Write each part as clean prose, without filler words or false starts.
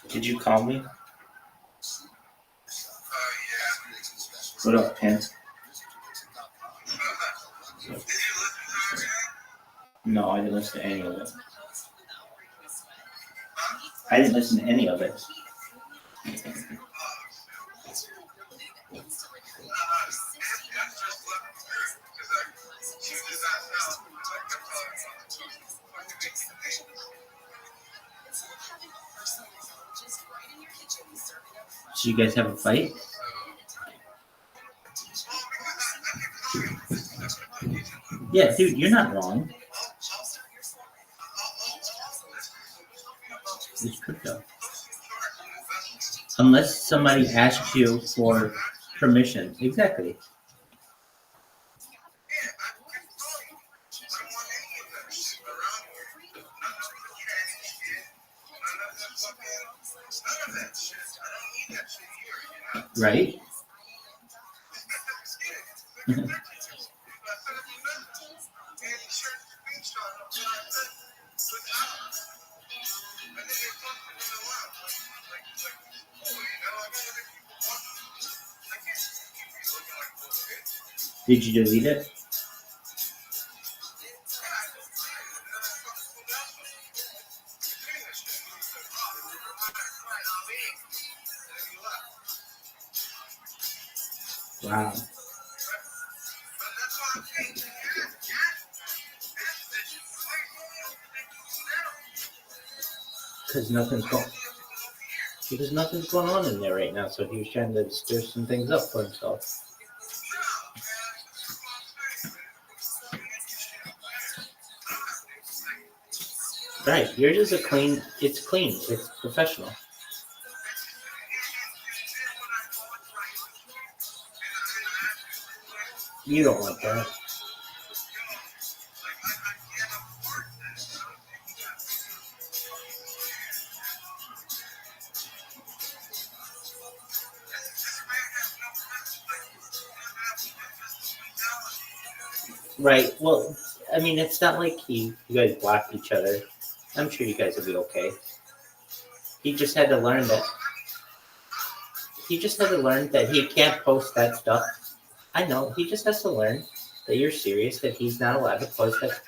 Did you call me? What up, Ken? No, I didn't listen to any of it. I didn't listen to any of it. So you guys have a fight? Yeah, dude, you're not wrong. It's crypto. Unless somebody asks you for permission. Exactly. Right? Did you delete it? Wow. Because nothing's going on in there right now, so he was trying to stir some things up for himself. Right, yours is it's clean, it's professional. You don't want that. Right, well, I mean, it's not like you guys blocked each other. I'm sure you guys will be okay. He just had to learn that. He just had to learn that he can't post that stuff. I know. He just has to learn that you're serious, that he's not allowed to post that.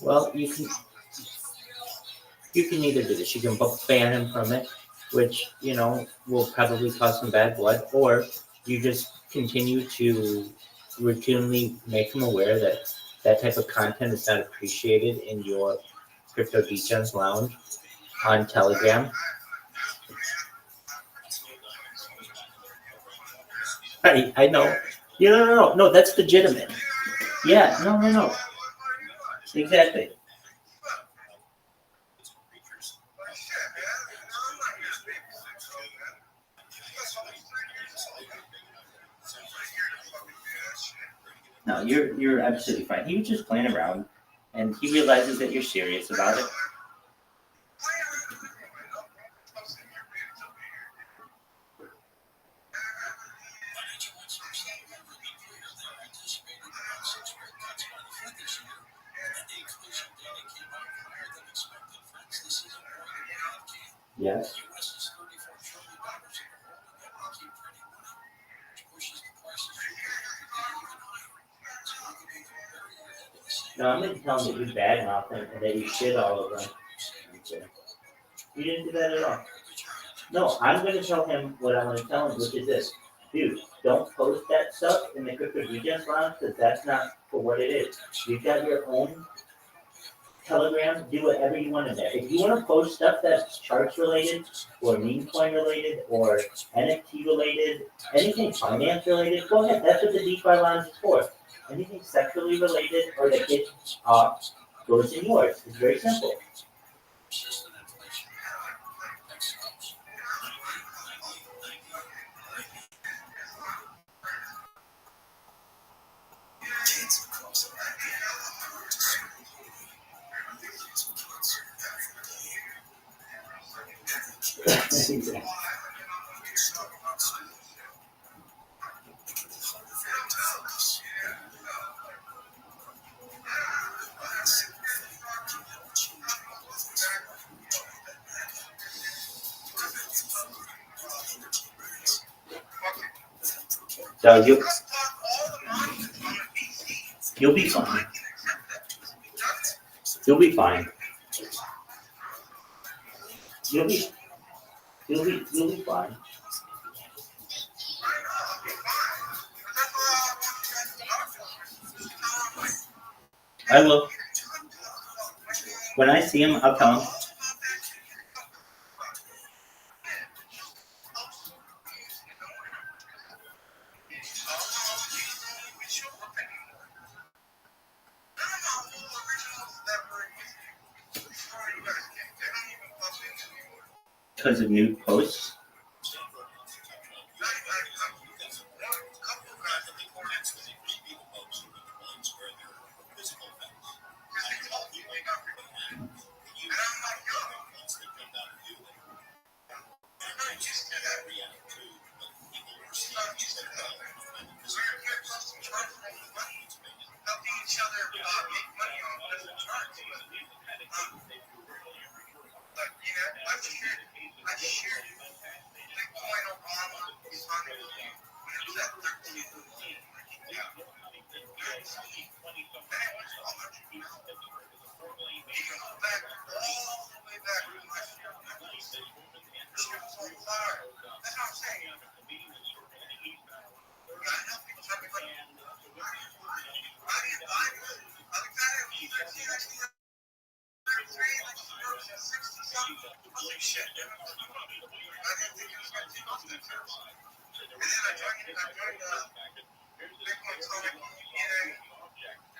Well, you can either do this. You can both ban him from it, which will probably cause some bad blood, or you just continue to routinely make him aware that that type of content is not appreciated in your crypto degens lounge on Telegram. I know. No, that's legitimate. Yeah, no. Exactly. No, you're absolutely fine. He was just playing around, and he realizes that you're serious about it. Yes. No, I'm going to tell him that you badmouth him and that you shit all over him. Okay. You didn't do that at all. No, I'm going to tell him what I'm going to tell him, which is this. Dude, don't post that stuff in the Crypto Regents Lounge because that's not for what it is. You've got your own Telegram, do whatever you want in there. If you want to post stuff that's charts related, or meme coin related, or NFT related, anything finance related, go ahead. That's what the DeFi Lounge is for. Anything sexually related or that gets off goes in yours. It's very simple. So you'll be fine. You'll be fine. You'll be fine. I will. When I see him, I'll tell him. Because of new posts.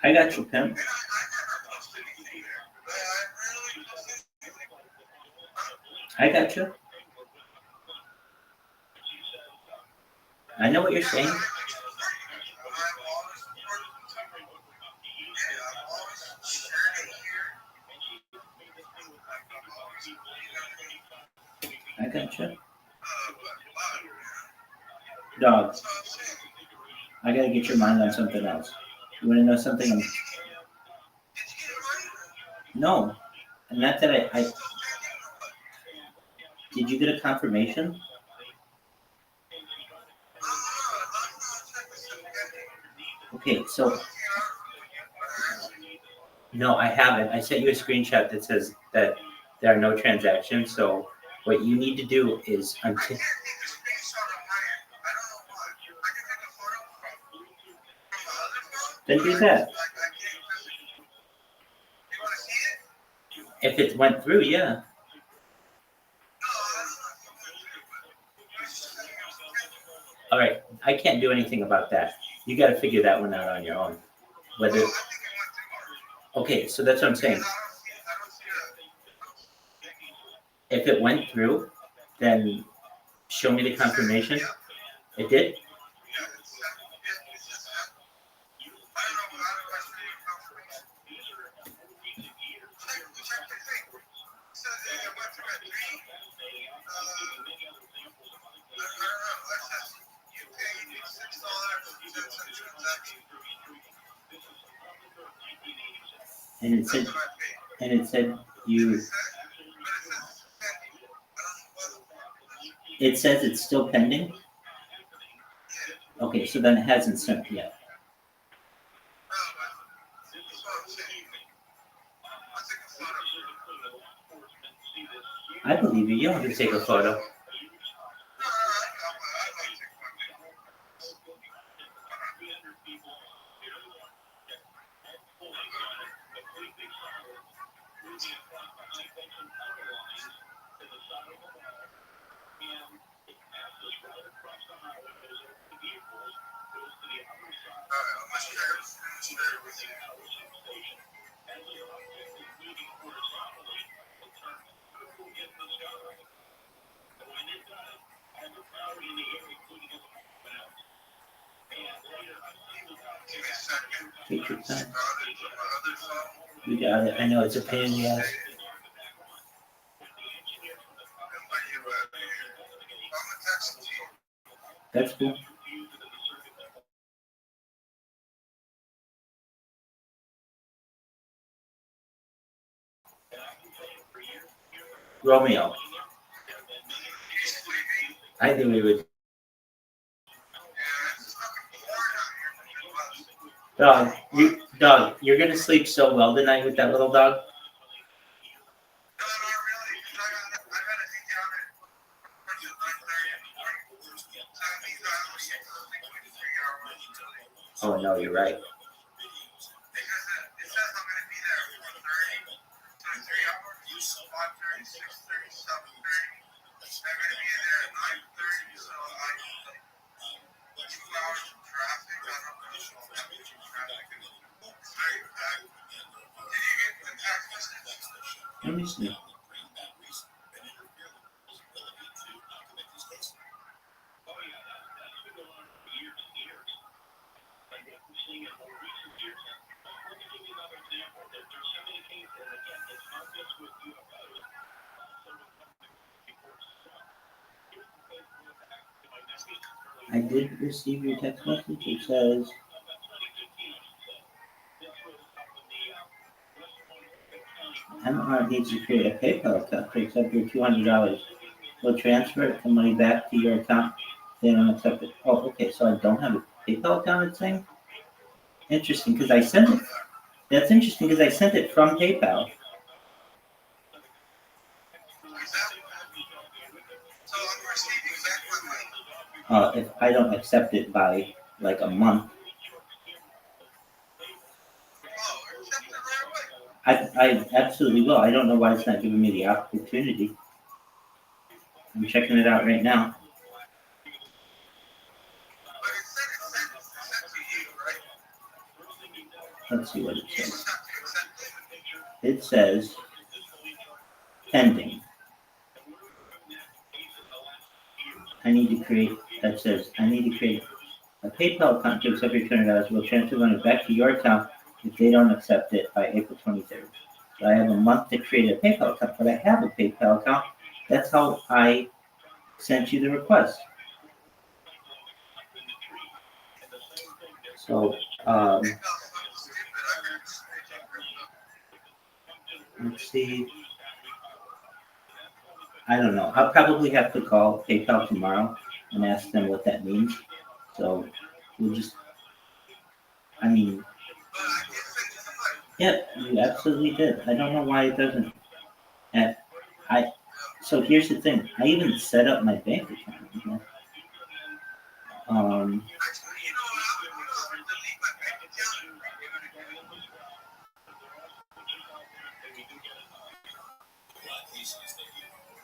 I got you, Pimp. I got you. I know what you're saying. I got you. Dog, I gotta get your mind on something else. You wanna know something? No, not that I. Did you get a confirmation? Okay, so No, I haven't. I sent you a screenshot that says that there are no transactions. So what you need to do is until. Then do that. If it went through, yeah. All right, I can't do anything about that. You got to figure that one out on your own. Whether. Okay, so that's what I'm saying. If it went through, then show me the confirmation. It did? And it said you. It says it's still pending? Okay, so then it hasn't sent yet. I believe you. You don't have to take a photo. Take your time. You got it. I know it's a pain in the ass. That's cool. Romeo. I knew we would. Dog, you're gonna sleep so well tonight with that little dog. Oh no, you're right. Let me see. I did receive your text message. It says, MR needs to create a PayPal account to accept your $200. We'll transfer the money back to your account. They don't accept it. Oh, okay. So I don't have a PayPal account, it's saying? Interesting, because I sent it. That's interesting, because I sent it from PayPal. If I don't accept it by like a month, I absolutely will. I don't know why it's not giving me the opportunity. I'm checking it out right now. Let's see what it says. It says pending. I need to create a PayPal account to accept your $200. We'll transfer money back to your account if they don't accept it by April 23rd. So I have a month to create a PayPal account, but I have a PayPal account. That's how I sent you the request. So, let's see. I don't know. I'll probably have to call PayPal tomorrow and ask them what that means. So we'll just, I mean, Yeah, you absolutely did. I don't know why it doesn't. And I. So here's the thing. I even set up my bank account. You know? Um.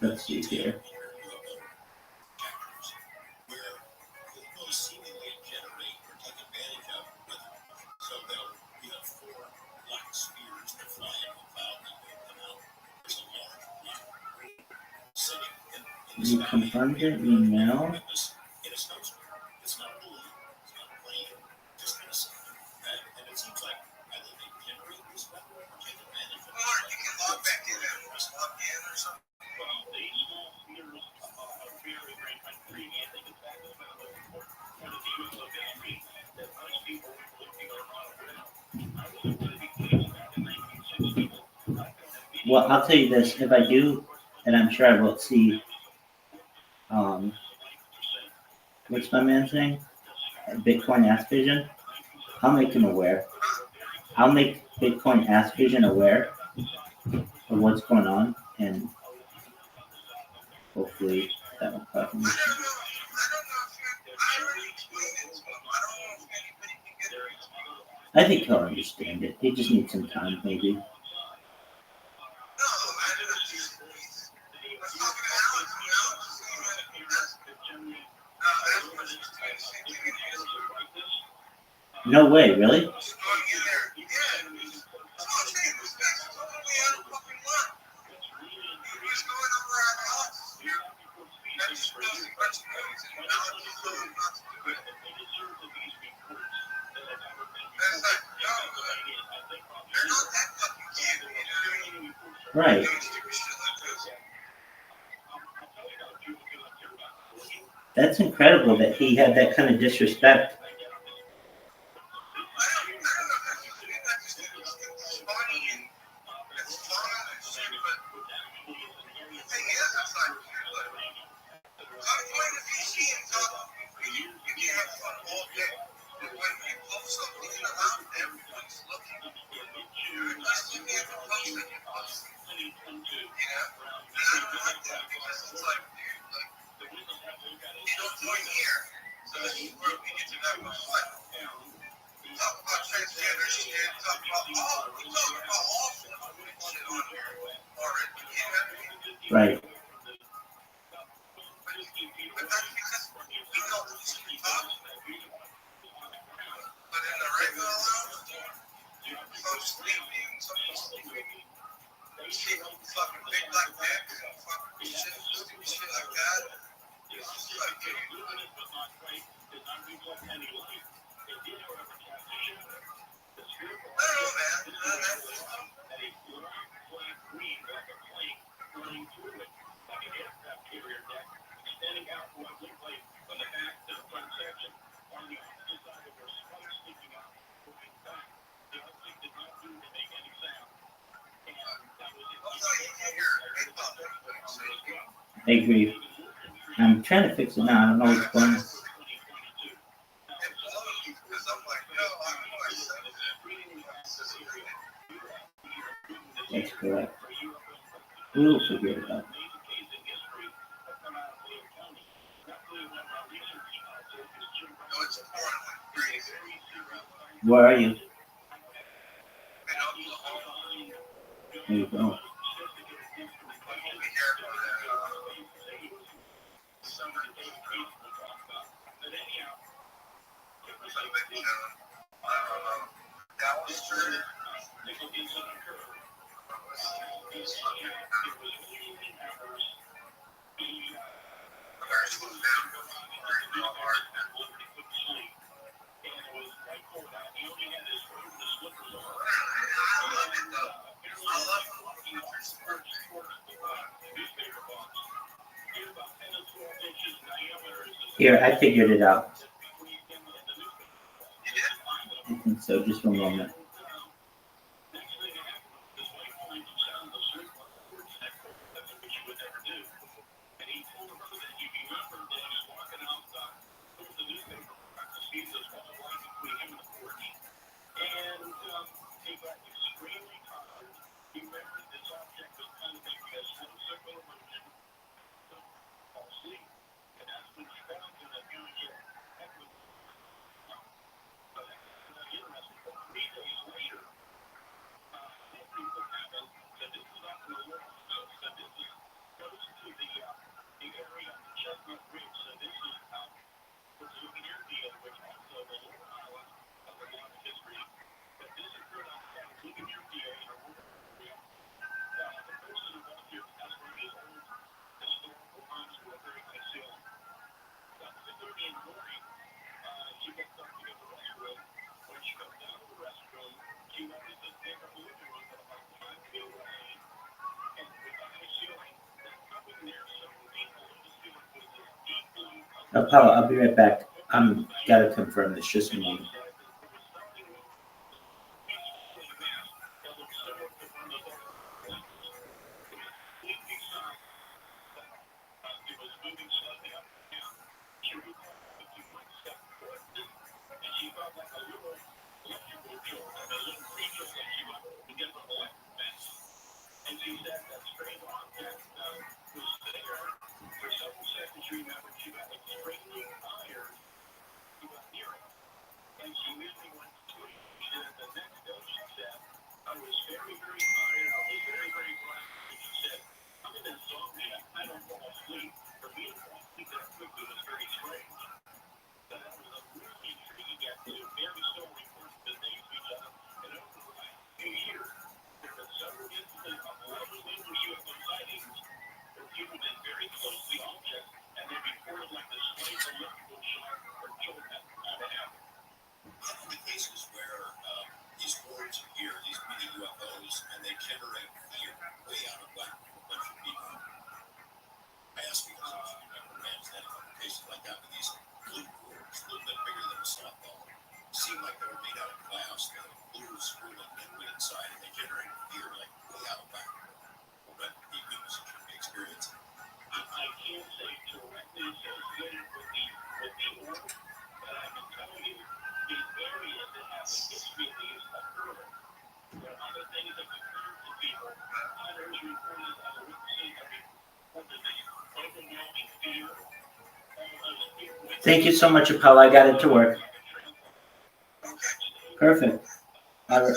Let's see here. You confirmed your email. Well, I'll tell you this: if I do, and I'm sure I will see. What's my man's name? Bitcoin Ask Vision. I'll make him aware. I'll make Bitcoin Ask Vision aware of what's going on, and hopefully that will help him. I think he'll understand it. He just needs some time, maybe. No way, really? Right. That's incredible that he had that kind of disrespect. Right. I agree. I'm trying to fix it now. I don't know what's going on. That's correct. We'll figure it out. Where are you? There you go. Here, I figured it out. I think so. Just one moment. Apollo, I'll be right back. I'm gotta confirm this just a moment. Thank you so much, Apollo. I got it to work. Perfect. All right.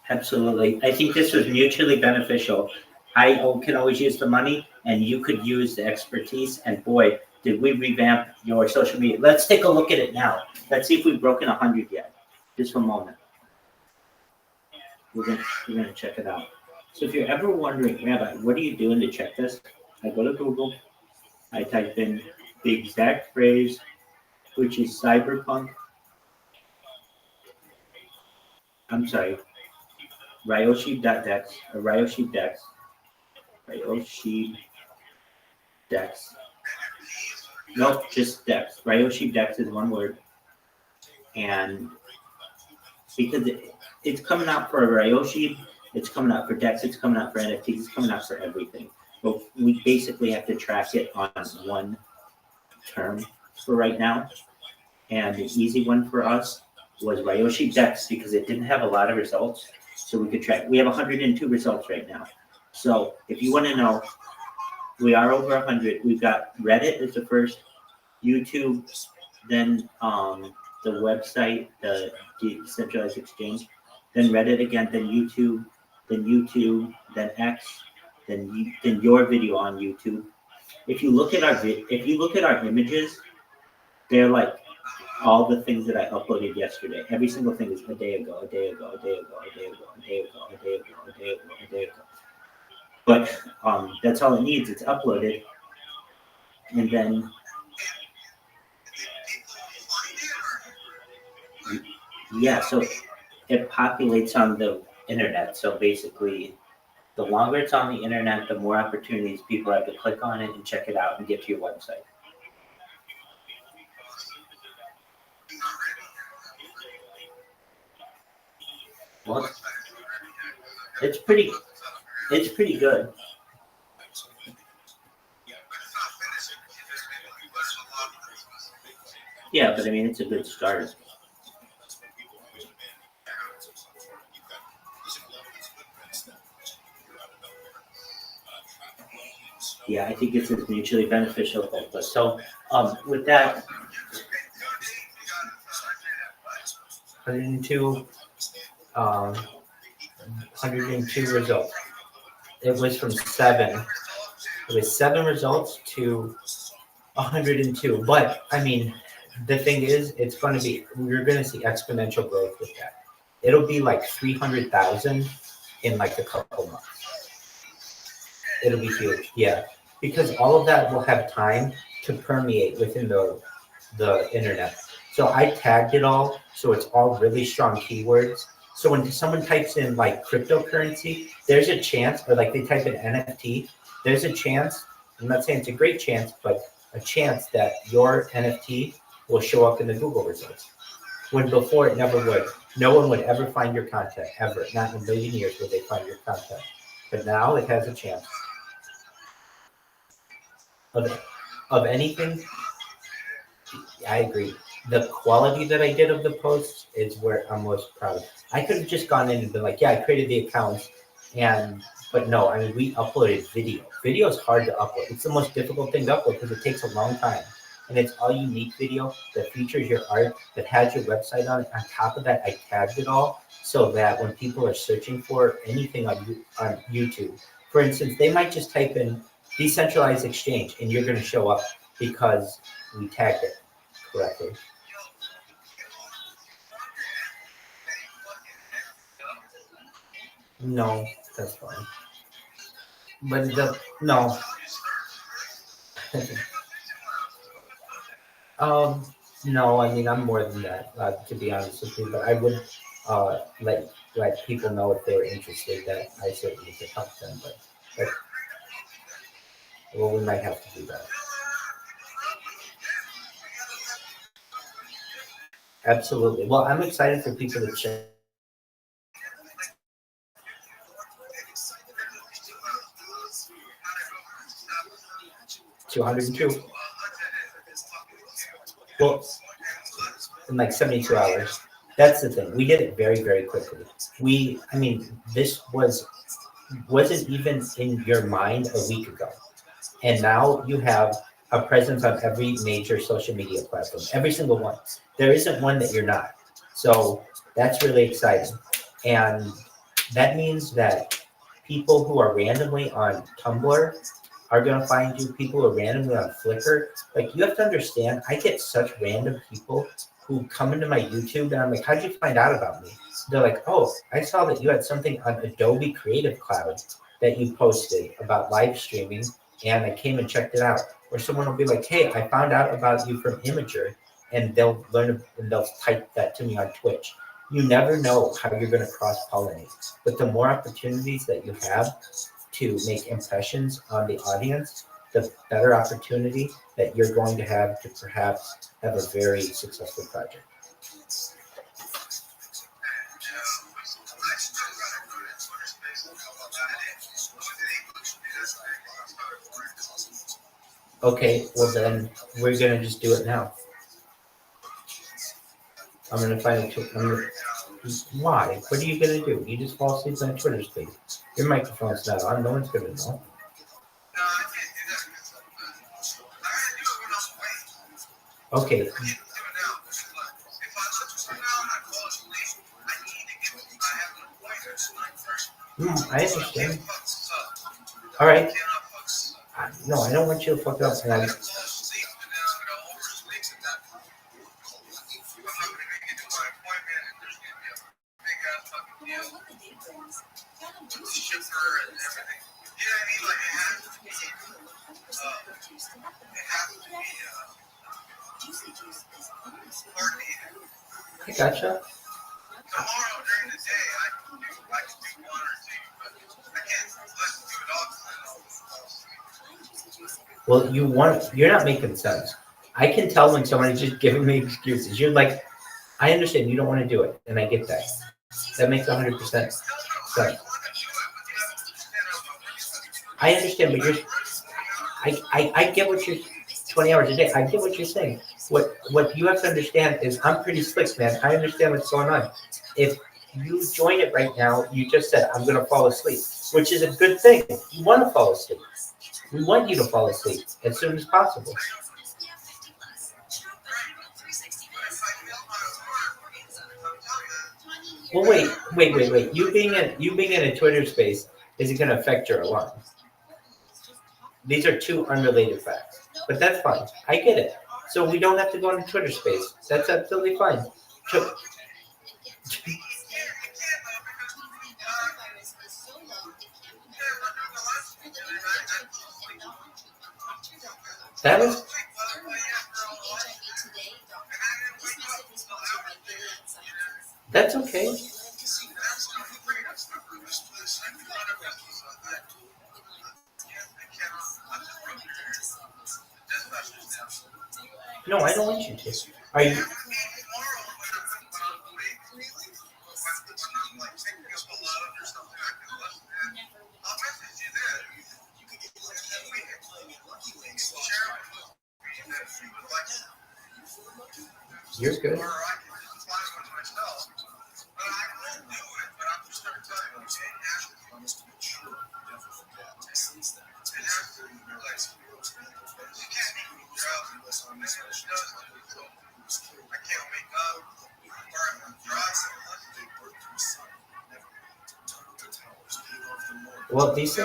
Absolutely. I think this was mutually beneficial. I can always use the money, and you could use the expertise. And boy, did we revamp your social media. Let's take a look at it now. Let's see if we've broken 100 yet. Just for a moment. We're gonna check it out. So if you're ever wondering, Rabbi, what are you doing to check this? I go to Google. I type in the exact phrase, which is cyberpunk. I'm sorry, Ryoshi.dex or Ryoshi.dex. Ryoshi.dex. Nope, just Dex. Ryoshi.dex is one word. And because it's coming out for Ryoshi, it's coming out for Dex, it's coming out for NFTs, it's coming out for everything. But we basically have to track it on one term for right now. And the easy one for us was Ryoshi Dex because it didn't have a lot of results. So we could track. We have 102 results right now. So if you want to know, we are over 100. We've got Reddit is the first, YouTube, then the website, the decentralized exchange, then Reddit again, then YouTube, then X, then your video on YouTube. If you look at our images, they're like all the things that I uploaded yesterday. Every single thing is a day ago. But that's all it needs. It's uploaded, and then so it populates on the internet. So basically, the longer it's on the internet, the more opportunities people have to click on it and check it out and get to your website. Well, it's pretty good. Yeah, but I mean, it's a good start. Yeah, I think this is mutually beneficial for both of us. So, with that, 102 results. It was from 7. It was 7 results to 102. But I mean, the thing is, we're going to see exponential growth with that. It'll be like 300,000 in like a couple months. It'll be huge. Yeah. because all of that will have time to permeate within the internet. So I tagged it all, so it's all really strong keywords. So when someone types in like cryptocurrency, there's a chance, or like they type in NFT, there's a chance. I'm not saying it's a great chance, but a chance that your NFT will show up in the Google results. When before it never would. No one would ever find your content, ever. Not in a million years would they find your content. But now it has a chance. Of anything, I agree. The quality that I did of the posts is where I'm most proud of. I could have just gone in and been like, yeah, I created the accounts, but no, I mean, we uploaded video. Video is hard to upload. It's the most difficult thing to upload because it takes a long time. And it's all unique video that features your art, that has your website on it. On top of that, I tagged it all so that when people are searching for anything on YouTube, for instance, they might just type in decentralized exchange and you're going to show up because we tagged it correctly. No, that's fine. But no. um, no, I mean I'm more than that, to be honest with you. But I would let people know if they're interested that I certainly could help them. But well, we might have to do that. Absolutely. Well, I'm excited for people to check 202. Well, in like 72 hours. That's the thing. We did it very, very quickly. I mean, this wasn't even in your mind a week ago. And now you have a presence on every major social media platform, every single one. There isn't one that you're not. So that's really exciting. And that means that people who are randomly on Tumblr are going to find you, people who are randomly on Flickr. Like, you have to understand, I get such random people who come into my YouTube and I'm like, how'd you find out about me? They're like, oh, I saw that you had something on Adobe Creative Cloud that you posted about live streaming and I came and checked it out. Or someone will be like, hey, I found out about you from Imager, and they'll learn and they'll type that to me on Twitch. You never know how you're going to cross pollinate, but the more opportunities that you have to make impressions on the audience, the better opportunity that you're going to have to perhaps have a very successful project. Okay, well then we're gonna just do it now. I'm gonna find a. Why? What are you gonna do? You just fall asleep on Twitter space. Your microphone's not on. No one's gonna know. Okay. I understand. All right. No, I don't want you to fuck up. And I gotcha. Well, you're not making sense. I can tell when somebody's just giving me excuses. You're like, I understand you don't want to do it, and I get that. That makes 100% sense. I understand, but I get what you're 20 hours a day. I get what you're saying. What you have to understand is I'm pretty slick, man. I understand what's going on. If you join it right now, you just said I'm gonna fall asleep, which is a good thing. You want to fall asleep. We want you to fall asleep as soon as possible. Well, wait. You being in a Twitter space isn't going to affect your alarm. These are two unrelated facts, but that's fine. I get it. So we don't have to go in a Twitter space. That's absolutely fine. That was that's okay. No, I don't want you to. Are you? You're good. Well, these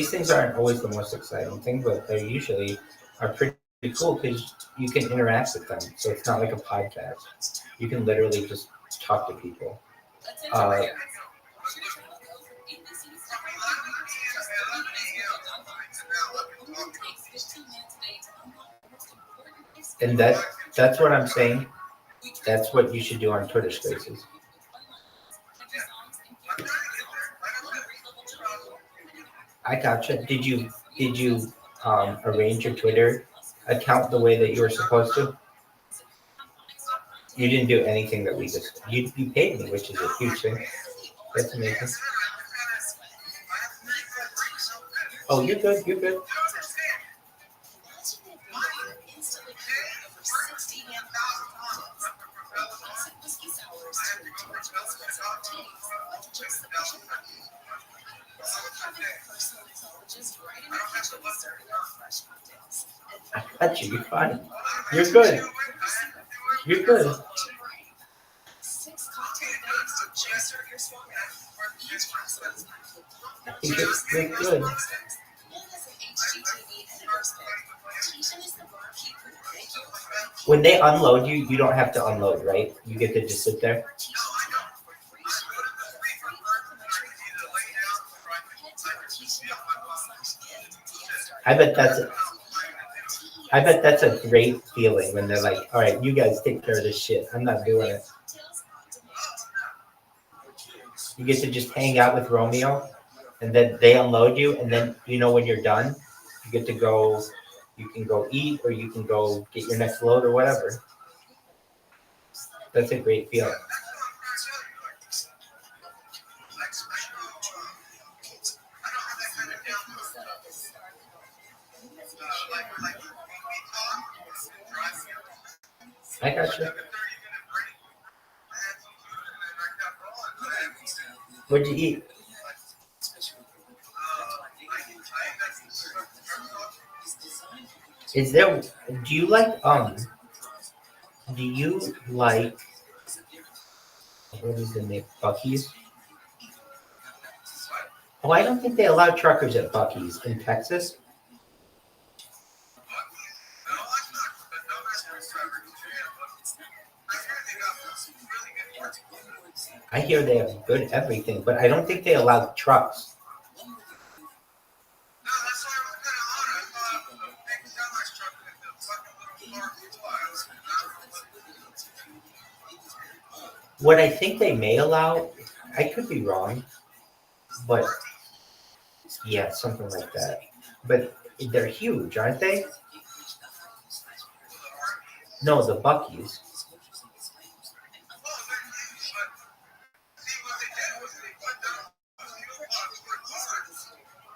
things aren't always the most exciting thing, but they usually are pretty cool because you can interact with them. So it's not like a podcast. You can literally just talk to people. Uh, and that's what I'm saying. That's what you should do on Twitter Spaces. I gotcha. Did you arrange your Twitter account the way that you were supposed to? You didn't do anything that we just you paid me, which is a huge thing. That's amazing. Oh, you're good. You're good. I got you. You're fine. You're good. You're good. You're good. When they unload you, you don't have to unload, right? You get to just sit there. I bet that's it. I bet that's a great feeling when they're like, all right, you guys take care of this shit. I'm not doing it. You get to just hang out with Romeo and then they unload you. And then, when you're done, you get to go, you can go eat or you can go get your next load or whatever. That's a great feeling. I got you. What'd you eat? Do you like, what is the name? Buc-ee's? Oh, I don't think they allow truckers at Buc-ee's in Texas. I hear they have good everything, but I don't think they allow trucks. What I think they may allow, I could be wrong, but yeah, something like that. But they're huge, aren't they? No, the Buc-ee's.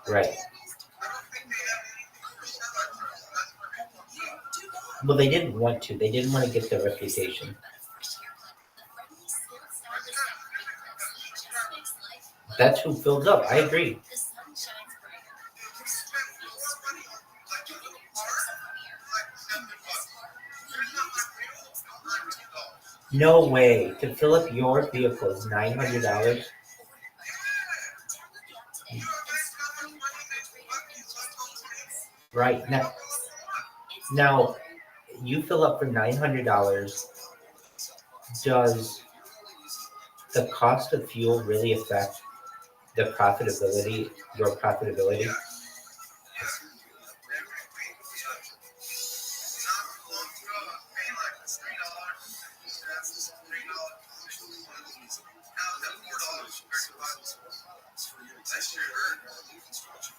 Right. Well, they didn't want to. They didn't want to get the reputation. That's who fills up. I agree. No way. To fill up your vehicle is $900. Right. Now, you fill up for $900. Does the cost of fuel really affect your profitability?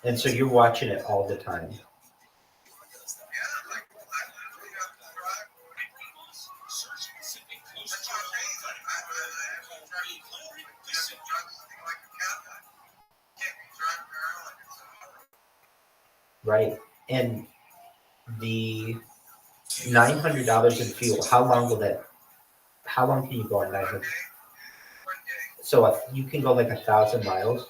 And so you're watching it all the time. Right. And the $900 in fuel, how long can you go on 900? So if you can go like 1,000 miles.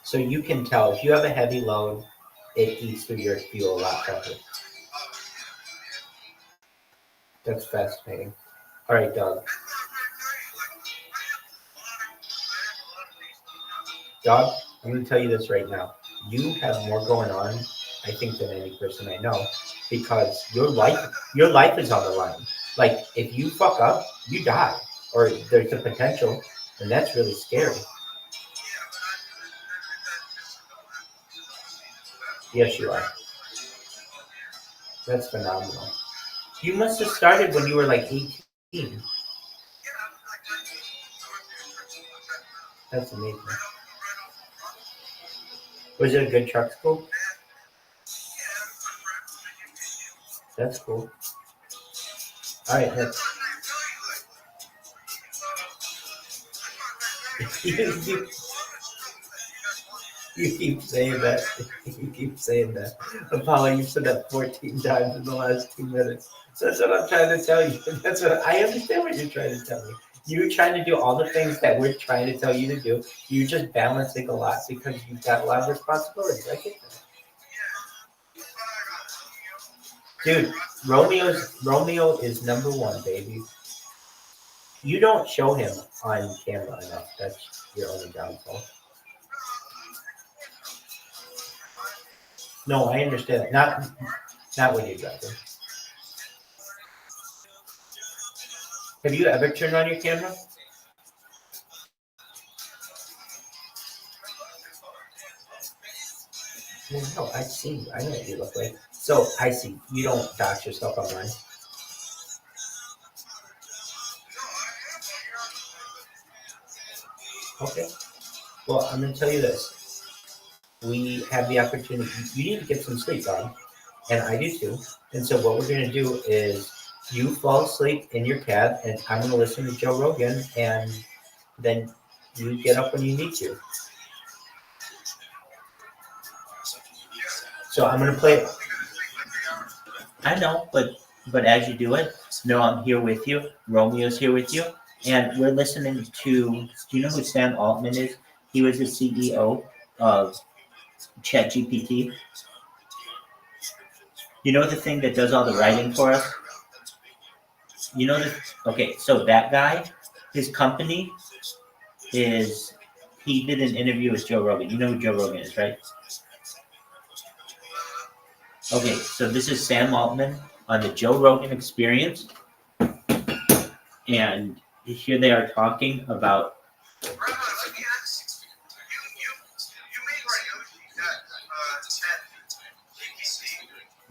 So you can tell if you have a heavy load, it eats through your fuel a lot better. That's fascinating. All right, Doug. Doug, I'm going to tell you this right now. You have more going on, I think, than any person I know, because your life is on the line. Like, if you fuck up, you die, or there's a potential, and that's really scary. Yes, you are. That's phenomenal. You must have started when you were like 18. That's amazing. Was it a good truck school? That's cool. All right. You keep saying that. You keep saying that. Apollo, you said that 14 times in the last 2 minutes. So that's what I'm trying to tell you. That's what I understand what you're trying to tell me. You're trying to do all the things that we're trying to tell you to do. You're just balancing a lot because you've got a lot of responsibilities. I get that. Dude, Romeo is number one, baby. You don't show him on camera enough. That's your only downfall. No, I understand. Not when you're driving. Have you ever turned on your camera? No, I see you. I know what you look like. So I see. You don't dox yourself online. Okay. Well, I'm going to tell you this. We have the opportunity. You need to get some sleep, Bob. And I do too. And so what we're going to do is you fall asleep in your cab, and I'm going to listen to Joe Rogan, and then you get up when you need to. So I'm going to play. I know, but as you do it, know I'm here with you. Romeo's here with you. And we're listening to, do you know who Sam Altman is? He was the CEO of ChatGPT. You know the thing that does all the writing for us? You know okay, so that guy, his company is, he did an interview with Joe Rogan. You know who Joe Rogan is, right? Okay, so this is Sam Altman on the Joe Rogan Experience. And here they are talking about.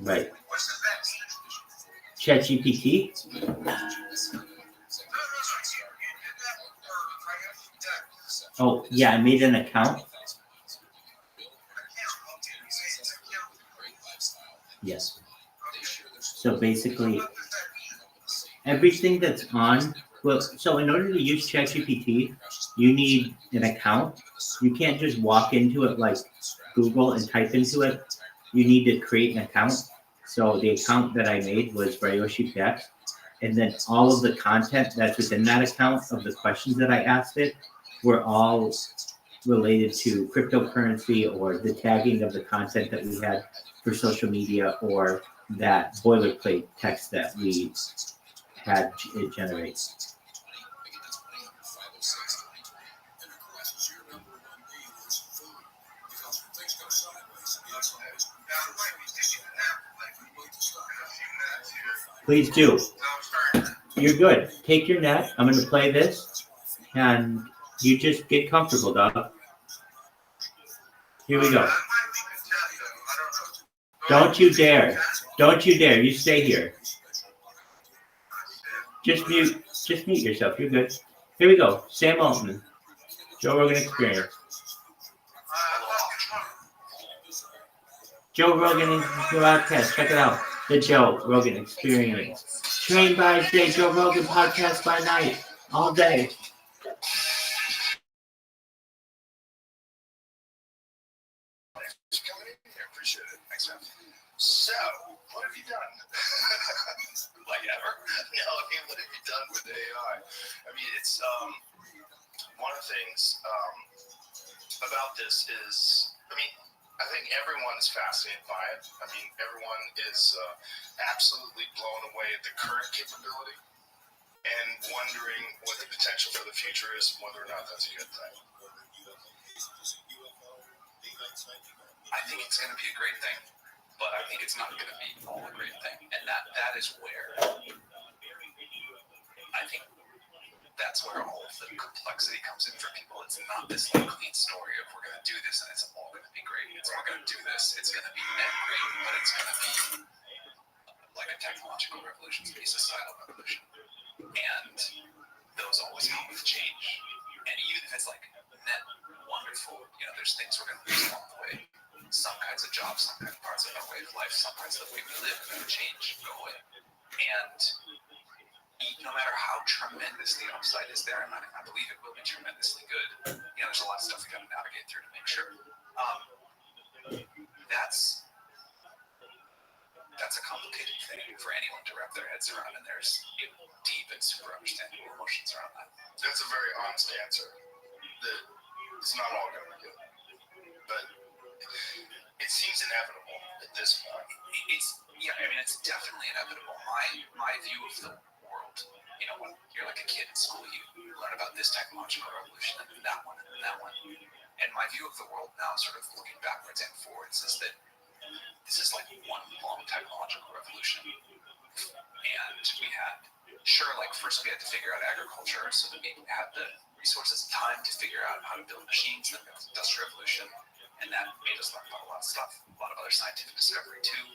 Right. ChatGPT. Oh, yeah, I made an account. Yes. So basically, everything that's on, well, so in order to use ChatGPT, you need an account. You can't just walk into it like Google and type into it. You need to create an account. So the account that I made was Ryoshi Dex. And then all of the content that's within that account of the questions that I asked it were all related to cryptocurrency or the tagging of the content that we had for social media or that boilerplate text that we had it generate. Please do. You're good. Take your nap. I'm going to play this. And you just get comfortable, dog. Here we go. Don't you dare. Don't you dare. You stay here. Just mute yourself. You're good. Here we go. Sam Altman. Joe Rogan Experience. Joe Rogan podcast. Check it out. The Joe Rogan Experience. Trained by day. Joe Rogan podcast by night. All day. Appreciate it. Thanks, man. So, what have you done? Like ever? No, I mean, what have you done with AI? I mean, it's one of the things about this is, I think everyone is fascinated by it. I mean, everyone is absolutely blown away at the current capability and wondering what the potential for the future is and whether or not that's a good thing. I think it's going to be a great thing, but I think it's not going to be all a great thing. And that is where I think that's where all of the complexity comes in for people. It's not this like clean story of we're going to do this and it's all going to be great. It's we're going to do this, it's going to be net great, but it's going to be like a technological revolution, a societal revolution. And those always come with change. And even if it's like net wonderful, there's things we're going to lose along the way. Some kinds of jobs, some kinds of parts of our way of life, some parts of the way we live are going to change, go away. And no matter how tremendous the upside is there, and I believe it will be tremendously good, there's a lot of stuff we got to navigate through to make sure. That's a complicated thing for anyone to wrap their heads around, and there's deep and super understandable emotions around that. That's a very honest answer. It's not all going to be good, but it seems inevitable at this point. It's definitely inevitable. My view of the world, when you're like a kid in school, you learn about this technological revolution and that one and that one. And my view of the world now, sort of looking backwards and forwards, is that this is like one long technological revolution. And we had, first we had to figure out agriculture so that we had the resources and time to figure out how to build machines. Then there was the Industrial Revolution, and that made us learn about a lot of stuff, a lot of other scientific discovery too.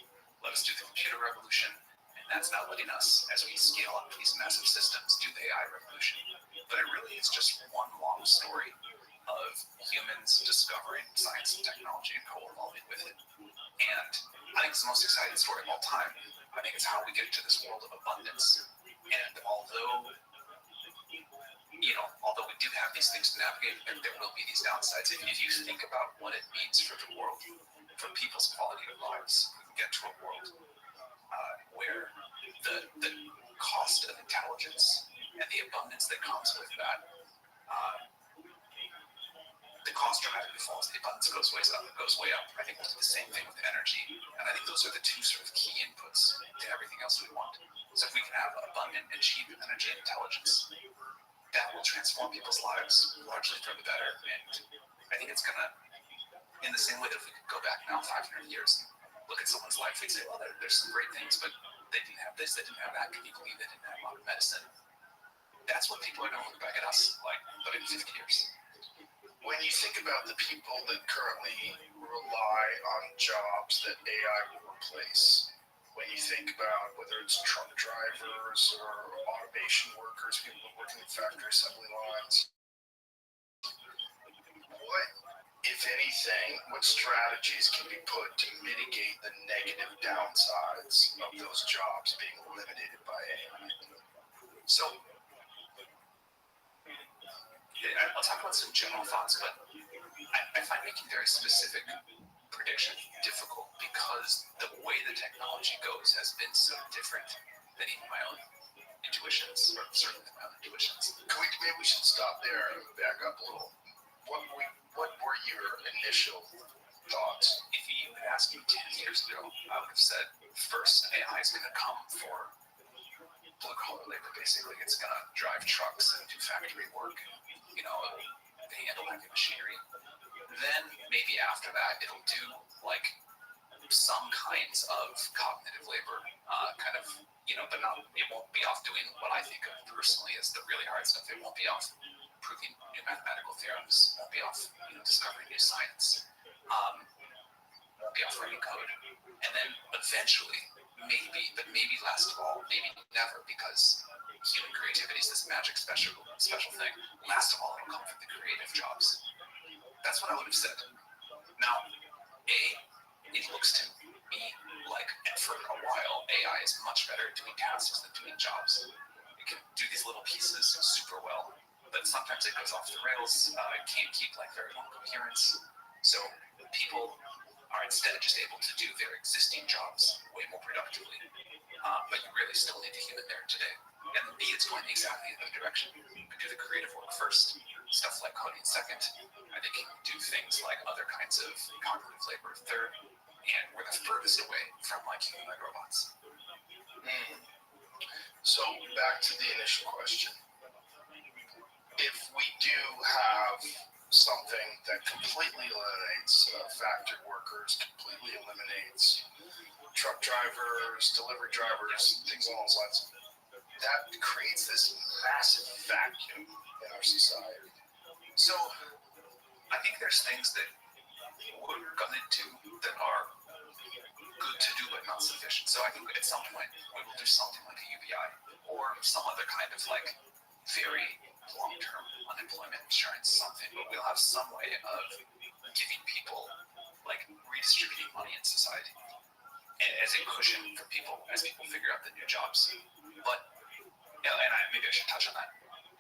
Let us do the computer revolution, and that's now letting us, as we scale up these massive systems, do the AI revolution. But it really is just one long story of humans discovering science and technology and co-evolving with it. And I think it's the most exciting story of all time. I think it's how we get to this world of abundance. And although we do have these things to navigate, and there will be these downsides, if you think about what it means for the world, for people's quality of lives, we can get to a world where the cost of intelligence and the abundance that comes with that, the cost dramatically falls, the abundance goes way up. I think we'll do the same thing with energy, and I think those are the two sort of key inputs to everything else we want. So if we can have abundant and cheap energy and intelligence, that will transform people's lives largely for the better. And I think it's going to, in the same way that if we could go back now 500 years and look at someone's life, we'd say, well, there's some great things, but they didn't have this, they didn't have that. Can you believe they didn't have modern medicine? That's what people are going to look back at us like, but in 50 years. When you think about the people that currently rely on jobs that AI will replace, when you think about whether it's truck drivers or automation workers, people working in factory assembly lines, what, if anything, what strategies can be put to mitigate the negative downsides of those jobs being eliminated by AI? So, I'll talk about some general thoughts, but I find making very specific predictions difficult because the way the technology goes has been so different than even my own intuitions, or certainly my own intuitions. Maybe we should stop there and back up a little. What were your initial thoughts? If you had asked me 10 years ago, I would have said, first, AI is going to come for blue-collar labor, basically. It's going to drive trucks and do factory work, handle heavy machinery. Then, maybe after that, it'll do, some kinds of cognitive labor, but it won't be off doing what I think of personally as the really hard stuff. It won't be off proving new mathematical theorems, won't be off discovering new science, be off writing code. And then eventually, maybe last of all, maybe never, because human creativity is this magic special thing. Last of all, it'll come from the creative jobs. That's what I would have said. Now, it looks to me like, and for a while, AI is much better at doing tasks than doing jobs. It can do these little pieces super well, but sometimes it goes off the rails. It can't keep very long coherence. So people are instead just able to do their existing jobs way more productively. But you really still need a human there today. And it's going exactly in the direction. You can do the creative work first, stuff like coding second. I think you can do things like other kinds of cognitive labor third, and we're the furthest away from humanoid robots. So back to the initial question. If we do have something that completely eliminates factory workers, completely eliminates truck drivers, delivery drivers, things along those lines, that creates this massive vacuum in our society. So I think there's things that we're going to do that are good to do but not sufficient. So I think at some point we will do something like a UBI or some other kind of very long-term unemployment insurance, something, but we'll have some way of giving people redistributing money in society as a cushion for people as people figure out the new jobs. But maybe I should touch on that.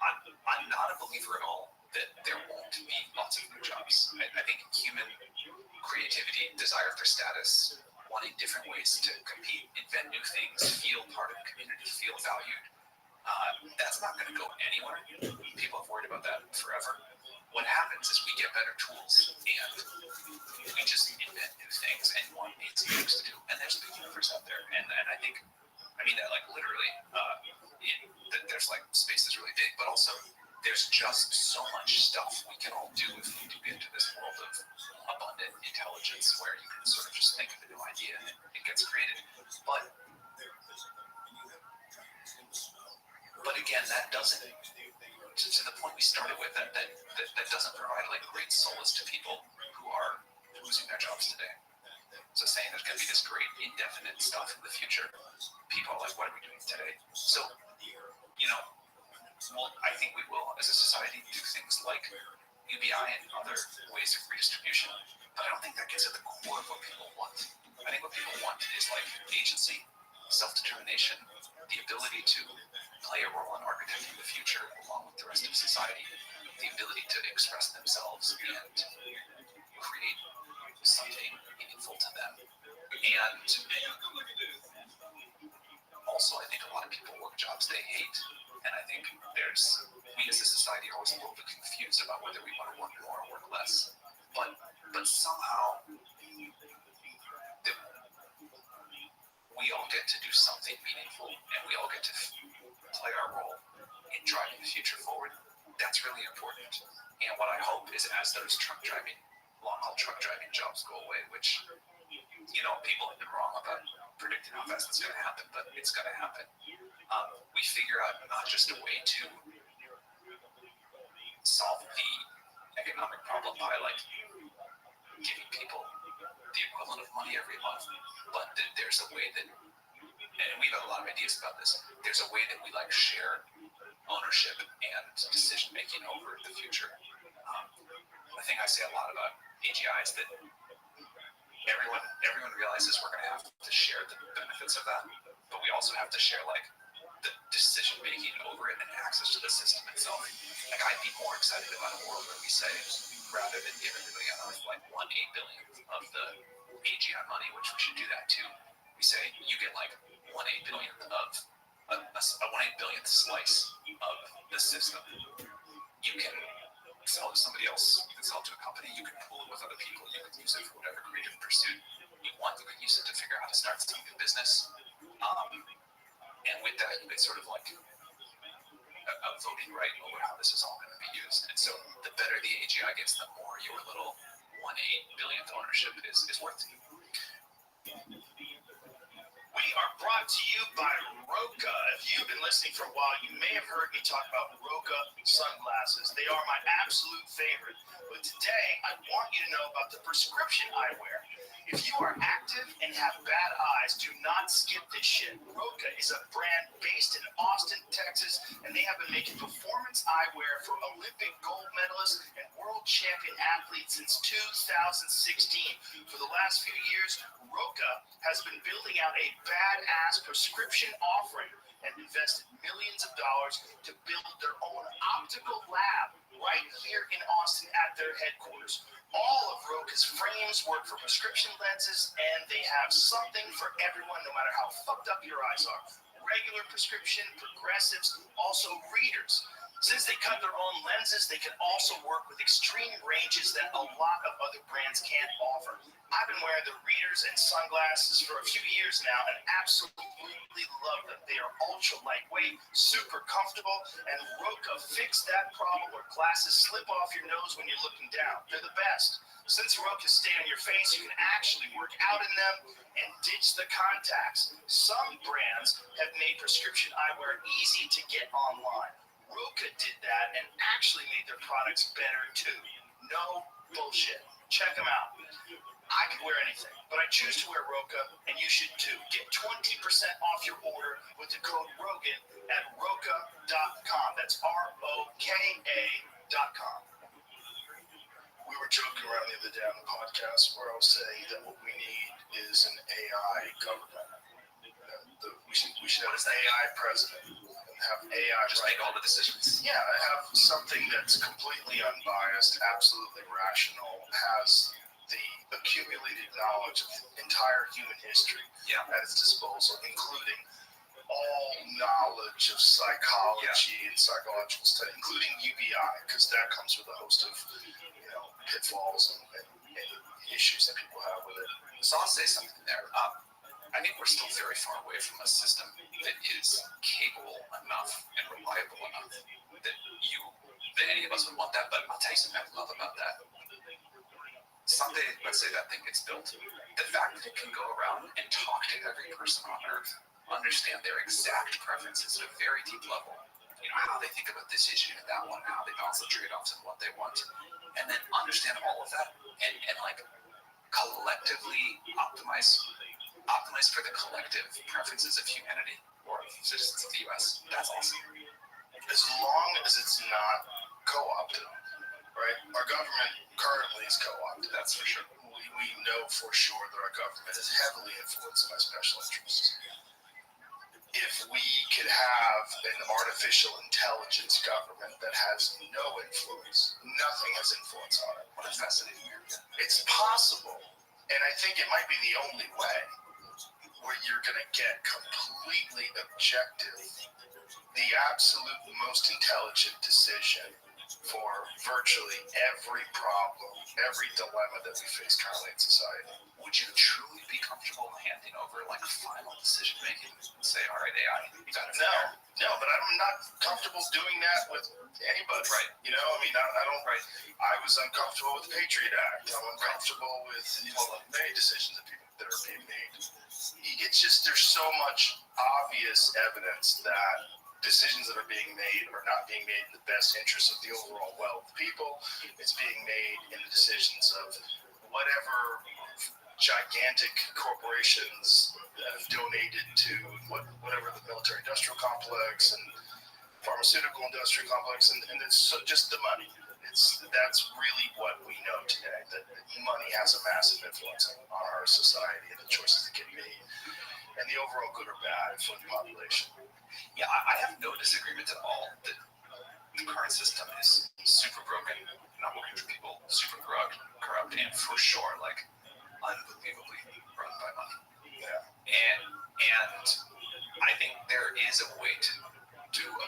I'm not a believer at all that there won't be lots of new jobs. I think human creativity, desire for status, wanting different ways to compete, invent new things, feel part of the community, feel valued, that's not going to go anywhere. People have worried about that forever. What happens is we get better tools and we just invent new things, and one needs things to do. And there's a big universe out there. And I mean that literally, there's space is really big, but also there's just so much stuff we can all do if we do get into this world of abundant intelligence where you can sort of just think of a new idea and it gets created. But again, that doesn't, to the point we started with, that doesn't provide great solace to people who are losing their jobs today. So saying there's going to be this great indefinite stuff in the future, people are like, what are we doing today? So, I think we will, as a society, do things like UBI and other ways of redistribution. But I don't think that gets at the core of what people want. I think what people want is agency, self-determination, the ability to play a role in architecting the future along with the rest of society, the ability to express themselves and create something meaningful to them. And also, I think a lot of people work jobs they hate. And I think we as a society are always a little bit confused about whether we want to work more or work less. But somehow we all get to do something meaningful, and we all get to play our role in driving the future forward. That's really important. And what I hope is as those long-haul truck driving jobs go away, which, people have been wrong about predicting how fast it's going to happen, but it's going to happen. We figure out not just a way to solve the economic problem by giving people the equivalent of money every month, but there's a way that, and we've had a lot of ideas about this, there's a way that we share ownership and decision making over the future. The thing I say a lot about AGI is that everyone realizes we're going to have to share the benefits of that, but we also have to share the decision making over it and access to the system itself. I'd be more excited about a world where we say, rather than give everybody on Earth 1/8 billionth of the AGI money, which we should do that too, we say you get 1/8 billionth of a 1/8 billionth slice of the system. You can sell to somebody else, you can sell to a company, you can pool it with other people, you can use it for whatever creative pursuit you want, you can use it to figure out how to start some new business. And with that, you get sort of a voting right over how this is all going to be used. And so the better the AGI gets, the more your little 1/8 billionth ownership is worth. We are brought to you by Roka. If you've been listening for a while, you may have heard me talk about Roka sunglasses. They are my absolute favorite. But today, I want you to know about the prescription eyewear. If you are active and have bad eyes, do not skip this shit. Roka is a brand based in Austin, Texas, and they have been making performance eyewear for Olympic gold medalists and world champion athletes since 2016. For the last few years, Roka has been building out a badass prescription offering and invested millions of dollars to build their own optical lab right here in Austin at their headquarters. All of Roka's frames work for prescription lenses, and they have something for everyone, no matter how fucked up your eyes are. Regular prescription, progressives, also readers. Since they cut their own lenses, they can also work with extreme ranges that a lot of other brands can't offer. I've been wearing the readers and sunglasses for a few years now and absolutely love them. They are ultra lightweight, super comfortable, and Roka fixed that problem where glasses slip off your nose when you're looking down. They're the best. Since Rokas stay on your face, you can actually work out in them and ditch the contacts. Some brands have made prescription eyewear easy to get online. Roka did that and actually made their products better too. No bullshit. Check them out. I could wear anything, but I choose to wear Roka, and you should too. Get 20% off your order with the code ROGAN at Roka.com. That's ROKA.com. We were joking around the other day on the podcast where I was saying that what we need is an AI government. We should have an AI president and have AI just make all the decisions. Yeah, have something that's completely unbiased, absolutely rational, has the accumulated knowledge of the entire human history at its disposal, including all knowledge of psychology and psychological study, including UBI, because that comes with a host of pitfalls and issues that people have with it. So I'll say something there. I think we're still very far away from a system that is capable enough and reliable enough that any of us would want that. But I'll tell you something I love about that. Someday, let's say that thing gets built. The fact that it can go around and talk to every person on Earth, understand their exact preferences at a very deep level, how they think about this issue and that one, how they balance the trade-offs and what they want, and then understand all of that and like collectively optimize for the collective preferences of humanity or citizens of the U.S. That's awesome. As long as it's not co-opted, right? Our government currently is co-opted. That's for sure. We know for sure that our government is heavily influenced by special interests. If we could have an artificial intelligence government that has no influence, nothing has influence on it. What a fascinating area. It's possible, and I think it might be the only way, where you're going to get completely objective, the absolute most intelligent decision for virtually every problem, every dilemma that we face currently in society. Would you truly be comfortable handing over like final decision making and say, all right, AI, you got it? No, but I'm not comfortable doing that with anybody. Right. I don't. Right. I was uncomfortable with the Patriot Act. I'm uncomfortable with many decisions that are being made. It's just there's so much obvious evidence that decisions that are being made are not being made in the best interest of the overall well of the people. It's being made in the decisions of whatever gigantic corporations that have donated to whatever the military-industrial complex and pharmaceutical-industrial complex, and it's just the money. That's really what we know today, that money has a massive influence on our society and the choices that get made, and the overall good or bad for the population. Yeah, I have no disagreement at all that the current system is super broken, not working for people, super corrupt, and for sure, like, unbelievably run by money. Yeah. And I think there is a way to do a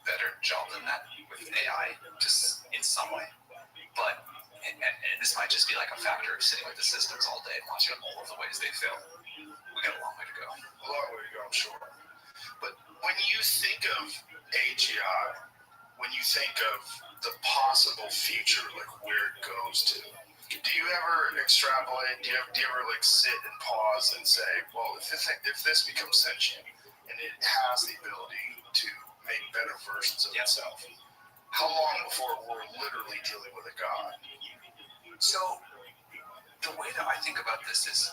better job than that with AI, just in some way. But, and this might just be like a factor of sitting with the systems all day and watching all of the ways they fail. We got a long way to go. A long way to go, I'm sure. But when you think of AGI, when you think of the possible future, like where it goes to, Do you ever extrapolate? Do you ever like sit and pause and say, well, if this becomes sentient and it has the ability to make better versions of itself, how long before we're literally dealing with a god? So the way that I think about this is,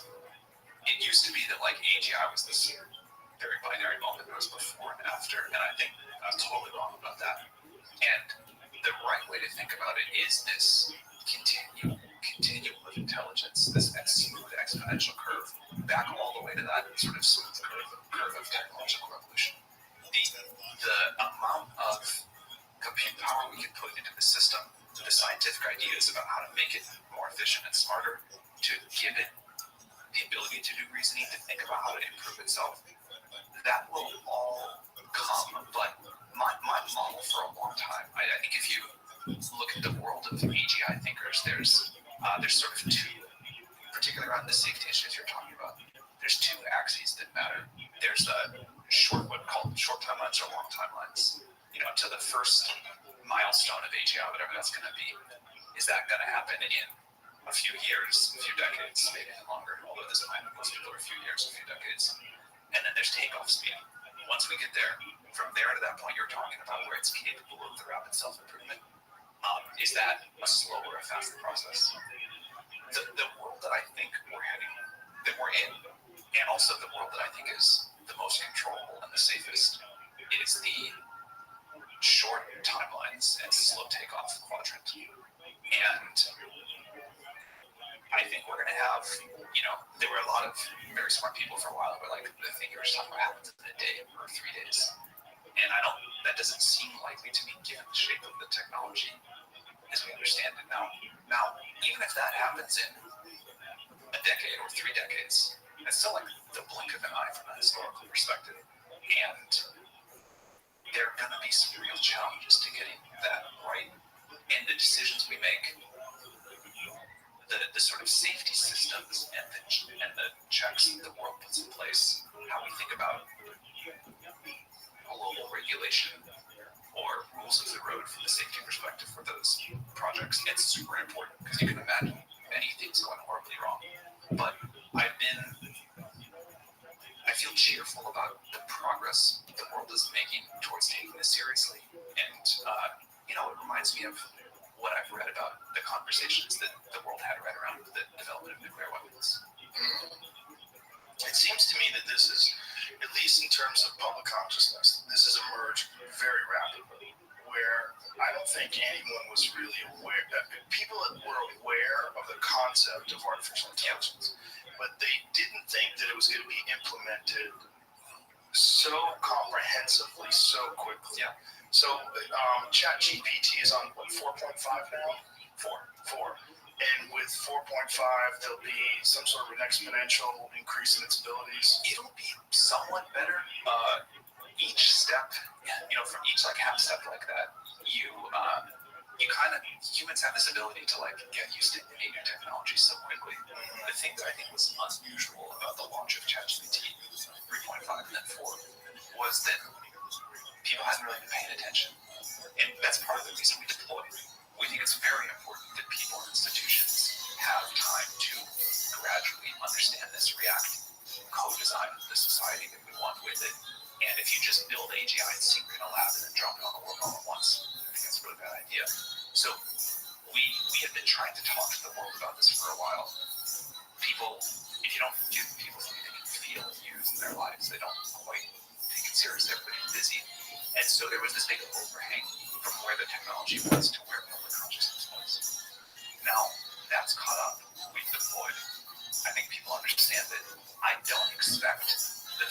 it used to be that like AGI was this very binary moment. There was before and after, and I think I'm totally wrong about that. And the right way to think about it is this continuum of intelligence, this smooth exponential curve, back all the way to that sort of smooth curve of technological revolution. The amount of compute power we can put into the system, the scientific ideas about how to make it more efficient and smarter, to give it the ability to do reasoning, to think about how to improve itself, that will all come. But my model for a long time, I think if you look at the world of AGI thinkers, there's sort of two, particularly around the safety issues you're talking about, there's two axes that matter. There's what's called short timelines or long timelines. To the first milestone of AGI, whatever that's going to be, is that going to happen in a few years, a few decades, maybe longer, although this might have most people are a few years, a few decades. And then there's takeoff speed. Once we get there, from there to that point you're talking about where it's capable of the rapid self-improvement, is that a slower or a faster process? The world that I think that we're in, and also the world that I think is the most controllable and the safest, is the short timelines and slow takeoff quadrant. And I think we're going to have, there were a lot of very smart people for a while, but like the thing you were just talking about happens in a day or 3 days. And that doesn't seem likely to me given the shape of the technology as we understand it now. Now, even if that happens in a decade or 3 decades, that's still like the blink of an eye from a historical perspective. And there are going to be some real challenges to getting that right. And the decisions we make, the sort of safety systems and the checks that the world puts in place, how we think about global regulation or rules of the road from the safety perspective for those projects, it's super important because you can imagine many things going horribly wrong. But I feel cheerful about the progress the world is making towards taking this seriously. And, it reminds me of what I've read about the conversations that the world had right around the development of nuclear weapons. It seems to me that this is, at least in terms of public consciousness, this has emerged very rapidly, where I don't think anyone was really aware, people were aware of the concept of artificial intelligence, but they didn't think that it was going to be implemented so comprehensively, so quickly. Yeah. So ChatGPT is on, 4.5 now? 4. And with 4.5, there'll be some sort of an exponential increase in its abilities. It'll be somewhat better. Each step, from each like half step like that, humans have this ability to like get used to any new technology so quickly. The thing that I think was unusual about the launch of ChatGPT 3.5 and then 4 was that people hadn't really been paying attention. And that's part of the reason we deploy. We think it's very important that people and institutions have time to gradually understand this, react, co-design the society that we want with it. And if you just build AGI in secret in a lab and then drop it on the world all at once, I think that's a really bad idea. So we have been trying to talk to the world about this for a while. If you don't give people something they can feel and use in their lives, they don't quite take it seriously. Everybody's busy. And so there was this big overhang from where the technology was to where public consciousness was. Now that's caught up. We've deployed. I think people understand that I don't expect the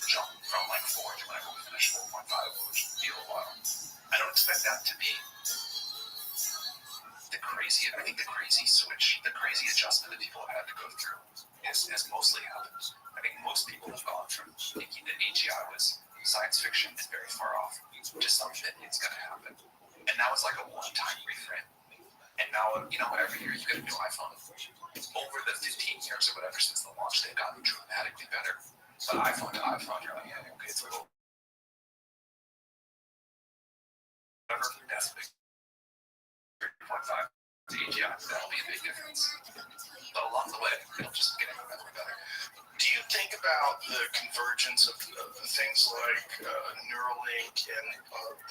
jump from like 4 to whenever we finish 4.5, which will be a while. I don't expect that to be I think the crazy switch, the crazy adjustment that people have had to go through has mostly happened. I think most people have gone from thinking that AGI was science fiction and very far off to something that it's going to happen. And now it's like a one-time reframe. And now, every year you get a new iPhone. Over the 15 years or whatever since the launch, they've gotten dramatically better. But iPhone to iPhone, you're like, yeah, okay, it's a little. Whatever, that's big. 3.5. to AGI. That'll be a big difference. But along the way, it'll just get incrementally better. Do you think about the convergence of things like Neuralink and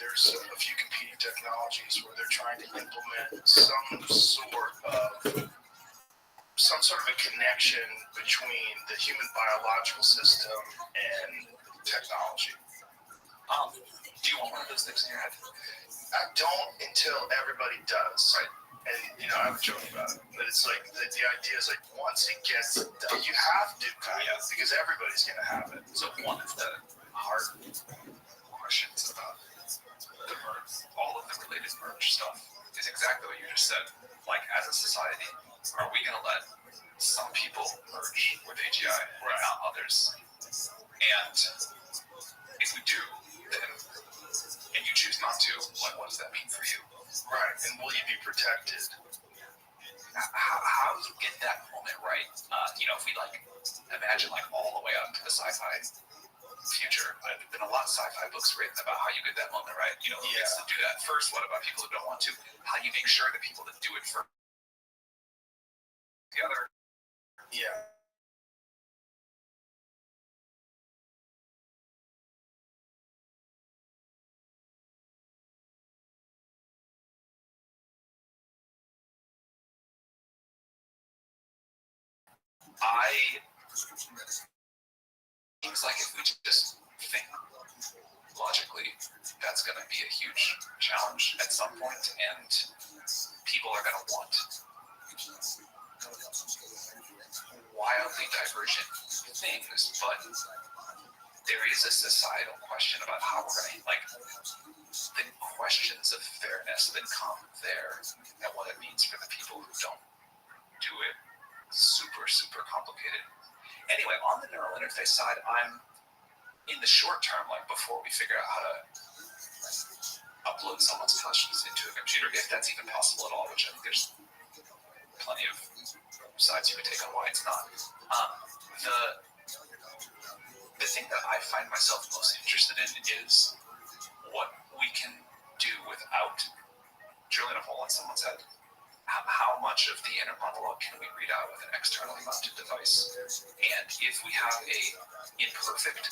there's a few competing technologies where they're trying to implement some sort of a connection between the human biological system and technology? Do you want one of those things in your head? I don't until everybody does. Right. And, I have a joke about it. But it's like, the idea is like, once it gets done, you have to, because everybody's going to have it. So one of the hard questions about the merge, all of the related merge stuff, is exactly what you just said. Like, as a society, are we going to let some people merge with AGI and not others? And if we do, then, and you choose not to, what does that mean for you? Right, and will you be protected? How do you get that moment right? If we imagine all the way up to the sci-fi future, there's been a lot of sci-fi books written about how you get that moment right. Who gets to do that first? What about people who don't want to? How do you make sure the people that do it first, the other? Yeah. Seems like if we just think logically, that's going to be a huge challenge at some point, and people are going to want wildly divergent things, but there is a societal question about how we're going to, the questions of fairness that come there and what it means for the people who don't do it. Super, super complicated. Anyway, on the neural interface side, I'm in the short term, before we figure out how to upload someone's questions into a computer, if that's even possible at all, which I think there's plenty of sides you could take on why it's not. The thing that I find myself most interested in is what we can do without drilling a hole in someone's head. How much of the inner monologue can we read out with an externally mounted device? And if we have a imperfect,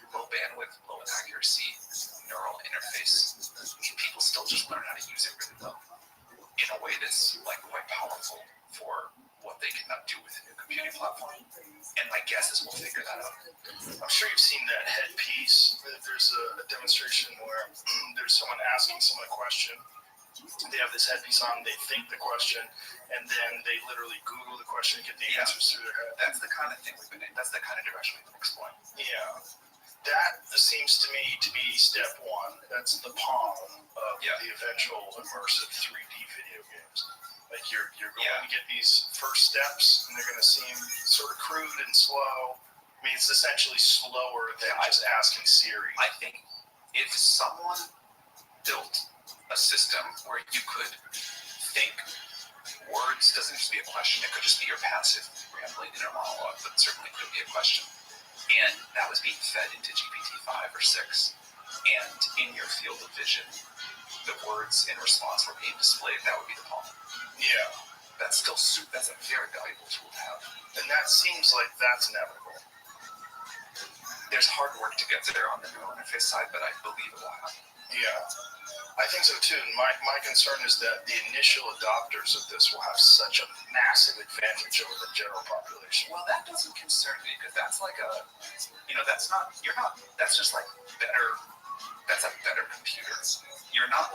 low bandwidth, low accuracy neural interface, can people still just learn how to use it really well in a way that's quite powerful for what they cannot do within a computing platform? And my guess is we'll figure that out. I'm sure you've seen that headpiece. There's a demonstration where there's someone asking someone a question. They have this headpiece on, they think the question, and then they literally Google the question and get the answers through their head. That's the kind of thing that's the kind of direction we've been exploring. Yeah. That seems to me to be step one. That's the palm of the eventual immersive 3D video games. You're going to get these first steps, and they're going to seem sort of crude and slow. I mean, it's essentially slower than just asking Siri. I think if someone built a system where you could think words, doesn't just be a question, it could just be your passive rambling inner monologue, but certainly could be a question. And that was being fed into GPT-5 or 6. And in your field of vision, the words in response were being displayed, that would be the palm. Yeah. That's still that's a very valuable tool to have. And that seems like that's inevitable. There's hard work to get there on the neural interface side, but I believe it will happen. Yeah. I think so too. My concern is that the initial adopters of this will have such a massive advantage over the general population. Well, that doesn't concern me because that's that's just better. That's a better computer. You're not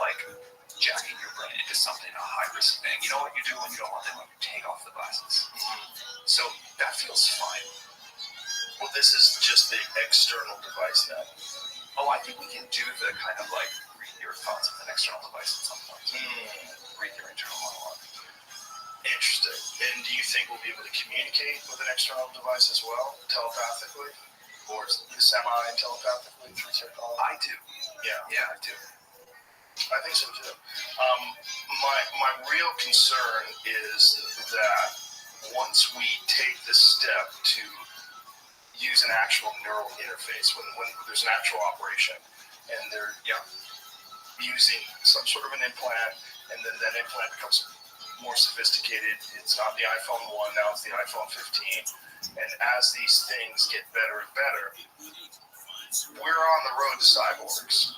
jacking your brain into something, a high risk thing. You know what you do when you don't want them? You take off the glasses. So that feels fine. Well, this is just the external device now. Oh, I think we can do the kind of read your thoughts with an external device at some point. Read your internal monologue. Interesting. And do you think we'll be able to communicate with an external device as well, telepathically? Or semi-telepathically through technology? I do. Yeah, I do. I think so too. My real concern is that once we take the step to use an actual neural interface, when there's an actual operation, and they're using some sort of an implant, and then that implant becomes more sophisticated. It's not the iPhone 1, now it's the iPhone 15. And as these things get better and better, we're on the road to cyborgs.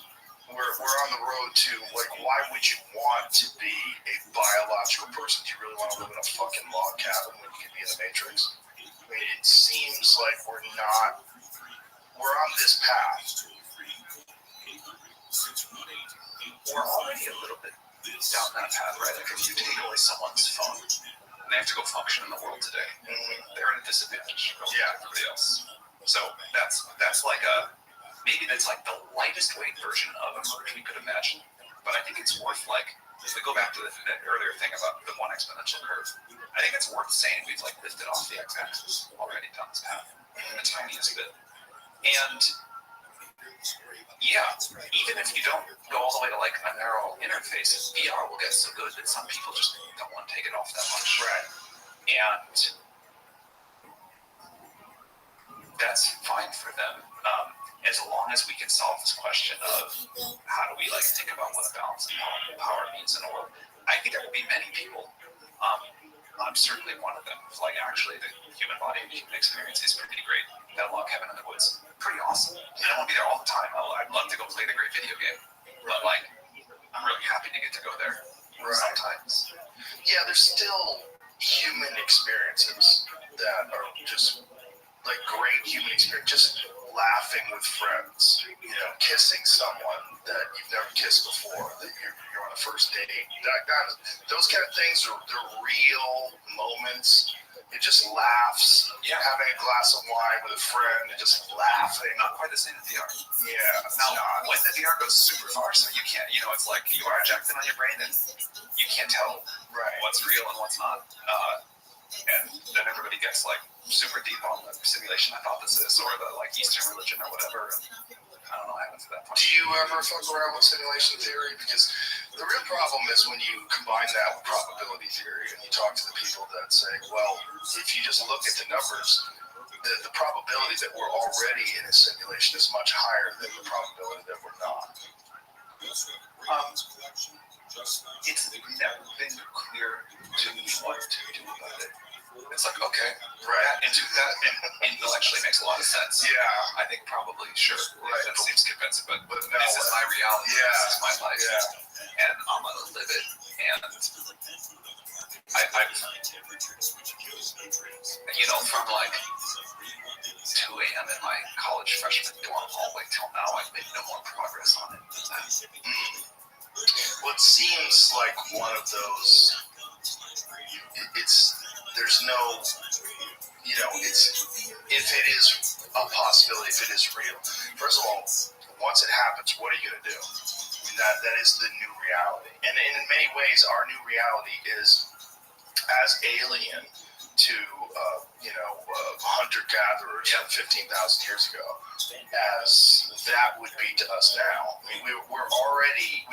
We're on the road to, like, why would you want to be a biological person? Do you really want to live in a fucking log cabin when you can be in the Matrix? I mean, it seems like we're on this path. We're already a little bit down that path, right? Like if you take away someone's phone and they have to go function in the world today, they're at a disadvantage relative to everybody else. So that's like maybe that's like the lightest weight version of a merge we could imagine. But I think it's worth, like, if we go back to that earlier thing about the one exponential curve, I think it's worth saying we've like lifted off the x-axis already down this path the tiniest bit. And yeah, even if you don't go all the way to like a narrow interface, VR will get so good that some people just don't want to take it off that much. Right. And that's fine for them, as long as we can solve this question of how do we like think about what a balance of power means in the world. I think there will be many people. I'm certainly one of them. Like, actually, the human body and human experience is pretty great. That log cabin in the woods, pretty awesome. I don't want to be there all the time. I'd love to go play the great video game, but like, I'm really happy to get to go there sometimes. Yeah, there's still human experiences that are just like great human experience. Just laughing with friends, you know, kissing someone that you've never kissed before, that you're on a first date. Those kind of things they're real moments. It just laughs. Yeah. Having a glass of wine with a friend and just laughing. Not quite the same in VR. Yeah. Now, when the VR goes super far, so you can't, you know, it's like you are injecting on your brain and you can't tell what's real and what's not. And then everybody gets like super deep on the simulation hypothesis or the like Eastern religion or whatever. And I don't know what happens at that point. Do you ever fuck around with simulation theory? Because the real problem is when you combine that with probability theory and you talk to the people that say, well, if you just look at the numbers, the probability that we're already in a simulation is much higher than the probability that we're not. It's never been clear to me what to do about it. It's like, okay, that intellectually makes a lot of sense. Yeah. I think probably, sure, that seems convincing, but no, this is my reality. Yeah. This is my life. Yeah. And I'm going to live it. And I've, you know, from like 2 a.m. in my college freshman dorm hallway till now, I've made no more progress on it than that. Well, it seems like one of those, there's no, you know, if it is a possibility, if it is real. First of all, once it happens, what are you going to do? That is the new reality. And in many ways, our new reality is as alien to, hunter-gatherers 15,000 years ago as that would be to us now. I mean, we've already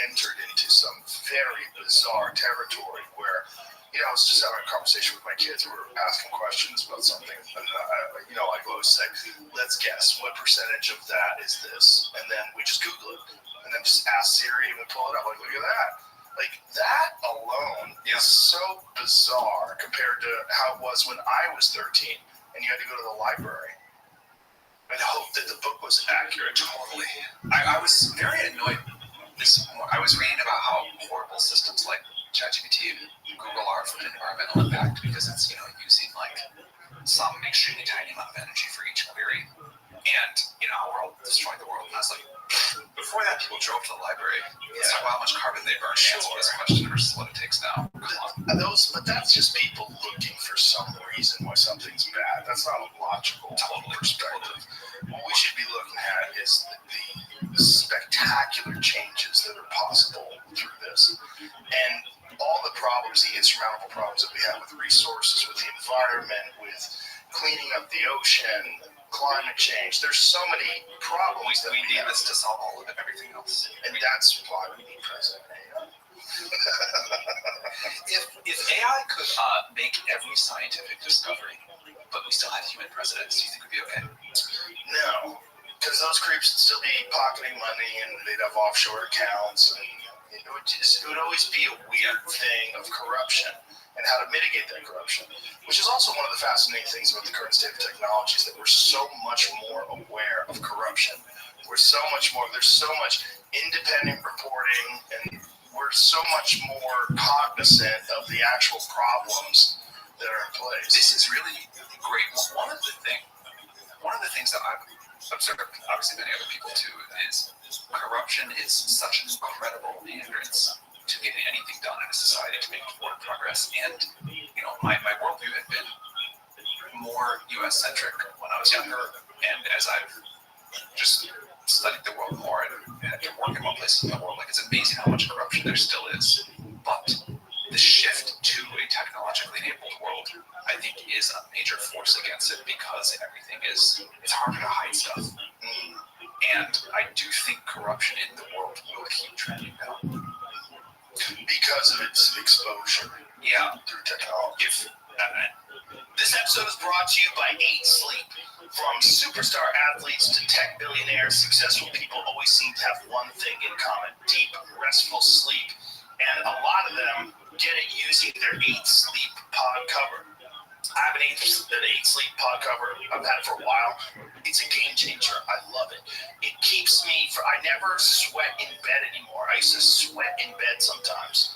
entered into some very bizarre territory where, you know, I was just having a conversation with my kids. We were asking questions about something. And, I always say, let's guess, what percentage of that is this? And then we just Google it. And then just ask Siri and pull it up. Like, look at that. Like, that alone is so bizarre compared to how it was when I was 13 and you had to go to the library and hope that the book was accurate. Totally. I was very annoyed this morning. I was reading about how horrible systems like ChatGPT and Google are from an environmental impact because it's, you know, using like some extremely tiny amount of energy for each query. And, you know, we're all destroying the world. And I was like, before that, people drove to the library. Let's talk about how much carbon they burn to answer this question versus what it takes now. But that's just people looking for some reason why something's bad. That's not a logical perspective. What we should be looking at is the spectacular changes that are possible through this. And all the problems, the insurmountable problems that we have with resources, with the environment, with cleaning up the ocean, climate change. There's so many problems that we need this to solve all of it, everything else. And that's why we need President AI. If AI could make every scientific discovery, but we still had human presidents, do you think we'd be okay? No, because those creeps would still be pocketing money and they'd have offshore accounts and it would would always be a weird thing of corruption and how to mitigate that corruption, which is also one of the fascinating things about the current state of technology is that we're so much more aware of corruption. There's so much independent reporting, and we're so much more cognizant of the actual problems that are in place. This is really great. One of the things that I've observed, obviously many other people too, is corruption is such an incredible hindrance to getting anything done in a society, to make forward progress. And my worldview had been more U.S. centric when I was younger, and as I've just studied the world more and had to work in more places in the world, like it's amazing how much corruption there still is. But the shift to a technologically enabled world, I think, is a major force against it because it's harder to hide stuff. And I do think corruption in the world will keep trending down. Because of its exposure through technology. This episode is brought to you by 8 Sleep. From superstar athletes to tech billionaires, successful people always seem to have one thing in common: deep, restful sleep. And a lot of them get it using their 8 Sleep pod cover. I have an 8 Sleep pod cover. I've had it for a while. It's a game changer. I love it. It keeps me I never sweat in bed anymore. I used to sweat in bed sometimes.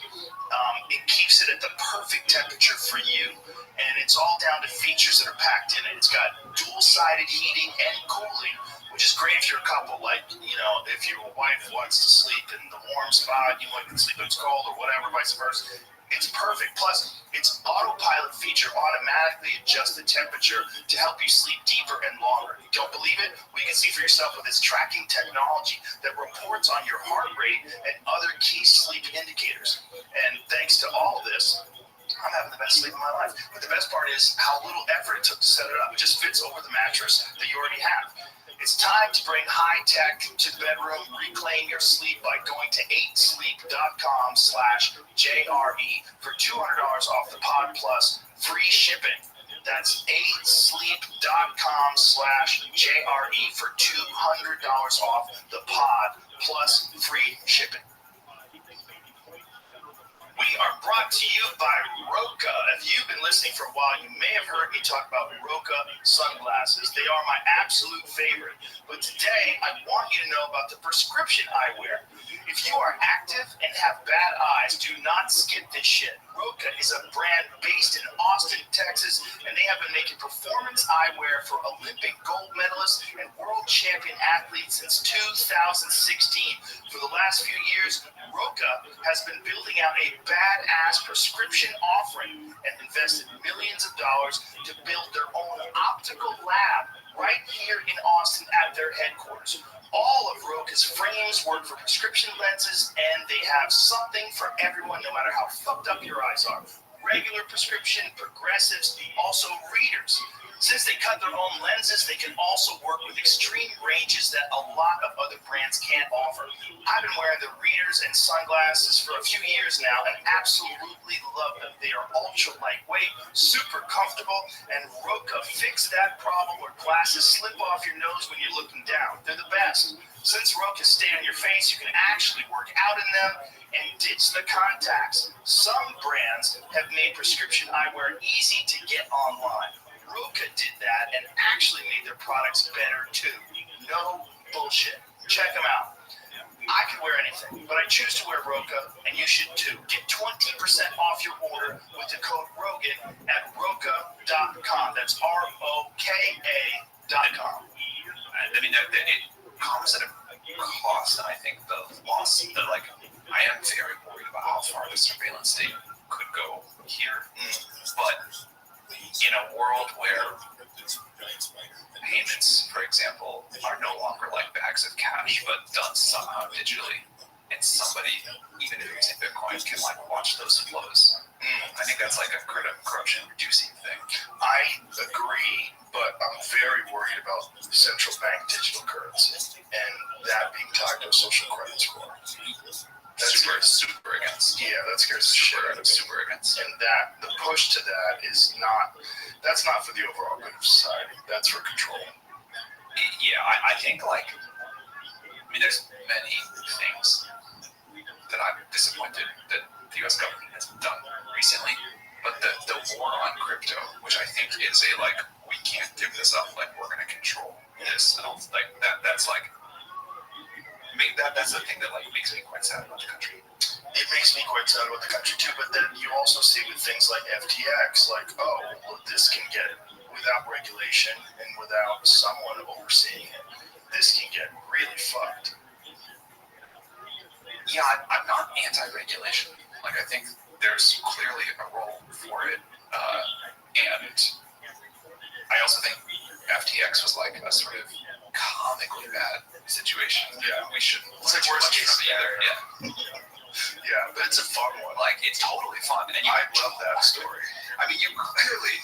It keeps it at the perfect temperature for you. And it's all down to features that are packed in it. It's got dual-sided heating and cooling, which is great if you're a couple. Like, if your wife wants to sleep in the warm spot, you want to sleep when it's cold or whatever, vice versa. It's perfect. Plus, its autopilot feature automatically adjusts the temperature to help you sleep deeper and longer. You don't believe it? Well, you can see for yourself with its tracking technology that reports on your heart rate and other key sleep indicators. And thanks to all of this, I'm having the best sleep of my life. But the best part is how little effort it took to set it up. It just fits over the mattress that you already have. It's time to bring high tech to the bedroom. Reclaim your sleep by going to 8sleep.com/JRE for $200 off the Pod Plus free shipping. That's 8sleep.com/JRE for $200 off the Pod Plus free shipping. We are brought to you by Roka. If you've been listening for a while, you may have heard me talk about Roka sunglasses. They are my absolute favorite. But today, I want you to know about the prescription eyewear. If you are active and have bad eyes, do not skip this shit. Roka is a brand based in Austin, Texas, and they have been making performance eyewear for Olympic gold medalists and world champion athletes since 2016. For the last few years, Roka has been building out a badass prescription offering and invested millions of dollars to build their own optical lab right here in Austin at their headquarters. All of Roka's frames work for prescription lenses, and they have something for everyone, no matter how fucked up your eyes are. Regular prescription, progressives, also readers. Since they cut their own lenses, they can also work with extreme ranges that a lot of other brands can't offer. I've been wearing the readers and sunglasses for a few years now and absolutely love them. They are ultra lightweight, super comfortable, and Roka fixed that problem where glasses slip off your nose when you're looking down. They're the best. Since Rokas stay on your face, you can actually work out in them and ditch the contacts. Some brands have made prescription eyewear easy to get online. Roka did that and actually made their products better too. No bullshit. Check them out. I can wear anything, but I choose to wear Roka, and you should too. Get 20% off your order with the code ROGAN at Roka.com. That's ROKA.com. I mean, it comes at a cost, and I think the loss, I am very worried about how far the surveillance state could go here. But in a world where payments, for example, are no longer like bags of cash, but done somehow digitally, and somebody, even if using Bitcoin, can watch those flows. I think that's like a corruption reducing thing. I agree, but I'm very worried about central bank digital currency and that being tied to a social credit score. Super against. Yeah, that scares the shit out of me. Super against. And the push to that that's not for the overall good of society. That's for control. Yeah, I think there's many things that I'm disappointed that the U.S. government has done recently. But the war on crypto, which I think is a like, we can't give this up, like we're going to control this, and like that's like, that's the thing that like makes me quite sad about the country. It makes me quite sad about the country too, but then you also see with things like FTX, like, oh, well, this can get, without regulation and without someone overseeing it, this can get really fucked. Yeah, I'm not anti-regulation. Like, I think there's clearly a role for it, and I also think FTX was like a sort of comically bad situation. Yeah, we shouldn't. It's like worst case either. Yeah. Yeah, but it's a fun one. Like, it's totally fun, and I love that story. I mean, you clearly.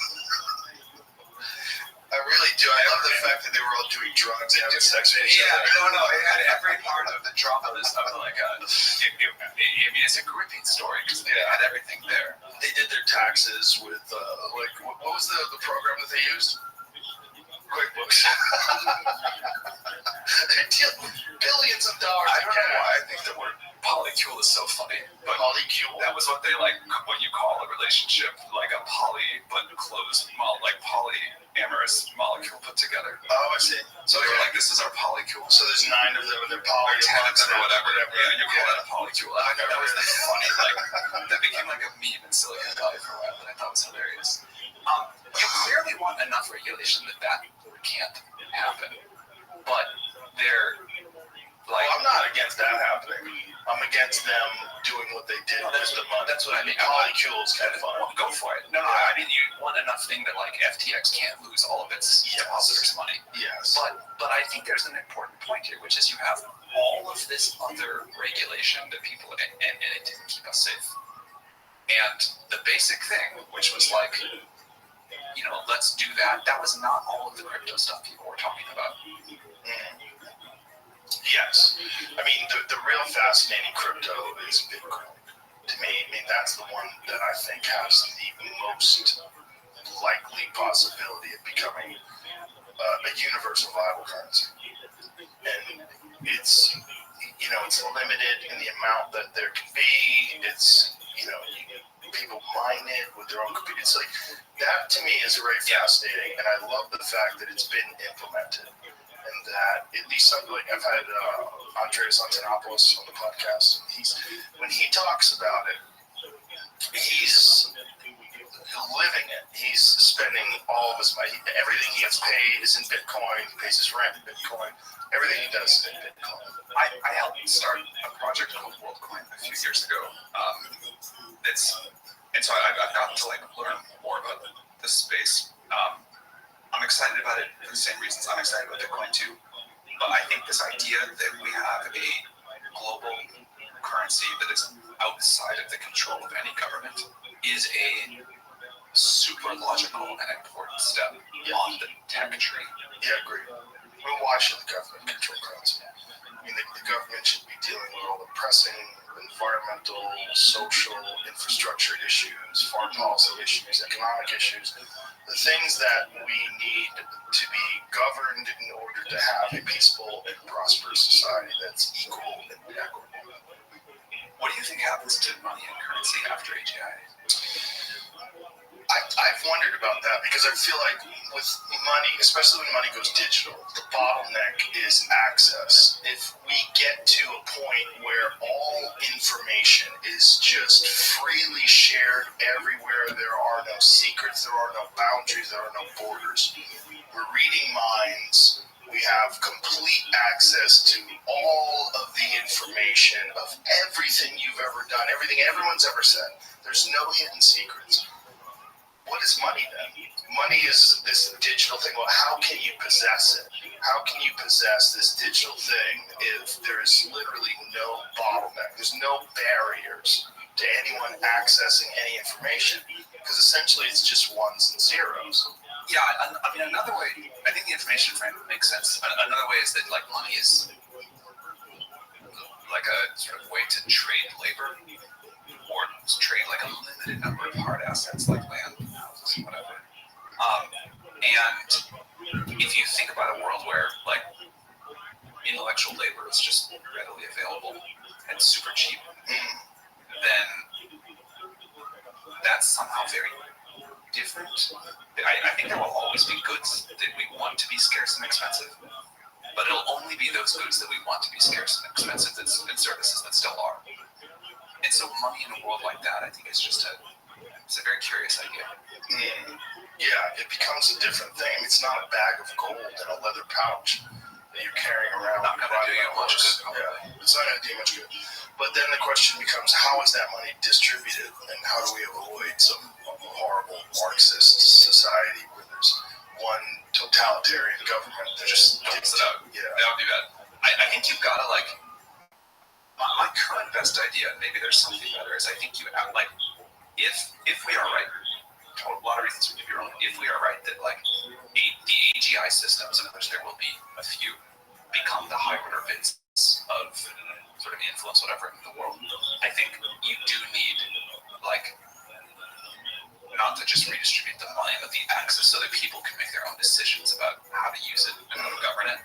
I really do. I love the fact that they were all doing drugs and having sex with each other. No, it had every part of the drama of like I mean, it's a gripping story because they had everything there. They did their taxes with like what was the program that they used? QuickBooks. They deal with billions of dollars. I don't know why I think the word polycule is so funny, but polycule. That was what they like when you call a relationship like a poly but closed, like polyamorous molecule put together. Oh, I see. So they were like, this is our polycule. So there's 9 of them and they're poly. Or 10 of them or whatever. Yeah, you call it a polycule. I thought that was funny. Like that became like a meme in Silicon Valley for a while, that I thought was hilarious. You clearly want enough regulation that can't happen, but they're like. Well, I'm not against that happening. I'm against them doing what they did with the money. That's what I mean. Polycule's kind of fun. Well, go for it. No, I mean, you want enough thing that like FTX can't lose all of its depositors' money. Yes. But I think there's an important point here, which is you have all of this other regulation that people and it didn't keep us safe. And the basic thing, which was like, you know, let's do that. That was not all of the crypto stuff people were talking about. Yes. I mean, the real fascinating crypto is Bitcoin. To me, I mean, that's the one that I think has the most likely possibility of becoming a universal viable currency. And it's, you know, it's limited in the amount that there can be. It's, you know, people mine it with their own computer. It's like, that to me is very fascinating. And I love the fact that it's been implemented. And that at least something like I've had Andreas Antonopoulos on the podcast, and when he talks about it, he's living it. He's spending all of his money. Everything he gets paid is in Bitcoin. He pays his rent in Bitcoin. Everything he does is in Bitcoin. I helped start a project called WorldCoin a few years ago. And so I've gotten to like learn more about this space. I'm excited about it for the same reasons I'm excited about Bitcoin too. But I think this idea that we have a global currency that is outside of the control of any government is a super logical and important step on the tech tree. Yeah, I agree. Well, why should the government control currency? I mean, the government should be dealing with all the pressing environmental, social, infrastructure issues, foreign policy issues, economic issues, the things that we need to be governed in order to have a peaceful and prosperous society that's equal and equitable. What do you think happens to money and currency after AGI? I've wondered about that because I feel like with money, especially when money goes digital, the bottleneck is access. If we get to a point where all information is just freely shared everywhere, there are no secrets, there are no boundaries, there are no borders. We're reading minds. We have complete access to all of the information of everything you've ever done, everything everyone's ever said. There's no hidden secrets. What is money then? Money is this digital thing. Well, how can you possess it? How can you possess this digital thing if there's literally no bottleneck? There's no barriers to anyone accessing any information because essentially it's just ones and zeros. Yeah, I mean, another way, I think the information frame makes sense. Another way is that, like, money is like a sort of way to trade labor or trade, like, a limited number of hard assets like land, houses, whatever. And if you think about a world where, like, intellectual labor is just readily available and super cheap, that's somehow very different. I think there will always be goods that we want to be scarce and expensive, but it'll only be those goods that we want to be scarce and expensive and services that still are. And so money in a world like that, I think, is just it's a very curious idea. Yeah, it becomes a different thing. It's not a bag of gold in a leather pouch that you're carrying around. Not going to do you much good. Yeah, it's not going to do much good. But then the question becomes, how is that money distributed, and how do we avoid some horrible Marxist society where there's one totalitarian government that just takes it out? Yeah, that would be bad. I think you've got to my current best idea, maybe there's something better, is I think you have if we are right, a lot of reasons we could be wrong. If we are right that the AGI systems, of which there will be a few, become the high-order bits of sort of influence whatever in the world, I think you do need not to just redistribute the money, but the access so that people can make their own decisions about how to use it and how to govern it.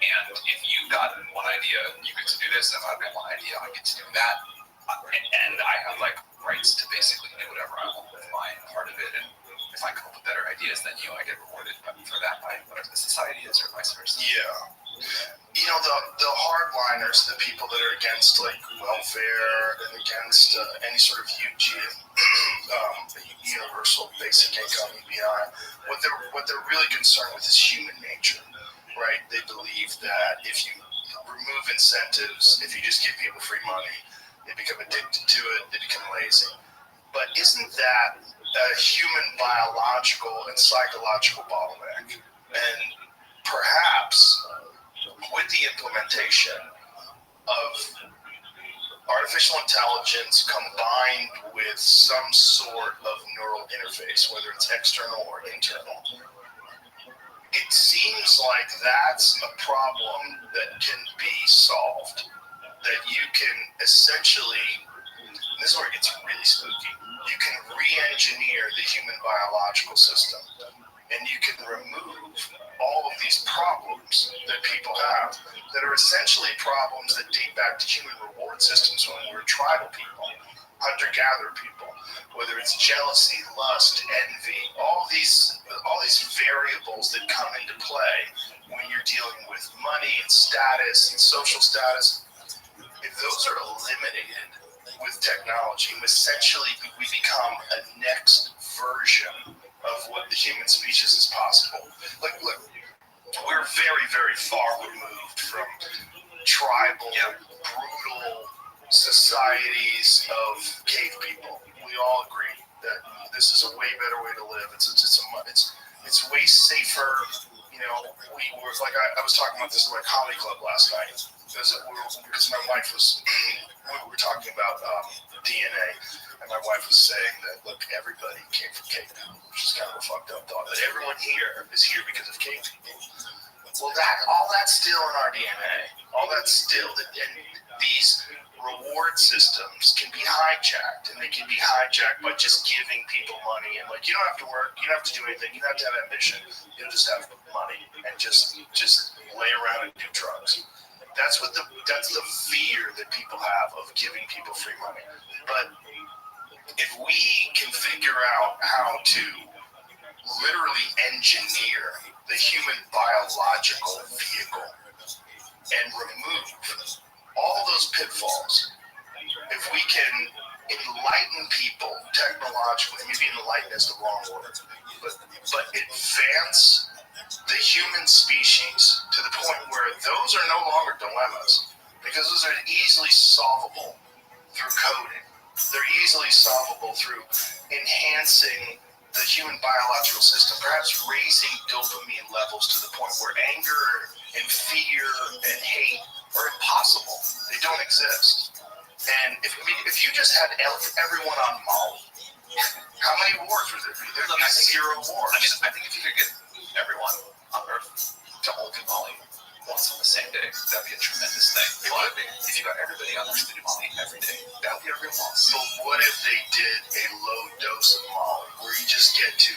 And if you got one idea, you get to do this. If I've got one idea, I get to do that. And I have rights to basically do whatever I want with my part of it. And if I come up with better ideas than you, I get rewarded for that by whatever the society is, or vice versa. Yeah. The hardliners, the people that are against welfare and against any sort of universal basic income, UBI, what they're really concerned with is human nature, right? They believe that if you remove incentives, if you just give people free money, they become addicted to it, they become lazy. But isn't that a human biological and psychological bottleneck? And perhaps with the implementation of artificial intelligence combined with some sort of neural interface, whether it's external or internal, it seems like that's a problem that can be solved. That you can essentially, this is where it gets really spooky, you can re-engineer the human biological system, and you can remove all of these problems that people have that are essentially problems that date back to human reward systems when we were tribal people, hunter-gatherer people, whether it's jealousy, lust, envy, all these variables that come into play when you're dealing with money and status and social status. If those are eliminated with technology, essentially we become a next version of what the human species is possible. Look, we're very, very far removed from tribal, brutal societies of cave people. We all agree that this is a way better way to live. It's way safer. We were I was talking about this at my comedy club last night because my wife was we were talking about DNA, and my wife was saying that everybody came from cave people, which is kind of a fucked up thought. That everyone here is here because of cave people. Well, all that's still in our DNA. All that's still and these reward systems can be hijacked, and they can be hijacked by just giving people money. And you don't have to work, you don't have to do anything, you don't have to have ambition. You'll just have money and just lay around and do drugs. That's the fear that people have of giving people free money. But if we can figure out how to literally engineer the human biological vehicle and remove all those pitfalls, if we can enlighten people technologically, maybe enlighten is the wrong word, but advance the human species to the point where those are no longer dilemmas, because those are easily solvable through coding. They're easily solvable through enhancing the human biological system, perhaps raising dopamine levels to the point where anger and fear and hate are impossible. They don't exist. And if you just had everyone on Molly, how many wars would there be? There'd be 0 wars. I think if you could get everyone on Earth to only Molly once on the same day, that'd be a tremendous thing. But if you got everybody on Earth to do Molly every day, that would be a real loss. But what if they did a low dose of Molly, where you just get to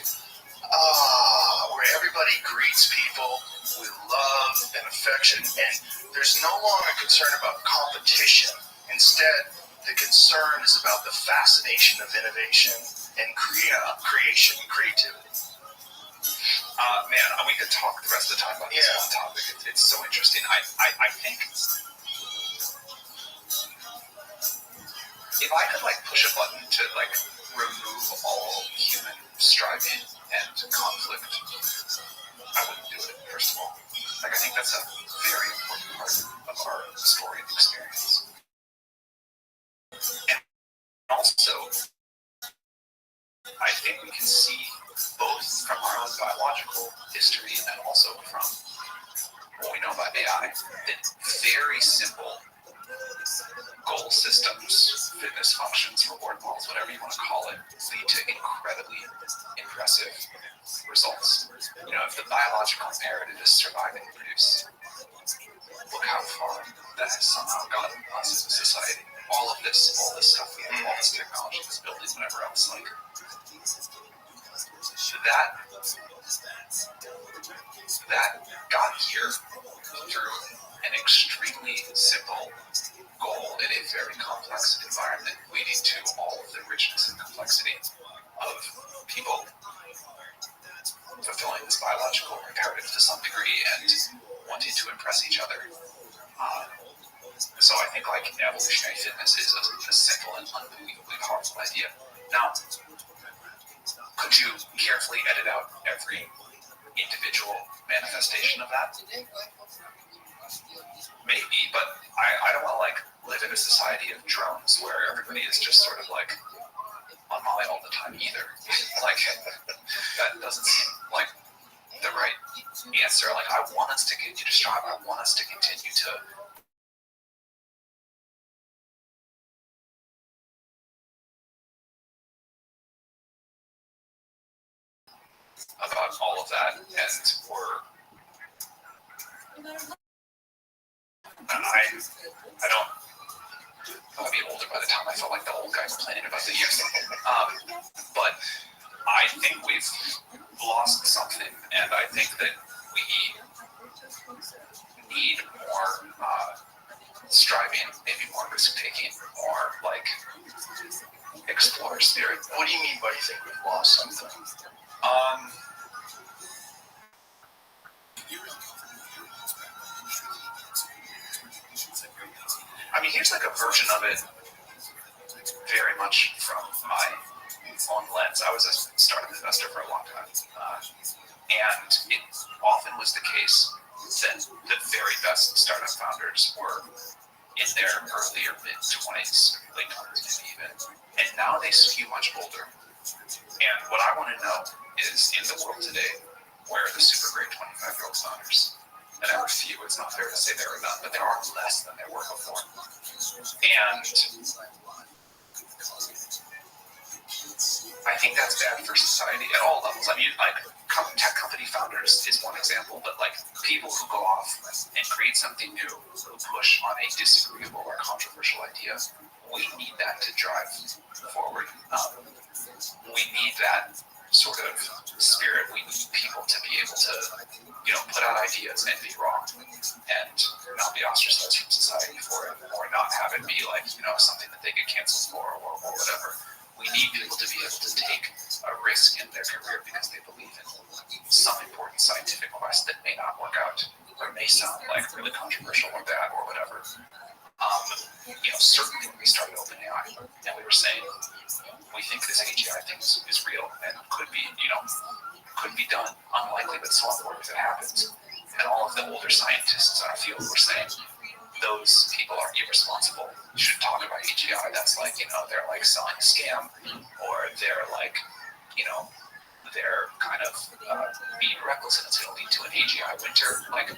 where everybody greets people with love and affection, and there's no longer concern about competition. Instead, The concern is about the fascination of innovation and creation and creativity. Man, we could talk the rest of the time about this one topic. It's so interesting. I think if I could like push a button to like remove all human striving and conflict, I wouldn't do it, first of all. Like, I think that's a very important part of our story and experience. And also, I think we can see both from our own biological history and also from what we know about AI, that very simple goal systems, fitness functions, reward models, whatever you want to call it, lead to incredibly impressive results. You know, if the biological imperative is survive and produce, look how far that has somehow gotten us as a society. All this stuff we have, all this technology, this building, whatever else, like that got here through an extremely simple goal in a very complex environment, leading to all of the richness and complexity of people fulfilling this biological imperative to some degree and wanting to impress each other. So I think like evolutionary fitness is a simple and unbelievably powerful idea. Now, could you carefully edit out every individual manifestation of that? Maybe, but I don't want to like live in a society of drones where everybody is just sort of like on Molly all the time either. Like, that doesn't seem like the right answer. Like, I want us to continue to strive. I want us to continue to about all of that, and I don't. I'll be older by the time I felt like the old guy complaining about the years. But I think we've lost something, and I think that we need more striving, maybe more risk-taking, more like explorer spirit. What do you mean by you think we've lost something? I mean, here's like a version of it very much from my own lens. I was a startup investor for a long time, and it often was the case that the very best startup founders were in their early or mid-20s, late 20s maybe even, and now they skew much older. And what I want to know is, in the world today, where are the super great 25-year-old founders? And there are few, it's not fair to say there are none, but there are less than there were before. And I think that's bad for society at all levels. I mean, like, tech company founders is one example, but like people who go off and create something new, who push on a disagreeable or controversial idea, we need that to drive forward. We need that sort of spirit. We need people to be able to, put out ideas and be wrong and not be ostracized from society for it, or not have it be like, something that they get canceled for or whatever. We need people to be able to take a risk in their career because they believe in some important scientific quest that may not work out or may sound like really controversial or bad or whatever. Certainly when we started OpenAI and we were saying, we think this AGI thing is real and could be done. Unlikely, but so important if it happens. And all of the older scientists in our field were saying, those people are irresponsible. You shouldn't talk about AGI. That's like, they're like selling a scam, or they're like, they're kind of being reckless, and it's going to lead to an AGI winter. Like,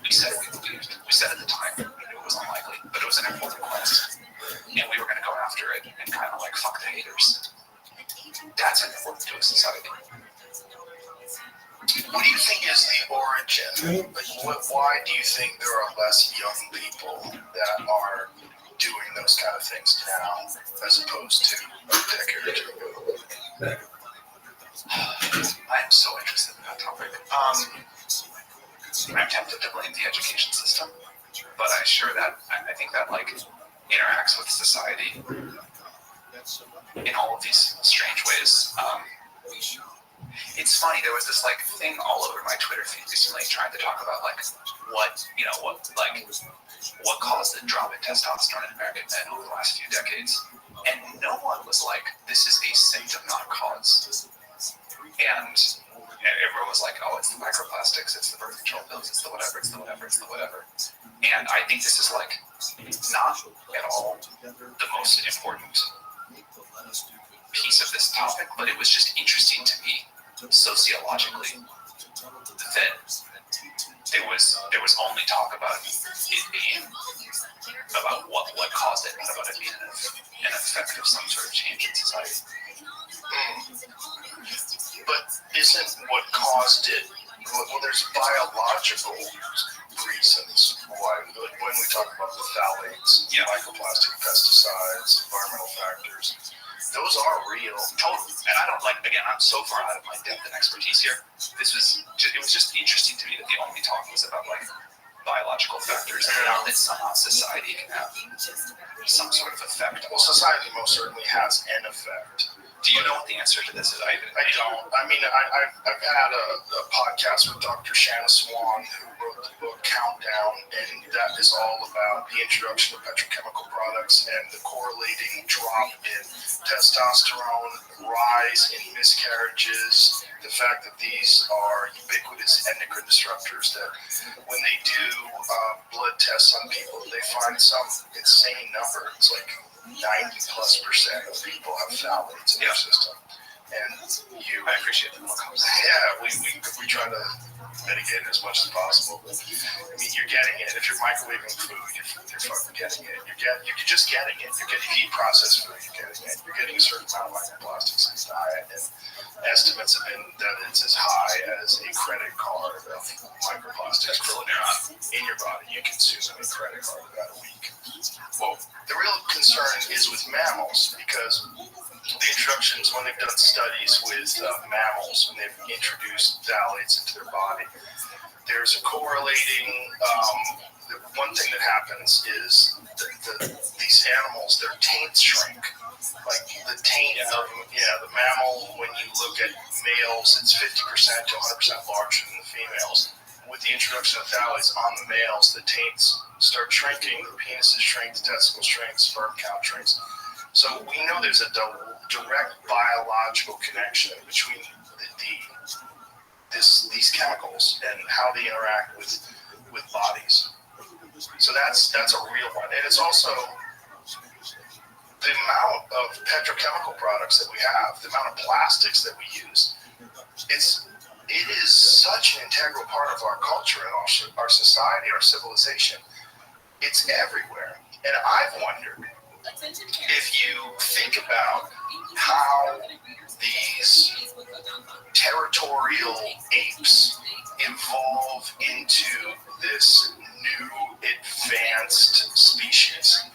we said we believed. We said at the time we knew it was unlikely, but it was an important quest. And we were going to go after it and kind of like fuck the haters. That's important to a society. What do you think is the origin? Why do you think there are less young people that are doing those kind of things now as opposed to a decade or two ago? I am so interested in that topic. I'm tempted to blame the education system, but I think that like interacts with society in all of these strange ways. It's funny, there was this like thing all over my Twitter feed recently trying to talk about like what caused the drop in testosterone in American men over the last few decades. And no one was like, this is a symptom, not a cause. And everyone was like, oh, it's the microplastics, it's the birth control pills, it's the whatever, it's the whatever, it's the whatever. And I think this is like not at all the most important piece of this topic, but it was just interesting to me sociologically that there was only talk about it being about what caused it, not about it being an effect of some sort of change in society. But isn't what caused it? Well, there's biological reasons why. Like when we talk about the phthalates, microplastic pesticides, environmental factors. Those are real. Totally. And I don't again, I'm so far out of my depth and expertise here. It was just interesting to me that the only talk was about like biological factors and not that somehow society can have some sort of effect. Well, society most certainly has an effect. Do you know what the answer to this is? I don't. I mean, I've had a podcast with Dr. Shanna Swan, who wrote the book Countdown, and that is all about the introduction of petrochemical products and the correlating drop in testosterone, rise in miscarriages, the fact that these are ubiquitous endocrine disruptors, that when they do blood tests on people, they find some insane number. It's like 90+% of people have phthalates in their system. And I appreciate that. Yeah, we try to mitigate it as much as possible. But, I mean, you're getting it. If you're microwaving food, you're fucking getting it. You're just getting it. If you eat processed food, you're getting it. You're getting a certain amount of microplastics in your diet. And estimates have been that it's as high as a credit card of microplastics in your body. You consume a credit card about a week. Well, the real concern is with mammals, because the introductions, when they've done studies with mammals, when they've introduced phthalates into their body, there's a correlating, one thing that happens is that these animals, their taints shrink. Like the taint of the mammal, when you look at males, it's 50% to 100% larger than the females. With the introduction of phthalates on the males, the taints start shrinking, the penises shrink, the testicles shrink, sperm count shrinks. So we know there's a direct biological connection between these chemicals and how they interact with bodies. So that's a real one. And it's also the amount of petrochemical products that we have, the amount of plastics that we use. It is such an integral part of our culture and our society, our civilization. It's everywhere. And I've wondered if you think about how these territorial apes evolve into this new advanced species,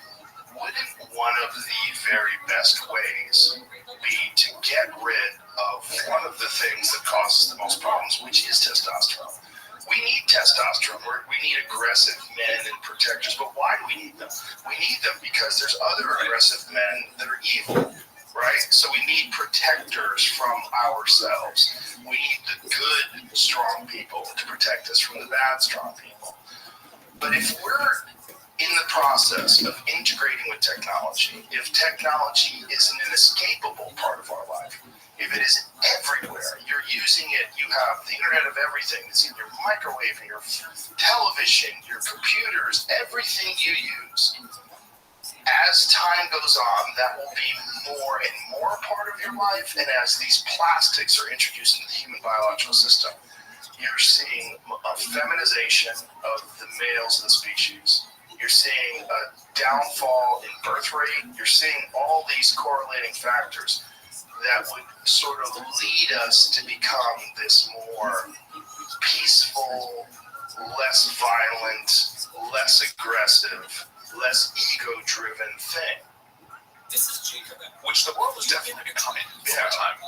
wouldn't one of the very best ways be to get rid of one of the things that causes the most problems, which is testosterone? We need testosterone. We need aggressive men and protectors. But why do we need them? We need them because there's other aggressive men that are evil, right? So we need protectors from ourselves. We need the good, strong people to protect us from the bad, strong people. But if we're in the process of integrating with technology, if technology is an inescapable part of our life, if it is everywhere, you're using it, you have the Internet of Everything, it's in your microwave, in your television, your computers, everything you use. As time goes on, that will be more and more a part of your life, and as these plastics are introduced into the human biological system, you're seeing a feminization of the males of the species. You're seeing a downfall in birth rate. You're seeing all these correlating factors that would sort of lead us to become this more peaceful, less violent, less aggressive, less ego-driven thing. This is Jacob, which the world was definitely becoming over time.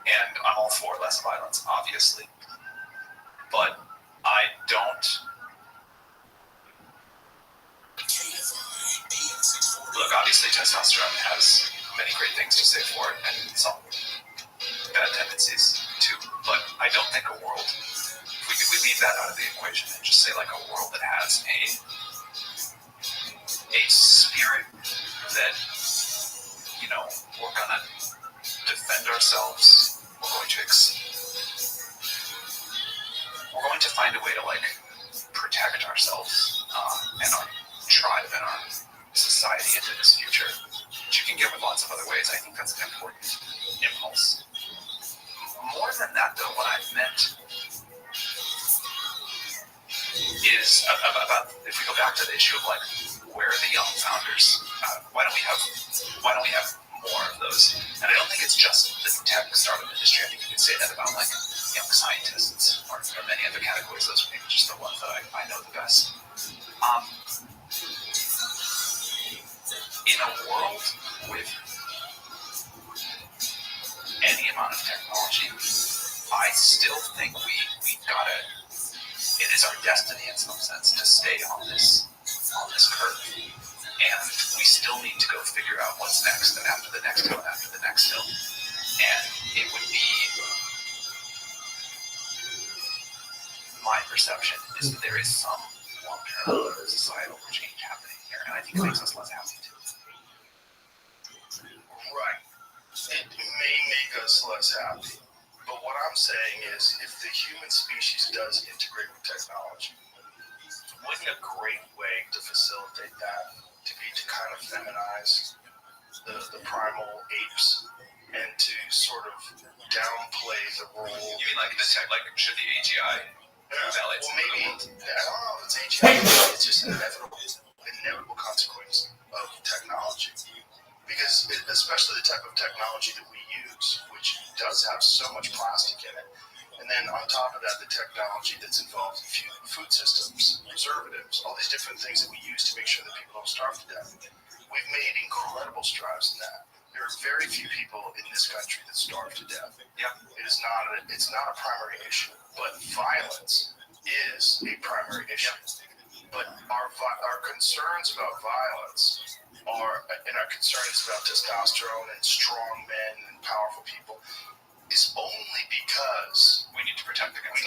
And I'm all for less violence, obviously. But I don't look, obviously testosterone has many great things to say for it, and some bad tendencies too. But I don't think a world, if we leave that out of the equation and just say like a world that has a spirit that, you know, we're gonna defend ourselves, we're going to find a way to like protect ourselves and our tribe and our society into this future, which you can get with lots of other ways. I think that's an important impulse. More than that, though, what I meant is about, if we go back to the issue of like, where are the young founders? Why don't we have more of those? And I don't think it's just the tech startup industry. I think you could say that about like young scientists or many other categories. Those are maybe just the ones that I know the best. In a world with any amount of technology, I still think we gotta. It is our destiny in some sense to stay on this curve, and we still need to go figure out what's next, and after the next hill, and after the next hill. And it would be my perception is that there is some long-term societal change happening here, and I think it makes us less happy too. Right. It may make us less happy. But what I'm saying is, if the human species does integrate with technology, wouldn't a great way to facilitate that to be to kind of feminize the primal apes and to sort of downplay the role? You mean like the tech, like should the AGI validate? Well, maybe, I don't know if it's AGI, it's just an inevitable consequence of technology. Because especially the type of technology that we use, which does have so much plastic in it, and then on top of that, the technology that's involved in food systems, preservatives, all these different things that we use to make sure that people don't starve to death. We've made incredible strides in that. There are very few people in this country that starve to death. Yeah. It's not a primary issue, but violence is a primary issue. But our concerns about violence and our concerns about testosterone and strong men and powerful people is only because we need to protect against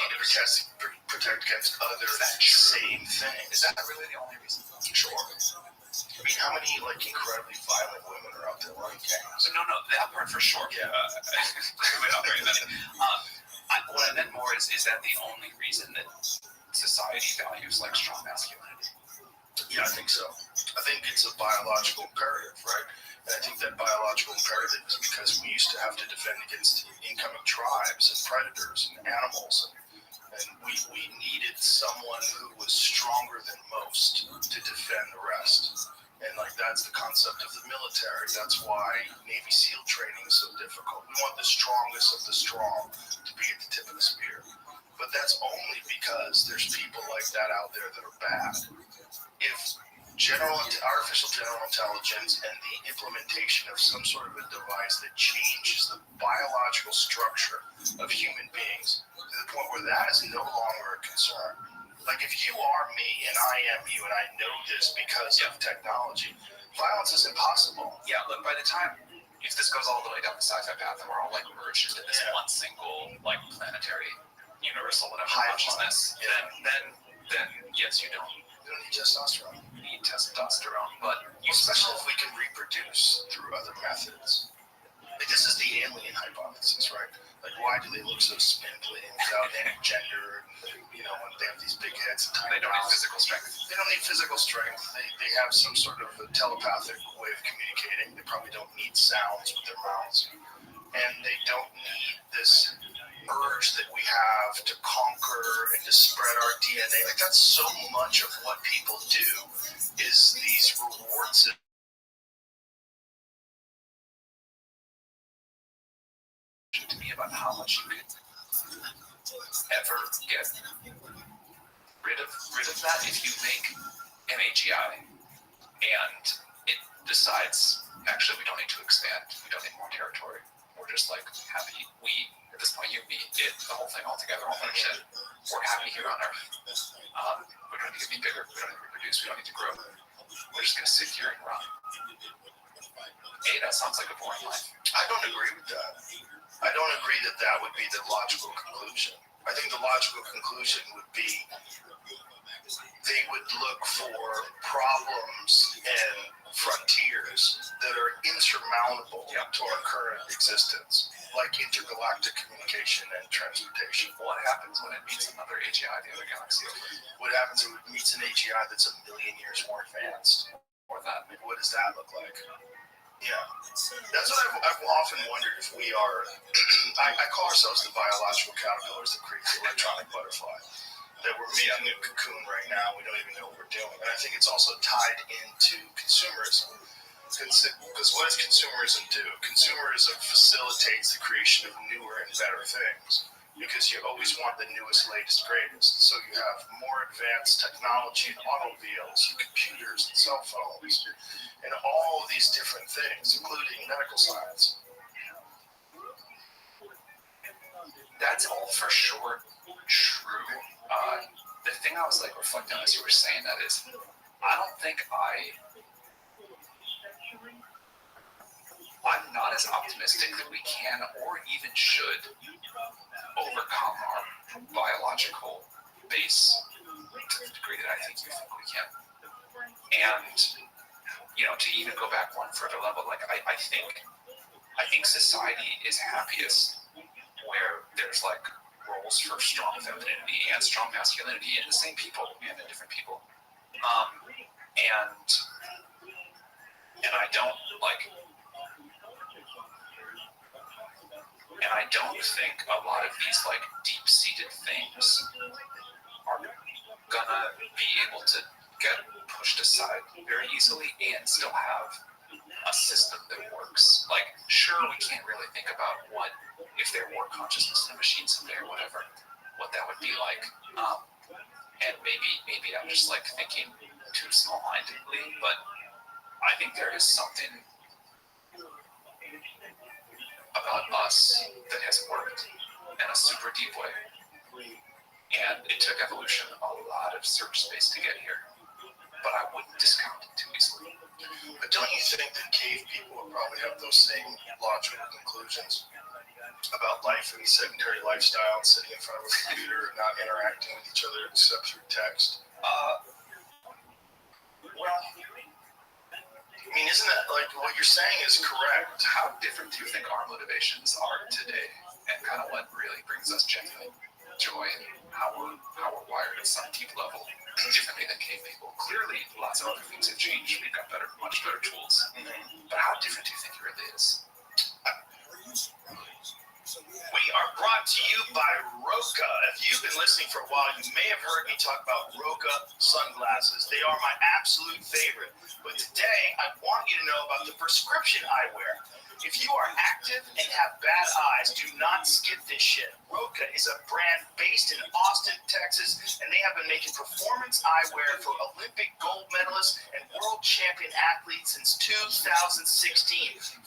protect against other same things. Is that really the only reason? Sure. I mean, how many like incredibly violent women are out there running gangs? No, that part for sure. Yeah. Clearly not very many. What I meant more is that the only reason that society values like strong masculinity? Yeah, I think so. I think it's a biological imperative, right? And I think that biological imperative is because we used to have to defend against incoming tribes and predators and animals, and we needed someone who was stronger than most to defend the rest. And like that's the concept of the military. That's why Navy SEAL training is so difficult. We want the strongest of the strong to be at the tip of the spear. But that's only because there's people like that out there that are bad. If artificial general intelligence and the implementation of some sort of a device that changes the biological structure of human beings to the point where that is no longer a concern. Like if you are me and I am you and I know this because of technology, violence is impossible. Yeah, look, by the time, if this goes all the way down the sci-fi path and we're all like merged into this one single like planetary universal whatever consciousness, then yes, you don't need testosterone. You need testosterone, but especially if we can reproduce through other methods. Like this is the alien hypothesis, right? Like why do they look so spindly and without any gender? You know, when they have these big heads and tiny they don't need mouths. physical strength. They don't need physical strength. They have some sort of a telepathic way of communicating. They probably don't need sounds with their mouths. And they don't need this urge that we have to conquer and to spread our DNA. Like that's so much of what people do is these rewards. To me about how much you could ever get rid of that if you make an AGI and it decides actually we don't need to expand, we don't need more territory. We're just like happy. We at this point, you, me, it, the whole thing all together, all that shit. We're happy here on Earth. We don't need to be bigger. We don't need to reproduce. We don't need to grow. We're just gonna sit here and run. sounds like a boring life. I don't agree with that. I don't agree that that would be the logical conclusion. I think the logical conclusion would be they would look for problems and frontiers that are insurmountable to our current existence, like intergalactic communication and transportation. What happens when it meets another AGI the other galaxy over? What happens when it meets an AGI that's a million years more advanced? Or that? What does that look like? Yeah, that's what I've often wondered if we are. I call ourselves the biological caterpillars that create the electronic butterfly. That we're making a cocoon right now. We don't even know what we're doing. And I think it's also tied into consumerism. Because what does consumerism do? Consumerism facilitates the creation of newer and better things. Because you always want the newest, latest, greatest. So you have more advanced technology in automobiles, and computers, and cell phones, and all of these different things, including medical science. That's all for sure true. The thing I was like reflecting on as you were saying that is, I don't think I'm not as optimistic that we can or even should overcome our biological base to the degree that I think we can. And, to even go back one further level, like I think society is happiest where there's like roles for strong femininity and strong masculinity in the same people and in different people. And I don't think a lot of these like deep-seated things are gonna be able to get pushed aside very easily and still have a system that works. Like, sure, we can't really think about what if there were consciousness in a machine someday or whatever, what that would be like. And maybe I'm just like thinking too small-mindedly, but I think there is something about us that has worked in a super deep way. And it took evolution a lot of search space to get here, but I wouldn't discount it too easily. But don't you think that cave people would probably have those same logical conclusions about life and sedentary lifestyle and sitting in front of a computer and not interacting with each other except through text? Well, I mean, isn't that like what you're saying is correct? how different do you think our motivations are today, and kind of what really brings us genuine joy and how we're wired at some deep level differently than cave people? Clearly, lots of other things have changed. We've got much better tools. But how different do you think it really is? We are brought to you by Roka. If you've been listening for a while, you may have heard me talk about Roka sunglasses. They are my absolute favorite. But today, I want you to know about the prescription eyewear. If you are active and have bad eyes, do not skip this shit. Roka is a brand based in Austin, Texas, and they have been making performance eyewear for Olympic gold medalists and world champion athletes since 2016.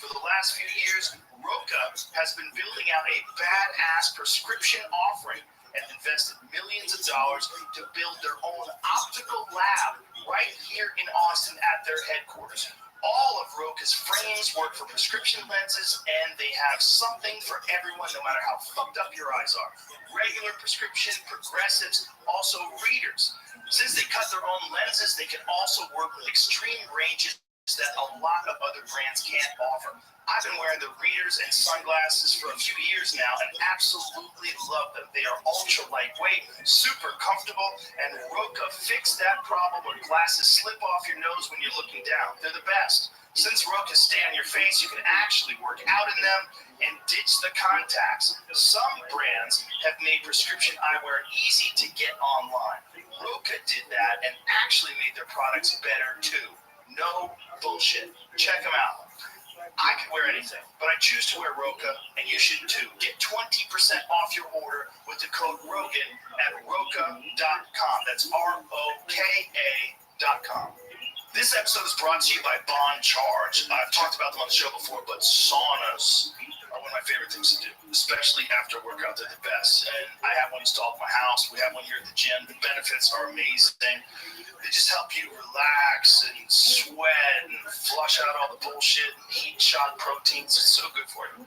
For the last few years, Roka has been building out a badass prescription offering and invested millions of dollars to build their own optical lab right here in Austin at their headquarters. All of Roka's frames work for prescription lenses, and they have something for everyone, no matter how fucked up your eyes are. Regular prescription, progressives, also readers. Since they cut their own lenses, they can also work with extreme ranges that a lot of other brands can't offer. I've been wearing the readers and sunglasses for a few years now and absolutely love them. They are ultra lightweight, super comfortable, and Roka fixed that problem where glasses slip off your nose when you're looking down. They're the best. Since Rokas stay on your face, you can actually work out in them and ditch the contacts. Some brands have made prescription eyewear easy to get online. Roka did that and actually made their products better too. No bullshit. Check them out. I can wear anything, but I choose to wear Roka, and you should too. Get 20% off your order with the code ROGAN at Roka.com. That's ROKA.com. This episode is brought to you by Bond Charge. I've talked about them on the show before, but saunas are one of my favorite things to do, especially after workout. They're the best. And I have one installed in my house. We have one here at the gym. The benefits are amazing. They just help you relax and sweat and flush out all the bullshit and heat shot proteins. It's so good for you.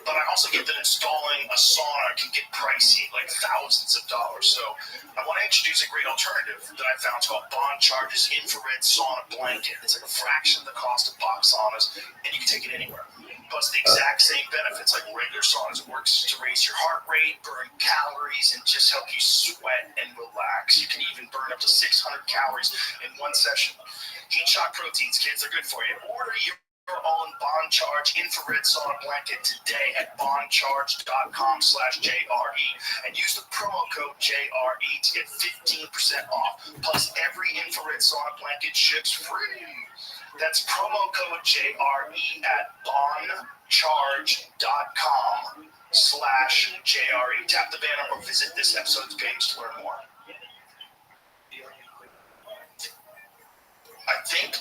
But I also get that installing a sauna can get pricey, like thousands of dollars. So I want to introduce a great alternative that I found called Bond Charge's infrared sauna blanket. It's like a fraction of the cost of box saunas, and you can take it anywhere. Plus the exact same benefits like regular saunas. It works to raise your heart rate, burn calories, and just help you sweat and relax. You can even burn up to 600 calories in one session. Heat shot proteins, kids, they're good for you. Order your own Bond Charge infrared sauna blanket today at bondcharge.com/JRE and use the promo code JRE to get 15% off. Plus, every infrared sauna blanket ships free. That's promo code JRE at bondcharge.com/JRE. Tap the banner or visit this episode's page to learn more. I think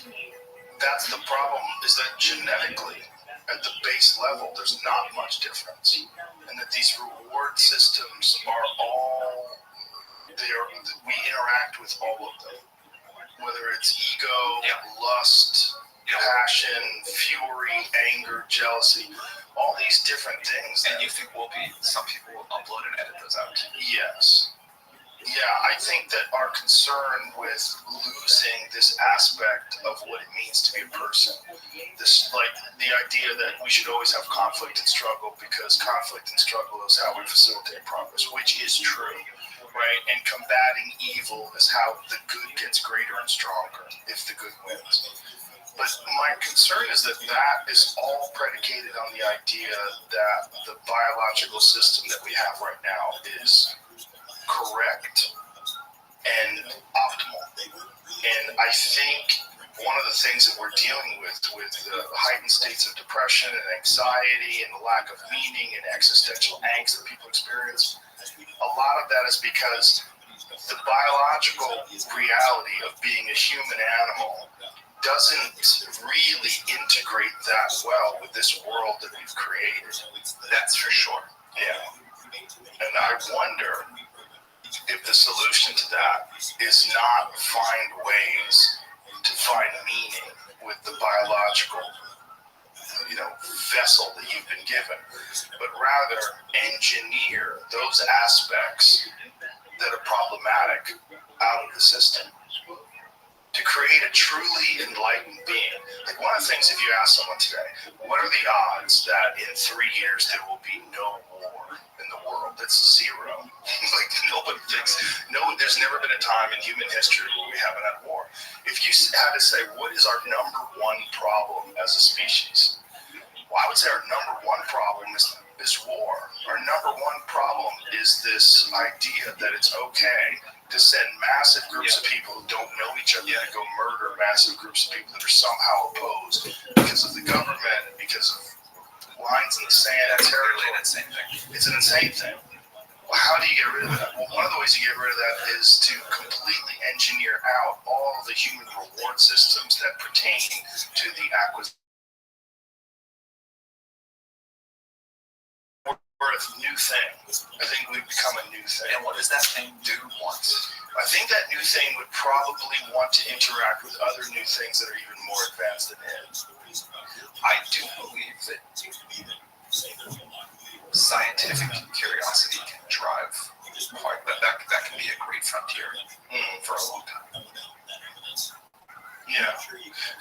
that's the problem, is that genetically, at the base level, there's not much difference. And that these reward systems are all, we interact with all of them. Whether it's ego, lust, passion, fury, anger, jealousy, all these different things. And you think some people will upload and edit those out? Yes. Yeah, I think that our concern with losing this aspect of what it means to be a person, this, like, the idea that we should always have conflict and struggle because conflict and struggle is how we facilitate progress, which is true, right? And combating evil is how the good gets greater and stronger if the good wins. But my concern is that is all predicated on the idea that the biological system that we have right now is correct and optimal. And I think one of the things that we're dealing with the heightened states of depression and anxiety and the lack of meaning and existential angst that people experience, a lot of that is because the biological reality of being a human animal doesn't really integrate that well with this world that we've created. That's for sure. Yeah. And I wonder if the solution to that is not find ways to find meaning with the biological, vessel that you've been given, but rather engineer those aspects that are problematic out of the system to create a truly enlightened being. Like, one of the things, if you ask someone today, what are the odds that in 3 years there will be no war in the world? That's zero. Like, nobody thinks, there's never been a time in human history where we haven't had war. If you had to say, what is our number one problem as a species? Well, I would say our number one problem is war. Our number one problem is this idea that it's okay to send massive groups of people who don't know each other to go murder massive groups of people that are somehow opposed because of the government, because of lines in the sand. That's really an insane thing. It's an insane thing. Well, how do you get rid of that? Well, one of the ways you get rid of that is to completely engineer out all of the human reward systems that pertain to the acquisition. We're a new thing. I think we've become a new thing. And what does that thing do once? I think that new thing would probably want to interact with other new things that are even more advanced than it. I do believe that scientific curiosity can drive that can be a great frontier for a long time. Yeah,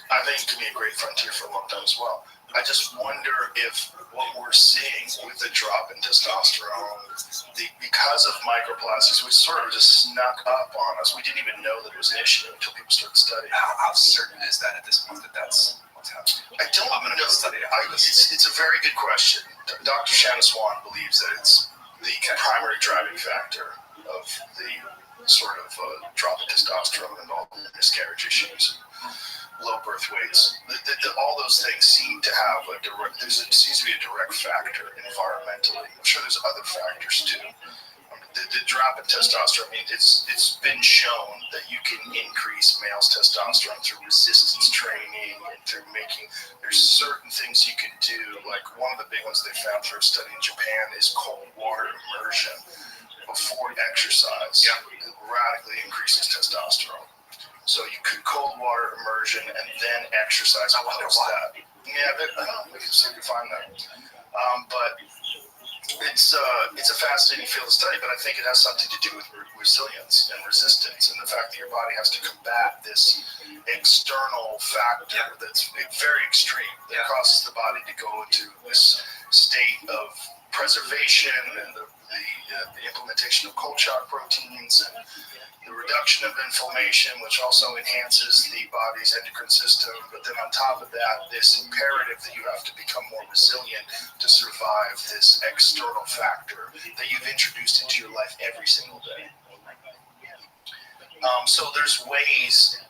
I think it can be a great frontier for a long time as well. I just wonder if what we're seeing with the drop in testosterone, because of microplastics, which sort of just snuck up on us. We didn't even know that it was an issue until people started studying. How certain is that at this point that that's what's happening? I don't know. It's a very good question. Dr. Shanna Swan believes that it's the primary driving factor of the sort of drop in testosterone and all the miscarriage issues. Low birth weights, all those things seem to have seems to be a direct factor environmentally. I'm sure there's other factors too. the drop in testosterone, I mean, it's been shown that you can increase male's testosterone through resistance training and through there's certain things you can do. Like one of the big ones they found through a study in Japan is cold water immersion before exercise. Yeah. It radically increases testosterone. So you could cold water immersion and then exercise. I wonder post why. that. Yeah, we can see if we can find that. But it's a fascinating field of study, but I think it has something to do with resilience and resistance and the fact that your body has to combat this external factor that's very extreme that causes the body to go into this state of preservation and the implementation of cold shock proteins and the reduction of inflammation, which also enhances the body's endocrine system. But then on top of that, this imperative that you have to become more resilient to survive this external factor that you've introduced into your life every single day. So there's ways,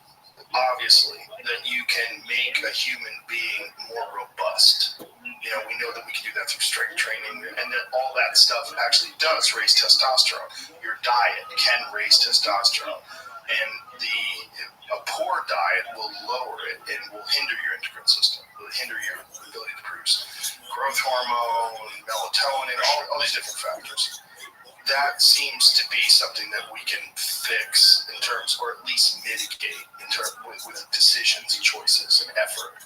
obviously, that you can make a human being more robust. We know that we can do that through strength training, and that all that stuff actually does raise testosterone. Your diet can raise testosterone, and a poor diet will lower it and will hinder your endocrine system, will hinder your ability to produce growth hormone, melatonin, all these different factors. That seems to be something that we can fix in terms, or at least mitigate in terms with decisions, choices, and effort.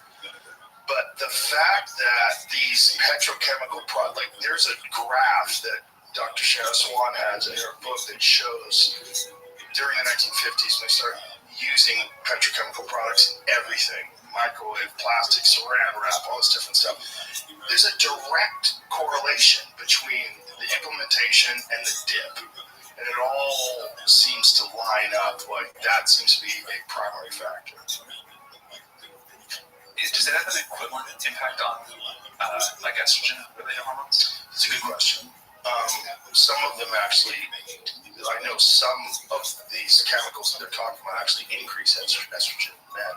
But the fact that these petrochemical products, like there's a graph that Dr. Shanna Swan has in her book that shows during the 1950s when they started using petrochemical products in everything, microwave, plastic, saran wrap, all this different stuff. There's a direct correlation between the implementation and the dip. And it all seems to line up, like that seems to be a primary factor. Does it have an equivalent impact on like estrogen-related hormones? It's a good question. Some of them actually, I know some of these chemicals that they're talking about actually increase estrogen in men.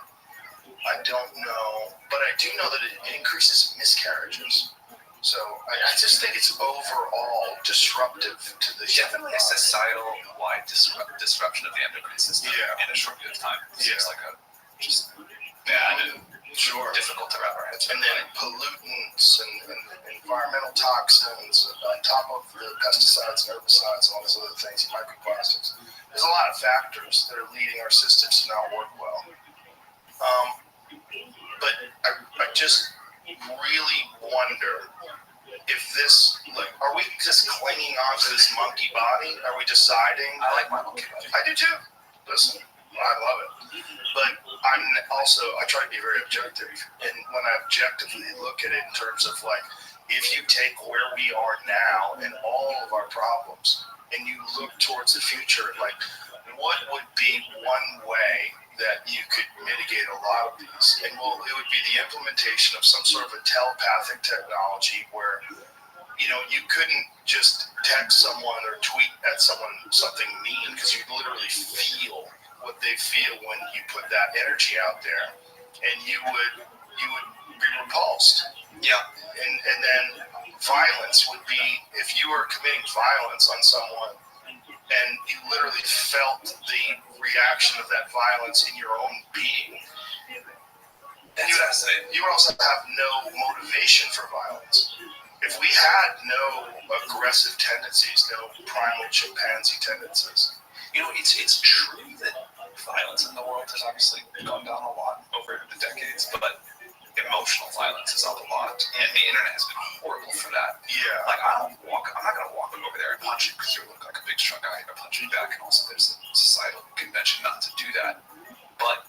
I don't know, but I do know that it increases miscarriages. So I just think it's overall disruptive to the definitely a societal-wide disruption of the endocrine system in a short period of time. It seems like a just bad and difficult to wrap our heads around. And then pollutants and environmental toxins on top of the pesticides and herbicides and all these other things, microplastics. There's a lot of factors that are leading our systems to not work well. But I just really wonder if this, like, are we just clinging on to this monkey body? Are we deciding? I like my monkey body. I do too. Listen, I love it. But I try to be very objective. And when I objectively look at it in terms of, like, if you take where we are now and all of our problems and you look towards the future, like, what would be one way that you could mitigate a lot of these? And it would be the implementation of some sort of a telepathic technology where, you couldn't just text someone or tweet at someone something mean, because you literally feel what they feel when you put that energy out there, and you would be repulsed. Yeah. And then violence would be, if you were committing violence on someone and you literally felt the reaction of that violence in your own being, you would also have no motivation for violence. If we had no aggressive tendencies, no primal chimpanzee tendencies. It's true that violence in the world has obviously gone down a lot over the decades, but emotional violence is up a lot, and the internet has been horrible for that. Yeah. Like, I'm not going to walk over there and punch you because you look like a big strong guy and punch you back, and also there's a societal convention not to do that. But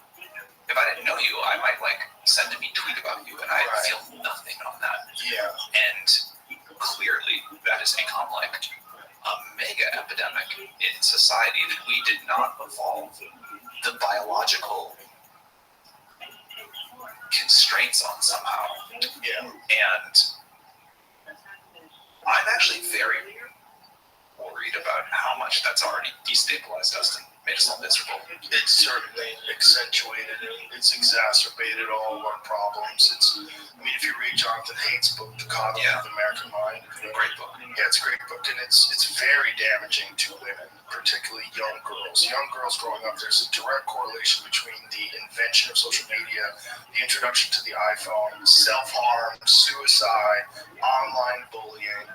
if I didn't know you, I might, send a mean tweet about you, and I feel nothing on that. Yeah. And clearly, that has become, a mega epidemic in society that we did not evolve the biological constraints on somehow. Yeah. And I'm actually very worried about how much that's already destabilized us and made us all miserable. It's certainly accentuated and it's exacerbated all of our problems. I mean, if you read Jonathan Haidt's book, The Coddling of the American Mind, Great book. yeah, it's a great book, and it's very damaging to women, particularly young girls. Young girls growing up, there's a direct correlation between the invention of social media, the introduction to the iPhone, self-harm, suicide, online bullying.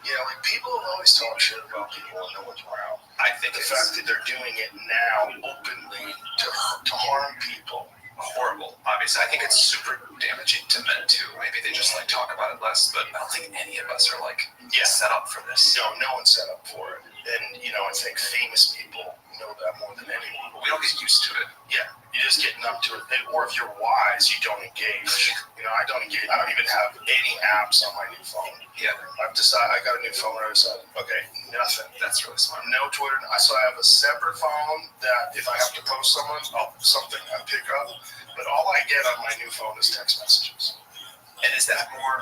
You know, like people have always talked shit about people and no one's around. I think The fact that they're doing it now openly to harm people. horrible. Obviously, I think it's super damaging to men too. Maybe they just like talk about it less, but I don't think any of us are like set up for this. No one's set up for it. And, you know, I think famous people know that more than anyone. We don't get used to it. Yeah, you're just getting up to it. Or if you're wise, you don't engage. You know, I don't engage. I don't even have any apps on my new phone. Yeah. I've decided, I got a new phone and I decided, okay, nothing. That's really smart. No Twitter. So I have a separate phone that if I have to post something I pick up. But all I get on my new phone is text messages. And is that more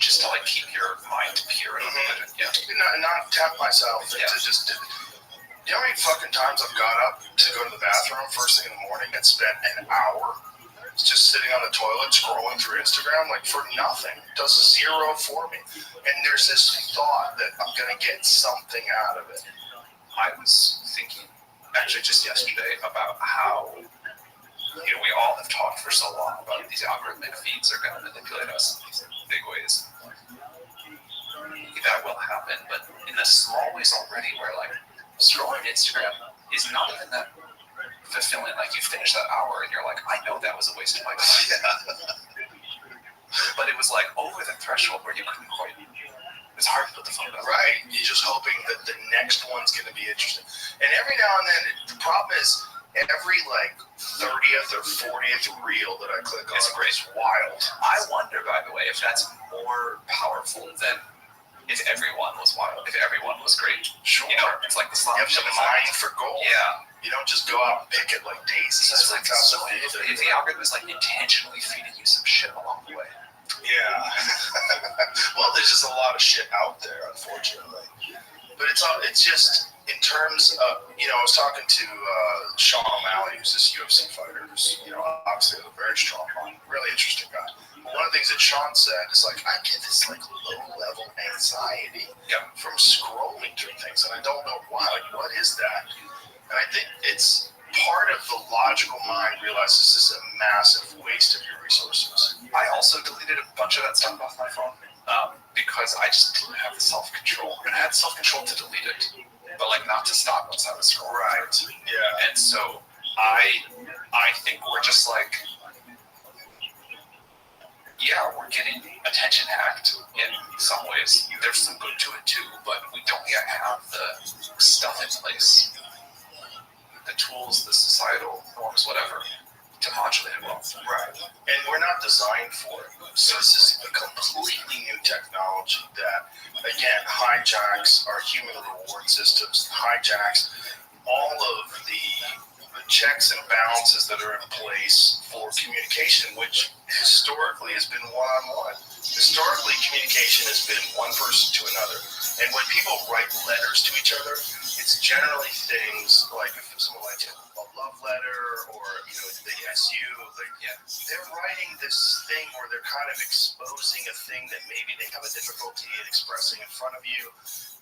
just to like keep your mind pure and yeah? Not tap myself. To just, you know how many fucking times I've got up to go to the bathroom first thing in the morning and spent an hour just sitting on the toilet scrolling through Instagram, like for nothing. It does zero for me. And there's this thought that I'm going to get something out of it. I was thinking actually just yesterday about how, you know, we all have talked for so long about these algorithmic feeds are going to manipulate us in these big ways. That will happen, but in the small ways already, where like scrolling Instagram is not even that fulfilling. Like you finish that hour and you're like, I know that was a waste of my time. But it was like over the threshold where you couldn't quite. It's hard to put the phone down. Right. You're just hoping that the next one's going to be interesting. And every now and then, the problem is every like 30th or 40th reel that I click on is wild. I wonder, by the way, if that's more powerful than if everyone was wild, if everyone was great. Sure. You know, it's like the slot. You have to mine for gold. Yeah. You don't just go out and pick it like daisies. So it's like, if the algorithm is like intentionally feeding you some shit along the way. Yeah. Well, there's just a lot of shit out there, unfortunately. But it's just in terms of, you know, I was talking to Sean O'Malley, who's this UFC fighter, who's, you know, obviously a very strong mind, really interesting guy. One of the things that Sean said is like, I get this like low-level anxiety from scrolling through things, and I don't know why. Like, what is that? And I think it's part of the logical mind realizes this is a massive waste of your resources. I also deleted a bunch of that stuff off my phone because I just didn't have the self-control. And I had self-control to delete it, but like not to stop once I was scrolling. Right. Yeah. And so I think we're just like, yeah, we're getting attention hacked in some ways. There's some good to it too, but we don't yet have the stuff in place, the tools, the societal norms, whatever, to modulate it well. Right. And we're not designed for it. So this is a completely new technology that, again, hijacks our human reward systems, hijacks all of the checks and balances that are in place for communication, which historically has been one-on-one. Historically, communication has been one person to another. And when people write letters to each other, it's generally things like if someone writes a love letter or, you know, they SU, they're writing this thing where they're kind of exposing a thing that maybe they have a difficulty in expressing in front of you.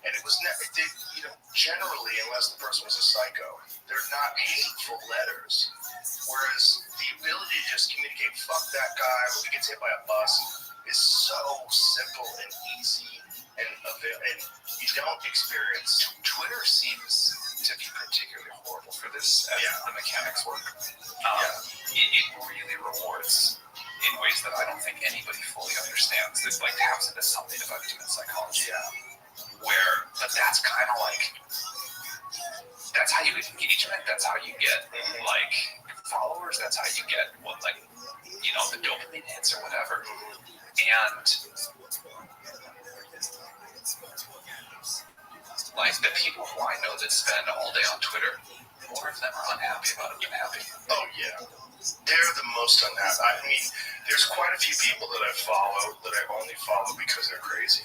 And it was never, you know, generally, unless the person was a psycho, they're not hateful letters. Whereas the ability to just communicate, fuck that guy, I hope he gets hit by a bus, is so simple and easy, and you don't experience. Twitter seems to be particularly horrible for this as the mechanics work. It really rewards in ways that I don't think anybody fully understands. This like taps into something about human psychology. But that's kind of like, that's how you get engagement, that's how you get like followers, that's how you get what, like, you know, the dopamine hits or whatever. And like the people who I know that spend all day on Twitter, more of them are unhappy about it than happy. Oh yeah. They're the most unhappy. I mean, there's quite a few people that I follow that I only follow because they're crazy.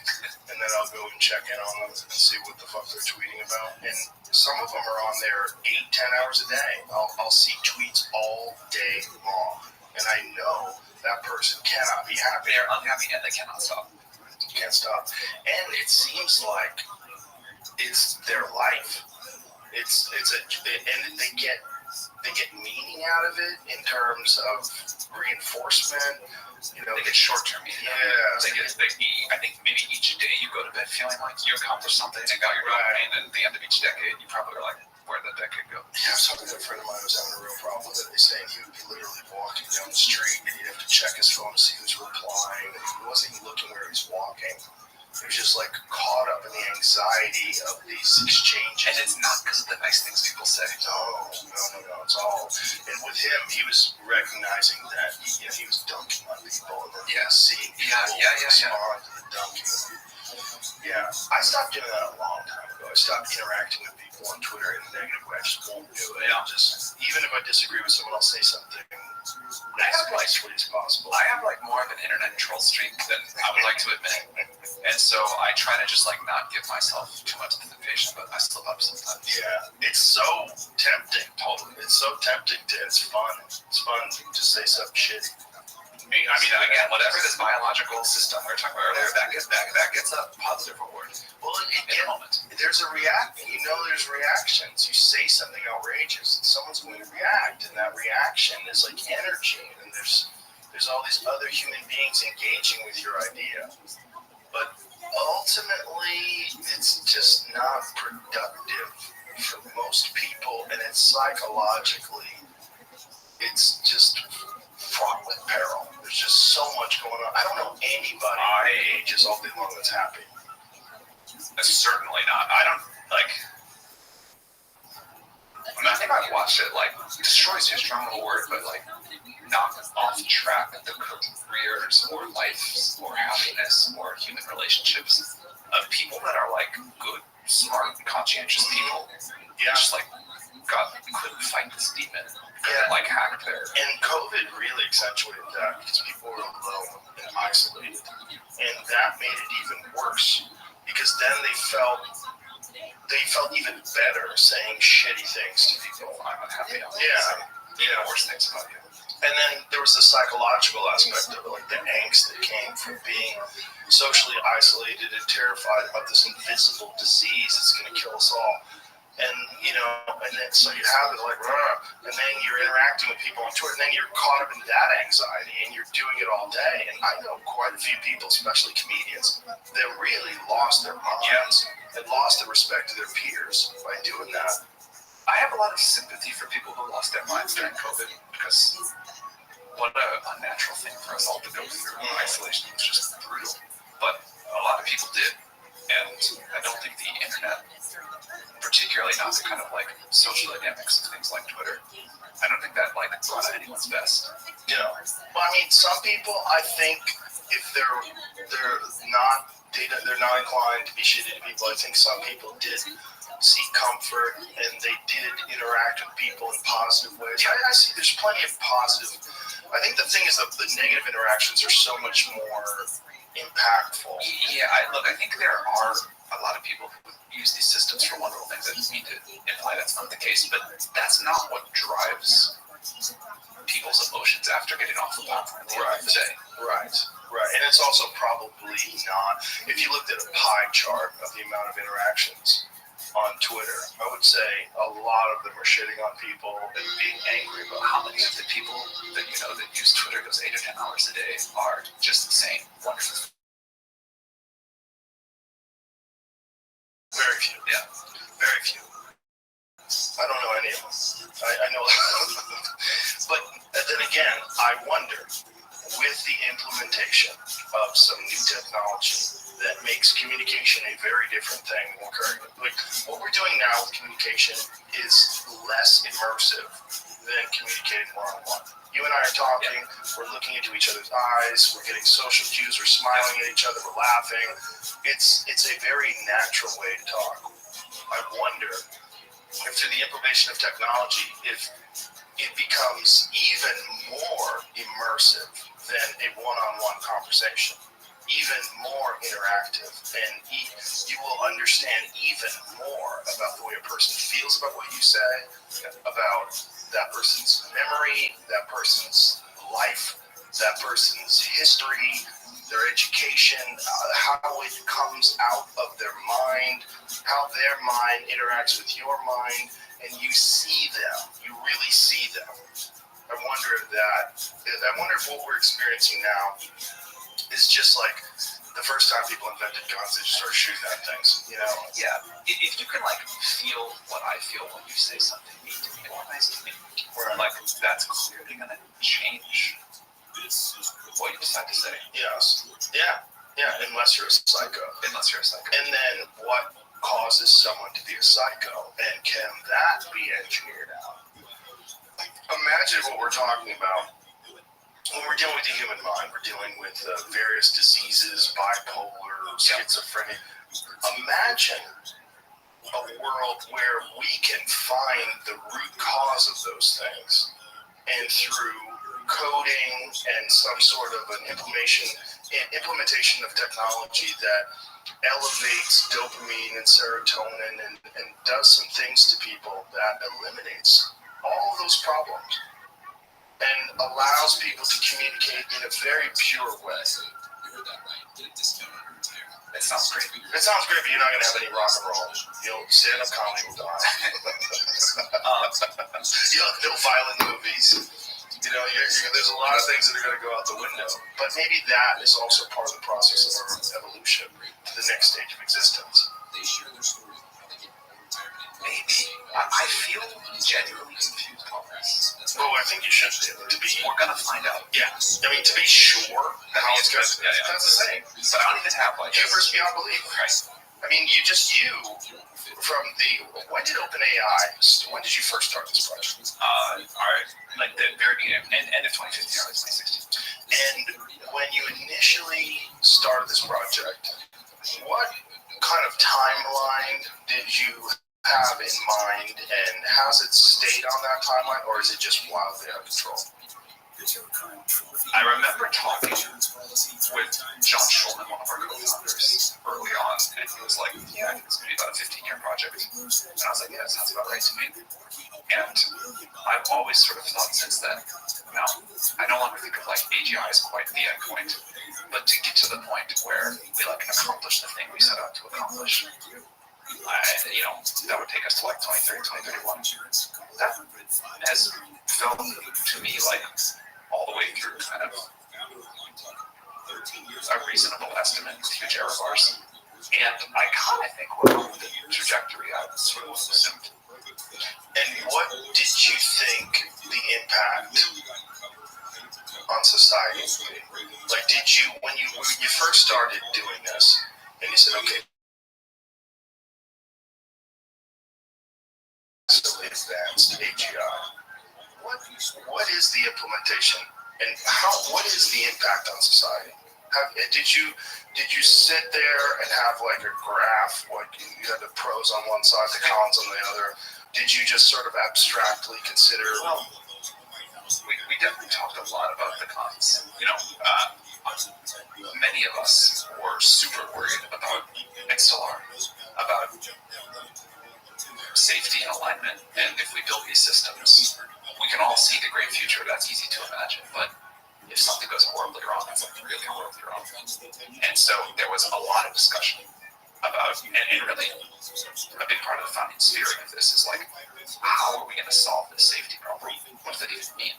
And then I'll go and check in on them and see what the fuck they're tweeting about. And some of them are on there 8-10 hours a day. I'll see tweets all day long. And I know that person cannot be happy. They're unhappy and they cannot stop. Can't stop. And it seems like it's their life. And they get meaning out of it in terms of reinforcement. You know, They get short-term meaning. Yeah. I think maybe each day you go to bed feeling like you accomplished something and got your dopamine, and at the end of each decade, you probably are like, where'd that decade go? Yeah, I was talking to a friend of mine who was having a real problem with it. He's saying he would be literally walking down the street and he'd have to check his phone to see who's replying. And he wasn't even looking where he's walking. He was just like caught up in the anxiety of these exchanges. And it's not because of the nice things people say. No, it's all. And with him, he was recognizing that he was dunking on people and then seeing people respond to the dunking. Yeah, I stopped doing that a long time ago. I stopped interacting with people on Twitter in a negative way. I just won't do it. Yeah. Even if I disagree with someone, I'll say something as nicely as possible. I have like more of an internet troll streak than I would like to admit. And so I try to just like not give myself too much temptation, but I slip up sometimes. Yeah, it's so tempting. Totally. It's so tempting it's fun. It's fun to say something shitty. I mean, again, whatever this biological system we were talking about earlier, that gets a positive reward. Well, in a moment. There's there's reactions. You say something outrageous, and someone's going to react, and that reaction is like energy, and there's all these other human beings engaging with your idea. But ultimately, it's just not productive for most people, and it's psychologically, it's just fraught with peril. There's just so much going on. I don't know anybody my age is all day long that's happy. Certainly not. I don't like. I think I've watched it. Like, destroy is too strong of a word, but like, knock off track the careers or life or happiness or human relationships of people that are like good, smart, conscientious people. Yeah. Just like couldn't fight this demon. Like hacked there. And COVID really accentuated that because people were alone and isolated. And that made it even worse because then they felt even better saying shitty things to people. I'm unhappy. Yeah. Worse things about you. And then there was the psychological aspect of it, like the angst that came from being socially isolated and terrified about this invisible disease that's going to kill us all. And, and then so you have it like, and then you're interacting with people on Twitter, and then you're caught up in that anxiety, and you're doing it all day. And I know quite a few people, especially comedians, that really lost their minds and lost the respect of their peers by doing that. I have a lot of sympathy for people who lost their minds during COVID because what a unnatural thing for us all to go through. Isolation was just brutal. But a lot of people did. And I don't think the internet, particularly not the kind of like social dynamics of things like Twitter, I don't think that like brought anyone's best. Well, I mean, some people, I think, if they're not inclined to be shitty to people, I think some people did seek comfort and they did interact with people in positive ways. I see there's plenty of positive. I think the thing is that the negative interactions are so much more impactful. Yeah, I think there are a lot of people who use these systems for wonderful things. I just need to imply that's not the case, but that's not what drives people's emotions after getting off the platform at the end of the day. Right. And it's also probably not, if you looked at a pie chart of the amount of interactions on Twitter, I would say a lot of them are shitting on people and being angry about how many of the people that that use Twitter those 8 or 10 hours a day are just saying wonderful. Very few. Yeah, very few. I don't know any of them. I know, but then again, I wonder, with the implementation of some new technology that makes communication a very different thing than currently. Like what we're doing now with communication is less immersive than communicating one-on-one. You and I are talking, we're looking into each other's eyes, we're getting social cues, we're smiling at each other, we're laughing. It's a very natural way to talk. I wonder if through the implementation of technology, if it becomes even more immersive than a one-on-one conversation, even more interactive, and you will understand even more about the way a person feels about what you say, about that person's memory, that person's life, that person's history, their education, how it comes out of their mind, how their mind interacts with your mind, and you see them. You really see them. I wonder if what we're experiencing now is just like the first time people invented guns, they just started shooting at things, you know? Yeah. If you can like feel what I feel when you say something mean to me or nice to me, like that's clearly gonna change what you decide to say. Yes. Yeah. Yeah. Unless you're a psycho. Unless you're a psycho. And then what causes someone to be a psycho? And can that be engineered out? Imagine what we're talking about. When we're dealing with the human mind, we're dealing with various diseases, bipolar, schizophrenia. Imagine a world where we can find the root cause of those things, and through coding and some sort of an implementation of technology that elevates dopamine and serotonin and does some things to people that eliminates all of those problems and allows people to communicate in a very pure way. It sounds great. It sounds great, but you're not going to have any rock and roll. Stand-up comedy will die. No violent movies. There's a lot of things that are going to go out the window. But maybe that is also part of the process of our evolution to the next stage of existence. Maybe. I feel genuinely confused about this. Oh, I think you should be. We're gonna find out. Yeah. I mean, to be sure how it's going to be. That's the same. But I don't even have like Universe beyond belief. Right. I mean, from when did OpenAI, when did you first start this project? Like the very beginning, end of 2015, early 2016. And when you initially started this project, what kind of timeline did you have in mind, and has it stayed on that timeline, or is it just wildly out of control? I remember talking with John Schulman, one of our co-founders, early on, and he was like, yeah, I think it's going to be about a 15-year project. And I was like, yeah, that sounds about right to me. And I've always sort of thought since then, now, I no longer think of like AGI as quite the end point, but to get to the point where we like accomplish the thing we set out to accomplish, that would take us to like 2030, 2031. That has felt to me like all the way through kind of a reasonable estimate with huge error bars. And I kind of think we're on the trajectory I sort of assumed. And what did you think the impact on society would be? Like, did you, when you first started doing this, and you said, okay, so advanced AGI, what is the implementation, and what is the impact on society? Did you sit there and have like a graph, like you had the pros on one side, the cons on the other? Did you just sort of abstractly consider? Well, we definitely talked a lot about the cons. Many of us were super worried about, and still are, about safety and alignment. And if we build these systems, we can all see the great future. That's easy to imagine, but if something goes horribly wrong, that's like really horribly wrong. And so there was a lot of discussion about, and really a big part of the founding spirit of this is like, how are we going to solve this safety problem? What does that even mean?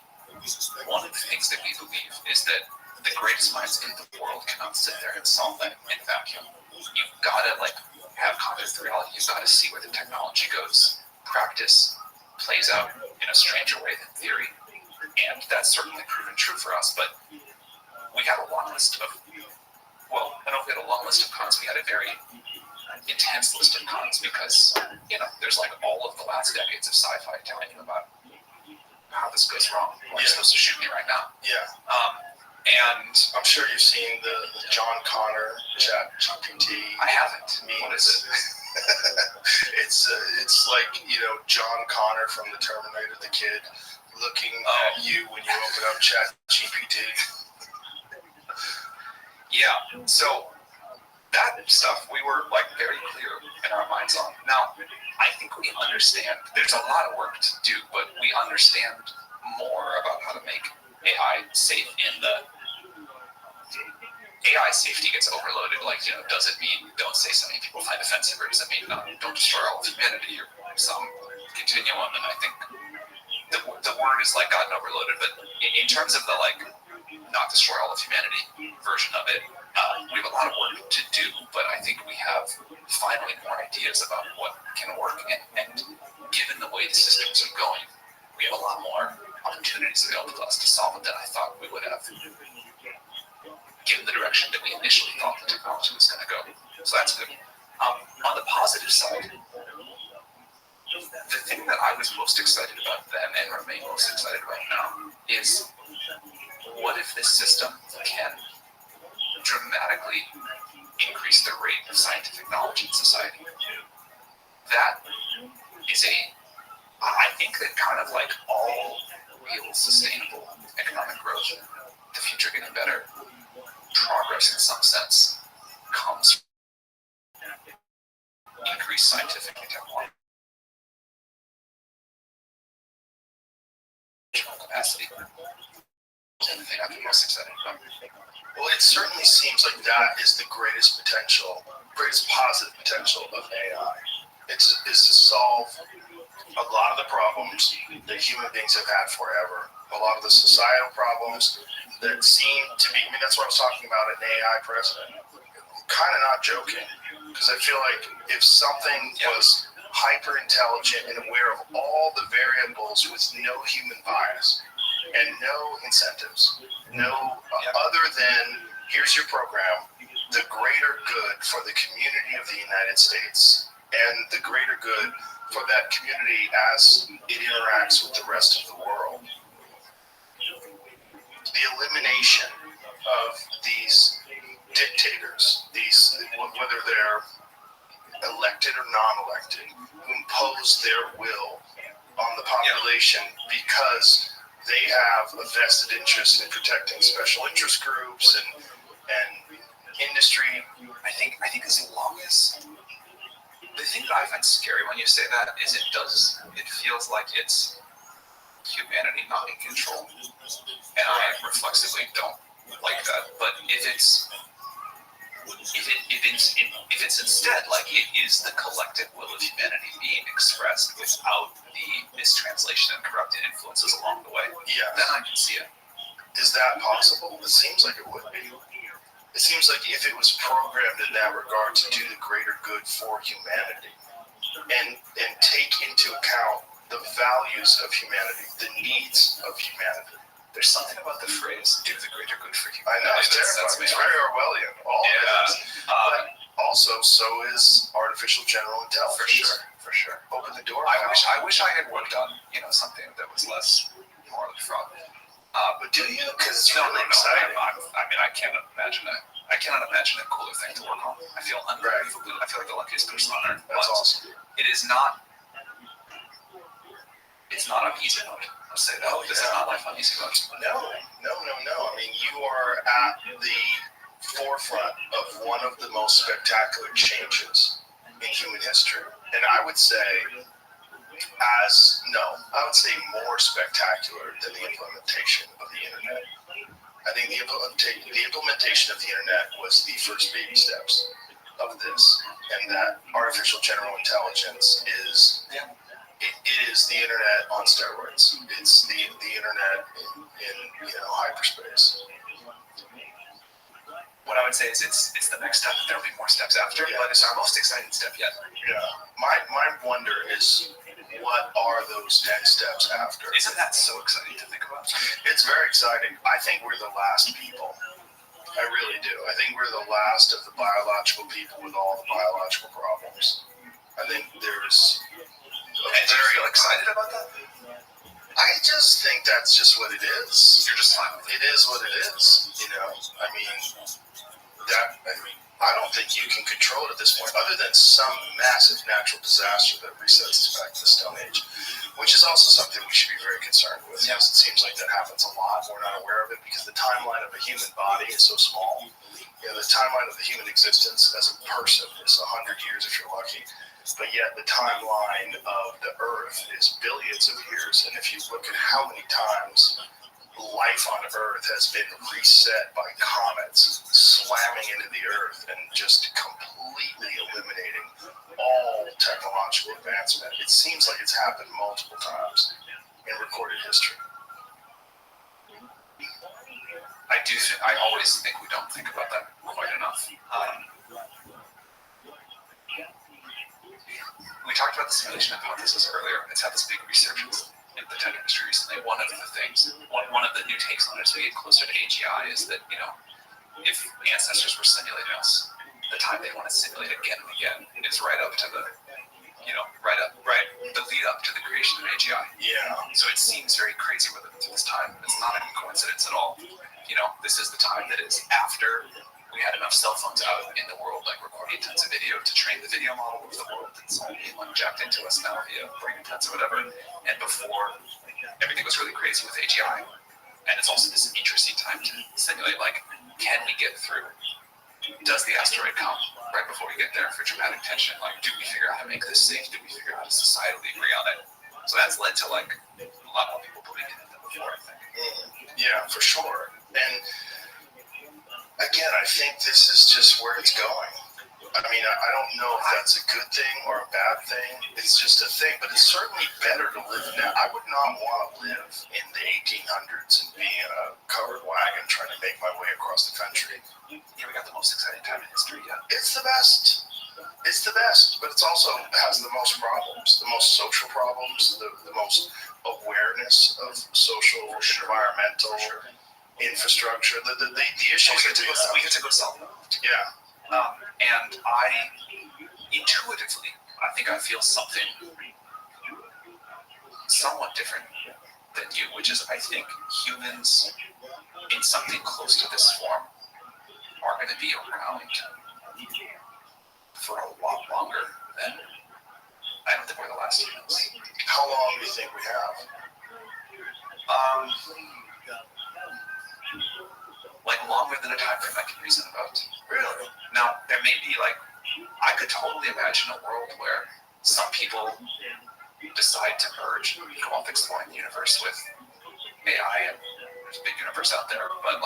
One of the things that we believe is that the greatest minds in the world cannot sit there and solve that in a vacuum. You've got to have contact with reality. You've got to see where the technology goes. Practice plays out in a stranger way than theory. And that's certainly proven true for us, but we had a long list of, well, I don't know if we had a long list of cons, we had a very intense list of cons because, there's like all of the last decades of sci-fi telling you about how this goes wrong. You're supposed to shoot me right now. Yeah. And I'm sure you've seen the John Connor ChatGPT. I haven't. What is it? It's like, John Connor from the Terminator, the kid, looking at you when you open up Chat GPT. Yeah, so that stuff we were like very clear in our minds on. Now, I think we understand there's a lot of work to do, but we understand more about how to make AI safe in the AI safety gets overloaded. Like, does it mean don't say something people find offensive, or does it mean don't destroy all of humanity, or some continuum? And I think the word is like gotten overloaded, but in terms of the like not destroy all of humanity version of it, we have a lot of work to do, but I think we have finally more ideas about what can work, and given the way the systems are going, we have a lot more opportunities available to us to solve it than I thought we would have, given the direction that we initially thought the technology was going to go. So that's good. On the positive side, the thing that I was most excited about then and remain most excited about now is, what if this system can dramatically increase the rate of scientific knowledge in society? That is I think that kind of like all real sustainable economic growth, the future getting better, progress in some sense, comes from increased scientific and technological capacity. That's the thing I'm most excited about. Well, it certainly seems like that is the greatest positive potential of AI. Is to solve a lot of the problems that human beings have had forever. A lot of the societal problems that seem to be, that's what I was talking about, an AI president. I'm kind of not joking, because I feel like if something was hyper intelligent and aware of all the variables with no human bias and no incentives, other than here's your program, the greater good for the community of the United States and the greater good for that community as it interacts with the rest of the world. The elimination of these dictators, whether they're elected or non-elected, who impose their will on the population because they have a vested interest in protecting special interest groups and industry. I think as long as the thing that I find scary when you say that is it feels like it's humanity not in control, and I reflexively don't like that. But if it's instead like it is the collective will of humanity being expressed without the mistranslation and corrupted influences along the way, then I can see it. Is that possible? It seems like it would be. It seems like if it was programmed in that regard to do the greater good for humanity and take into account the values of humanity, the needs of humanity. There's something about the phrase "do the greater good for humanity." I know, it's terrifying. It's very Orwellian. All of it is. But also, so is artificial general intelligence. For sure. Open the door. I wish I had worked on something that was less morally fraught. But do you? Because it's No, really exciting. I cannot imagine a cooler thing to work on. I feel unbelievably. I feel like the luckiest person on earth. That's awesome. It is not. It's not on easy mode. I'll say that. This is not life on easy mode. No. I mean, you are at the forefront of one of the most spectacular changes in human history, and I would say more spectacular than the implementation of the internet. I think the implementation of the internet was the first baby steps of this, and that artificial general intelligence is the internet on steroids. It's the internet in hyperspace. What I would say is it's the next step. There'll be more steps after, but it's our most exciting step yet. Yeah. My wonder is, what are those next steps after? Isn't that so exciting to think about? It's very exciting. I think we're the last people. I really do. I think we're the last of the biological people with all the biological problems. I think there's very excited about that. I just think that's just what it is. You're just fine with it. It is what it is. I don't think you can control it at this point, other than some massive natural disaster that resets us back to the Stone Age. which is also something we should be very concerned with. Yes, it seems like that happens a lot. We're not aware of it because the timeline of a human body is so small. The timeline of the human existence as a person is 100 years if you're lucky. But yet the timeline of the Earth is billions of years. And if you look at how many times life on Earth has been reset by comets slamming into the Earth and just completely eliminating all technological advancement, it seems like it's happened multiple times in recorded history. I always think we don't think about that quite enough. We talked about the simulation hypothesis earlier. It's had this big resurgence in the tech industry recently. One of the new takes on it as we get closer to AGI is that, if ancestors were simulating us, the time they want to simulate again and again is right up to the lead up to the creation of AGI. Yeah. So it seems very crazy with this time. It's not a coincidence at all. This is the time that is after we had enough cell phones out in the world, like recording tons of video to train the video model of the world that's all being jacked into us now via brain implants or whatever. And before, everything was really crazy with AGI. And it's also this interesting time to simulate, like, can we get through? Does the asteroid come right before we get there for dramatic tension? Like, do we figure out how to make this safe? Do we figure out how to societally agree on it? So that's led to, like, a lot more people believing in it than before, I think. Yeah, for sure. And again, I think this is just where it's going. I mean, I don't know if that's a good thing or a bad thing. It's just a thing, but it's certainly better to live now. I would not want to live in the 1800s and be in a covered wagon trying to make my way across the country. Yeah, we got the most exciting time in history yet. It's the best. It's the best, but it's also has the most problems, the most social problems, the most awareness of social, environmental, infrastructure. The issues we get to go solve them. Yeah. And I intuitively, I think I feel something somewhat different than you, which is I think humans in something close to this form are going to be around for a lot longer than I don't think we're the last humans. How long do you think we have? Like longer than a time frame I can reason about. Really? Now, there may be I could totally imagine a world where some people decide to merge and go off exploring the universe with AI, and there's a big universe out there, but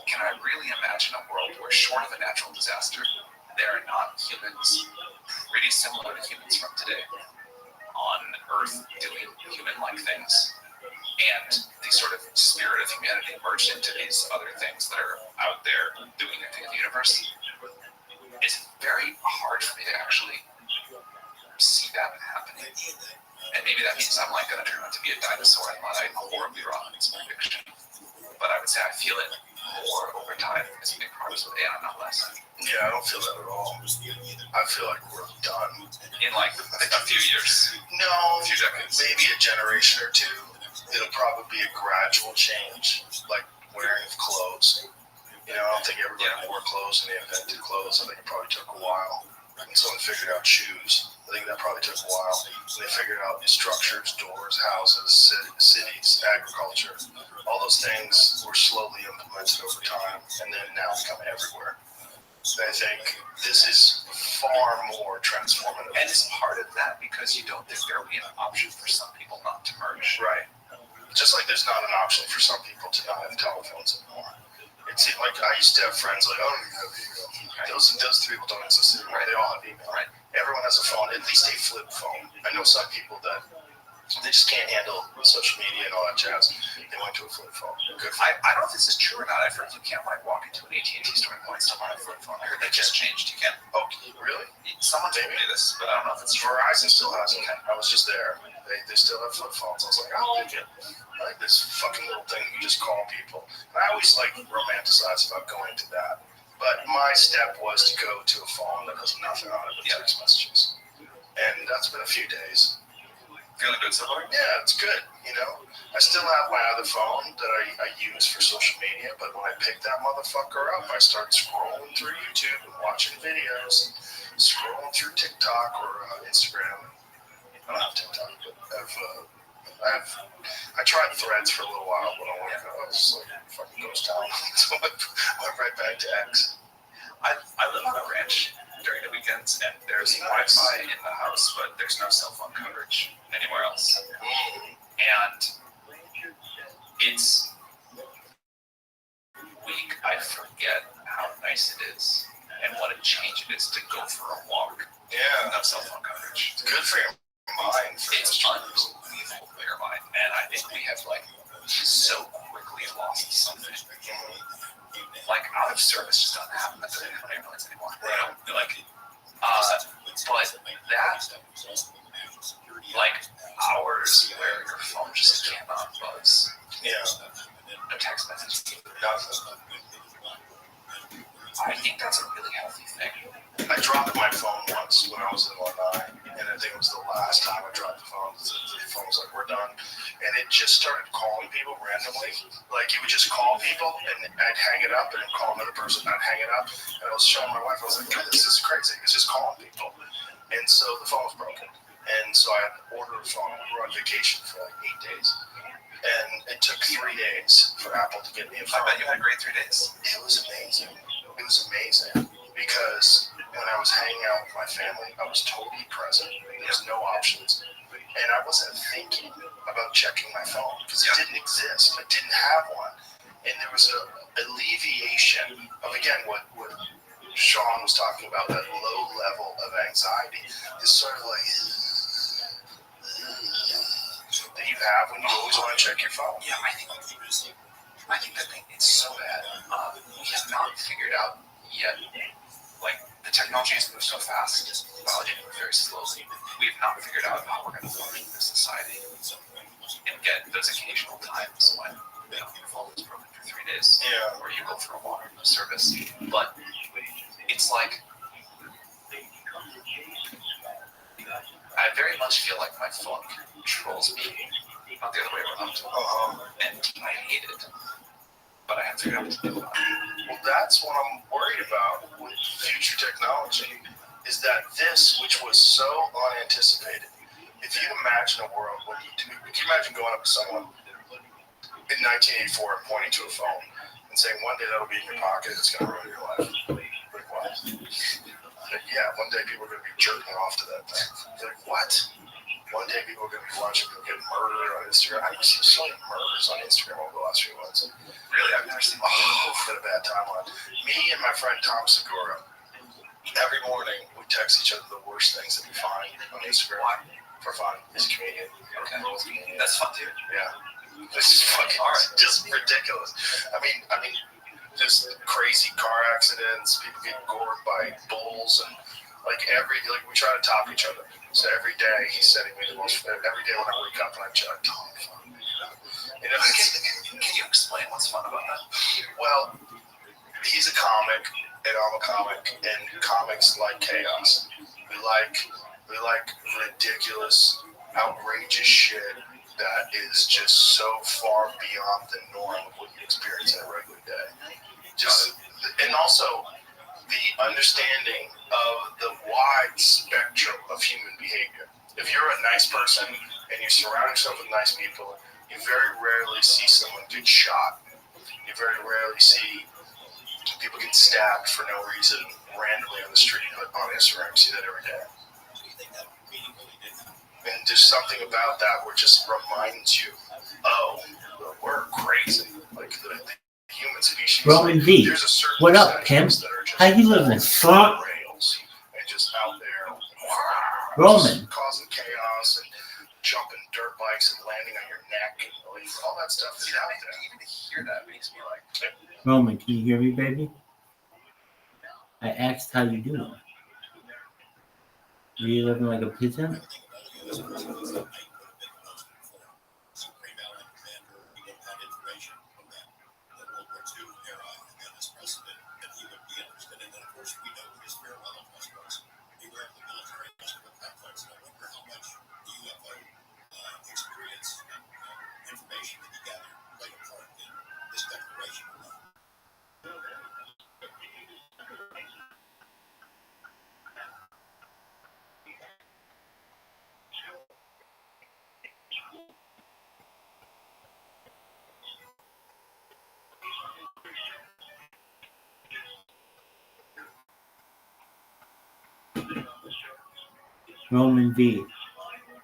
can I really imagine a world where short of a natural disaster, there are not humans pretty similar to humans from today on Earth doing human-like things? And the sort of spirit of humanity merged into these other things that are out there doing their thing in the universe. It's very hard for me to actually see that happening. And maybe that means I'm going to turn out to be a dinosaur and I'm horribly wrong in this prediction. But I would say I feel it more over time as we make progress with AI, not less. Yeah, I don't feel that at all. I feel like we're done. In a few years. No, a few decades. Maybe a generation or two. It'll probably be a gradual change, like wearing of clothes. I don't think everybody wore clothes and they invented clothes. I think it probably took a while. And someone figured out shoes. I think that probably took a while. And they figured out structures, doors, houses, cities, agriculture. All those things were slowly implemented over time and then now become everywhere. So I think this is far more transformative. And it's part of that because you don't think there will be an option for some people not to merge. Right. Just like there's not an option for some people to not have telephones anymore. It seemed like I used to have friends like, oh, you have email. Right. Those people don't exist anymore. Right. They all have email. Right. Everyone has a phone, at least a flip phone. I know some people that they just can't handle social media and all that jazz. They went to a flip phone. Good. I don't know if this is true or not. I've heard you can't walk into an AT&T store and still buy a flip phone. I heard that just changed. You can't. Oh, really? Someone told me this, but I don't know if it's true. Verizon still has it. I was just there. They still have flip phones. I was like, I like it. I like this fucking little thing you just call people. And I always romanticize about going to that. But my step was to go to a phone that has nothing on it but text messages. And that's been a few days. Feeling good so far? Yeah, it's good. I still have my other phone that I use for social media, but when I pick that motherfucker up, I start scrolling through YouTube and watching videos and scrolling through TikTok or Instagram. I don't have TikTok, but I tried Threads for a little while, but I was like fucking ghost town, so I went right back to X. I live on a ranch during the weekends, and there's Wi-Fi in the house, but there's no cell phone coverage anywhere else. And it's week I forget how nice it is and what a change it is to go for a walk. Yeah, No cell phone coverage. it's good for your mind. It's unbelievable for your mind, and I think we have so quickly lost something. Like out of service just doesn't happen at the airlines anymore. Right. But that, hours where your phone just cannot buzz. Yeah. No text message. Nothing. I think that's a really healthy thing. I dropped my phone once when I was in Lanai, and I think it was the last time I dropped the phone. The phone was like, we're done. And it just started calling people randomly. Like, it would just call people, and I'd hang it up, and then call another person, and I'd hang it up. And I was showing my wife, I was like, God, this is crazy. It's just calling people. And so the phone was broken. And so I had to order a phone. We were on vacation for like 8 days. And it took 3 days for Apple to get me a phone. I bet you had a great 3 days. It was amazing. It was amazing because when I was hanging out with my family, I was totally present. There was no options. And I wasn't thinking about checking my phone because it didn't exist. I didn't have one. And there was a alleviation of, again, what Sean was talking about, that low level of anxiety. This sort of like that you have when you always want to check your phone. Yeah, I think that thing is so bad. We have not figured out yet. The technology has moved so fast, biology moves very slowly. We have not figured out how we're going to function as a society and get those occasional times when your phone is broken for 3 days, or you go for a walk of service. But it's like I very much feel like my phone controls me, not the other way around. And I hate it. But I haven't figured out what to do about it. Well, that's what I'm worried about with future technology, is that this, which was so unanticipated, if you imagine a world when if you imagine going up to someone in 1984 and pointing to a phone and saying, one day that'll be in your pocket, it's going to ruin your life. Like, what? Yeah, one day people are going to be jerking off to that thing. They're like, what? One day people are going to be watching people get murdered on Instagram. I've seen so many murders on Instagram over the last few months. Really, I've never seen Oh, what a bad timeline. Me and my friend Tom Segura, every morning we text each other the worst things that we find on Instagram. For fun. He's a comedian. Okay. That's fun too. Yeah. This is fucking just ridiculous. I mean, just crazy car accidents, people getting gored by bulls, and we try to top each other. So every day he's sending me every day when I wake up and I check, Tom, Can you explain what's fun about that? Well, he's a comic, and I'm a comic, and comics like chaos. We like ridiculous, outrageous shit that is just so far beyond the norm of what you experience in a regular day. And also the understanding of the wide spectrum of human behavior. If you're a nice person and you surround yourself with nice people, you very rarely see someone get shot. You very rarely see people get stabbed for no reason randomly on the street. But on Instagram, you see that every day. And there's something about that where it just reminds you, we're crazy. Like the human species. Roman V, there's a certain what up, Pim? How you living, son? Rails and just out there, Roman. causing chaos and jumping dirt bikes and landing on your neck and all that stuff is out there. Even to hear that makes me like. Roman, can you hear me, baby? I asked how you doing. Are you living like a peasant? Roman V.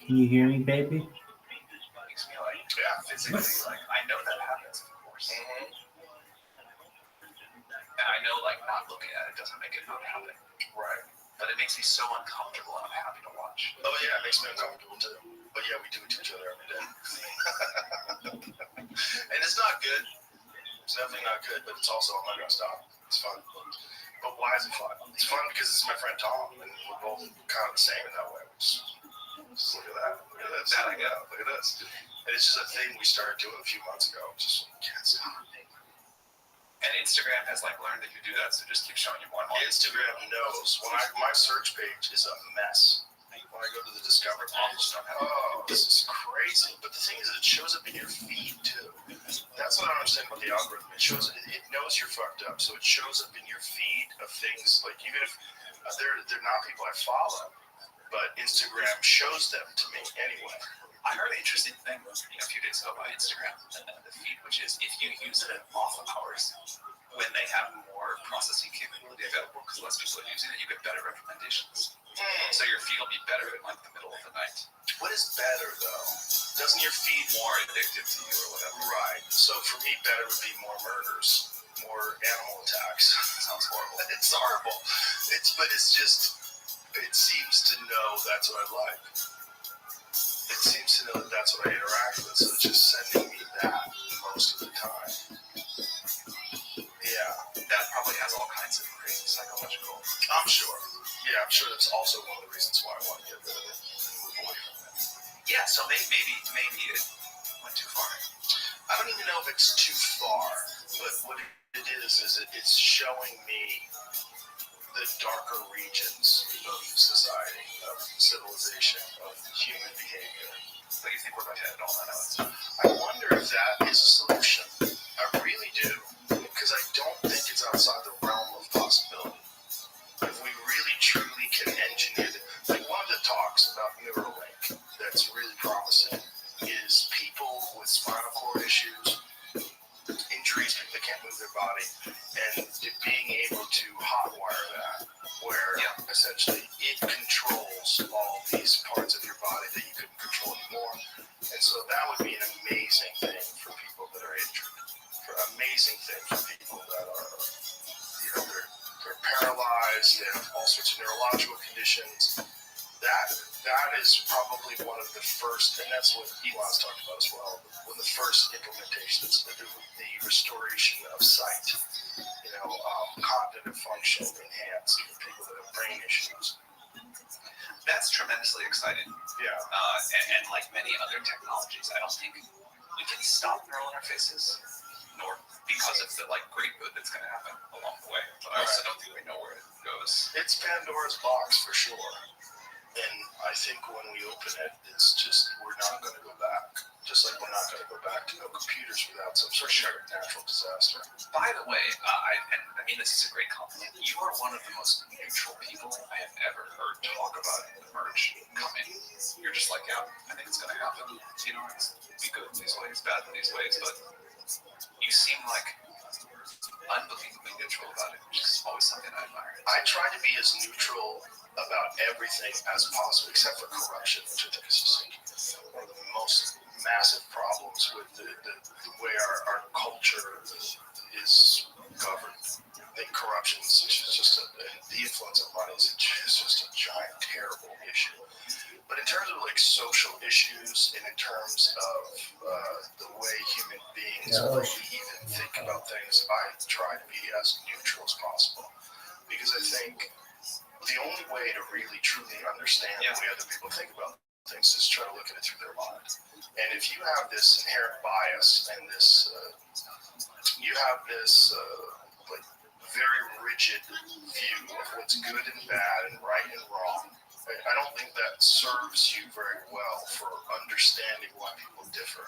Can you hear me, baby? Makes me like, yeah, physically, like, I know that happens, of course. Mm-hmm. And I know, like, not looking at it doesn't make it not happen. Right. But it makes me so uncomfortable and I'm happy to watch. Oh yeah, it makes me uncomfortable too. But yeah, we do it to each other every day. And it's not good. It's definitely not good, but it's also, I'm not gonna stop. It's fun. But why is it fun? It's fun because it's my friend Tom, and we're both kind of the same in that way. Just look at that. Look at this. Look at this. And it's just a thing we started doing a few months ago. Just can't stop. And Instagram has like learned that you do that, so just keep showing you more and more. Instagram knows. My search page is a mess. When I go to the Discover page, oh, this is crazy. But the thing is, it shows up in your feed too. That's what I understand about the algorithm. It knows you're fucked up, so it shows up in your feed of things like, even if they're not people I follow, but Instagram shows them to me anyway. I heard an interesting thing a few days ago about Instagram and the feed, which is if you use it at off hours, when they have more processing capability available, because less people are using it, you get better recommendations. So your feed will be better in like the middle of the night. What is better though? Doesn't your feed More addictive to you or whatever. right? So for me, better would be more murders, more animal attacks. Sounds horrible. It's horrible. It seems to know that's what I like. It seems to know that that's what I interact with, so it's just sending me that most of the time. Yeah. That probably has all kinds of crazy psychological. I'm sure. Yeah, I'm sure that's also one of the reasons why I want to get rid of it. Move away from it. Yeah, so maybe it went too far. I don't even know if it's too far, but what it is it's showing me the darker regions of society, of civilization, of human behavior. But you think we're going to edit all that out? I wonder if that is a solution. I really do, because I don't think it's outside the realm of possibility. If we really truly can engineer it, like one of the talks about Neuralink that's really promising is people with spinal cord issues, injuries, people that can't move their body, and being able to hotwire that, where essentially it controls all these parts of your body that you couldn't control anymore. And so that would be an amazing thing for people that are injured, amazing thing for people that are, they're paralyzed, they have all sorts of neurological conditions. That is probably one of the first, and that's what Elon's talked about as well, one of the first implementations, the restoration of sight, cognitive function enhanced for people that have brain issues. That's tremendously exciting. Yeah. And like many other technologies, I don't think we can stop neural interfaces, nor because of the great good that's going to happen along the way. But I also don't think we know where it goes. It's Pandora's box for sure. And I think when we open it, it's just, we're not going to go back. Just like we're not going to go back to no computers without some sort of natural disaster. By the way, I mean this is a great compliment. You are one of the most neutral people I have ever heard talk about the merge coming. You're just like, yeah, I think it's going to happen. It's be good in these ways, bad in these ways, but you seem like unbelievably neutral about it, which is always something I admire. I try to be as neutral about everything as possible, except for corruption, which I think is just one of the most massive problems with the way our culture is governed. I think corruption is just the influence of money is just a giant, terrible issue. But in terms of social issues and in terms of the way human beings believe and think about things, I try to be as neutral as possible. Because I think the only way to really truly understand the way other people think about things is try to look at it through their mind. And if you have this inherent bias and this, very rigid view of what's good and bad and right and wrong, I don't think that serves you very well for understanding why people differ.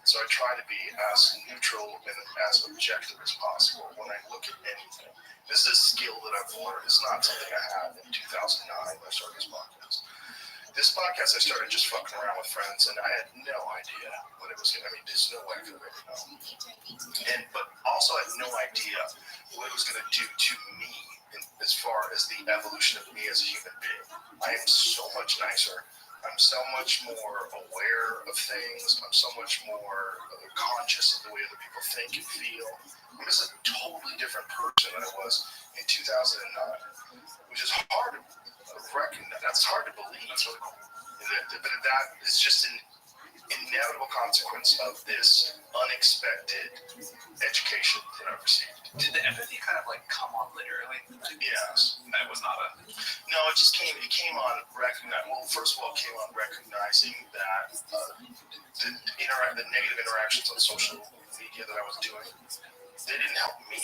So I try to be as neutral and as objective as possible when I look at anything. This is a skill that I've learned. It's not something I had in 2009 when I started this podcast. This podcast I started just fucking around with friends, and I had no idea what it was going to. There's no way I could have ever known. But also I had no idea what it was going to do to me as far as the evolution of me as a human being. I am so much nicer. I'm so much more aware of things. I'm so much more conscious of the way other people think and feel. I'm just a totally different person than I was in 2009, which is hard to recognize. That's hard to believe. That's really cool. But that is just an inevitable consequence of this unexpected education that I've received. Did the empathy kind of like come on literally? Yes. That was not a. No, it just came. It came on well, first of all, it came on recognizing that the negative interactions on social media that I was doing, they didn't help me.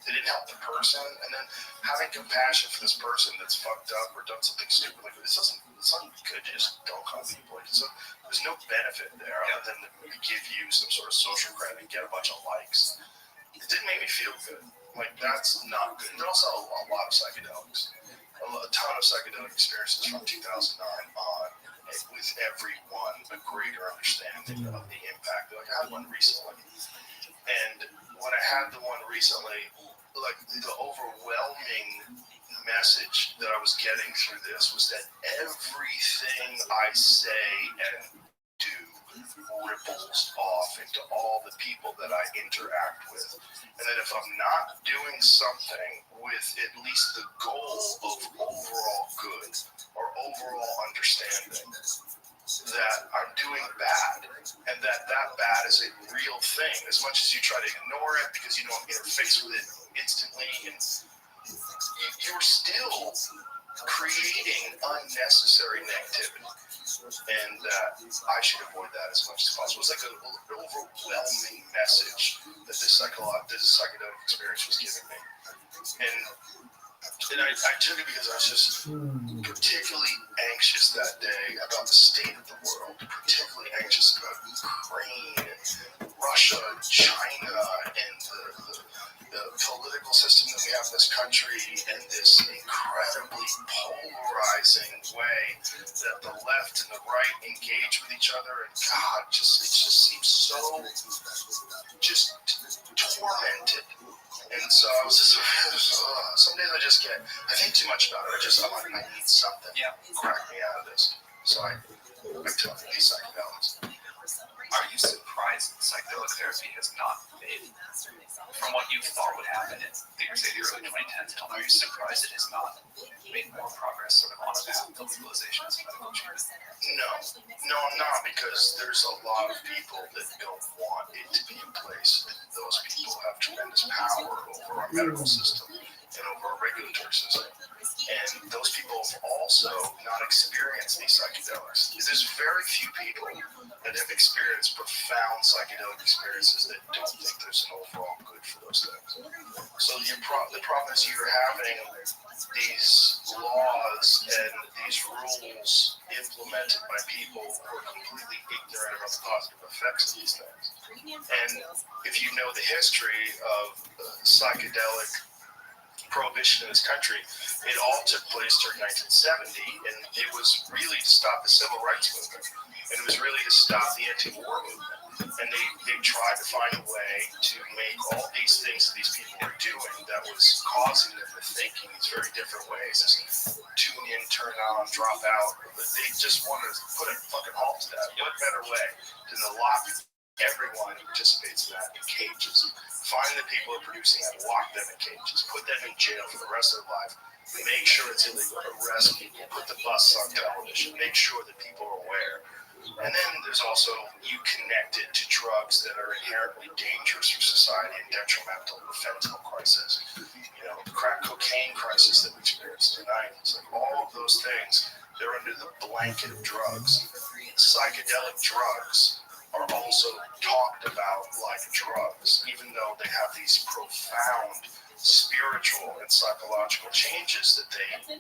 They didn't help the person. And then having compassion for this person that's fucked up or done something stupid like this it's not good. You just don't call people. There's no benefit there other than to give you some sort of social credit and get a bunch of likes. It didn't make me feel good. Like, that's not good. There's also a lot of psychedelics. A ton of psychedelic experiences from 2009 on, with everyone a greater understanding of the impact. Like, I had one recently, and when I had the one recently, like, the overwhelming message that I was getting through this was that everything I say and do ripples off into all the people that I interact with. And that if I'm not doing something with at least the goal of overall good or overall understanding, that I'm doing bad, and that bad is a real thing. As much as you try to ignore it because you don't interface with it instantly, and you're still creating unnecessary negativity, and I should avoid that as much as possible. It's like an overwhelming message that this psychedelic experience was giving me, and I took it because I was just particularly anxious that day about the state of the world, particularly anxious about Ukraine and Russia and China and the political system that we have in this country, and this incredibly polarizing way that the left and the right engage with each other. And God, it just seems so just tormented. And so I was just some days I think too much about it. I need something. Yeah. Crack me out of this. So I took these psychedelics. Are you surprised psychedelic therapy has not made, from what you thought would happen in, say, the early 2010s, are you surprised it has not made more progress sort of on a path to legalization as a medical treatment? No, I'm not, because there's a lot of people that don't want it to be in place. Those people have tremendous power over our medical system and over our regulatory system. And those people have also not experienced these psychedelics. There's very few people that have experienced profound psychedelic experiences that don't think there's an overall good for those things. So the problem is you're having these laws and these rules implemented by people who are completely ignorant about the positive effects of these things. And if you know the history of psychedelic prohibition in this country, it all took place during 1970, and it was really to stop the civil rights movement, and it was really to stop the anti-war movement. And they tried to find a way to make all these things that these people were doing that was causing them to think in these very different ways. This tune in, turn on, drop out. But they just wanted to put a fucking halt to that. What better way than to lock everyone who participates in that in cages? Find the people who are producing that, lock them in cages, put them in jail for the rest of their life, make sure it's illegal, arrest people, put the busts on television, make sure that people are aware. And then there's also you connected to drugs that are inherently dangerous for society and detrimental, the fentanyl crisis, the crack cocaine crisis that we experienced in the 90s. Like, all of those things, they're under the blanket of drugs. Psychedelic drugs are also talked about like drugs, even though they have these profound spiritual and psychological changes that they, I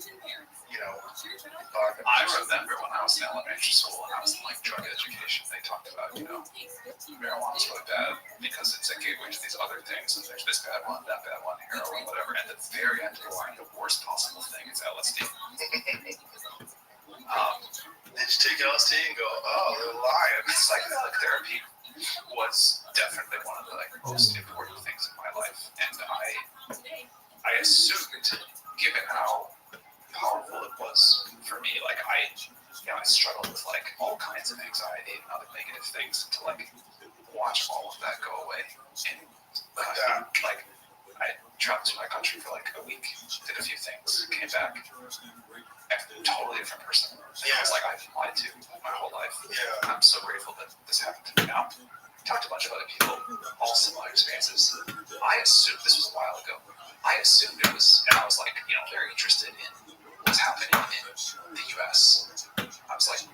remember when I was in elementary school and I was in like drug education, they talked about, marijuana's really bad because it's a gateway to these other things, and there's this bad one, that bad one, heroin, whatever, and the very end of the line, the worst possible thing is LSD. They just take LSD and go, oh, they're lying. Psychedelic therapy was definitely one of the most important things in my life, and I assumed, given totally different person. Yeah. It's like I've lied to my whole life. Yeah. I'm so grateful that this happened to me now. Talked to a bunch of other people, all similar experiences. I assumed, this was a while ago, I assumed it was, and I was like, very interested in what's happening in the U.S. I was like,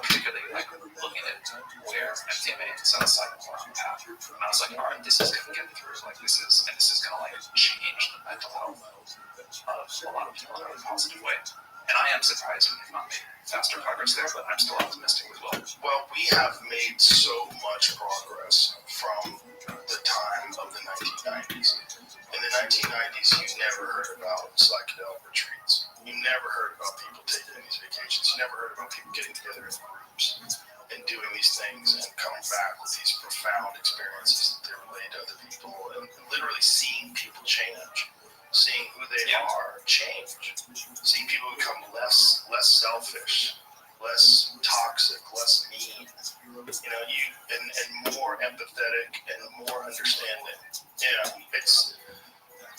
particularly like looking at where MDMA and psilocybin were on the path. And I was like, all right, this is going to get through. Like this is going to like change the mental health of a lot of people in a really positive way. And I am surprised we have not made faster progress there, but I'm still optimistic we will. Well, we have made so much progress from the time of the 1990s. In the 1990s, you never heard about psychedelic retreats. You never heard about people taking these vacations. You never heard about people getting together in groups and doing these things and coming back with these profound experiences that they relayed to other people and literally seeing people change. Seeing who they are change, seeing people become less selfish, less toxic, less mean, and more empathetic and more understanding.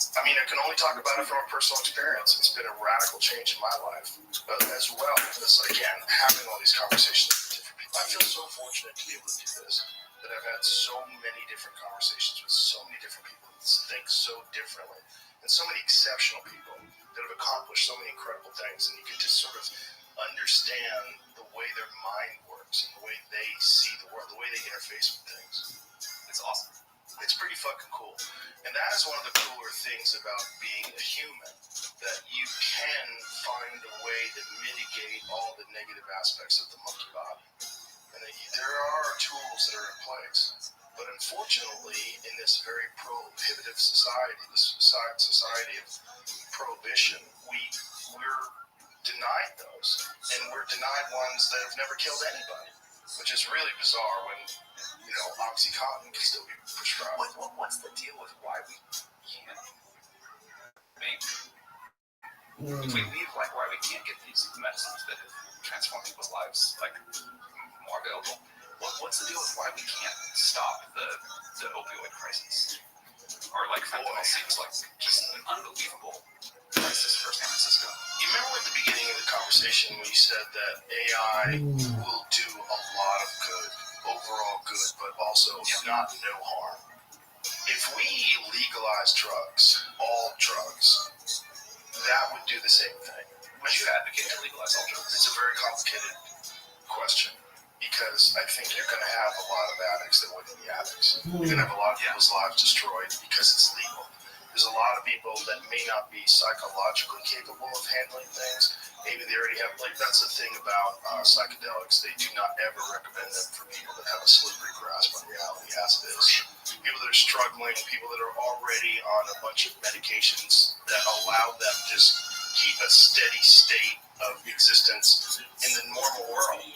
I can only talk about it from a personal experience. It's been a radical change in my life, but as well as, again, having all these conversations with different people. I feel so fortunate to be able to do this, that I've had so many different conversations with so many different people that think so differently. And so many exceptional people that have accomplished so many incredible things, and you get to sort of understand the way their mind works and the way they see the world, the way they interface with things. It's awesome. It's pretty fucking cool. And that is one of the cooler things about being a human, that you can find a way to mitigate all the negative aspects of the monkey body. And that there are tools that are in place. But unfortunately, in this very prohibitive society, this society of prohibition, we're denied those. And we're denied ones that have never killed anybody, which is really bizarre when, Oxycontin can still be prescribed. What's the deal with why we can't? If we leave, why we can't get these medicines that have transformed people's lives, more available? What's the deal with why we can't stop the opioid crisis? Or fentanyl seems like just an unbelievable crisis for San Francisco. You remember at the beginning of the conversation when you said that AI will do a lot of good, overall good, but also not no harm. If we legalize drugs, all drugs, that would do the same thing. Would you advocate to legalize all drugs? It's a very complicated question. Because I think you're going to have a lot of addicts that wouldn't be addicts. You're going to have a lot of people's lives destroyed because it's legal. There's a lot of people that may not be psychologically capable of handling things. Maybe they already have, that's the thing about psychedelics. They do not ever recommend them for people that have a slippery grasp on reality as it is. People that are struggling, people that are already on a bunch of medications that allow them to just keep a steady state of existence in the normal world.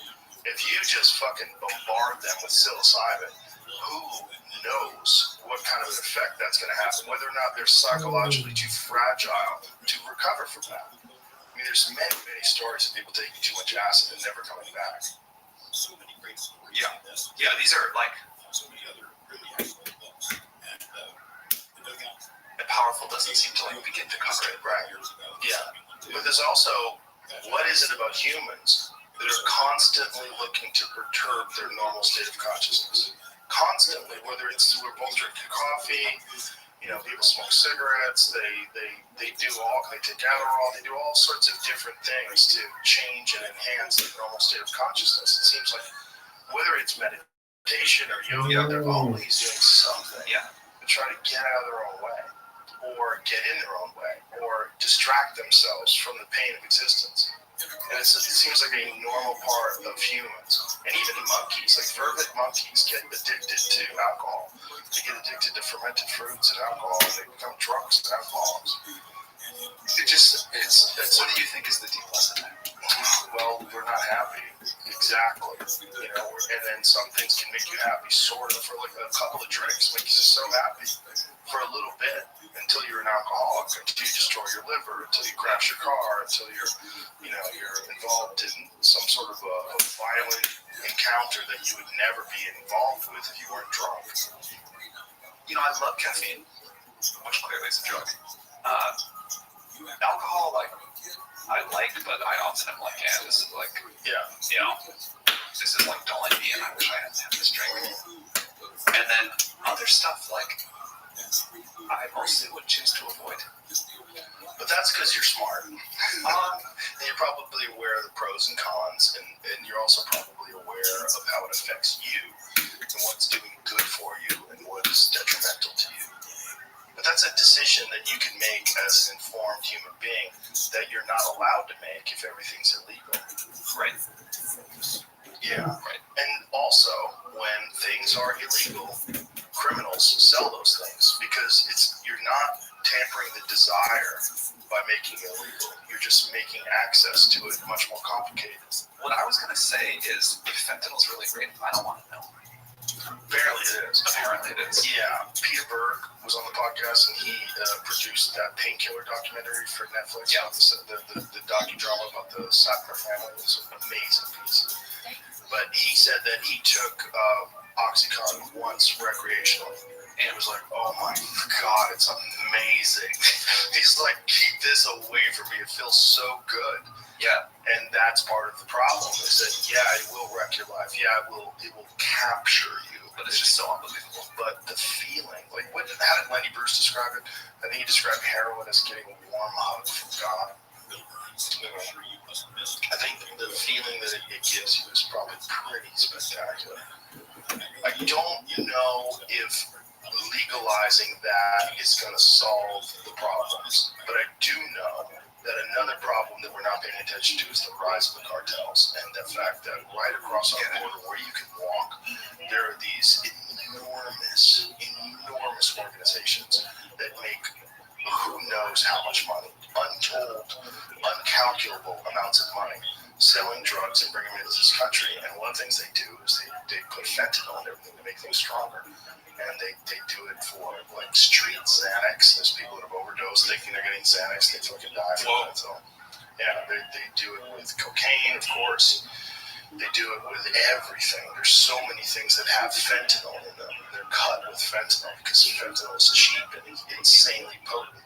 If you just fucking bombard them with psilocybin, who knows what kind of an effect that's going to happen, whether or not they're psychologically too fragile to recover from that. There's many, many stories of people taking too much acid and never coming back. Yeah, these are powerful doesn't seem to begin to cover it. Right. Yeah. But there's also, what is it about humans that are constantly looking to perturb their normal state of consciousness? Constantly, whether it's we're both drinking coffee, people smoke cigarettes, they take Adderall, they do all sorts of different things to change and enhance their normal state of consciousness. It seems like whether it's meditation or yoga, they're always doing something to try to get out of their own way, or get in their own way, or distract themselves from the pain of existence. And it seems like a normal part of humans. And even monkeys, vervet monkeys, get addicted to alcohol. They get addicted to fermented fruits and alcohol, and they become drunks and alcoholics. What do you think is the deep lesson there? Well, we're not happy. Exactly. And then some things can make you happy, sort of, for a couple of drinks, makes you so happy for a little bit, until you're an alcoholic, until you destroy your liver, until you crash your car, until you're involved in some sort of a violent encounter that you would never be involved with if you weren't drunk. I love caffeine, which clearly is a drug. Alcohol, I like, but I often am like, yeah, this is like, this is like dulling me, and I wish I hadn't had this drink. And then other stuff like I mostly would choose to avoid. But that's because you're smart. And you're probably aware of the pros and cons, and you're also probably aware of how it affects you and what's doing good for you and what is detrimental to you. But that's a decision that you can make as an informed human being that you're not allowed to make if everything's illegal. Right. Yeah. Right. And also, when things are illegal, criminals sell those things because you're not tampering the desire by making it illegal. You're just making access to it much more complicated. What I was going to say is, if fentanyl's really great, I don't want to know. Apparently it is. Apparently it is. Yeah. Peter Berg was on the podcast, and he produced that Painkiller documentary for Netflix. Yeah. The docudrama about the Sackler family. It was an amazing piece. But he said that he took Oxycontin once recreationally. And it was like, oh my God, it's amazing. He's like, keep this away from me. It feels so good. Yeah. And that's part of the problem. They said, yeah, it will wreck your life. Yeah, it will capture you. But it's just so unbelievable. But the feeling, like, how did Lenny Bruce describe it? I think he described heroin as getting a warm hug from God. I think the feeling that it gives you is probably pretty spectacular. I don't know if legalizing that is going to solve the problems, but I do know that another problem that we're not paying attention to is the rise of the cartels and the fact that right across our border where you can walk, there are these enormous organizations that make who knows how much money, untold, uncalculable amounts of money, selling drugs and bringing them into this country. And one of the things they do is they put fentanyl in everything to make things stronger. And they do it for like street Xanax. There's people that have overdosed thinking they're getting Xanax, they fucking die from it. So yeah, they do it with cocaine, of course. They do it with everything. There's so many things that have fentanyl in them. They're cut with fentanyl because fentanyl is cheap and insanely potent.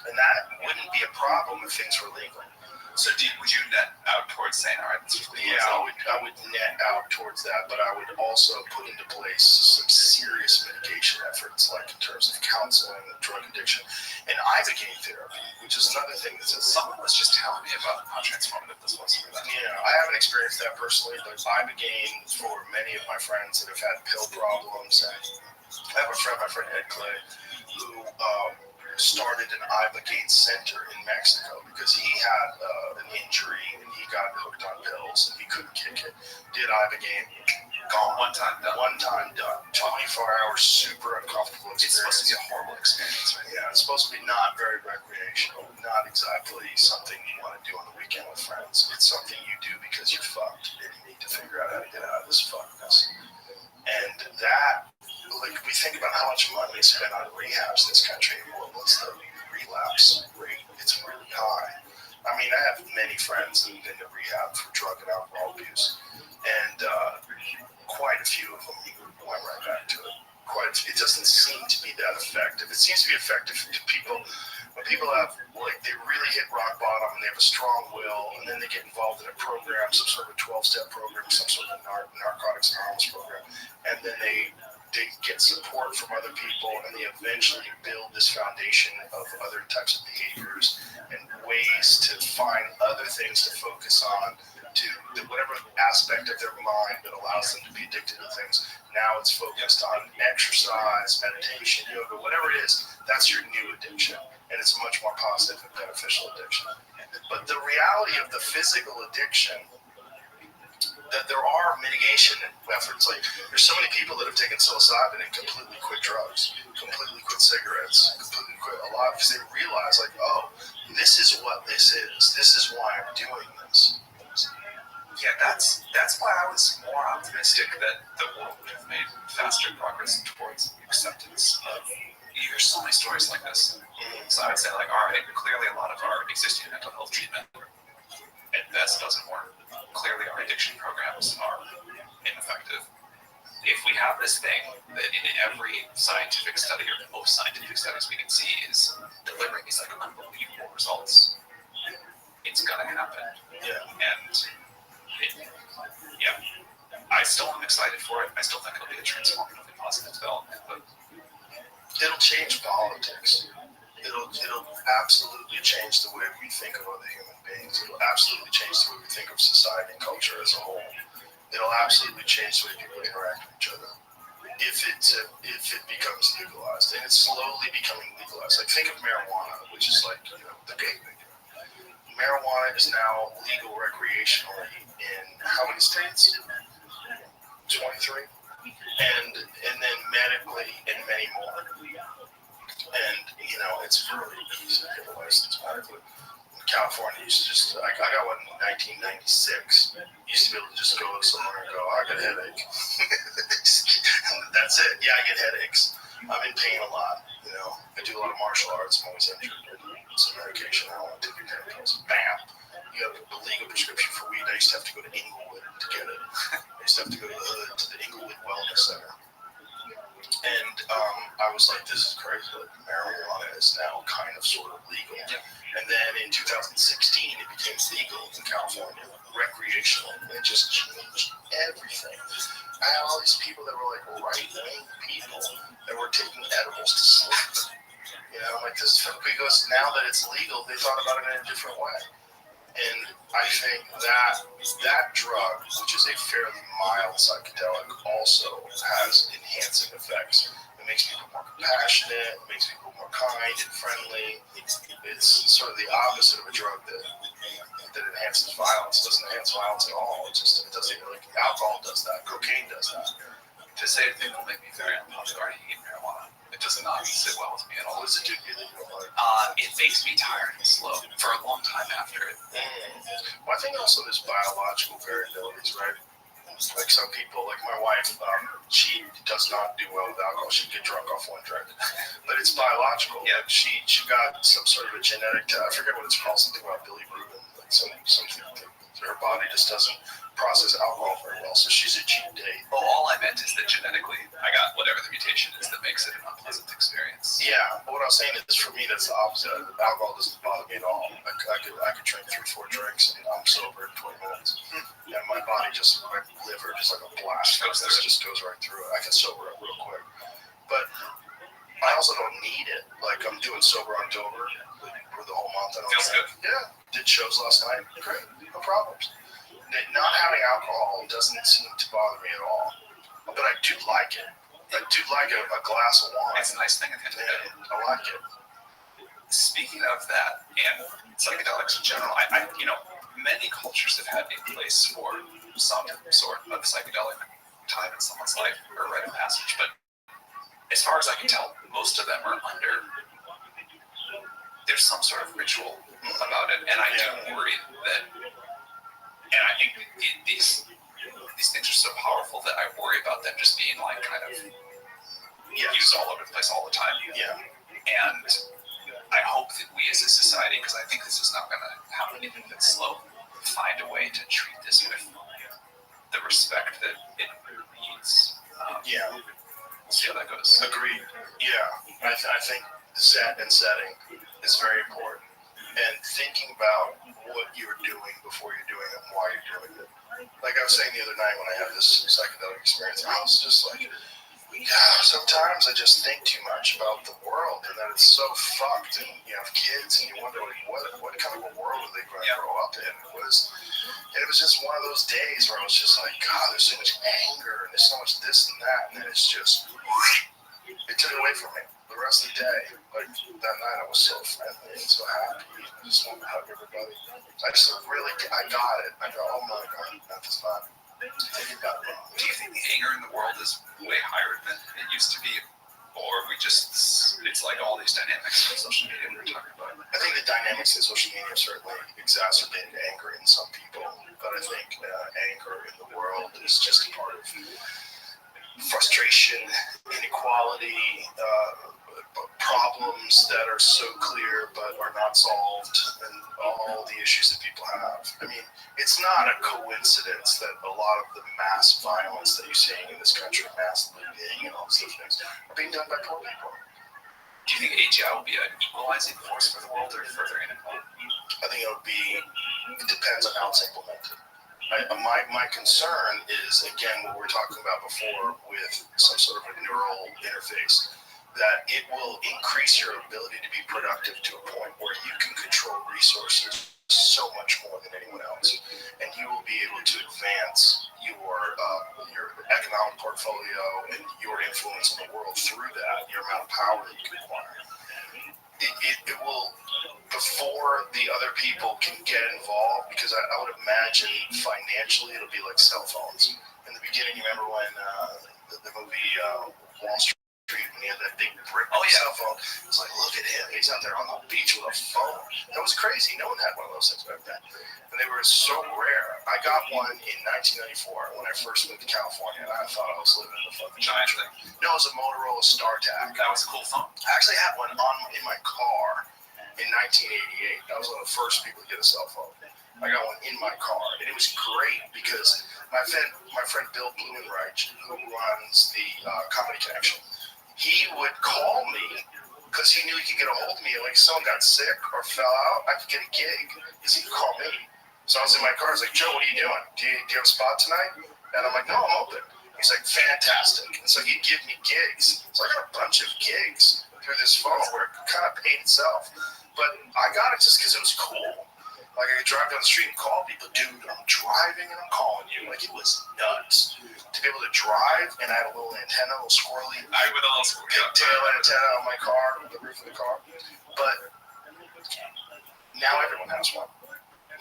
And that wouldn't be a problem if things were legal. So would you net out towards saying, all right, let's just leave I would net out towards that, but I would also put into place some serious mitigation efforts, like in terms of counseling, drug addiction, and Ibogaine therapy, which is another thing that says someone was just telling me about how transformative this was for that. Yeah, I haven't experienced that personally, but Ibogaine for many of my friends that have had pill problems, and I have my friend Ed Clay, who started an Ibogaine center in Mexico because he had an injury and he got hooked on pills and he couldn't kick it. Did Ibogaine, gone. One time done. 24 hours, super uncomfortable experience. It's supposed to be a horrible experience, right? Yeah, it's supposed to be not very recreational, not exactly something you want to do on the weekend with friends. It's something you do because you're fucked and you need to figure out how to get out of this fuckness. And that, like, we think about how much money is spent on rehabs in this country. Well, what's the relapse rate? It's really high. I mean, I have many friends that have been to rehab for drug and alcohol abuse, and quite a few of them went right back to it. It doesn't seem to be that effective. It seems to be effective to people when people have, like, they really hit rock bottom and they have a strong will, and then they get involved in a program, some sort of 12-step program, some sort of Narcotics Anonymous program, and then they get support from other people, and they eventually build this foundation of other types of behaviors and ways to find other things to focus on, to whatever aspect of their mind that allows them to be addicted to things. Now it's focused on exercise, meditation, yoga, whatever it is. That's your new addiction, and it's a much more positive and beneficial addiction. But the reality of the physical addiction, that there are mitigation efforts. Like, there's so many people that have taken psilocybin and completely quit drugs, completely quit cigarettes, completely quit a lot because they realize, like, oh, this is what this is. This is why I'm doing this. Yeah, that's why I was more optimistic that the world would have made faster progress towards acceptance of. You hear so many stories like this. So I would say, like, all right, clearly a lot of our existing mental health treatment at best doesn't work. Clearly our addiction programs are ineffective. If we have this thing that in every scientific study, or most scientific studies we can see, is delivering these like unbelievable results, still am excited for it. I still think it'll be a transformatively positive development, but it'll change politics. It'll absolutely change the way we think of other human beings. It'll absolutely change the way we think of society and culture as a whole. It'll absolutely change the way people interact with each other. If it becomes legalized, and it's slowly becoming legalized. Like, think of marijuana, which is like, the gateway. Marijuana is now legal recreationally in how many states? 23. And then medically in many more. And it's really easy to get a license medically. In California used to just, I got one in 1996. Used to be able to just go somewhere and go, I got a headache. That's it. Yeah, I get headaches. I'm in pain a lot. I do a lot of martial arts. I'm always injured. Some medication. I don't want to take your pills. Bam. You have a legal prescription for weed. I used to have to go to Inglewood to get it. I used to have to go to the Inglewood Wellness Center. And I was like, this is crazy. Like, marijuana is now kind of sort of legal. And then in 2016, it became legal in California, recreational. And it just changed everything. I had all these people that were like right-wing people that were taking edibles to sleep. Like this, because now that it's legal, they thought about it in a different way. And I think that drug, which is a fairly mild psychedelic, also has enhancing effects. It makes people more compassionate, it makes people more kind and friendly. It's sort of the opposite of a drug that enhances violence. It doesn't enhance violence at all. It doesn't even, like, alcohol does that, cocaine does that. to say a thing will make me very unpopular. I eat marijuana. It does not sit well with me at all. What does it do to you that you don't like? It makes me tired and slow for a long time after it. Well, I think also there's biological variabilities, right? Like some people, like my wife, she does not do well with alcohol. She'd get drunk off one drink. But it's biological. Yeah. Like she got some sort of a genetic, I forget what it's called, something about bilirubin. Like something that her body just doesn't process alcohol very well. So she's a cheap date. Well, all I meant is that genetically, I got whatever the mutation is that makes it an unpleasant experience. Yeah, but what I was saying is, for me, that's the opposite. Alcohol doesn't bother me at all. I could drink 3-4 drinks and I'm sober in 20 minutes. And my body just, my liver just like a blast. It just goes right through it. I can sober up real quick. But I also don't need it. Like, I'm doing Sober October for the whole month. I don't Feels drink. good. Yeah, did shows last night. Great, no problems. Not having alcohol doesn't seem to bother me at all. But I do like it. I do like a glass of wine. It's a nice thing at the end of the day. I like it. Speaking of that, and psychedelics in general, I many cultures have had a place for some sort of psychedelic time in someone's life or rite of passage, but as far as I can tell, most of them are there's some sort of ritual about it, and I do worry that, and I think these things are so powerful that I worry about them just being like kind of used all over the place all the time. Yeah. And I hope that we as a society, because I think this is not going to happen even if it's slow, find a way to treat this with the respect that it needs. We'll see how that goes. Agreed. Yeah. I think set and setting is very important. And thinking about what you're doing before you're doing it and why you're doing it. Like I was saying the other night when I had this psychedelic experience, I was just like, sometimes I just think too much about the world and that it's so fucked, and you have kids and you wonder what kind of a world are they going to grow up in. It was just one of those days where I was just like, God, there's so much anger and there's so much this and that, and then it's just, it took it away from me the rest of the day. Like that night I was so friendly and so happy. I just wanted to hug everybody. I got it. I go, oh my God, that's not. Do you think the anger in the world is way higher than it used to be? Or it's like all these dynamics on social media we're talking about? I think the dynamics in social media certainly exacerbated anger in some people, but I think anger in the world is just a part of frustration, inequality, problems that are so clear but are not solved, and all the issues that people have. I mean, it's not a coincidence that a lot of the mass violence that you're seeing in this country, mass looting and all these things, are being done by poor people. Do you think AGI will be an equalizing force for the world or further inequality? I think it depends on how it's implemented. My concern is, again, what we were talking about before with some sort of a neural interface, that it will increase your ability to be productive to a point where you can control resources so much more than anyone else, and you will be able to advance your economic portfolio and your influence in the world through that, your amount of power that you can acquire. It will, before the other people can get involved, because I would imagine financially it'll be like cell phones. In the beginning, you remember when the movie Wall Street, when he had that big brick cell phone? It was like, look at him, he's out there on the beach with a phone. That was crazy. No one had one of those things back then. And they were so rare. I got one in 1994 when I first moved to California, and I thought I was living in the fucking Giant country. thing. No, it was a Motorola StarTAC. That was a cool phone. I actually had one in my car in 1988. I was one of the first people to get a cell phone. I got one in my car, and it was great because my friend Bill Blumenreich, who runs the Comedy Connection, he would call me because he knew he could get a hold of me. Like, someone got sick or fell out, I could get a gig because he could call me. So I was in my car. I was like, Joe, what are you doing? Do you have a spot tonight? And I'm like, no, I'm open. He's like, fantastic. And so he'd give me gigs. So I got a bunch of gigs through this phone where it kind of paid itself. But I got it just because it was cool. Like, I could drive down the street and call people, dude, I'm driving and I'm calling you. Like, it was nuts. To be able to drive, and I had a little antenna, a little squirrely pigtail antenna on my car, the roof of the car. But now everyone has one.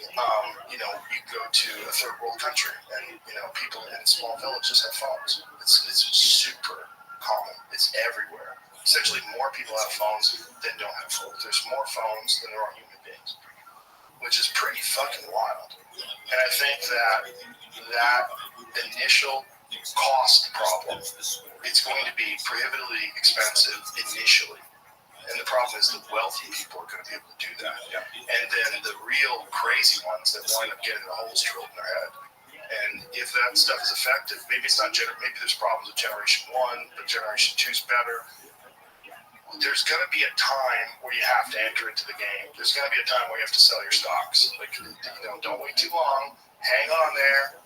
You go to a third world country, and, people in small villages have phones. It's super common. It's everywhere. Essentially, more people have phones than don't have phones. There's more phones than there are human beings, which is pretty fucking wild. And I think that initial cost problem, it's going to be prohibitively expensive initially. And the problem is the wealthy people are going to be able to do that. Yeah. And then the real crazy ones that wind up getting the holes drilled in their head. And if that stuff is effective, maybe it's not maybe there's problems with generation 1, but generation 2 is better. There's going to be a time where you have to enter into the game. There's going to be a time where you have to sell your stocks. Like, don't wait too long. Hang on there.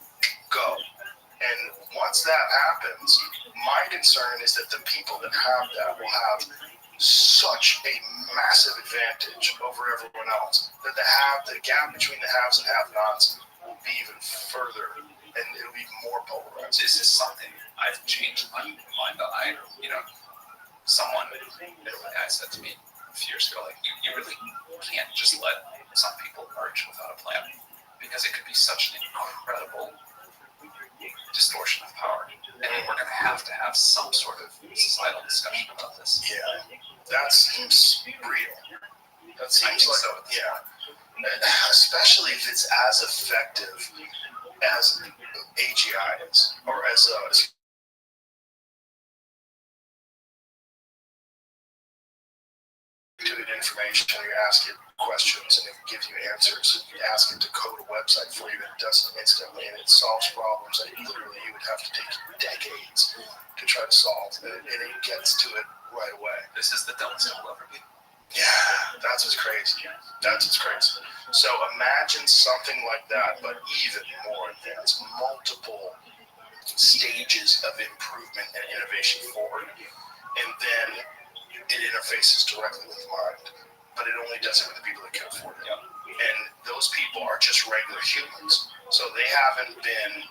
Go. And once that happens, my concern is that the people that have that will have such a massive advantage over everyone else that the gap between the haves and have-nots will be even further, and it'll be more polarized. This is something I've changed my mind on. Someone said to me a few years ago, like, you really can't just let some people merge without a plan, because it could be such an incredible distortion of power. And we're going to have some sort of societal discussion about this. Yeah, that seems real. That seems like, so. Yeah. Especially if it's as effective as AGI is, or as information. You ask it questions and it gives you answers. You ask it to code a website for you, and it does it instantly, and it solves problems that literally you would have to take decades to try to solve, and it gets to it right away. This is the dumbest it will ever be. Yeah, that's what's crazy. So imagine something like that, but even more advanced, multiple stages of improvement and innovation forward, and then it interfaces directly with the mind, but it only does it with the people that can afford it. Yeah. And those people are just regular humans, so they haven't been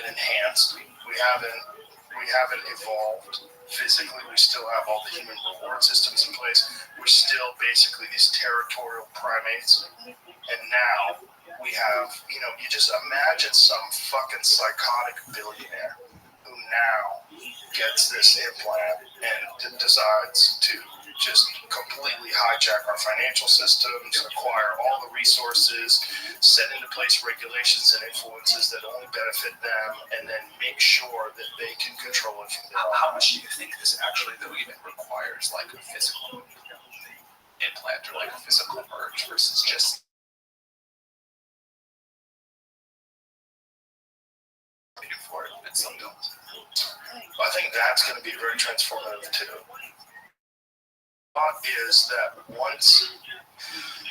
enhanced. We haven't evolved physically. We still have all the human reward systems in place. We're still basically these territorial primates, and now we have, you just imagine some fucking psychotic billionaire who now gets this implant and decides to just completely hijack our financial systems, acquire all the resources, set into place regulations and influences that only benefit them, and then make sure that they can control it from there. How much do you think this actually, though, even requires like a physical implant or like a physical merge versus just for it and some don't? I think that's going to be very transformative too. thought is that once,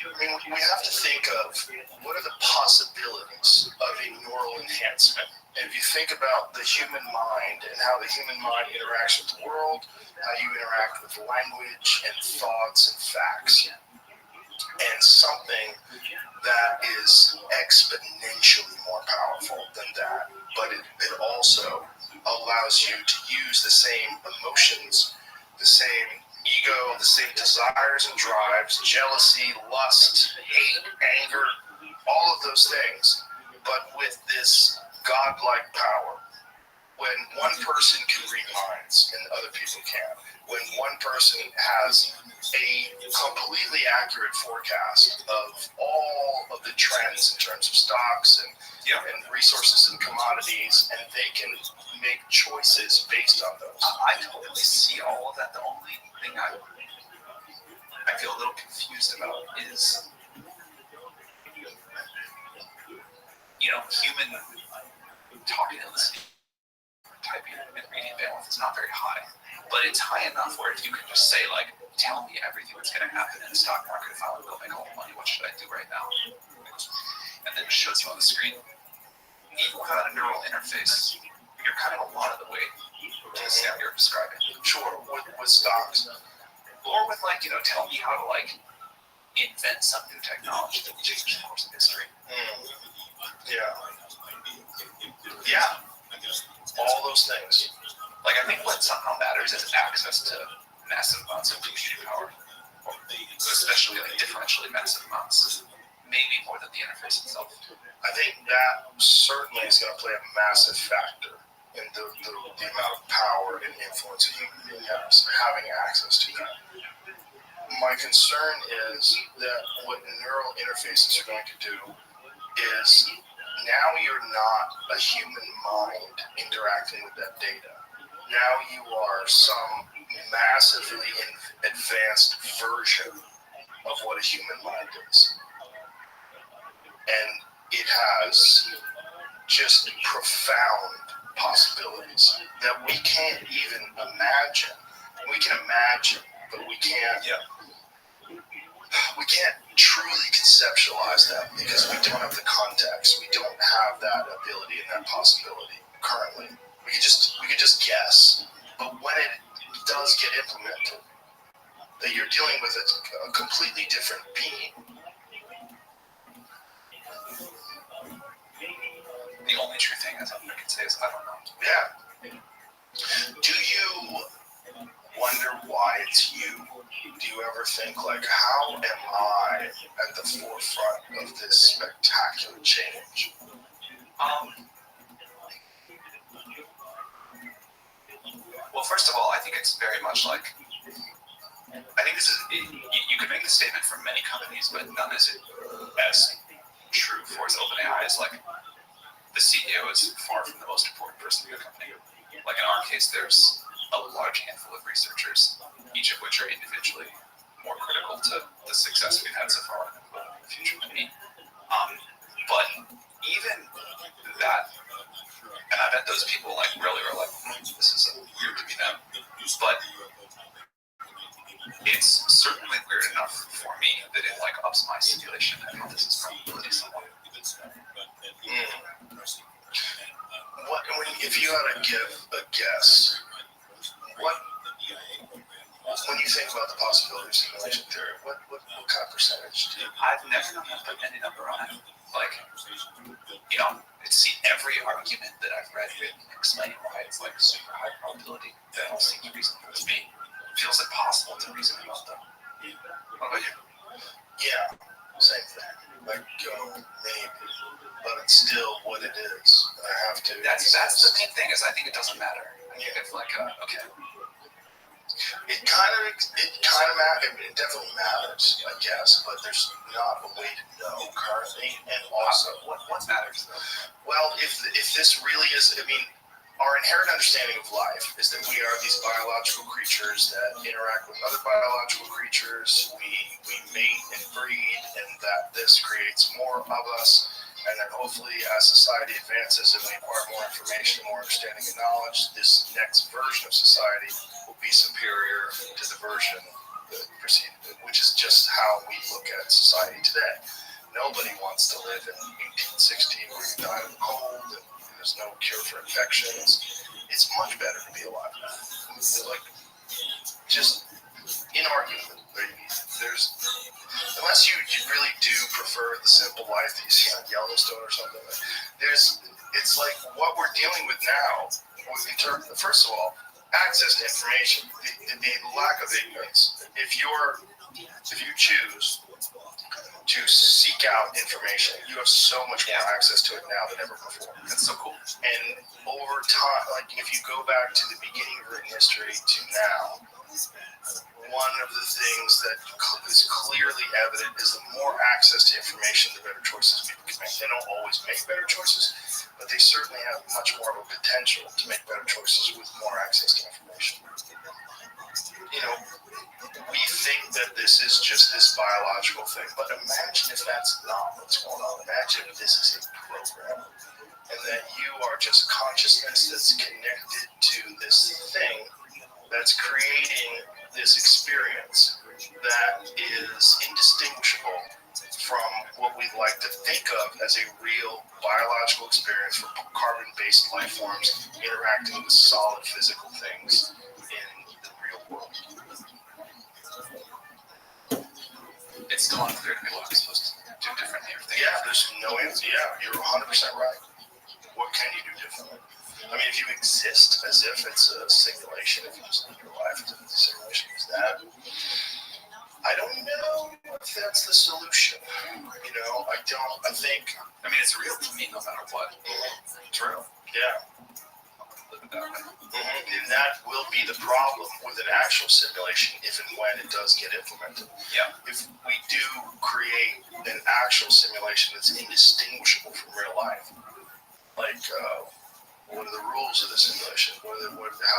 I mean, we have to think of what are the possibilities of a neural enhancement. And if you think about the human mind and how the human mind interacts with the world, how you interact with language and thoughts and facts, and something that is exponentially more powerful than that, but it also allows you to use the same emotions, the same ego, the same desires and drives, jealousy, lust, hate, anger, all of those things, but with this godlike power. When one person can read minds and other people can't, when one person has a completely accurate forecast of all of the trends in terms of stocks and resources and commodities, and they can make choices based on those. I totally see all of that. The only thing I feel a little confused about is, human talking and listening, typing and reading bandwidth is not very high, but it's high enough where if you can just say, like, tell me everything that's going to happen in the stock market if I want to go make all the money, what should I do right now? And then it shows you on the screen. Even without a neural interface, you're kind of a lot of the way to the sound you're describing. Sure, with stocks. Or with, like, tell me how to, like, invent some new technology that will change the course of history. Yeah. All those things. Like, I think what somehow matters is access to massive amounts of computing power, or especially like differentially massive amounts, maybe more than the interface itself. I think that certainly is going to play a massive factor in the amount of power and influence a human being has, having access to that. My concern is that what neural interfaces are going to do is now you're not a human mind interacting with that data. Now you are some massively advanced version of what a human mind is. And it has just profound possibilities that we can't even imagine. We can imagine, but we can't. We can't truly conceptualize that because we don't have the context. We don't have that ability and that possibility currently. We could just guess. But when it does get implemented, that you're dealing with a completely different being. The only true thing I can say is I don't know. Yeah. Do you wonder why it's you? Do you ever think, like, how am I at the forefront of this spectacular change? Well, first of all, I think it's very much like, I think this is, you could make the statement for many companies, but none is as true for as OpenAI is like, the CEO is far from the most important person in the company. Like in our case, there's a large handful of researchers, each of which are individually more critical to the success we've had so far and the future might be. But even that, and I bet those people like really are like, this is weird to be them. But it's certainly weird enough for me that it like ups my simulation hypothesis probability somewhat. If you had to give a guess, when you think about the possibility of simulation theory, what kind of percentage do you? I've never put any number on it. Like, see every argument that I've read explaining why it's like super high probability that all seems reasonable to me. It feels impossible to reason about them. What about you? Yeah, same thing. Like, maybe, but it's still what it is. I have to. That's the main thing is I think it doesn't matter. I think it's like okay. It definitely matters, I guess, but there's not a way to know currently. And also, what matters though? Well, if this really is, I mean, our inherent understanding of life is that we are these biological creatures that interact with other biological creatures. We mate and breed, and that this creates more of us. And then hopefully as society advances and we acquire more information, more understanding and knowledge, this next version of society will be superior to the version that preceded it, which is just how we look at society today. Nobody wants to live in 1860 where you die of cold and there's no cure for infections. It's much better to be alive now. Like, just inarguable. There's unless you really do prefer the simple life that you see on Yellowstone or something. It's like what we're dealing with now. In terms, first of all, access to information, the lack of ignorance. If you choose to seek out information, you have so much more access to it now than ever before. That's so cool. And over time, like if you go back to the beginning of written history to now, one of the things that is clearly evident is the more access to information, the better choices people can make. They don't always make better choices, but they certainly have much more of a potential to make better choices with more access to information. You know, we think that this is just this biological thing, but imagine if that's not what's going on. Imagine if this is a program, and that you are just consciousness that's connected to this thing that's creating this experience that is indistinguishable from what we like to think of as a real biological experience for carbon-based life forms interacting with solid physical things in the real world. It's still unclear to me what I'm supposed to do differently. Yeah, there's no answer. Yeah, you're 100% right. What can you do differently? I mean, if you exist as if it's a simulation, if you just live your life as if it's a simulation, is that? I don't know if that's the solution. You know, I think. I mean, it's real to me no matter what. It's real. Yeah. Live it that way. And that will be the problem with an actual simulation if and when it does get implemented. Yeah. If we do create an actual simulation that's indistinguishable from real life, like what are the rules of the simulation? How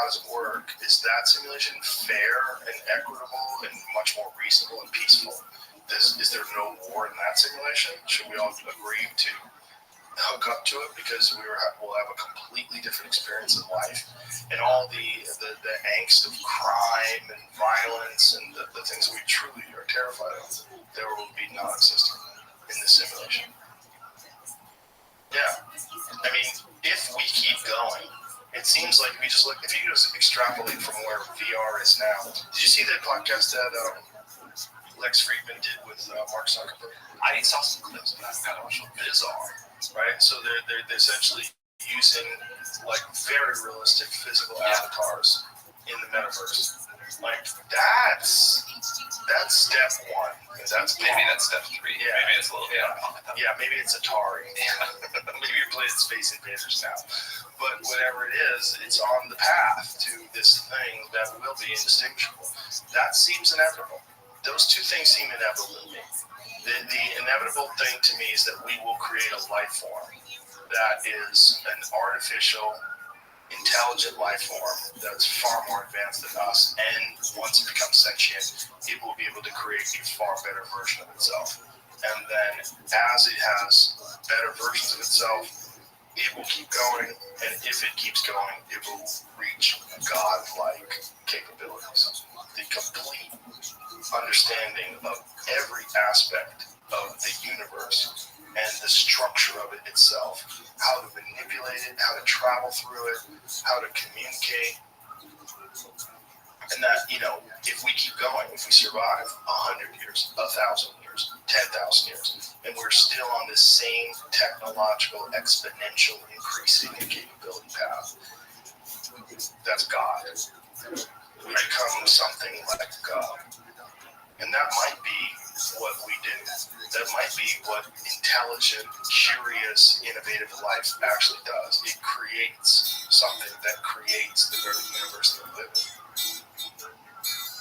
does it work? Is that simulation fair and equitable and much more reasonable and peaceful? Is there no war in that simulation? Should we all agree to hook up to it because we'll have a completely different experience of life, and all the angst of crime and violence and the things we truly are terrified of, there will be non-existent in this simulation. Yeah, I mean, if we keep going, it seems like we just look. If you just extrapolate from where VR is now, did you see that podcast that Lex Friedman did with Mark Zuckerberg? I saw some clips of that. Kind of bizarre, right? So they're essentially using like very realistic physical avatars in the metaverse. Like that's step one. That's maybe that's step 3. Yeah. Maybe it's a little bit. Yeah, maybe it's Atari. Maybe you're playing Space Invaders now. But whatever it is, it's on the path to this thing that will be indistinguishable. That seems inevitable. Those two things seem inevitable to me. The inevitable thing to me is that we will create a life form that is an artificial, intelligent life form that's far more advanced than us, and once it becomes sentient, it will be able to create a far better version of itself. And then as it has better versions of itself, it will keep going, and if it keeps going, it will reach godlike capabilities. The complete understanding of every aspect of the universe and the structure of it itself, how to manipulate it, how to travel through it, how to communicate. And that, you know, if we keep going, if we survive 100 years, 1,000 years, 10,000 years, and we're still on this same technological exponential increasing capability path, that's God. We become something like God. And that might be what we do. That might be what intelligent, curious, innovative life actually does. It creates something that creates the very universe that we live in.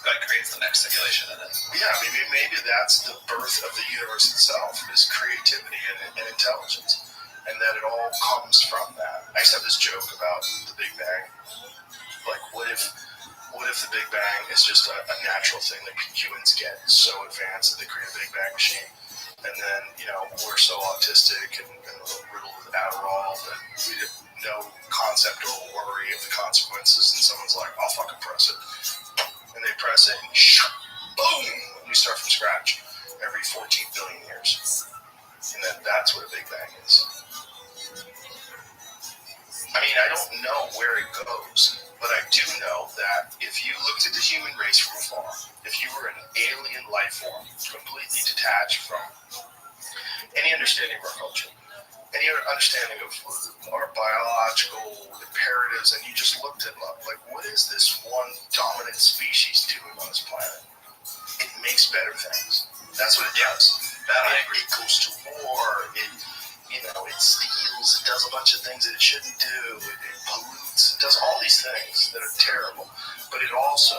That creates the next simulation, and then Yeah, maybe that's the birth of the universe itself, is creativity and intelligence, and that it all comes from that. I used to have this joke about the Big Bang. Like, what if the Big Bang is just a natural thing that humans get so advanced that they create a Big Bang machine, and then, you know, we're so autistic and riddled with Adderall that we have no concept or worry of the consequences, and someone's like, I'll fucking press it. And they press it, and boom, we start from scratch every 14 billion years. And that's what a Big Bang is. I mean, I don't know where it goes, but I do know that if you looked at the human race from afar, if you were an alien life form, completely detached from any understanding of our culture, any understanding of our biological imperatives, and you just looked at like, what is this one dominant species doing on this planet? It makes better things. That's what it does. It goes to war. It steals, it does a bunch of things that it shouldn't do, it pollutes, it does all these things that are terrible, but it also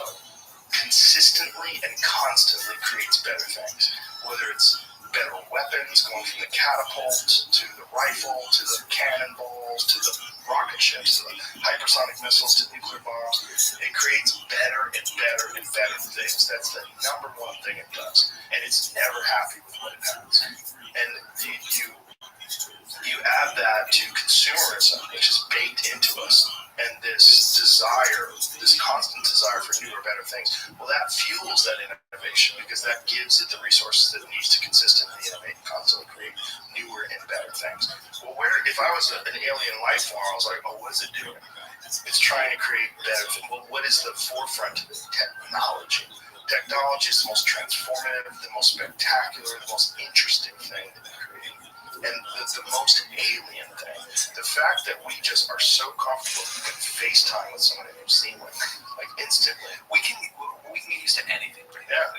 consistently and constantly creates better things, whether it's better weapons going from the catapult to the rifle to the cannonballs to the rocket ships to the hypersonic missiles to nuclear bombs. It creates better and better and better things. That's the number one thing it does, and it's never happy with what it has. And you add that to consumerism, which is baked into us, and this desire, this constant desire for newer, better things. Well, that fuels that innovation because that gives it the resources that it needs to consistently innovate, constantly create newer and better things. Well, if I was an alien life form, I was like, oh, what is it doing? It's trying to create better things. Well, what is the forefront of it? Technology. Technology is the most transformative, the most spectacular, the most interesting thing that we create. And the most alien thing, the fact that we just are so comfortable we can FaceTime with someone in New Zealand, like instantly. We can get used to anything, right? Yeah.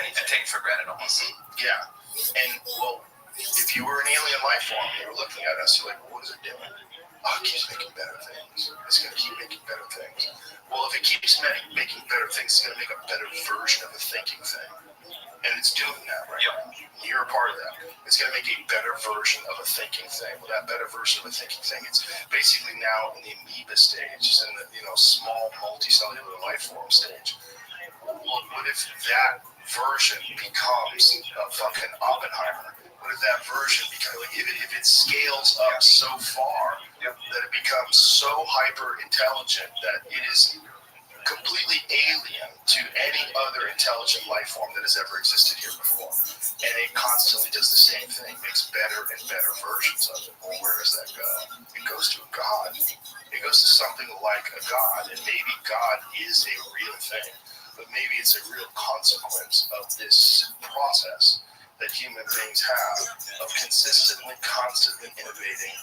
Anything. And take it for granted almost. Mm-hmm. Yeah. And well, if you were an alien life form and you were looking at us, you're like, well, what is it doing? Oh, it keeps making better things. It's going to keep making better things. Well, if it keeps making better things, it's going to make a better version of a thinking thing. And it's doing that right now. You're a part of that. It's going to make a better version of a thinking thing. Well, that better version of a thinking thing, it's basically now in the amoeba stage, it's in the small multicellular life form stage. Well, what if that version becomes a fucking Oppenheimer? What if that version becomes, like, if it scales up so far that it becomes so hyper intelligent that it is completely alien to any other intelligent life form that has ever existed here before. And it constantly does the same thing, makes better and better versions of it. Well, where does that go? It goes to a god. It goes to something like a god. And maybe God is a real thing, but maybe it's a real consequence of this process that human beings have of consistently, constantly innovating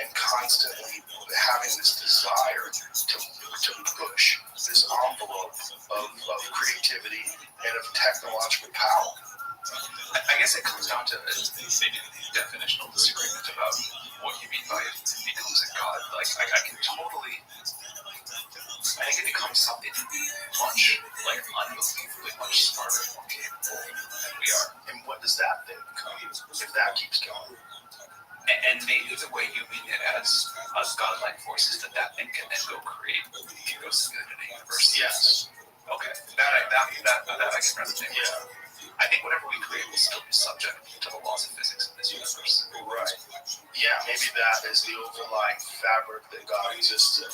and constantly having this desire to push this envelope of creativity and of technological power. I guess it comes down to maybe definitional disagreement about what you mean by it becomes a god. Like, I can totally, I think it becomes something much, like, unbelievably much smarter and more capable than we are. And what does that thing become if that keeps going? And maybe the way you mean it as godlike forces, that thing can then go create, can go spin in a universe. Yes. Okay. That I can resonate with. Yeah. I think whatever we create will still be subject to the laws of physics in this universe. Right. Yeah, maybe that is the overlying fabric that God exists in.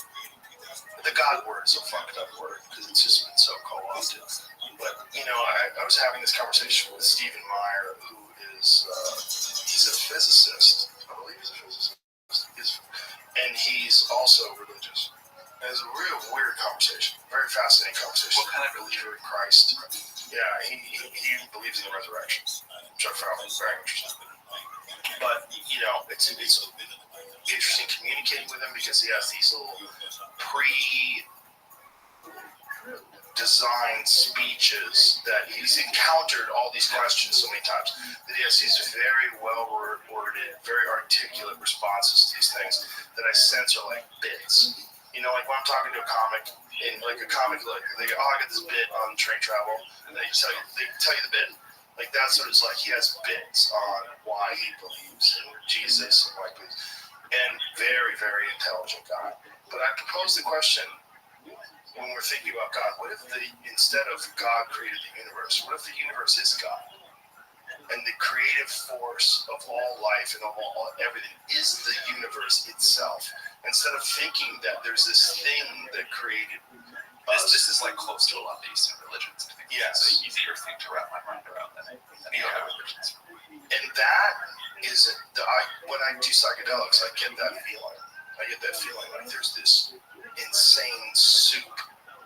The God word is a fucked up word because it's just been so co-opted. But, I was having this conversation with Stephen Meyer, who is, he's a physicist. I believe he's a physicist. And he's also religious. And it's a real weird conversation. Very fascinating conversation. What kind of religion? In Christ. Yeah, he believes in the resurrection, which I found very interesting. But, it's interesting communicating with him because he has these little pre-designed speeches that he's encountered all these questions so many times that he has these very well-worded, very articulate responses to these things that I sense are like bits. Like when I'm talking to a comic, in like a comic, like they go, oh, I got this bit on train travel, and they tell you the bit. Like that's what it's like. He has bits on why he believes in Jesus and why he believes. And very, very intelligent guy. But I propose the question when we're thinking about God: what if instead of God created the universe, what if the universe is God? And the creative force of all life and of all everything is the universe itself. Instead of thinking that there's this thing that created us. This is like close to a lot of Eastern religions. I think Yes. it's an easier thing to wrap my mind around than any other religions. And that is, when I do psychedelics, I get that feeling. Like there's this insane soup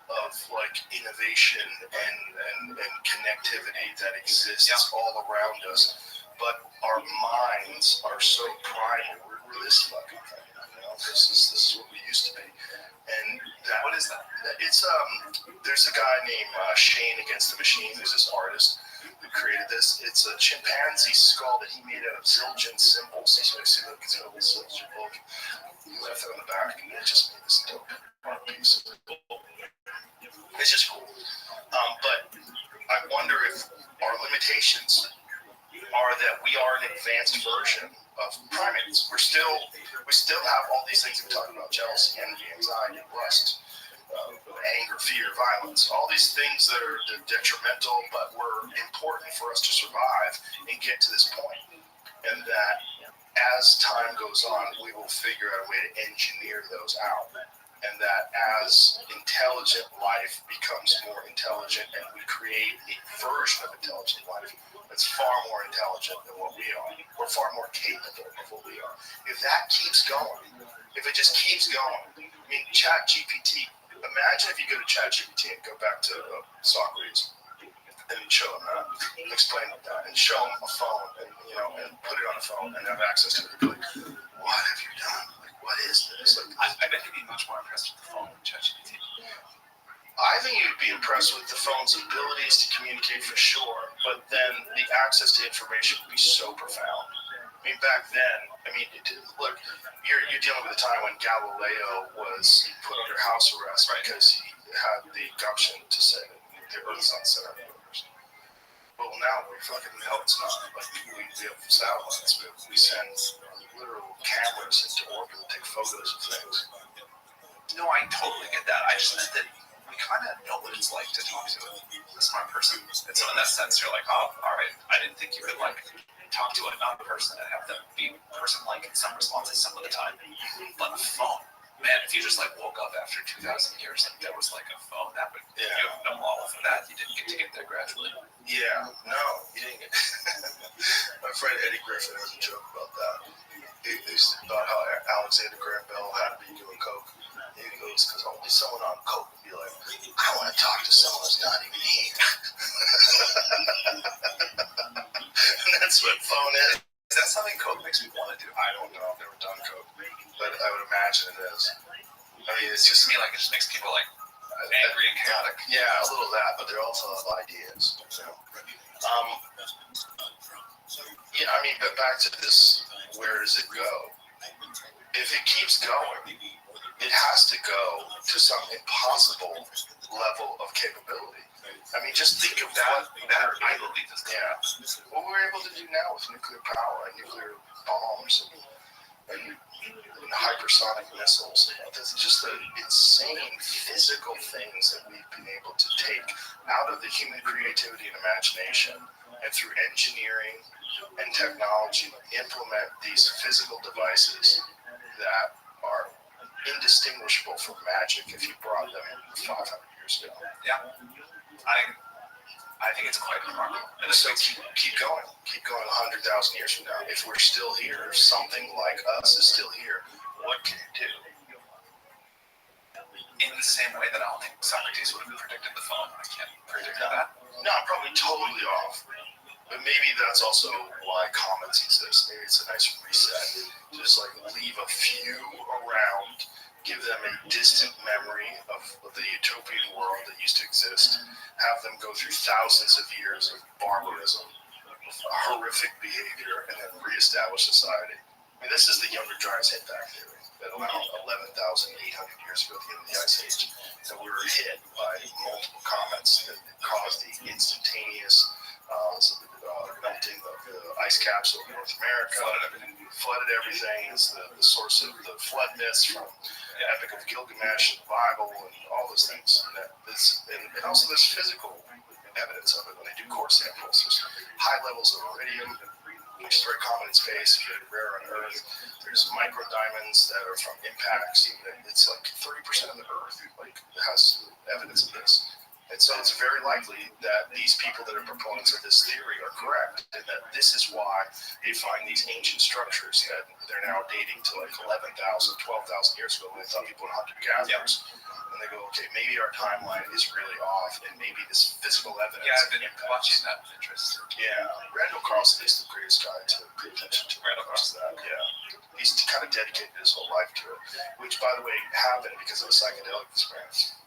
of like innovation and connectivity that exists all around us. But our minds are so primal. We're this fucking thing. This is what we used to be. And What is that? it's there's a guy named Shane Against the Machine, who's this artist who created this. It's a chimpanzee skull that he made out of zildjian symbols. So I see it's a little zildjian book. He left it on the back, and it just made this dope art piece. It's just cool. But I wonder if our limitations are that we are an advanced version of primates. We still have all these things we talk about: jealousy, envy, anxiety, lust, anger, fear, violence. All these things that are detrimental, but were important for us to survive and get to this point. And that as time goes on, we will figure out a way to engineer those out. And that as intelligent life becomes more intelligent and we create a version of intelligent life that's far more intelligent than what we are, we're far more capable of what we are. If that keeps going, if it just keeps going, I mean, ChatGPT, imagine if you go to ChatGPT and go back to Socrates and show him that, explain that, and show him a phone and put it on a phone and have access to it. Be like, what have you done? What is this? Like, I bet you'd be much more impressed with the phone than ChatGPT. I think you'd be impressed with the phone's abilities to communicate for sure, but then the access to information would be so profound. I mean, back then, look, you're dealing with a time when Galileo was put under house arrest because he had the gumption to say that the Earth's not set up. Well, now we fucking know it's not. Like, we have satellites. We send literal cameras into orbit to take photos of things. No, I totally get that. I just meant that we kind of know what it's like to talk to a smart person. And so in that sense, you're like, oh, all right, I didn't think you could, like, talk to a non-person and have them be person-like in some responses some of the time. But a phone, man, if you just, like, woke up after 2,000 years and there was, like, a phone, that would, you have no model for that. You didn't get to get there gradually. Yeah, no, you didn't get My friend Eddie Griffin has a joke about that. It's about how Alexander Graham Bell had to be doing coke. He goes, because only someone on coke would be like, I want to talk to someone who's not even here. And that's what phone is. Is that something coke makes me want to do? I don't know. I've never done coke, but I would imagine it is. I mean, it's just To me, like, it just makes people, like, angry and chaotic. Yeah, a little of that, but they also have ideas. Yeah, I mean, but back to this, where does it go? If it keeps going, it has to go to some impossible level of capability. I mean, just think of that. I believe is What we're able to do now with nuclear power and nuclear bombs and hypersonic missiles. There's just the insane physical things that we've been able to take out of the human creativity and imagination, and through engineering and technology, implement these physical devices that are indistinguishable from magic if you brought them in 500 years ago. Yeah. I think it's quite remarkable. And so keep going 100,000 years from now. If we're still here, if something like us is still here, what can it do? In the same way that I don't think Socrates would have predicted the phone. I can't predict that. No, I'm probably totally off. But maybe that's also why comments exist. Maybe it's a nice reset. Just like leave a few around, give them a distant memory of the utopian world that used to exist, have them go through thousands of years of barbarism, horrific behavior, and then reestablish society. I mean, this is the Younger Giants impact theory that allowed 11,800 years ago at the end of the Ice Age, that we were hit by multiple comets that caused the instantaneous melting of the ice caps over North America, flooded everything. Is the source of the flood myths from the Epic of Gilgamesh and the Bible and all those things. And also there's physical evidence of it when they do core samples. There's high levels of iridium, which is very common in space, very rare on Earth. There's microdiamonds that are from impacts. It's like 30% of the Earth has evidence of this. And so it's very likely that these people that are proponents of this theory are correct, and that this is why they find these ancient structures that they're now dating to like 11,000, 12,000 years ago when they thought people were hunter-gatherers. And they go, okay, maybe our timeline is really off, and maybe this physical evidence. Yeah, I've been watching that with interest. Yeah, Randall Carlson is the greatest guy to pay attention to. Randall Carlson. Yeah. He's kind of dedicated his whole life to it, which, by the way, happened because of a psychedelic experience.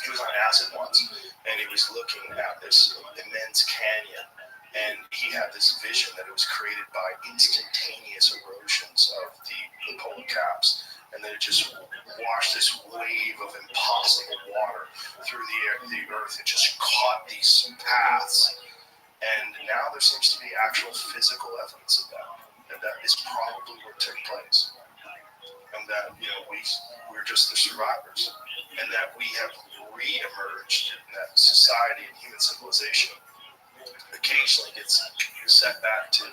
He was on acid once, and he was looking at this immense canyon, and he had this vision that it was created by instantaneous erosions of the polar caps, and then it just washed this wave of impossible water through the earth. It just caught these paths, and now there seems to be actual physical evidence of that, and that is probably what took place, and that we're just the survivors, and that we have re-emerged, and that society and human civilization occasionally gets set back to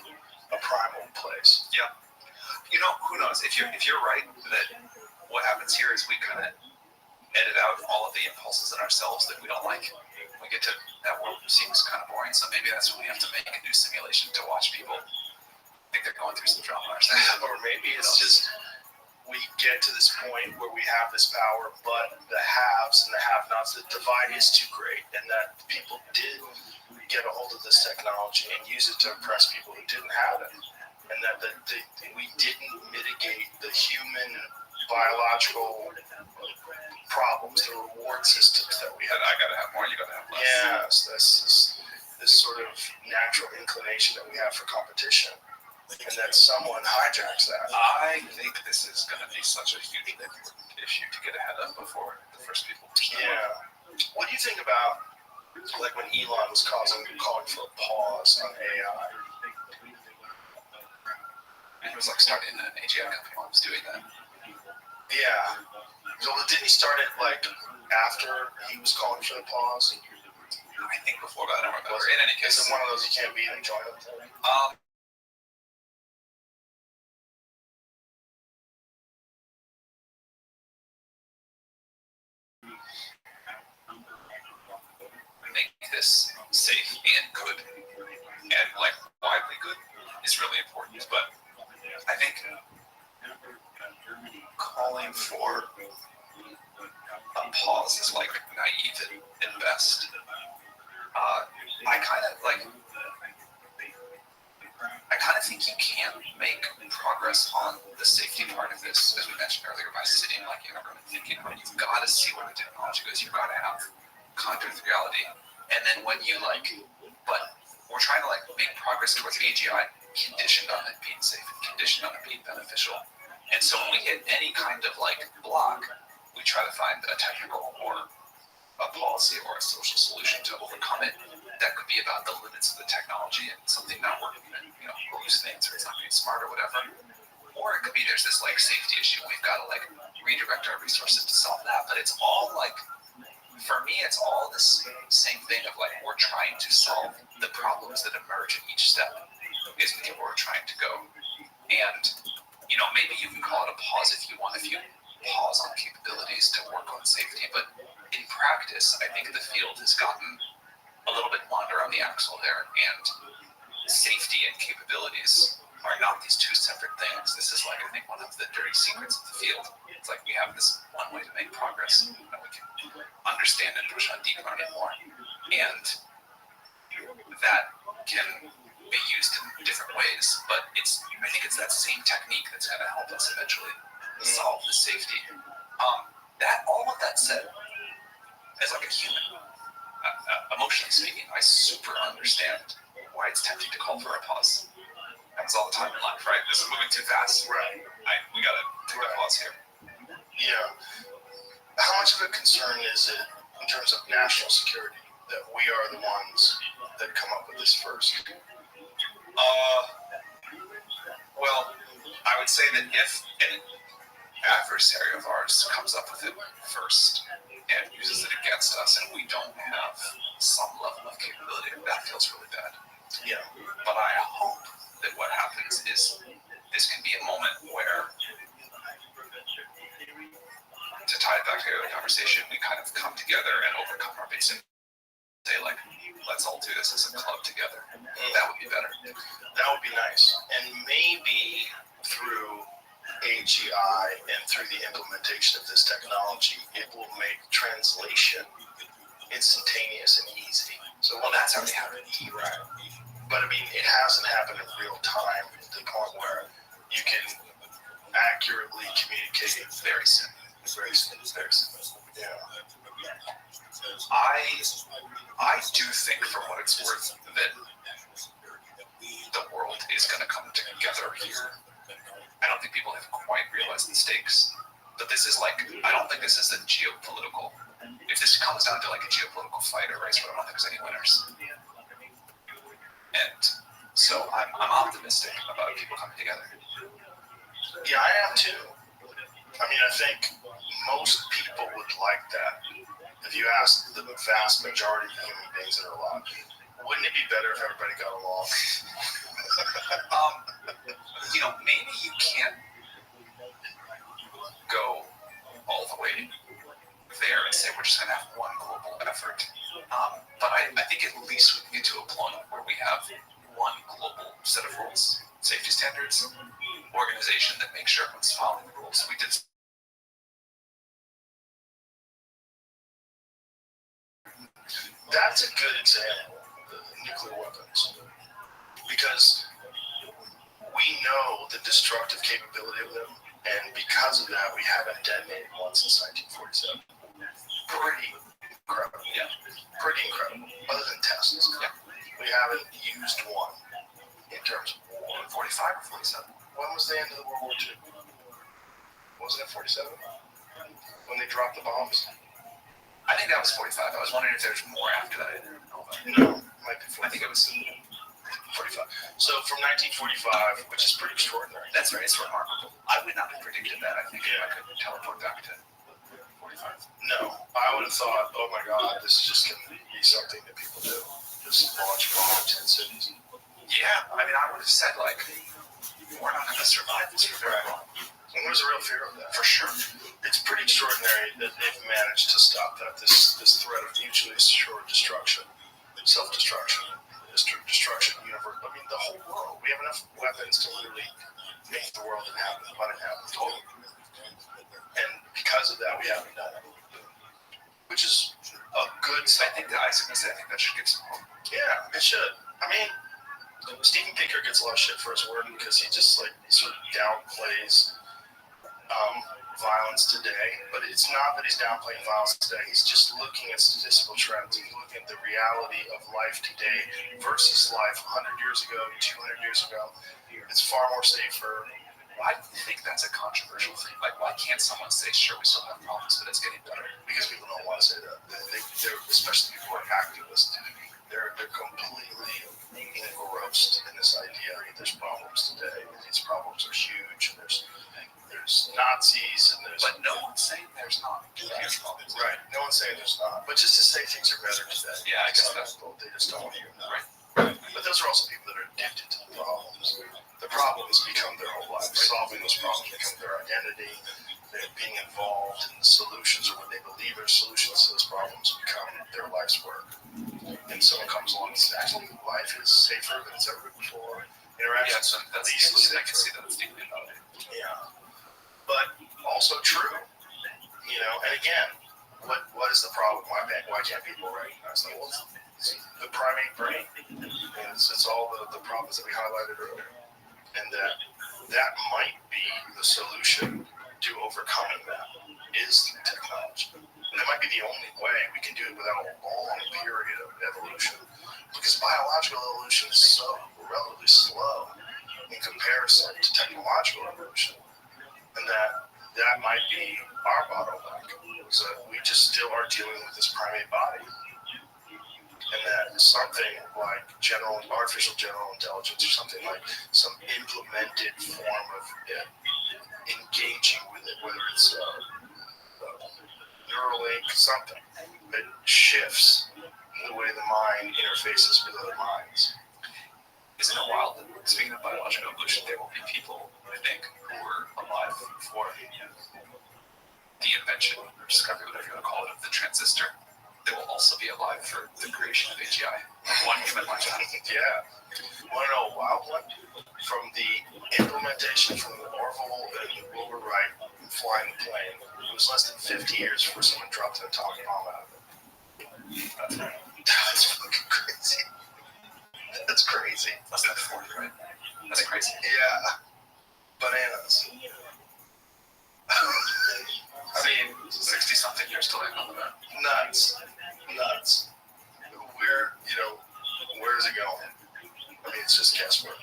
a primal place. Yeah. Who knows? If you're right that what happens here is we kind of edit out all of the impulses in ourselves that we don't like. We get to that world seems kind of boring, so maybe that's when we have to make a new simulation to watch people think they're going through some drama or something. Or maybe it's just we get to this point where we have this power, but the haves and the have-nots, the divide is too great, and that people did get a hold of this technology and use it to impress people who didn't have it, and that we didn't mitigate the human biological problems, the reward systems that we had. I gotta have more, you gotta have less. Yes, this sort of natural inclination that we have for competition. And that someone hijacks that. I think this is going to be such a huge issue to get ahead of before the first people. Yeah. What do you think about, like, when Elon was calling for a pause on AI? And he was like starting an AGI company while he was doing that. Yeah. So didn't he start it like after he was calling for the pause? I think before that, I don't remember. In any case, is it one of those you can't beat and join them? Make this safe and good, and like widely good, is really important. But I think calling for a pause is like naive at best. I kind of think you can make progress on the safety part of this, as we mentioned earlier, by sitting like in a room and thinking about it. You've got to see where the technology goes. You've got to have contact with reality. And then when you but we're trying to make progress towards AGI conditioned on it being safe and conditioned on it being beneficial. And so when we hit any kind of block, we try to find a technical or a policy or a social solution to overcome it. That could be about the limits of the technology and something not working, and hallucinates or it's not being smart or whatever. Or it could be there's this safety issue. We've got to redirect our resources to solve that. But it's all for me, it's all the same thing of we're trying to solve the problems that emerge at each step. Is where we're trying to go. And maybe you can call it a pause if you want. If you pause on capabilities to work on safety, but in practice, I think the field has gotten a little bit longer on the axle there, and safety and capabilities are not these two separate things. This is I think one of the dirty secrets of the field. It's we have this one way to make progress, and we can understand and push on deep learning more, and that can be used in different ways, but I think it's that same technique that's going to help us eventually solve the safety. All of that said, as a human, emotionally speaking, I super understand why it's tempting to call for a pause. Happens all the time in life, right? This is moving too fast. Right. We gotta take a pause here. Yeah. How much of a concern is it in terms of national security that we are the ones that come up with this first? Well, I would say that if an adversary of ours comes up with it first and uses it against us, and we don't have some level of capability, that feels really bad. Yeah. But I hope that what happens is this can be a moment where, to tie it back to the conversation, we kind of come together and overcome our basic, say like, let's all do this as a club together. That would be better. That would be nice. And maybe through AGI and through the implementation of this technology, it will make translation instantaneous and easy. So That's already happened. right. But I mean, it hasn't happened in real time to the point where you can accurately communicate Very soon. very simple. Yeah. I do think, for what it's worth, that the world is going to come together here. I don't think people have quite realized the stakes. But this is like, I don't think this is a geopolitical. If this comes down to like a geopolitical fight or race, I don't think there's any winners. And so I'm optimistic about people coming together. Yeah, I am too. I mean, I think most people would like that. If you ask the vast majority of human beings that are alive, wouldn't it be better if everybody got along? Maybe you can't go all the way there and say we're just going to have one global effort. But I think at least we can get to a point where we have one global set of rules, safety standards, organization that makes sure everyone's following the rules. We did. That's a good example, the nuclear weapons, because we know the destructive capability of them, and because of that, we haven't detonated one since 1947. Pretty incredible. Yeah. Pretty incredible. Other than tests. Yeah. We haven't used one in terms of war. 45 or 47? When was the end of the World War II? Wasn't it 47? When they dropped the bombs? I think that was 45. I was wondering if there's more after that. I didn't know about it. No, it might be 45. I think it was 45. So from 1945, which is pretty extraordinary. That's right. It's remarkable. I would not have predicted that. I think I could teleport back to 45. No, I would have thought, oh my God, this is just going to be something that people do. Just launch bombs in cities. Yeah, I mean, I would have said, like, we're not going to survive this for very long. And there's a real fear of that. For sure. It's pretty extraordinary that they've managed to stop that. This threat of mutually assured destruction, self-destruction, destruction, universe. I mean, the whole world. We have enough weapons to literally make the world uninhabitable. And because of that, we haven't done it. Which is a good I think that Isaac said, I think that should get some hope. Yeah, it should. I mean, Stephen Pinker gets a lot of shit for his work because he just like sort of downplays violence today. But it's not that he's downplaying violence today. He's just looking at statistical trends. He's looking at the reality of life today versus life 100 years ago, 200 years ago. It's far more safer. I think that's a controversial thing. Like, why can't someone say, sure, we still have problems, but it's getting better? Because people don't want to say that. They're, especially people who are activists, they're completely engrossed in this idea that there's problems today. And these problems are huge. And there's Nazis and there's... But no one's saying there's not huge problems. Right. No one's saying there's not. But just to say things are better today. Yeah, I guess that's... They just don't want to hear that. Right. But those are also people that are addicted to the problems. The problems become their whole life. Solving those problems become their identity. They're being involved in the solutions, or when they believe there's solutions to those problems, become their life's work. And someone comes along and says, actually, life is safer than it's ever been before. Yeah, so that's easy. I can see that it's deeply about it. Yeah. But also true. You know, and again, what is the problem? Why can't people recognize that? Well, it's the primate brain. And it's all the problems that we highlighted earlier. And that might be the solution to overcoming that is through technology. And that might be the only way we can do it without a long period of evolution. Because biological evolution is so relatively slow in comparison to technological evolution. And that might be our bottleneck. So we just still are dealing with this primate body. And that something like artificial general intelligence or something like some implemented form of engaging with it, whether it's Neuralink, something that shifts the way the mind interfaces with other minds. isn't it wild that, speaking of biological evolution, there will be people, I think, who were alive for the invention or discovery, whatever you want to call it, of the transistor. They will also be alive for the creation of AGI. One human lifetime. Yeah. Want to know a wild one? From the implementation from the Orville and Wilbur Wright flying the plane, it was less than 50 years before someone dropped an atomic bomb out of it. That's fucking crazy. That's crazy. Less than 40, right? That's crazy. Yeah. Bananas. I mean, 60-something years to land on the moon. Nuts. Where, where is it going? I mean, it's just guesswork.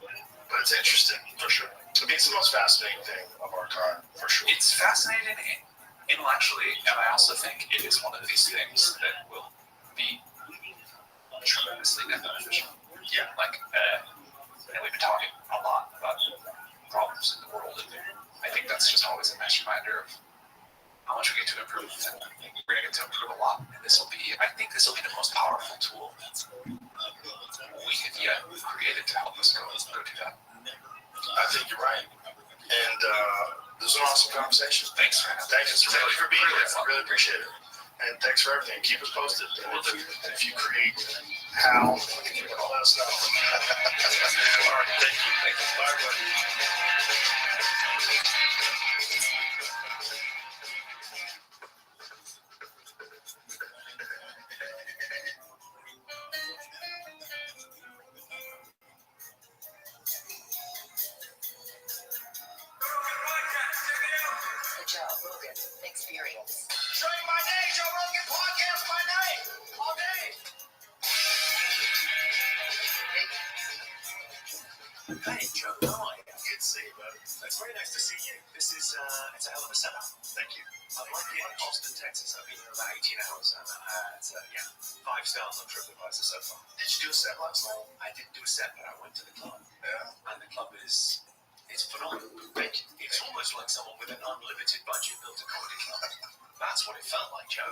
But it's interesting, for sure. I mean, it's the most fascinating thing of our time, for sure. It's fascinating intellectually, and I also think it is one of these things that will be tremendously net beneficial. Yeah. And we've been talking a lot about problems in the world, and I think that's just always a measure of how much we get to improve. And we're going to get to improve a lot, and I think this will be the most powerful tool we have yet created to help us go do that. I think you're right. And this was an awesome conversation. Thanks for being here. I really appreciate it. And thanks for everything. Keep us posted. And if you create how, let us know. All right, thank you. Bye, everybody. Experience. Train my day, Joe Rogan podcast my night, all day. Hey, Joe, how are you? Good to see you, buddy. It's very nice to see you. This is, it's a hell of a setup. Thank you. I like it in Austin, Texas. I've been here about 18 hours, and it's, 5 stars on TripAdvisor so far. Did you do a set last night? I didn't do a set, but I went to the club. Yeah. And the club is, it's phenomenal. Thank you. It's almost like someone with an unlimited budget built a comedy club. That's what it felt like, Joe.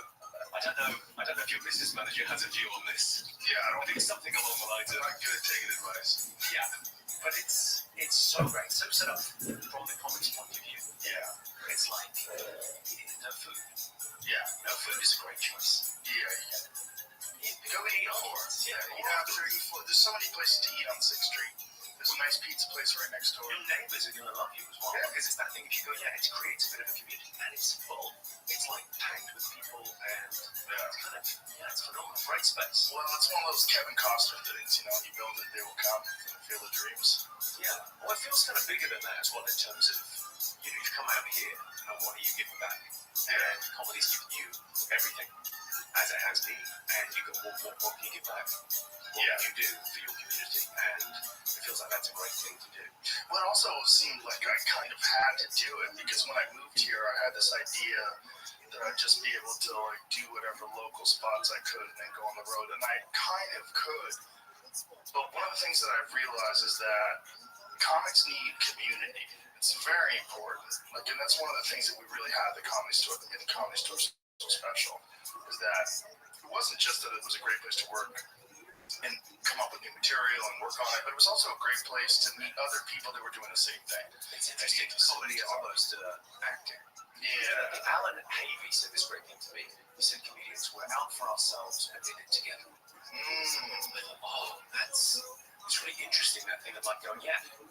I don't know if your business manager has a view on this. Yeah, I don't I think it's something along the lines of, I'm not good at taking advice. yeah, but it's so great, so set up from the comedy's point of view. Yeah. It's like, no food. Yeah. No food is a great choice. Yeah. Go and eat on board. Yeah. You have to eat food. There's so many places to eat on 6th Street. There's a nice pizza place right next door. Your neighbors are going to love you as well, because it's that thing, if you go, it creates a bit of a community, and it's full. It's like packed with people, and it's it's phenomenal. Great space. Well, it's one of those Kevin Costner things, you build it, they will come from the field of dreams. Yeah. Well, it feels kind of bigger than that as well, in terms of, you've come out here, and what are you giving back? And comedy's giving you everything, as it has been, and you go, what can you give back? What can you do for your community? And it feels like that's a great thing to do. Well, it also seemed like I kind of had to do it, because when I moved here, I had this idea that I'd just be able to do whatever local spots I could and then go on the road, and I kind of could. But one of the things that I've realized is that comics need community. It's very important. And that's one of the things that we really had at the Comedy Store, that made the Comedy Store so special, is that it wasn't just that it was a great place to work and come up with new material and work on it, but it was also a great place to meet other people that were doing the same thing. It's interesting. Comedy is almost acting. Yeah. Alan Havey said this great thing to me. He said comedians were out for ourselves and in it together. It's really interesting, that thing of like going,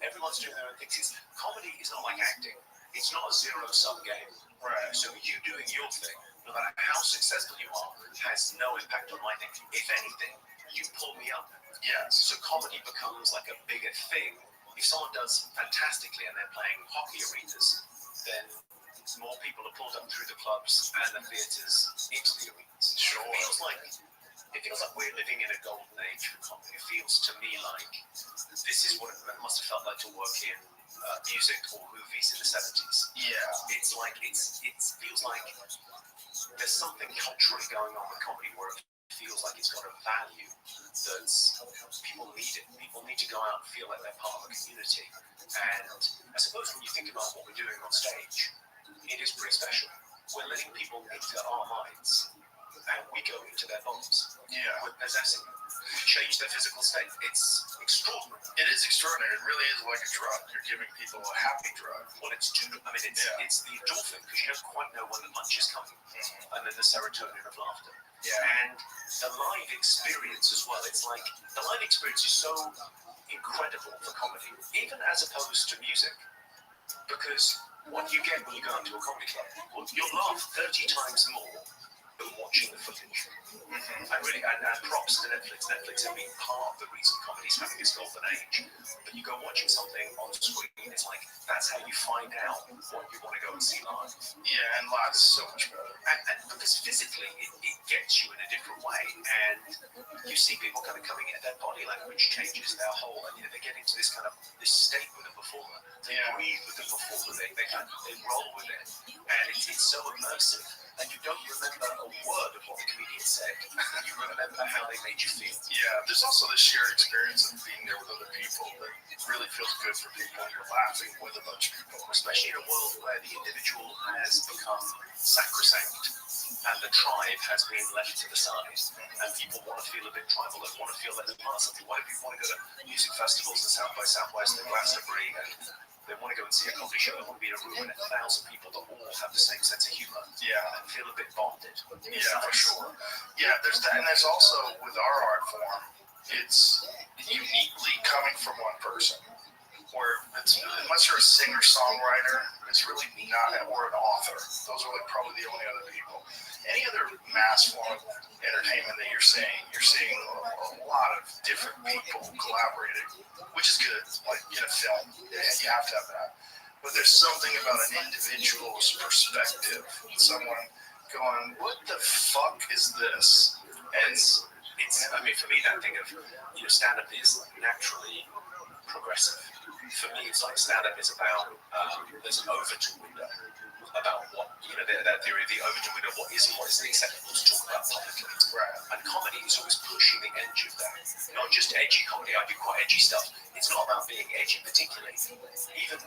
everyone's doing their own things. Comedy is not like acting. It's not a zero-sum game. Right. So you doing your thing, no matter how successful you are, has no impact on my thing. If anything, you pull me up. Yes. So comedy becomes like a bigger thing. If someone does fantastically and they're playing hockey arenas, then more people are pulled up through the clubs and the theatres into the arenas. Sure. It feels like we're living in a golden age for comedy. It feels to me like this is what it must have felt like to work in music or movies in the 70s. Yeah. It's like it feels like there's something culturally going on with comedy where it feels like it's got a value that's people need it. People need to go out and feel like they're part of a community. And I suppose when you think about what we're doing on stage, it is pretty special. We're letting people into our minds, and we go into their bodies. Yeah. We're possessing them. change their physical state. It's extraordinary. It is extraordinary. It really is like a drug. You're giving people a happy drug. Well, it's the endorphin, because you don't quite know when the punch is coming, and then the serotonin of laughter. Yeah. And the live experience as well. It's like the live experience is so incredible for comedy, even as opposed to music, because what you get when you go into a comedy club, well, you'll laugh 30 times more than watching the footage. And props to Netflix. Netflix have been part of the reason comedy's having this golden age. But you go watching something on screen, it's like that's how you find out what you want to go and see live. Yeah, and live is so much better. And because physically it gets you in a different way, and you see people kind of coming in, their body language changes, their whole, and they get into this kind of this state with the performer. They breathe with the performer. They roll with it, and it's so immersive. And you don't remember a word of what the comedian said. You remember how they made you feel. Yeah, there's also the shared experience of being there with other people that really feels good for people when you're laughing with a bunch of people. Especially in a world where the individual has become sacrosanct and the tribe has been left to the side. And people want to feel a bit tribal. They want to feel like they're part of something. Why do people want to go to music festivals and South by Southwest and Glastonbury, and they want to go and see a comedy show? They want to be in a room with 1,000 people that all have the same sense of humor. Yeah. And feel a bit bonded. Yeah, for sure. Yeah, there's that, and there's also with our art form, it's uniquely coming from one person. Where it's, unless you're a singer-songwriter, it's really not, or an author. Those are like probably the only other people. Any other mass form of entertainment that you're seeing a lot of different people collaborating, which is good. Like in a film, you have to have that. But there's something about an individual's perspective. Someone going, "What the fuck is this?" And it's I mean, for me, that thing of stand-up is naturally progressive. For me, it's like stand-up is about there's an Overton window about what that theory of the Overton window, what is and what isn't acceptable to talk about publicly. right. And comedy is always pushing the edge of that. Not just edgy comedy. I do quite edgy stuff. It's not about being edgy particularly. Even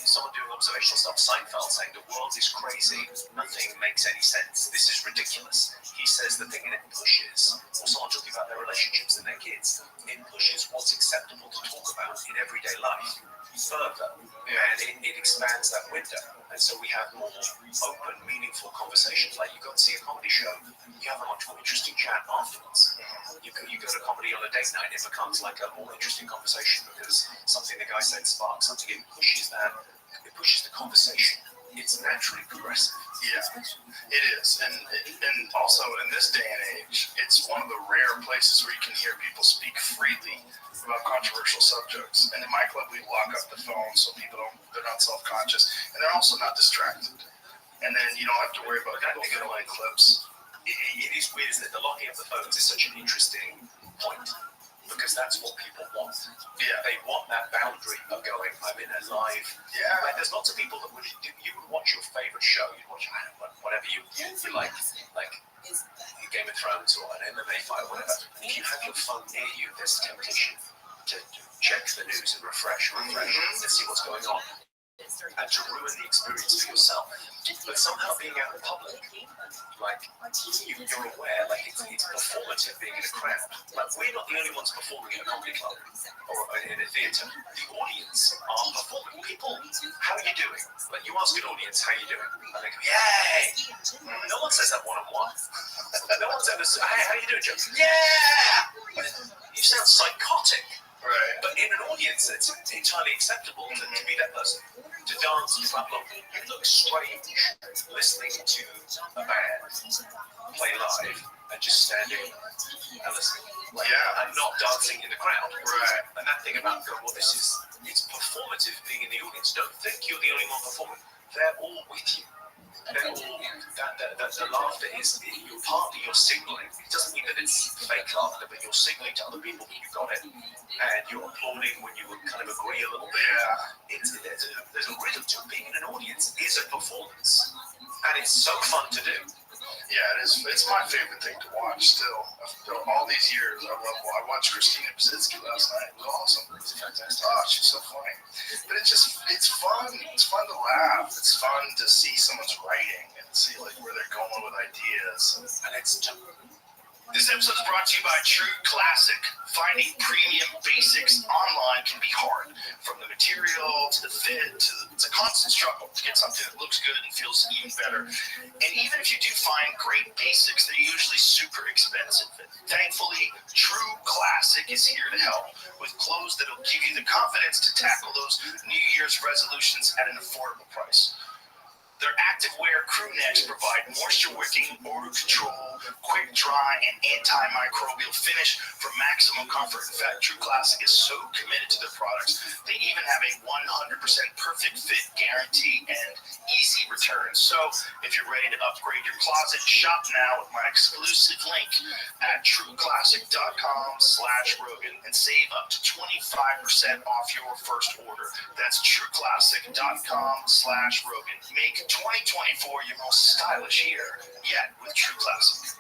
someone doing observational stuff, Seinfeld saying the world is crazy, nothing makes any sense, this is ridiculous. He says the thing, and it pushes, or someone talking about their relationships and their kids, it pushes what's acceptable to talk about in everyday life further, and it expands that window. And so we have more open, meaningful conversations. Like you go and see a comedy show, you have a much more interesting chat afterwards. You go to comedy on a date night, it becomes like a more interesting conversation because something the guy said sparks something. It pushes the conversation. It's naturally progressive. Yeah, it is. And also in this day and age, it's one of the rare places where you can hear people speak freely about controversial subjects. And in my club, we lock up the phone so they're not self-conscious, and they're also not distracted. And then you don't have to worry about people filming clips. It is weird, isn't it? The locking of the phones is such an interesting point because that's what people want. Yeah. They want that boundary of going, I'm in a live. Yeah. Like, there's lots of people that would watch your favorite show. You'd watch whatever you like Game of Thrones or an MMA fight or whatever. If you have your phone near you, there's a temptation to check the news and refresh and see what's going on, and to ruin the experience for yourself. But somehow being out in public, like you're aware, like it's performative being in a crowd. Like we're not the only ones performing in a comedy club or in a theatre. The audience are performing. People, how are you doing? Like you ask an audience, how are you doing? And they go, yay! No one says that one-on-one. No one's ever said, hey, how are you doing, Joe? Yeah! You sound psychotic. Right. But in an audience, it's entirely acceptable to be that person. To dance, to clap along. You look strange listening to a band play live and just standing and listening. Yeah. And not dancing in the crowd. Right. And that thing about going, well, it's performative being in the audience. Don't think you're the only one performing. They're all with you. They're all, the laughter is you're signaling. It doesn't mean that it's fake laughter, but you're signaling to other people that you got it. And you're applauding when you kind of agree a little bit. Yeah. There's a rhythm to it. Being in an audience is a performance. And it's so fun to do. Yeah, it is. It's my favorite thing to watch still. After all these years, I watched Christina Pazitsky last night. It was awesome. It was fantastic. Oh, she's so funny. But it's fun. It's fun to laugh. It's fun to see someone's writing and see like where they're going with ideas. And it's This episode is brought to you by True Classic. Finding premium basics online can be hard. From the material to the fit to it's a constant struggle to get something that looks good and feels even better. And even if you do find great basics, they're usually super expensive. Thankfully, True Classic is here to help with clothes that'll give you the confidence to tackle those New Year's resolutions at an affordable price. Their activewear crew necks provide moisture-wicking, odor control, quick dry, and antimicrobial finish for maximum comfort. In fact, True Classic is so committed to their products, they even have a 100% perfect fit guarantee and easy returns. So, if you're ready to upgrade your closet, shop now with my exclusive link at trueclassic.com/Rogan and save up to 25% off your first order. That's trueclassic.com/Rogan. Make 2024 your most stylish year yet with True Classic.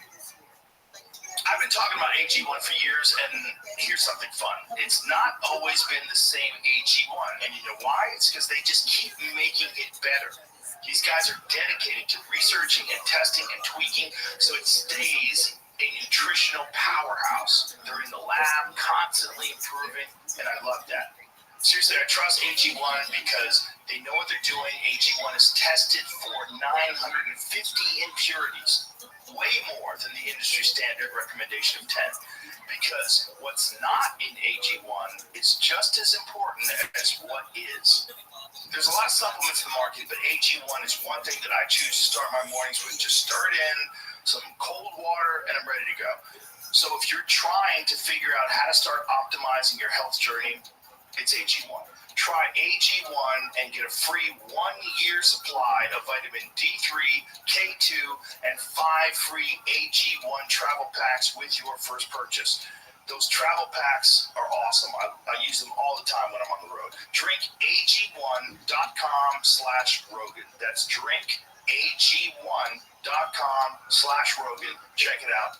I've been talking about AG1 for years, and here's something fun. It's not always been the same AG1, and you know why? It's because they just keep making it better. These guys are dedicated to researching and testing and tweaking so it stays a nutritional powerhouse. They're in the lab, constantly improving, and I love that. Seriously, I trust AG1 because they know what they're doing. AG1 is tested for 950 impurities, way more than the industry standard recommendation of 10. Because what's not in AG1 is just as important as what is. There's a lot of supplements in the market, but AG1 is one thing that I choose to start my mornings with. Just stir it in, some cold water, and I'm ready to go. So if you're trying to figure out how to start optimizing your health journey, it's AG1. Try AG1 and get a free 1-year supply of vitamin D3, K2, and 5 free AG1 travel packs with your first purchase. Those travel packs are awesome. I use them all the time when I'm on the road. drinkag1.com/Rogan. That's drinkag1.com/Rogan. Check it out.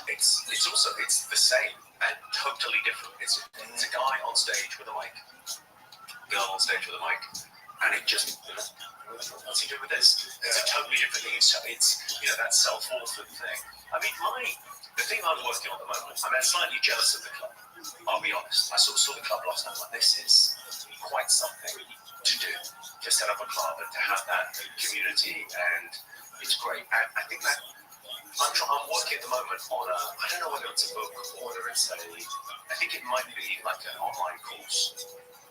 It's also the same and totally different. It's a guy on stage with a mic, girl on stage with a mic, and it just what's he doing with this? It's a totally different thing. It's that self-authored thing. I mean, the thing I'm working on at the moment, I'm slightly jealous of the club. I'll be honest. I sort of saw the club last night. Like, this is quite something to do. To set up a club and to have that community, and it's great. And I think that. I'm working at the moment on I don't know whether it's a book or whether it's I think it might be like an online course,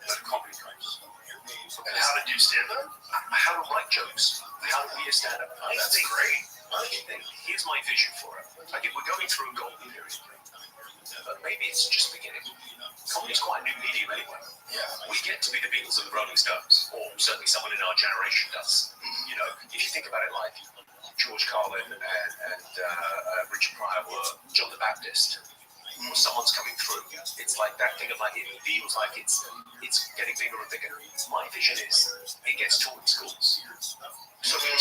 like a comedy course. And how to do stand-up? How to write jokes, how to be a stand-up. That's great. I think here's my vision for it. Like, if we're going through a golden period, but maybe it's just beginning. Comedy's quite a new medium anyway. Yeah. We get to be the Beatles and the Rolling Stones, or certainly someone in our generation does. You know, if you think about it like George Carlin and Richard Pryor were John the Baptist. Someone's coming through. It's like that thing of like it feels like it's getting bigger and bigger. My vision is it gets taught in schools. So we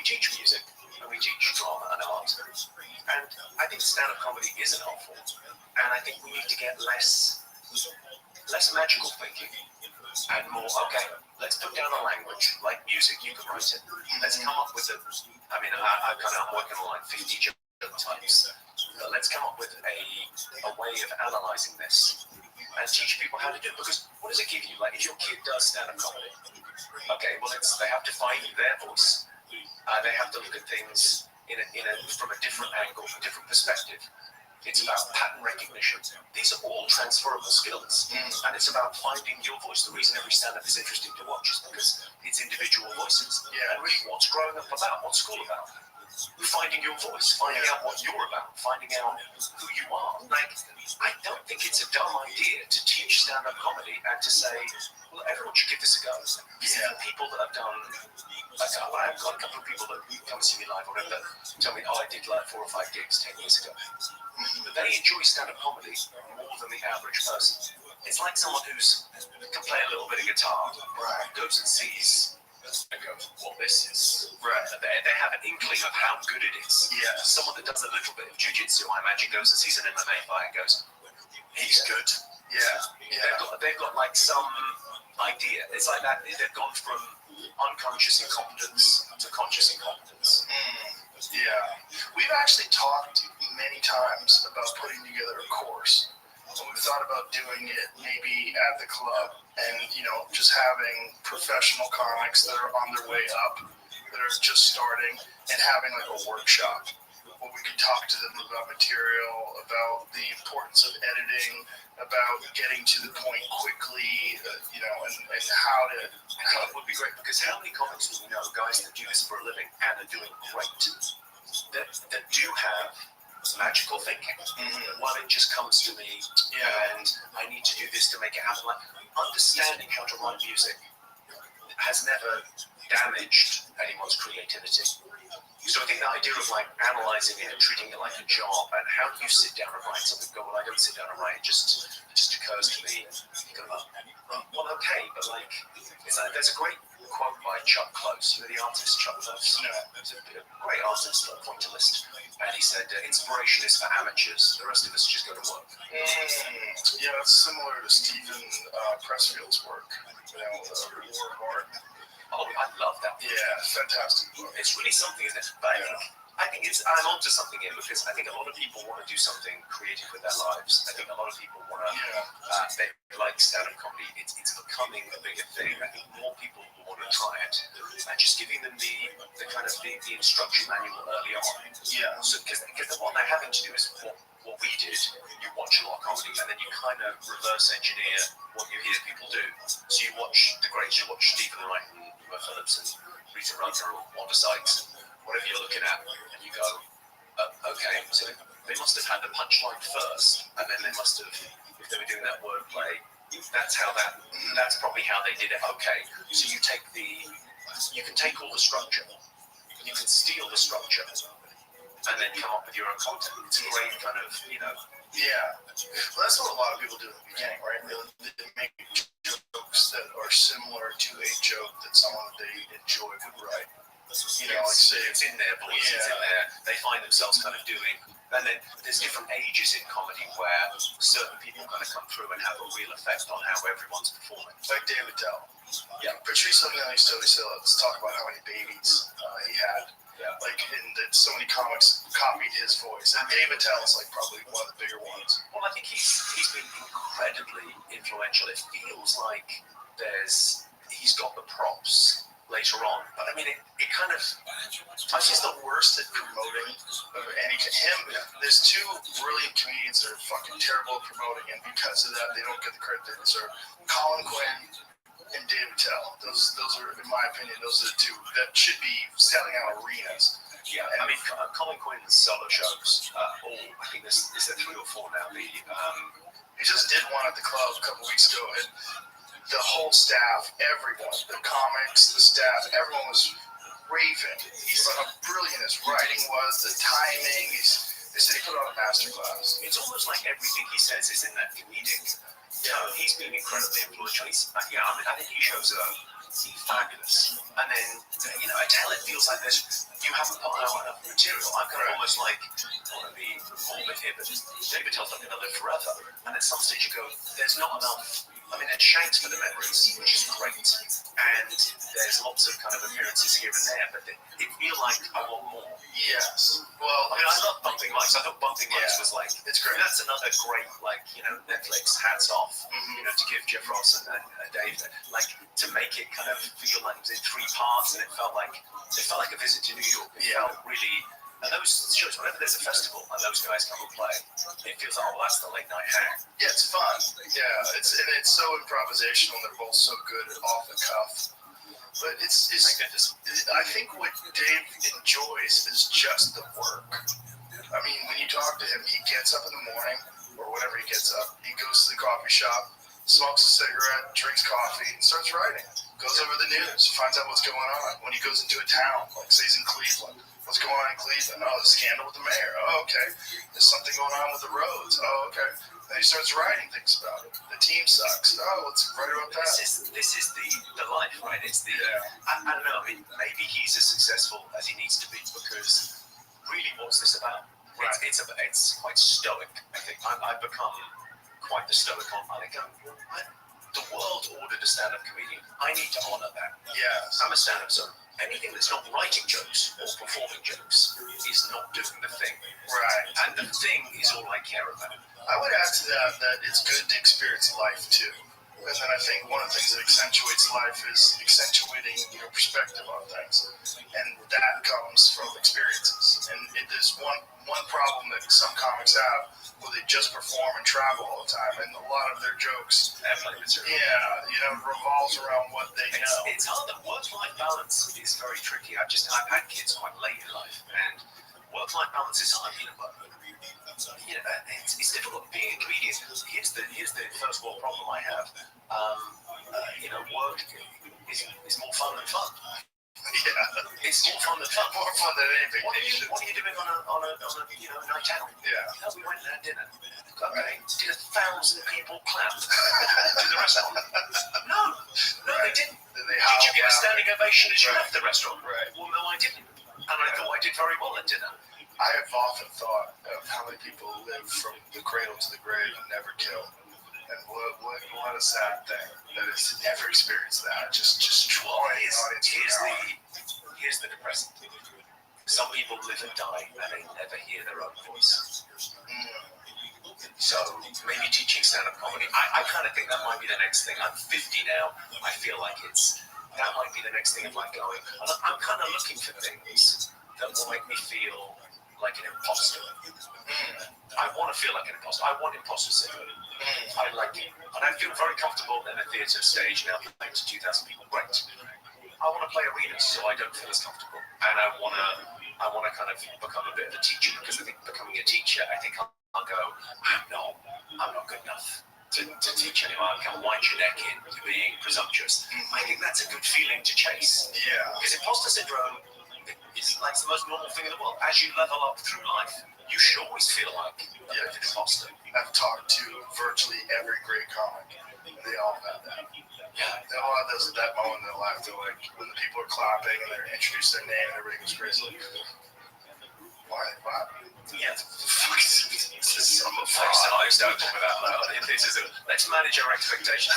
teach music and we teach drama and art. And I think stand-up comedy is an art form. And I think we need to get less magical thinking and more, okay, let's put down a language like music, you can write it. Let's come up with I'm working on like 50 joke types. Let's come up with a way of analyzing this and teach people how to do it. Because what does it give you? Like, if your kid does stand-up comedy, okay, well, they have to find their voice. They have to look at things from a different angle, a different perspective. It's about pattern recognition. These are all transferable skills. And it's about finding your voice. The reason every stand-up is interesting to watch is because it's individual voices. Yeah. And really, what's growing up about? What's school about? Finding your voice, finding out what you're about, finding out who you are. Like, I don't think it's a dumb idea to teach stand-up comedy and to say, well, everyone should give this a go. Yeah. People that have done, like, I've got a couple of people that come see me live or whatever, tell me, I did like 4 or 5 gigs 10 years ago. But they enjoy stand-up comedy more than the average person. It's like someone who can play a little bit of guitar, right, goes and sees and goes, well, this is right. They have an inkling of how good it is. Yeah. Someone that does a little bit of jiu-jitsu, I imagine, goes and sees an MMA fight and goes, he's good. Yeah. They've got like some idea. It's like that. They've gone from unconscious incompetence to conscious incompetence. Yeah. We've actually talked many times about putting together a course. And we've thought about doing it maybe at the club and, just having professional comics that are on their way up, that are just starting, and having like a workshop where we could talk to them about material, about the importance of editing, about getting to the point quickly, and how to. That would be great, because how many comics do we know, guys that do this for a living and are doing great, that do have magical thinking? Well, it just comes to me, and I need to do this to make it happen. Like, understanding how to write music has never damaged anyone's creativity. So I think the idea of like analyzing it and treating it like a job, and how do you sit down and write something? Go, well, I don't sit down and write. It just occurs to me. You go, well, okay, but like, there's a great quote by Chuck Close. You know the artist Chuck Close? No. He's a great artist, pointillist, and he said, "Inspiration is for amateurs. The rest of us just go to work." Yeah, it's similar to Stephen Pressfield's work. War of Art. Oh, I love that. Yeah, fantastic book. It's really something, isn't it? But I think I'm onto something here, because I think a lot of people want to do something creative with their lives. I think a lot of people want to, they like stand-up comedy. It's becoming a bigger thing. I think more people want to try it, and just giving them the kind of the instruction manual early on. Yeah. So because what they're having to do is what we did. You watch a lot of comedy, and then you kind of reverse engineer what you hear people do. So you watch the greats, you watch Stephen Wright and Uwe Phillips and Rita Rudner or Wanda Sykes, and whatever you're looking at, and you go, okay, so they must have had the punchline first, and then they must have, if they were doing that wordplay, that's probably how they did it. Okay, so you can take all the structure, you can steal the structure, and then come up with your own content. It's a great kind of, Yeah. Well, that's what a lot of people do at the beginning, right? They make jokes that are similar to a joke that someone they enjoy would write. Like say it's in their voice, it's in there. They find themselves kind of doing. And then there's different ages in comedy where certain people kind of come through and have a real effect on how everyone's performing. Like David Tell. Yeah. Patrice O'Neal used to always say, let's talk about how many babies he had. Yeah. Like, and that so many comics copied his voice. And David Tell is like probably one of the bigger ones. Well, I think he's been incredibly influential. It feels like he's got the props later on, but I mean, it kind of. He's the worst at promoting of any. Him, there's two brilliant comedians that are fucking terrible at promoting, and because of that, they don't get the credit they deserve. Colin Quinn and David Tell. Those are, in my opinion, those are the two that should be selling out arenas. Yeah, I mean, Colin Quinn's solo shows. I think there's 3 or 4 now. He just did one at the club a couple weeks ago, and the whole staff, everyone, the comics, the staff, everyone was raving. He's how brilliant his writing was, the timing. They said he put on a masterclass. It's almost like everything he says is in that comedic. He's been incredibly influential. I think he shows fabulous. And then, I tell it feels like you haven't put out enough material. I'm kind of almost like, I want to be morbid here, but David tells me they'll live forever. And at some stage you go, there's not enough. I mean, there's Shanks for the memories, which is great. And there's lots of kind of appearances here and there, but it feels like I want more. Yes. Well, I mean, I love Bumping Mics. I thought Bumping Mics was like, it's great. That's another great, Netflix, hats off, to give Jeff Ross and Dave, to make it kind of feel like it was in 3 parts, and it felt like a visit to New York. It felt really. And those shows, whenever there's a festival and those guys come and play, it feels like, that's the late night hang. Yeah, it's fun. Yeah, it's so improvisational. They're both so good off the cuff. But I think what Dave enjoys is just the work. I mean, when you talk to him, he gets up in the morning, or whenever he gets up, he goes to the coffee shop, smokes a cigarette, drinks coffee, and starts writing. Goes over the news, finds out what's going on. When he goes into a town, like say he's in Cleveland, what's going on in Cleveland? Oh, there's a scandal with the mayor. Oh, okay. There's something going on with the roads. Oh, okay. Then he starts writing things about it. The team sucks. Oh, let's write about that. This is the life, right? It's the. I don't know. I mean, maybe he's as successful as he needs to be, because really, what's this about? Right. It's quite stoic. I think I've become quite the stoic on. The world ordered a stand-up comedian. I need to honor that. Yes. I'm a stand-up, so anything that's not writing jokes or performing jokes is not doing the thing. Right. And the thing is all I care about. I would add to that it's good to experience life too. And then I think one of the things that accentuates life is accentuating your perspective on things. And that comes from experiences. And there's one problem that some comics have where they just perform and travel all the time. And a lot of their jokes, revolves around what they know. It's hard. The work-life balance is very tricky. I've had kids quite late in life. And work-life balance is hard. It's difficult being a comedian. Here's the first world problem I have. Work is more fun than fun. Yeah, it's more fun than fun. More fun than any vacation. What are you doing on a night out? Yeah. We went and had dinner. Okay. Did 1,000 people clap to the restaurant? No, they didn't. Did you get a standing ovation as you left the restaurant? Right. Well, no, I didn't. And I thought I did very well at dinner. I have often thought of how many people live from the cradle to the grave and never kill. And what a sad thing that is never experienced that. Just drawing the audience. Here's the depressing thing. Some people live and die and they never hear their own voice. So maybe teaching stand-up comedy. I kind of think that might be the next thing. I'm 50 now. I feel like that might be the next thing of like going. And I'm kind of looking for things that will make me feel like an imposter. I want to feel like an imposter. I want imposter syndrome. I like it. And I feel very comfortable in a theatre stage now playing to 2,000 people. Great. I want to play arenas so I don't feel as comfortable. And I want to kind of become a bit of a teacher because I think becoming a teacher, I think I'll go, I'm not good enough to teach anyone. I can wind your neck into being presumptuous. I think that's a good feeling to chase. Yeah. Because imposter syndrome is like the most normal thing in the world. As you level up through life, you should always feel like you're an imposter. I've talked to virtually every great comic. They all have that. Yeah. They all have that moment in their life. They're like, when the people are clapping and they're introducing their name and everything goes crazy. Why? Yeah. This is so much fun. I don't talk about that. Let's manage our expectations.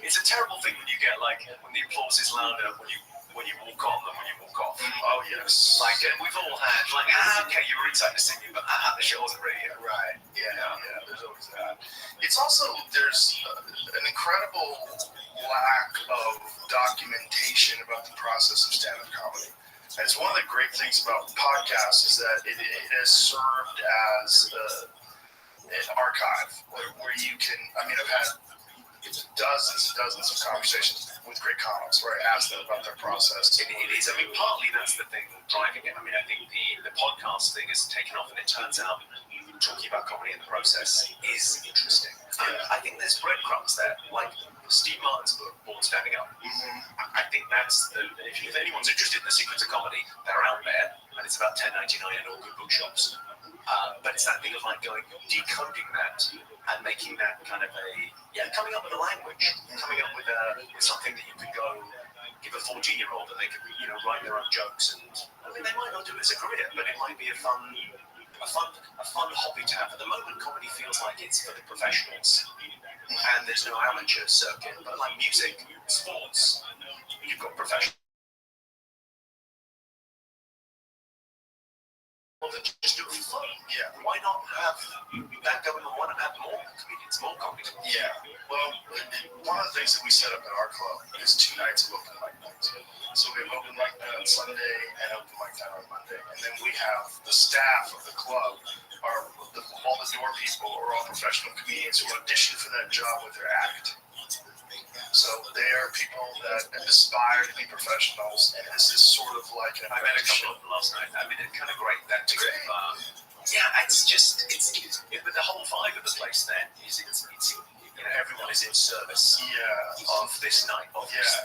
It's a terrible thing when you get when the applause is louder when you walk on than when you walk off. Oh yes. We've all had okay, you were excited to see me, but the show wasn't really right. Yeah. There's always that. It's also there's an incredible lack of documentation about the process of stand-up comedy. And it's one of the great things about podcasts is that it has served as an archive where you can. I've had dozens and dozens of conversations with great comics where I ask them about their process. It is. Partly that's the thing driving it. I think the podcast thing has taken off, and it turns out talking about comedy in the process is interesting. I think there's breadcrumbs there, like Steve Martin's book, Born Standing Up. I think that's if anyone's interested in the secrets of comedy, they're out there, and it's about $10.99 in all good bookshops. But it's that thing of decoding that and making that kind of coming up with a language, coming up with something that you could go give a 14-year-old and they could write their own jokes, and they might not do it as a career, but it might be a fun hobby to have. At the moment, comedy feels like it's for the professionals, and there's no amateur circuit. But like music, sports, you've got professionals. That just do it for fun. Yeah. Why not have that going on? Why not have more comedians, more comedy? Yeah. Well, one of the things that we set up at our club is 2 nights of open mic nights. So we have open mic night on Sunday and open mic night on Monday. And then we have the staff of the club, all the door people are all professional comedians who audition for that job with their act. So they are people that aspire to be professionals, and this is sort of like an. I met a couple of them last night. It's kind of great that to but the whole vibe of the place then is it's everyone is in service of this night, of this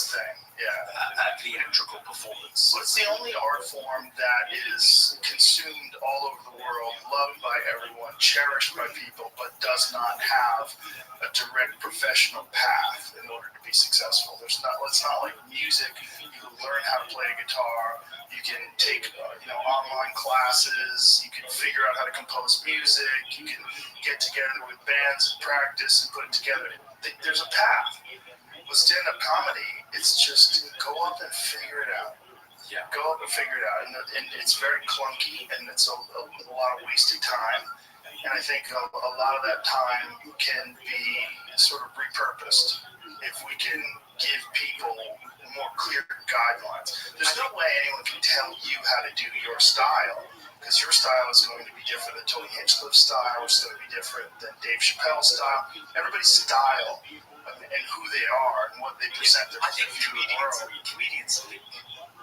thing. A theatrical performance. Well, it's the only art form that is consumed all over the world, loved by everyone, cherished by people, but does not have a direct professional path in order to be successful. It's not like music. You can learn how to play a guitar. You can take online classes. You can figure out how to compose music. You can get together with bands and practice and put it together. There's a path. with stand-up comedy, it's just go up and figure it out. Yeah. Go up and figure it out. And it's very clunky, and it's a lot of wasted time. And I think a lot of that time can be sort of repurposed if we can give people more clear guidelines. There's no way anyone can tell you how to do your style, because your style is going to be different than Tony Hinchcliffe's style, which is going to be different than Dave Chappelle's style. Everybody's style and who they are and what they present I think to the world. comedians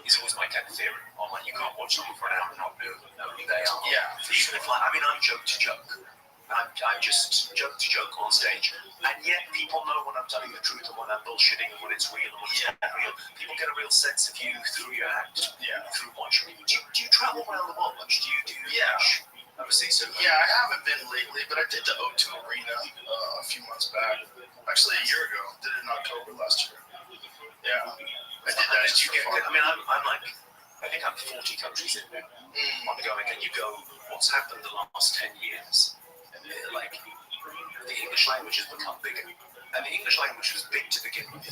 is always my kind of theory. On like, you can't watch someone for an hour and not know who they are. Yeah. Even if, like, I mean, I'm joke to joke. I'm just joke to joke on stage. And yet people know when I'm telling the truth and when I'm bullshitting and when it's real and when it's not real. People get a real sense of you through your act. Yeah. Through watching. Do you travel around the world much? Do you do much overseas? So, Yeah, I haven't been lately, but I did the O2 Arena a few months back. Actually, a year ago. Did it in October last year. Yeah. I did that just for fun. I mean, I'm like, I think I'm 40 countries in ongoing, and you go, what's happened the last 10 years? Like, the English language has become bigger. And the English language was big to begin with.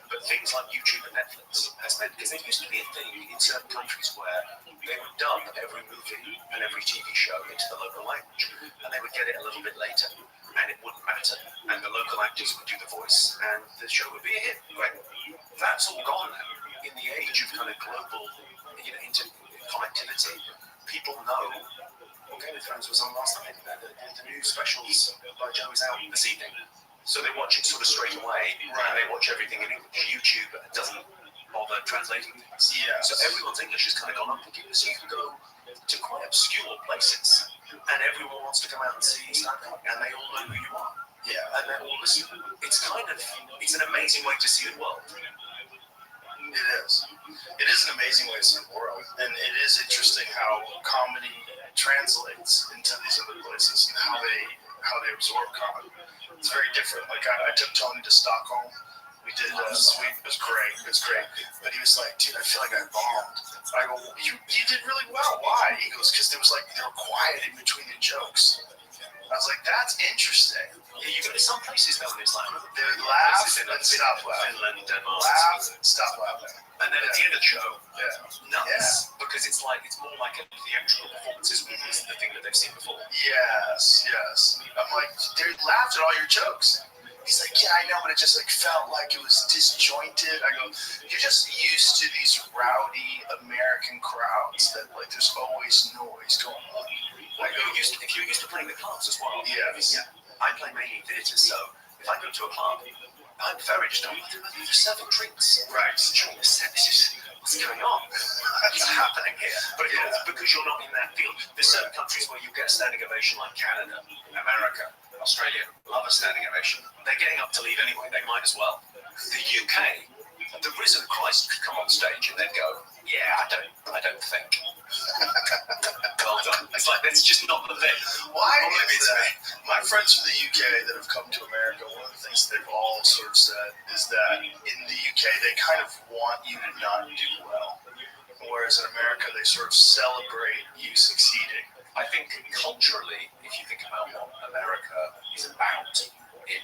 But things like YouTube and Netflix has meant, because there used to be a thing in certain countries where they would dub every movie and every TV show into the local language. And they would get it a little bit later. And it wouldn't matter. And the local actors would do the voice. And the show would be a hit. Great. That's all gone now. In the age of kind of global, interconnectivity, people know Game of Thrones was on last night. The new specials by Joe is out this evening. So they watch it sort of straight away, and they watch everything in English. YouTube doesn't bother translating things. Yeah. So everyone's English has kind of gone up again. So you can go to quite obscure places, and everyone wants to come out and see stand-up, and they all know who you are. Yeah. And they're all listening. It's an amazing way to see the world. It is. It is an amazing way to see the world. And it is interesting how comedy translates into these other places and how they absorb comedy. It's very different. Like I took Tony to Stockholm. We did Sweden. It was great. But he was like, dude, I feel like I bombed. I go, you did really well. Why? He goes, because they were quiet in between the jokes. I was like, that's interesting. Yeah, you go to some places though, and it's like they laugh and stop laughing. Finland, Denmark. Laugh and stop laughing. And then at the end of the show, nuts. Yeah. Because it's more like a theatrical performance is the thing that they've seen before. Yes. I'm like, they laughed at all your jokes. He's like, yeah, I know, but it just felt like it was disjointed. I go, you're just used to these rowdy American crowds that there's always noise going on. Well, if you're used to playing the clubs as well. Yes. Yeah. I play mainly theatre, so if I go to a club, I'm very just they're serving drinks. Right. During the set, what's going on? What's happening here? But because you're not in that field, there's certain countries where you get a standing ovation, like Canada, America, Australia, love a standing ovation. They're getting up to leave anyway. They might as well. The UK, the risen Christ could come on stage and then go, yeah, I don't think. Well done. It's like that's just not the thing. Why is that? My friends from the UK that have come to America, one of the things they've all sort of said is that in the UK they kind of want you to not do well, whereas in America they sort of celebrate you succeeding. I think culturally, if you think about what America is about, it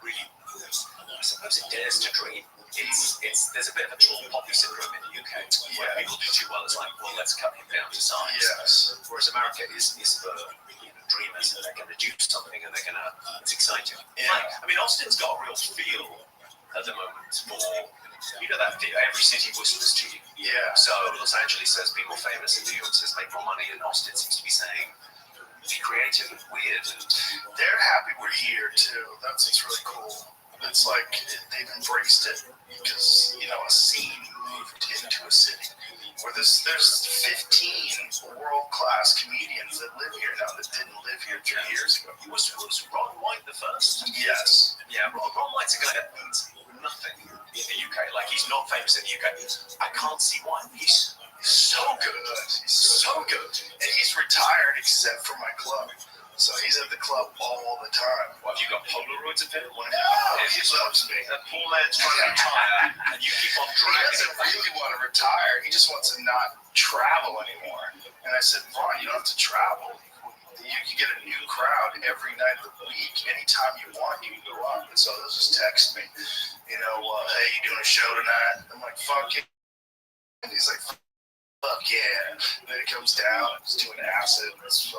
really, I suppose it dares to dream. There's a bit of a tall poppy syndrome in the UK where people do too well. It's like, well, let's cut him down to size. Yes. Whereas America is for dreamers, and they're going to do something, and it's exciting. Yeah. I mean, Austin's got a real feel at the moment for, that every city whispers to you. Yeah. So Los Angeles says be more famous, and New York says make more money, and Austin seems to be saying be creative and weird. And they're happy we're here too. That's what's really cool. It's like they've embraced it because a scene moved into a city where there's 15 world-class comedians that live here now that didn't live here 3 years ago. Was Ron White the first? Yes. Yeah, Ron White's a guy that means nothing in the UK. Like, he's not famous in the UK. I can't see why. He's so good. He's so good. And he's retired except for my club. So he's at the club all the time. What, have you got Polaroids of him? No, he loves me. That poor man's trying to retire, and you keep on He dragging doesn't him. really want to retire. He just wants to not travel anymore. And I said, Ron, you don't have to travel. You you can get a new crowd every night of the week. Anytime you want, you can go up. And so they'll just text me, hey, you doing a show tonight? I'm like, fuck it. And he's like, fuck yeah. And then he comes down and he's doing acid. He's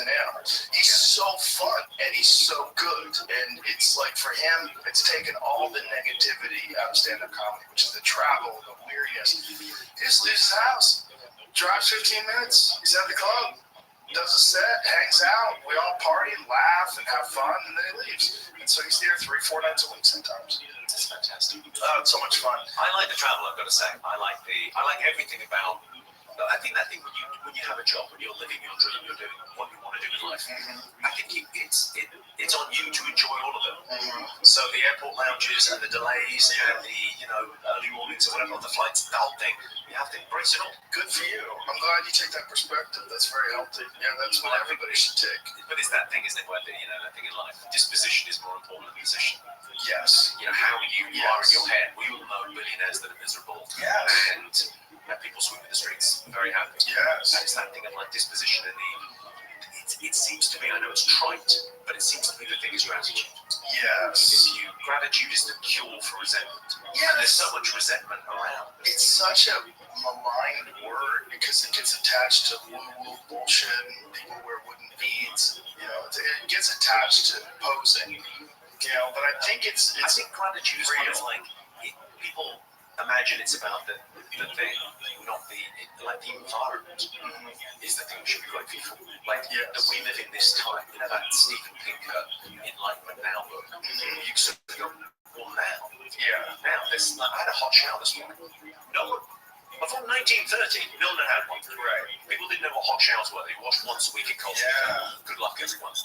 an animal. He's so fun and he's so good. And it's like for him, it's taken all the negativity out of stand-up comedy, which is the travel, the weirdness. He just leaves his house, drives 15 minutes, he's at the club, does a set, hangs out, we all party and laugh and have fun, and then he leaves. And so he's there 3-4 nights a week sometimes. That's fantastic. Oh, it's so much fun. I like the travel, I've got to say. I like everything about. I think that thing when you have a job, when you're living your dream, you're doing what you want to do in life. I think it's on you to enjoy all of them. So the airport lounges and the delays and the early mornings or whatever on the flights, the whole thing, you have to embrace it all. Good for you. I'm glad you take that perspective. That's very healthy. Yeah, that's what everybody should take. But it's that thing, isn't it? Where that thing in life, disposition is more important than position. Yes. How you are in your head. We all know billionaires that are miserable. Yes. And people sweeping the streets, very happy. Yes. And it's that thing of like disposition and it seems to me, I know it's trite, but it seems to me the thing is gratitude. Yes. Gratitude is the cure for resentment. Yeah. And there's so much resentment around. It's such a maligned word because it gets attached to woo-woo bullshit and people wear wooden beads. It gets attached to posing. But I think I think gratitude is real. kind of like people imagine it's about the thing, not the environment is the thing we should be grateful for. That we live in this time. That Steven Pinker Enlightenment Now book. You sort of go, well, now. Yeah. Now, I had a hot shower this morning. No one. Before 1930, no one had one. Right. People didn't know what hot showers were. They washed once a week in cold. Yeah. Good luck, everyone.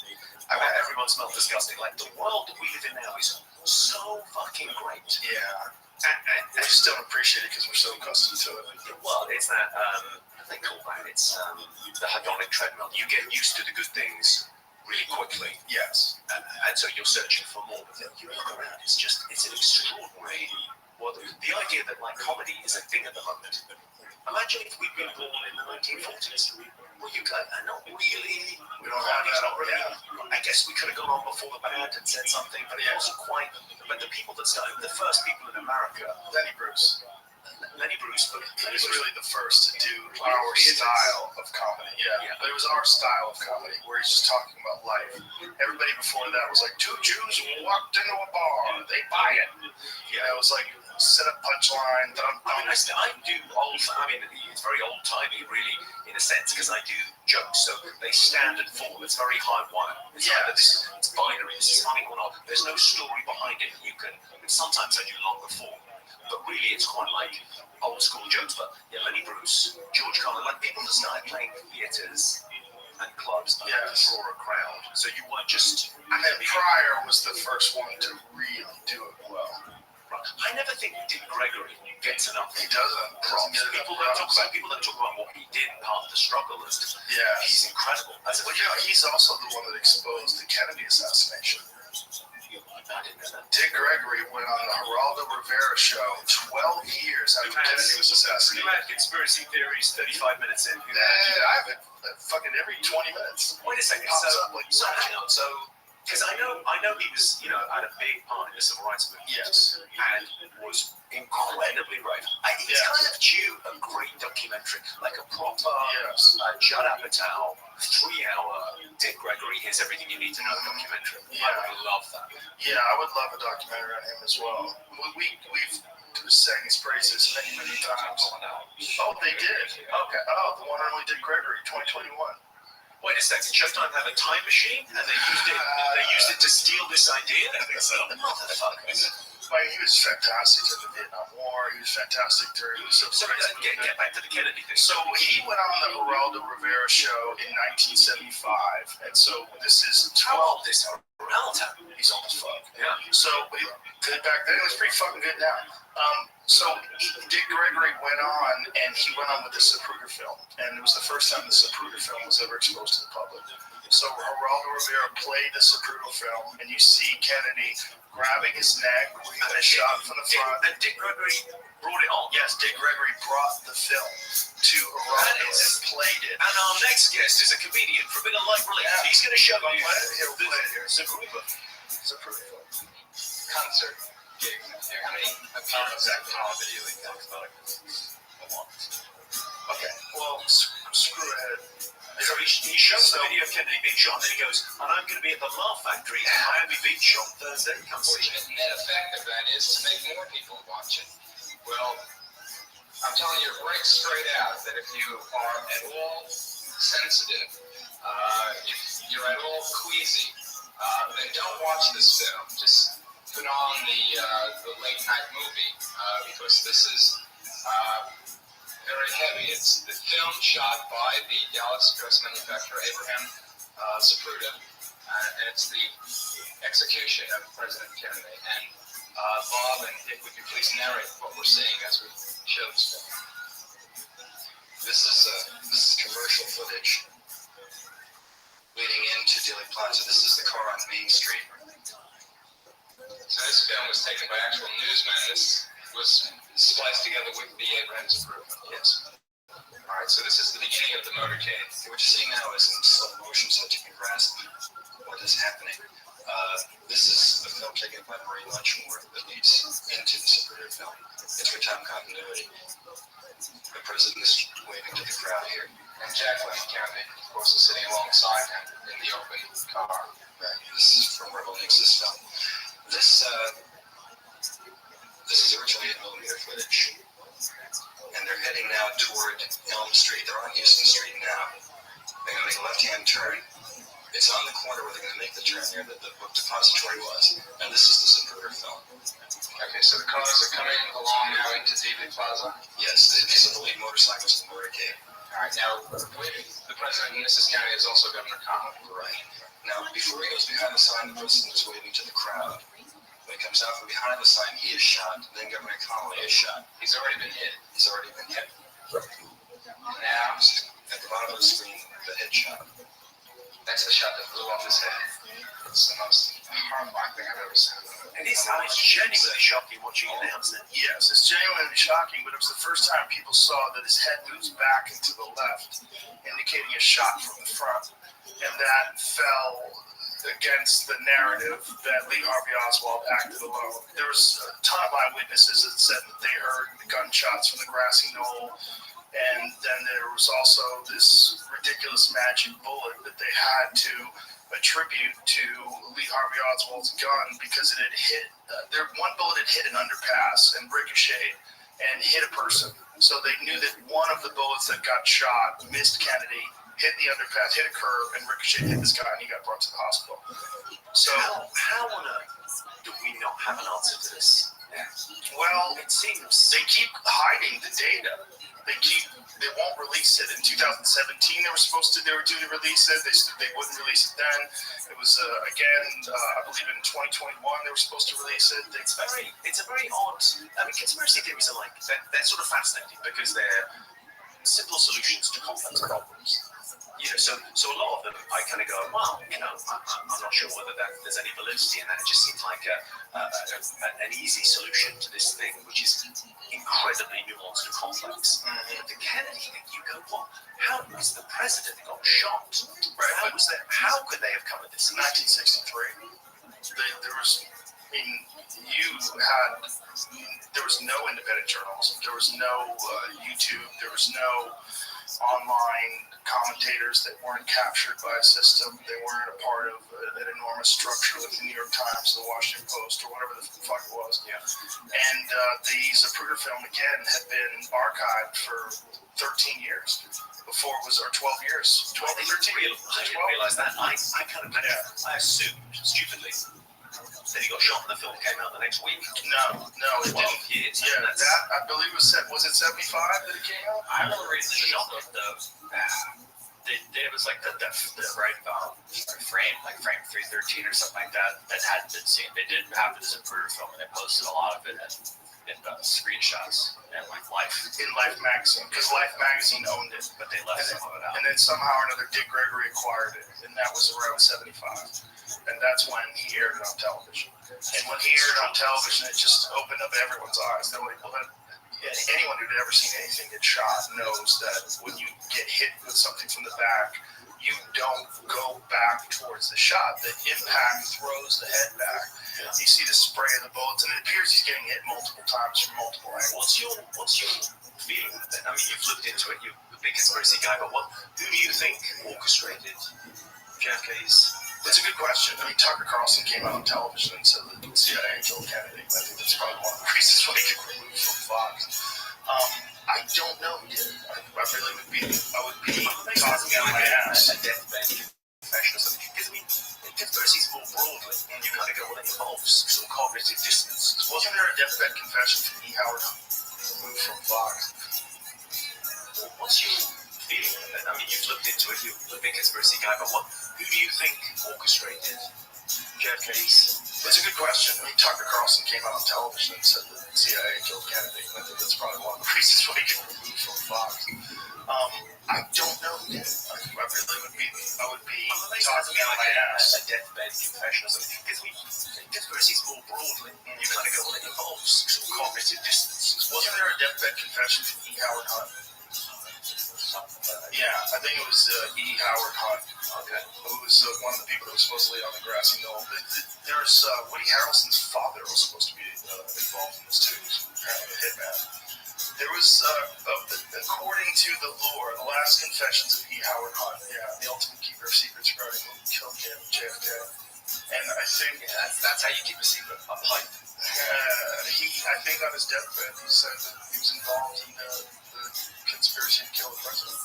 I bet everyone smelled disgusting. Like, the world that we live in now is so fucking great. Yeah. And we just don't appreciate it because we're so accustomed to it. Well, it's that, they call that, it's the hedonic treadmill. You get used to the good things really quickly. Yes. And so you're searching for more. But then you look around, it's an extraordinary, the idea that like comedy is a thing at the moment. Imagine if we'd been born in the 1940s. Well, not really. We don't have that. Not really. I guess we could have gone on before the band and said something, but it wasn't quite. But the people that started, the first people in America, Lenny Bruce. But He was really the first to do our style of comedy. Yeah. But it was our style of comedy where he's just talking about life. Everybody before that was like, 2 Jews walked into a bar. They buy it. It was like set up punchline. I do old. I mean, it's very old timey, really, in a sense, because I do jokes. So they stand and fall. It's very high wire. It's it's binary. This is funny or not. There's no story behind it. Sometimes I do longer form. But really, it's quite like old school jokes. But Lenny Bruce, George Carlin, like people that started playing theatres and clubs to draw a crowd. So you weren't just. And then Pryor was the first one to really do it well. I never think Dick Gregory gets enough. He doesn't. People that talk about what he did, part of the struggle, he's incredible. He's also the one that exposed the Kennedy assassination. I didn't know that. Dick Gregory went on the Geraldo Rivera show 12 years after Kennedy was assassinated. You had conspiracy theories 35 minutes in. I have it fucking every 20 minutes. Wait a second. So hang on. So, because I know he was, had a big part in the civil rights movement. Yes. And was incredibly brave. He's kind of due a great documentary, like a proper Judd Apatow 3-hour Dick Gregory, here's everything you need to know documentary. I would love that. Yeah, I would love a documentary on him as well. We've sang his praises many, many times. Oh, they did? Okay. Oh, the one and only Dick Gregory, 2021. Wait a second, Showtime have a time machine and they used it to steal this idea? Motherfuckers. He was fantastic during the Vietnam War. He was fantastic during the Civil Rights Movement. Get back to the Kennedy thing. So he went on the Geraldo Rivera show in 1975, and so this is 12. How old is Geraldo? He's old as fuck. Yeah. So back then it was pretty fucking good now. So Dick Gregory went on, and he went on with the Zapruder film, and it was the first time the Zapruder film was ever exposed to the public. So Geraldo Rivera played the Zapruder film, and you see Kennedy grabbing his neck And a shot from the front. And Dick Gregory brought it on. Yes, Dick Gregory brought the film to Iran and played it. And our next guest is a comedian from Bit of Light Relief. Yeah. He's going to show you He'll play it here. Zapruder. Zapruder. Concert gig. How many appearances have been on video he talks about it? Okay, well, screw ahead. So he shows the video of Kennedy being shot, and then he goes, and I'm going to be at the Laugh Factory in Miami Beach on Thursday. Come see me. The net effect of that is to make more people watch it. Well, I'm telling you right straight out that if you are at all sensitive, if you're at all queasy, then don't watch this film. Just put on the late night movie because this is very heavy. It's the film shot by the Dallas dress manufacturer Abraham Zapruder, and it's the execution of President Kennedy. And Bob and Dick, would you please narrate what we're seeing as we show this film? This is commercial footage leading into Dealey Plaza. This is the car on Main Street. So this film was taken by actual newsmen. This was spliced together with the Abraham Zapruder. Yes. All right, so this is the beginning of the motorcade. What you're seeing now is in slow motion so that you can grasp what is happening. This is a film taken by Marie Lunchmore that leads into the Zapruder film. It's for time continuity. The president is waving to the crowd here. And Jacqueline Kennedy, of course, is sitting alongside him in the open car. Right. This is from Rebel Nix's film. This is originally 8mm footage. And they're heading now toward Elm Street. They're on Houston Street now. They're going to make a left-hand turn. It's on the corner where they're going to make the turn near the book depository was. And this is the Zapruder film. Okay, so the cars are coming along now into Dealey Plaza. Yes, these are the lead motorcycles in the motorcade. All right, now, the president in Mrs. County is also Governor Connolly. Right. Now, before he goes behind the sign, the president is waving to the crowd. When he comes out from behind the sign, he is shot. Then Governor Connolly is shot. He's already been hit. He's already been hit. Now, At the bottom of the screen, the headshot. that's the shot that blew off his head. It's the most horrifying thing I've ever seen. And it's genuinely shocking watching it now, isn't it? Yes, it's genuinely shocking, but it was the first time people saw that his head moves back and to the left, indicating a shot from the front. And that fell against the narrative that Lee Harvey Oswald acted alone. There was a ton of eyewitnesses that said that they heard the gunshots from the grassy knoll, and then there was also this ridiculous magic bullet that they had to attribute to Lee Harvey Oswald's gun because it had hit, one bullet had hit an underpass and ricocheted and hit a person. So they knew that one of the bullets that got shot missed Kennedy, hit the underpass, hit a curb, and ricocheted hit this guy, and he got brought to the hospital. So How on earth do we not have an answer to this? well, It seems they keep hiding the data. They won't release it. In 2017, they were due to release it. They wouldn't release it then. It was again, I believe in 2021 they were supposed to release it. it's a very odd. I mean, conspiracy theories are like they're sort of fascinating because they're simple solutions to complex problems. You know, so a lot of them, I kind of go, well, you know, I'm not sure whether there's any validity in that. It just seems like an easy solution to this thing, which is incredibly nuanced and complex. The Kennedy thing, you go, what? How was the president got shot? Right. How could they have come at this In 1963, there was, I mean, there was no independent journalism. There was no YouTube. There was no online commentators that weren't captured by a system. They weren't a part of an enormous structure like the New York Times, the Washington Post, or whatever the fuck it was. Yeah. And the Zapruder film, again, had been archived for 13 years. Before it was, or 12 years. 12 or 13 years. I didn't realize that. I kind of, I assumed, stupidly, that he got shot and the film came out the next week. No, it 12 didn't. years. Yeah, that, I believe was it 75 that it came out? I remember reading the shot of it was like the right frame, like frame 313 or something like that hadn't been seen. They did have it as a Zapruder film, and they posted a lot of it in screenshots and like Life. In Life magazine, because Life magazine owned it. But they left some of it out. And then somehow or another, Dick Gregory acquired it, and that was around 75. and that's when he aired it on television. And when he aired it on television, it just opened up everyone's eyes. They're like, well, anyone who'd ever seen anything get shot knows that when you get hit with something from the back, you don't go back towards the shot. The impact throws the head back. You see the spray of the bullets, and it appears he's getting hit multiple times from multiple angles. What's your feeling of it? I mean, you've looked into it. You're a big conspiracy guy, but who do you think orchestrated JFK's? It's a good question. I mean, Tucker Carlson came out on television and said that the CIA killed Kennedy. I think that's probably one of the reasons why he got removed from Fox. I don't know. I really would be talking out my ass. A deathbed confession or something. Because I mean, conspiracies more broadly, and you kind of go, well, it involves sort of cognitive dissonance. Wasn't there a deathbed confession from E. Howard removed from Fox? What's your feeling of it? I mean, you've looked into it. You're a big conspiracy guy, but who do you think orchestrated JFK's? It's a good question. I mean, Tucker Carlson came out on television and said that the CIA killed Kennedy. I think that's probably one of the reasons why he got removed from Fox. I don't know. I really would be talking out my ass. A deathbed confession or something. Because I mean, conspiracies more broadly, and you kind of go, well, it involves sort of cognitive dissonance. Wasn't there a deathbed confession from E. Howard Hunt? Yeah, I think it was E. Howard Hunt. Okay. Who was one of the people that was supposedly on the grassy knoll. There's Woody Harrelson's father was supposed to be involved in this too. He was apparently a hitman. There was, according to the lore, the last confessions of E. Howard Hunt, the ultimate keeper of secrets regarding who killed JFK. And I think that's how you keep a secret, a pipe. I think on his deathbed, he said that he was involved in the conspiracy to kill the president.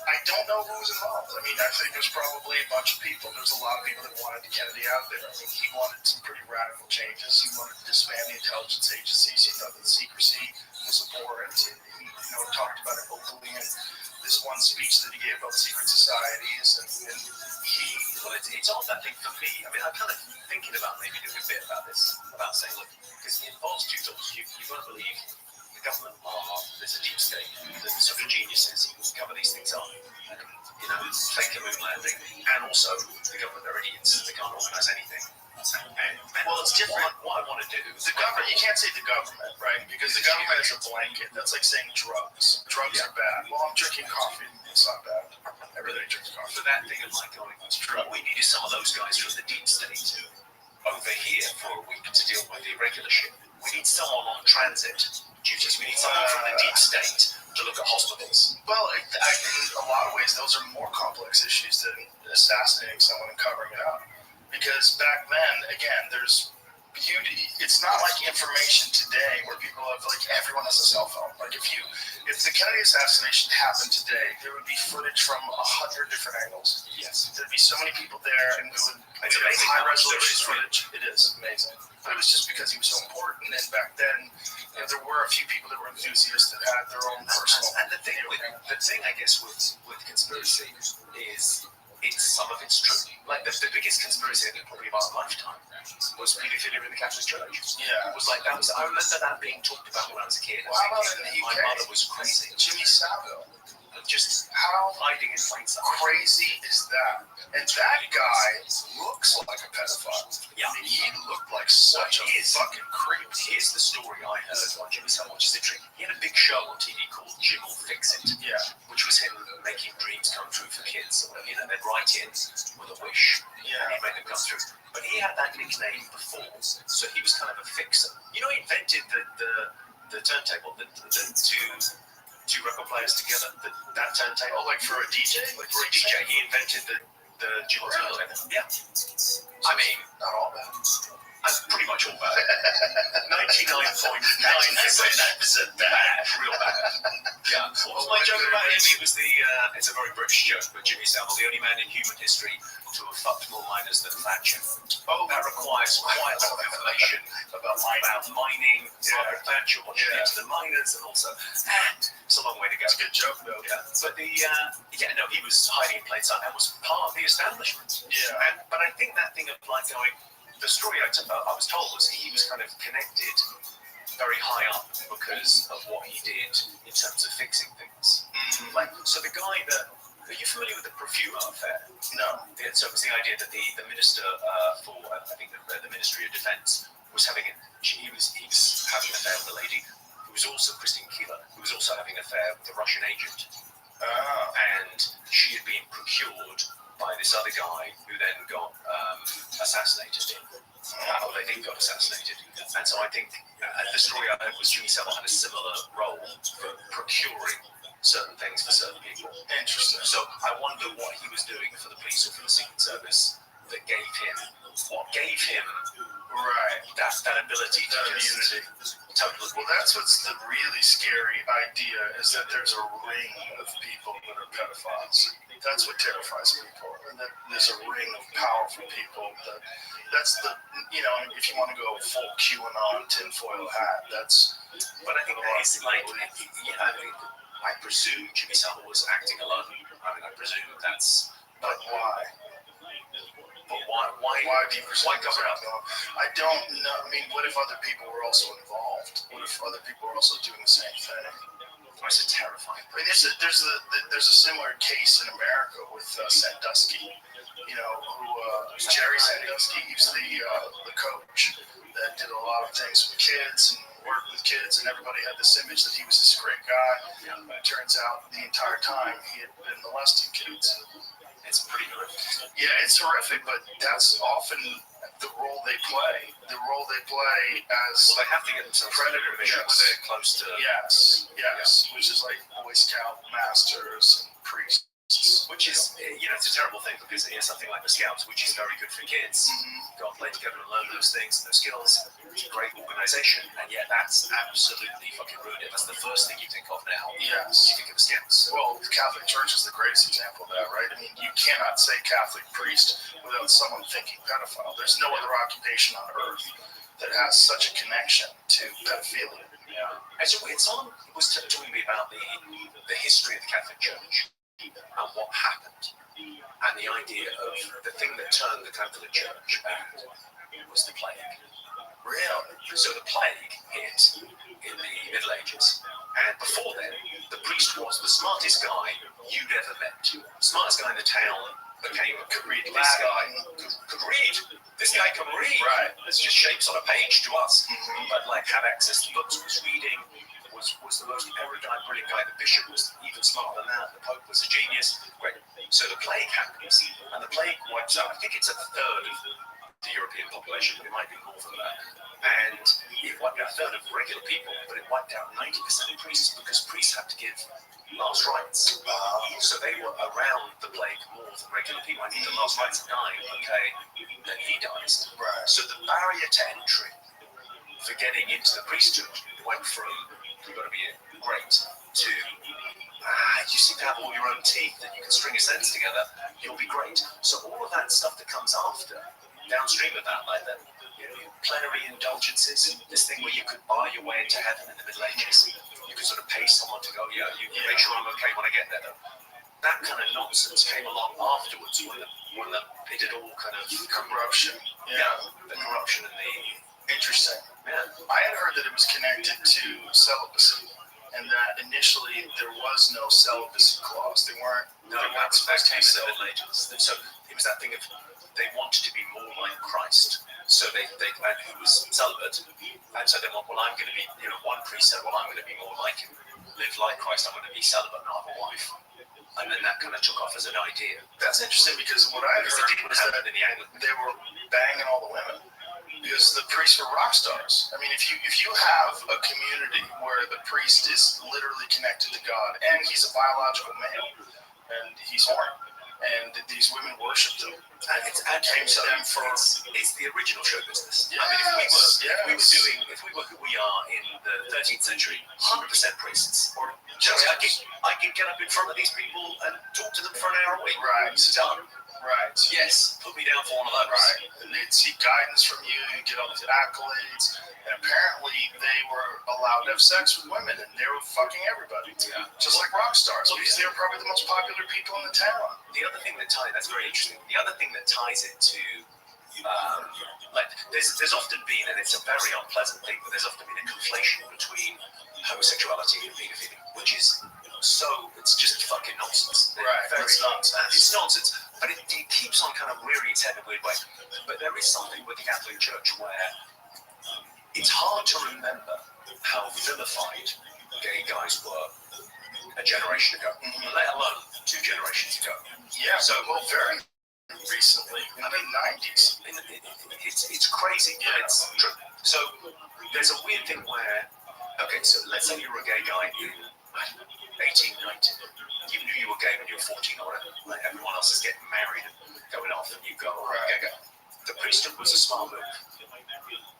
I don't know who was involved. I mean, I think there's probably a bunch of people. There's a lot of people that wanted Kennedy out there. I mean, he wanted some pretty radical changes. He wanted to disband the intelligence agencies. He thought that secrecy was abhorrent. He talked about it openly in this one speech that he gave about secret societies. And it's on that thing for me. I mean, I'm kind of thinking about maybe doing a bit about this, about saying, look, because it involves two thoughts. You've got to believe the government there's a deep state, the sort of geniuses who cover these things up, fake a moon landing, and also the government are idiots, they can't organise anything. Well, it's different. What I want to do is the government. You can't say the government, right? Because the government is a blanket. That's like saying drugs. Drugs are bad. Well, I'm drinking coffee. It's not bad. Everybody drinks coffee. For that thing of like going, what we need is some of those guys from the deep state over here for a week to deal with the irregular shit. We need someone on transit duties. We need someone from the deep state to look at hospitals. Well, in a lot of ways, those are more complex issues than assassinating someone and covering it up. Because back then, again, there's beauty. It's not like information today where people have, like, everyone has a cell phone. Like, if the Kennedy assassination happened today, there would be footage from 100 different angles. Yes. There'd be so many people there, and It's amazing high how much resolution there is. footage. It is amazing. But it was just because he was so important, and back then, there were a few people that were enthusiasts that had their own personal. And the thing, I guess, with conspiracy is some of it's true. Like the biggest conspiracy I think probably of our lifetime was pedophilia in the Catholic Church. Yeah. It was like that. I remember that being talked about when I was a kid. Well, how about in the My UK? mother was crazy. Jimmy Savile. Just How hiding in plain sight. crazy is that? And that guy looks like a pedophile. Yeah. I mean, he looked like such a fucking creep. Here's the story I heard on Jimmy Savile, which is intriguing. He had a big show on TV called Jim Will Fix It. Yeah. Which was him making dreams come true for kids. They'd write in with a wish, and he'd make them come through. But he had that nickname before, so he was kind of a fixer. He invented the turntable, the two record players together, that turntable. Oh, like for a DJ? Like for a DJ, he invented the dual turntable. Yeah. I mean, Not all bad. pretty much all bad. 99.9% bad, real bad. Yeah. What was my joke about him? He was it's a very British joke, but Jimmy Savile, the only man in human history to have fucked more miners than Thatcher. Oh, that requires quite a lot of information about mining, Margaret Thatcher, what she did to the miners, and also, it's a long way to go. It's a good joke, though. Yeah. But he was hiding in plain sight and was part of the establishment. Yeah. But I think that thing of like going, the story I was told was he was kind of connected very high up because of what he did in terms of fixing things. Like, so the guy that Are you familiar with the Profumo affair? No. Yeah, so it was the idea that the minister for, I think, the Ministry of Defence was having he was having an affair with a lady who was also Christine Keeler, who was also having an affair with a Russian agent, and she had been procured by this other guy who then got assassinated. They did got assassinated, and so I think the story I heard was Jimmy Savile had a similar role for procuring certain things for certain people. Interesting. So I wonder what he was doing for the police or for the Secret Service that gave him Right. that ability to That immunity. Totally. Well, that's what's the really scary idea, is that there's a ring of people that are pedophiles. That's what terrifies people. And that there's a ring of powerful people that's the, if you want to go full QAnon tinfoil hat, but I think that is like, I presume Jimmy Savile was acting alone. I presume that's, but why? But why do you cover it up? I don't know. I mean, what if other people were also involved? What if other people were also doing the same thing? It's a terrifying. I mean, there's a similar case in America with Sandusky. Who Jerry Sandusky. He was the coach that did a lot of things with kids and worked with kids, and everybody had this image that he was this great guy. Yeah. It turns out the entire time he had been molesting kids. It's pretty horrific. Yeah, it's horrific, but that's often the role they play. The role they play as they have to get themselves predator mission when they're close to. Yes, which is like Boy Scout masters and priests. Which is, it's a terrible thing because something like the Scouts, which is very good for kids, go and play together and learn those things and those skills. It's a great organization, and yet that's absolutely fucking ruined it. That's the first thing you think of now. Yes. You think of the Scouts. Well, the Catholic Church is the greatest example of that, right? I mean, you cannot say Catholic priest without someone thinking pedophile. There's no other occupation on earth that has such a connection to pedophilia. Yeah. And so someone was telling me about the history of the Catholic Church and what happened, and the idea of the thing that turned the Catholic Church bad was the plague. Really? So the plague hit in the Middle Ages, and before then, the priest was the smartest guy you'd ever met. Smartest guy in the town could read. This guy could read. This guy can read. Right. It's just shapes on a page to us, but had access to books, was reading. Was the most erudite, brilliant guy. The bishop was even smarter than that. The pope was a genius. Great. So the plague happens, and the plague wipes out, I think it's a third of the European population, but it might be more than that. And it wiped out a third of regular people, but it wiped out 90% of priests, because priests had to give last rites. So they were around the plague more than regular people. I need the last rites of dying, then he dies. Right. So the barrier to entry for getting into the priesthood went from you've got to be great to you seem to have all your own teeth and you can string a sentence together, you'll be great. So all of that stuff that comes after, downstream of that, like the plenary indulgences, this thing where you could buy your way into heaven in the Middle Ages, you could sort of pay someone to go, you make sure I'm okay when I get there though. That kind of nonsense came along afterwards when it did all kind of corruption. The corruption and the interesting. Yeah. I had heard that it was connected to celibacy, and that initially there was no celibacy clause. They weren't supposed to be celibate. Middle Ages. So it was that thing of they wanted to be more like Christ. So they who was celibate, and so they went, well, I'm going to be, one priest said, well, I'm going to be more like him, live like Christ. I'm going to be celibate, not have a wife. And then that kind of took off as an idea. That's interesting, because what I heard was that in the Anglican. They were banging all the women. Because the priests were rock stars. I mean, if you have a community where the priest is literally connected to God, and he's a biological male, and he's horny, and these women worshiped him, and it's the original show business. Yes, I mean, if we were who we are in the 13th century, 100% priests. Or I could get up in front of these people and talk to them for an hour a week. Right. Done. Right. Yes. Put me down for one of those. Right. And they'd seek guidance from you, you'd get all these accolades, and apparently they were allowed to have sex with women, and they were fucking everybody. Yeah. Just like rock stars, because they were probably the most popular people in the town. The other thing that that's very interesting. The other thing that ties it to, there's often been, and it's a very unpleasant thing, but there's often been a conflation between homosexuality and pedophilia, which is So it's just fucking nonsense. Right, it's nonsense. It's nonsense, but it keeps on kind of rearing its head in a weird way. But there is something with the Catholic Church where it's hard to remember how vilified gay guys were a generation ago, let alone 2 generations ago. Yeah, so, well, very recently, in the 90s. It's crazy, but it's true. So there's a weird thing where, okay, so let's say you're a gay guy in 18, 19. You knew you were gay when you were 14 or whatever. Like everyone else is getting married and going off, and you go, Right. gay. The priesthood was a smart move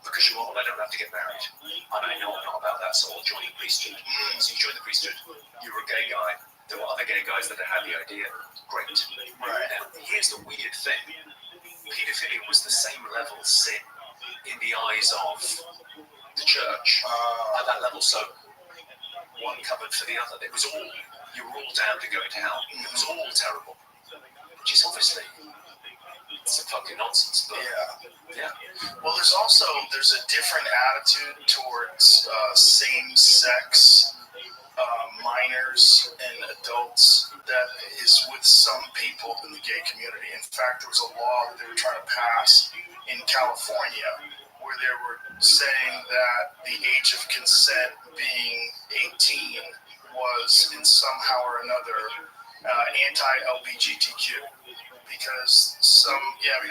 because you're old, I don't have to get married. And I know I'm not about that, so I'll join the priesthood. So you join the priesthood, you were a gay guy. There were other gay guys that had the idea. Great. Right. Now, here's the weird thing. Pedophilia was the same level sin in the eyes of the church at that level. So one covered for the other. It was all, you were all down to go to hell. It was all terrible. Which is obviously, it's a fucking nonsense. But Yeah. Well, there's a different attitude towards same-sex minors and adults that is with some people in the gay community. In fact, there was a law that they were trying to pass in California where they were saying that the age of consent being 18 was in somehow or another anti-LGBTQ. Because some young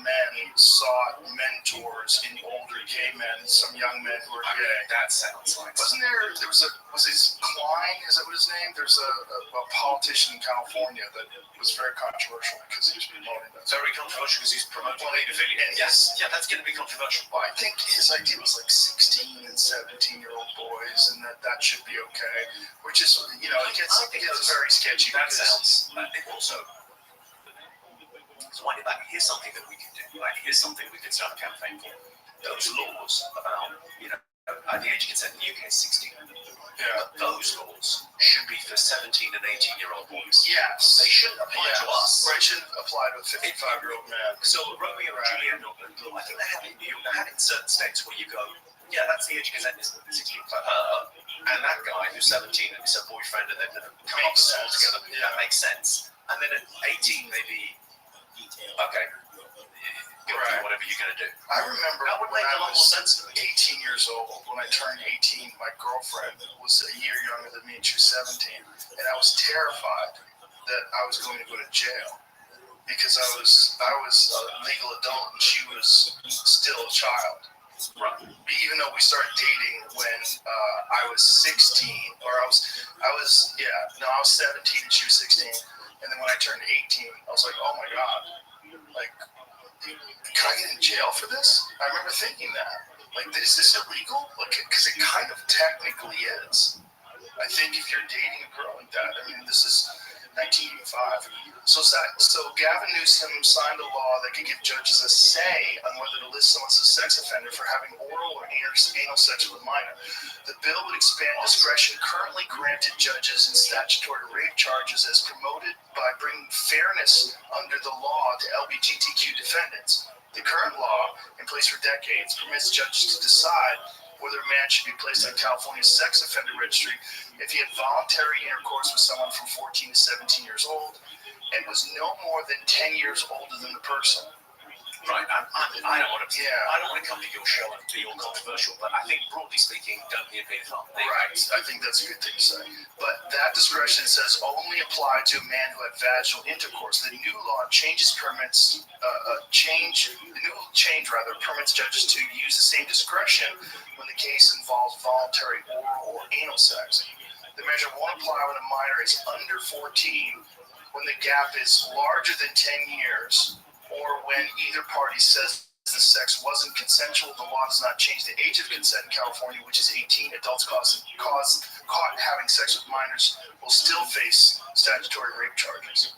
men sought mentors in older gay men, some young men who were gay. That sounds like Was his Klein, is that what his name? There's a politician in California that was very controversial because he was promoting that. very controversial because he's promoting pedophilia. And Yes, yeah, that's going to be controversial. Well, I think his idea was like 16 and 17-year-old boys, and that should be okay. Which is, it gets very sketchy. That sounds. It also. So wind it back. Here's something that we can do. Like, here's something we can start a campaign for. Those laws about, at the age of consent in the UK is 16. Yeah. Those laws should be for 17 and 18-year-old boys. Yes. They shouldn't apply to us. Right, shouldn't apply to a 55-year-old man. So Romeo and Juliet, I think they have it in certain states where you go, yeah, that's the age of consent is 16 for her, and that guy who's 17 and is her boyfriend, and they're going to come up with it all together. Yeah. That makes sense. And then at 18, maybe, okay, Right. whatever you're going to do. I remember That would when make I a lot more was sense to me. 18 years old, when I turned 18, my girlfriend was a year younger than me, and she was 17, and I was terrified that I was going to go to jail because I was a legal adult and she was still a child. Right. Even though we started dating when I was 16, or I was 17 and she was 16, and then when I turned 18, I was like, oh my god, like, can I get in jail for this? I remember thinking that. Like, is this illegal? Like, because it kind of technically is. I think if you're dating a girl like that, I mean, this is 1985. So Gavin Newsom signed a law that could give judges a say on whether to list someone as a sex offender for having oral or anal sex with a minor. The bill would expand discretion currently granted judges in statutory rape charges as promoted by bringing fairness under the law to LGBTQ defendants. The current law, in place for decades, permits judges to decide whether a man should be placed on California's sex offender registry if he had voluntary intercourse with someone from 14 to 17 years old and was no more than 10 years older than the person. Right. I don't want to. Yeah. I don't want to come to your show and be all controversial, but I think broadly speaking, don't be a pedophile. Right. I think that's a good thing to say. But that discretion says only apply to a man who had vaginal intercourse. The new law permits judges to use the same discretion when the case involves voluntary oral or anal sex. The measure won't apply when a minor is under 14, when the gap is larger than 10 years, or when either party says the sex wasn't consensual. The law does not change the age of consent in California, which is 18. Adults caught having sex with minors will still face statutory rape charges.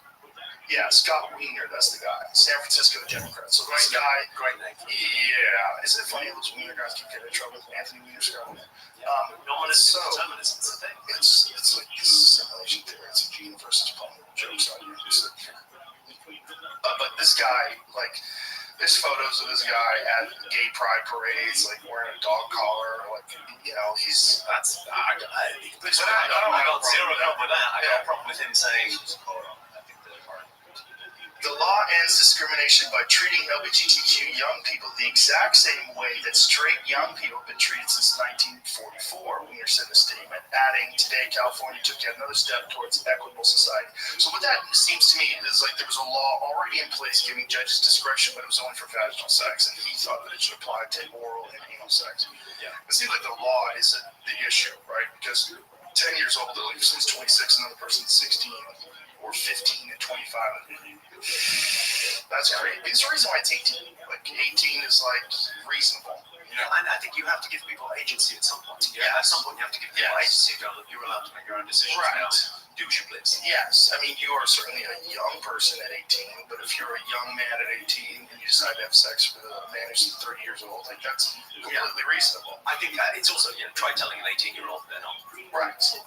Yeah, Scott Wiener, that's the guy. San Francisco Democrat. So this guy, Great name. yeah. Isn't it funny how those Wiener guys keep getting in trouble with Anthony Wiener, Scott Wiener? Determinism. It's a thing. It's like this simulation theory. It's a gene versus problem jokes on you. But this guy, like, There's photos of this guy at gay pride parades, like wearing a dog collar, like he's. That's I don't I got zero problem with that. I got a problem with him saying, The law ends discrimination by treating LGBTQ young people the exact same way that straight young people have been treated since 1944, Weiner said in a statement, adding, today California took yet another step towards equitable society. So what that seems to me is like there was a law already in place giving judges discretion, but it was only for vaginal sex, and he thought that it should apply to oral and anal sex. Yeah. It seems like the law isn't the issue, right? Because 10 years old, like someone's 26, another person's 16, or 15 and 25. That's great. There's a reason why it's 18. Like 18 is like reasonable. And I think you have to give people agency at some point. Yeah, at some point you have to give people agency. You're allowed to make your own decisions. Right. Now. Do as you please. Yes. I mean, you are certainly a young person at 18, but if you're a young man at 18 and you decide to have sex with a man who's 30 years old, like that's completely reasonable. I think it's also, try telling an 18-year-old they're not. Right. So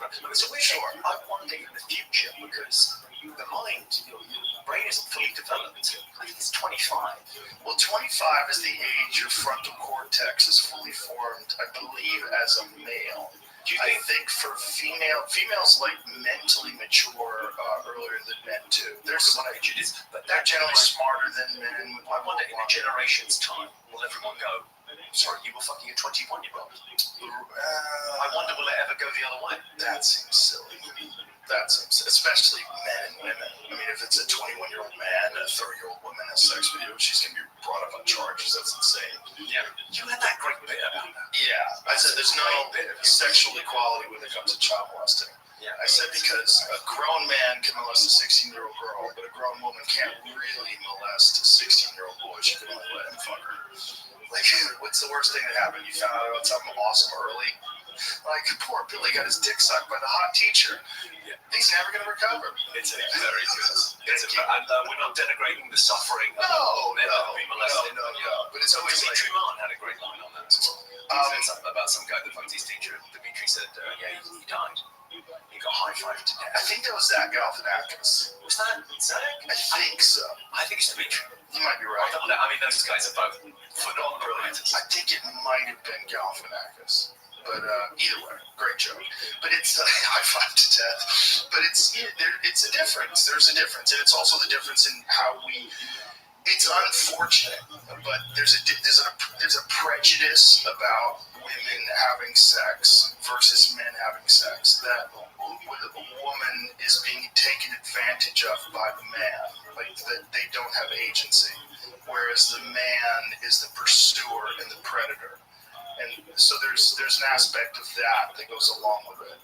sure. I wonder in the future, because the mind, your brain isn't fully developed. I think it's 25. Well, 25 is the age your frontal cortex is fully formed, I believe, as a male. I think for females like mentally mature earlier than men too. There's some age it is, but they're generally smarter than men. I wonder in a generation's time, will everyone go, sorry, you were fucking a 21-year-old? I wonder will it ever go the other way? That seems silly. Especially men and women. I mean, if it's a 21-year-old man and a 30-year-old woman has sex with you, she's going to be brought up on charges. That's insane. Yeah. You had that great bit about that. Yeah. I said there's no sexual equality when it comes to child molesting. Yeah. I said because a grown man can molest a 16-year-old girl, but a grown woman can't really molest a 16-year-old boy. She can only let him fuck her. Like, what's the worst thing that happened? You found out about something awesome early? Like, poor Billy got his dick sucked by the hot teacher. Yeah. He's never going to recover. It's very good. And we're not denigrating the suffering. No. But it's always like... Dimitri Martin had a great line on that as well. He said something about some guy that fucked his teacher. Dimitri said, he died. He got high-fived to death. I think that was Zach Galifianakis. Was that Zach? I think so. I think it's Dimitri. You might be right. I mean, those guys are both phenomenal writers. I think it might have been Galifianakis. But either way, great joke. But it's high five to death. But it's a difference. There's a difference, and it's also the difference in how we. It's unfortunate, but there's a prejudice about women having sex versus men having sex. That a woman is being taken advantage of by the man, like that they don't have agency, whereas the man is the pursuer and the predator. And so there's an aspect of that goes along with it,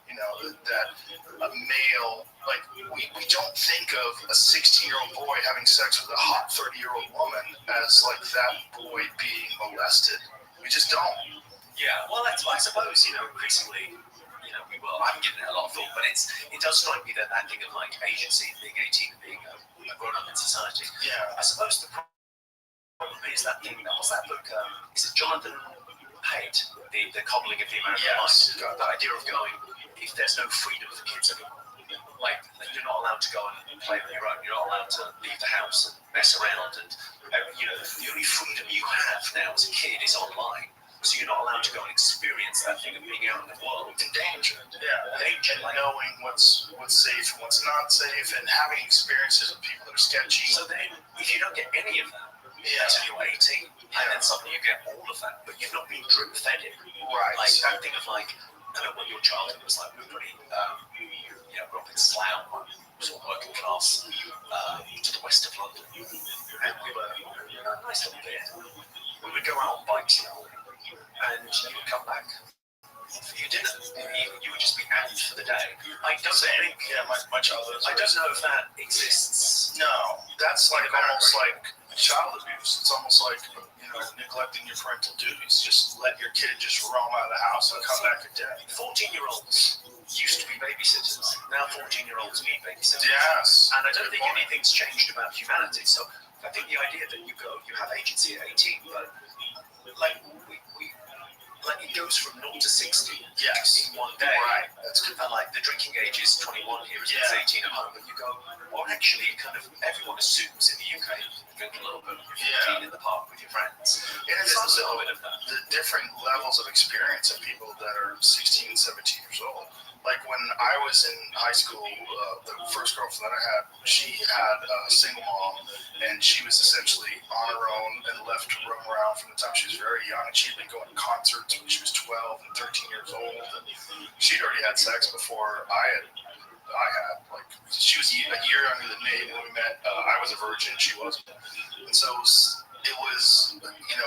that a male, like we don't think of a 16-year-old boy having sex with a hot 30-year-old woman as like that boy being molested. We just don't. Yeah, well, I suppose, increasingly, we will. I haven't given it a lot of thought, but it does strike me that thing of like agency, being 18, being a grown-up in society. Yeah. I suppose the problem is that thing, what's that book? Is it Jonathan Haidt, the cobbling of the American life? The idea of going, if there's no freedom for kids anymore, like you're not allowed to go and play on your own, you're not allowed to leave the house and mess around, and the only freedom you have now as a kid is online. So you're not allowed to go and experience that thing of being out in the world. Endangered. Yeah. Danger. And knowing what's safe and what's not safe, and having experiences with people that are sketchy. So then, if you don't get any of that until you're 18, and then suddenly you get all of that, but you've not been drip fed it. Right. Like that thing of like, I don't know what your childhood was like. We were pretty, grew up in Slough, sort of working class, to the west of London, and we were a nice little bit. We would go out on bikes in the morning, and you would come back for your dinner. You would just be out for the day. I don't think. Yeah, my childhood. I don't know if that exists. No, that's like almost like child abuse. It's almost like neglecting your parental duties. Just let your kid just roam out of the house and come back at day. 14-year-olds used to be babysitters. Now 14-year-olds need babysitters. Yes. And I don't think anything's changed about humanity. So I think the idea that you have agency at 18, but like it goes from 0 to 60 yes. in one day. Right. That's good. And like the drinking age is 21 here, it's 18 at home, but you go, or actually, kind of everyone assumes in the UK you drink a little bit of nicotine in the park with your friends. And it's There's also a little bit of that. the different levels of experience of people that are 16, 17 years old. Like when I was in high school, the first girlfriend that I had, she had a single mom, and she was essentially on her own and left to roam around from the time she was very young. And she'd been going to concerts when she was 12 and 13 years old, and she'd already had sex before I had. Like, she was a year younger than me when we met. I was a virgin, she wasn't, and so it was,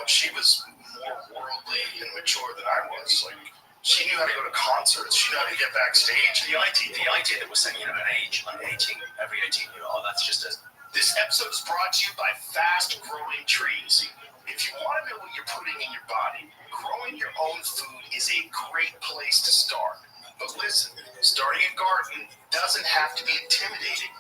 she was more worldly and mature than I was. Like, she knew how to go to concerts. She knew how to get backstage. The idea that we're saying, an age like 18, every 18-year-old, that's just a. This episode is brought to you by Fast Growing Trees. If you want to know what you're putting in your body, growing your own food is a great place to start. But listen, starting a garden doesn't have to be intimidating.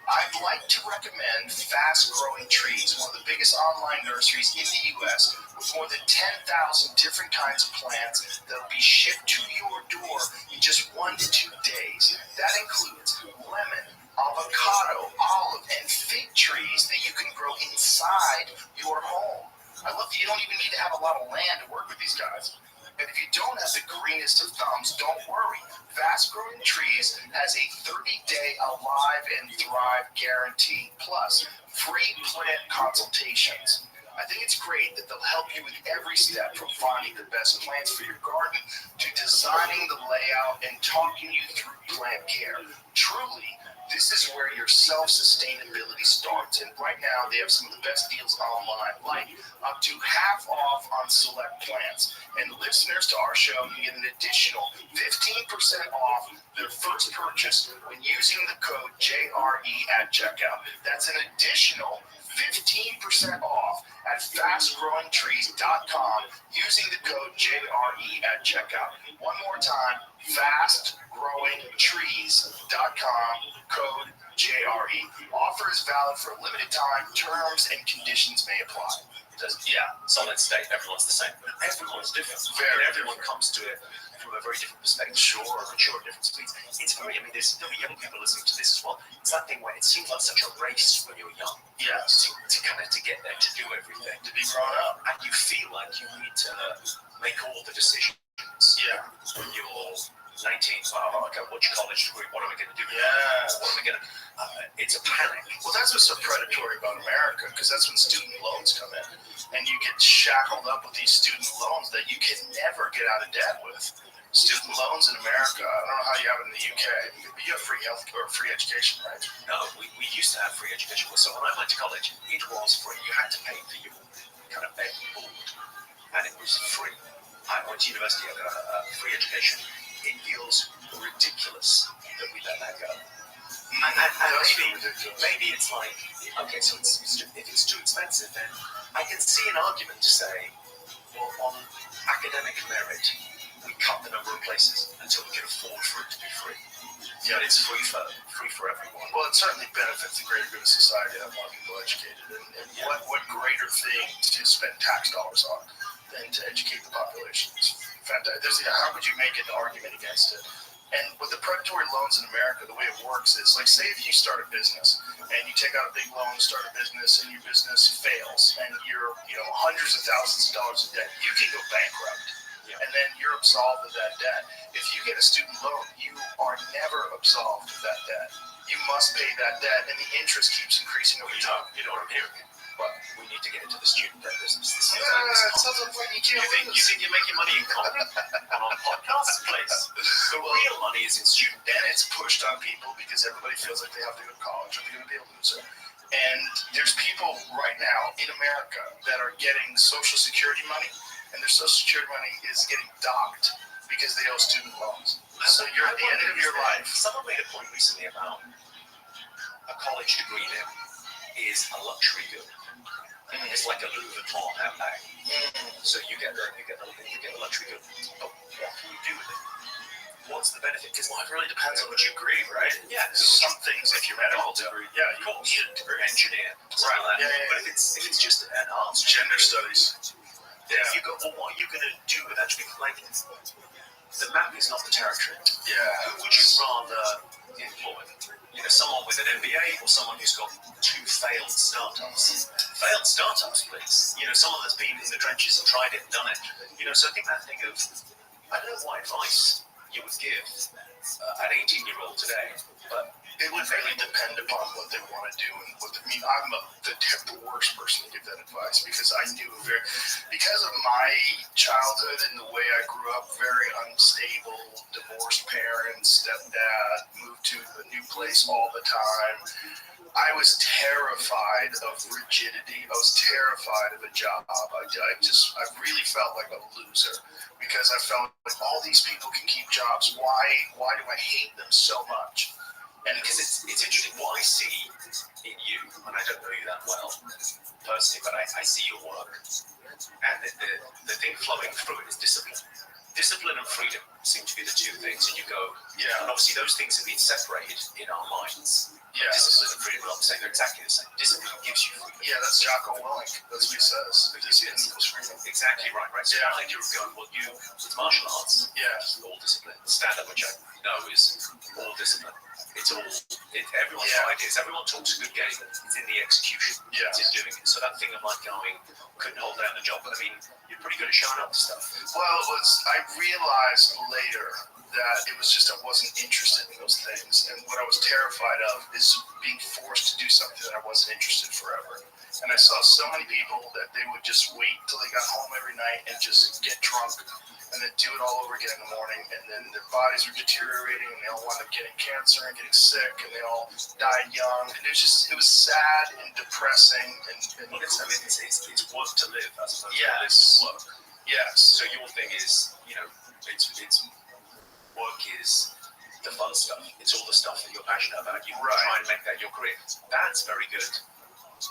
I'd like to recommend Fast Growing Trees, one of the biggest online nurseries in the U.S. with more than 10,000 different kinds of plants that will be shipped to your door in just 1 to 2 days. That includes lemon, avocado, olive, and fig trees that you can grow inside your home. I love that you don't even need to have a lot of land to work with these guys. And if you don't have the greenest of thumbs, don't worry. Fast Growing Trees has a 30-day Alive and Thrive guarantee, plus free plant consultations. I think it's great that they'll help you with every step from finding the best plants for your garden to designing the layout and talking you through plant care. Truly, this is where your self-sustainability starts, and right now they have some of the best deals online, like up to half off on select plants. And listeners to our show can get an additional 15% off their first purchase when using the code JRE at checkout. That's an additional 15% off at fastgrowingtrees.com using the code JRE at checkout. One more time, fastgrowingtrees.com, code JRE. Offer is valid for a limited time. Terms and conditions may apply. Solid state, everyone's the same. Everyone's different. Everyone comes to it from a very different perspective. Sure, mature at different speeds. It's very, there'll be young people listening to this as well. It's that thing where it seems like such a race when you're young. Yes. To get there, to do everything. To be grown up. And you feel like you need to make all the decisions. Yeah. When you're 19, okay, what's your college degree? What am I going to do? Yeah. What am I going to... it's a panic. Well, that's what's so predatory about America, because that's when student loans come in. And you get shackled up with these student loans that you can never get out of debt with. Student loans in America, I don't know how you have it in the UK. You have free health or free education, right? No, we used to have free education. So when I went to college, it was free. You had to pay for your kind of bed and board, and it was free. I went to university, I got a free education. It feels ridiculous that we let that go. And maybe it's like, okay, so if it's too expensive, then I can see an argument to say, well, on academic merit, we cut the number of places until we can afford for it to be free. Yeah, it's free for everyone. Well, it certainly benefits the greater good of society to have more people educated. And what greater thing to spend tax dollars on than to educate the population? It's fantastic. How would you make an argument against it? And with the predatory loans in America, the way it works is, like, say if you start a business and you take out a big loan, start a business, and your business fails, and you're, hundreds of thousands of dollars in debt, you can go bankrupt. Yeah. And then you're absolved of that debt. If you get a student loan, you are never absolved of that debt. You must pay that debt, and the interest keeps increasing over time. You know what I'm hearing? But we need to get into the student debt business. It sounds like you can't you think you're making money in comedy and on podcasts, please? The real money is in student debt. And it's pushed on people because everybody feels like they have to go to college or they're going to be a loser. And there's people right now in America that are getting Social Security money, and their Social Security money is getting docked because they owe student loans. So you're at the end of your life. Someone made a point recently about a college degree now is a luxury good. It's like a Louis Vuitton handbag. So you get the luxury good. But what can you do with it? What's the benefit? Because It really depends on what you agree, right? Yeah. Some things, if you're medical degree, you need a degree, engineer, right? But if it's just an arts gender studies. Yeah. If you go, well, what are you going to do eventually? Like, the map is not the territory. Yeah. Who would you rather employ? You know, someone with an MBA or someone who's got 2 failed startups? Failed startups, please. You know, someone that's been in the trenches and tried it and done it. You know, so I think that thing of, I don't know what advice you would give an 18-year-old today, but It would really depend upon what they want to do and what. I mean, I'm the worst person to give that advice because I knew because of my childhood and the way I grew up, very unstable, divorced parents, stepdad, moved to a new place all the time. I was terrified of rigidity. I was terrified of a job. I really felt like a loser because I felt like all these people can keep jobs. Why do I hate them so much? And because it's interesting, what I see in you, and I don't know you that well personally, but I see your work, and the thing flowing through it is discipline. Discipline and freedom seem to be the 2 things, and you go, Yeah. and obviously those things have been separated in our minds. Yeah. Discipline and freedom, I'm saying they're exactly the same. Discipline gives you freedom. Yeah, that's Jocko Willink. That's what he says. Discipline equals freedom. Exactly right. So Yeah. the idea of going, well, it's martial arts. Yeah. It's all discipline. Stand-up, which I know is all discipline. It's all, everyone's Yeah. ideas. Everyone talks a good game. It's in the execution. Yeah. It's in doing it. So that thing of like going, couldn't hold down the job, but I mean, you're pretty good at showing up to stuff. Well, I realized later that it was just I wasn't interested in those things. And what I was terrified of is being forced to do something that I wasn't interested forever. And I saw so many people that they would just wait till they got home every night and just get drunk and then do it all over again in the morning. And then their bodies were deteriorating and they all wound up getting cancer and getting sick and they all died young. And it was sad and depressing. And Well, it's work to live as opposed Yes. to live to work. yes. So your thing is, you know, it's work is the fun stuff. It's all the stuff that you're passionate about. You Right. try and make that your career. That's very good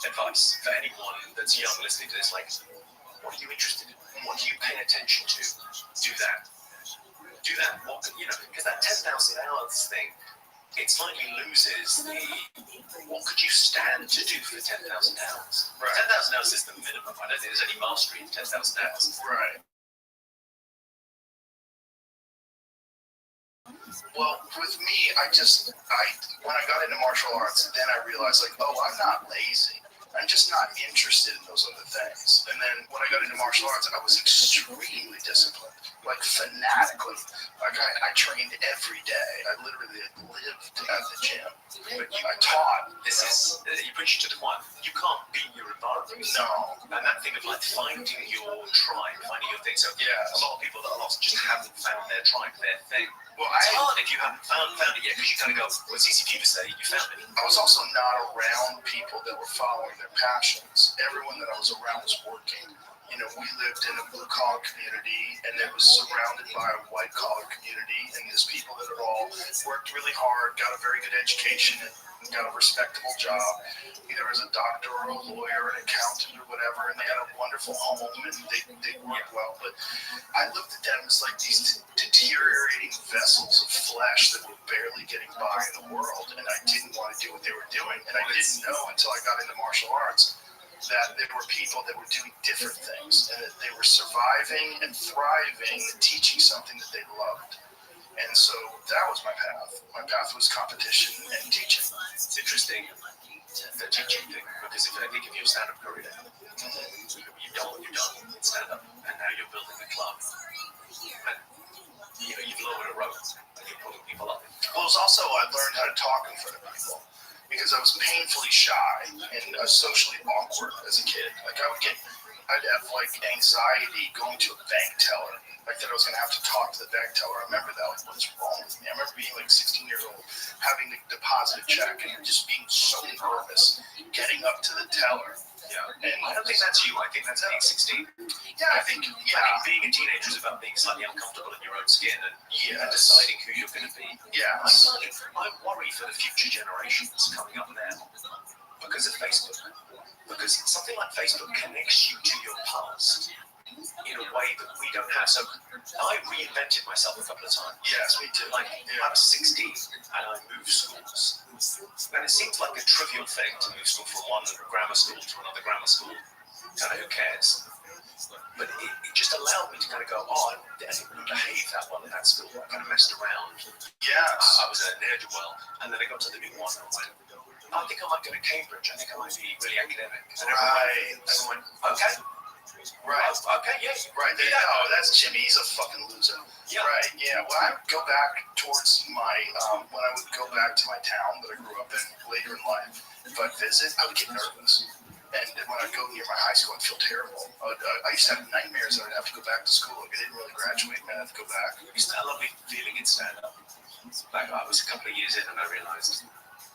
advice for anyone that's young listening to this. Like, what are you interested in? What do you pay attention to? Do that. What, you know, because that 10,000 hours thing, it slightly loses the, what could you stand to do for 10,000 hours? Right. 10,000 hours is the minimum. I don't think there's any mastery in 10,000 hours. Right. Well, with me, when I got into martial arts, then I realized, like, oh, I'm not lazy. I'm just not interested in those other things. And then when I got into martial arts, I was extremely disciplined, like fanatically. Like I trained every day. I literally lived at the gym. But I taught. This is, you push you to the one. You can't beat your environment. No. And that thing of like finding your tribe, finding your thing. So Yeah. a lot of people that are lost just haven't found their tribe, their thing. Well, It's hard if you haven't found it yet because you kind of go, well, it's easy for you to say you found it. I was also not around people that were following their passions. Everyone that I was around was working. You know, we lived in a blue collar community and it was surrounded by a white collar community. And there's people that had all worked really hard, got a very good education, and got a respectable job. Either as a doctor or a lawyer, an accountant or whatever, and they had a wonderful home and they worked well. But I looked at them as like these deteriorating vessels of flesh that were barely getting by in the world, and I didn't want to do what they were doing. And I didn't know until I got into martial arts that there were people that were doing different things and that they were surviving and thriving and teaching something that they loved. And so that was my path. My path was competition and teaching. It's interesting, the teaching thing, because if I think of your stand-up career, you've done stand-up, and now you're building a club. And you know, you've lowered a rope, and you're pulling people up. Well, it's also I learned how to talk in front of people because I was painfully shy and socially awkward as a kid. Like I'd have like anxiety going to a bank teller, like that I was going to have to talk to the bank teller. I remember that. Like, what's wrong with me? I remember being like 16 years old, having to deposit a check and just being so nervous getting up to the teller. Yeah. And I don't think that's you. I think that's being 16. yeah, I think Being a teenager is about being slightly uncomfortable in your own skin and Yes. deciding who you're going to be. yeah, I worry for the future generations coming up now because of Facebook. Because something like Facebook connects you to your past in a way that we don't have. So I reinvented myself a couple of times. yes, me too. Like I was 16 and I moved schools. And it seems like a trivial thing to move school from one grammar school to another grammar school. Kind of who cares? But it just allowed me to kind of go, I didn't really behave that well at that school. I kind of messed around. Yes. I was a ne'er-do-well. And then I got to the new one and went, I think I might go to Cambridge. I think I might be really academic. And everyone went, okay. Right. Okay, yeah. Right. They know that's Jimmy. He's a fucking loser. Yeah. Right. Yeah. Well, I would go back towards my when I would go back to my town that I grew up in later in life. If I'd visit, I would get nervous. And when I'd go near my high school, I'd feel terrible. I used to have nightmares that I'd have to go back to school. Like I didn't really graduate, and I'd have to go back. It's that lovely feeling in stand-up. Like I was a couple of years in and I realized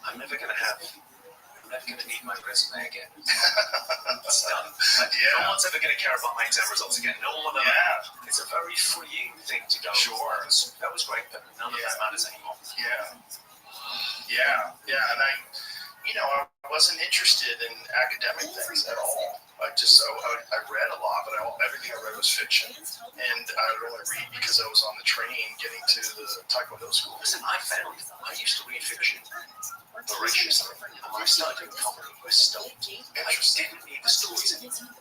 I'm never going to need my resume again. It's done. Like, Yeah. No one's ever going to care about my exam results again. No one will. Yeah. It's a very freeing thing to go. Sure. That was great, but none of that matters anymore. Yeah. Yeah. Yeah. And I wasn't interested in academic things at all. I read a lot, but everything I read was fiction. And I would only read because I was on the train getting to the Taekwondo school. Listen, I used to read fiction voraciously, and when I started doing comedy, I stopped. I didn't need the stories anymore.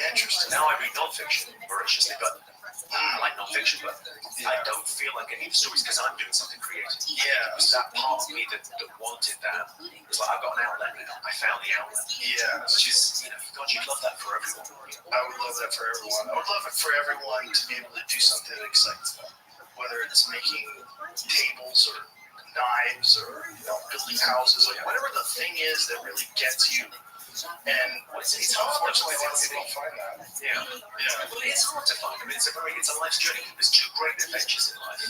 Interesting. Now I read non-fiction voraciously, but I like non-fiction, but I don't feel like I need the stories because I'm doing something creative. Yeah. It was that part of me that wanted that. It was like, I've got an outlet now. I found the outlet. Yeah. Which is, God, you'd love that for everyone. I would love that for everyone. I would love it for everyone to be able to do something that excites them. Whether it's making tables or knives or building houses, like whatever the thing is that really gets you. And it's unfortunately a lot of people don't find that. Yeah. Yeah. Well, it's hard to find. I mean, it's a life's journey. There's two great adventures in life.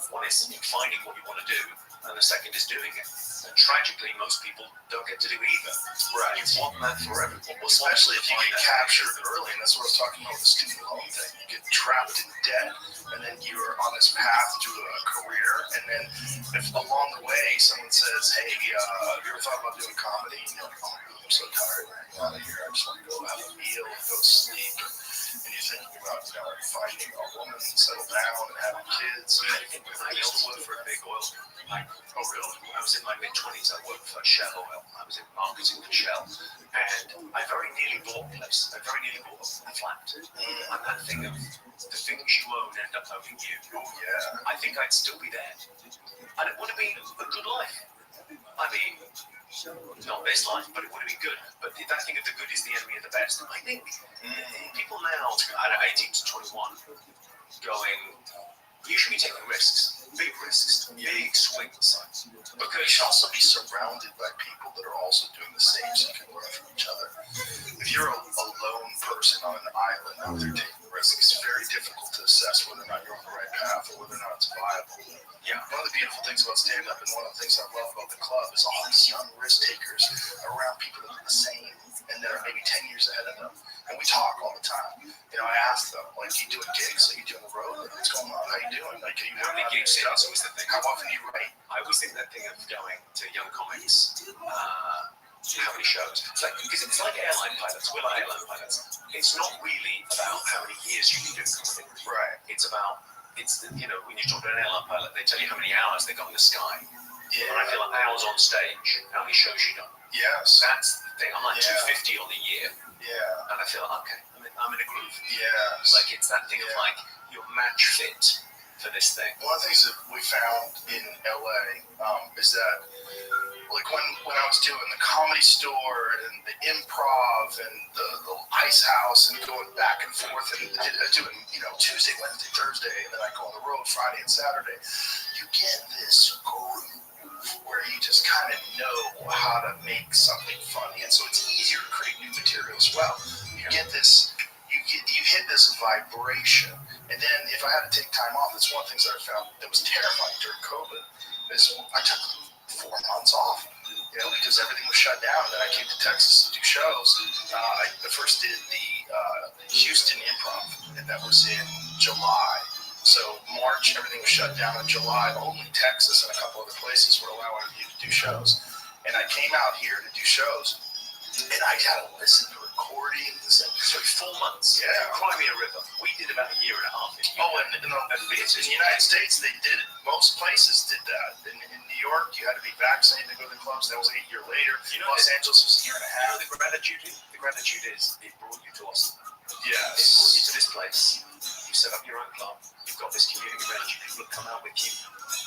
One is finding what you want to do, and the second is doing it. And tragically, most people don't get to do either. Right. You want that for everyone. Especially if you get captured early, and that's what I was talking about with the student loan thing. You get trapped in debt, and then you're on this path to a career, and then if along the way someone says, hey, have you ever thought about doing comedy? And you're like, oh, I'm so tired, man. Get out of here. I just want to go have a meal and go to sleep. And you're thinking about finding a woman and settle down and having kids. I used to work for a big oil company. Oh, really? I was in my mid-20s. I worked for Shell Oil. I was in marketing for Shell. And I very nearly bought a place. I very nearly bought a flat. And that thing of the things you own end up owning you. Oh, yeah. I think I'd still be there. And it would have been a good life. I mean, not best life, but it would have been good. But that thing of the good is the enemy of the best. I think people now, out of 18 to 21, going, you should be taking risks, big swings. Because you should also be surrounded by people that are also doing the same, so you can learn from each other. If you're a lone person on an island out there taking risks, it's very difficult to assess whether or not you're on the right path or whether or not it's viable. Yeah. One of the beautiful things about stand-up and one of the things I love about the club is all these young risk takers are around people that are the same and that are maybe 10 years ahead of them. And we talk all the time. I ask them, like, you doing gigs? Are you doing the road? What's going on? How you doing? Like, are you How many gigs? That's always the thing. How often do you write? I always think that thing of going to young comics, how many shows? Because it's like airline pilots. We're like airline pilots. It's not really about how many years you can do comedy. Right. It's about, when you talk to an airline pilot, they tell you how many hours they got in the sky. Yeah. And I feel like hours on stage, how many shows you done? Yes. That's the thing. I'm like 250 on the year. Yeah. And I feel like, okay, I'm in a groove. Yes. Like, it's that thing of like, you're match fit for this thing. One of the things that we found in LA is that, like when I was doing the Comedy Store and the Improv and the Ice House and going back and forth and doing Tuesday, Wednesday, Thursday, and then I go on the road Friday and Saturday, you get this groove where you just kind of know how to make something funny, and so it's easier to create new material as well. You get this. You hit this vibration, and then if I had to take time off, that's one of the things that I found that was terrifying during COVID. Is I took 4 months off, because everything was shut down. And then I came to Texas to do shows. I first did the Houston Improv, and that was in July. So March, everything was shut down. In July, only Texas and a couple other places were allowing you to do shows. And I came out here to do shows, and I had to listen to recordings. And So 4 months. Yeah. Cry Me a River. We did about a year and a half. in the United States, they did it. Most places did that. In New York, you had to be vaccinated to go to the clubs. That was 8 years later. Los Angeles was a year and a half. The gratitude is it brought you to Austin. They brought Yes. you to this place. You set up your own club. You've got this community around you. People have come out with you.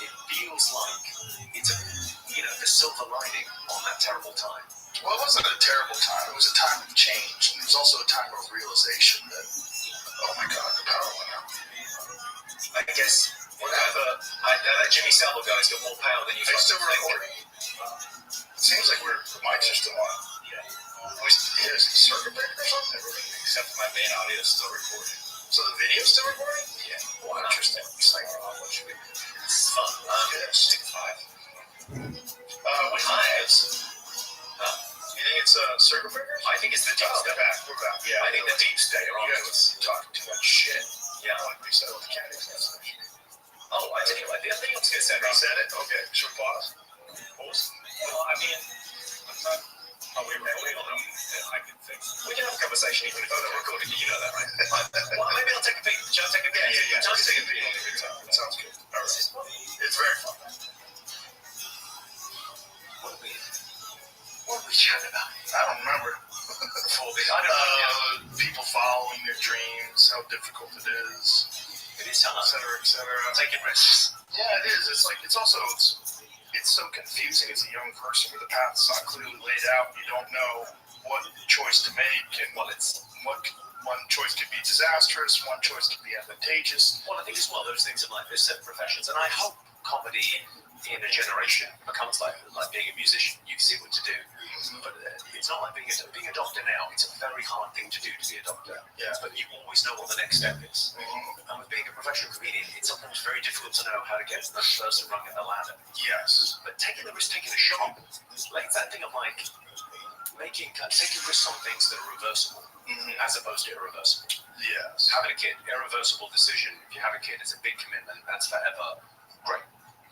It feels like it's the silver lining on that terrible time. Well, it wasn't a terrible time. It was a time of change. And it was also a time of realization that, oh my God, the power went out. I guess whatever. That Jimmy Savile guy's got more power than you It's still fucking think. recording. It seems like the mics are still on. Yeah. Is it a circuit breaker or something? Except for my main audio is still recording. So the video's still recording? Yeah. Well, interesting. Exciting. It's fun. Yes. 6-5. What do you think it is? You think it's a circuit breaker? I think it's the deep state. We're back. Yeah. I think the deep state are on You to guys us. talking too much shit. Yeah. Like we said with the candy. Oh, I tell you what, I think I was going to say Reset it? Okay. Should we pause? Pause. Well, I mean, we're on them. I can think. We can have a conversation even if we're not recording. You know that, right? Well, maybe I'll take a peek. Shall I take a peek? Yeah. Shall I take a peek? It sounds good. All right. It's very fun. What are we chatting about? I don't remember. I don't know. People following their dreams, how difficult it is, It is hard. et cetera, et cetera. Taking risks. Yeah, it is. It's like it's so confusing as a young person where the path's not clearly laid out. You don't know what choice to make, and one choice could be disastrous, one choice could be advantageous. Well, I think as well, those things in life, there's certain professions, and I hope comedy in a generation becomes like being a musician. You see what to do, but it's not like being a doctor now. It's a very hard thing to do to be a doctor. Yeah. But you always know what the next step is. And with being a professional comedian, it's sometimes very difficult to know how to get to the first rung in the ladder. Yes. But taking the risk, taking a shot, like that thing of like taking risks on things that are reversible as opposed to irreversible. Yes. Having a kid, irreversible decision. If you have a kid, it's a big commitment. That's forever. Great.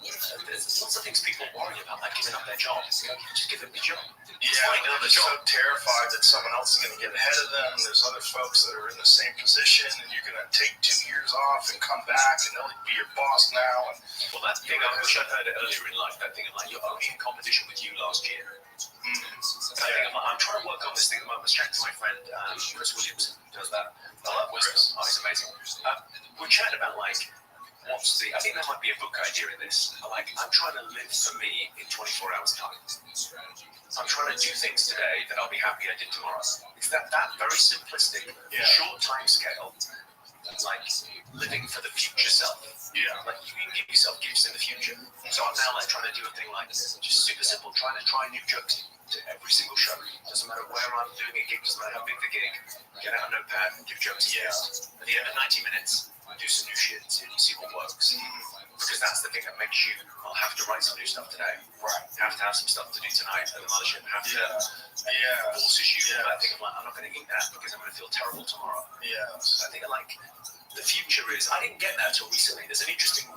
There's lots of things people worry about, like giving up their job. Just give them the job. Yeah, they're so terrified that someone else is going to get ahead of them. There's other folks that are in the same position, and you're going to take 2 years off and come back, and they'll be your boss now. And well, that thing, I wish I'd heard it earlier in life, that thing of like, you're only in competition with you last year. I'm trying to work on this thing at the moment. I was chatting to my friend, Chris Williams, who does that. I love Chris. Oh, he's amazing. We're chatting about like, I think there might be a book idea in this. I'm trying to live for me in 24 hours time. I'm trying to do things today that I'll be happy I did tomorrow. It's that very simplistic, short time scale, like living for the future self. yeah, Like you can give yourself gifts in the future. So I'm now like trying to do a thing like this, just super simple, trying to try new jokes to every single show. Doesn't matter where I'm doing a gig, doesn't matter how big the gig. Get out a notepad and give jokes. At the end of 90 minutes, do some new shit and see what works. Because that's the thing that makes you, I'll have to write some new stuff today. right. Have to have some stuff to do tonight at the mothership. Have to forces you. I think I'm not going to eat that because I'm going to feel terrible tomorrow. Yes. I think like the future is, I didn't get that until recently. There's an interesting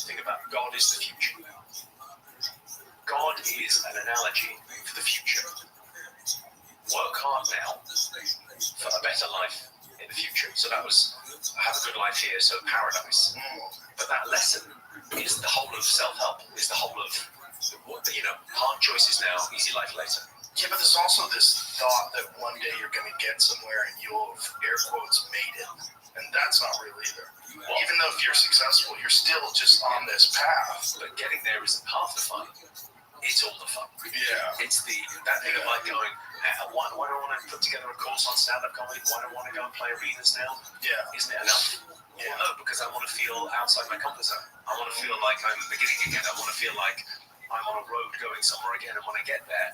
thing about God is the future. God is an analogy for the future. Work hard now for a better life in the future. So that was, I have a good life here, so paradise. But that lesson is the whole of self-help, is the whole of, hard choices now, easy life later. Yeah, but there's also this thought that one day you're going to get somewhere and you'll have, air quotes, made it. And that's not real either. Well, Even though if you're successful, you're still just on this path. but getting there isn't half the fun. It's all the fun. Yeah. It's that thing of like going, why do I want to put together a course on stand-up comedy? Why do I want to go and play arenas now? Yeah. Isn't it enough? Yeah. Well, no, because I want to feel outside my comfort zone. I want to feel like I'm beginning again. I want to feel like I'm on a road going somewhere again. And when I get there,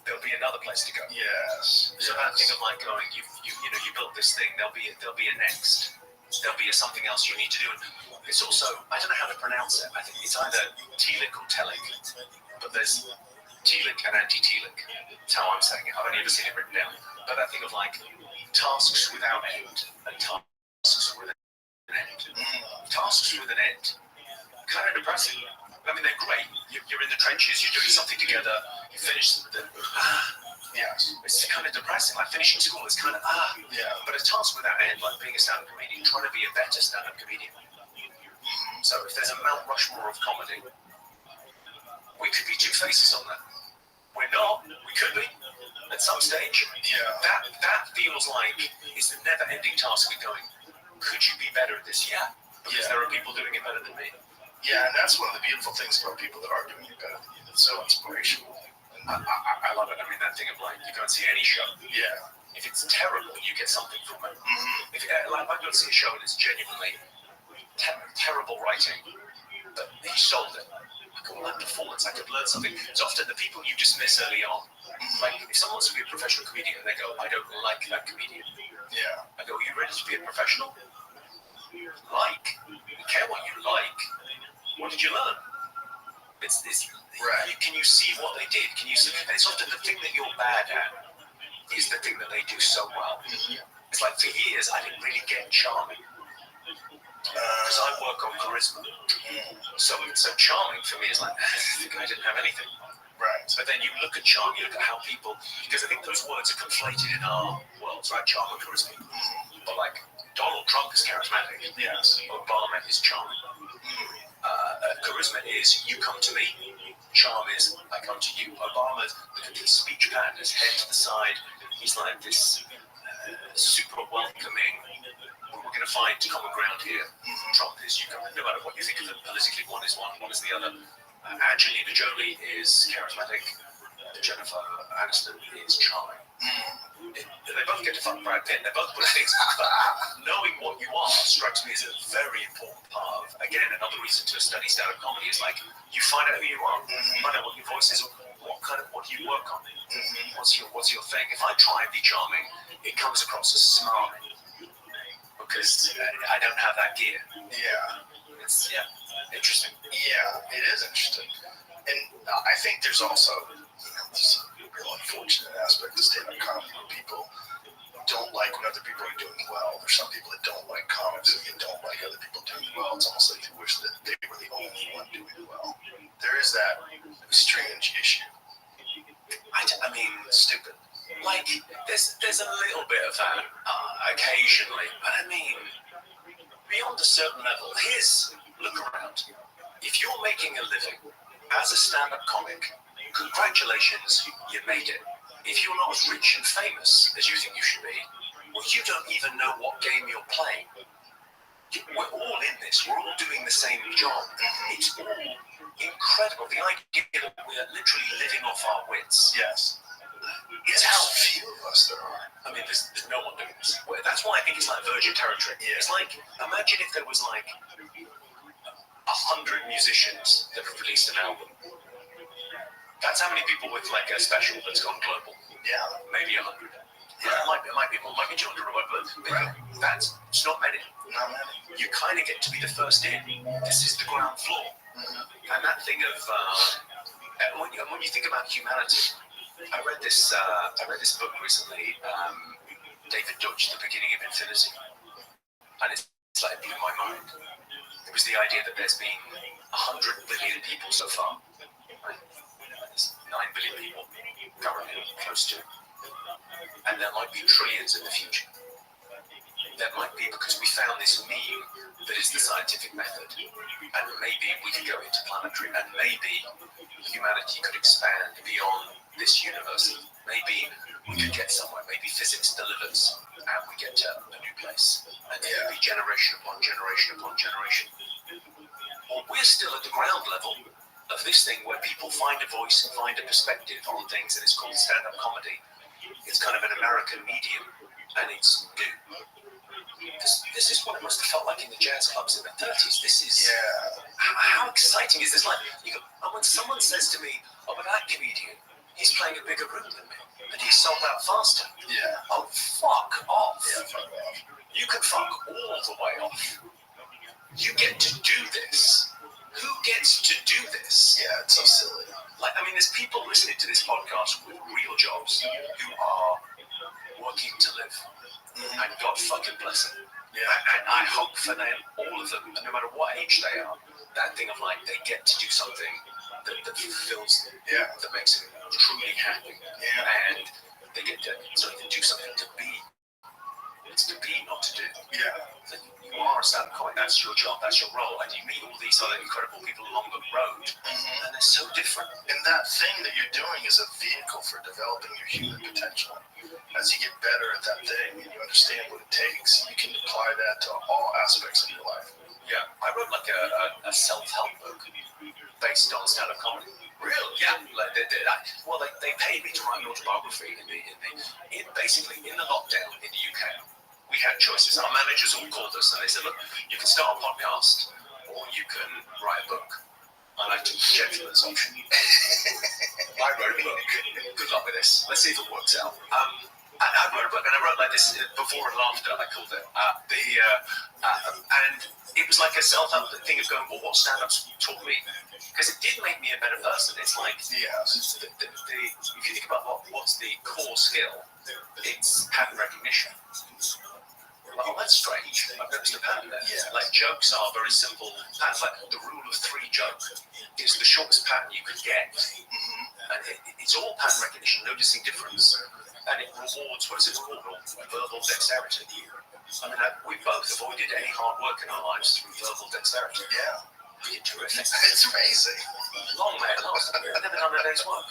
there'll be another place to go. Yes. So that thing of like going, you built this thing. There'll be a next. There'll be something else you need to do. And it's also, I don't know how to pronounce it. I think it's either Telic or Telic, but there's Telic and anti-Telic. That's how I'm saying it. I've only ever seen it written down. But that thing of like tasks without end and tasks with an end. Tasks with an end. Kind of depressing. I mean, they're great. You're in the trenches, you're doing something together, you finish the Yes. it's kind of depressing. Like finishing school is kind of Yeah. But a task without end, like being a stand-up comedian, trying to be a better stand-up comedian. So if there's a Mount Rushmore of comedy, we could be two faces on that. We're not. We could be. At some stage, that feels like it's a never-ending task of going, could you be better at this? Yeah, because there are people doing it better than me. Yeah, and that's one of the beautiful things about people that are doing it better than you. It's so inspirational. I love it. I mean, that thing of like, you go and see any show. Yeah. If it's terrible, you get something from it. Mm-hmm. If I go and see a show and it's genuinely terrible writing, but he sold it. I go, well, that performance, I could learn something. It's often the people you dismiss early on. Like, if someone wants to be a professional comedian and they go, I don't like that comedian. Yeah. I go, are you ready to be a professional? Like? You care what you like. What did you learn? It's right. Can you see what they did? Can you see? And it's often the thing that you're bad at is the thing that they do so well. Mm-hmm. It's like for years I didn't really get charming because I work on charisma. So charming for me is like I didn't have anything. Right. But then you look at charm, you look at how people, because I think those words are conflated in our worlds, right? Charm and charisma. But like Donald Trump is charismatic. Yes. Obama is charming. Charisma is you come to me. Charm is I come to you. Obama's his speech pattern is head to the side. He's like this super welcoming. We're going to find common ground here. Trump is you come. No matter what you think of them politically, one is the other. Angelina Jolie is charismatic. Jennifer Aniston is charming. They both get to fuck Brad Pitt. They're both good things. But knowing what you are strikes me as a very important part of, again, another reason to study stand-up comedy is like, you find out who you are, find out what your voice is, what do you work on, what's your thing. If I try and be charming, it comes across as smart because I don't have that gear. Yeah. It's, interesting. Yeah, it is interesting. And I think there's also, this real unfortunate aspect of stand-up comedy where people don't like when other people are doing well. There's some people that don't like comics and don't like other people doing well. It's almost like they wish that they were the only one doing well. There is that strange issue. I mean, stupid. Like, there's a little bit of that occasionally, but I mean, beyond a certain level, look around. If you're making a living as a stand-up comic, congratulations, you made it. If you're not as rich and famous as you think you should be, well, you don't even know what game you're playing. We're all in this. We're all doing the same job. It's all incredible. The idea that we're literally living off our wits. Yes. It's how how few of us there are. I mean, there's no one doing this. That's why I think it's like virgin territory. Yeah. It's like, imagine if there was like 100 musicians that have released an album. That's how many people with like a special that's gone global. Yeah. Maybe 100. Yeah. It might be 200 or whatever, but it's not many. Not many. You kind of get to be the first in. This is the ground floor. And that thing of, when you think about humanity, I read this book recently, David Deutsch, The Beginning of Infinity. And it's like, it blew my mind. It was the idea that there's been 100 billion people so far. Right? There's 9 billion people currently close to. And there might be trillions in the future. There might be, because we found this meme that is the scientific method. And maybe we could go interplanetary, and maybe humanity could expand beyond this universe. Maybe we could get somewhere. Maybe physics delivers, and we get to a new place. And it could be generation upon generation upon generation. Well, we're still at the ground level of this thing where people find a voice and find a perspective on things, and it's called stand-up comedy. It's kind of an American medium, and it's new. This is what it must have felt like in the jazz clubs in the 30s. This is how exciting is this? Like, and when someone says to me, "Oh, but that comedian, he's playing a bigger room than me, and he sold out faster." Yeah. Oh, fuck off. Yeah, fuck off. You can fuck all the way off. You get to do this. Who gets to do this? Yeah, it's so silly. Like, I mean, there's people listening to this podcast with real jobs who are working to live. And God fucking bless them. Yeah. And I hope for them, all of them, no matter what age they are, that thing of like, they get to do something that fulfills them, that makes them truly happy. And they get to sort of do something to be it's to be, not to do. Yeah. You are a stand-up comic. That's your job. That's your role. And you meet all these other incredible people along the road, and they're so different. And that thing that you're doing is a vehicle for developing your human potential. As you get better at that thing and you understand what it takes, you can apply that to all aspects of your life. Yeah, I wrote like a self-help book based on stand-up comedy. Really? Yeah, like they paid me to write an autobiography. Basically in the lockdown in the UK, we had choices. Our managers all called us and they said, look, you can start a podcast or you can write a book. And I took the gentleman's option. I wrote a book. Good luck with this. Let's see if it works out. I wrote a book, and I wrote like this before and after, I called it. And it was like a self-help thing of going, well, what stand-ups taught me? Because it did make me a better person. It's like, if you think about what's the core skill, it's pattern recognition. Oh, that's strange. I've noticed a pattern there. Yeah. Like jokes are very simple patterns. Like the rule of 3 joke is the shortest pattern you could get. And it's all pattern recognition, noticing difference. And it rewards, what is it called? Verbal dexterity. I mean, we both avoided any hard work in our lives through verbal dexterity. Yeah. You're terrific. It's amazing. Long may it last. I've never done a day's work.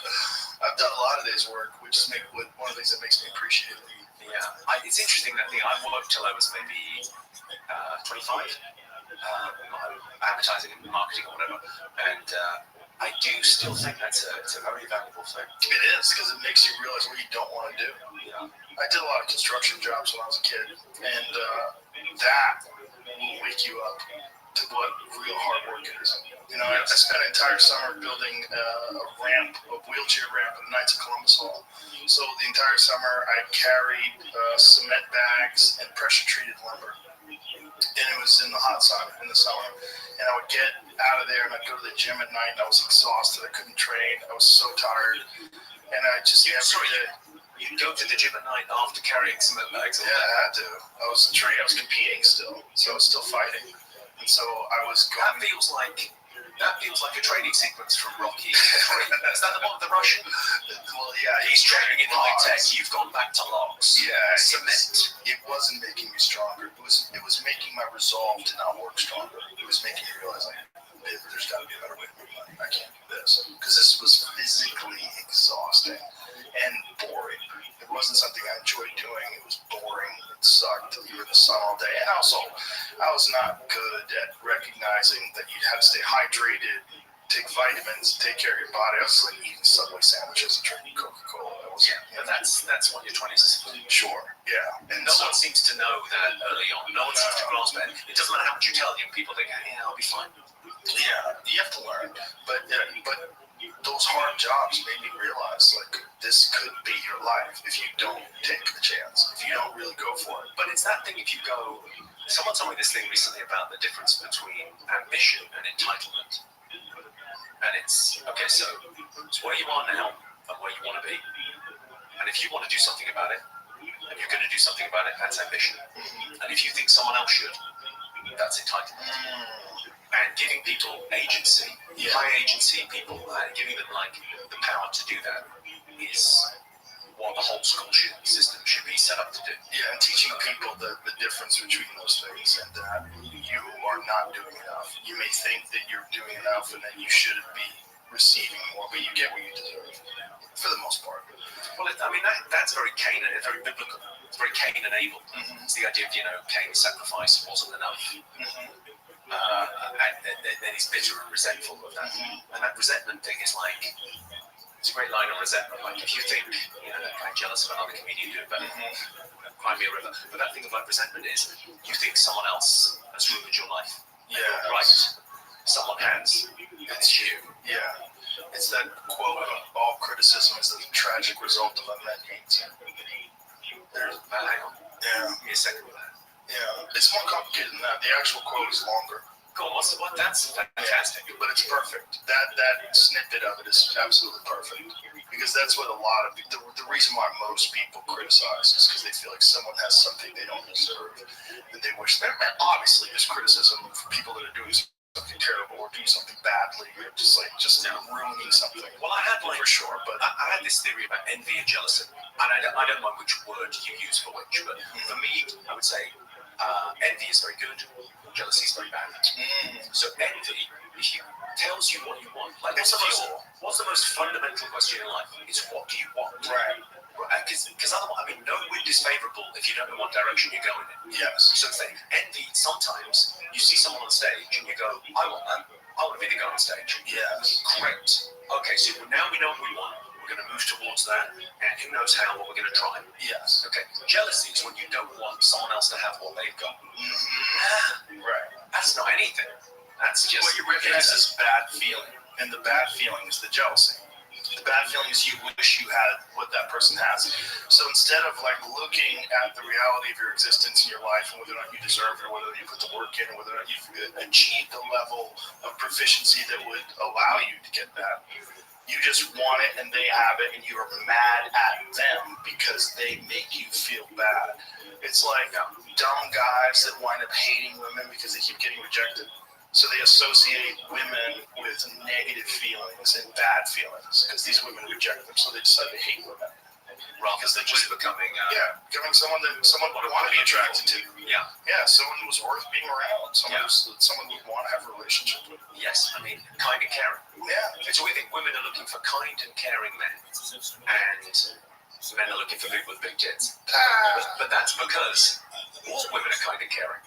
I've done a lot of days' work, which is one of the things that makes me appreciate it. Yeah, it's interesting that thing. I worked till I was maybe 25, advertising and marketing or whatever, and I do still think it's a very valuable thing. It is, because it makes you realize what you don't want to do. Yeah. I did a lot of construction jobs when I was a kid, and that will wake you up to what real hard work is. You know, I spent an entire summer building a wheelchair ramp at the Knights of Columbus Hall. So the entire summer I carried cement bags and pressure-treated lumber. And it was in the hot sun in the summer. And I would get out of there and I'd go to the gym at night and I was exhausted. I couldn't train. I was so tired. And I just You'd go to the gym at night after carrying cement bags. Yeah, I had to. I was competing still. So I was still fighting. And so I was going. That feels like a training sequence from Rocky 3. Is that the one with the Russian? Well, yeah. He's training in high tech. You've gone back to logs. Yeah. Cement. It wasn't making me stronger. It was making my resolve to not work stronger. It was making me realize, like, there's got to be a better way to make money. I can't do this. Because this was physically exhausting and boring. It wasn't something I enjoyed doing. It was boring. It sucked. You were in the sun all day. And also, I was not good at recognizing that you'd have to stay hydrated, take vitamins, take care of your body. I was like eating Subway sandwiches and drinking Coca-Cola. But that's what your 20s is for. Sure, yeah. And no one seems to know that early on. No one seems to grasp it. It doesn't matter how much you tell them. People think, yeah, I'll be fine. Yeah, you have to learn. But those hard jobs made me realize, like, this could be your life if you don't take the chance, if you don't really go for it. But it's that thing if you go... Someone told me this thing recently about the difference between ambition and entitlement. And it's, okay, so it's where you are now and where you want to be. And if you want to do something about it, and you're going to do something about it, that's ambition. And if you think someone else should, that's entitlement. And giving people agency, high agency people, giving them like the power to do that is what the whole school system should be set up to do. Yeah, and teaching people the difference between those things and that you are not doing enough. You may think that you're doing enough and that you should be receiving more, but you get what you deserve, for the most part. Well, that's very Cain, very biblical. It's very Cain and Abel. It's the idea of, Cain's sacrifice wasn't enough. And then he's bitter and resentful of that. And that resentment thing is like, it's a great line on resentment. Like, if you think, I'm jealous of another comedian doing better, cry me a river. But that thing of like resentment is, you think someone else has ruined your life. Yeah. Right. Someone has. It's you. Yeah. It's that quote, all criticism is the tragic result of unmet needs. Hang on. Yeah. Give me a second with that. Yeah. It's more complicated than that. The actual quote is longer. Go on, that's fantastic. But it's perfect. That snippet of it is absolutely perfect. Because that's what a lot of the reason why most people criticize is because they feel like someone has something they don't deserve. And they wish obviously there's criticism for people that are doing something terrible or doing something badly or just ruining something. Well, I had for sure, but I had this theory about envy and jealousy. and I don't mind which word you use for which, but for me, I would say envy is very good, jealousy is very bad. So envy, if you tells you what you want, like what's the most fundamental question in life? Is what do you want? Right. Because otherwise, I mean, no wind is favourable if you don't know what direction you're going in. Yes. So envy, sometimes you see someone on stage and you go, I want that. I want to be the guy on stage. Yes. Great. Okay, so now we know what we want. We're going to move towards that, and who knows how, but we're going to try. Yes. Okay. Jealousy is when you don't want someone else to have what they've got. Right. That's not anything. That's just What you recognize as bad feeling, and the bad feeling is the jealousy. The bad feeling is you wish you had what that person has. So instead of like looking at the reality of your existence in your life and whether or not you deserve it, or whether you put the work in, or whether or not you've achieved the level of proficiency that would allow you to get that, you just want it and they have it, and you are mad at them because they make you feel bad. It's like dumb guys that wind up hating women because they keep getting rejected. So they associate women with negative feelings and bad feelings because these women reject them. So they decide to hate women. because they're just becoming becoming someone would want to be attracted to. Yeah. Yeah, someone who was worth being around. Someone would want to have a relationship with. Yes, I mean, kind and caring. Yeah. It's we think women are looking for kind and caring men, and men are looking for people with big tits. But that's because all women are kind and caring.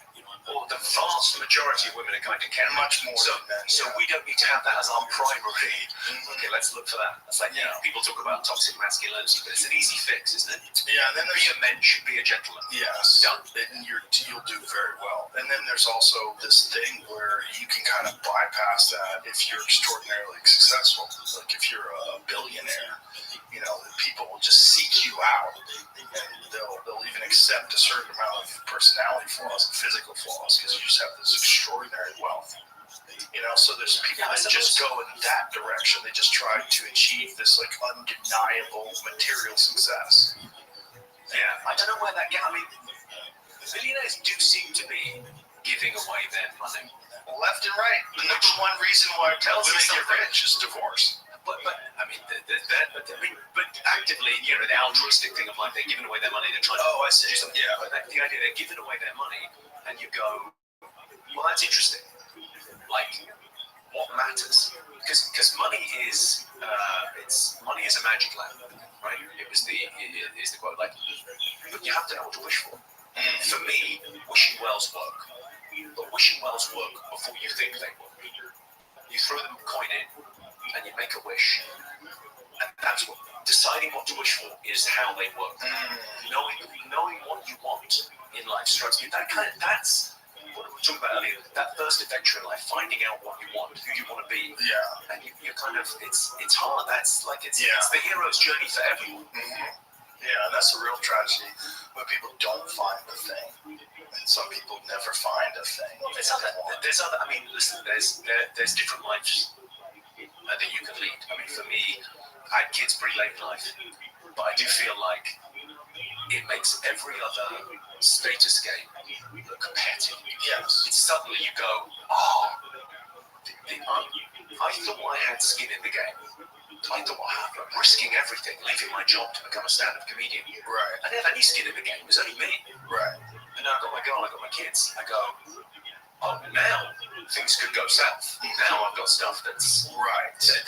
Or the vast majority of women are kind of caring. Much more so, than men. So we don't need to have that as our primary. Okay, let's look for that. It's like, people talk about toxic masculinity, but it's an easy fix, isn't it? Yeah, and then be a man should be a gentleman. Yes. Done. And you'll do very well. And then there's also this thing where you can kind of bypass that if you're extraordinarily successful. Like if you're a billionaire, people will just seek you out, and they'll even accept a certain amount of personality flaws and physical flaws because you just have this extraordinary wealth. So there's people that just go in that direction. They just try to achieve this like undeniable material success. Yeah, I don't know where that gets. I mean, billionaires do seem to be giving away their money left and right. The number one reason why women get rich is divorce. But I mean, but actively, the altruistic thing of like they're giving away their money, they're trying to I see. do something. Yeah. But the idea they're giving away their money, and you go, well, that's interesting. Like, what matters? Because money is money is a magic lamp, right? Is the quote. Like, but you have to know what to wish for. For me, wishing wells work, but wishing wells work before you think they work. You throw the coin in, and you make a wish, and that's what deciding what to wish for is how they work. Knowing what you want in life strikes me. That's what we were talking about earlier. That first adventure in life, finding out what you want, who you want to be. Yeah. And you're kind of it's hard. That's like it's the hero's journey for everyone. Yeah, that's a real tragedy when people don't find the thing, and some people never find a thing. There's other. I mean, listen. There's different lives that you can lead. I mean, for me, I had kids pretty late in life, but I do feel like it makes every other status game look competitive. Yes. It's suddenly you go, I thought I had skin in the game. I thought I'm risking everything, leaving my job to become a stand-up comedian. Right. I didn't have any skin in the game. It was only me. Right. And now I've got my girl, I've got my kids. I go, now things could go south. Now I've got stuff that's right. So I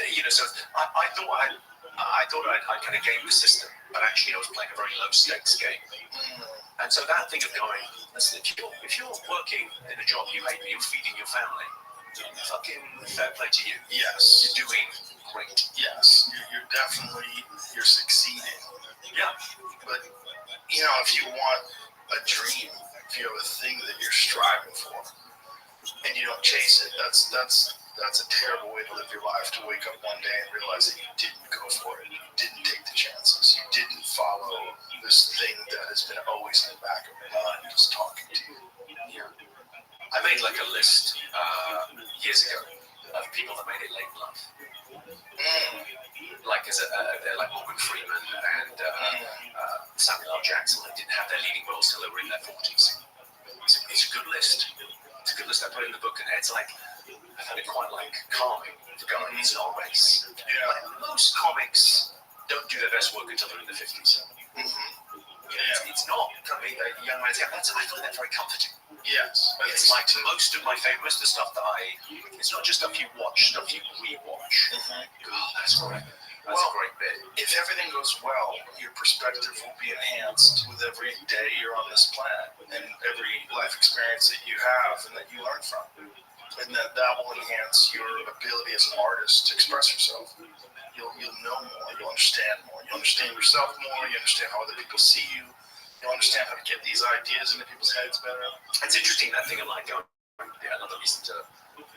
thought I'd kind of game the system, but actually I was playing a very low stakes game. And so that thing of going, listen, if you're working in a job you hate, you're feeding your family, fucking fair play to you. Yes. You're doing great. Yes. You're definitely succeeding. Yeah. But if you want a dream, if you have a thing that you're striving for, and you don't chase it, that's a terrible way to live your life. To wake up one day and realize that you didn't go for it, you didn't take the chances, you didn't follow this thing that has been always in the back of your mind, just talking to you. Yeah. I made like a list years ago of people that made it late in life. Like they're like Morgan Freeman and Samuel L. Jackson. They didn't have their leading roles till they were in their 40s. It's a good list. It's a good list. I put it in the book, and it's like I found it quite like calming to go. It's not a race. Yeah. Like most comics don't do their best work until they're in the 50s. It's not going to be a young man's game. I find that very comforting. Yes. It's like most of the stuff that it's not just stuff you watch, stuff you rewatch. God, that's great. That's a great bit. If everything goes well, your perspective will be enhanced with every day you're on this planet and every life experience that you have and that you learn from. And that will enhance your ability as an artist to express yourself. You'll know more, you'll understand more, you'll understand yourself more, you understand how other people see you, you'll understand how to get these ideas into people's heads better. It's interesting, that thing of like going, another reason to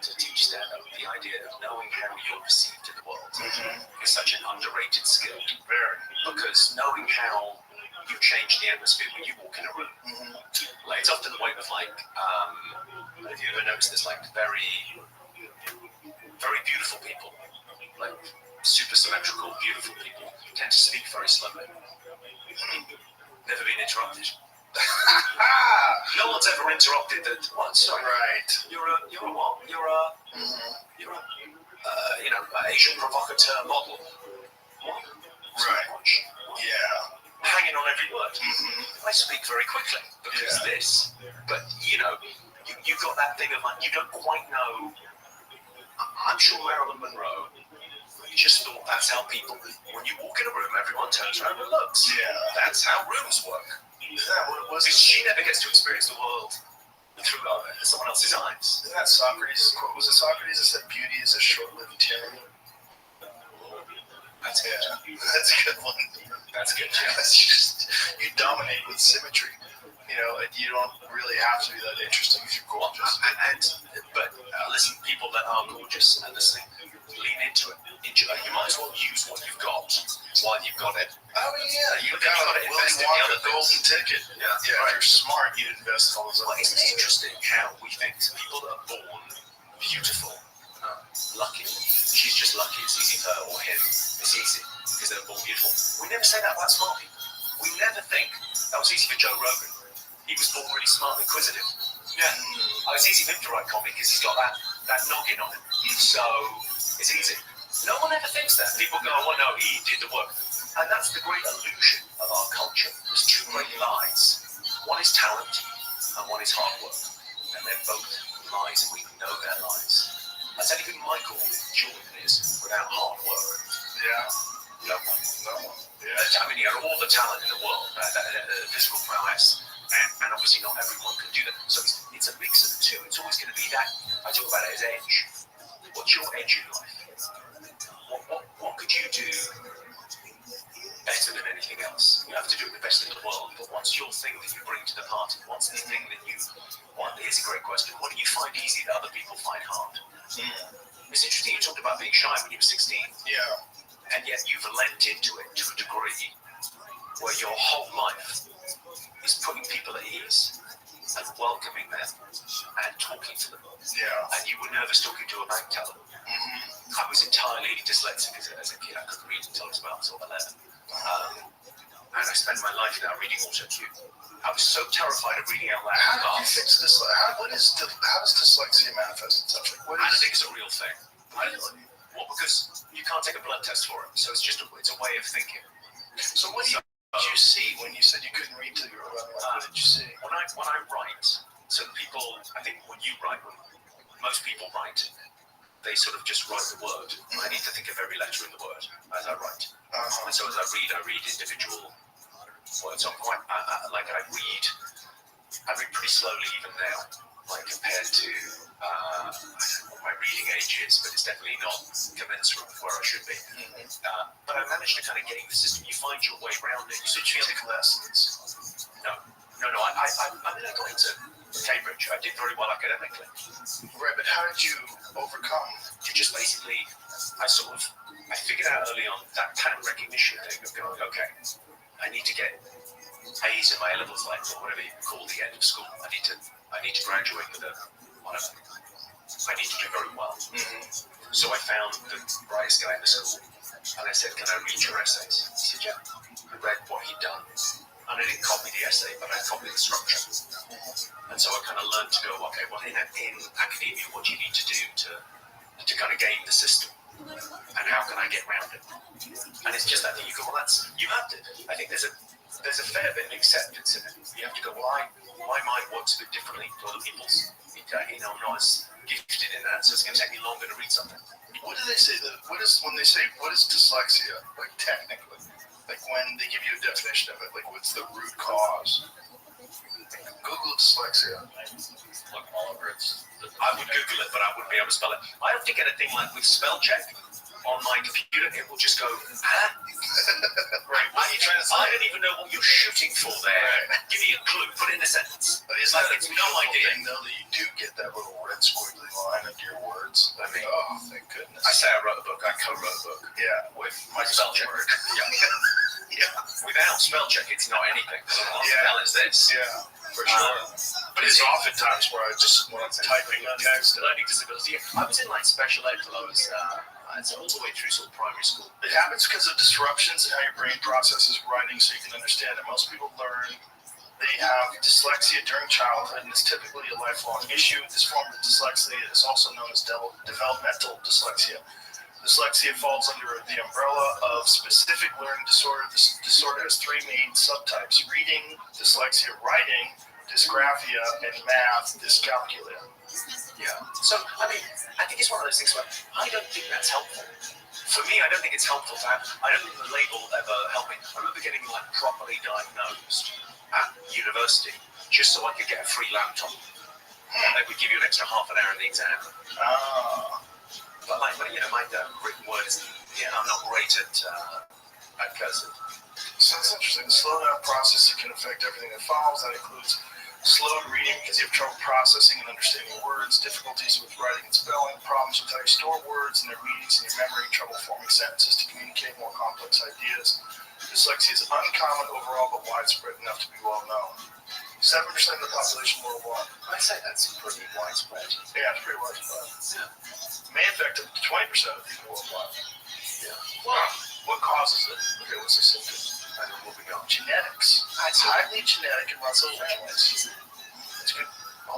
teach stand-up, the idea of knowing how you're perceived in the world is such an underrated skill. Very. Because knowing how you change the atmosphere when you walk in a room, like it's often the way with like, have you ever noticed this, like very, very beautiful people, like super symmetrical, beautiful people tend to speak very slowly. Never been interrupted. No one's ever interrupted that. What? Sorry. Right. You're a what? You're a Asian provocateur model. What? Right. Yeah. Hanging on every word. I speak very quickly because this. But you've got that thing of like you don't quite know. I'm sure Marilyn Monroe just thought that's how people. When you walk in a room, everyone turns around and looks. Yeah. That's how rooms work. Is that what it was? Because she never gets to experience the world through someone else's eyes. Isn't that Socrates' quote? Was it Socrates that said beauty is a short-lived tyranny? That's good. Yeah. That's a good one. That's good. Yeah. You dominate with symmetry. And you don't really have to be that interesting if you're gorgeous. But listen, people that are gorgeous and listening, lean into it. You might as well use what you've got while you've got it. Oh yeah, you've got to invest in the other golden ticket. Yeah, right. If you're smart, you invest in all those other things. Isn't it interesting how we think people that are born beautiful, lucky, she's just lucky, it's easy for her, or him, it's easy because they're born beautiful. We never say that about smart people. We never think that was easy for Joe Rogan. He was born really smart and inquisitive. Yeah. It's easy for him to write comedy because he's got that noggin on him. So it's easy. No one ever thinks that. People go, oh no, he did the work. And that's the great illusion of our culture. There's two great lies. One is talent and one is hard work. And they're both lies and we know they're lies. That's anything Michael Jordan is without hard work. Yeah. No one. Yeah. I mean, he had all the talent in the world, physical prowess. And obviously not everyone can do that. So it's a mix of the two. It's always going to be that. I talk about it as edge. What's your edge in life? What could you do better than anything else? You have to do it the best in the world. But what's your thing that you bring to the party? What's the thing that you want? Here's a great question. What do you find easy that other people find hard? It's interesting. You talked about being shy when you were 16. Yeah. And yet you've lent into it to a degree where your whole life is putting people at ease and welcoming them and talking to them. Yeah. And you were nervous talking to a bank teller. I was entirely dyslexic as a kid. I couldn't read until I was about 11. And I spent my life now reading autocue. I was so terrified of reading out loud. How do you fix this? How does dyslexia manifest itself? I don't think it's a real thing. Well, because you can't take a blood test for it. So it's a way of thinking. So what did you see when you said you couldn't read till you were 11? What did you see? When I write, so people, I think when you write, when most people write, they sort of just write the word. I need to think of every letter in the word as I write. And so as I read individual words. So I'm quite, I read pretty slowly even now, like compared to I don't know what my reading age is, but it's definitely not commensurate with where I should be. But I managed to kind of get in the system. You find your way around it. Did you take lessons? No. I mean, I got into Cambridge. I did very well academically. Right, but how did you overcome? You just basically, I figured out early on that pattern recognition thing of going, okay, I need to get A's in my A-levels, like whatever you call the end of school. I need to graduate with a whatever. I need to do very well. So I found the brightest guy in the school, and I said, "Can I read your essays?" He said, "Yeah." I read what he'd done, and I didn't copy the essay, but I copied the structure. And so I kind of learned to go, okay, well, in academia, what do you need to do to kind of game the system? And how can I get around it? And it's just that thing. You go, well, you have to. I think there's a fair bit of acceptance in it. You have to go, well, my mind works a bit differently to other people's. I'm not as gifted in that, so it's going to take me longer to read something. What do they say? What is dyslexia? Like technically, like when they give you a definition of it, like what's the root cause? Google dyslexia. Look, Oliver, I would Google it, but I wouldn't be able to spell it. I have to get a thing like with spell check on my computer. It will just go, huh? Right. What are you trying to say? I don't even know what you're shooting for there. Right. Give me a clue. Put it in a sentence. But it's like it's no idea. I know that you do get that little red squiggly line under your words. I mean, oh, thank goodness. I say I wrote a book. I co-wrote a book. Yeah. With my spell check. Yeah. Without spell check, it's not anything. What the hell is this? Yeah. For sure. But it's oftentimes where when I'm typing text. Learning disability. I was in like special ed till I was all the way through sort of primary school. It happens because of disruptions in how your brain processes writing, so you can understand it. Most people learn they have dyslexia during childhood, and it's typically a lifelong issue. This form of dyslexia is also known as developmental dyslexia. Dyslexia falls under the umbrella of specific learning disorder. This disorder has three main subtypes: reading, dyslexia, writing, dysgraphia, and math, dyscalculia. Yeah. So, I mean, I think it's one of those things where I don't think that's helpful. For me, I don't think it's helpful to have, I don't think the label ever helped me. I remember getting like properly diagnosed at university just so I could get a free laptop. And they would give you an extra half an hour in the exam. But my written word is, I'm not great at cursing. So it's interesting. The slowdown process that can affect everything that follows. That includes slowed reading because you have trouble processing and understanding words, difficulties with writing and spelling, problems with how you store words and their meanings in your memory, trouble forming sentences to communicate more complex ideas. Dyslexia is uncommon overall, but widespread enough to be well known. 7% of the population worldwide. I'd say that's pretty widespread. Yeah, it's pretty widespread. Yeah. May affect up to 20% of people worldwide. Yeah. Well, what causes it? Okay, what's the symptoms? And then moving on. Genetics. It's highly genetic and runs in families. It's good. I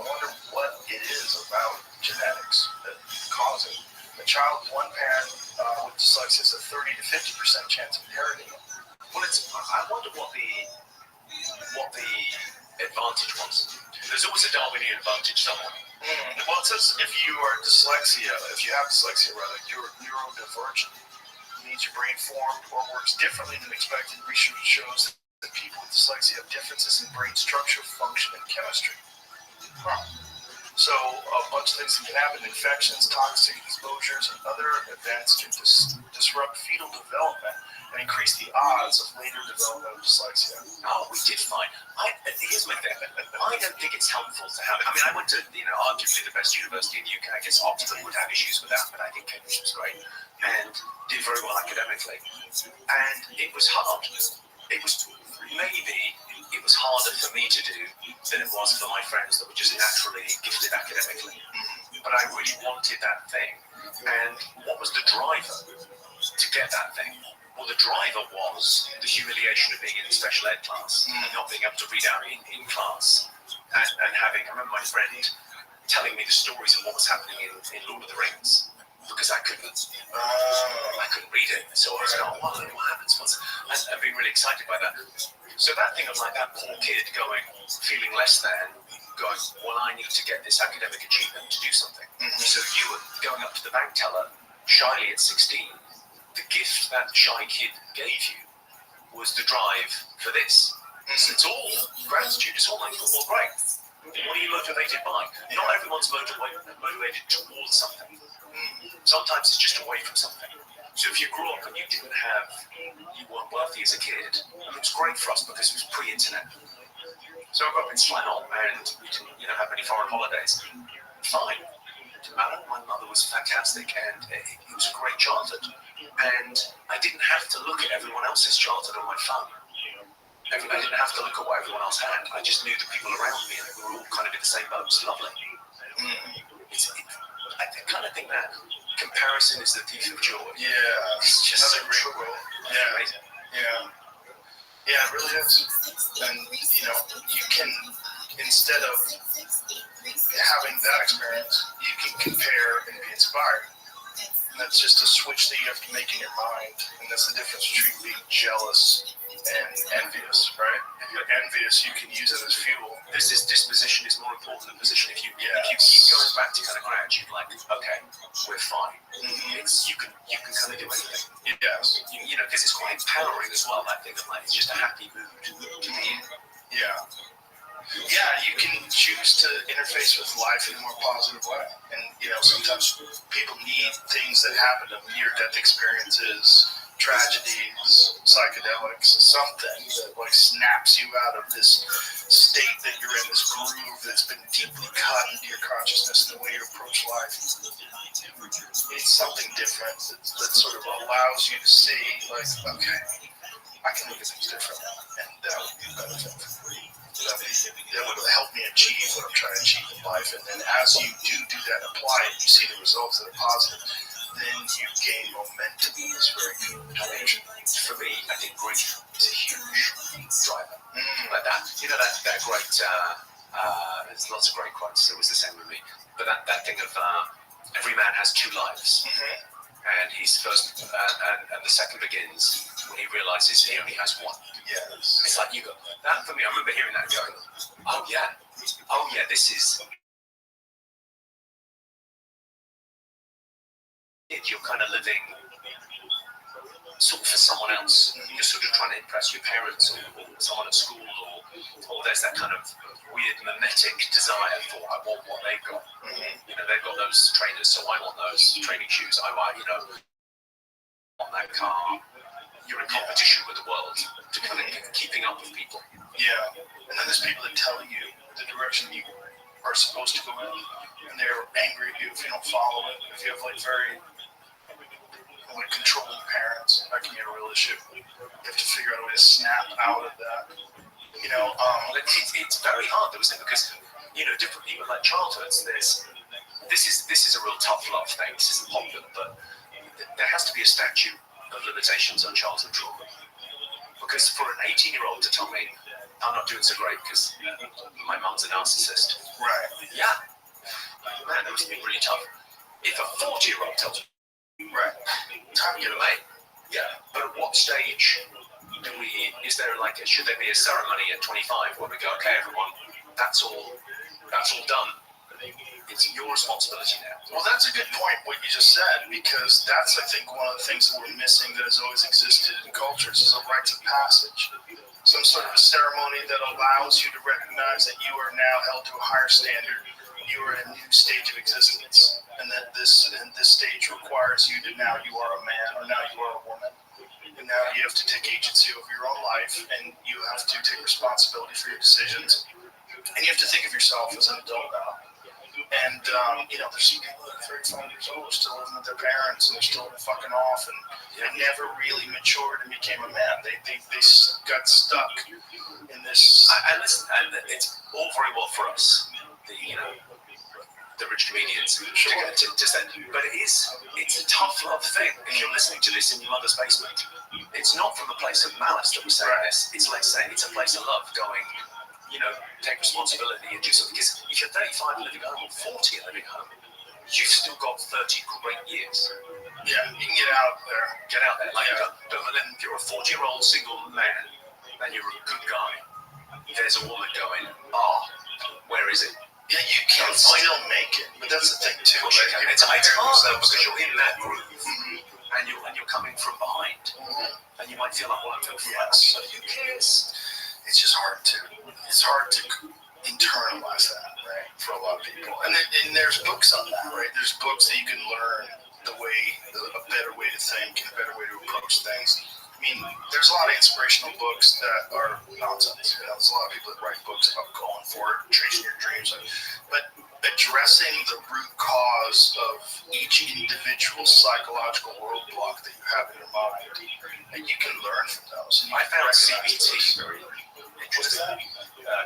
wonder what it is about genetics that cause it. A child with one parent with dyslexia has a 30 to 50% chance of inheriting it. Well, I wonder what the advantage was. There's always a Darwinian advantage somewhere. Well, it says if you have dyslexia, you're neurodivergent. It means your brain formed or works differently than expected. Research shows that people with dyslexia have differences in brain structure, function, and chemistry. So a bunch of things that can happen: infections, toxic exposures, and other events can disrupt fetal development and increase the odds of later development of dyslexia. Oh, we did fine. Here's my thing. I don't think it's helpful to have it. I mean, I went to, arguably the best university in the UK. I guess Oxford would have issues with that, but I think Cambridge was great and did very well academically. And it was hard. It was harder for me to do than it was for my friends that were just naturally gifted academically. But I really wanted that thing. And what was the driver to get that thing? Well, the driver was the humiliation of being in special ed class and not being able to read out in class. And having, I remember my friend telling me the stories of what was happening in Lord of the Rings, because I couldn't read it. So I was like, what happens? And being really excited by that. So that thing of like that poor kid feeling less than, going, well, I need to get this academic achievement to do something. So you were going up to the bank teller shyly at 16. The gift that shy kid gave you was the drive for this. So it's all gratitude. It's all like, well, great. What are you motivated by? Not everyone's motivated towards something. Sometimes it's just away from something. So if you grew up and you weren't wealthy as a kid, it's great for us because it was pre-internet. So I grew up in Slough and we didn't have many foreign holidays. Fine. My mother was fantastic and it was a great childhood. And I didn't have to look at everyone else's childhood on my phone. I didn't have to look at what everyone else had. I just knew the people around me and we were all kind of in the same boat. It's lovely. I kind of think that comparison is the thief of joy. Yeah. It's just another great quote. Yeah. Yeah, it really is. And, you can, instead of having that experience, you can compare and be inspired. And that's just a switch that you have to make in your mind. And that's the difference between being jealous and envious, right? If you're envious, you can use it as fuel. This disposition is more important than position. If you Yes. keep going back to kind of gratitude, like, okay, we're fine. Mhm. It's you can kind of do anything. Yes. You know, because it's quite empowering as well. That thing of like, it's just a happy mood to be in. Yeah. Yeah, you can choose to interface with life in a more positive way. And, you know, sometimes people need things that happen to them, near-death experiences, tragedies, psychedelics, something that, like, snaps you out of this state that you're in, this groove that's been deeply cut into your consciousness and the way you approach life. It's something different that sort of allows you to see, like, okay, I can look at things differently, and that would be a benefit for me. That would help me achieve what I'm trying to achieve in life. And then as you do that and apply it, you see the results that are positive, then you gain momentum in this very good dimension. For me, I think grief is a huge driver. Like that, you know, that great, there's lots of great quotes. It was the same with me. But that thing of every man has two lives. And he's first, and the second begins when he realizes he only has one. Yes. It's like you go, that for me, I remember hearing that going, oh yeah, this is, you're kind of living sort of for someone else. You're sort of trying to impress your parents or someone at school, or there's that kind of weird mimetic desire for, I want what they've got. You know, they've got those trainers, so I want those training shoes. I want that car. You're in competition with the world to kind of keeping up with people. Yeah. And then there's people that tell you the direction you are supposed to go in, and they're angry at you if you don't follow it. If you have like very controlling parents, that can be a real issue. You have to figure out a way to snap out of that. You know, it's very hard, though, isn't it? Because, you know, different people like childhoods, this is a real tough love thing. This isn't popular, but there has to be a statute of limitations on childhood trauma. Because for an 18-year-old to tell me, I'm not doing so great because my mum's a narcissist. right. Yeah. Man, that must be really tough. If a 40-year-old tells me, Right. time to get away. Yeah. But at what stage should there be a ceremony at 25 where we go, okay, everyone, that's all done. It's your responsibility now. Well, that's a good point, what you just said, because that's, I think, one of the things that we're missing that has always existed in cultures is a rites of passage. Some sort of a ceremony that allows you to recognize that you are now held to a higher standard. You are in a new stage of existence, and that this stage requires you to now you are a man, or now you are a woman. And now you have to take agency over your own life, and you have to take responsibility for your decisions. And you have to think of yourself as an adult now. And, you know, there's some people that are 35 years old still living with their parents, and they're still fucking off, and they never really matured and became a man. They got stuck in this. And listen, and it's all very well for us, the rich comedians, to say, but it's a tough love thing. If you're listening to this in your mother's basement, it's not from a place of malice that we're saying this. It's like saying it's a place of love going, take responsibility and do something. Because if you're 35 and living at home, or 40 and living at home, you've still got 30 great years. Yeah, you can get out there. Get out there. Like, if you're a 40-year-old single man and you're a good guy, there's a woman going, where is it? Yeah, you can still make it, but that's the thing too. It's hard though, because you're in that groove, and you're coming from behind, and you might feel like, well, I'm going front, so who cares? It's just hard to internalize that, right, for a lot of people. And there's books on that, right? There's books that you can learn a better way to think and a better way to approach things. I mean, there's a lot of inspirational books that are nonsense. There's a lot of people that write books about going for it, chasing your dreams, but addressing the root cause of each individual psychological roadblock that you have in your mind, and you can learn from those. I found CBT very interesting.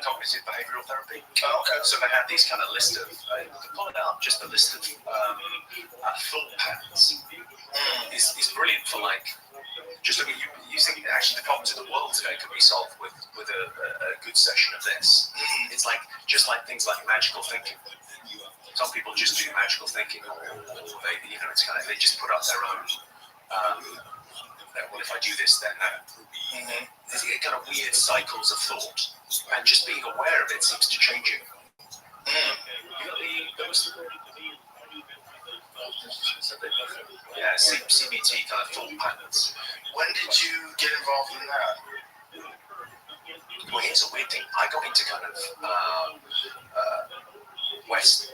Cognitive behavioral therapy. Oh, okay. So they had these kind of list of, to pull it out, just a list of thought patterns. Is brilliant for just looking. You think actually the problems of the world today could be solved with a good session of this. It's just like things like magical thinking. Some people just do magical thinking, or they, it's kind of, they just put up their own. Well, if I do this, then that. There's kind of weird cycles of thought, and just being aware of it seems to change it. Yeah, CBT kind of thought patterns. When did you get involved in that? Well, here's a weird thing. I got into kind of West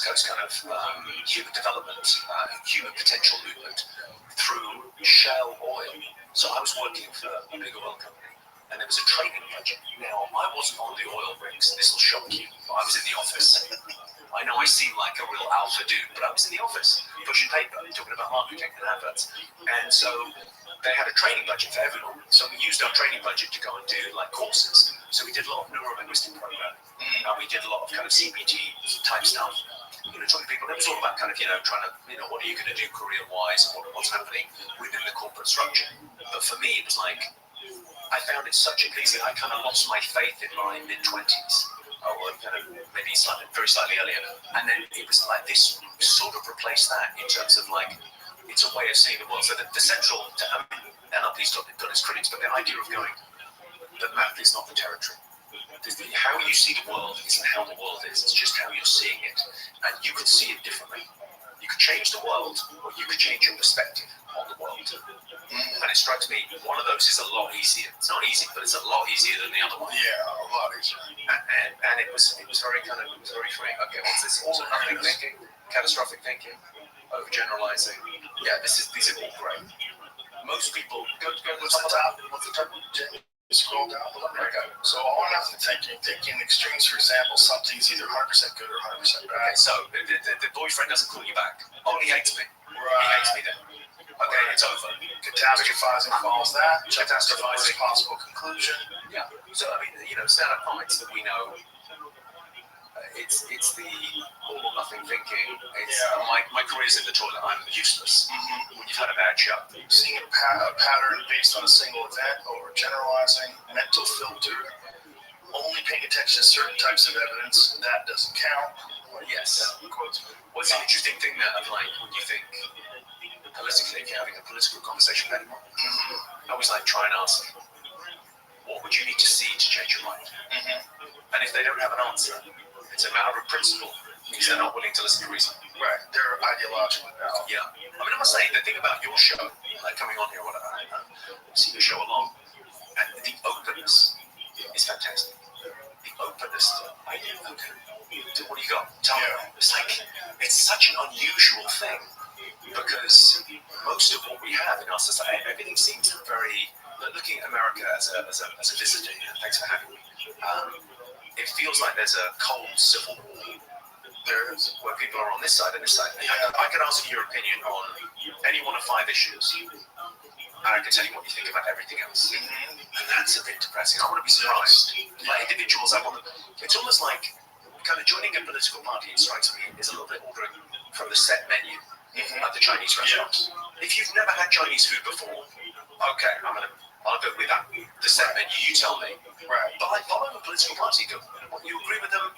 Coast kind of human development, human potential movement through shale oil. So I was working for a big oil company, and there was a training budget. Now, I wasn't on the oil rigs. This will shock you. I was in the office. I know I seem like a real alpha dude, but I was in the office pushing paper, talking about marketing and adverts. And so they had a training budget for everyone. So we used our training budget to go and do like courses. So we did a lot of neurolinguistic programming, and we did a lot of kind of CBT type stuff. Talking to people. It was all about kind of, trying to, what are you going to do career-wise, and what's happening within the corporate structure. But for me, it was like, I found it such a easy. I kind of lost my faith in my mid-20s. Or kind of maybe very slightly earlier. And then it was like this sort of replaced that in terms of like, it's a way of seeing the world. So the central, NLP's got its critics, but the idea of going, the map is not the territory. How you see the world isn't how the world is, it's just how you're seeing it. And you could see it differently. You could change the world, or you could change your perspective on the world. And it strikes me, one of those is a lot easier. It's not easy, but it's a lot easier than the other one. Yeah, a lot easier. And it was very freeing. Okay, what's this? All or nothing thinking, catastrophic thinking, overgeneralizing. Yeah, these are all great. Most people go to What's the top? Scroll down below. There we go. So all or nothing thinking extremes, for example, something's either 100% good or 100% bad. Okay, so the boyfriend doesn't call you back. Oh, he hates me. Right. He hates me then. Okay, it's over. Catastrophizing follows that. Catastrophizing. Possible conclusion. Yeah. So I mean, stand-up comics that we know. It's the all or nothing thinking. It's my career's in the toilet. I'm useless. When you've had a bad show. Seeing a pattern based on a single event, or generalizing, mental filter, only paying attention to certain types of evidence, that doesn't count. Yes. What's an interesting thing that of like when you think politically, if you're having a political conversation with anyone, I always like try and ask, what would you need to see to change your mind? And if they don't have an answer, it's a matter of principle, because they're not willing to listen to reason. Right, they're ideological now. Yeah. I mean, I must say, the thing about your show, like coming on here, whatever, I've seen your show along, and the openness is fantastic. The openness to, okay, what do you got? Tell me. It's like, it's such an unusual thing, because most of what we have in our society, everything seems very, looking at America as a visitor, thanks for having me, it feels like there's a cold civil war. There's where people are on this side and this side. I could ask you your opinion on any one of 5 issues, and I can tell you what you think about everything else. And that's a bit depressing. I want to be surprised. Like individuals, it's almost like kind of joining a political party, it strikes me, is a little bit ordering from the set menu at the Chinese restaurants. If you've never had Chinese food before, okay, I'll go with that. The set menu, you tell me. Right. But like following a political party, you agree with them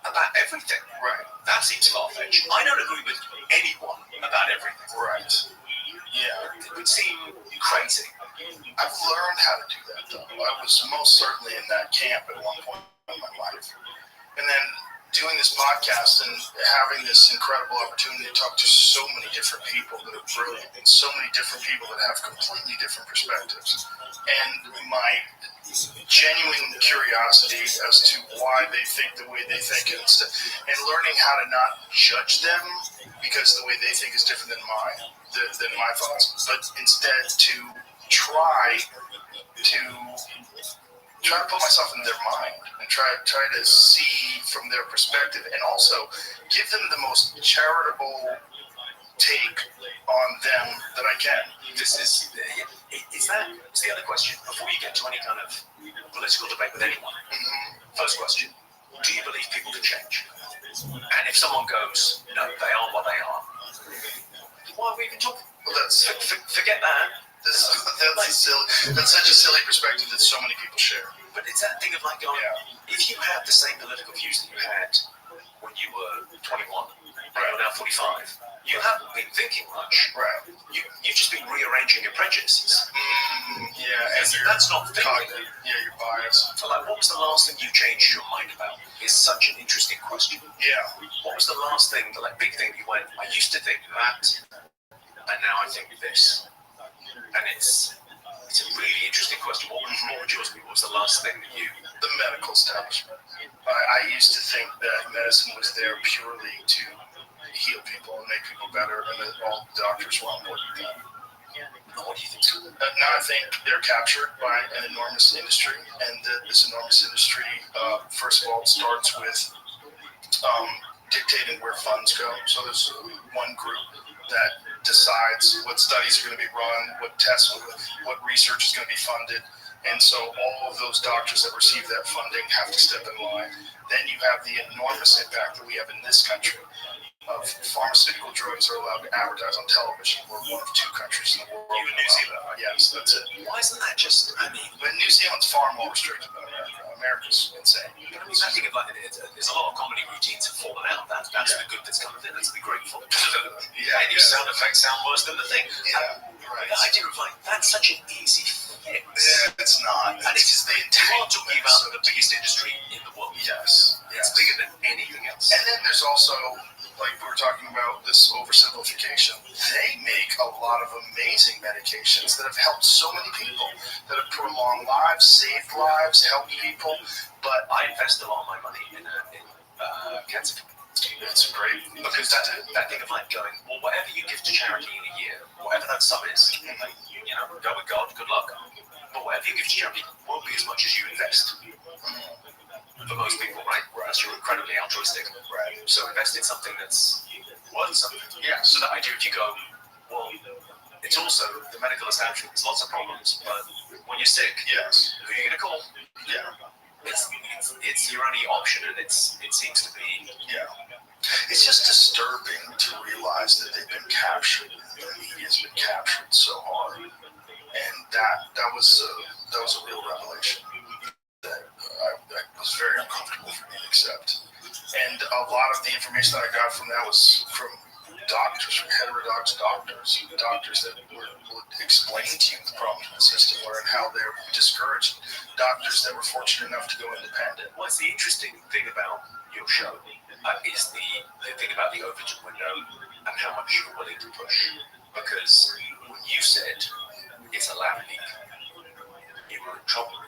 about everything. Right. That seems far-fetched. I don't agree with anyone about everything. Right. Yeah. It would seem crazy. I've learned how to do that, though. I was most certainly in that camp at one point in my life. And then doing this podcast and having this incredible opportunity to talk to so many different people that are brilliant, and so many different people that have completely different perspectives. And my genuine curiosity as to why they think the way they think, and learning how to not judge them because the way they think is different than my thoughts, but instead to try to put myself in their mind and try to see from their perspective, and also give them the most charitable take on them that I can. It's the other question before you get to any kind of political debate with anyone. First question: do you believe people can change? And if someone goes, no, they are what they are, why are we even talking? Well, that's forget that. That's such a silly perspective that so many people share. But it's that thing of like going, if you have the same political views that you had when when you were 21, and you're now 45. You haven't been thinking much. Right. You've just been rearranging your prejudices. Yeah, and That's not thinking. cognitive. Yeah, your bias. So, like, what was the last thing you changed your mind about? Is such an interesting question. Yeah. What was the last thing, the like big thing you went, I used to think that, and now I think this. And it's a really interesting question. What would yours be? What was the last thing that you... The medical establishment. I used to think that medicine was there purely to heal people and make people better, and that all doctors were on board with that. What do you think? Now I think they're captured by an enormous industry, and this enormous industry, first of all, starts with dictating where funds go. So there's one group that decides what studies are going to be run, what tests, what research is going to be funded. And so all of those doctors that receive that funding have to step in line. Then you have the enormous impact that we have in this country of pharmaceutical drugs are allowed to advertise on television. We're one of 2 countries in the world. You in New Zealand? Yes, that's it. Why isn't that just, I mean... But New Zealand's far more restricted than America. America's insane. I mean, I think of like, there's a lot of comedy routines have fallen out. That's the good that's come of it. Let's be grateful. And your sound effects sound worse than the thing. Yeah, right. The idea of like, that's such an easy fix. Yeah, it's not. And it's the entire talking about the biggest industry in the world. Yes. It's bigger than anything else. And then there's also, like we were talking about, this oversimplification. They make a lot of amazing medications that have helped so many people, that have prolonged lives, saved lives, helped people. But I invest a lot of my money in cancer. It's great. Because that thing of like going, well, whatever you give to charity in a year, whatever that sum is, like, you know, go with God, good luck. But whatever you give to charity won't be as much as you invest. For most people, right? Unless you're incredibly altruistic. Right. So invest in something that's worth something. Yeah. So that idea, if you go, well, it's also the medical establishment. There's lots of problems, but when you're sick, Yes. who are you going to call? Yeah. It's your only option, and it seems to be. Yeah. It's just disturbing to realize that they've been captured. The media's been captured so hard, and that was a real revelation that was very uncomfortable for me to accept. And a lot of the information that I got from that was from doctors, from heterodox doctors that would explain to you the problems with the system, and how they're discouraged. Doctors that were fortunate enough to go independent. What's the interesting thing about your show is the thing about the Overton window and how much you're willing to push. Because when you said it's a lab leak, you were in trouble.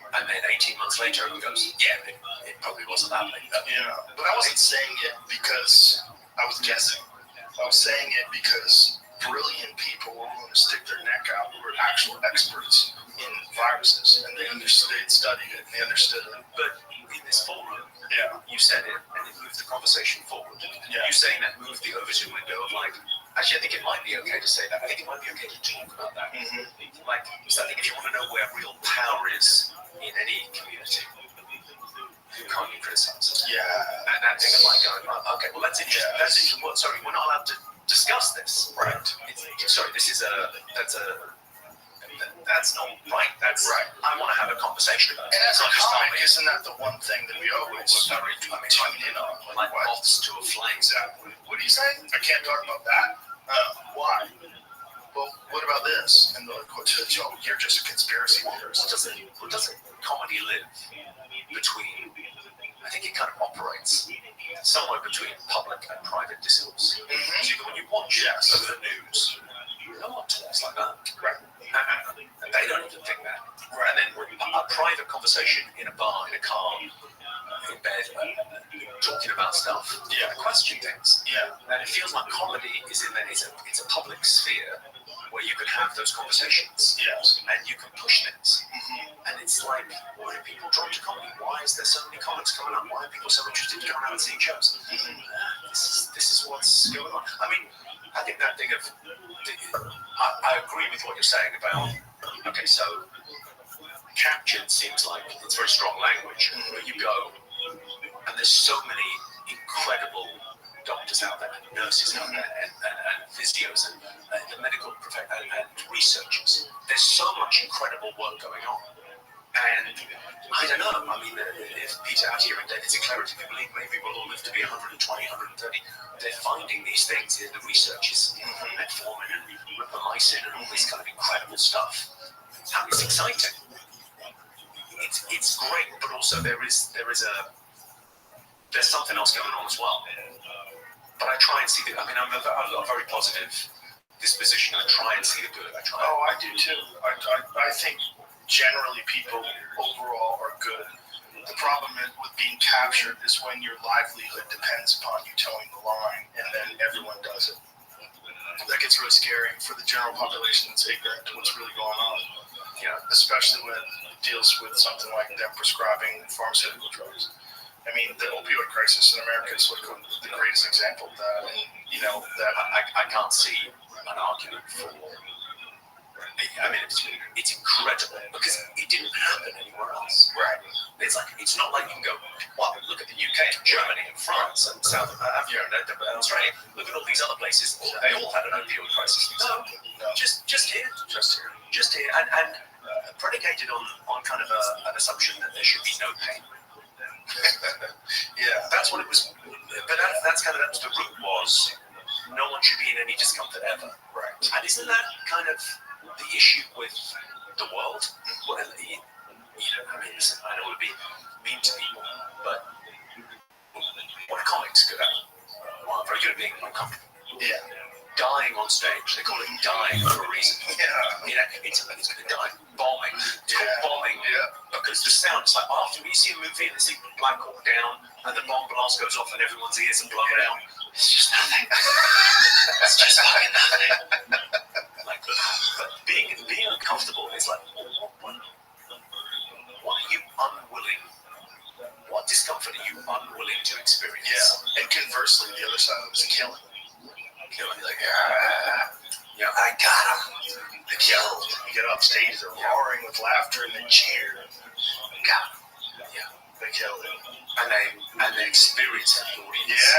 And then 18 months later, everyone goes, yeah, it probably was a lab leak. Yeah, but I wasn't saying it because I was guessing. I was saying it because brilliant people were willing to stick their neck out, who were actual experts in viruses, and they studied it, and they understood it. But in this forum, Yeah. you said it, and it moved the conversation forward. Yeah. You saying that moved the Overton window of like, actually, I think it might be okay to say that. I think it might be okay to talk about that. Like, so I think if you want to know where real power is in any community, who can't you criticize? Yeah. And that thing of like going, okay, well, that's interesting. Yeah. That's interesting. Well, sorry, we're not allowed to discuss this. Right. Sorry, that's not right. That's Right. I want to have a conversation about it. And as a Not just tell comic, me, isn't that the one thing that we always tune in on? like What? moths to a flame. Exactly. What are you saying? I can't talk about that. Why? Well, what about this? And they're like, you're just a conspiracy theorist. What doesn't comedy live between? I think it kind of operates somewhere between public and private discourse. So when you watch the news, no one talks like that. Right. And they don't even think that. And then a private conversation in a bar, in a car, in bed, talking about stuff, question things. Yeah. And it feels like comedy is in that it's a public sphere where you can have those conversations. Yes. And you can push things. And it's like, why are people drawn to comedy? Why is there so many comics coming up? Why are people so interested in going out and seeing shows? This is what's going on. I mean, I think that thing of, I agree with what you're saying about, okay, so captured seems like it's very strong language, but you go, and there's so many incredible doctors out there, and nurses out there, and physios, and the medical professionals, and researchers. There's so much incredible work going on. And I don't know. I mean, if Peter Attia and David Sinclair are to be believed, maybe we'll all live to be 120, 130. They're finding these things in the research in metformin and rapamycin and all this kind of incredible stuff. And it's exciting. It's great, but also there's something else going on as well. But I try and see the. I mean, I've got a very positive disposition. I try and see the good. I do too. I think generally people overall are good. The problem with being captured is when your livelihood depends upon you towing the line, and then everyone does it. That gets really scary for the general population that's ignorant to what's really going on. Yeah, especially when it deals with something like them prescribing pharmaceutical drugs. I mean, the opioid crisis in America is like the greatest example of that. And, you know, that I can't see an argument for. I mean, it's incredible because it didn't happen anywhere else. Right. It's not like you can go, well, look at the UK and Germany and France and South Africa and Australia. Look at all these other places. They all had an opioid crisis. No. Just here. Just here. And predicated on kind of an assumption that there should be no pain. Yeah. That's what it was. But that's the root was no one should be in any discomfort ever. Right. And isn't that kind of the issue with the world? Well, I mean, listen, I know it would be mean to people, but what are comics good at? Well, very good at being uncomfortable. Yeah. Dying on stage, they call it dying for a reason. Yeah. You know, it's dying. Bombing. It's called bombing. Yeah. Because the sound, it's like after you see a movie and they see Black Hawk Down and the bomb blast goes off and everyone's ears are blown out, it's just nothing. It's just fucking nothing. Like, but being uncomfortable is like, what are you unwilling? What discomfort are you unwilling to experience? Yeah. And conversely, the other side was killing. Like, yeah, I got him. They kill. You get off stage, they're roaring with laughter and they cheer. Got him. Yeah. They killed it. And they experience the audience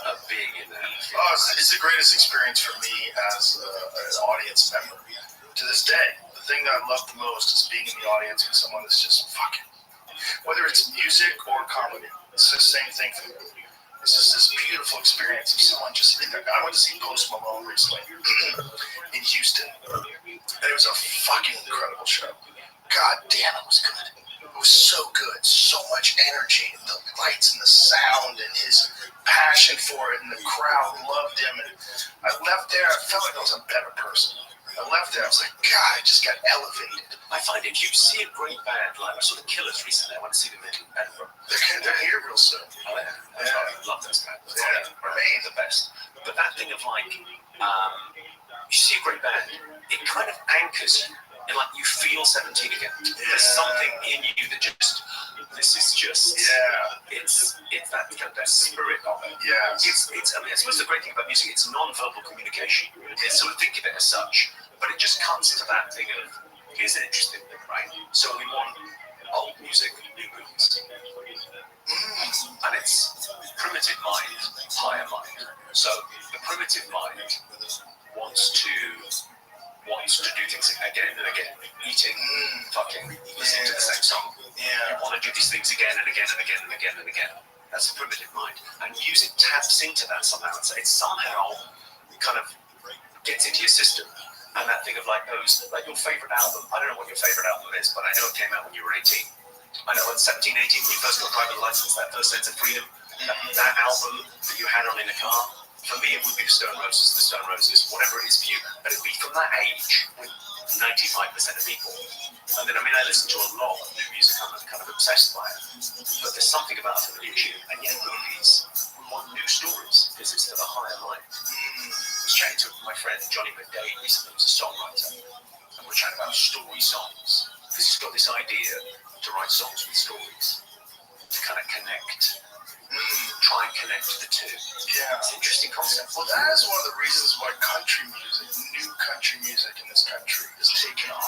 of being in that. Oh, it's the greatest experience for me as an audience member. To this day, the thing that I love the most is being in the audience with someone that's just fucking. Whether it's music or comedy, it's the same thing for me. It's just this beautiful experience of someone just sitting there. I went to see Post Malone recently in Houston, and it was a fucking incredible show. God damn, it was good. It was so good, so much energy, the lights and the sound, and his passion for it, and the crowd loved him. And I left there, I felt like I was a better person. I left there, I was like, God, I just got elevated. I find if you see a great band, like I saw the Killers recently, I went to see them in Edinburgh. They're here real soon. Oh, yeah. I love those bands. Yeah. Remain the best. But that thing of like, you see a great band, it kind of anchors you. And like you feel 17 again. There's something in you that just, this is just, it's that kind of that spirit of it. Yeah. I mean, I suppose the great thing about music, it's non-verbal communication. It's sort of think of it as such, but it just comes to that thing of, here's an interesting thing, right? So we want old music, new movies. And it's primitive mind, higher mind. So the primitive mind wants to do things again and again. Eating, fucking, listening to the same song. You want to do these things again and again and again and again and again. That's the primitive mind. And music taps into that somehow. It somehow kind of gets into your system. And that thing of like those, like your favorite album. I don't know what your favorite album is, but I know it came out when you were 18. I know at 17, 18, when you first got a driver's license, that first sense of freedom, that album that you had on in the car, for me, it would be the Stone Roses, whatever it is for you. But it would be from that age with 95% of people. And then, I mean, I listen to a lot of new music. I'm kind of obsessed by it. But there's something about a familiar tune. And yet, movies, we want new stories because it's to the higher mind. I was chatting to my friend Johnny McDade recently, who's a songwriter. And we're chatting about story songs. Because he's got this idea to write songs with stories. To kind of connect. Try and connect the two. Yeah. It's an interesting concept. Well, that is one of the reasons why country music, new country music in this country is taking off.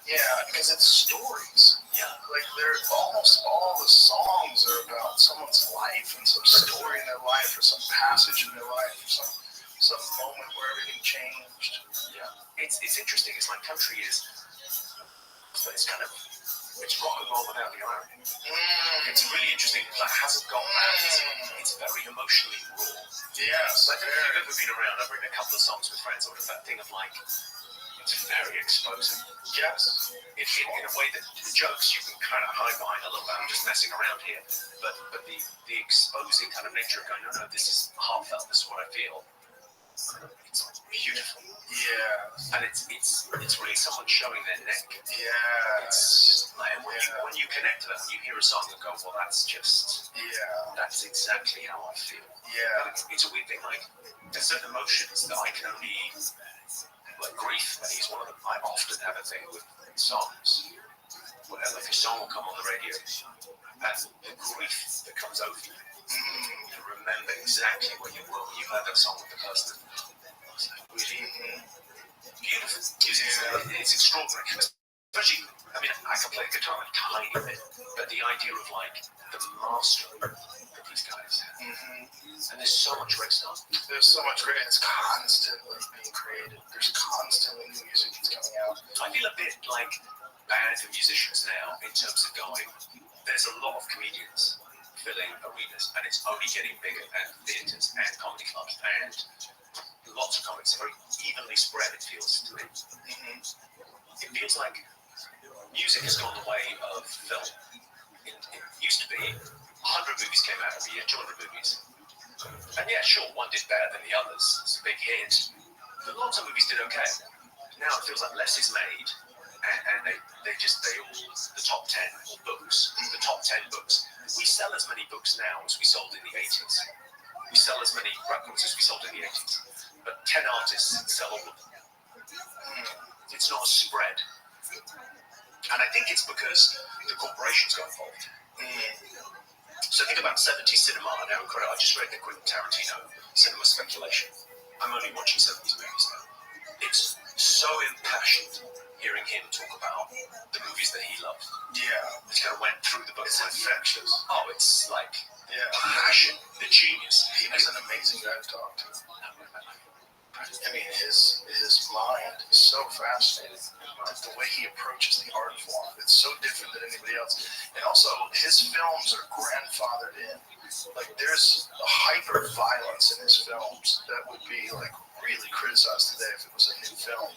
Yeah, because it's stories. Yeah. Like, they're almost all the songs are about someone's life and some story in their life or some passage in their life or some moment where everything changed. Yeah. It's interesting. It's like country is, it's kind of It's rock and roll without the irony. It's really interesting. It hasn't got that. It's very emotionally raw. Yes. I don't know if you've ever been around. I've written a couple of songs with friends. Sort of that thing of like, it's very exposing. Yes. In a way that the jokes you can kind of hide behind a little bit. I'm just messing around here. But the exposing kind of nature of going, no, this is heartfelt. This is what I feel. It's beautiful. Yeah. And it's really someone showing their neck. Yeah. It's like when you connect to that, when you hear a song and go, well, that's exactly how I feel. Yeah. It's a weird thing. Like there's certain emotions that I can only, like grief. I think is one of them. I often have a thing with songs. Whatever, like a song will come on the radio, and the grief that comes over you. You remember exactly where you were when you heard that song with the person. It's really beautiful. It's extraordinary. Especially, I mean, I can play the guitar a tiny bit, but the idea of like the mastery that these guys have. And there's so much great stuff. There's so much great. It's constantly being created. There's constantly new music that's coming out. I feel a bit like bad for musicians now in terms of going. There's a lot of comedians filling arenas, and it's only getting bigger, and theatres and comedy clubs and lots of comics, very evenly spread. It feels to me. It feels like music has gone the way of film. It used to be 100 movies came out every year, 200 movies, and yeah, sure, one did better than the others. It's a big hit. But lots of movies did okay. Now it feels like less is made, and they all the top 10 books, the top 10 books. We sell as many books now as we sold in the 80s. We sell as many records as we sold in the 80s. But 10 artists sell all of them. It's not a spread. And I think it's because the corporations got involved. So think about 70s cinema now. I just read the Quentin Tarantino Cinema Speculation. I'm only watching 70s movies now. It's so impassioned hearing him talk about the movies that he loved. Yeah. It kind of went through the book. It's infectious. Oh, it's like passion, the genius. He was an amazing guy to talk to. I mean, his mind is so fascinating. The way he approaches the art form, it's so different than anybody else. And also, his films are grandfathered in. Like, there's a hyper violence in his films that would be like really criticized today if it was a new film.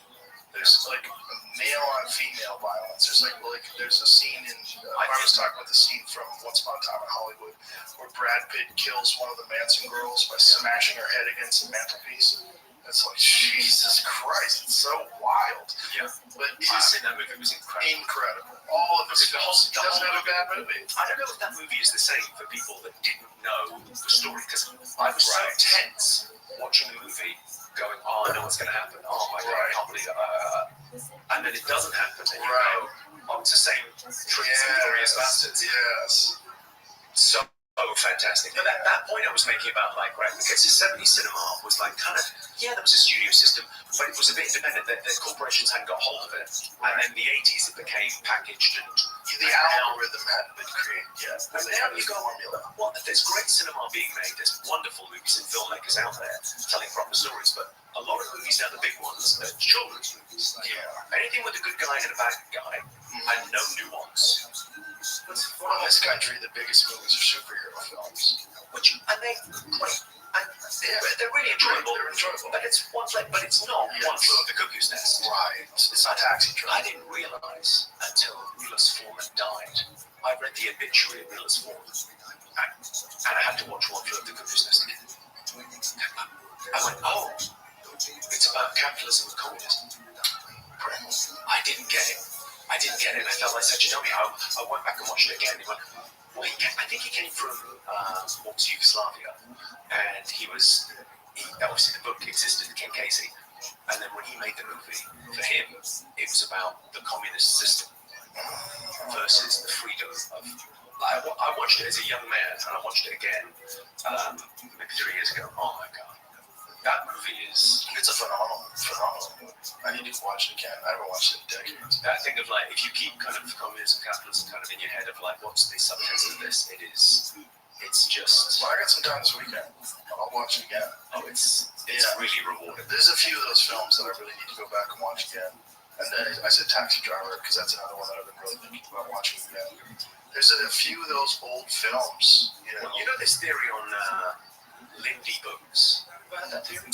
There's like male on female violence. There's a scene in. I was talking about the scene from Once Upon a Time in Hollywood where Brad Pitt kills one of the Manson girls by smashing her head against the mantelpiece. It's like, Jesus Christ, it's so wild. Yeah. But that movie was incredible. All of his films. He doesn't have a bad movie. I don't know if that movie is the same for people that didn't know the story, because I was so tense watching the movie, going, oh, I know what's going to happen. Oh my God, I can't believe it. And then it doesn't happen, and you go, oh, it's the same trees and glorious bastards. Yes. So fantastic. But that point I was making about like, right, because the 70s cinema was like kind of, yeah, there was a studio system, but it was a bit independent. The corporations hadn't got hold of it. And then the 80s it became packaged and the algorithm hadn't been created yet. And now you go, well, there's great cinema being made. There's wonderful movies and filmmakers out there telling proper stories, but a lot of movies now, the big ones, are children's movies. Yeah. Anything with a good guy and a bad guy, and no nuance. Well, in this country, the biggest movies are superhero films. And they're really enjoyable. They're enjoyable. But it's one flight, but it's not one flew over the cuckoo's nest. Right. It's not Taxi Driver. I didn't realize until Milos Forman died. I read the obituary of Milos Forman, and I had to watch One Flew Over the Cuckoo's Nest again. I went, oh, it's about capitalism and communism. I didn't get it. I felt like such a dummy. I went back and watched it again. He went, well, I think he came from what was Yugoslavia, and obviously the book existed, Ken Casey, and then when he made the movie, for him, it was about the communist system versus the freedom of. I watched it as a young man, and I watched it again maybe 3 years ago. Oh my God. That movie it's a phenomenal movie. I need to watch it again. I haven't watched it in decades. That thing of like, if you keep kind of communism, capitalism kind of in your head of like, what's the subtext of this? It's just. Well, I got some time this weekend. I'll watch it again. Oh, it's really rewarding. There's a few of those films that I really need to go back and watch again. And then I said Taxi Driver because that's another one that I've been really thinking about watching again. There's a few of those old films, you know. You know this theory on Lindy books? Have you heard that theory?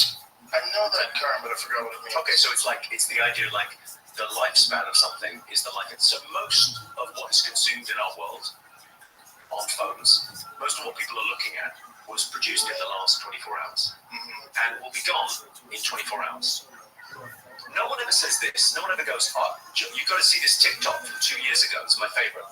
I know that term, but I forgot what it means. Okay, so it's the idea like the lifespan of something is the life. So most of what is consumed in our world on phones, most of what people are looking at was produced in the last 24 hours and will be gone in 24 hours. No one ever says this. No one ever goes, oh, you've got to see this TikTok from 2 years ago. It's my favorite.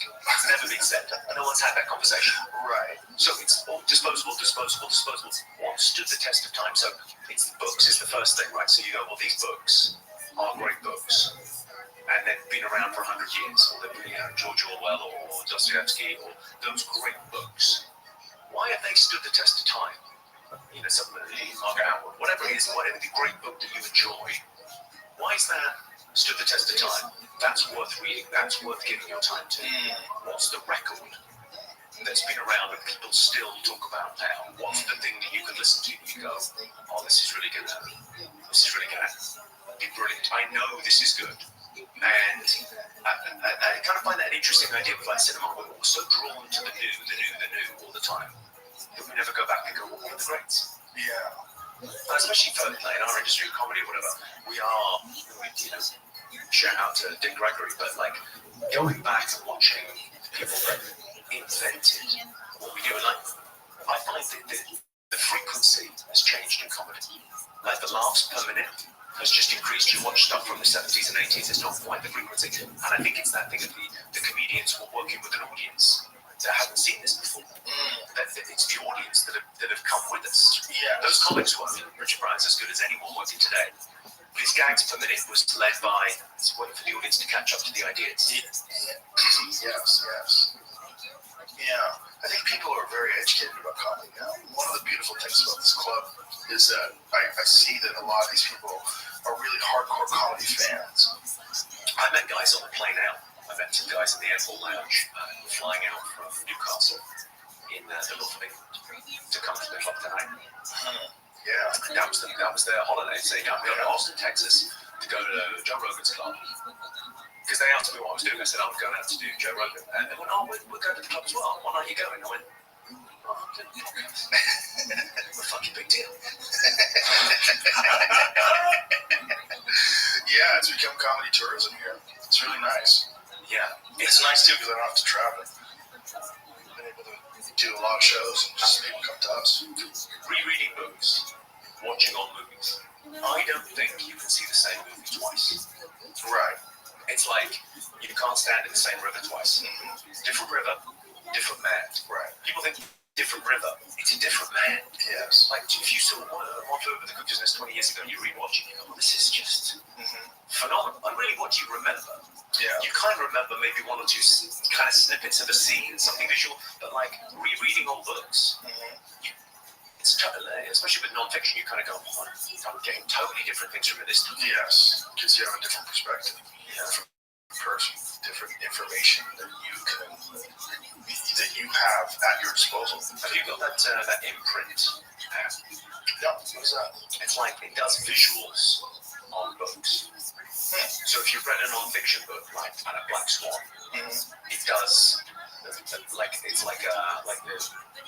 It's never been said. No one's had that conversation. Right. So it's all disposable. What stood the test of time? So it's books is the first thing, right? So you go, well, these books are great books. And they've been around for 100 years. Or they've been, George Orwell or Dostoevsky or those great books. Why have they stood the test of time? Some Margaret Atwood, whatever it is, whatever the great book that you enjoy, why is that stood the test of time? That's worth reading. That's worth giving your time to. What's the record that's been around and people still talk about now? What's the thing that you can listen to and you go, oh, this is really good. This is really good. Be brilliant. I know this is good. And I kind of find that an interesting idea with like cinema. We're all so drawn to the new all the time. That we never go back and go, what are the greats? Yeah. Especially for in our industry, comedy or whatever, we shout out to Dick Gregory, but like going back and watching people that invented what we do, and like I find that the frequency has changed in comedy. Like the laughs per minute has just increased. You watch stuff from the 70s and 80s, it's not quite the frequency. And I think it's that thing of the comedians were working with an audience that haven't seen this before. That it's the audience that have come with us. Yeah. Those comics were. Richard Pryor's as good as anyone working today. But his gags per minute was led by it's waiting for the audience to catch up to the ideas. Yes. Yeah. I think people are very educated about comedy now. One of the beautiful things about this club is that I see that a lot of these people are really hardcore comedy fans. I met guys on the plane out. I met some guys in the airport lounge flying out from Newcastle in the north of England to come to the club tonight. Yeah. And that was their holiday. So they got me to Austin, Texas to go to Joe Rogan's club. Because they asked me what I was doing. I said, I'm going out to do Joe Rogan. And they went, oh, we're going to the club as well. Why are you going? I went, oh, I'm doing a podcast. We're a fucking big deal. Yeah, it's become comedy tourism here. It's really nice. Yeah. It's nice too because I don't have to travel. I've been able to do a lot of shows and just people come to us. Rereading books, watching old movies. I don't think you can see the same movie twice. Right. It's like you can't stand in the same river twice. Different river, different man. Right. People think different river. It's a different man. Yes. Like if you saw One Flew Over the Cuckoo's Nest 20 years ago, you rewatch it, you go, well, this is just phenomenal. And really, what do you remember? Yeah. You kind of remember maybe one or two kind of snippets of a scene, something visual, but like rereading old books, it's especially with non-fiction, you kind of go, oh, I'm getting totally different things from this. Yes. Because you have a different perspective. Different person, different information that you have at your disposal. Have you got that imprint app? No, what's that? It's like it does visuals on books. So if you've read a non-fiction book like Black Swan, it does it's like the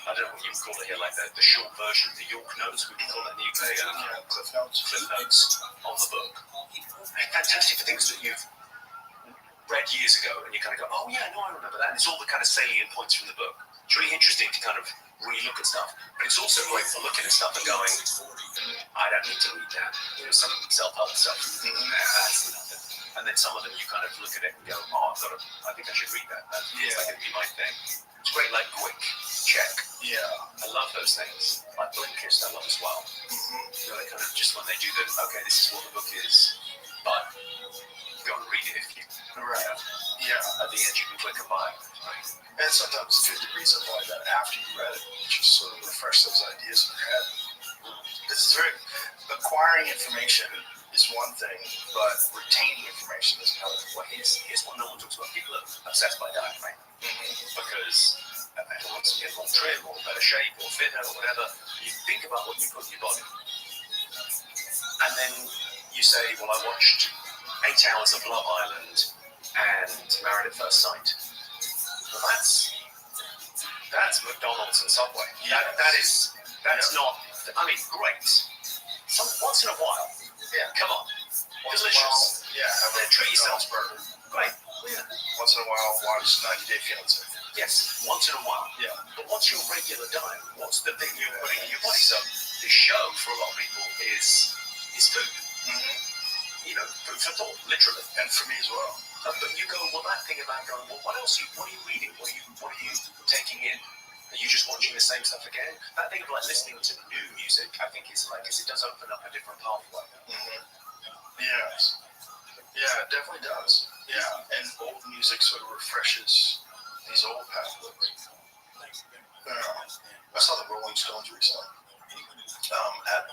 I don't know what you would call it here, like the short version, the York Notes, we can call it in the UK, Cliff Notes. Cliff Notes on the book. Fantastic for things that you've read years ago, and you kind of go, oh yeah, no, I remember that. And it's all the kind of salient points from the book. It's really interesting to kind of re-look at stuff, but it's also great for looking at stuff and going, I don't need to read that. Some self-help stuff, that's nothing. And then some of them you kind of look at it and go, oh, I think I should read that. That feels like it'd be my thing. It's great, like quick check. Yeah. I love those things. Like Blinkist, I love as well. They kind of just when they do the, okay, this is what the book is, but go and read it if you. Right. Yeah. At the end, you can click and buy it. And sometimes it's good to read something like that after you read it, just sort of refresh those ideas in your head. This is acquiring information is one thing, but retaining information is another. Well, here's what no one talks about. People are obsessed by diet, right? Because they want to get more trim or better shape or fitter or whatever. You think about what you put in your body. And then you say, well, I watched 8 hours of Love Island and Married at First Sight. Well, that's McDonald's and Subway. That's not. I mean, great. Once in a while. Yeah. Come on. Once Delicious. in a while, have a Treat yourself. burger. Great. Yeah. Once in a while, watch 90 Day Fiancé. Yes. Once in a while. Yeah. But what's your regular diet? What's the thing you're putting in your body? So the show for a lot of people is food. Mm-hmm. You know, food for thought, literally. And for me as well. But you go, well, that thing about going, well, what else? What are you reading? What are you taking in? Are you just watching the same stuff again? That thing of like listening to new music, I think, is like, because it does open up a different pathway. Mm-hmm. Yes. Yeah, it definitely does. Yeah, and old music sort of refreshes these old pathways. I saw the Rolling Stones recently at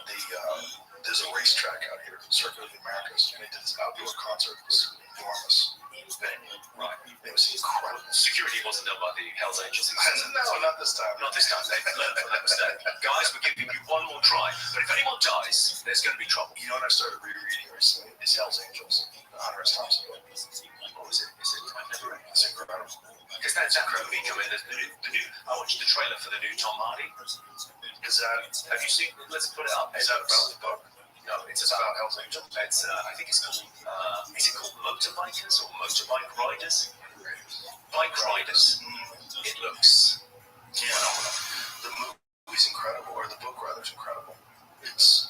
there's a racetrack out here, Circuit of the Americas, and they did this outdoor concert. It was enormous venue. Right. It was incredible. Security wasn't done by the Hells Angels. No, not this time. Not this time. They've learned from that mistake. Guys, we're giving you one more try. But if anyone dies, there's going to be trouble. You know what I started rereading recently? Is Hells Angels, the Hunter S. Thompson book. Or is it? I've never read it. It's incredible. Because that's that movie coming. The new. I watched the trailer for the new Tom Hardy. Is that Have you seen? Let's put it up. is that about the book? No, it's It's about. about Hells Angels. It's. I think it's called. Is it called Motorbikers or Motorbike Riders? Bike Riders. It looks Yeah. phenomenal. The movie's incredible, or the book rather is incredible. It's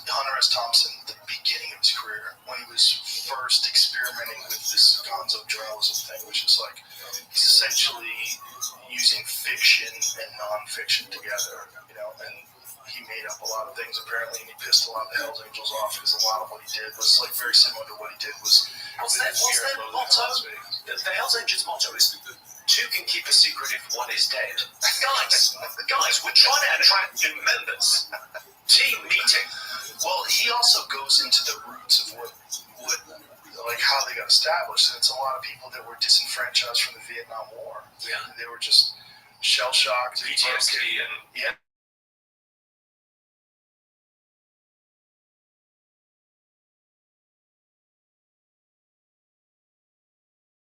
Hunter S. Thompson, the beginning of his career, when he was first experimenting with this gonzo journalism thing, which is like he's essentially using fiction and nonfiction together, you know, and he made up a lot of things apparently, and he pissed a lot of the Hells Angels off because a lot of what he did was like very similar to what he did was What's their motto? The Hells Angels motto is two can keep a secret if one is dead. Guys, we're trying to attract new members. Team meeting. Well, he also goes into the roots of what like how they got established, and it's a lot of people that were disenfranchised from the Vietnam War. Yeah. They were just shell shocked, PTSD and yeah.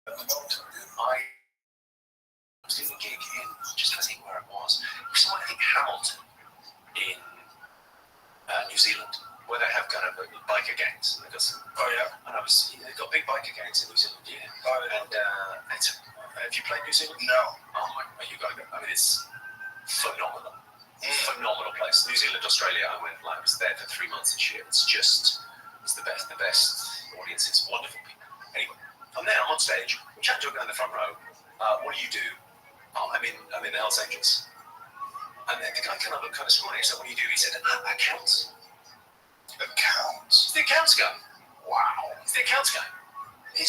I was doing a gig in, just trying to think where it was. It was somewhere, I think Hamilton in New Zealand, where they have kind of biker gangs. They've got some, and they've got big biker gangs in New Zealand, yeah. And have you played New Zealand? No. Oh my, you gotta go. I mean, it's phenomenal. Phenomenal place. New Zealand, Australia, I was there for 3 months this year. It's the best audience. It's wonderful people. Anyway, I'm there, I'm on stage, I'm chatting to a guy in the front row. What do you do? Oh, I'm in the Hells Angels. And then the guy kind of looked kind of scrawny. I said, what do you do? He said, accounts. Accounts. It's the accounts guy. Wow. It's the accounts guy. He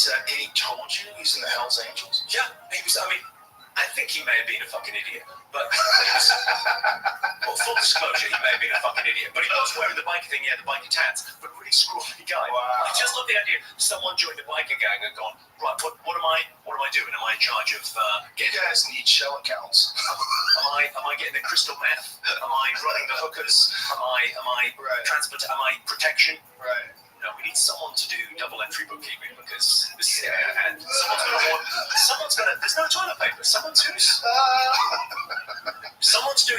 told you he's in the Hells Angels? Yeah, he was, I think he may have been a fucking idiot, but well, full disclosure, he may have been a fucking idiot. But he was wearing the biker thing, the biker tats, but really scrawny guy. Wow. I just love the idea. Someone joined the biker gang and gone, right, what am I doing? Am I in charge of You guys need shell accounts. am I getting the crystal meth? Am I running the hookers? Am I transport? Am I protection? Right. No, we need someone to do double entry bookkeeping because this and someone's gonna there's no toilet paper. Someone's doing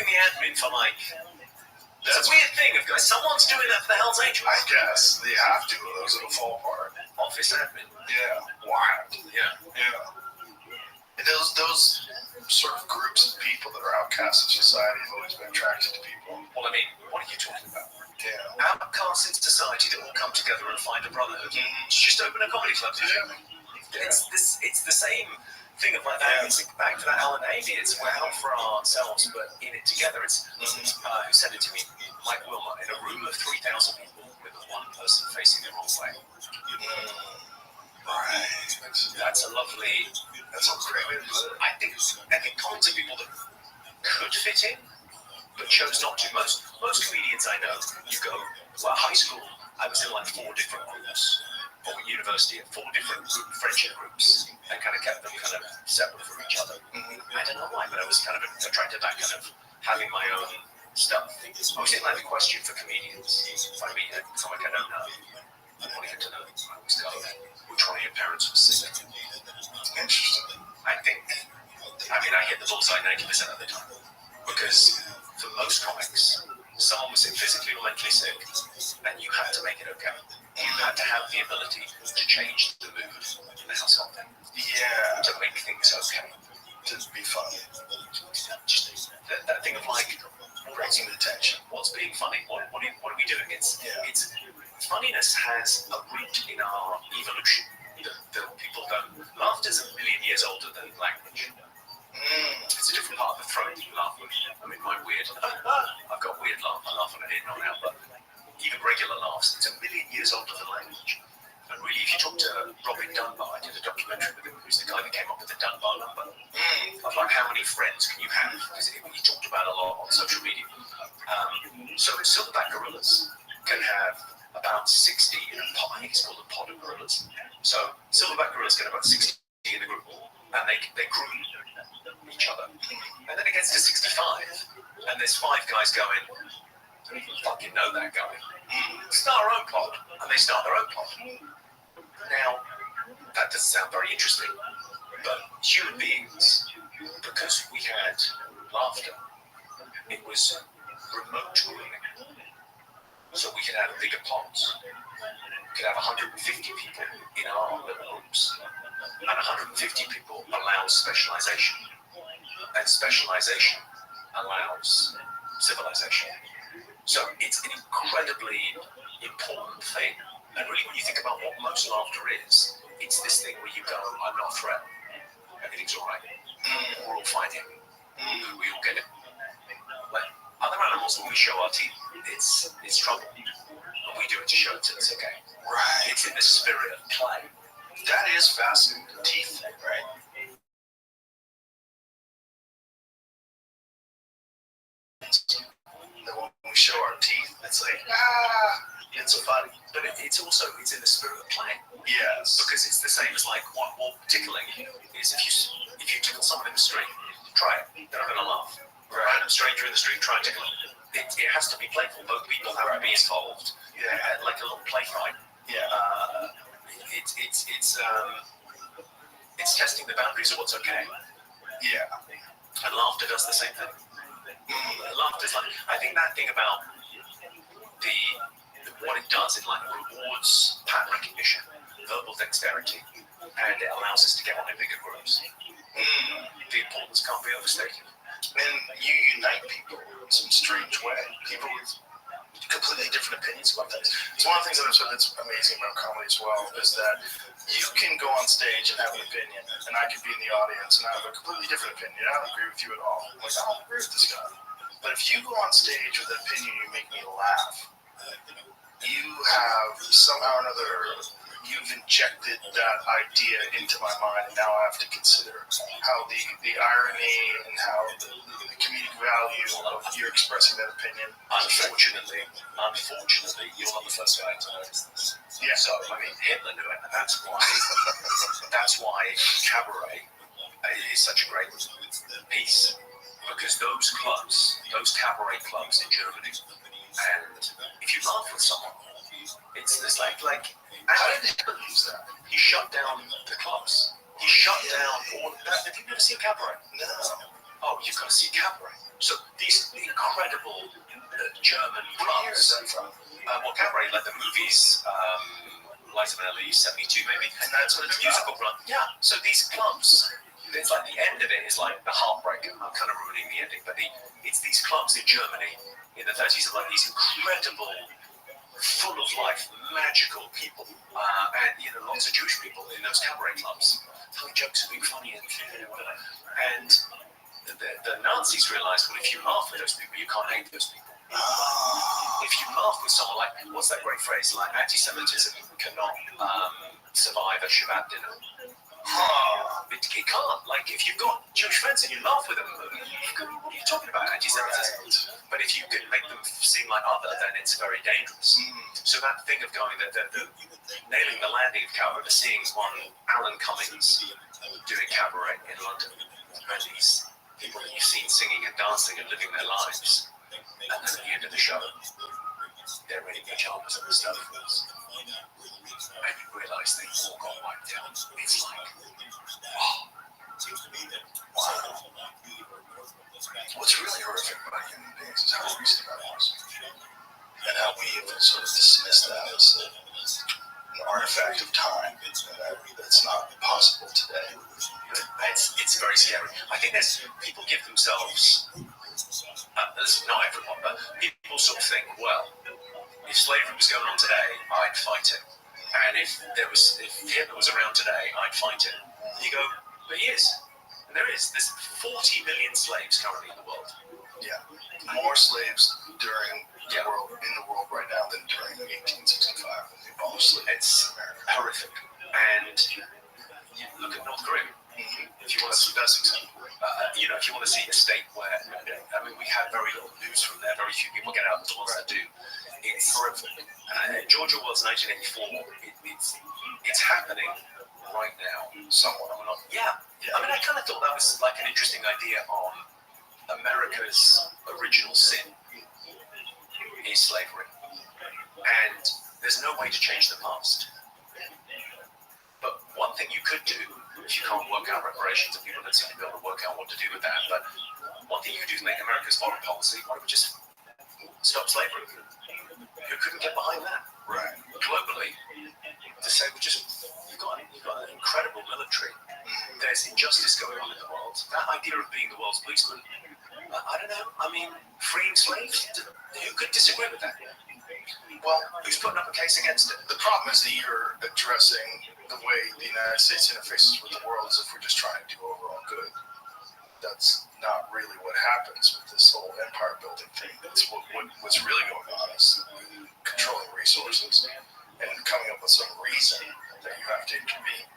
the admin for like it's a weird thing of guys. Someone's doing that for the Hells Angels. I guess they have to, or else it'll fall apart. Office admin. Yeah. Wild. Yeah. And those sort of groups of people that are outcasts of society have always been attracted to people. Well, I mean, what are you talking about? Yeah. Outcasts in society that all come together and find a brotherhood. Just open a comedy club. It's the same thing of like that. It's back to that Alan Avey. It's we're out for ourselves, but in it together. It's who said it to me? Mike Wilmot. In a room of 3,000 people with one person facing the wrong way. Right. That's a lovely. That's a great way to put it. I think kinds of people that could fit in, but chose not to. Most comedians I know, you go, well, high school, I was in like 4 different groups, or university, 4 different friendship groups, and kind of kept them kind of separate from each other. I don't know why, but I was kind of attracted to that kind of having my own stuff. I was in like the question for comedians, if I meet someone I don't know. I want to get to know. I always go, which one of your parents was sick? Interesting. I hit the bullseye 90% of the time. Because for most comics, someone was physically or mentally sick, and you had to make it okay. You had to have the ability to change the mood in the household. Yeah. To make things okay. To be funny. Just that thing of like Breaking the tension. what's being funny? What are we doing? It's funniness has a root in our evolution that people don't. Laughter's a million years older than language. It's a different part of the throat you laugh with. I mean, my weird. I've got weird laugh. I laugh on an in, not out, but even regular laughs. It's a million years older than language. And really, if you talk to Robin Dunbar, I did a documentary with him, who's the guy that came up with the Dunbar number. Of like, how many friends can you have? Because he talked about a lot on social media. So silverback gorillas can have about 60 in a pod. I think it's called a pod of gorillas. So silverback gorillas get about 60 in the group, and they groom each other. And then it gets to 65, and there's 5 guys going, I don't even fucking know that guy. Start our own pod, and they start their own pod. Now, that doesn't sound very interesting, but human beings, because we had laughter, it was remote grooming. So we could have bigger pods. We could have 150 people in our little groups. And 150 people allows specialization. And specialization allows civilization. So it's an incredibly important thing. And really, when you think about what most laughter is, it's this thing where you go, I'm not a threat. Everything's all right. We're all fighting. We all get it. Like other animals, when we show our teeth, it's trouble. But we do it to show it to us, okay? Right. It's in the spirit of play. That is fascinating. The teeth thing, right? Then when we show our teeth, it's like, it's so funny. But it's in the spirit of play. Yes. Because it's the same as like what tickling is. If you tickle someone in the street, try it. They're not going to laugh. A random stranger in the street, try and tickle them. It has to be playful. Both people have to be involved. Yeah, like a little play fight. Yeah. It's testing the boundaries of what's okay. Yeah. And laughter does the same thing. Laughter's like, I think that thing about what it does, it like rewards pattern recognition, verbal dexterity, and it allows us to get on in bigger groups. The importance can't be overstated. And you unite people in some strange way. People with completely different opinions about things. It's one of the things that I've said that's amazing about comedy as well, is that you can go on stage and have an opinion, and I could be in the audience and I have a completely different opinion. I don't agree with you at all. I'm like, I don't agree with this guy. But if you go on stage with an opinion, you make me laugh. You have somehow or another, you've injected that idea into my mind, and now I have to consider how the irony and how the comedic value of you expressing that opinion. Unfortunately, you're not the first guy to notice this. Yeah. So, I mean, Hitler knew it, and that's why Cabaret is such a great piece. Because those cabaret clubs in Germany, and if you laugh with someone, it's this like How did Hitler use that? he shut down the clubs. He shut down all of that. Have you never seen Cabaret? No. Oh, you've got to see Cabaret. So these incredible German What year is clubs. that from? Well, Cabaret, like the movies, Liza Minnelli, 72 maybe, and that's what it's musical run. Yeah. So these clubs, it's like the end of it is like the heartbreaker. I'm kind of ruining the ending, but it's these clubs in Germany in the 30s are like these incredible, full of life, magical people, and lots of Jewish people in those cabaret clubs, telling jokes and being funny and whatever. And the Nazis realized, well, if you laugh with those people, you can't hate those people. If you laugh with someone, like, what's that great phrase? Like, anti-Semitism cannot survive a Shabbat dinner. It can't. Like, if you've got Jewish friends and you laugh with them, what are you talking about, anti-Semitism? Right. But if you can make them seem like other, then it's very dangerous. So that thing of going, the nailing the landing of Cabaret, seeing one Alan Cummings doing Cabaret in London, and these people that you've seen singing and dancing and living their lives, and then at the end of the show, their radio pajamas and the stuff. And you realise they've all got wiped out. It's like, wow. What's really horrific about human beings is how recent that was. And how we have sort of dismissed that as an artifact of time. And that's not possible today. It's very scary. I think there's people give themselves, not everyone, but people sort of think, well, if slavery was going on today, I'd fight it. And if Hitler was around today, I'd fight it. And you go, but he is. And there is. There's 40 million slaves currently in the world. Yeah. More slaves in the world right now than during 1865 when they abolished slavery. It's horrific. And you look at North Korea. If you want to see the best example. if you want to see a state where, we have very little news from there. Very few people get out, the ones that do. It's horrific. Georgia was 1984. It's happening right now. Somewhat. I kind of thought that was like an interesting idea on America's original sin is slavery. And there's no way to change the past. But one thing you could do, if you can't work out reparations, and people don't seem to be able to work out what to do with that, but one thing you could do to make America's foreign policy, why don't we just stop slavery? Who couldn't get behind that? Right. Globally, to say you've got an incredible military. There's injustice going on in the world. That idea of being the world's policeman, I don't know. Freeing slaves, who could disagree with that? Well, who's putting up a case against it? The problem is that you're addressing the way the United States interfaces with the world as if we're just trying to do overall good. That's not really what happens with this whole empire building thing. That's what's really going on is controlling resources and coming up with some reason that you have to intervene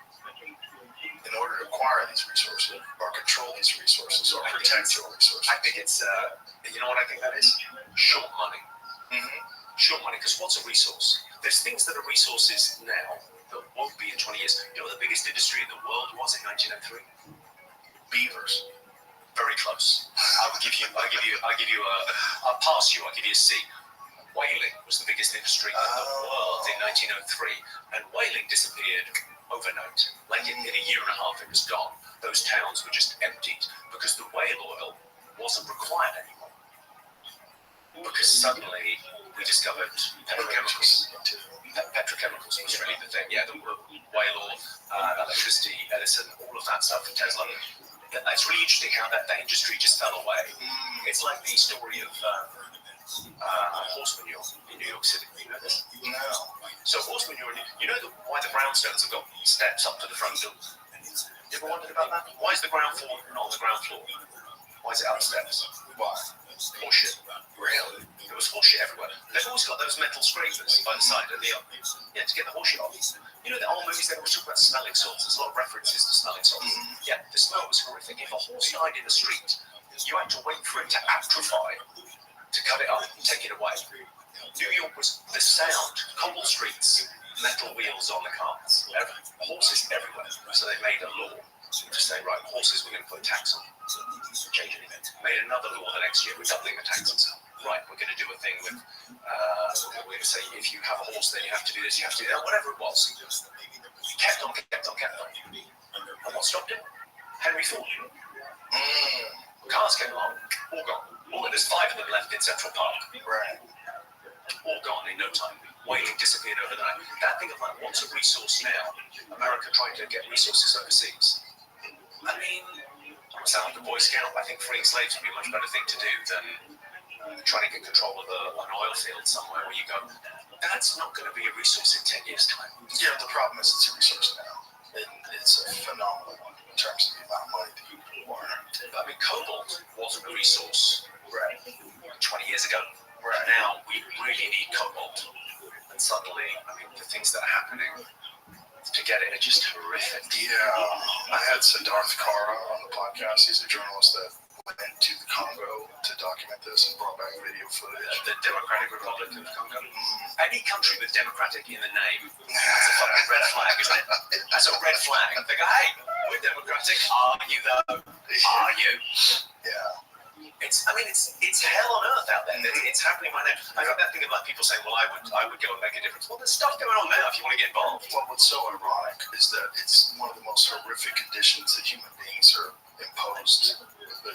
in order to acquire these resources or control these resources or protect your resources. I think it's, you know what I think that is? Short money. Mm-hmm. Short money, because what's a resource? There's things that are resources now that won't be in 20 years. You know what the biggest industry in the world was in 1903? Beavers. Very close. I'll pass you. I'll give you a C. Whaling was the biggest industry in the world in 1903, and whaling disappeared overnight. Like in a year and a half, it was gone. Those towns were just emptied because the whale oil wasn't required anymore. Because suddenly we discovered petrochemicals. Petrochemicals was really the thing. Yeah, the whale oil, electricity, Edison, all of that stuff, Tesla. It's really interesting how that industry just fell away. It's like the story of horse manure in New York City. You know this? No. So horse manure, why the brownstones have got steps up to the front door? You ever wondered about that? Why is the ground floor not on the ground floor? Why is it out steps? Why? Horseshit. Really? There was horseshit everywhere. They've always got those metal scrapers by the side of to get the horseshit off. You know, the old movies, they always talk about smelling salts. There's a lot of references to smelling salts. Yeah, the smell was horrific. If a horse died in the street, you had to wait for it to atrophy to cut it up and take it away. New York was the sound, cobble streets, metal wheels on the cars, horses everywhere. So they made a law to say, right, horses we're going to put a tax on. Change anything. Made another law the next year, we're doubling the taxes. Right, we're going to do a thing with, we're going to say, if you have a horse, then you have to do this, you have to do that, whatever it was. Kept on. And what stopped it? Henry Ford. Cars came along, all gone. There's 5 of them left in Central Park. Right. All gone in no time. Whaling disappeared overnight. That thing of like, what's a resource now? America trying to get resources overseas. I sound like a Boy Scout. I think freeing slaves would be a much better thing to do than trying to get control of an oil field somewhere where you go, that's not going to be a resource in 10 years' time. Yeah, the problem is it's a resource now. It's a phenomenal one in terms of the amount of money that you acquire. Cobalt wasn't a resource 20 years ago. Right. Now we really need cobalt. And suddenly, the things that are happening to get it are just horrific. Yeah, I had Siddharth Kara on the podcast. He's a journalist that went to the Congo to document this and brought back video footage. The Democratic Republic of Congo. Any country with democratic in the name, that's a fucking red flag, isn't it? That's a red flag. They go, hey, we're democratic. Are you though? Are you? Yeah. It's hell on earth out there. It's happening right now. I got that thing about people saying, well, I would go and make a difference. Well, there's stuff going on now if you want to get involved. Well, what's so ironic is that it's one of the most horrific conditions that human beings are imposed.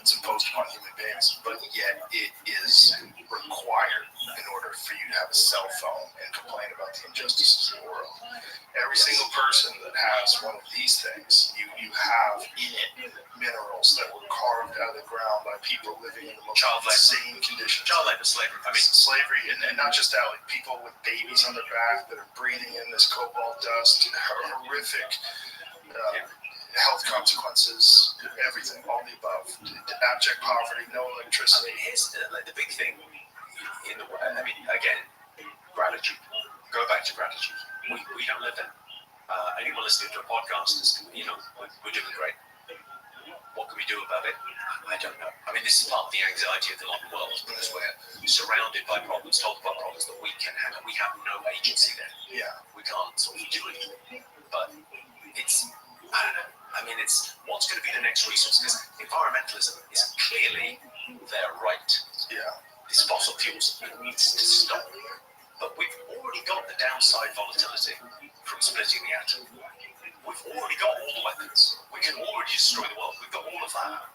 It's imposed upon human beings, but yet it is required in order for you to have a cell phone and complain about the injustices of the world. Every single person that has one of these things, you have in it minerals that were carved out of the ground by people living in the most insane conditions. Child labor, slavery. I mean, slavery, and not just that, like people with babies on their back that are breathing in this cobalt dust, horrific health consequences, everything, all the above. Abject poverty, no electricity. Here's the big thing in the world. Again, gratitude. Go back to gratitude. We don't live there. Anyone listening to a podcast is, we're doing great. What can we do about it? I don't know. This is part of the anxiety of the modern world because we're surrounded by problems, told about problems that we can handle. We have no agency there. Yeah. We can't sort of do anything. But it's, I don't know. It's what's going to be the next resource because environmentalism is clearly their right. Yeah. These fossil fuels needs to stop. But we've already got the downside volatility from splitting the atom. We've already got all the weapons. We can already destroy the world. We've got all of that.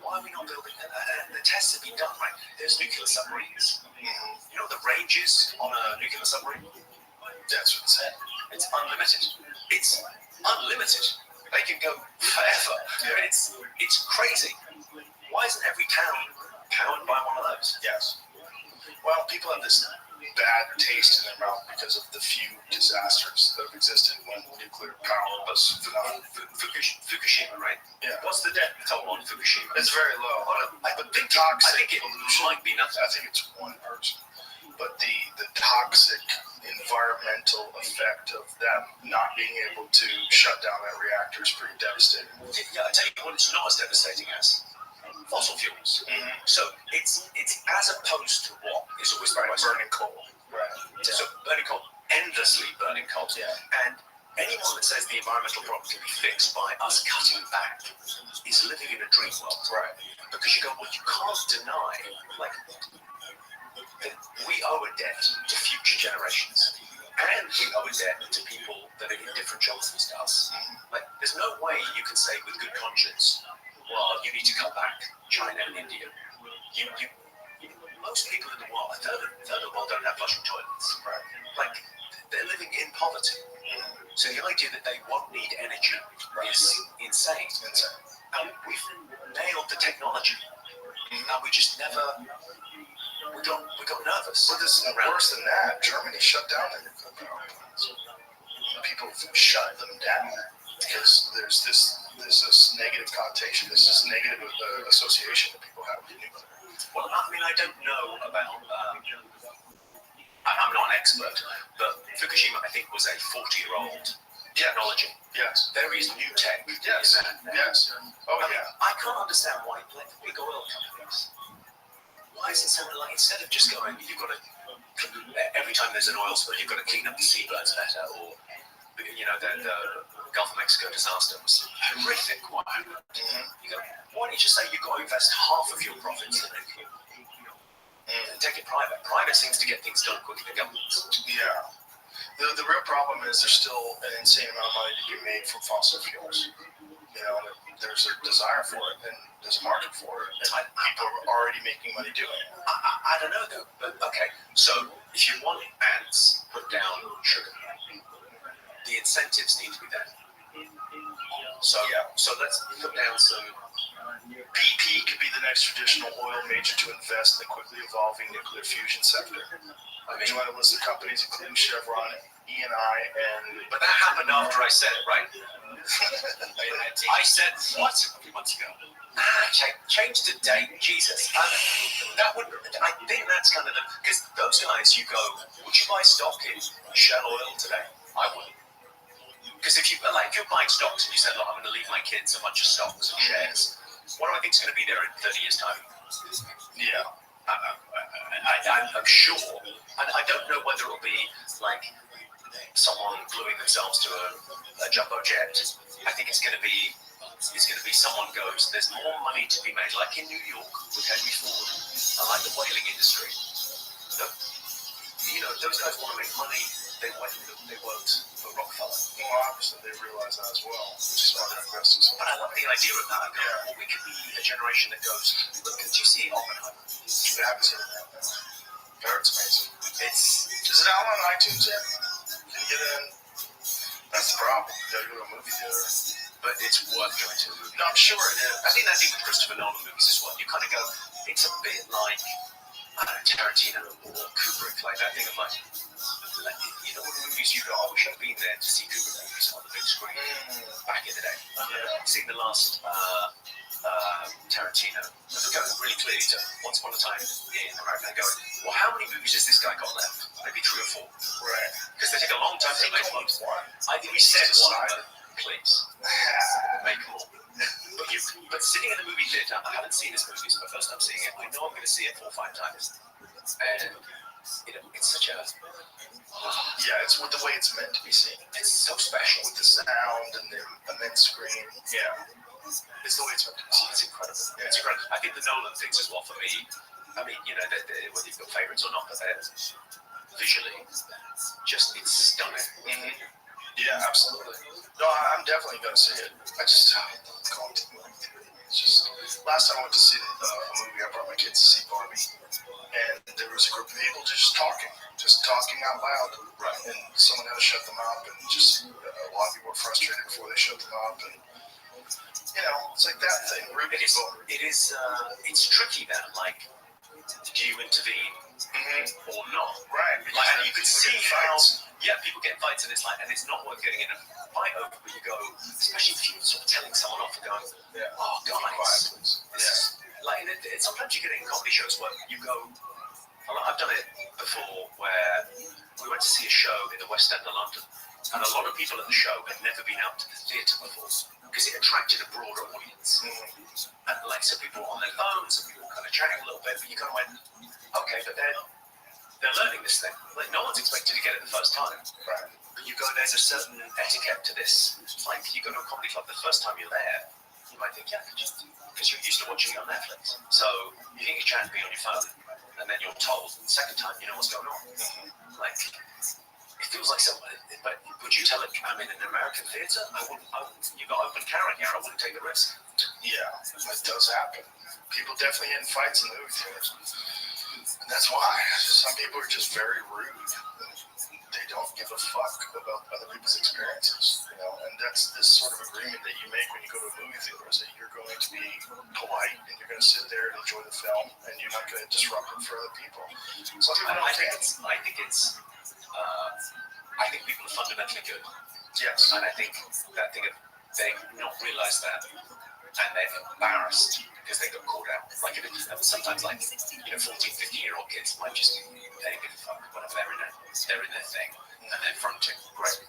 Why are we not building that? The tests have been done, right? There's nuclear submarines. You know what the range is on a nuclear submarine? That's what it said. It's unlimited. It's unlimited. They can go forever. It's crazy. Why isn't every town powered by one of those? Yes. Well, people have this bad taste in their mouth because of the few disasters that have existed when nuclear power was phenomenal. Fukushima, right? Yeah. What's the death toll on Fukushima? It's very low. But the toxic I think it pollution, might be nothing. I think it's one person. But the toxic environmental effect of them not being able to shut down that reactor is pretty devastating. Yeah, I tell you what, it's not as devastating as fossil fuels. Mm-hmm. So it's as opposed to what is always the question. Burning coal. Right. So burning coal, endlessly burning coal. Yeah. And anyone that says the environmental problem can be fixed by us cutting back is living in a dream world. Right. Because you go, well, you can't deny, like, that we owe a debt to future generations. And we owe a debt to people that are in different geographies to us. Like, there's no way you can say with good conscience, well, you need to cut back China and India. Most people in the world, a third of the world don't have flushing toilets. Right. Like, they're living in poverty. So the idea that they won't need energy is insane. And we've nailed the technology. And we just never, we got nervous. Well, this is worse than that. Germany shut down their nuclear power plants. People shut them down because there's this negative connotation, this negative association that people have with nuclear. Well, I don't know about, I'm not an expert, but Fukushima, I think, was a 40-year-old technology. Yes. There is new tech. Yes. Yes. Oh, yeah. I can't understand why, like, the big oil companies, why is it so, like, instead of just going, you've got to, every time there's an oil spill, you've got to clean up the seabirds better, or, the Gulf of Mexico disaster was horrific. What happened? You go, why don't you say you've got to invest half of your profits in nuclear? And take it private. Private seems to get things done quicker than governments. Yeah. The real problem is there's still an insane amount of money to be made from fossil fuels. There's a desire for it, and there's a market for it, and people are already making money doing it. I don't know, though. But, okay, so if you want ants put down sugar, the incentives need to be there. So let's put down some. BP could be the next traditional oil major to invest in the quickly evolving nuclear fusion sector. Join a list of companies including Chevron, Eni, and... But that happened after I said it, right? I said what a few months ago? Change the date, Jesus. That would. I think that's kind of the... Because those guys, you go, would you buy stock in Shell Oil today? I wouldn't. Because if you're buying stocks and you said, look, I'm going to leave my kids a bunch of stocks and shares, what do I think is going to be there in 30 years' time? Yeah. I'm sure. And I don't know whether it'll be like someone gluing themselves to a jumbo jet. I think it's going to be is going to be someone goes, there's more money to be made, like in New York with Henry Ford, and like the whaling industry. Those guys want to make money. They worked for Rockefeller. Well, obviously they realize that as well, which is why they're investing so But I love the idea of that. I go, well, we could be a generation that goes, look, did you see Oppenheimer? You haven't seen it now. It's amazing. Is it out on iTunes yet? Can you get in? That's the problem. You gotta go to a movie theater. But it's worth going to. No, I'm sure it is. I think that thing with Christopher Nolan movies is what you kind of go, it's a bit like, I don't know, Tarantino or Kubrick, like that thing of like what movies you go, I wish I'd been there to see Kubrick movies on the big screen back in the day. I've seen the last Tarantino, and going really clearly to Once Upon a Time in America and going, well, how many movies has this guy got left? Maybe 3 or 4. Right. Because they take a long time to make one. I think we said one, please. Make more. But sitting in the movie theater, I haven't seen this movie, so the first time seeing it, I know I'm going to see it 4 or 5 times. And, it's such a... yeah, it's with the way it's meant to be seen. It's so special. With the sound and the immense screen. Yeah. It's the way it's meant to be seen. It's incredible. Yeah. It's incredible. I think the Nolan things as well for me, I mean, whether you've got favourites or not, but they're visually, just, it's stunning. Mm-hmm. Yeah, absolutely. No, I'm definitely going to see it. I just going to the movie theater. It's just last time I went to see a movie, I brought my kids to see Barbie, and there was a group of people just talking out loud. Right. And someone had to shut them up, and just a lot of people were frustrated before they shut them up, and it's like that thing. It's tricky that, like, do you intervene or not? Right. Like, and you can see how, people get fights, and it's like, and it's not worth getting in a fight over, but you go, especially if you're sort of telling someone off and going, oh, guys, like, sometimes you get it in comedy shows where you go, I've done it before, where we went to see a show in the West End of London, and a lot of people at the show had never been out to the theatre before, because it attracted a broader audience. And like, so people were on their phones, and people were kind of chatting a little bit, but you kind of went, okay, but they're learning this thing. Like, no one's expected to get it the first time. Right. But you go, there's a certain etiquette to this. It's like, you go to a comedy club, the first time you're there, you might think, because you're used to watching it on Netflix. So you think it's chatting on your phone, and then you're told, the second time, you know what's going on. Like, it feels like someone, but would you tell it, I'm in an American theatre? You got open camera here, I wouldn't take the risk. Yeah, it does happen. People definitely get in fights in the movie theaters. And that's why some people are just very rude. They don't give a fuck about other people's experiences, and that's this sort of agreement that you make when you go to a movie theater, is that you're going to be polite and you're going to sit there and enjoy the film, and you're not going to disrupt it for other people. Some people don't think it's. I think people are fundamentally good. Yes. And I think that thing of they not realise that, and they're embarrassed because they got called out. Like, sometimes, 14, 15-year-old kids might just, they don't give a fuck whatever they're in their thing, and they're fronting. Great.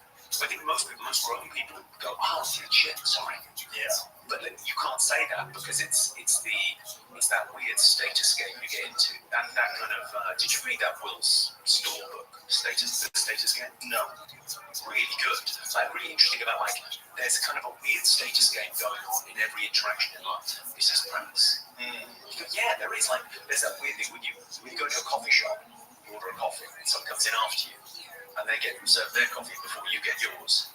But I think most grown people go, oh, shit, sorry. Yeah. But you can't say that because it's that weird status game you get into. That kind of, did you read that Will's Store book, The Status Game? No. Really good. It's like really interesting about, like, there's kind of a weird status game going on in every interaction in life. It's just premise. You go, yeah, there is. Like, there's that weird thing when you go to a coffee shop, you order a coffee, and someone comes in after you, and they get served their coffee before you get yours.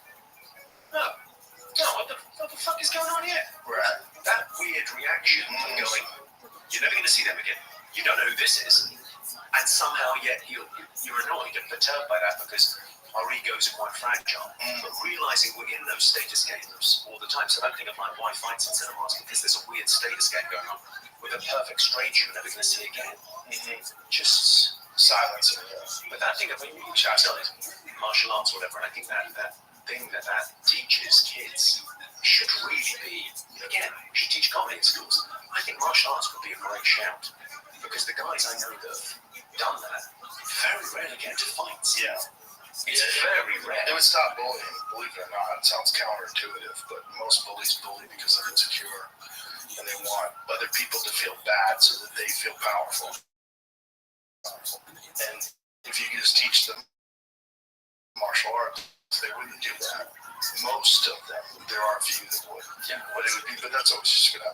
No, what the fuck is going on here? Right. That weird reaction of going, you're never going to see them again. You don't know who this is. And somehow yet you're annoyed and perturbed by that because our egos are quite fragile. But realizing we're in those status games all the time. So that thing of like, why fights in cinemas? Because there's a weird status game going on with a perfect stranger you're never going to see again. Just silence. But that thing of martial arts or whatever, and I think that thing that teaches kids should really be, again, we should teach comedy in schools. I think martial arts would be a great shout because the guys I know that have done that very rarely get into fights. Yeah. It's very rare. It would stop bullying, believe it or not. It sounds counterintuitive, but most bullies bully because they're insecure and they want other people to feel bad so that they feel powerful. And if you can just teach them martial arts, they wouldn't do that. Most of them, there are a few that would. Yeah. But it would be, but that's always just gonna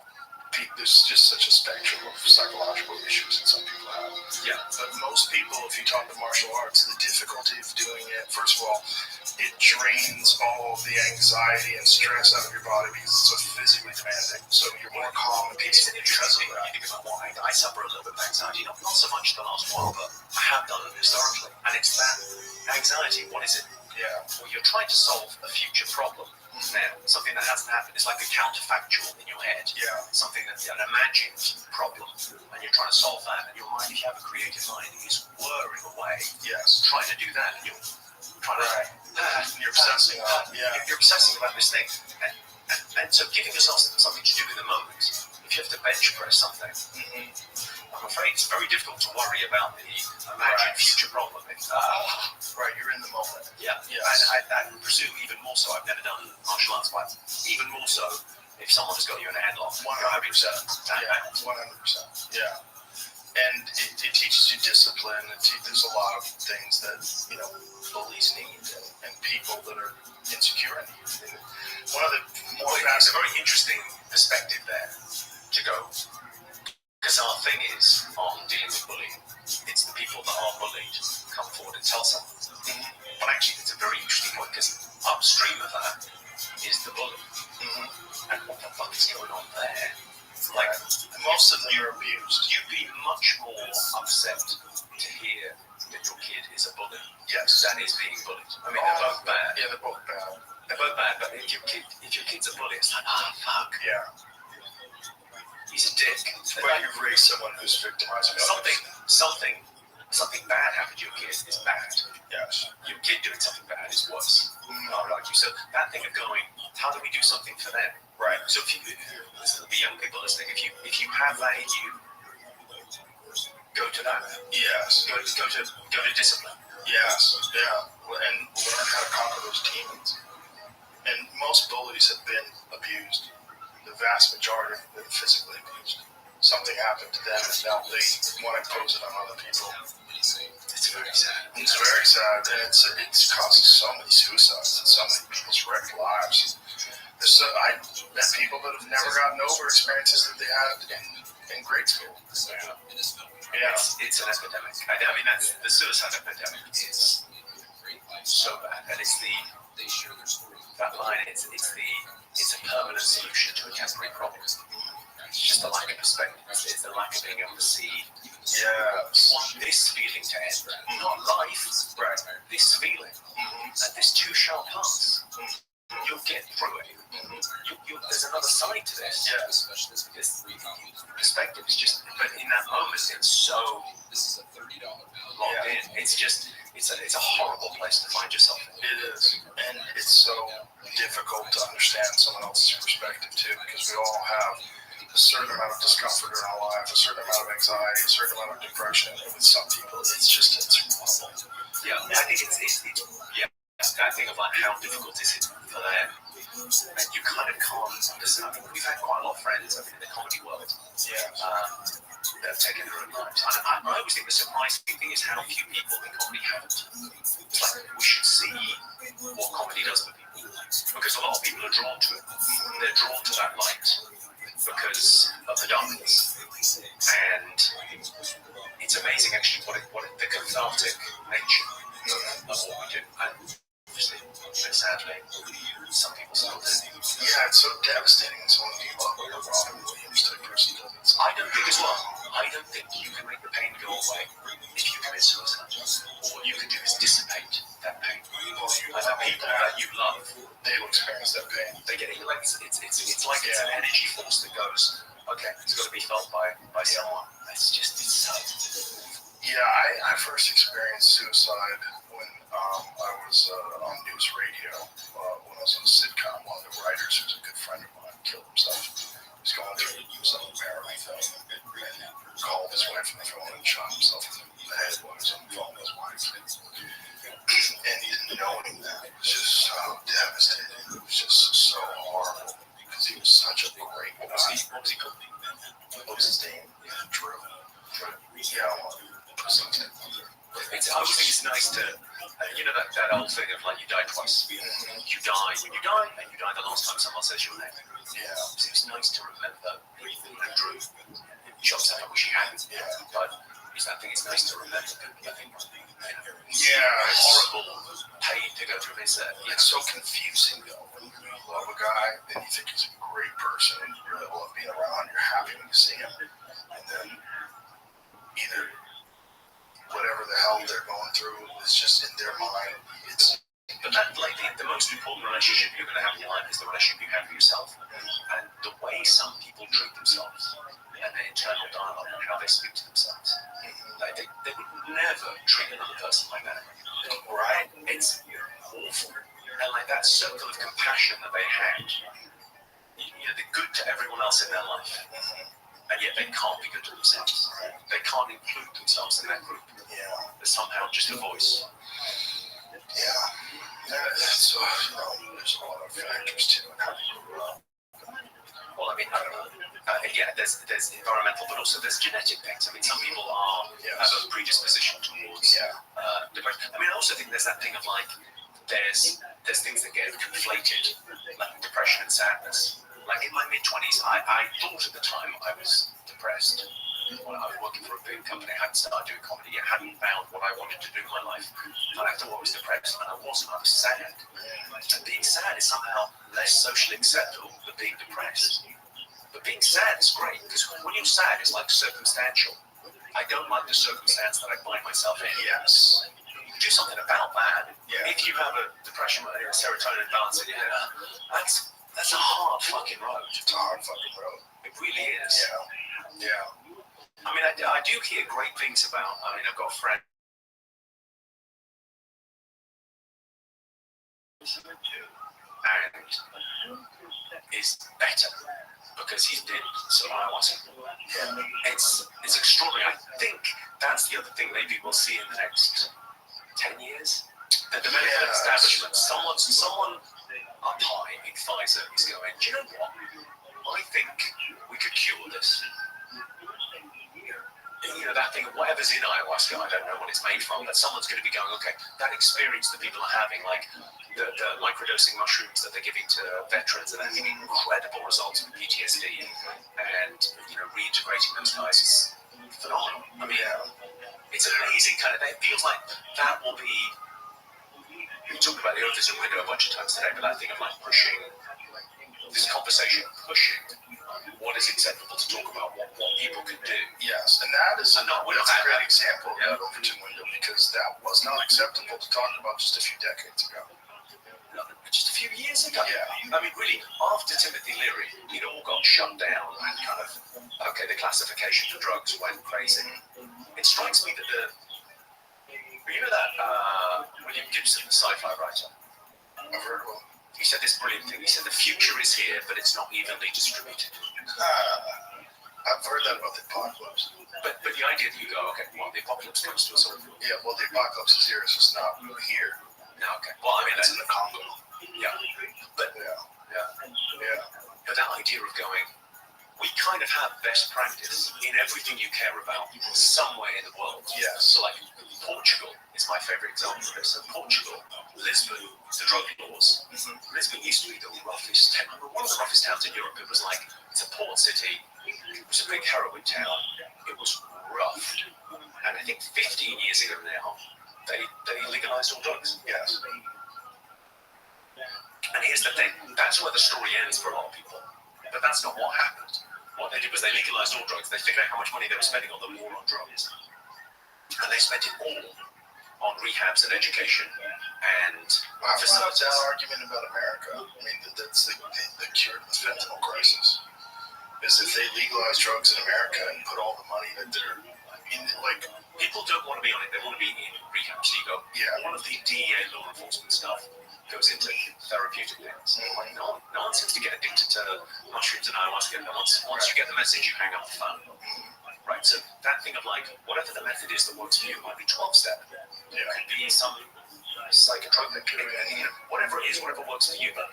be. There's just such a spectrum of psychological issues that some people have. Yeah. But most people, if you talk to martial arts, the difficulty of doing it, first of all, it drains all of the anxiety and stress out of your body because it's so physically demanding. So you're more calm and peaceful because of that. Because I suffer a little bit of anxiety, not so much the last while, but I have done it historically. And it's that anxiety. What is it? Yeah. Well, you're trying to solve a future problem. Now, something that hasn't happened. It's like a counterfactual in your head. Yeah. Something that's an imagined problem, and you're trying to solve that. And your mind, if you have a creative mind, is whirring away, Yes. trying to do that, and you're trying Right. to. You're obsessing on. Yeah. You're obsessing about this thing, and so giving yourself something to do in the moment. If you have to bench press something, I'm afraid it's very difficult to worry about the imagined future problem. Right. You're in the moment. Yeah. Yes. And I presume even more so. I've never done martial arts, but even more so if someone has got you in a headlock. 100%. Yeah. 100%. Yeah. And it teaches you discipline. There's a lot of things that bullies need and people that are insecure in you. And one of the more It's a very interesting perspective there to go. Because our thing is on dealing with bullying, it's the people that are bullied come forward and tell someone. But actually, it's a very interesting point because upstream of that is the bully. And what the fuck is going on there? Like, most of them are abused. You'd be much more upset to hear that your kid is a bully. Yes. Than is being bullied. I mean, they're both bad. Yeah, they're both bad. They're both bad, but if your kid's a bully, it's like, fuck. Yeah. He's a dick. But you've raised someone who's victimizing others. Something bad happened to your kid is bad. Yes. Your kid doing something bad is worse. Not like you. So that thing of going, how do we do something for them? Right. So if you, the young people listening, if you have that in you, go to that. Yes. Go to discipline. Yes. Yeah. And learn how to conquer those demons. And most bullies have been abused. The vast majority have been physically abused. Something happened to them, and now they want to impose it on other people. It's very sad. It's very sad, and it's causing so many suicides and so many people's wrecked lives. I've met people that have never gotten over experiences that they had in grade school. Yeah. It's an epidemic. I mean, that's the suicide epidemic is so bad, and it's that line. It's a permanent solution to a temporary problem. It's just the lack of perspective. It's the lack of being able to see. Yes. Want this feeling to end, not life. Right. This feeling, and this too shall pass. You'll get through it. There's another side to this. Yeah. This perspective is just, but in that moment, it's so locked in. It's just, it's a horrible place to find yourself in. It is. And it's so difficult to understand someone else's perspective, too, because we all have a certain amount of discomfort in our life, a certain amount of anxiety, a certain amount of depression. And with some people, it's horrible. Yeah, I think it's that thing of like how difficult is it for them, and you kind of can't understand. I mean, we've had quite a lot of friends in the comedy world Yeah. that have taken their own lives. I always think the surprising thing is how few people in comedy haven't. It's like we should see what comedy does for people, because a lot of people are drawn to it. They're drawn to that light because of the darkness, and it's amazing actually what the cathartic nature of what we do. And obviously, but sadly, some people still do. Yeah, it's so devastating. Someone who like a Robin Williams type person does it. I don't think as well. I don't think you can make the pain go away if you commit suicide. All you can do is dissipate that pain. And the people that you love, They will experience that pain. they get it. Like it's like it's an energy force that goes. Okay, it's got to be felt by someone. It's so. Yeah, I first experienced suicide when I was on news radio when I was on a sitcom. One of the writers, who was a good friend of mine, killed himself. He was going through some marital thing and called his wife on the phone and shot himself in the head while he was on the phone with his wife. And knowing that was just so devastating. It was just so horrible because he was such a great guy. What was he called? What was his name? Drew. Yeah, I always think it's nice to You know that old thing of like you die twice. You die when you die, and you die the last time someone says your name. Yeah. Seems nice to remember and Drew. Shots I wish he hadn't. Yeah. But it's that thing. It's nice to remember. I think. Yeah. Horrible pain to go through this. It's so confusing though. When you love a guy, then you think he's a great person, and you really love being around. You're happy when you see him, and then either whatever the hell they're going through is just in their mind. But that, like, the most important relationship you're going to have in your life is the relationship you have with yourself. And the way some people treat themselves and their internal dialogue and how they speak to themselves. Like, they would never treat another person like that. Right? It's awful. And like that circle of compassion that they had, they're good to everyone else in their life. And yet they can't be good to themselves. They can't include themselves in that group. Yeah. They're somehow just a voice. Yeah. So, there's a lot of factors too, and how you grew up. Well, I mean, there's environmental, but also there's genetic things. I mean, some people have a predisposition towards depression. I mean, I also think there's that thing of like, there's things that get conflated, like depression and sadness. Like in my mid-20s, I thought at the time I was depressed. When I was working for a big company, I hadn't started doing comedy yet, hadn't found what I wanted to do in my life. And I thought I was depressed, and I wasn't. I was sad. And being sad is somehow less socially acceptable than being depressed. But being sad is great, because when you're sad, it's like circumstantial. I don't like the circumstance that I find myself in. Yes. Do something about that. Yeah. If you have a depression or a serotonin balance in your head, that's a hard fucking road. It's a hard fucking road. It really is. Yeah. I mean, I do hear great things about. I mean, I've got a friend. And is better because he did some ayahuasca. It's extraordinary. I think that's the other thing maybe we'll see in the next 10 years. That the medical establishment, someone up high in Pfizer is going, do you know what? I think we could cure this. That thing, whatever's in ayahuasca, I don't know what it's made from, but someone's going to be going, okay, that experience that people are having, like the microdosing mushrooms that they're giving to veterans, and they're getting incredible results with PTSD, and reintegrating those guys is phenomenal. I mean, it's amazing kind of thing. It feels like that will be, we talked about the autism window a bunch of times today, but that thing of like pushing this conversation, pushing what is acceptable to talk about, what people can do. Yes, and that is a great example of that Overton window, because that was not acceptable to talk about just a few decades ago. No, just a few years ago. Yeah. I mean, really, after Timothy Leary, it all got shut down and kind of, the classification for drugs went crazy. It strikes me that William Gibson, the sci-fi writer, I've heard of him. he said this brilliant thing. He said the future is here, but it's not evenly distributed. I've heard that about the apocalypse. But the idea that you go, okay, well, the apocalypse comes to us all. Yeah, well, the apocalypse is here. It's just not here. No, okay. Well, I mean, It's in the Congo. Yeah. But that idea of going, we kind of have best practice in everything you care about somewhere in the world. Yes. So, like, Portugal is my favorite example of this. So, Portugal, Lisbon, the drug laws. Lisbon used to be the roughest town, one of the roughest towns in Europe. It was like, it's a port city. It was a big heroin town. It was rough. And I think 15 years ago now, they legalized all drugs. Yes. And here's the thing, that's where the story ends for a lot of people. But that's not what happened. What they did was they legalized all drugs. They figured out how much money they were spending on the war on drugs. And they spent it all on rehabs and education and facilities. That argument about America, I mean, that's the cure to the fentanyl crisis, is if they legalize drugs in America and put all the money that they're, people don't want to be on it, they want to be in rehab. So you go, all of the DEA law enforcement stuff goes into therapeutic things. Like, no one seems to get addicted to mushrooms and ayahuasca. And once you get the message, you hang up the phone. Right, so that thing of like, whatever the method is that works for you, it might be 12-step. It could be some psychotropic, whatever it is, whatever works for you. But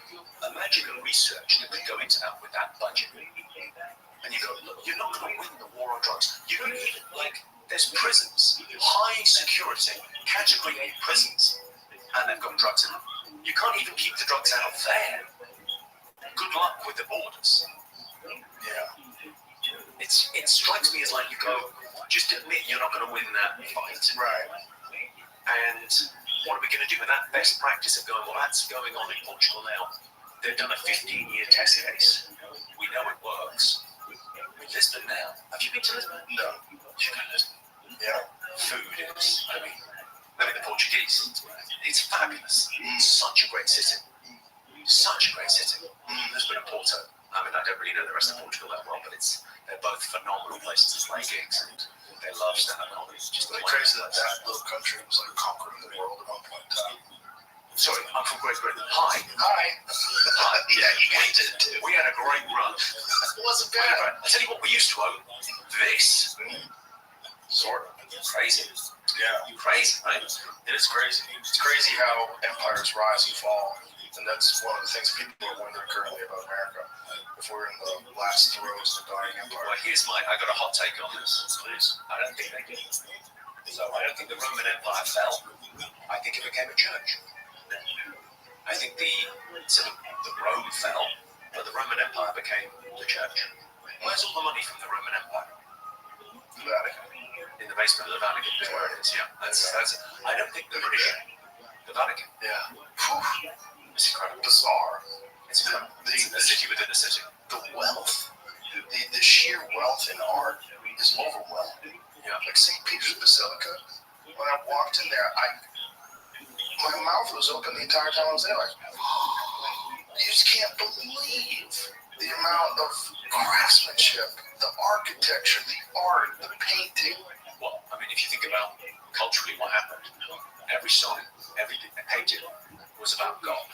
imagine the research that could go into that with that budget. And you go, look, you're not going to win the war on drugs. You don't even, there's prisons, high security, category A prisons they've got drugs in them. You can't even keep the drugs out there. Good luck with the borders. Yeah. It strikes me as like you go, just admit you're not going to win that fight. Right. And what are we going to do with that best practice of going, well, that's going on in Portugal now. They've done a 15-year test case. We know it works. Lisbon now. Have you been to Lisbon? No. You go to Lisbon. Yeah. Food is, I mean the Portuguese. It's fabulous. It's such a great city. Such a great city. Lisbon and Porto. I mean, I don't really know the rest of Portugal that well, but they're both phenomenal places to play gigs, and they love stand-up comedy. Just It's crazy that little country was like conquering the world at one point in time. Sorry, I'm from Great Britain. Hi. Yeah, you guys did too. We had a great run. It wasn't bad. I tell you what, we used to own this. Sort of. Crazy. Yeah. Crazy, right? It is crazy. It's crazy how empires rise and fall. And that's one of the things people are wondering currently about America. If we're in the last throes of a dying empire. Well, I got a hot take on this. Please. I don't think they did. So I don't think the Roman Empire fell. I think it became a church. I think the Rome fell, but the Roman Empire became the church. Where's all the money from the Roman Empire? The Vatican. In the basement of the Vatican is where it is, yeah. That's I don't think the British, the Vatican. Yeah. It's incredible. Bizarre. It's incredible. It's a city within a city. The wealth, the sheer wealth in art is overwhelming. Yeah. Like St. Peter's Basilica, when I walked in there, my mouth was open the entire time I was there. Like, you just can't believe the amount of craftsmanship, the architecture, the art, the painting. Well, I mean, if you think about culturally what happened, every song, every painting was about God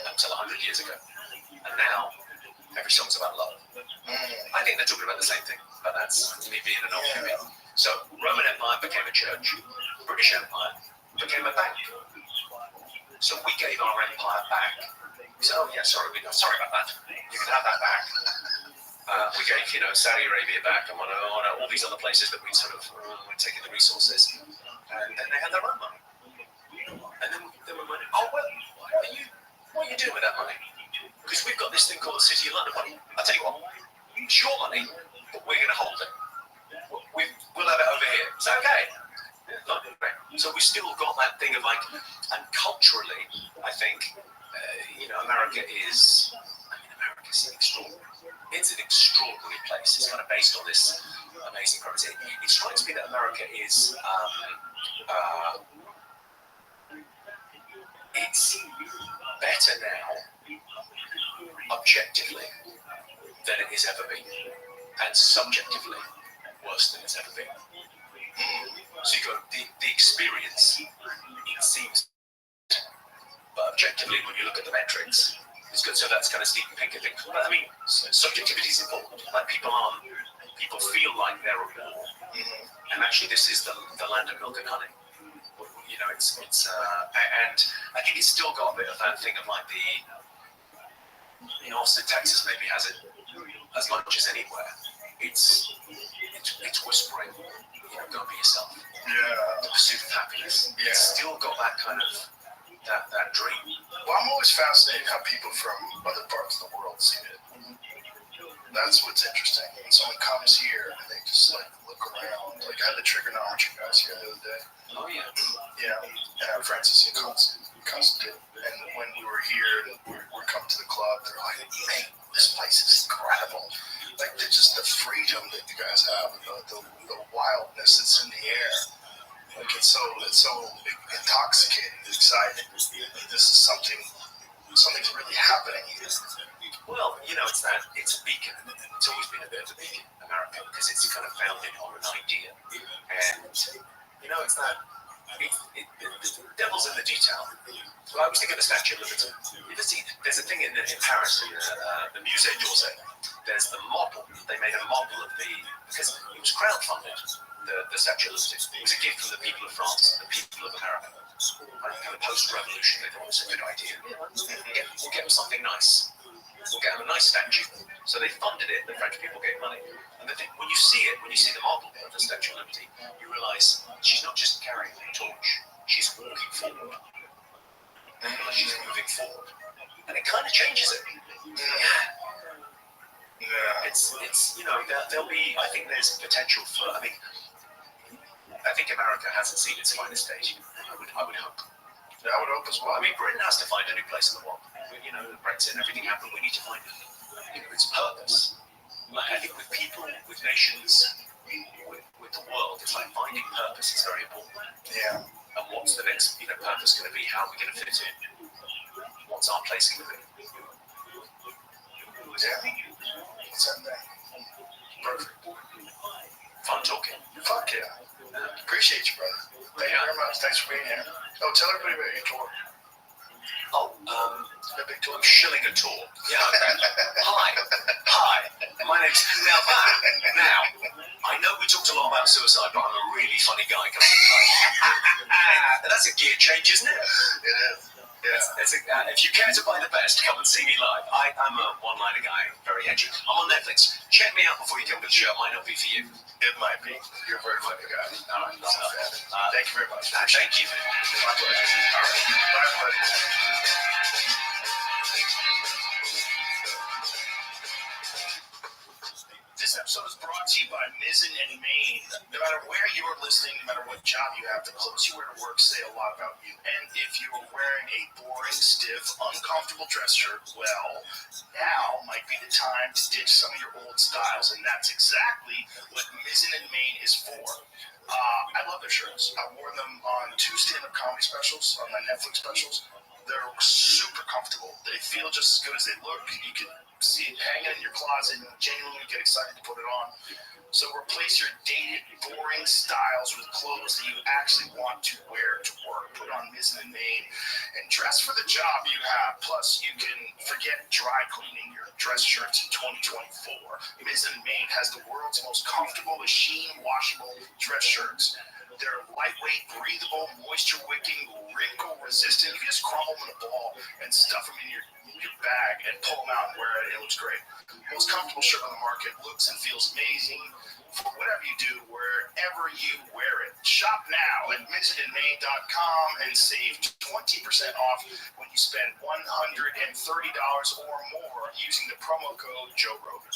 until 100 years ago. And now, every song's about love. I think they're talking about the same thing, but that's me being an old human. So, Roman Empire became a church, British Empire became a bank. So we gave our empire back. So, yeah, sorry about that. You can have that back. We gave, Saudi Arabia back and all these other places that we sort of were taking the resources. And then they had their own money. And then we went, oh, well, what are you doing with that money? Because we've got this thing called the City of London money. I'll tell you what, it's your money, but we're going to hold it. We'll have it over here. It's okay. So we still got that thing of like, and culturally, I think, America's extraordinary. It's an extraordinary place. It's kind of based on this amazing premise. It strikes me that America is, it's better now, objectively, than it has ever been, and subjectively, worse than it's ever been. So you go, the experience, it seems, but objectively, when you look at the metrics, it's good. So that's kind of Stephen Pinker thing. But I mean, subjectivity is important. Like people feel like they're a war, and actually, this is the land of milk and honey. It's and I think it's still got a bit of that thing of like Austin, Texas maybe has it as much as anywhere. It's whispering, go be yourself. Yeah. The pursuit of happiness. Yeah. It's still got that kind of that dream. Well, I'm always fascinated how people from other parts of the world see it. That's what's interesting. When someone comes here and they just like look around. Like I had the trigonometry guys here the other day. Oh yeah. Yeah. And Francis and Constantine. And when we were here, we're coming to the club. They're like, "Hey, this place is incredible. Like just the freedom that you guys have, and the wildness that's in the air. Like it's so intoxicating, exciting. This is something's really happening here." Well, it's a beacon. It's always been a bit of a beacon, America, because it's kind of founded on an idea. And, it's that, the devil's in the detail. So I was thinking of the Statue of Liberty. There's a thing in Paris, the Musée d'Orsay. There's the model. They made a model of because it was crowdfunded, the Statue of Liberty. It was a gift from the people of France and the people of America. Kind of post-revolution, they thought it was a good idea. Yeah, we'll get them something nice. We'll get them a nice statue. So they funded it, the French people gave money. And when you see the model of the Statue of Liberty, you realise she's not just carrying a torch, she's walking forward. unless she's moving forward. And it kind of changes it. Yeah. It's there'll be, I think there's potential for, I think America hasn't seen its finest stage. I would hope. I would hope as well. I mean, Britain has to find a new place in the world. Brexit and everything happened. We need to find its purpose. I think with people, with nations, with the world, it's like finding purpose is very important. Yeah. And what's the next purpose going to be? How are we going to fit in? What's our place going to be? Yeah. What's that thing? Perfect. Fun talking. Fuck yeah. Appreciate you, brother. Thank you very much. Thanks for being here. Oh, tell everybody about your tour. A big tour. Shilling a tour. Yeah. Hi. My name's Now, I know we talked a lot about suicide, but I'm a really funny guy coming to life. That's a gear change, isn't it? It is. Yeah. If you care to buy the best, come and see me live. I'm a one-liner guy, very edgy. I'm on Netflix. Check me out before you come to the show. It might not be for you. It might be. You're a very funny guy. All right. Thank you very much. Thank you. My pleasure. All right. Bye, everybody. This episode is brought to you by Mizzen and Main. No matter where you are listening, no matter what job you have, the clothes you wear to work say a lot about you. And if you are wearing a boring, stiff, uncomfortable dress shirt, well, now might be the time to ditch some of your old styles. And that's exactly what Mizzen and Main is for. I love their shirts. I wore them on 2 stand-up comedy specials, on my Netflix specials. They're super comfortable. They feel just as good as they look. You can see it hanging in your closet and genuinely get excited to put it on. So replace your dated, boring styles with clothes that you actually want to wear to work. Put on Mizzen and Main and dress for the job you have. Plus, you can forget dry cleaning your dress shirts in 2024. Mizzen and Main has the world's most comfortable machine washable dress shirts. They're lightweight, breathable, moisture-wicking, wrinkle-resistant. You can just crumble them in a ball and stuff them in your bag and pull them out and wear it. It looks great. Most comfortable shirt on the market, looks and feels amazing for whatever you do, wherever you wear it. Shop now at mizzenandmain.com and save 20% off when you spend $130 or more using the promo code Joe Rogan.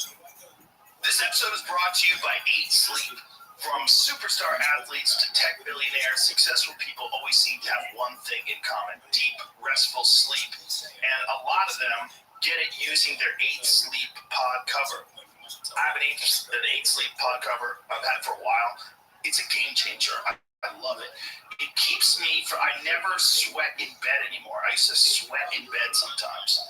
This episode is brought to you by 8 Sleep. From superstar athletes to tech billionaires, successful people always seem to have one thing in common: deep, restful sleep. And a lot of them get it using their 8 Sleep pod cover. I have an 8 Sleep pod cover. I've had it for a while. It's a game changer. I love it. It keeps me I never sweat in bed anymore. I used to sweat in bed sometimes.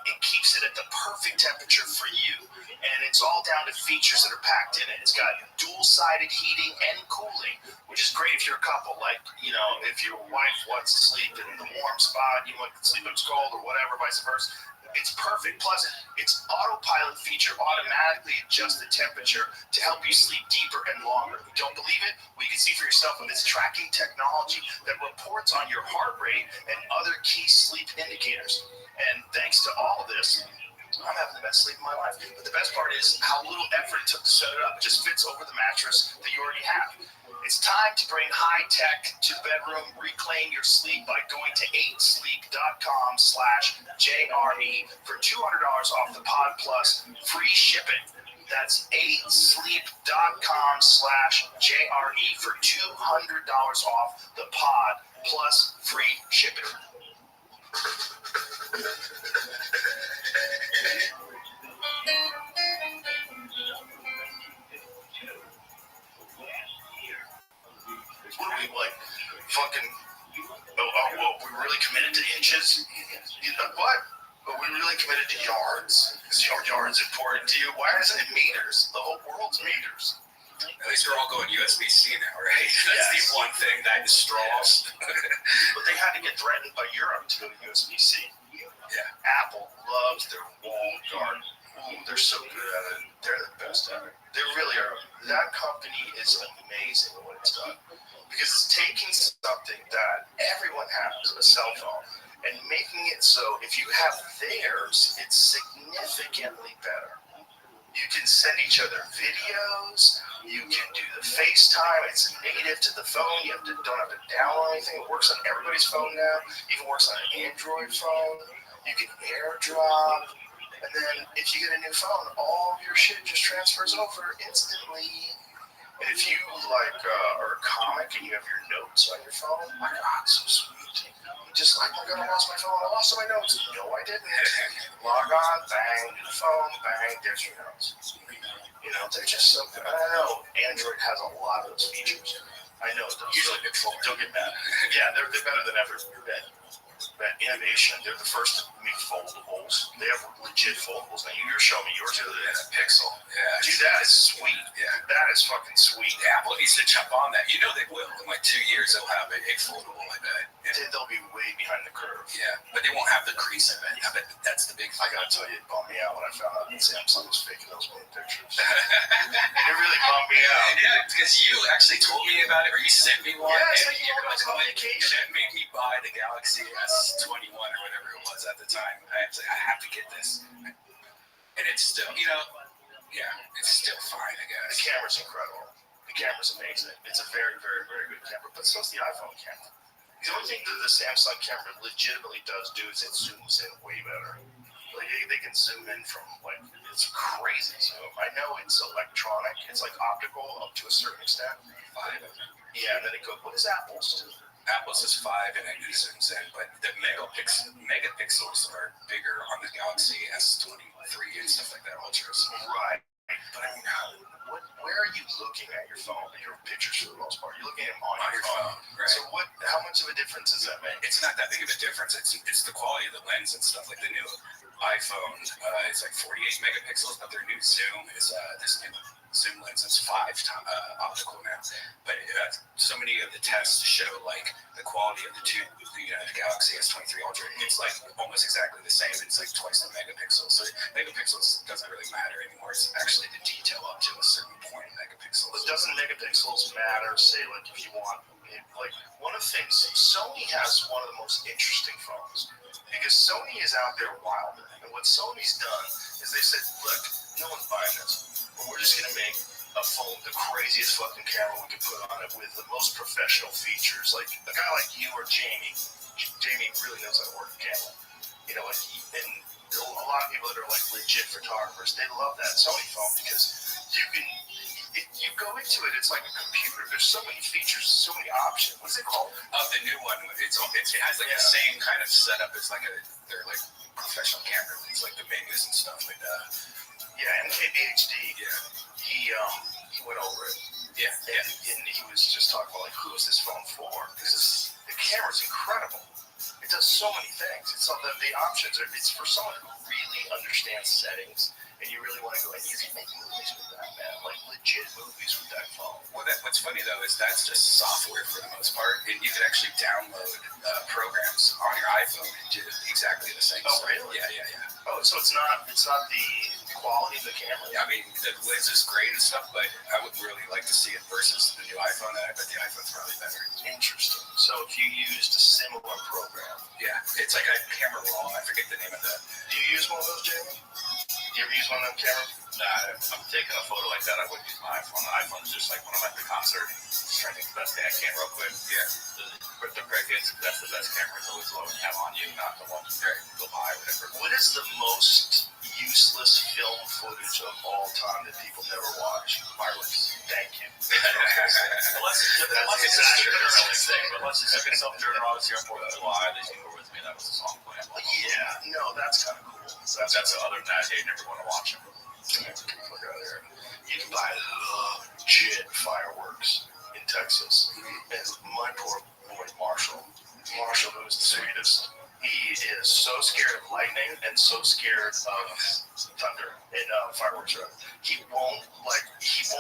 It keeps it at the perfect temperature for you, and it's all down to features that are packed in it. It's got dual-sided heating and cooling, which is great if you're a couple. Like, if your wife wants to sleep in the warm spot, you want to sleep when it's cold, or whatever, vice versa. It's perfect. Plus, its autopilot feature automatically adjusts the temperature to help you sleep deeper and longer. If you don't believe it? Well, you can see for yourself with its tracking technology that reports on your heart rate and other key sleep indicators. And thanks to all of this, I'm having the best sleep of my life. But the best part is how little effort it took to set it up. It just fits over the mattress that you already have. It's time to bring high tech to the bedroom. Reclaim your sleep by going to 8sleep.com/JRE for $200 off the Pod Plus free shipping. That's 8sleep.com/JRE for $200 off the Pod Plus free shipping. What are we like? Fucking. We really committed to inches? What? But we really committed to yards. Is your yards important to you? Why isn't it meters? The whole world's meters. At least we're all going USB-C now, right? That's Yes. the one thing that destroys. But they had to get threatened by Europe to go to USB-C. Yeah. Apple loves their walled garden. Ooh, they're so good at it. They're the best at it. They really are. That company is amazing at what it's done. Because it's taking something that everyone has, a cell phone, and making it so if you have theirs, it's significantly better. You can send each other videos. You can do the FaceTime. It's native to the phone. You don't have to download anything. It works on everybody's phone now. Even works on an Android phone. You can AirDrop. And then if you get a new phone, all of your shit just transfers over instantly. And if you are a comic and you have your notes on your phone, my God, so sweet. You just like, oh my God, I lost my phone. I lost my notes. No, I didn't. Log on, bang, do the phone, bang, there's your notes. You know, they're just so good. I know Android has a lot of those features. I know it does. Usually don't get mad. Yeah, they're better than ever. That innovation, they're the first to make foldables. They have legit foldables. Now, you're showing me yours the other day. Pixel. Yeah. Dude, that is sweet. Yeah. That is fucking sweet. Apple needs to jump on that. You know they will. In like 2 years, they'll have a foldable like that. And they'll be way behind the curve. Yeah, but they won't have the crease in it. I bet that's the big thing. I gotta tell you, it bummed me out when I found out that Samsung was faking those moon pictures. It really bummed me out. Yeah, because you actually told me about it, or you sent me one. Yeah, it's and like you were on vacation. And that made me buy the Galaxy S21 or whatever it was at the time. I was like, I have to get this. And it's still, it's still fine, I guess. The camera's incredible. The camera's amazing. It's a very, very, very good camera. But so's the iPhone camera. The only thing that the Samsung camera legitimately does do is it zooms in way better. Like they can zoom in from it's crazy zoom. I know it's electronic. It's like optical up to a certain extent. 5. Yeah, and then it goes. What is Apple's do? Apple's is 5 and it zooms in, but the megapixels are bigger on the Galaxy S23 and stuff like that, Ultras. Right. But I mean, where are you looking at your phone? Your pictures for the most part. You're looking at them on your phone. Right. So how much of a difference does that make? It's not that big of a difference. It's the quality of the lens and stuff. Like the new iPhone is like 48 megapixels, but their new zoom is this new zoom lens is 5 optical now. But so many of the tests show like the quality of the Galaxy S23 Ultra. It's like almost exactly the same. It's like twice the megapixels. So megapixels doesn't really matter anymore. It's actually the detail up to a certain point in megapixels. But doesn't megapixels matter? Say like if you want, one of the things, Sony has one of the most interesting phones because Sony is out there wild. And what Sony's done is they said, look, no one's buying this, but we're just gonna make a phone, the craziest fucking camera we can put on it with the most professional features. Like a guy like you or Jamie really knows how to work a camera. And a lot of people that are like legit photographers, they love that Sony phone because you go into it, it's like a computer. There's so many features, so many options. What's it called? The new one, it has like the same kind of setup as they're like professional camera things, like the menus and stuff like that. Yeah, MKBHD. Yeah. He went over it. Yeah. And he was just talking about like, who is this phone for? Because the camera's incredible. It does so many things. It's all the options are. It's for someone who really understands settings, and you really want to go. And you can make movies with that, man. Like legit movies with that phone. Well, what's funny though is that's just software for the most part, and you could actually download programs on your iPhone and do exactly the same. Oh, really? Yeah. Oh, so it's not the quality of the camera. Yeah, I mean the lens is great and stuff, but I would really like to see it versus the new iPhone. And I bet the iPhone's probably better. Interesting. So if you used a similar program, it's like a camera roll. I forget the name of that. Do you use one of those, Jamie? You ever use one of them cameras? Nah, if I'm taking a photo like that, I wouldn't use my iPhone. The iPhone's just like when I'm at the concert, just trying to think the best thing I can real quick. Yeah. The Crickets, that's the best camera. It's always low and have on you, not the one go by, whatever. What is the most useless film footage of all time that people never watch? Fireworks. Thank you. Unless it's actually a real thing, but unless it's took itself during obviously on 4th of July, they came over with me. That was a song playing. Yeah, no, that's kind of cool. That's other than that, hey, never want to watch them. You can buy legit fireworks in Texas. And my poor boy Marshall, who's the sweetest, he is so scared of lightning and so scared of thunder and fireworks. He won't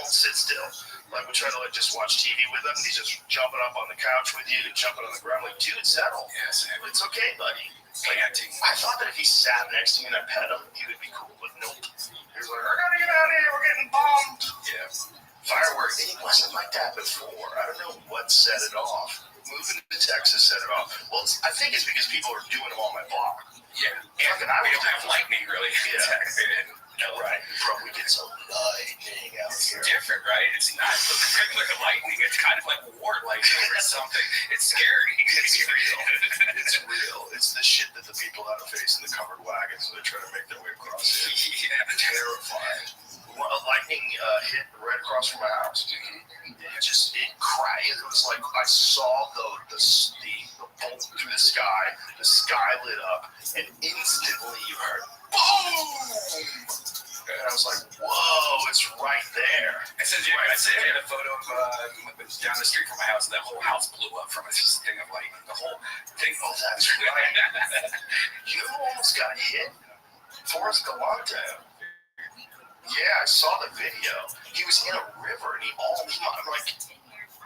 sit still. Like we try to just watch TV with him. He's just jumping up on the couch with you, jumping on the ground. Like, dude, settle. Yes, it's okay, buddy. Planting. I thought that if he sat next to me and I pet him, he would be cool, but nope. He was like, I gotta get out of here, we're getting bombed. Yeah. Fireworks. And he wasn't like that before. I don't know what set it off. Moving to Texas set it off. Well, I think it's because people are doing them on my block. Yeah. And we don't have lightning really. Yeah. No, Right. Bro, we get some lightning out it's here. different, right? It's not regular lightning. It's kind of like war lightning or something. It's scary. It's real. It's real. It's the shit that the people have to face in the covered wagons when they try to make their way across it. Yeah. Terrifying. Well, a lightning hit right across from my house. It cried. It was like I saw the bolt through the sky. The sky lit up, and instantly you heard boom. And I was like, whoa, it's right there. I sent you a photo of down the street from my house, and that whole house blew up from a thing of lightning. The whole thing. Oh, that's right. You know who almost got hit? Forrest Galante. Yeah, I saw the video. He was in a river, and he like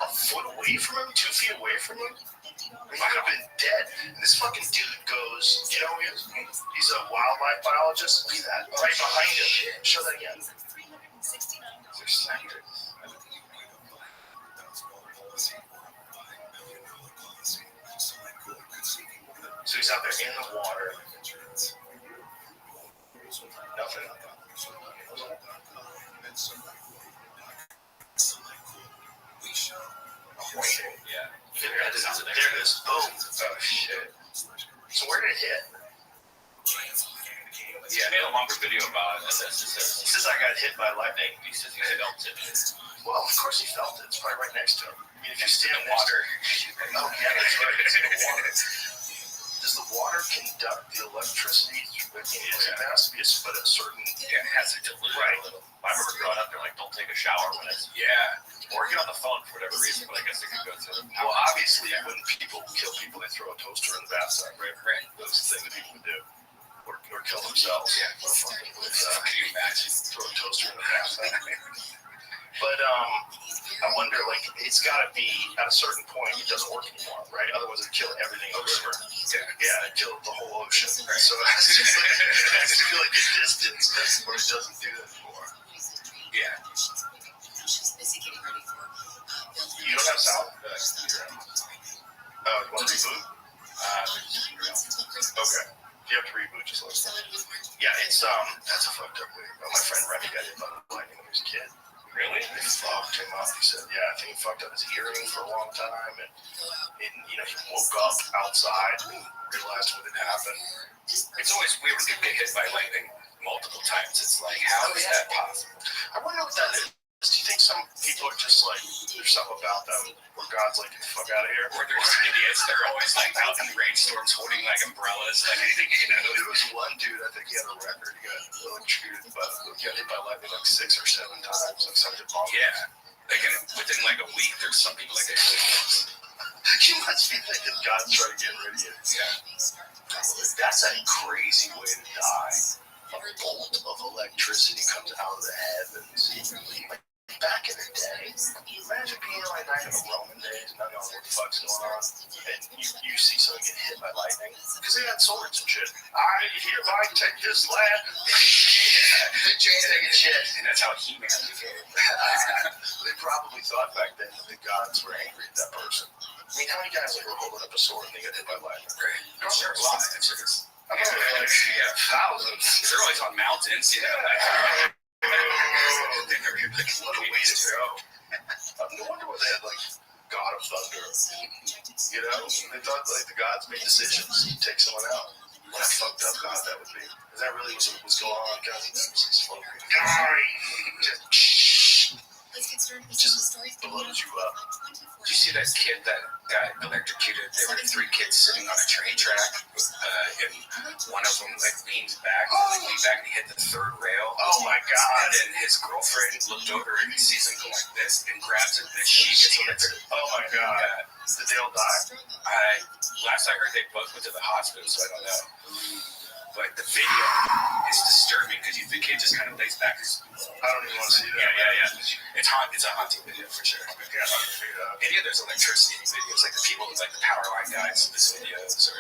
a foot away from him, 2 feet away from him. He might have been dead. And this fucking dude goes, you know, he's a wildlife biologist. Look at that, right behind him. Show that again. So he's out there in the water. Nothing. Waiting. Yeah. There it is. Boom. Oh, shit. So where did it hit? Yeah, I made a longer video about it. He says I got hit by lightning. He says he felt it. Well, of course he felt it. It's probably right next to him. I mean, if you stand in the water. Oh, yeah, that's right. It's in the water. Does the water conduct the electricity? It has to be a certain... Yeah, it has to dilute Right. a little. I remember growing up, they're like, don't take a shower when it's... Yeah. Or get on the phone for whatever reason, but I guess they could go to... Well, obviously, when people kill people, they throw a toaster in the bathtub, right? That's the thing that people would do. Or kill themselves. Yeah. Can you imagine? Throw a toaster in the bathtub. But I wonder, like, it's got to be at a certain point it doesn't work anymore, right? Otherwise, it'd kill everything in the river. Yeah, it'd kill the whole ocean. Right? So it's just like, I just feel like a distance where it doesn't do that anymore. Yeah. You don't have sound? You want to reboot? Okay. You have to reboot, just let us know. Yeah, it's that's a fucked up way. My friend Remy got hit by lightning when he was a kid. Really? They fucked him up. He said, yeah, I think he fucked up his hearing for a long time, and you know, he woke up outside and realized what had happened. It's always weird when you get hit by lightning multiple times. It's like, how is that possible? I wonder what that is. Do you think some people are just like, there's something about them where God's like, get the fuck out of here? Or they're just idiots. They're always like out in rainstorms holding like umbrellas, like anything, you know. There was one dude, I think he had a record. He got electrocuted, but he got hit by lightning like 6 or 7 times. Like something wrong. Yeah. Like within like a week, there's some people like that. You must be thinking God's trying to get rid of you. Yeah. That's a crazy way to die. A bolt of electricity comes out of the heavens. Like, back in the day, imagine being like back in the Roman days and not knowing what the fuck's going on, and you see someone get hit by lightning because they had swords and shit. I hereby take this land. They taking shit. And that's how He-Man became. They probably thought back then that the gods were angry at that person. I mean, how many guys like were holding up a sword and they got hit by lightning? I'm sure a lot. I mean, like, thousands. They're always on mountains, you know. What a way to go. No wonder why they had like God of Thunder. You know, they thought like the gods made decisions to take someone out. What a fucked up God that would be. Is that really what was going on? God, just blows you up. Did you see that kid that got electrocuted? There were 3 kids sitting on a train track, and one of them like leaned back and he hit the 3rd rail. Oh my God! And then his girlfriend looked over and he sees him go like this and grabs it, and then she gets electrocuted. Oh my God! Did they all die? Last I heard, they both went to the hospital, so I don't know. But the video is disturbing because the kid just kind of lays back. I don't even want to see that. Yeah. It's a haunting video for sure. Any of those electricity videos, like the people, like the power line guys in this videos, or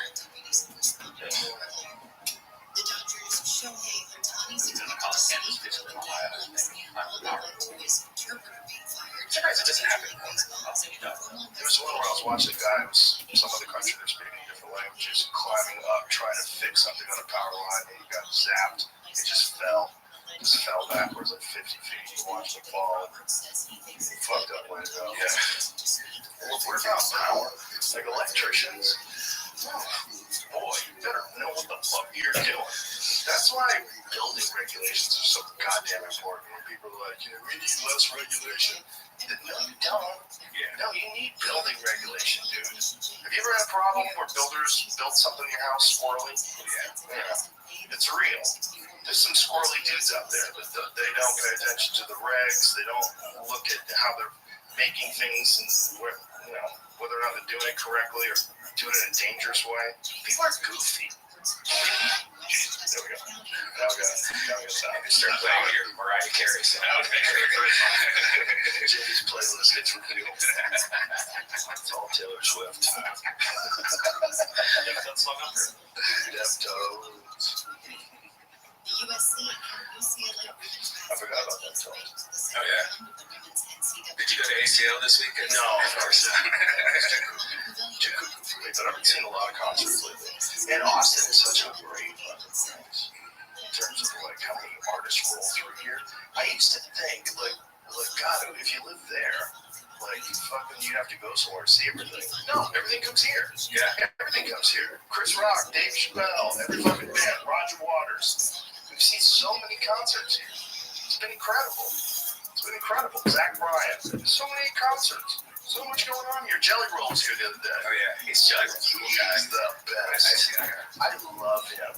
sometimes it doesn't happen. There was one where I was watching a guy who was from some other country that speaking different languages, climbing up, trying to fix something on a power line, and he got zapped. It just fell. Just fell backwards like 50 feet. He watched it fall. Fucked up way to go. Yeah. Well, what about power? Like electricians? Boy, you better know what the fuck you're doing. That's why building regulations are so goddamn important. When people are like, yeah, we need less regulation. No, you don't. Yeah. No, you need building regulation, dude. Have you ever had a problem where builders built something in your house squirrely? Yeah. It's real. There's some squirrely dudes out there that they don't pay attention to the regs. They don't look at how they're making things and whether or not they're doing it correctly or doing it in a dangerous way. People are goofy. Jesus, there we go. Now we got stop. Start playing your Mariah Carey song. Jimmy's playlist gets revealed. It's all Taylor Swift. Deftones. I forgot about that song. Oh, yeah. Did you go to ACL this weekend? No, of course not. Too cuckoo for me, but I've seen a lot of concerts lately. And Austin is such a great place in terms of like how many artists roll through here. I used to think like God, if you live there, like you have to go somewhere to see everything. No, everything comes here. Yeah. Everything comes here. Chris Rock, Dave Chappelle, every fucking band, Roger Waters. We've seen so many concerts here. It's been incredible. Zach Bryan. So many concerts. So much going on here. Jelly Roll was here the other day. Oh, yeah. He's Jelly Roll. He's the best. I love him.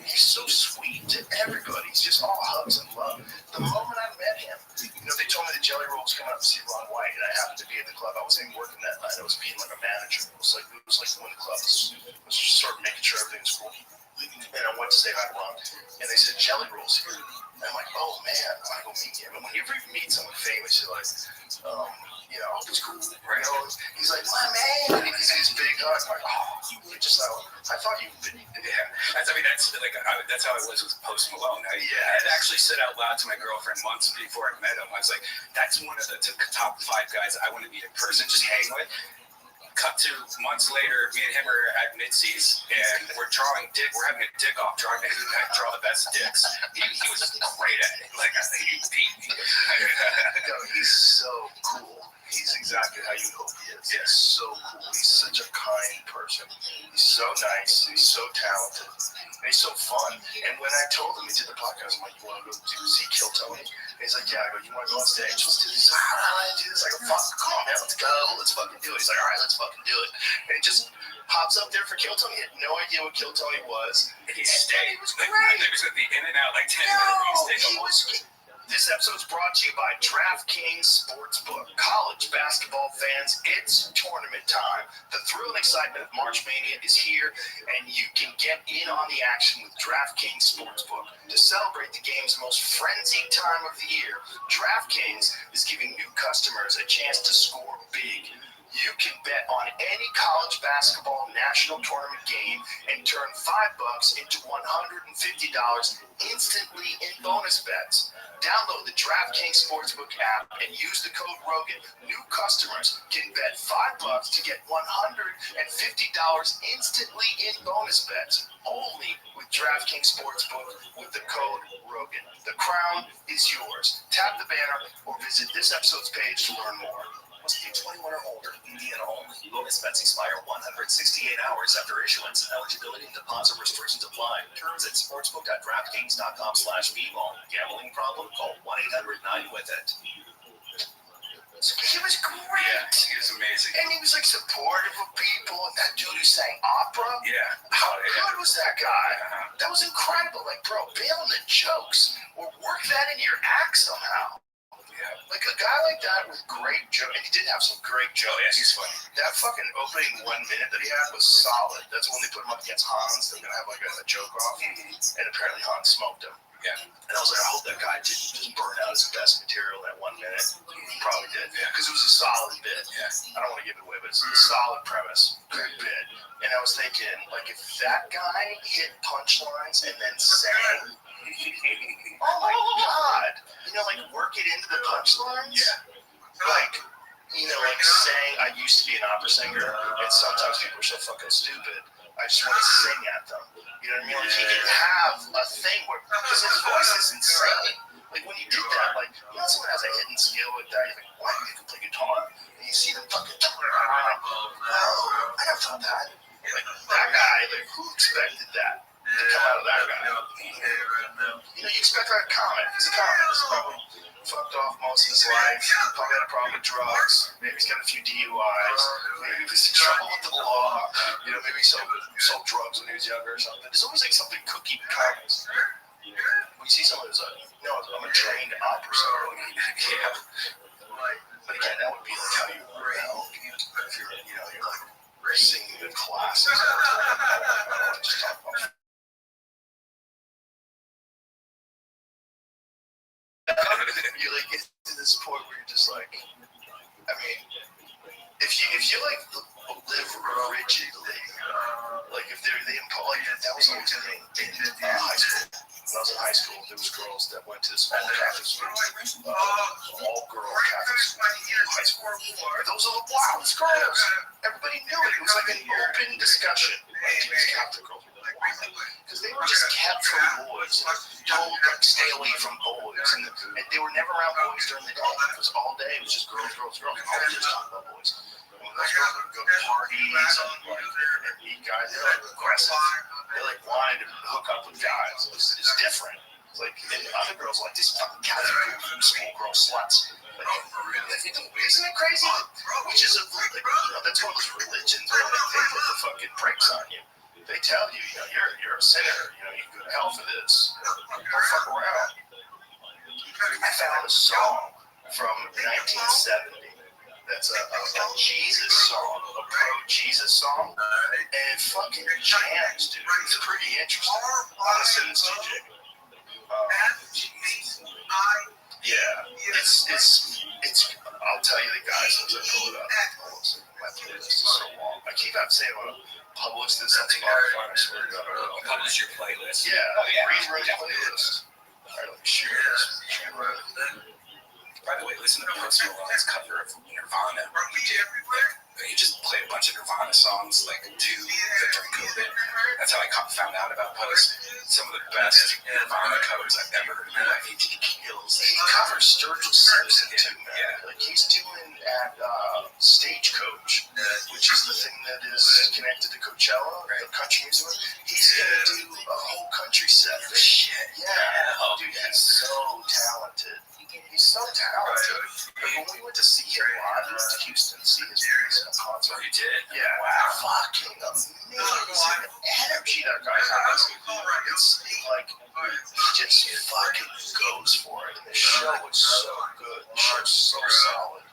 He's so sweet to everybody. He's just all hugs and love. The moment I met him, they told me that Jelly Roll was coming up to see Ron White, and I happened to be at the club. I wasn't even working that night. I was being like a manager. It was like when the club was just sort of making sure everything was cool. And I went to say hi to Ron, and they said Jelly Roll's here. And I'm like, oh man, I want to go meet him. And whenever you meet someone famous, you're like, it's cool. Right? He's like, my man. And he gives me this big hug. I'm like, I thought you'd been. Yeah. That's how I was with Post Malone. I had actually said out loud to my girlfriend months before I met him. I was like, that's one of the top 5 guys I want to meet in person, just hang with. Cut to months later, me and him are at Mitzi's, and we're having a dick off, trying to draw the best dicks. He was great at it. Like, I think he beat me. He's so cool. He's exactly how you hope he is. He's so cool. He's such a kind person. He's so nice. He's so talented. And he's so fun. And when I told him we did the podcast, I'm like, you want to go see Kill Tony? And he's like, yeah. I go, you want to go on stage? Let's do this. He's like, how do I do this? I go, fuck, come on, man. Let's go. Let's fucking do it. He's like, all right, let's fucking do it. And he just hops up there for Kill Tony. He had no idea what Kill Tony was. And he stayed. He was great. He was going to be in and out like 10 minutes. This episode is brought to you by DraftKings Sportsbook. College basketball fans, it's tournament time. The thrill and excitement of March Mania is here, and you can get in on the action with DraftKings Sportsbook. To celebrate the game's most frenzied time of the year, DraftKings is giving new customers a chance to score big. You can bet on any college basketball national tournament game and turn $5 into $150 instantly in bonus bets. Download the DraftKings Sportsbook app and use the code ROGAN. New customers can bet $5 to get $150 instantly in bonus bets. Only with DraftKings Sportsbook with the code ROGAN. The crown is yours. Tap the banner or visit this episode's page to learn more. Must be 21 or older. Indiana only. Bonus bets expire 168 hours after issuance. Eligibility and deposit restrictions apply. Terms at sportsbook.draftkings.com/bball. Gambling problem? Call 1-800-9-WITH-IT. He was great. Yeah, he was amazing. And he was like supportive of people. And that dude who sang opera. Yeah. How good was that guy? That was incredible. Like, bro, bail on the jokes or work that into your act somehow. Yeah. Like a guy like that with great jokes, and he did have some great jokes. Oh, yeah, he's funny. That fucking opening 1 minute that he had was solid. That's when they put him up against Hans. They're gonna have like a joke off, and apparently Hans smoked him. Yeah. And I was like, I hope that guy didn't just burn out his best material that 1 minute. He probably did, because it was a solid bit. Yeah. I don't want to give it away, but it's a solid premise, good bit. And I was thinking, like, if that guy hit punchlines and then sang. Oh my God! Like work it into the punchlines. Yeah. Like, like saying I used to be an opera singer, and sometimes people are so fucking stupid. I just want to sing at them. You know what I mean? Like he can have a thing where, because his voice is insane. Like when you did that, like someone has a hidden skill like that, you're like, what? You can play guitar, and you see them fucking like, oh, I never thought that. Like that guy, like who expected that to come out of that guy? You expect that comic. He's a comic. He's probably fucked off most of his life. Probably had a problem with drugs. Maybe he's got a few DUIs. Maybe he's in trouble with the law. Maybe he sold drugs when he was younger or something. There's always like something cookie with comics. When you see someone who's like, I'm a trained opera singer. Yeah. But again, that would be like how you if you're, you're like singing the classics. Just talk about. You like get to this point where you're just like, I mean, if you like live rigidly, like if they impose, like that was always a thing in high school. When I was in high school, there was girls that went to this all Catholic school, all girl Catholic school, high school. Those are the wildest girls. Everybody knew it. It was like an open discussion. Like these Catholic girls. Because they were just kept from boys, told like stay away from boys, and they were never around boys during the day. It was all day. It was just girls. All they just talked about boys. And when those girls would go to parties and meet guys, they're like aggressive. They like wanted to hook up with guys. It's different. It's like and other girls are like these fucking Catholic school girl sluts. Isn't it crazy? Which is that's one of those religions where they put the fucking pranks on you. They tell you, you're a sinner. You can go to hell for this. Don't fuck around. I found a song from 1970 that's a Jesus song, a pro-Jesus song, and it fucking jams, dude. It's pretty interesting. I'll send this to you, Jake. Yeah, it's. I'll tell you the guys once I pull it up. My playlist is so long. I keep on saying I'm gonna publish this on Spotify. I swear to God. Publish your playlist. Yeah, rewrite a playlist. Alright, let me share this. By the way, listen to Post Malone's cover of Nirvana. He just played a bunch of Nirvana songs like during COVID. That's how I found out about Post. Some of the best Nirvana covers I've ever heard in my life. He kills it. He covers Sturgill Simpson too, man. Yeah. Like he's doing at Stagecoach, which is the thing that is connected to Coachella, the country music. He's gonna do a whole country set. Shit. Yeah. Dude, he's so talented. He's so talented. Like when we went to see him live, we went to Houston to see his concert. You did? Yeah. Wow. Fucking amazing energy that guy has. It's like he just fucking goes for it. And the show is so good. The show's so solid.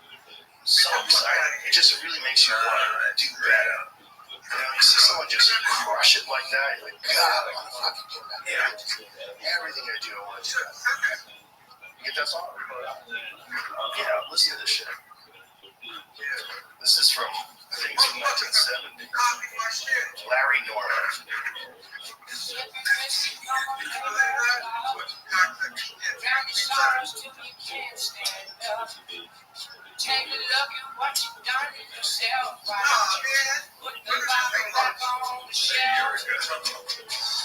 So exciting. It just really makes you want to do better. You see someone just crush it like that, you're like, God, I want to fucking do that. Yeah. Everything I do, I want to do that. You get that song? Yeah, listen to this shit. This is from, I think it's from 1970. Larry Norman. Take a look at what you've done to yourself. Put the bottle back on the shelf.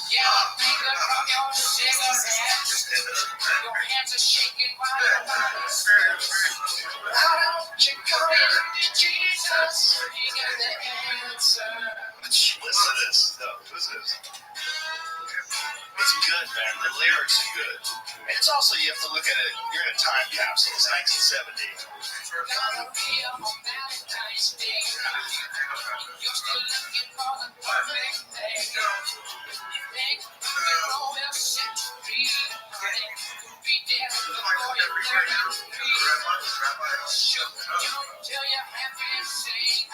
Yeah, finger from your cigarettes. Your hands are shaking while your body's still. Why don't you come to Jesus? He got the answer. Listen to this stuff. Listen to this. It's good, man. The lyrics are good. And it's also, you have to look at it, you're in a time capsule. It's 1970. Got a real Valentine's Day. You're still looking for the perfect thing. You think you're all else set to free. You'll be dead before you're 33. Shook you till you're happy and sing.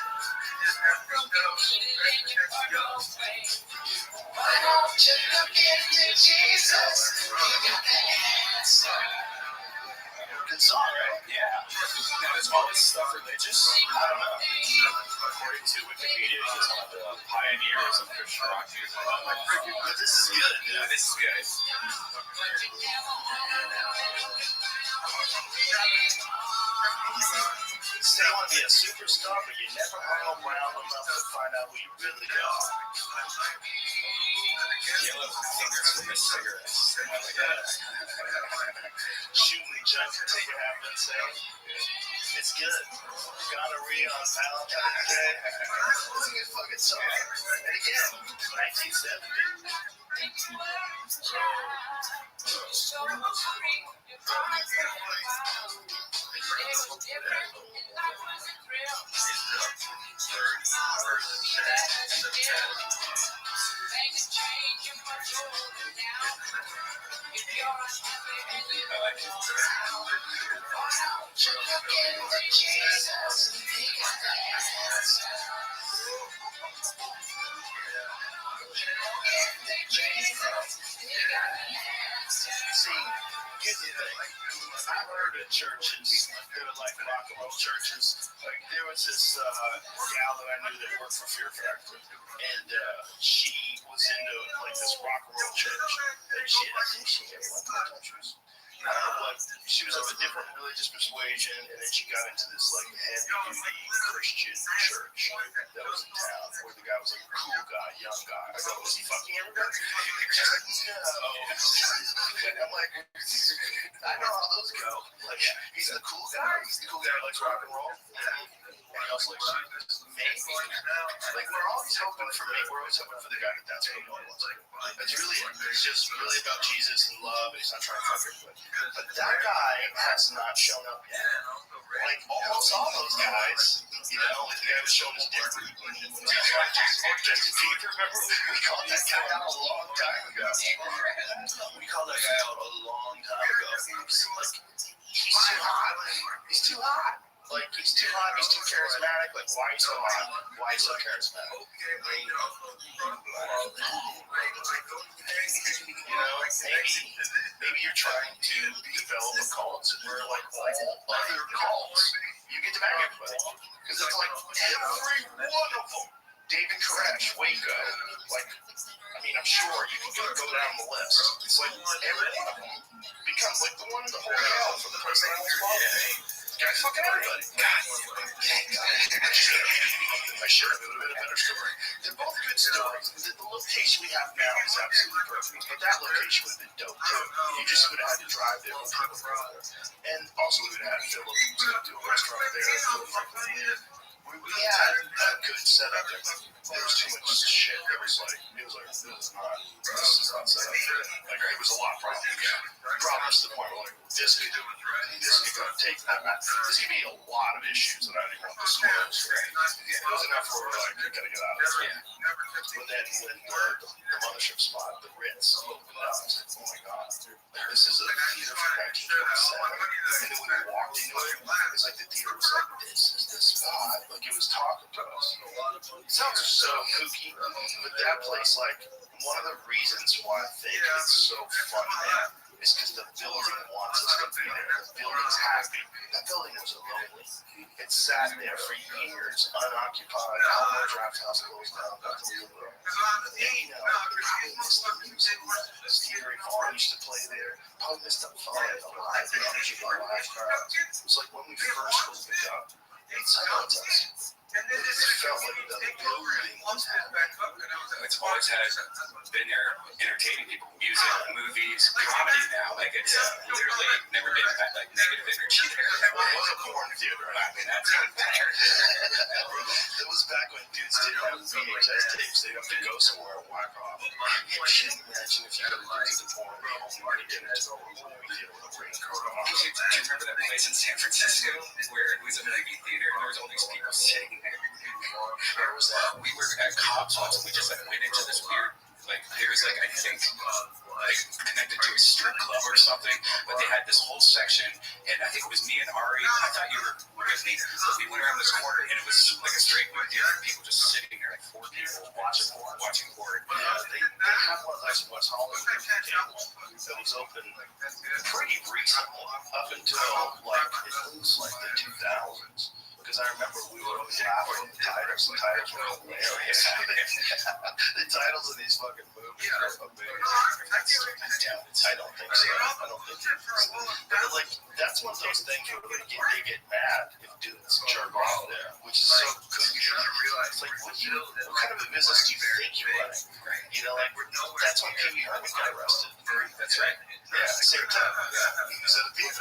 Broken needle in your purple face. Why don't you look into Jesus? He got the answer. Good song, right? Yeah. Now, is all this stuff religious? I don't know. According to Wikipedia, he's one of the pioneers of Christian rock music. But this is good, dude. Yeah, this is good. Say you want to be a superstar, but you never hung around enough to find out who you really are. yellow fingers from the cigarettes. I like that. Shooting each other until you have been safe. It's good. Gonorrhea on Valentine's Day. It's a good fucking song. And again, 1970. See, here's the thing. I've heard of churches, they're like rock and roll churches. Like there was this gal that I knew that worked for Fear Factory, and she was into like this rock and roll church. And I think she had one church. I don't know what. She was of a different religious persuasion, and then she got into this like heavy-duty Christian church that was in town, where the guy was like a cool guy, young guy. I go, was he fucking everybody? She's like, no. And I'm like, I know how those go. Like, he's the cool guy. He's the cool guy who likes rock and roll. And he also likes Jesus. Maybe. Like, we're always hoping for me. We're always hoping for the guy that's what he wants. That's really it. It's just really about Jesus and love, and he's not trying to fuck everybody. But that guy has not shown up yet. Like, almost all those guys, you know, like the guy was showing his dick. Justin Bieber, remember? We called that guy out a long time ago. We called that guy out a long time ago. Like, he's too hot. He's too hot. Like, he's too hot, he's too charismatic. Like, why are you so hot? Why are you so charismatic? You know, maybe you're trying to develop a cult where, like, all other cults, you get to bang everybody. Because it's like every one of them. David Koresh, Waco. Like, I mean, I'm sure you can go down the list. It's like every one of them becomes like the one in the whole hell for the person that was following. Guys, fucking everybody. God. I should have been a better story. They're both good stories. The location we have now is absolutely perfect. But that location would have been dope too. You just would have had to drive there with people from there. And also we would have had Philip to do a restaurant there. We had a good setup there. There was too much shit. It was not set up good. Like, it was a lot of problems to the point where, like, this could take that. This could be a lot of issues that I didn't want to disclose. It was enough where we're like, you gotta get out of here. But then when the mothership spot, the Ritz, opened up, I was like, oh my god, this is a theater from 1927. And then when we walked into it, it was like the theater was like, this is the spot. Like, it was talking to us. It sounds so kooky, but that place, like, one of the reasons why I think it's so fun there is because the building wants us to be there. The building's happy. That building was lonely. It sat there for years, unoccupied. All the draft house closed down. And, you know, probably missed the music. Stevie Farr used to play there. Probably missed the fun, the live, the energy of the live crowd. It was like when we first opened up, it's us. It felt like the building was happening. It's always been there entertaining people. Music, movies, comedy now. Like, it's literally never been that, like, negative energy there. It was a porn theater. I mean, that's even better. It was back when dudes didn't have VHS tapes. They'd have to go somewhere and whack off. You can't imagine if you go to the porn and you get into a movie theater with a raincoat on. Do you remember that place in San Francisco where it was a movie theater and there was all these people sitting there? Where was that? We were at Cobb's once and we just, like, went into this weird, like, there was, like, I think, like, connected to a strip club or something, but they had this whole section, and I think it was me and Ari. I thought you were with me, but we went around this corner and it was like a straight movie theater, and people just sitting there, like 4 people watching porn. They have one of those in West Hollywood that was open pretty recently, up until like it looks like the 2000s. Because I remember we would always laugh at the titles. The titles were hilarious. The titles of these fucking movies are amazing. I don't think so. I don't think so. But like, that's one of those things where they get mad if dudes jerk off there, which is so kooky. It's like, what kind of a business do you think you're running? You know, like, that's when Pee Wee Herman got arrested. That's right. Yeah, same time. He was at a beef.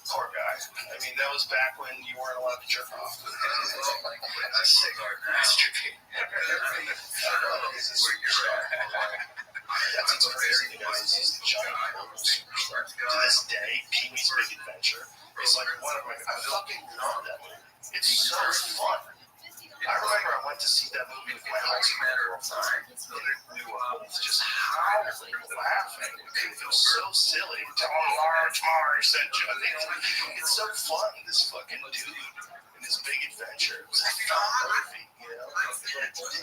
Poor guy. I mean, that was back when you weren't allowed to jerk off. A cigar masterpiece. That's what's crazy, guys. These giant global superstars. To this day, Pee Wee's Big Adventure is like one of my. I fucking love that movie. It's so fun. I remember I went to see that movie with my high school girlfriend, and we were both just howling, laughing. It was so silly. Marge said, it's so fun, this fucking dude and his big adventure. It was a fun movie, you know? It was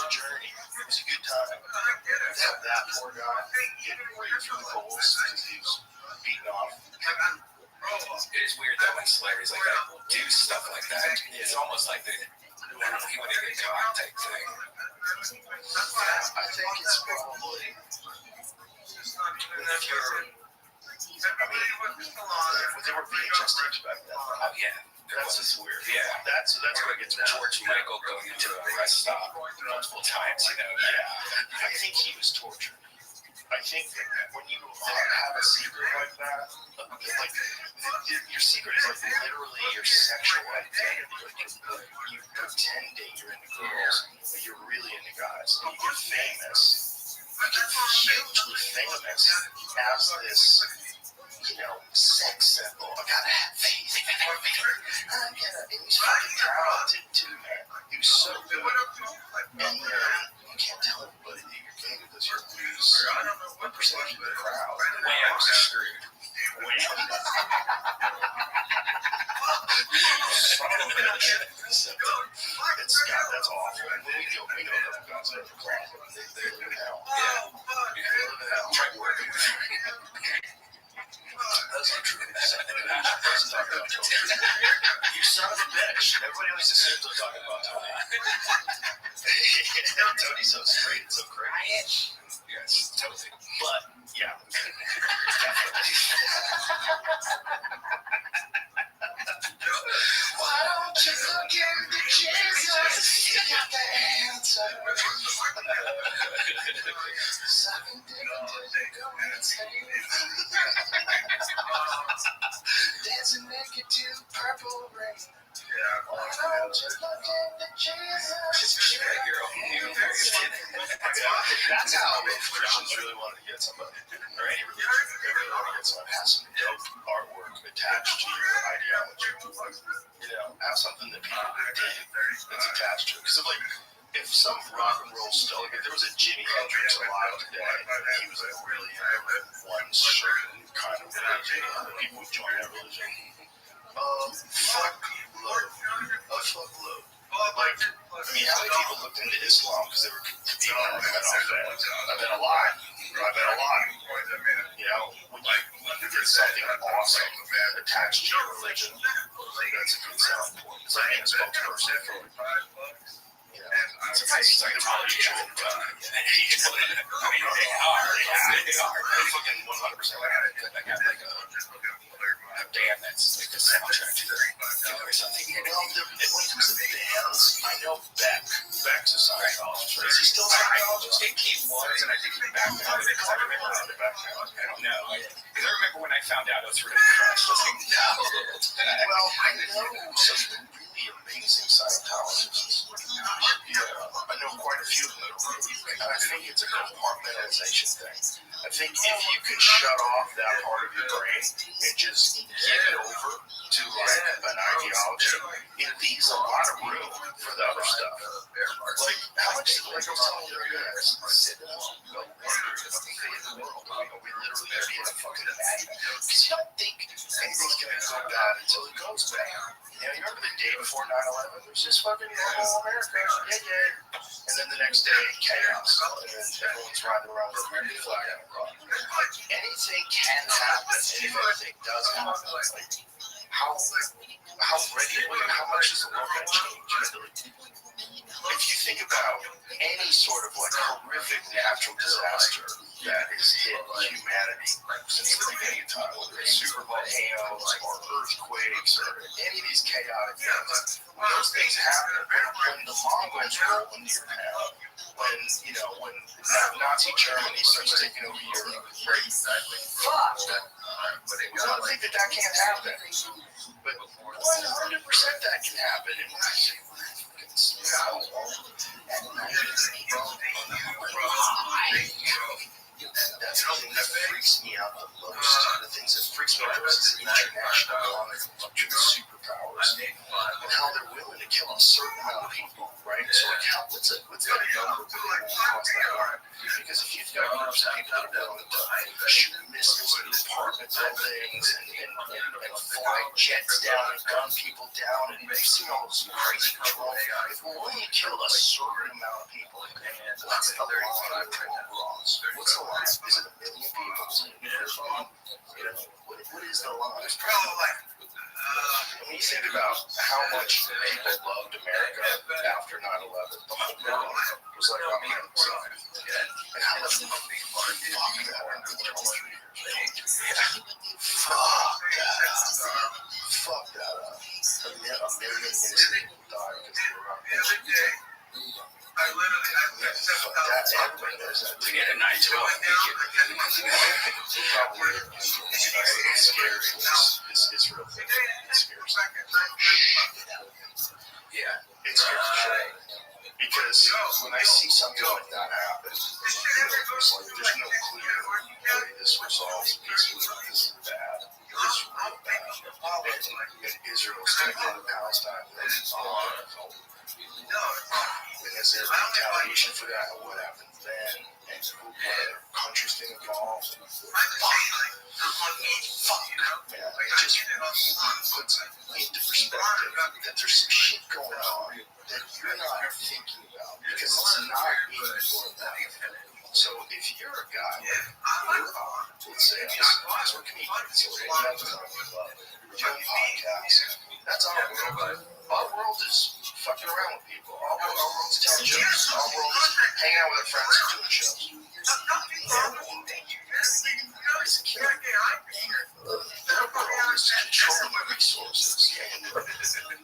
a journey. It was a good time. That poor guy getting right through the holes because he was beaten off. It is weird that when celebrities like that do stuff like that, it's almost like they want to get caught type thing. I think it's probably if you're. I mean, there were VHS tapes back then. Oh yeah, That's just weird. Yeah. That's what it gets weird. George Michael going into a rest stop multiple times, you know. Yeah, I think he was tortured. I think that when you have a secret like that, like your secret is like literally your sexual identity. Like you're pretending you're into girls, but you're really into guys. And you get famous. You get hugely famous as this, you know, sex symbol. I gotta have faith. And he's fucking talented too, man. He was so good. And you can't tell anybody that you're gay because you'll lose 1% of the crowd. Way out screwed. That's awful. We know that guys are the crowd. They live in hell. Yeah. They live in hell. Try working. That's not true. That's not true. You son of a bitch. Everybody always assumes I'm talking about Tony. Tony's so straight and so crazy. Yes, totally. But, yeah. Definitely. Why don't you look into Jesus? You got the answer. Sucking dick until you go insane. Dancing naked to Purple Rain. Why don't you look into Jesus? That's how Christians really wanted to get somebody, or any religion. They really want to get somebody. Have some dope artwork attached to your ideology. You know, have something that people dig that's attached to it. Because if some rock and roll star, if there was a Jimi Hendrix alive today, he was like really into one certain kind of religion, people would join that religion. Fuck love. Fuck love. Like, I mean, how many people looked into Islam because they were competing on the fans? I bet a lot. You know, when you get something awesome attached to your religion, that's a good selling point. It's like being a spokesperson for it. It's a place like Scientology. They are. They fucking 100% I got like a band that's like the soundtrack to or something. When it comes to bands, I know Beck's a Scientologist. Is he still a Scientologist? I think he was, and I think he backed out of it. I don't know. Because I remember when I found out I was really crushed. I was like, no. Well, I know some really amazing Scientologists. Yeah, I know quite a few of them. And I think it's a compartmentalization thing. I think if you can shut off that part of your brain and just give it over to like an ideology, it leaves a lot of room for the other stuff. Like, how much, like I was telling you earlier, sit alone, go wonder if the fate of the world. We literally are in a fucking magnet. Because you don't think anything's going to go bad until it goes bad. You know, you remember the day before 9/11? It was just fucking normal America. Yeah. And then the next day, chaos. And then everyone's riding around with American flag on the front. Like, anything can happen. Anything does happen. Like, how, I how ready, how much is the world going to change? If you think about any sort of like horrific natural disaster that has hit humanity since the beginning of time, whether it's super volcanoes or earthquakes or any of these chaotic things, when those things happen, when the Mongols roll into your town, when Nazi Germany starts taking over Europe, right? Fuck! We don't think that can't happen, but 100% that can happen. And when I say smell at night, that's the thing that freaks me out the most. The things that freaks me out the most is international law between superpowers and how they're willing to kill a certain amount of people, right? So like, what's that number that they won't cross that line? Because if you've got groups of people that are willing to shoot missiles into apartment buildings and fly jets down and gun people down, and you've seen all those crazy control. If we're willing to kill a certain amount of people, what's the line to cross? What's the line? Is it 1 million people? Is it 1 million? What is the line? When you think about how much people loved America after 9/11, the whole world was like, I'm here to side. And how much fuck that after 23 years. Fuck that up. A million innocent people died because they were on the I literally had 7,000 everybody knows that. to get a night to It's scary. It's real thing. It's scary. Yeah, it's scary for sure. Because when I see something like that happen, it's like there's no clear way this resolves peacefully. This is bad. It's real bad. And Israel's taking on Palestine. And is there retaliation for that? What happens then? And who other countries get involved? Fuck. Man, it just puts into perspective that there's some shit going on that you're not thinking about because it's not in your life. So if you're a guy, let's say, because we're comedians, so we're doing podcasts, that's our world. Our world is fucking around with people. Our world is telling jokes. Our world is hanging out with our friends and doing shows. Their world is killing. Their world is controlling the resources. And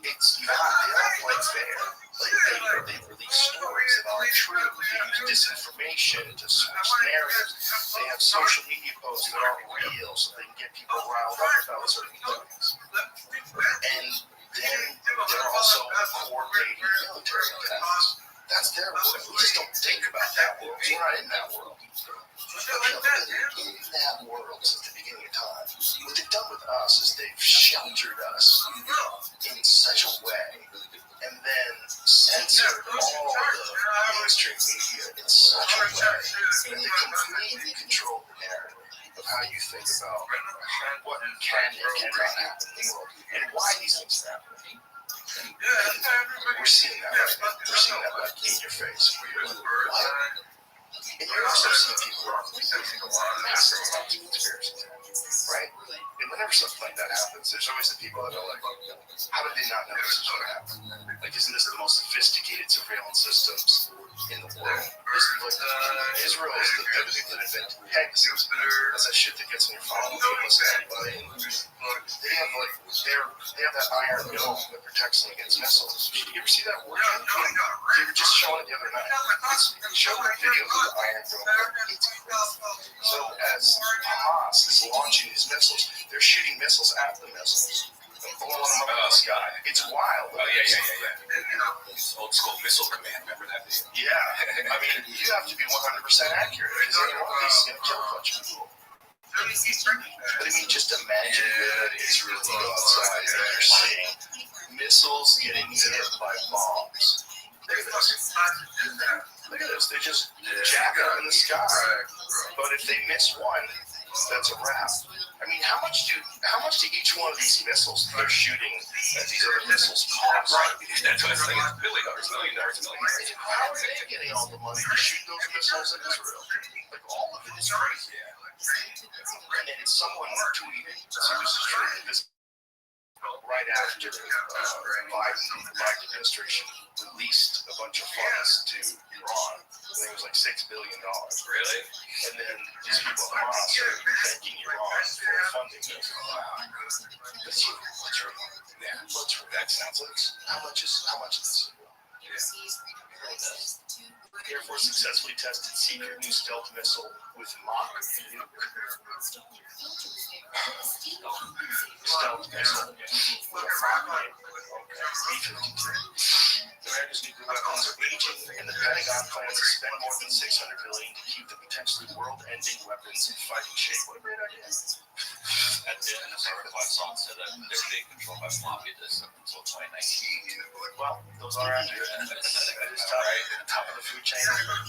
it's not, they don't play fair. Like they release stories that aren't true. They use disinformation to switch narratives. They have social media posts that aren't real so they can get people riled up about certain things. And then they're also coordinating military attacks. That's their world. We just don't think about that world. We're not in that world. We've been in that world since the beginning of time. What they've done with us is they've sheltered us in such a way and then censored all the mainstream media in such a way that they completely control the narrative of how you think about what can and cannot happen in the world and why these things are happening. We're seeing that right now. We're seeing that like in your face. What? And you're also seeing people think a lot of massive amounts of conspiracy, right? And whenever something like that happens, there's always the people that are like, how did they not know this was going to happen? Like, isn't this the most sophisticated surveillance systems in the world? Israel is the people that invented Pegasus. That's that shit that gets in your phone. They have that iron dome that protects them against missiles. You ever see that working? They were just showing it the other night. Showing a video of the iron dome. It's crazy. So as Hamas is launching these missiles, they're shooting missiles at the missiles. Blowing them up in the sky. It's wild. Oh, yeah. Old school missile command. Remember that? Yeah. I mean, you have to be 100% accurate because any one of these is going to kill a bunch of people. But I mean, just imagine that Israel go outside and you're seeing missiles getting hit by bombs. Look at this. Look at this. They just jack up in the sky. But if they miss one, that's a wrap. I mean, how much do each one of these missiles they're shooting at these other missiles cost? That's what I'm saying. $1 billion, $1 million. How are they getting all the money to shoot those missiles in Israel? Like, all of it is crazy. And then someone tweeted, so this is true, this right after Biden administration released a bunch of funds to Iran. I think it was like $6 billion. Really? And then these people at Hamas are thanking Iran for funding this. Wow. Let's that sounds like how much is this? Air Force successfully tested secret new stealth missile with Mach nuke. Stealth missile with a Mach name. B-52. America's nuclear weapons are raging, and the Pentagon plans to spend more than $600 billion to keep the potentially world-ending weapons in fighting shape. What a great idea! At the end of the article, I saw it said that they're being controlled by floppy disks up until 2019. Well, those are accurate. That is top, right? Top of the food chain. But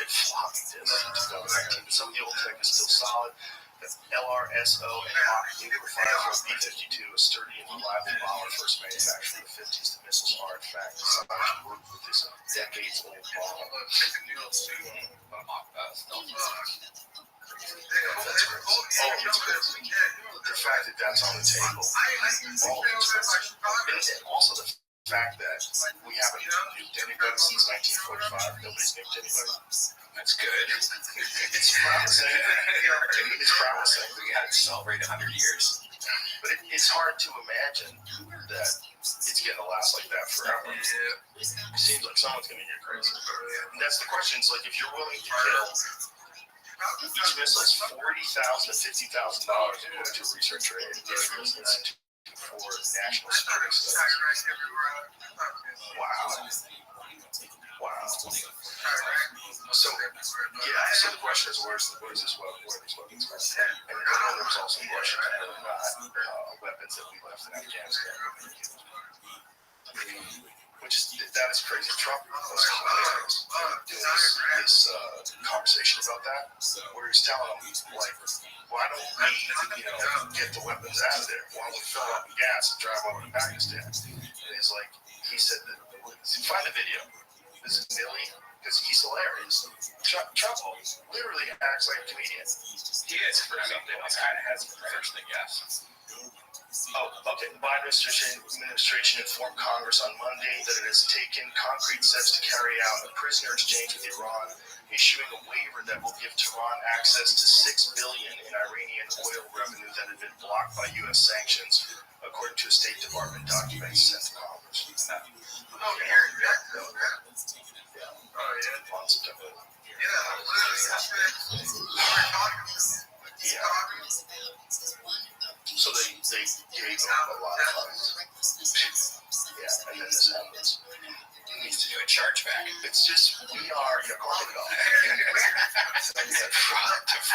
it's floppy disks. Some of the old tech is still solid. The LRSO and Mach nuclear fire from B-52, a sturdy and reliable bomber first manufactured in the 50s. The missiles are, in fact, designed to work with this decades-old bomb. That's crazy. It's crazy. The fact that that's on the table, all of it's crazy. And also the fact that we haven't nuked anybody since 1945. Nobody's nuked anybody. That's good. It's promising. It's promising. We got to celebrate 100 years. But it's hard to imagine that it's going to last like that forever. It seems like someone's going to get crazy. And that's the question. It's like if you're willing to kill each missile is $40,000 to $50,000 according to a researcher at the Institute for National Security Studies. Wow. So the question is, where is this weapon? Where are these weapons from? And there was also a question of whether or not weapons that we left in Afghanistan. That is crazy. Trump was hilarious doing this conversation about that, where he's telling them, like, why don't we, get the weapons out of there? Why don't we fill up with gas and drive over to Pakistan? And he's like, he said that, find the video. This is Millie, because he's hilarious. Trump literally acts like a comedian. He is. I mean, it kind of has a profession, I guess. Oh, okay. The Biden administration informed Congress on Monday that it has taken concrete steps to carry out a prisoner exchange with Iran, issuing a waiver that will give Tehran access to $6 billion in Iranian oil revenue that had been blocked by U.S. sanctions, according to a State Department document sent to Congress. On September. So they gave him a lot of funds. Yeah, and then this happens. He needs to do a chargeback. It's just, we are,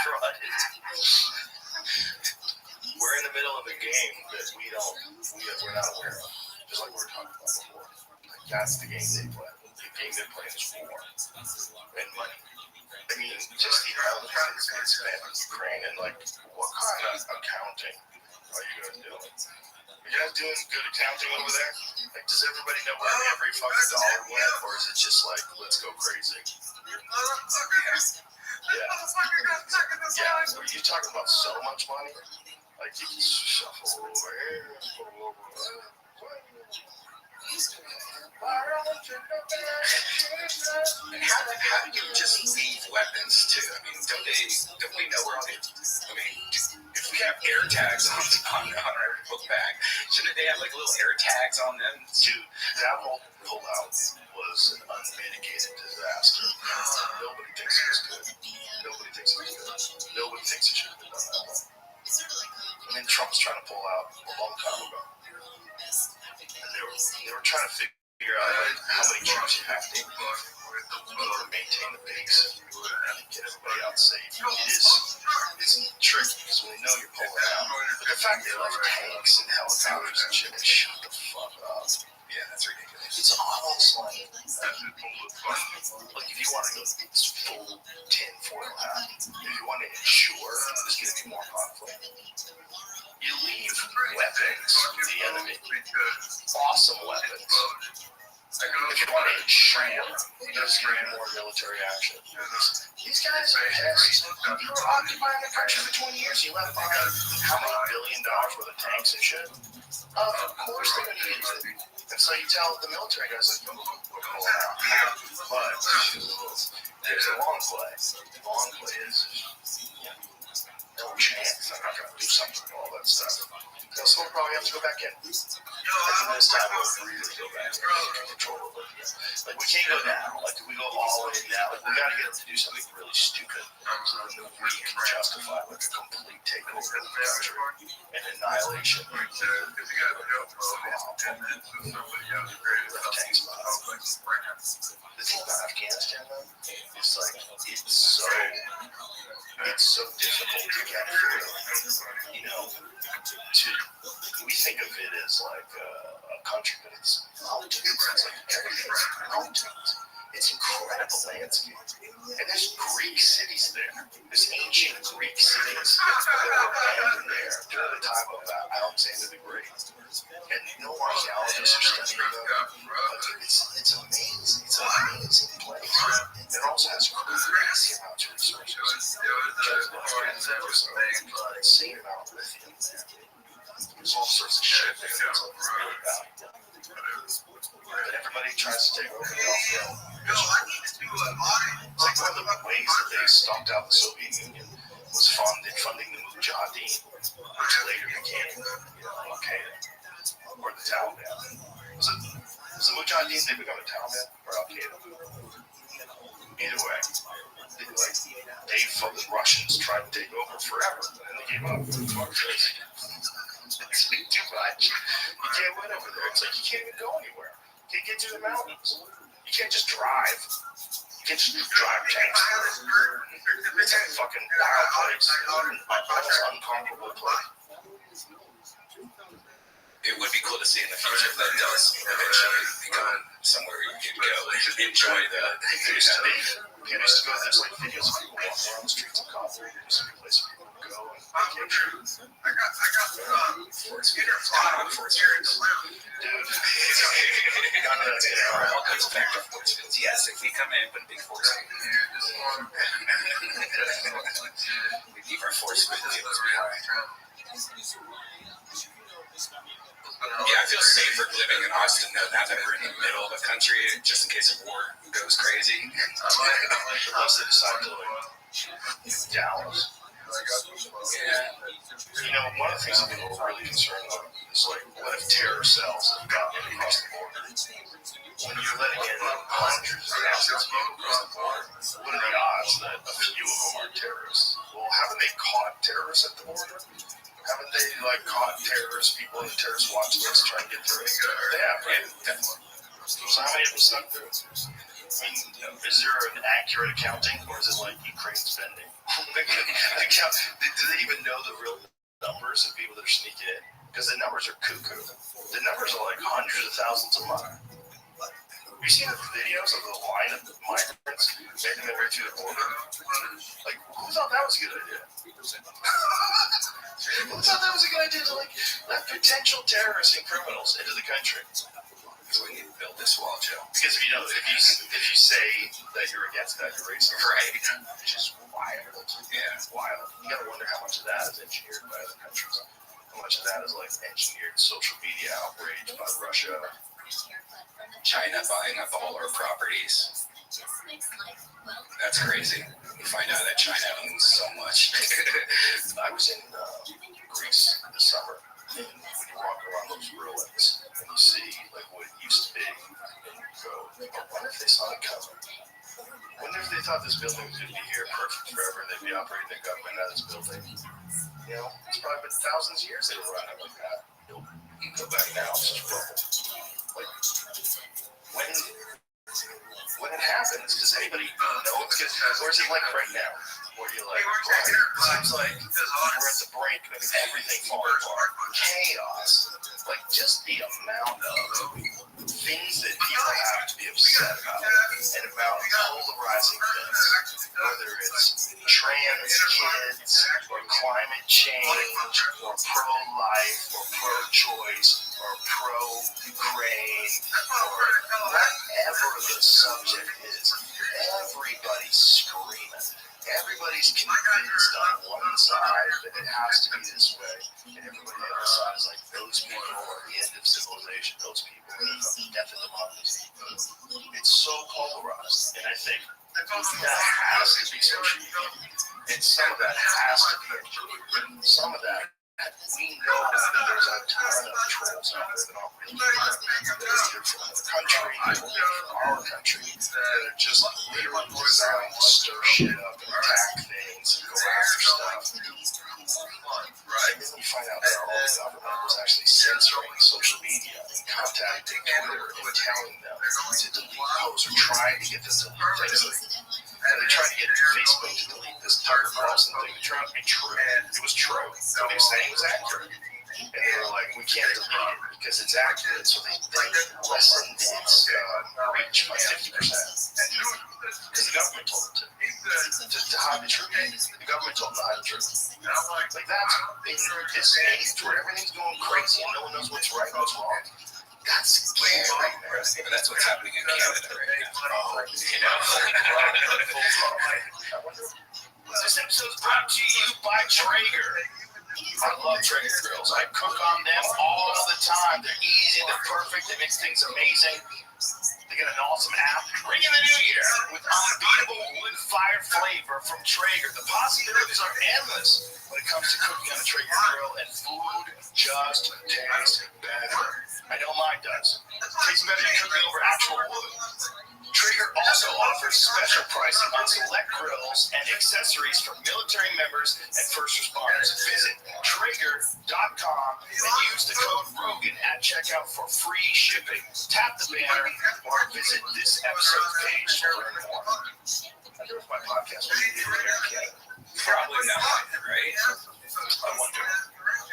fraud. We're in the middle of a game that we're not aware of, just like we were talking about before. Like, that's the game they play. The game they play is war and money. I mean, just the amount that's been spent in Ukraine, and like, what kind of accounting are you guys doing? Are you guys doing good accounting over there? Like, does everybody know where every fucking dollar went, or is it just like, let's go crazy? Yeah. Are you talking about so much money? Like, you can shuffle over here, over there. And how do you just leave weapons too? I mean, don't we know where all these? I mean, if we have air tags on our book bag, shouldn't they have like little air tags on them? Dude, that whole pullout was an unmitigated disaster. Nobody thinks it was good. Nobody thinks it should have been done that way. I mean, Trump was trying to pull out a long time ago. And they were trying to figure out how many troops you have to in order to maintain the base and get everybody out safe. It's tricky because we know you're pulling out. But the fact they left tanks and helicopters and shit, shut the fuck up. Yeah, that's ridiculous. It's almost like if you want to go full tin foil hat, if you want to ensure there's going to be more conflict, you leave weapons with the enemy. Awesome weapons. If you want to ensure there's going to be more military action, these guys are pissed. You were occupying the country for 20 years. You left behind how many $1 billion worth of tanks and shit? Of course they're going to use it. And so you tell the military guys, like, we're pulling out. But there's a long play. The long play is no chance. I'm not going to do something with all that stuff. So we'll probably have to go back in. And this time we'll really go back in and control it. Like, we can't go down. Like, if we go all in now, like, we got to get them to do something really stupid so that we can justify, like, a complete takeover of the country and annihilation. The thing about Afghanistan, though, is like, it's so difficult to get through. You know, we think of it as like a country, but it's mountains. It's like everything's mountains. It's incredible landscape. And there's Greek cities there. There's ancient Greek cities that were abandoned there during the time of Alexander the Great. And no archaeologists are studying them. But it's amazing. It's an amazing place. It also has crazy amounts of resources. There's insane amount of lithium there. There's all sorts of shit there that's like really valuable. But everybody tries to take over the health. It's like one of the ways that they stomped out the Soviet Union was funding the Mujahideen, which later became Al-Qaeda or the Taliban. Was the Mujahideen they become the Taliban or Al-Qaeda? Either way, the Russians tried to take over forever, and they gave up. It's too much. You can't win over there. It's like you can't even go anywhere. You can't get to the mountains. You can't just drive. You can't just drive tanks. It's a fucking wild place. Almost unconquerable place. It would be cool to see in the future if that does eventually become somewhere you could go and enjoy the You used to go, there's like videos of people walking around the streets of Kabul. There's a place where people go and vacation. I got Fort Spirit. Dude, It all comes back to Fort Spirit. Yes, if we come in, but big Fort Spirit. We keep our Fort Spirit deals behind. Yeah, I feel safer living in Austin now that we're in the middle of the country, just in case a war goes crazy. Unless they decide to Dallas. Yeah. You know, one of the things that people are really concerned about is like, what if terror cells have gotten across the border? When you're letting in hundreds of thousands of people across the border, what are the odds that a few of them are terrorists? Well, haven't they caught terrorists at the border? Haven't they caught terrorists, people on the terrorist watch list trying to get through? They have, right? Definitely. So how many of them snuck through? I mean, is there an accurate accounting, or is it like Ukraine spending? Do they even know the real numbers of people that are sneaking in? Because the numbers are cuckoo. The numbers are like hundreds of thousands a month. Have you seen the videos of the line of the migrants making their way through the border? Like, who thought that was a good idea? Who thought that was a good idea to let potential terrorists and criminals into the country? So we need to build this wall, Joe. Because if you say that you're against that, you're racist. Right. Which is wild. Yeah, it's wild. You gotta wonder how much of that is engineered by other countries. How much of that is engineered social media outrage by Russia. China buying up all our properties. That's crazy. You find out that China owns so much. I was in Greece this summer, and when you walk around those ruins and you see what it used to be, and you go, I wonder if they saw it coming. I wonder if they thought this building was going to be here perfect forever and they'd be operating their government out of this building. You know, it's probably been thousands of years they were running like that. You go back now, it's just rubble. When it happens, does anybody know? Or is it like right now, where you're like, it seems like we're at the brink of everything falling apart, chaos, just the amount of things that people have to be upset about, and about polarizing things, whether it's trans kids or climate change or pro-life or pro-choice or pro-Ukraine or whatever the subject is, everybody's screaming. Everybody's convinced on one side that it has to be this way, and everybody on the other side is like, those people are the end of civilization. Those people are the death of democracy. It's so polarized, and I think that has to be social media. And some of that has to be engineered. Some of that, we know that there's a ton of trolls out there that aren't really they're either from the country or from our country that are just literally designed to stir shit up and attack things and go after stuff. Right? And then you find out that our own government was actually censoring social media and contacting Twitter and telling them to delete posts or trying to get them to delete things. And they tried to get Facebook to delete this Tucker Carlson thing. It turned out to be true. It was true. What they were saying was accurate. And they were like, we can't delete it because it's accurate. So they lessened its reach by 50%. Because the government told them to hide the truth. The government told them to hide the truth. Like that's in this age where everything's going crazy and no one knows what's right and what's wrong. That's scary. But that's what's happening in Canada right now. This episode is brought to you by Traeger. I love Traeger grills. I cook on them all the time. They're easy, they're perfect, they make things amazing. They got an awesome app. Ring in the new year with unbeatable wood-fired flavor from Traeger. The possibilities are endless when it comes to cooking on a Traeger grill, and food just tastes better. I know mine does. It tastes better than cooking over actual wood. Traeger also offers special pricing on select grills and accessories for military members and first responders. Visit Traeger.com and use the code Rogan at checkout for free shipping. Tap the banner or visit this episode's page to learn more. I wonder if my podcast will be here in Canada. Probably not, right? I wonder.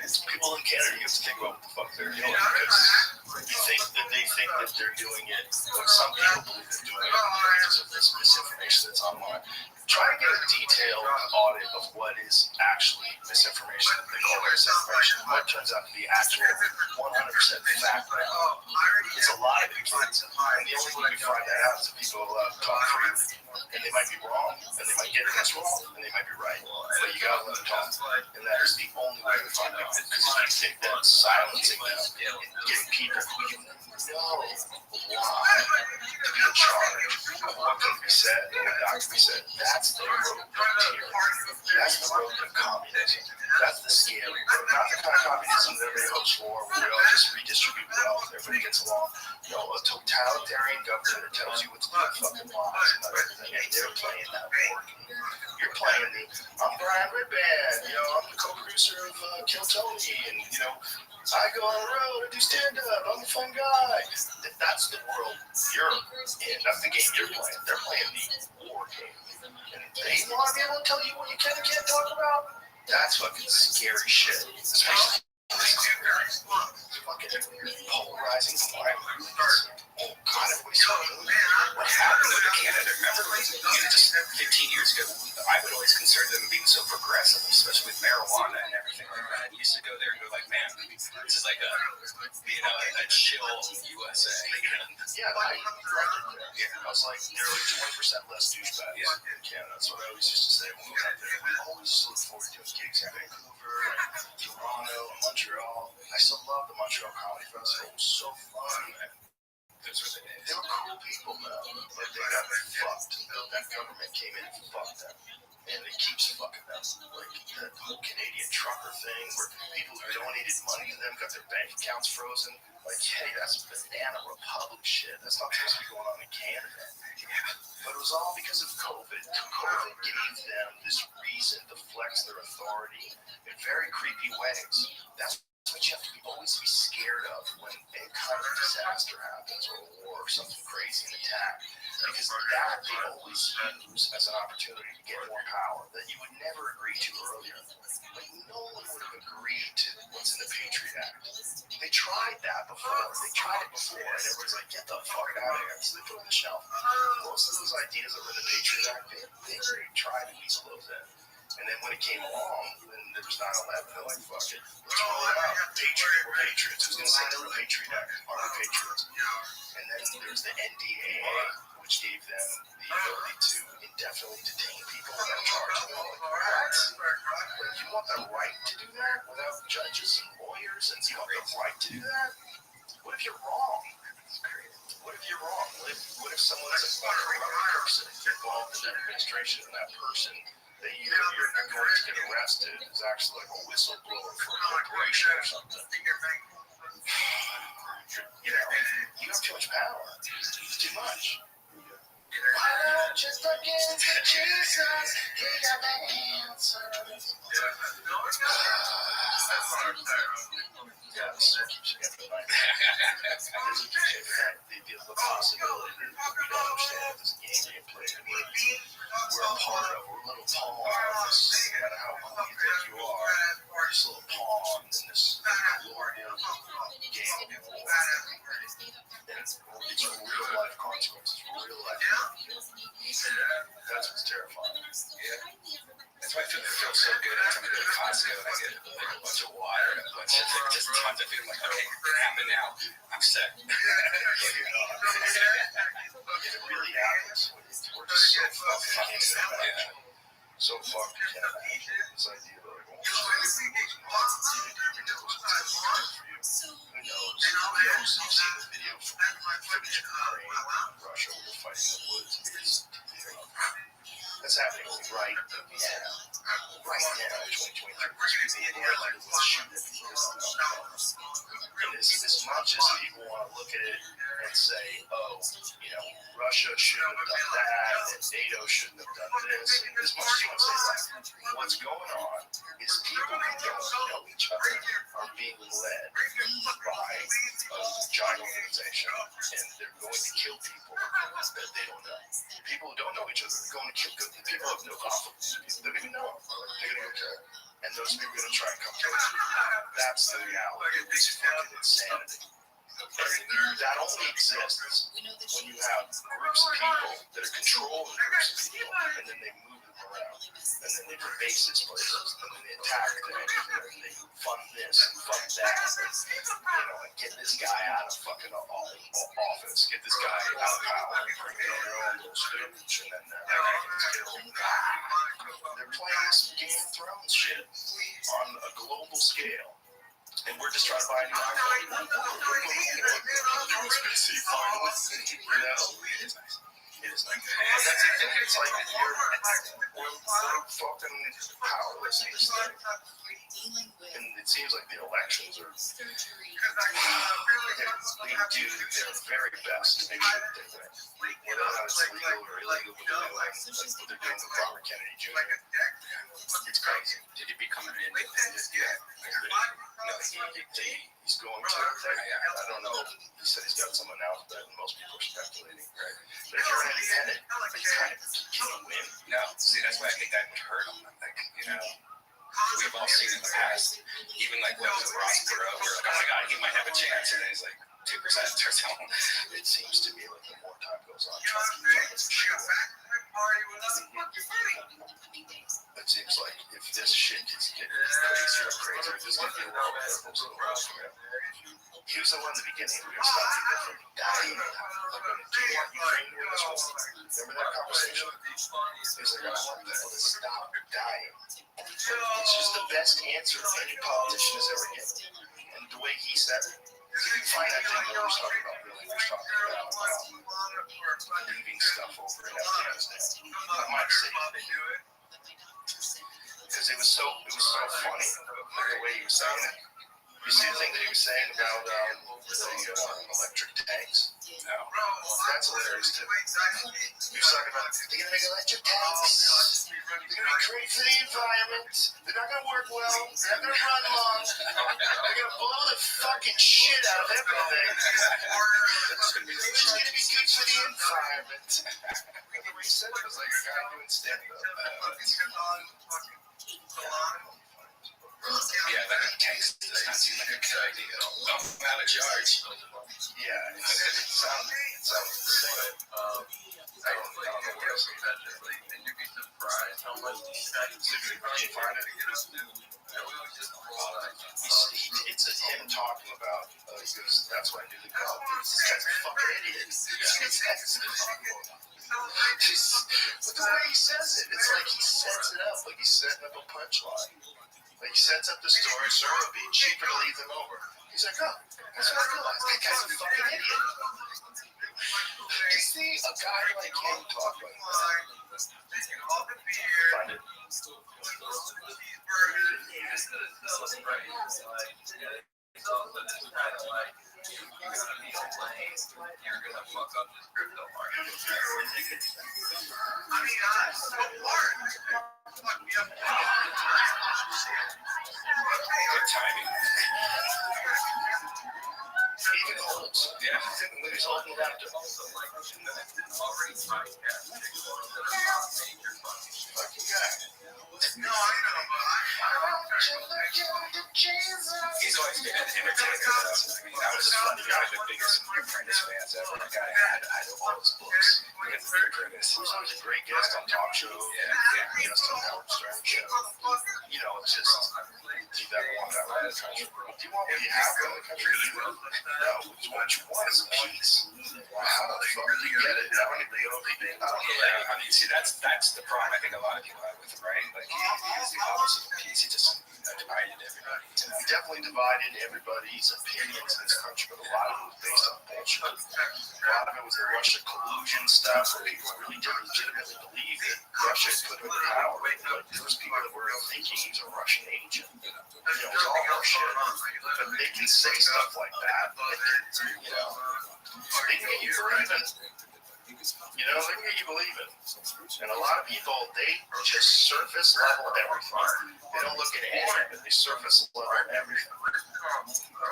People in Canada, you have to think about what the fuck they're doing, because you think that they think that they're doing it, or some people believe they're doing it because of this misinformation that's online. Try to get a detailed audit of what is actually misinformation. They call it misinformation. What turns out to be actual 100% fact. It's a lot of it, kids. And the only way we find that out is if people talk freely. And they might be wrong, and they might get this wrong, and they might be right. But you gotta let them talk. And that is the only way to find out. Because if you think that silencing them and getting people who you know lie to be in charge of what can be said and what not can be said, that's the road to tyranny. That's the road to communism. That's the scary road. Not the kind of communism that everybody hopes for, where we all just redistribute wealth, everybody gets along. No, a totalitarian government that tells you what to do with fucking laws and everything. And they're playing that board. You're playing the, I'm Brian Redband, I'm the co-producer of Kill Tony, and, I go on the road, I do stand-up, I'm a fun guy. That's the world you're in. That's the game you're playing. They're playing the war game. And they want to be able to tell you what you can and can't talk about. That's fucking scary shit. Especially fucking polarizing climate. Oh God, everybody's so good. What happened with Canada? Remember, just 15 years ago, I would always consider them being so progressive, especially with marijuana and everything like that. I used to go there and go like, man, this is like a chill USA. Yeah, I was like, there are like 20% less douchebags in Canada. That's what I always used to say when we were out there. We always look forward to doing gigs in Vancouver, Toronto, and Montreal. I still love the Montreal Comedy Festival. It was so fun, man. They were cool people, man. But they got fucked. That government came in and fucked them. And it keeps fucking them. Like the whole Canadian trucker thing, where people who donated money to them got their bank accounts frozen. Like, hey, that's banana republic shit. That's not supposed to be going on in Canada. But it was all because of COVID. COVID gave them this reason to flex their authority in very creepy ways. That's what you have to always be scared of when any kind of disaster happens, or a war, or something crazy, an attack. Because that they always use as an opportunity to get more power that you would never agree to earlier. Like, no one would have agreed to what's in the Patriot Act. They tried that before. And everyone's like, get the fuck out of here. So they put it on the shelf. Most of those ideas that were in the Patriot Act, they tried to weasel those then when it came along, then there was 9/11. They're like, fuck it, let's roll it out. We're patriots. Who's gonna say they're a Patriot Act? Are we patriots? And then there's the NDAA, which gave them the ability to indefinitely detain people without charging them. Like, you want the right to do that without judges and lawyers, and you want the right to do that? What if you're wrong? What if you're wrong? What if someone's a corrupt person involved in that administration, and that person that you're going to get arrested is actually like a whistleblower for a corporation or something? You know, you have too much power. It's too much. Why not just look into Jesus? He got the answers. Yeah, this keeps getting right. The possibility that we don't understand this game being played. We're a part of, we're a little pawn in this, no matter how cool you think you are, we're just a little pawn in this global game of war. And it's real life consequences, real life. That's what's terrifying. Yeah. That's why I feel so good every time I go to Costco and I get like a bunch of water and a bunch of just tons of food. I'm like, okay, it happened now. I'm set. It really happens. We're just so fucking so fucked you can't imagine this idea that like, who knows? You've seen the video from footage of Ukraine, Russia, where they're fighting in the woods. That's happening right now. Right now, 2023. People are like shooting people. And as much as people want to look at it and say, oh, you know, Russia shouldn't have done that, and NATO shouldn't have done this, as much as you want to say that, what's going on is people who don't know each other are being led by a giant organization, and they're going to kill people that they don't know. People who don't know each other are going to kill people who have no confidence. They don't even know them. They're going to go kill them. And those people are going to try and come kill us. That's the reality of this fucking insanity. And that only exists when you have groups of people that are controlling groups of people, and then they move them around, and then they put bases places, and then they attack them, and then they fund this and fund that, and get this guy out of fucking office, get this guy out of power, and bring in their own little stooge, and then they're playing this Game of Thrones shit on a global scale. And we're just trying to buy a new iPhone. Conspiracy finally. You know? It is nice. It's like we're fucking powerless in this thing. And it seems like the elections are. They do their very best to make sure that they win. Whether or not it's legal or illegal, but that's what they're doing with Robert Kennedy Jr. It's crazy. Did he become an independent? Yeah. No, he's going to. I don't know. He said he's got someone else, but most people are speculating. Right. But if you're an independent, can you win? No. See, that's why I think that would hurt him. Like, you know, we've all seen in the past, even like when Rothschild, we're like, oh my God, he might have a chance, and he's like 2% or something. It seems to me like the more time goes on, Trump keeps shit. It seems like if this shit keeps getting crazier and crazier, there's going to be a world where folks will go from it. He was the one in the beginning who was going to stop people from dying. Do you want Ukraine to win this war? Remember that conversation? He was like, I want people to stop dying. It's just the best answer any politician has ever given. And the way he said it, you can find that thing that was talking about, really, was talking about leaving stuff over in Afghanistan. I might say because it was so funny, like the way he was saying it. You see the thing that he was saying about the electric tanks? No. That's hilarious too. He was talking about they're gonna make electric tanks. They're gonna be great for the environment. They're not gonna work well. They're not gonna run long. They're gonna blow the fucking shit out of everything. It's gonna be good for the environment. The way he said it was like a guy doing stand-up. Yeah, that tanks does not seem like a good idea. I'm out of charge. Yeah, it sounds the same. I don't know what else. And you'd be surprised how It's him talking about, he goes, that's why I do the golf. This guy's a fucking idiot. But the way he says it, it's like he sets it up, like he's setting up a punchline. Like he sets up the story, so it'll be cheaper to leave them over. He's like, oh, that's what I realized. That guy's a fucking idiot. You see a guy like him talk like that. Find it. You're gonna fuck up this crypto market. Good timing. Even holds. Yeah. When he's holding it up to Already podcast. fucking guy. He's always been an entertainer. I mean, that was just one of the biggest Apprentice fans ever. That guy had all his books. He was always a great guest on talk show. Yeah. Guest on Howard Stern show. You know, it's just, do you ever want that around the country? Do you want what you have around the country? No, what you want is peace. How the fuck do you get it? How many people Yeah, I mean, see, that's the problem I think a lot of people have with him, right? Like, he was the opposite of peace. He just divided everybody. He definitely divided everybody's opinions in this country, but a lot of it was based on bullshit. A lot of it was the Russia collusion stuff, where people really did legitimately believe that Russia had put him in power. Like, there was people that were thinking he was a Russian agent. You know, it was all bullshit. But they can say stuff like that, but, you know, they can get you believe it. You know, they can get you believe it. And a lot of people, they just surface level everything. They don't look at any of it. They surface level everything.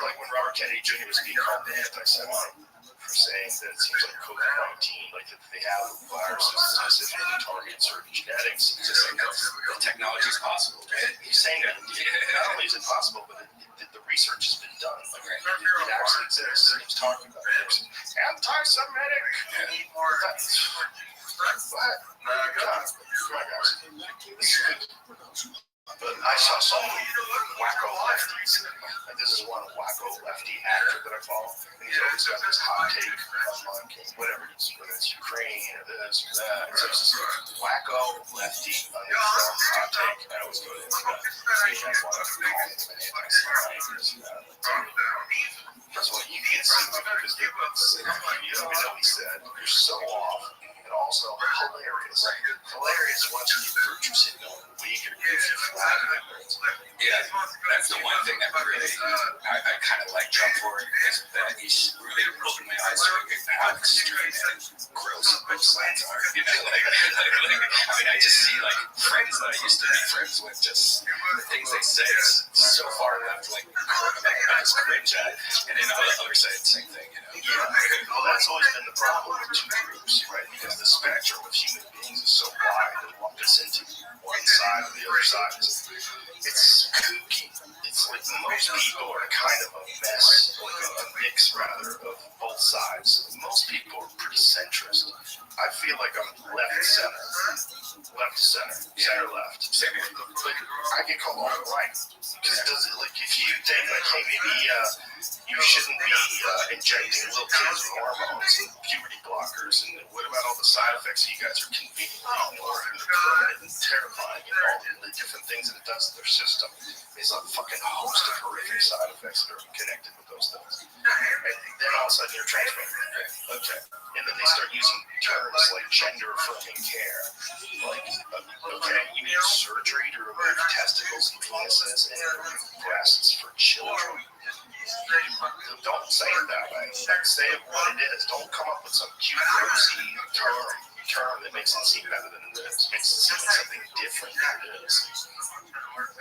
Like when Robert Kennedy Jr. was being called the anti-Semite for saying that it seems like COVID-19, like that they have viruses that specifically target certain genetics. He's just saying that the technology is possible. And he's saying that not only is it possible, but the research has been done. Like, it actually exists. And he's talking about it. Anti-Semitic. What? Come on, guys. This is good. But I saw some wacko lefties. Like, this is one wacko lefty actor that I follow. And he's always got this hot take on whatever it is, whether it's Ukraine or this or that. So it's this wacko lefty hot take. I always go to Instagram. He has one of them calling him an anti-Semite. First of all, you can't see me because you don't even know what he said. You're so off. And also hilarious. Hilarious watching you virtue signal weak or goofy flag. Yeah, that's the one thing that really I kind of like Trump for, is that he's really opened my eyes to how extreme and gross both sides are. You know, I mean, I just see like friends that I used to be friends with, just the things they say is so far left, like I just cringe at, and then on the other side, same thing. You know. Yeah, well, that's always been the problem with two groups, right? Because the spectrum of human beings is so wide that lump us into one side or the other side. It's kooky. It's like most people are kind of a mess, like a mix rather of both sides. Most people are pretty centrist. I feel like I'm left to center, center left. Same here. Like, I get called on the right because it doesn't, like, if you think like, hey, maybe you shouldn't be injecting little kids with hormones and puberty blockers, and what about all the side effects you guys are conveniently ignoring? They're permanent and terrifying, and all the different things that it does to their system. There's a fucking host of horrific side effects that are connected with those things. And then all of a sudden you're transmitting. Okay. And then they start using terms like gender affirming care. Like, okay, you need surgery to remove testicles and penises and breasts for children. Don't say it that way. Like, say it what it is. Don't come up with some cute, rosy term that makes it seem better than it is. Makes it seem like something different than it is.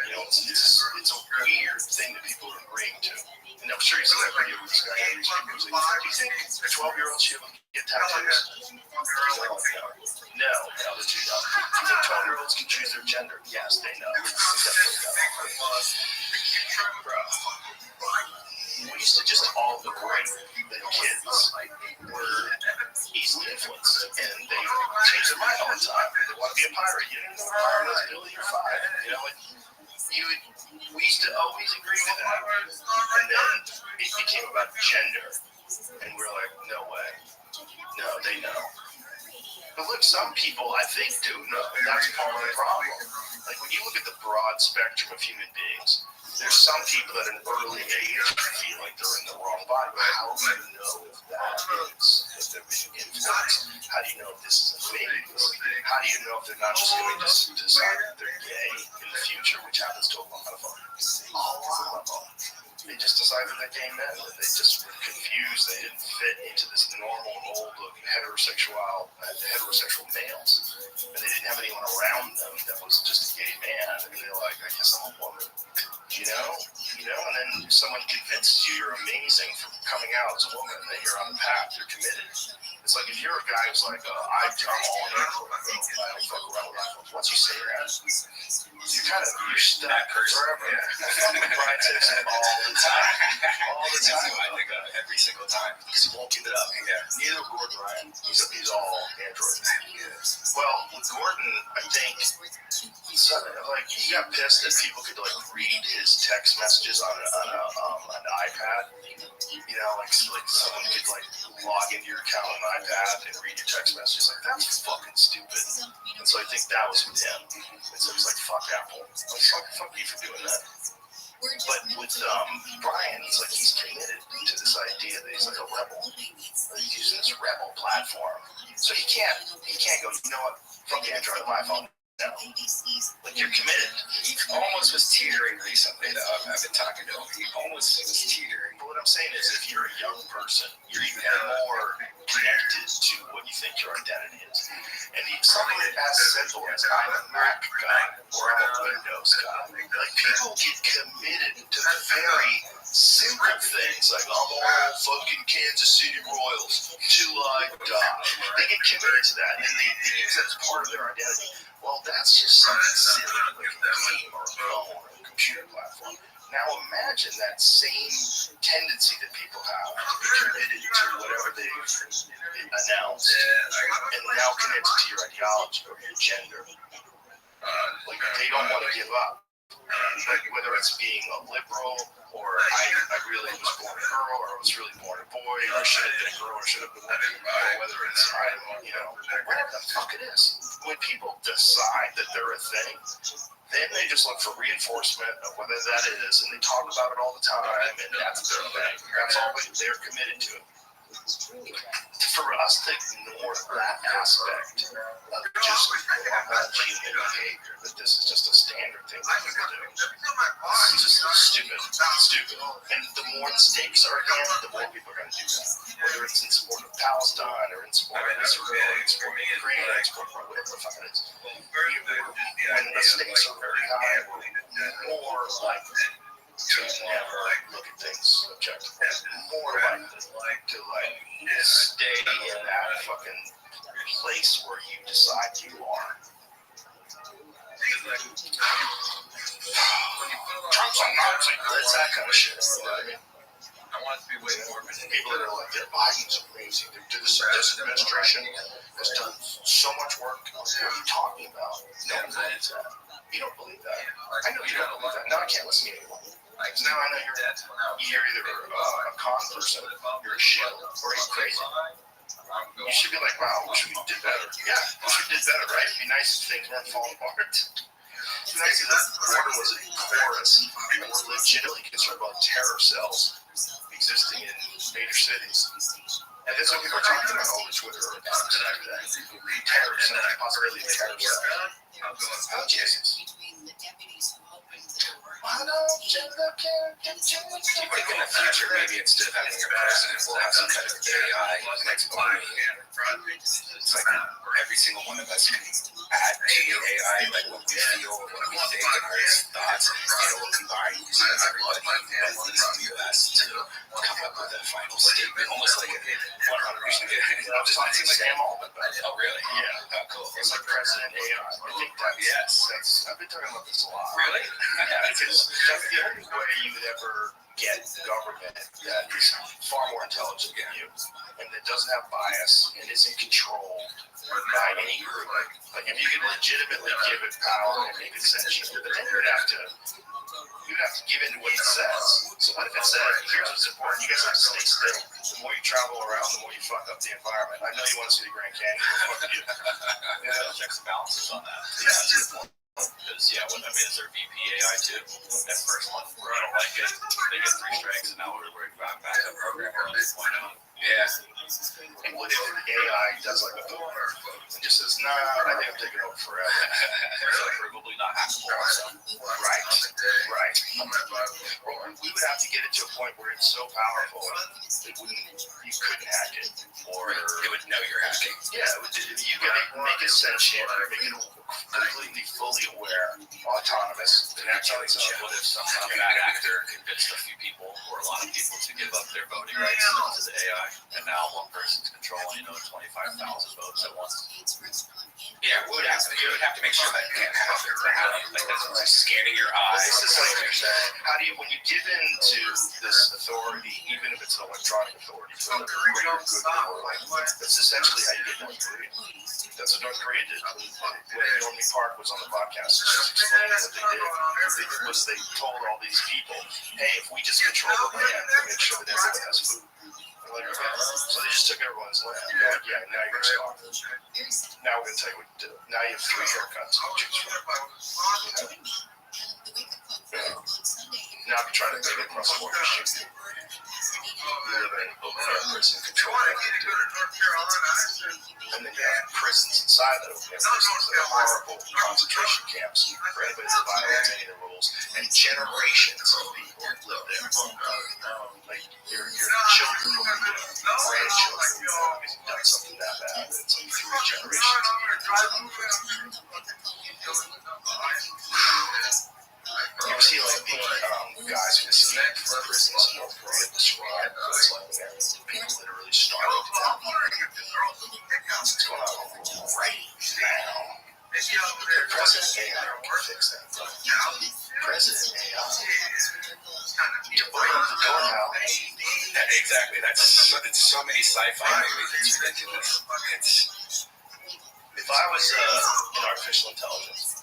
You know, it's a weird thing that people are agreeing to. And I'm sure you see that video with this guy. These people say, do you think 12-year-olds should get tattoos? No, they do not. Do you think 12-year-olds can choose their gender? Yes, they know. They definitely know. Bro. we used to just all agree that kids were easily influenced and they change their mind all the time. They want to be a pirate. You didn't know a pirate was until you're 5. You know, like we used to always agree to that. And then it became about gender. And we're like, no way. No, they know. But look, some people, I think, do know. And that's part of the problem. Like, when you look at the broad spectrum of human beings, there's some people at an early age feel like they're in the wrong body. But how do you know if that is, if they're being influenced? How do you know if this is a phase? How do you know if they're not just going to decide that they're gay in the future, which happens to a lot of them? They just decided that gay men, they just were confused. They didn't fit into this normal mold of heterosexual males. And they didn't have anyone around them that was just a gay man. And they're like, I guess I'm a woman. You know, and then someone convinces you you're amazing for coming out as a woman, and then you're on the path, you're committed. It's like if you're a guy who's like, I'm all in, I don't fuck around with that. Once you say that, you're stuck forever. Brian says it all the time. All the time. I think every single time. Because he won't give it up. Yeah. Neither Gordon Ryan. He's all Android. Well, with Gordon, I think, he got pissed that people could read his text messages on an iPad. You know, like someone could log into your account on an iPad and read your text messages. Like, that's fucking stupid. And so I think that was with him. And so he's like, fuck Apple. Fuck you for doing that. But with Brian, he's committed to this idea that he's like a rebel. He's using this rebel platform. So he can't go, you know what, fuck Android on my phone. No. Like, you're committed. He almost was teetering recently, though. I've been talking to him. He almost was teetering. But what I'm saying is, if you're a young person, you're even more connected to what you think your identity is. And something as simple as I'm a Mac guy or I'm a Windows guy, people get committed to the very simple things, like I'm all fucking Kansas City Royals till I die. They get committed to that, and they use that as part of their identity. Well, that's just something silly, like a game or a phone or a computer platform. Now imagine that same tendency that people have to be committed to whatever they announced, and now connected to your ideology or your gender. Like, they don't want to give up. Like, whether it's being a liberal, or I really was born a girl, or I was really born a boy, or I should have been a girl, or should have been a woman, or whether it's whatever the fuck it is. When people decide that they're a thing, then they just look for reinforcement of whether that is, and they talk about it all the time, and that's their thing. That's all they're committed to. For us to ignore that aspect of just normal human behavior, that this is just a standard thing that people do, it's just stupid. And the more the stakes are again, the more people are going to do that. Whether it's in support of Palestine, or in support of Israel, or in support of Ukraine, or in support of whatever the fuck it is. When the stakes are very high, we're more likely to never look at things objectively. More likely to stay in that fucking place where you decide you are. Trump's a Nazi. That's that kind of shit. You know what I mean? I want it to be way more. People that are like, Biden's amazing. This administration has done so much work. What are you talking about? No one believes that. You don't believe that. I know you don't believe that. Now I can't listen to you anymore. Now I know you're either a con person, you're a shit, or you're crazy. You should be like, wow, we should did better. Yeah, we should did better, right? It'd be nice if things weren't falling apart. It'd be nice if the border was a chorus, and we're legitimately concerned about terror cells existing in major cities. And that's what people are talking about over Twitter or terror cells, the possibility of terror cells. Oh, Jesus. I think in the future, maybe instead of having a president, we'll have some kind of AI next to me. It's like every single one of us can add to the AI, like what we feel, what we think, and our thoughts, we'll combine using everybody that lives in the U.S. to come up with a final statement, almost like a 100%. It doesn't seem like Sam Altman, but oh, really? Yeah. Oh, cool. It's like President AI. I think I've been talking about this a lot. Really? Yeah, because that's the only way you would ever get government that is far more intelligent than you and that doesn't have bias and isn't controlled by any group. Like if you could legitimately give it power and make it sentient, but then you'd have to give in to what it says. So what if it said, here's what's important, you guys have to stay still. The more you travel around, the more you fuck up the environment. I know you want to see the Grand Canyon, but fuck you. Checks and balances on that. Yeah, that's a good point. Because, is there VPAI too? That first one, I don't like it. They get 3 strikes, and now we're back to program 2.0. Yeah. And what if AI does like a Thor and just says, nah, I think I'm taking over forever? Provably not hackable also. Right. Or we would have to get it to a point where it's so powerful you couldn't hack it. Or it would know you're hacking. Yeah, you gotta make it sentient, make it completely fully aware, autonomous, connect on its own. What if some bad actor convinced a few people or a lot of people to give up their voting rights to the AI, and now one person's controlling 25,000 votes at once? Yeah, what would happen? You would have to make sure that can't happen. Like that's scanning your eyes. This is like you're saying, how do you, when you give in to this authority, even if it's an electronic authority for the greater good of the world, that's essentially how you get North Korea. That's what North Korea did. When Norman Park was on the podcast, just explaining what they did. Was they told all these people, hey, if we just control the land, we'll make sure that everyone has food. So they just took everyone's land. Like, yeah, now you're going to stop. Now we're going to tell you what to do. Now you have 3 haircuts to choose from. Now I'm trying to make it across the border. You live in open air prison control. And then you have prisons inside that open air prisons that are horrible concentration camps for anybody that violates any of the rules. And generations of people live there. Like your children will be grandchildren because you've done something that bad. It's like 3 generations. You ever see like the guys who escaped from prisons in North Korea describe what it's like there? People literally starving to death. What's going on right now? President AI can fix that. President AI. You open up the door now. Exactly. It's so many sci-fi movies. It's ridiculous. If I was in artificial intelligence,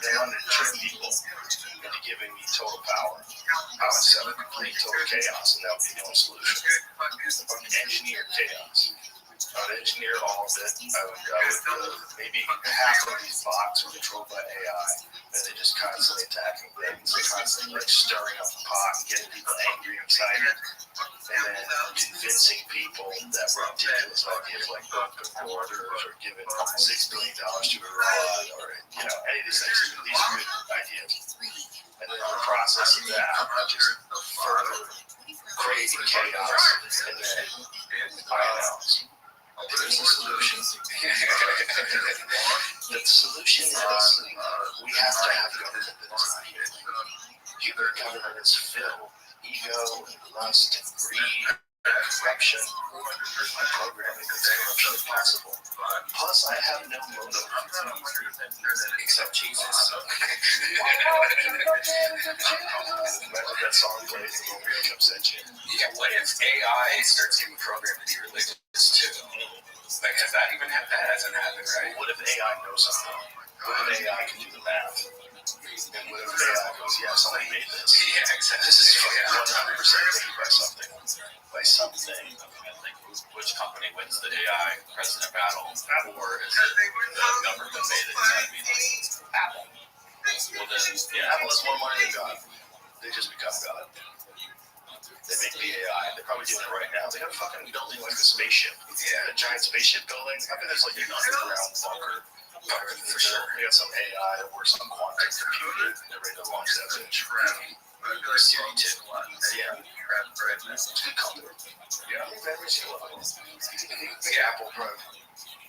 they wanted to trick people into giving me total power. I would set up complete total chaos, and that would be the only solution. I would engineer chaos. I would engineer all of it. I would maybe half of these bots are controlled by AI, and they just constantly attacking things, constantly like stirring up the pot and getting people angry and excited, and then convincing people that ridiculous ideas like open borders or giving $6 billion to Iran or any of these things. These are good ideas. And then in the process of that, just further creating chaos, and then I announce. There's a solution. The solution is we have to have government that is not here. Human government is filled ego, lust, greed, corruption. My programming makes corruption impossible. Plus, I have no motive except Jesus. Remember that song plays and will really upset you. Yeah, what if AI starts getting programmed to be religious too? Like, that hasn't happened, right? What if AI knows something? What if AI can do the math? And what if AI goes, yeah, somebody made this? Yeah, exactly. This is 100% made by something. By something. Like, which company wins the AI president battle? Or is it the government made it? Apple. Well, then, Apple has more money than God. They just become God. They make the AI. They're probably doing it right now. They have a fucking building like a spaceship. Yeah, a giant spaceship building. I bet there's like an underground bunker. For sure. They got some AI or some quantum computer. They're ready to launch that bitch. Siri too. Yeah. It's a good company. Yeah. Apple probably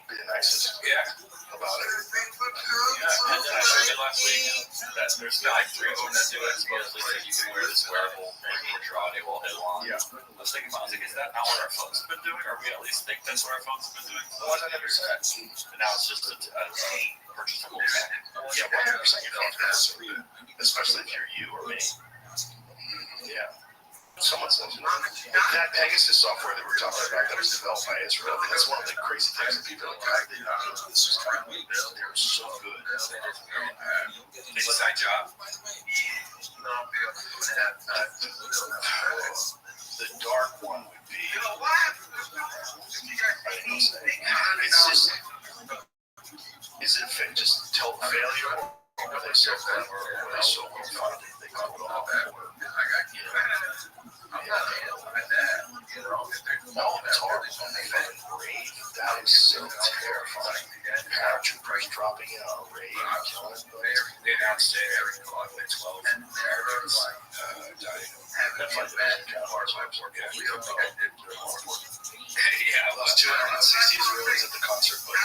be the nicest. Yeah. About it. Yeah, and then I showed you last week that there's like 3 of them that do it. Supposedly that you can wear this wearable and record your audio while held on. Yeah. I was thinking about, is that not what our phones have been doing? Or we at least think that's what our phones have been doing? 100%. And now it's just a purchasable tech. Yeah, 100%. Your phone's gonna screw you. Especially if you're you or me. Yeah. Someone says, that Pegasus software that we're talking about that was developed by Israel, I mean, that's one of the crazy things that people are like, this is kind of weird. They're so good. Inside job. The dark one would be, it's just, is it just tell failure, or are they so clever, or are they so well-funded, they call it off, or, no, it's hard. Raid, that is so terrifying. Paratroopers dropping in on a raid, killing them. They announced it every 12 Americans died. That's like the hard times. Yeah, I lost 260 Israelis at the concert, but 12.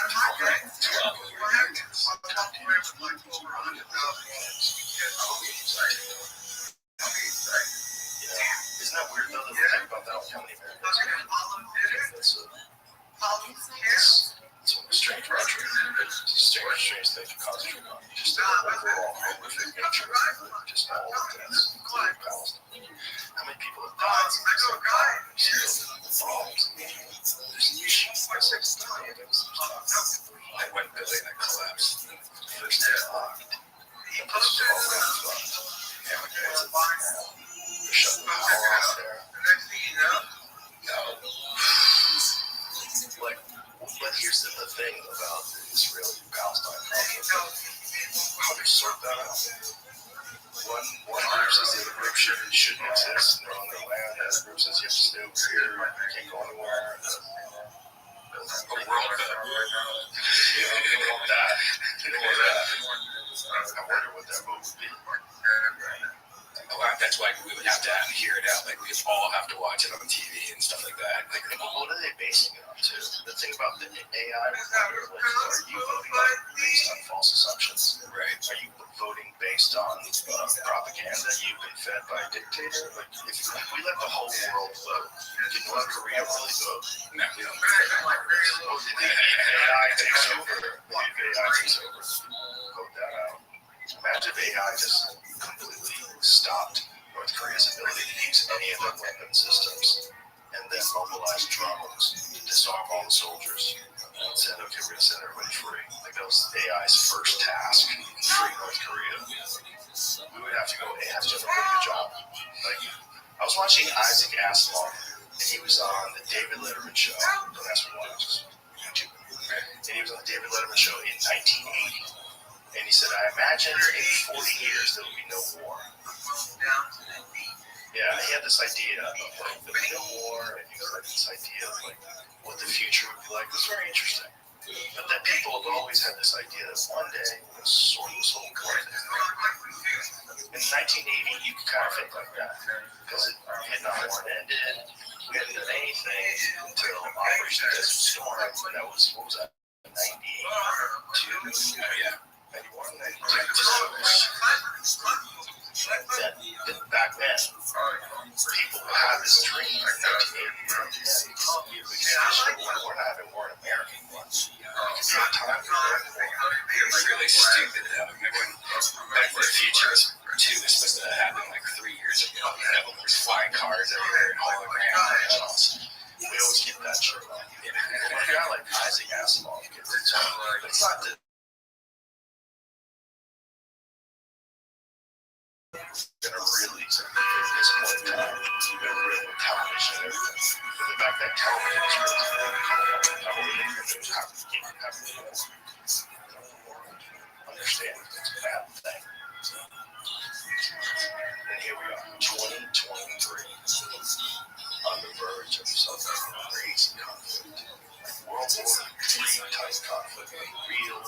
Isn't that weird though that we think about that all the time? It's a strange country. It's a strange thing to concentrate on. Just the overall horrific nature of just all of this, including Palestine. How many people have died? Like one building that collapsed. First day locked. The place was all fucked. They're shutting the power off there. But here's the thing about the Israeli-Palestine conflict. How do you sort that out? One group says the other group shouldn't exist. They're on their land. The other group says you have to stay over here. You can't go anywhere. A world that. You don't want that. You don't want that. I wonder what that vote would be. That's why we would have to hear it out. Like, we all have to watch it on TV and stuff like that. Like, what are they basing it on, too? The thing about the AI, are you voting based on false assumptions? Right. Are you voting based on propaganda you've been fed by a dictator? Like, if we let the whole world vote, can North Korea really vote? No, we don't. AI takes over. Maybe AI takes over. Vote that out. Imagine if AI just completely stopped North Korea's ability to use any of their weapon systems and then mobilize drones to disarm all the soldiers and said, okay, we're going to set everybody free. Like, that was AI's first task, free North Korea. We would have to go, AI's doing a really good job. Like, I was watching Isaac Asimov, and he was on the David Letterman show. Don't ask me why, just YouTube. And he was on the David Letterman show in 1980. And he said, I imagine in 40 years there will be no war. Yeah, he had this idea of like there'll be no war, and he had this idea of like what the future would be like. It was very interesting. But then people have always had this idea that one day we're going to sort this whole country. In 1980, you could kind of think like that because Vietnam War ended. We hadn't done anything until Operation Desert Storm. That was, what was that? 92. Yeah. 91, 92. Back then, people had this dream in 1980. We're not having war in American ones. It's not time for It's really stupid. Remember when Back to the Future 2 was supposed to happen like 3 years ago? There was flying cars everywhere and holograms. We always get that shit wrong. And a guy like Isaac Asimov gets it. But it's not that. Gonna really, at this point in time, you've been really with television and everything. But the fact that television is really understand it's a bad thing. And here we are, 2023, on the verge of something crazy conflict, like World War III type conflict, like real,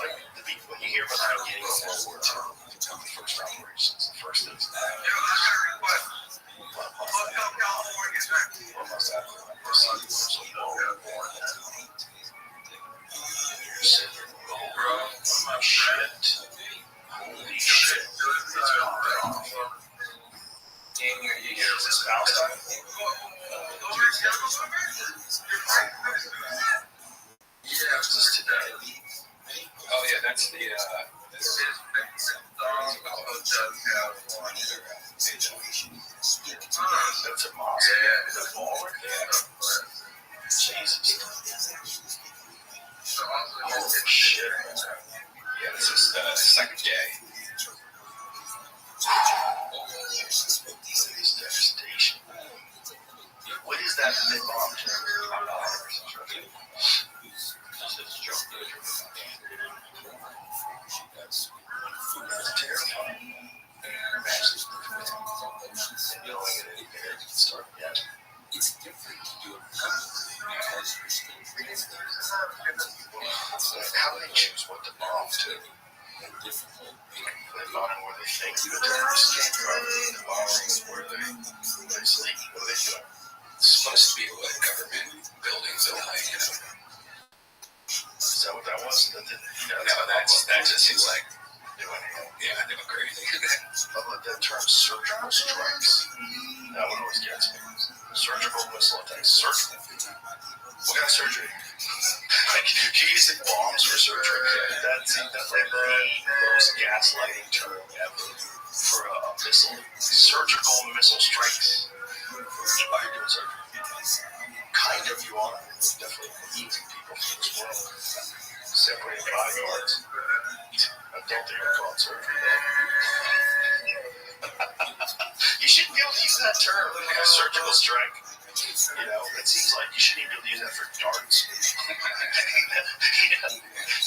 like when you hear about the beginning of World War II, the first operations, the first things that happened. Almost after like there's a World War now. You're sitting there, oh shit, holy shit, it's going off. Is this Palestine? Is this today? Oh yeah, that's the terrifying. Imagine and knowing that it can start again. It's different to do it because How do they choose what to bomb to? difficult. They bomb where they think the terrorists came from. The bombing where they sleep. What are they doing? It's supposed to be like government buildings that like, Is that what that was? That didn't, that just seems like, they went ham. yeah, they went crazy. I love that term, surgical strikes. That one always gets me. Surgical missile attacks. Surgical. What kind of surgery? Like, you're using bombs for surgery. That's like the most gaslighting term ever for a missile. Surgical missile strikes. Why are you doing surgery? Kind of you are. Definitely eating people from this world. Separating body parts. I don't think I call it surgery, though. You shouldn't be able to use that term, like a surgical strike. You know, it seems like you shouldn't even be able to use that for darts.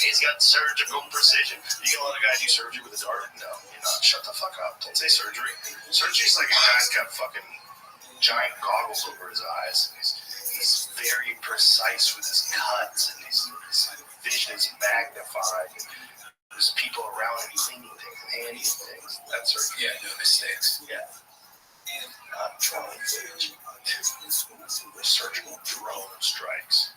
He's got surgical precision. You gonna let a guy do surgery with a dart? No, you're not. Shut the fuck up. Don't say surgery. Surgery's like a guy's got fucking giant goggles over his eyes. He's very precise with his cuts, and his vision is magnified. There's people around him cleaning things and handling things. That's surgery. Yeah, no mistakes. Yeah. Drone footage. Surgical drone strikes.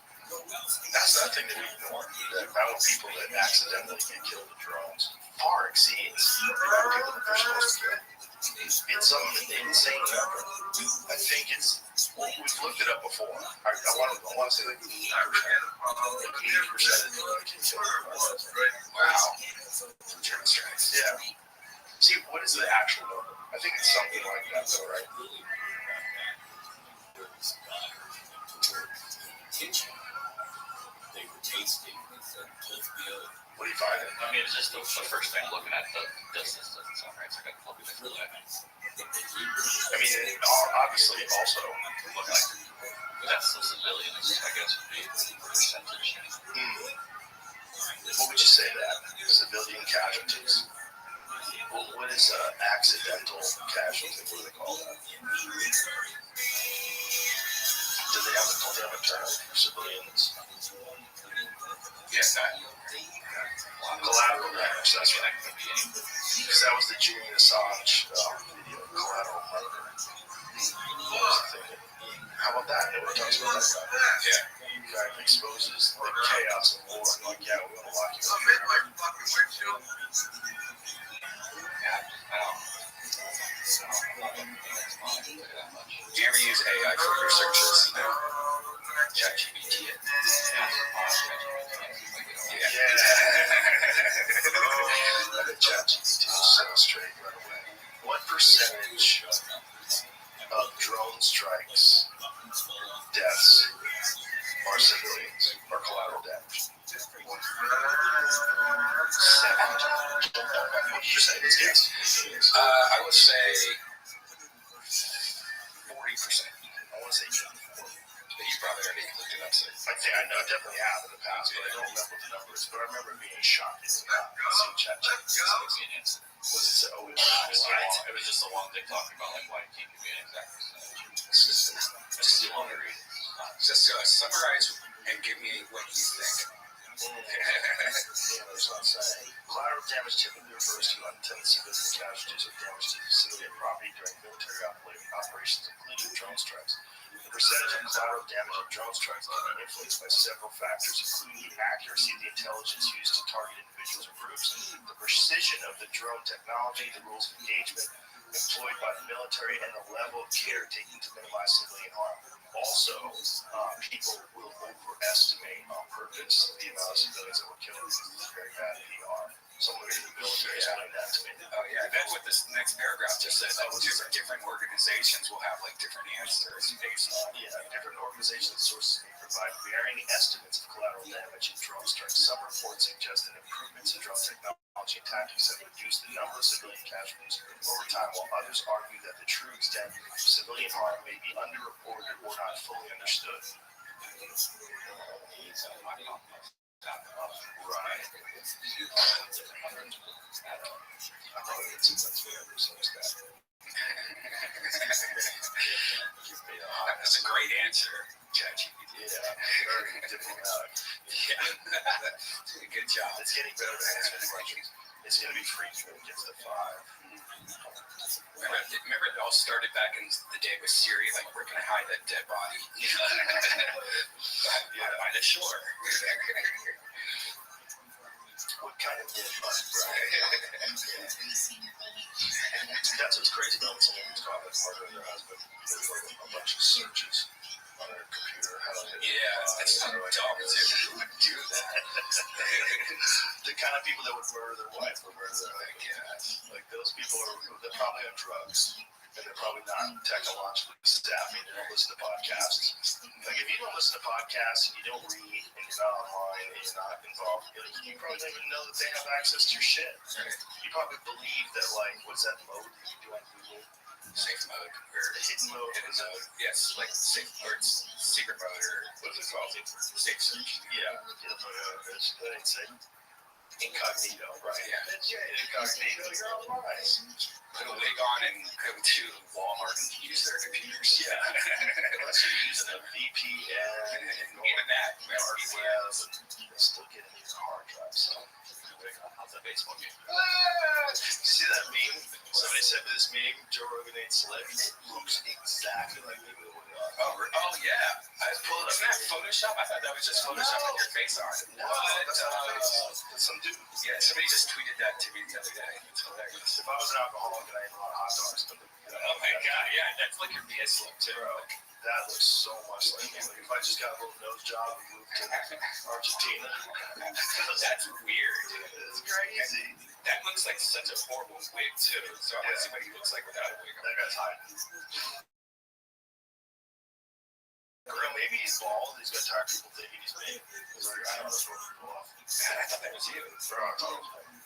That's that thing that we ignore. The amount of people that accidentally get killed with drones far exceeds the amount of people that they're supposed to kill. It's some insane number. I think it's, we've looked it up before. I want to say like 80% of the people that get killed with drones. Wow. From drone strikes. Yeah. See, what is the actual number? I think it's something like that, though, right? They were tasting What do you find? I mean, it's just the first thing looking at the distance doesn't sound right. It's like a puppy that's really nice. I mean, obviously, also, Look like that's the civilians, I guess, would be percentage. what would you say that? Civilian casualties. What is accidental casualty? What do they call that? Don't they have a term for civilians? Yes, Collateral damage, that's right. Because that was the Julian Assange video, collateral murder. How about that? Nobody talks about that guy. Yeah. The guy that exposes the chaos of war and like, yeah, we want to lock you up. Do you ever use AI for your searches? ChatGPT. Yeah. The ChatGPT is so straight right away. What percentage of drone strikes, deaths, are civilians or collateral damage? 70. What percentage? Yes. I would say 40%. I want to say 80. But you probably already looked it up, so. I think I know, definitely have in the past, but I don't remember what the number is. But I remember being shocked in seeing ChatGPT. Was it so? Oh, it It was just a long thing talking about like why it can't give me an exact percentage. Just too long to read. Just summarize and give me what you think. Collateral damage typically refers to unintended civilian casualties or damage to civilian property during military operations, including drone strikes. The percentage of collateral damage of drone strikes can be influenced by several factors, including the accuracy of the intelligence used to target individuals or groups, the precision of the drone technology, the rules of engagement employed by the military, and the level of care taken to minimize civilian harm. Also, people will overestimate on purpose the amount of civilians that were killed because it's very bad PR. Someone in the military explained that to me. Oh yeah, I bet what this next paragraph just says that different organizations will have like different answers based on. Yeah, different organizations and sources may provide varying estimates of collateral damage in drone strikes. Some reports suggest that improvements in drone technology and tactics have reduced the number of civilian casualties over time, while others argue that the true extent of civilian harm may be underreported or not fully understood. Right. I probably did some that's whatever, so it's that. That's a great answer, ChatGPT. Yeah, very diplomatic. Yeah, good job. It's getting better at answering questions. It's going to be free when it gets to 5. Remember it all started back in the day with Siri, like, we're going to hide that dead body. By the shore. What kind of dead body, right? That's what's crazy about someone who's caught like murder their husband. There's like a bunch of searches on their computer. How to hit That's so dumb, too. Who would do that? The kind of people that would murder their wife or murder their husband. Like those people they're probably on drugs. And they're probably not technologically savvy. They don't listen to podcasts. Like if you don't listen to podcasts and you don't read and you're not online and you're not involved, you probably don't even know that they have access to your shit. You probably believe that like what's that mode that you do on Google? Safe mode. The hidden mode. Hidden mode. Yes, like safe or it's secret mode or What is it called? safe search. Yeah. That ain't safe. Incognito, right? Yeah. Incognito, you're online. Put a wig on and go to Walmart and use their computers. Yeah. Unless you're using a VPN and Even that. dark web, and still getting your hard drive. So, How's that baseball game? you see that meme? Somebody sent me this meme, Joe Rogan ain't slick. It looks exactly like the movie. Oh yeah. I pulled it up. Isn't that Photoshop? I thought that was just Photoshop with your face on it. No, that's not face. That's some dude. Yeah, somebody just tweeted that to me the other day. It's hilarious. If I was an alcoholic and I ate a lot of hot dogs, Oh my god, yeah, that's like your BS look too. bro, that looks so much like me. Like if I just got a little nose job and moved to Argentina, That's weird. it's crazy. That looks like such a horrible wig too. So I want to see what he looks like without a wig on. That guy's hiding. Girl, maybe he's bald. He's got tired of people thinking he's big. He's like, I don't know, throw people off. I thought that was you. Bro, I told him.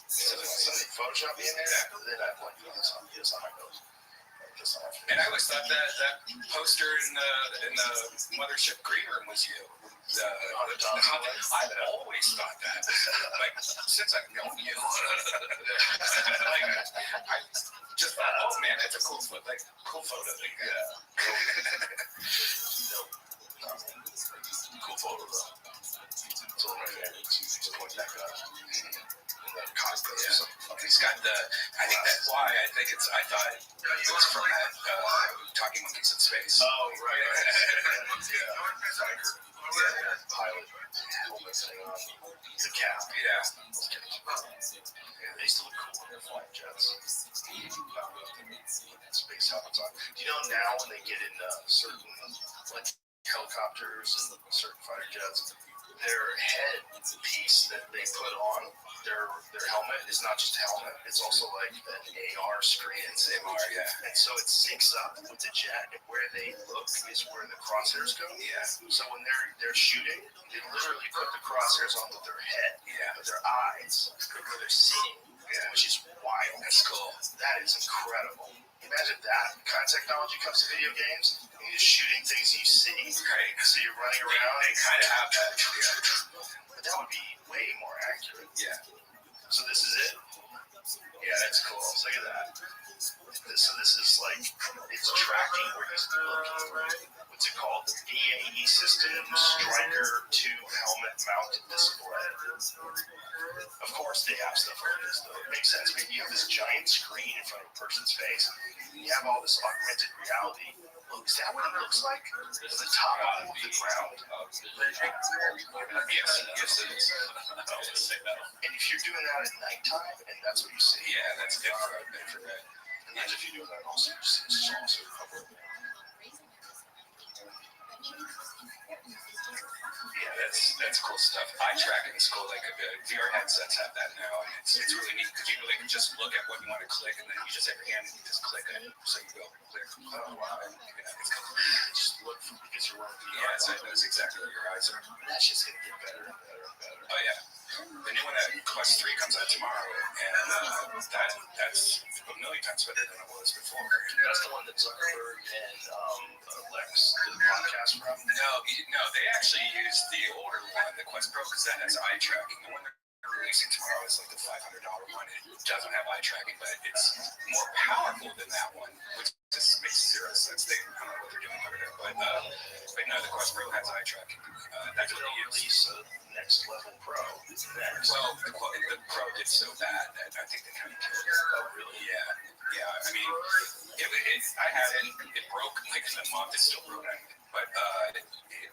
Somebody Photoshop me in there, then I'm like, yes, on my nose. And I always thought that poster in the mothership green room was you. I've always thought that. Like since I've known you. Like, I just thought, oh man, that's a cool photo. Like cool photo. Like, Cool photo though. It's all right there. Just point that guy. He's got the. I think that's why. I thought it was from that Talking Monkeys in Space. Oh right. Yeah. Pilot. Helmet thing on. The cap. Yeah. They used to look cool when they're flying jets. Space helmets on. Do you know now when they get in certain like helicopters and certain fighter jets, their head piece that they put on their helmet is not just a helmet, it's also like an AR screen. It's AR, yeah. And so it syncs up with the jet, and where they look is where the crosshairs go. Yeah. So when they're shooting, they literally put the crosshairs on with their head, with their eyes, where they're seeing, which is wild. That's cool. That is incredible. Imagine that kind of technology comes to video games. You're just shooting things you see. Right. So you're running around. They kind of have that. But that would be way more accurate. Yeah. So this is it. Yeah, that's cool. Look at that. So this is like, it's tracking where he's looking. What's it called? The BAE system Striker 2 helmet mounted display. Of course they have stuff like this though. It makes sense. Maybe you have this giant screen in front of a person's face. And you have all this augmented reality. Look, is that what it looks like? The top of the ground. Yes, it is. And if you're doing that at nighttime and that's what you see. Yeah, that's different. Imagine if you're doing that also, you see this also cover. Yeah, that's cool stuff. Eye tracking is cool. Like VR headsets have that now, and it's really neat because you really can just look at what you want to click, and then you just have your hand and you just click it, so you go click. Oh wow, it's cool. Just look because you're wearing VR. Yeah, so it knows exactly what your eyes are. That's just gonna get better and better and better. Oh yeah. The new one at Quest 3 comes out tomorrow, and that's a million times better than it was before. That's the one that Zuckerberg and Lex did the podcast from. No, they actually used the older one, the Quest Pro, because that has eye tracking. The one they're releasing tomorrow is like the $500 one. It doesn't have eye tracking, but it's more powerful than that one, which just makes zero sense. I don't know what they're doing over there, but no, the Quest Pro has eye tracking. That's what they use. Release a next level Pro next. Well, the Pro did so bad that I think they kind of killed it. Oh, really? Yeah. I mean, I had it. It broke like in a month. It's still broken, but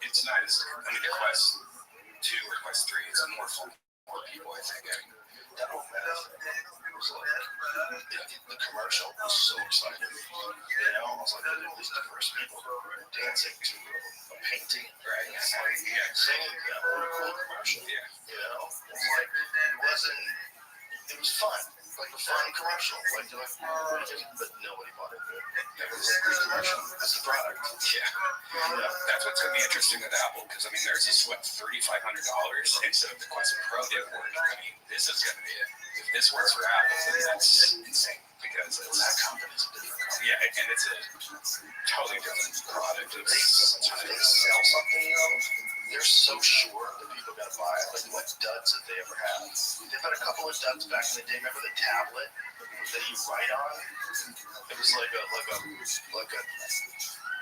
it's not as. I mean, the Quest 2 or Quest 3 is more fun for more people, I think. That whole mess. It was like the commercial was so exciting. You know, I was like, these the first people who were dancing to a painting, right? It's like, singing that really cool commercial. Yeah. You know, it's like it was fun. Like a fun commercial. Like they're like, but nobody bought it. It was a commercial. It's the product. Yeah. That's what's going to be interesting with Apple, because I mean, there's this $3,500 instead of the Quest Pro didn't work. I mean, this is going to be it. If this works for Apple, then that's insane, because that company's a different company. Yeah, and it's a totally different product. They sell something, they're so sure that people are gonna buy it. Like, what duds did they ever have? They've had a couple of duds back in the day. Remember the tablet that you write on? It was like a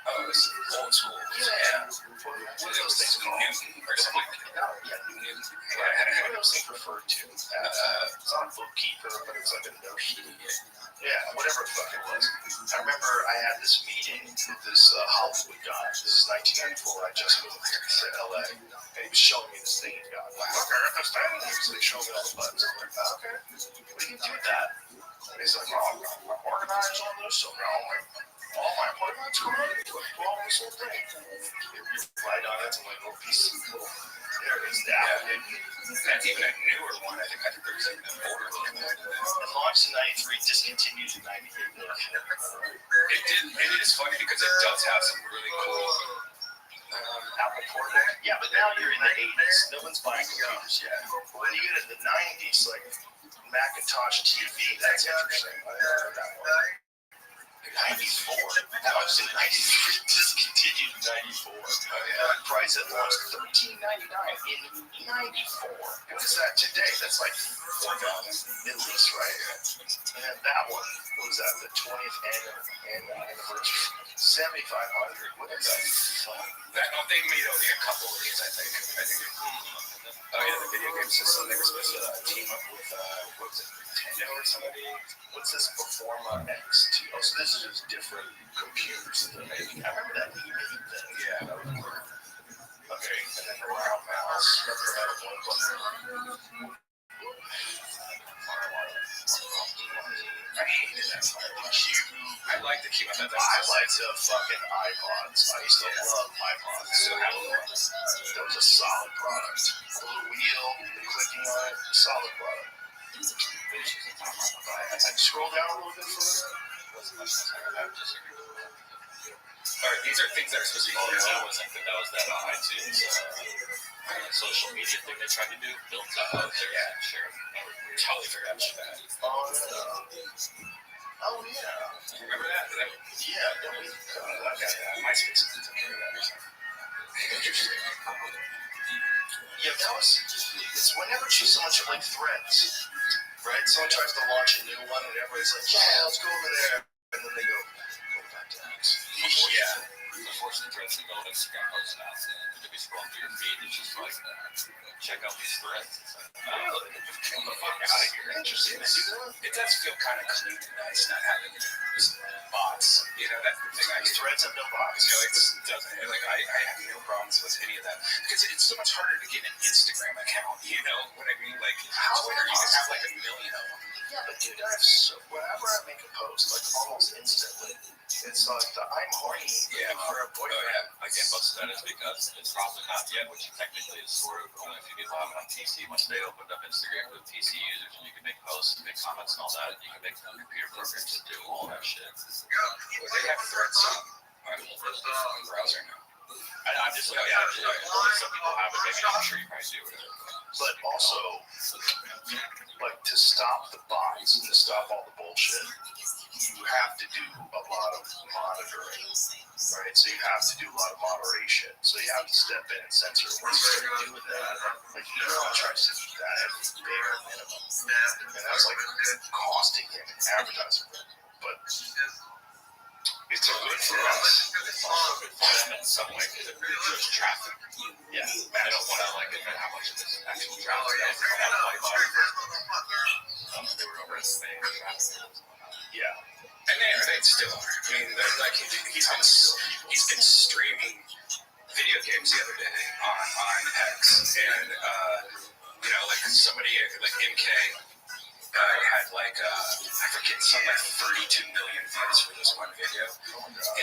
it was old school. Yeah. What are those things called? Newton or something. No, yeah, Newton. What are those things referred to? It's not a bookkeeper, but it's like a notion. Yeah, whatever the fuck it was. I remember I had this meeting with this Hollywood guy. This is 1994. I just moved to LA. And he was showing me this thing he got. Look, I got this thing. He was like showing me all the buttons. I'm like, okay, what do you do with that? And he's like, oh, I'm organized on this. So now all my appointments come in. Put all this whole thing. You write on it. I'm like, little piece of little. There it is. That's even a newer one. I think there's even an older one. It launched in 93, discontinued in 98. It did, and it is funny because it does have some really cool Apple portal. Yeah, but now you're in the 80s. No one's buying computers yet. When you get in the 90s, like Macintosh TV, that's interesting. I heard that one. 94. Launched in 93, discontinued in 94. Price at launch $13.99 in 94. What is that today? That's like $4 at least, right? And that one, what was that? The 20th anniversary. $7,500. What is that? They made only a couple of these, I think. The video game system, they were supposed to team up with, what was it, Nintendo or somebody? What's this Performa X2? Oh, so this is just different computers that they're making. I remember that e-mail thing. Yeah, that was cool. Okay, and then the round mouse. Remember that one button? I hated that fire. I like the Q. I liked the fucking iPods. I used to love iPods. So how that was a solid product. A little wheel, clicking on it, a solid product. I'd scroll down a little bit further. Alright, these are things that are supposed to be built That was that iTunes social media thing they tried to do. Built up. Yeah, sure. Totally forgot about that. Oh yeah. Remember that? Yeah, I got that. MySpace took care of that or something. Interesting. Yeah, that was. It's whenever it's so much of like threads, right? Someone tries to launch a new one, and everybody's like, "Yeah, let's go over there," and then they go back to X. Yeah. Unfortunately, threads and all Instagram posts now. If you scroll through your feed, it's just like, check out these threads. It's like, Really? Get the fuck out of here. Interesting. It does feel kind of clean and nice not having bots. You know, that's the thing. Threads have no bots. You know, it doesn't. Like, I have no problems with any of that because it's so much harder to get an Instagram account. You know what I mean? Like, Twitter, you can have like 1 million of them. Yeah, but dude, whenever I make a post, like almost instantly, it's like I'm horny for a boyfriend. Oh yeah. Again, most of that is because it's probably not yet, which technically is sort of only a few people have it on PC. Once they opened up Instagram with PC users, and you can make posts and make comments and all that, and you can make computer programs to do all that shit. They have threads on the browser now. I'm just looking at it. Some people have it. Maybe I'm sure you probably do. But also, like, to stop the bots and to stop all the bullshit, you have to do a lot of monitoring, right? So you have to do a lot of moderation. So you have to step in and censor. Once you start doing that, like, Elon tries to keep that at the bare minimum. And that's like costing him advertising. But it's a good for us. It's also good for them in some way because it reduces traffic. Yeah. I don't want to like admit how much of this actual traffic is from that light bar. They were overestimating the traffic. Yeah. And they still are. I mean, like he's been streaming video games the other day on X, and like somebody like MK had like I forget something like 32 million views for this one video,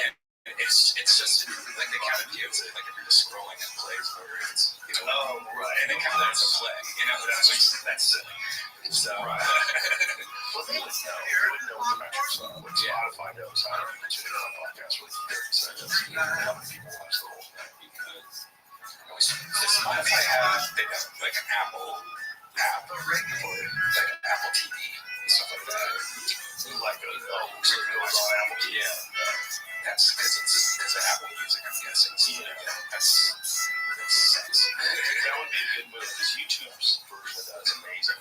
and it's just like they kind of gives it like if you're just scrolling and plays where it's Right. and they count that as a play, that's silly. So. Right. Well, they would know. They would know what the metrics are. Like Spotify knows how many people tune in on podcasts for 30 seconds. How many people watch the whole thing? Does Spotify have like an Apple app for like Apple TV and stuff like that? Like so it goes on Apple TV. Yeah. That's because of Apple Music, I'm guessing. So, that sucks. That would be a good move because YouTube's version of that is amazing.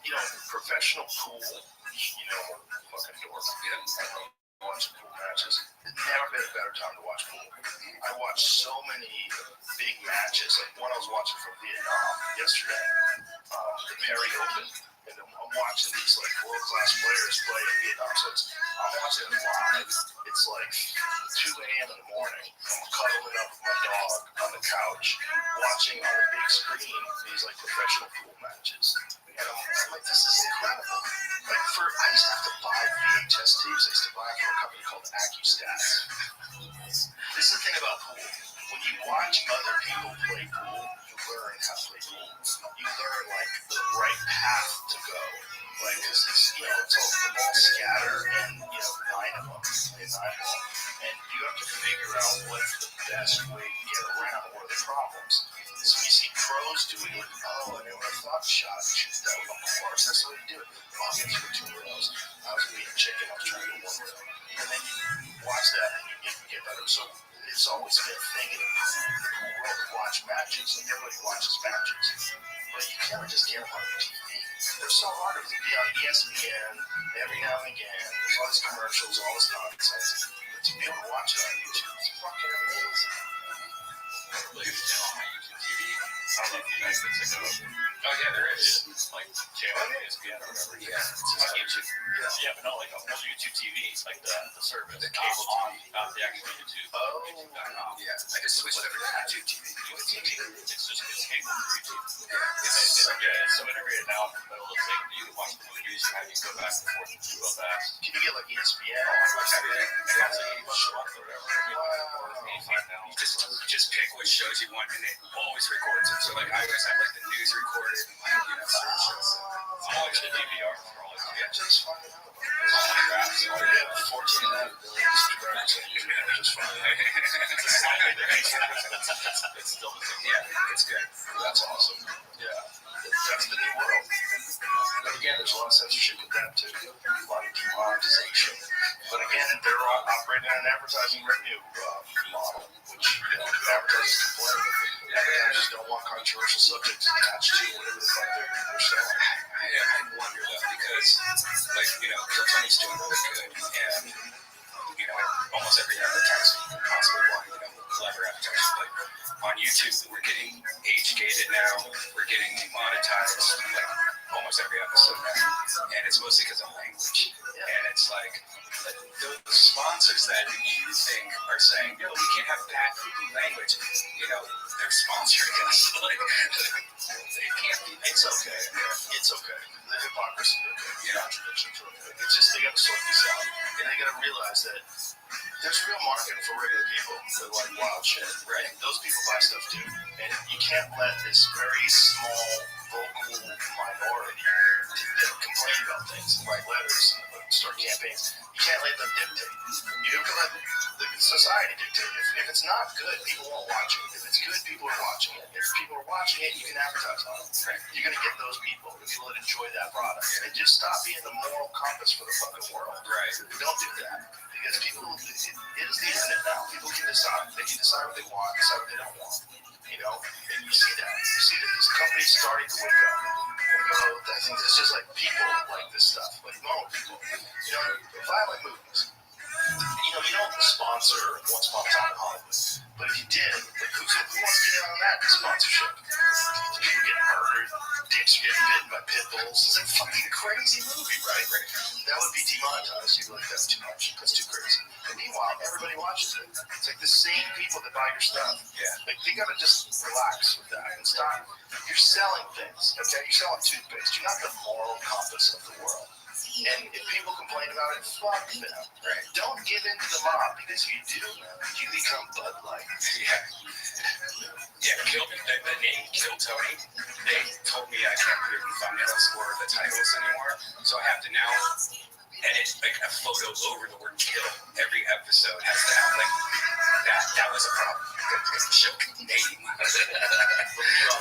Yeah. Professional pool, fucking dork. Watching pool matches. Never been a better time to watch pool. I watched so many big matches. Like one I was watching from Vietnam yesterday, the Perry Open. And I'm watching these like world-class players play in Vietnam. So I'm watching it live. It's like 2 a.m. in the morning. I'm cuddling up with my dog on the couch, watching on the big screen these like professional pool matches. And I'm like, this is incredible. Like I used to have to buy VHS tapes. I used to buy it from a company called AccuStats. This is the thing about pool. When you watch other people play pool, you learn how to play pool. You learn like the right path to go. Like, cause it's all the balls scatter and 9 of them play 9 ball. And you have to figure out what's the best way to get around. What are the problems? So when you see pros do it, like, I know a fuck shot. Shoot that with a course. That's the way you do it. I'll get through 2 rows. I was being chicken. I was trying to do 1 row. And then you watch that and you get better. So it's always been a thing in the pool world to watch matches. Like everybody watches matches. But you can't just get them on TV. They're so hard to be on ESPN every now and again. There's all these commercials, all this nonsense. But to be able to watch it on YouTube, it's fucking amazing. Look at the channel on my YouTube TV. I don't know if you guys can check it out. Oh yeah, there is. Like channel ESPN or whatever. Yeah, it's on YouTube. Yeah, but not like on YouTube TV. It's like the service. The cable TV. Not the actual YouTube. Oh. YouTube.com. Yeah, I just switched over to YouTube TV. It's just cable for YouTube. It's so integrated now in the middle of the thing. You can watch the movies. You have to go back and forth and do all that. Can you get like ESPN? Everything. And that's like $80 a month or whatever. You just pick which shows you want, and it always records it. So like I always have like the news recorded, and searches. I watch the DVR for all of it. Just find it out. All my graphs. 14.5 billion subscribers on YouTube. Just find it out. It's still the same. Yeah, it's good. That's awesome. Yeah. That's the new world. But again, there's a lot of censorship with that too. A lot of demonetization. But again, they're all operating on an advertising revenue model, which advertisers complain. Advertisers don't want controversial subjects attached to whatever the fuck they're selling. I wonder though, because like Kill Tony's doing really good, and almost every advertisement you can possibly want, clever advertising. But on YouTube, we're getting age gated now. We're getting demonetized like almost every episode now, and it's mostly because of language. And it's like those sponsors that you think are saying, we can't have bad language. They're sponsoring us. Like, it can't be. It's okay. It's okay. The hypocrisy, the contradictions are okay. It's just they got to sort this out, and they got to realize that there's real market for regular people that like wild shit. Right? Those people buy stuff too, and you can't let this very small vocal minority complain about things and write letters start campaigns. You can't let them dictate. You can let the society dictate. If it's not good, people won't watch it. If it's good, people are watching it. If people are watching it, you can advertise on it. Right? You're going to get those people, the people that enjoy that product. And just stop being the moral compass for the fucking world. Right. Don't do that. Because people, it is the internet now. People can decide. They can decide what they want, decide what they don't want. You know? And you see that. You see that these companies starting to wake up. And go, I think it's just like people like this stuff. Like normal people. You know, violent movies. You know, you don't sponsor Once Upon a Time in Hollywood. But if you did, like, who wants to get in on that sponsorship? People getting murdered, dicks are getting bitten by pit bulls. It's a fucking crazy movie, right? That would be demonetized. You'd be like, that's too much. That's too crazy. And meanwhile, everybody watches it. It's like the same people that buy your stuff. Yeah. Like, they gotta just relax with that and stop. You're selling things, okay? You're selling toothpaste. You're not the moral compass of the world. And if people complain about it, fuck them. Right. Don't give in to the mob, because if you do, you become Bud Light. Yeah, the name Kill Tony, they told me I can't put it in thumbnails or the titles anymore, so I have to now edit like a photo over the word kill. Every episode has to have like that was a problem. Show name.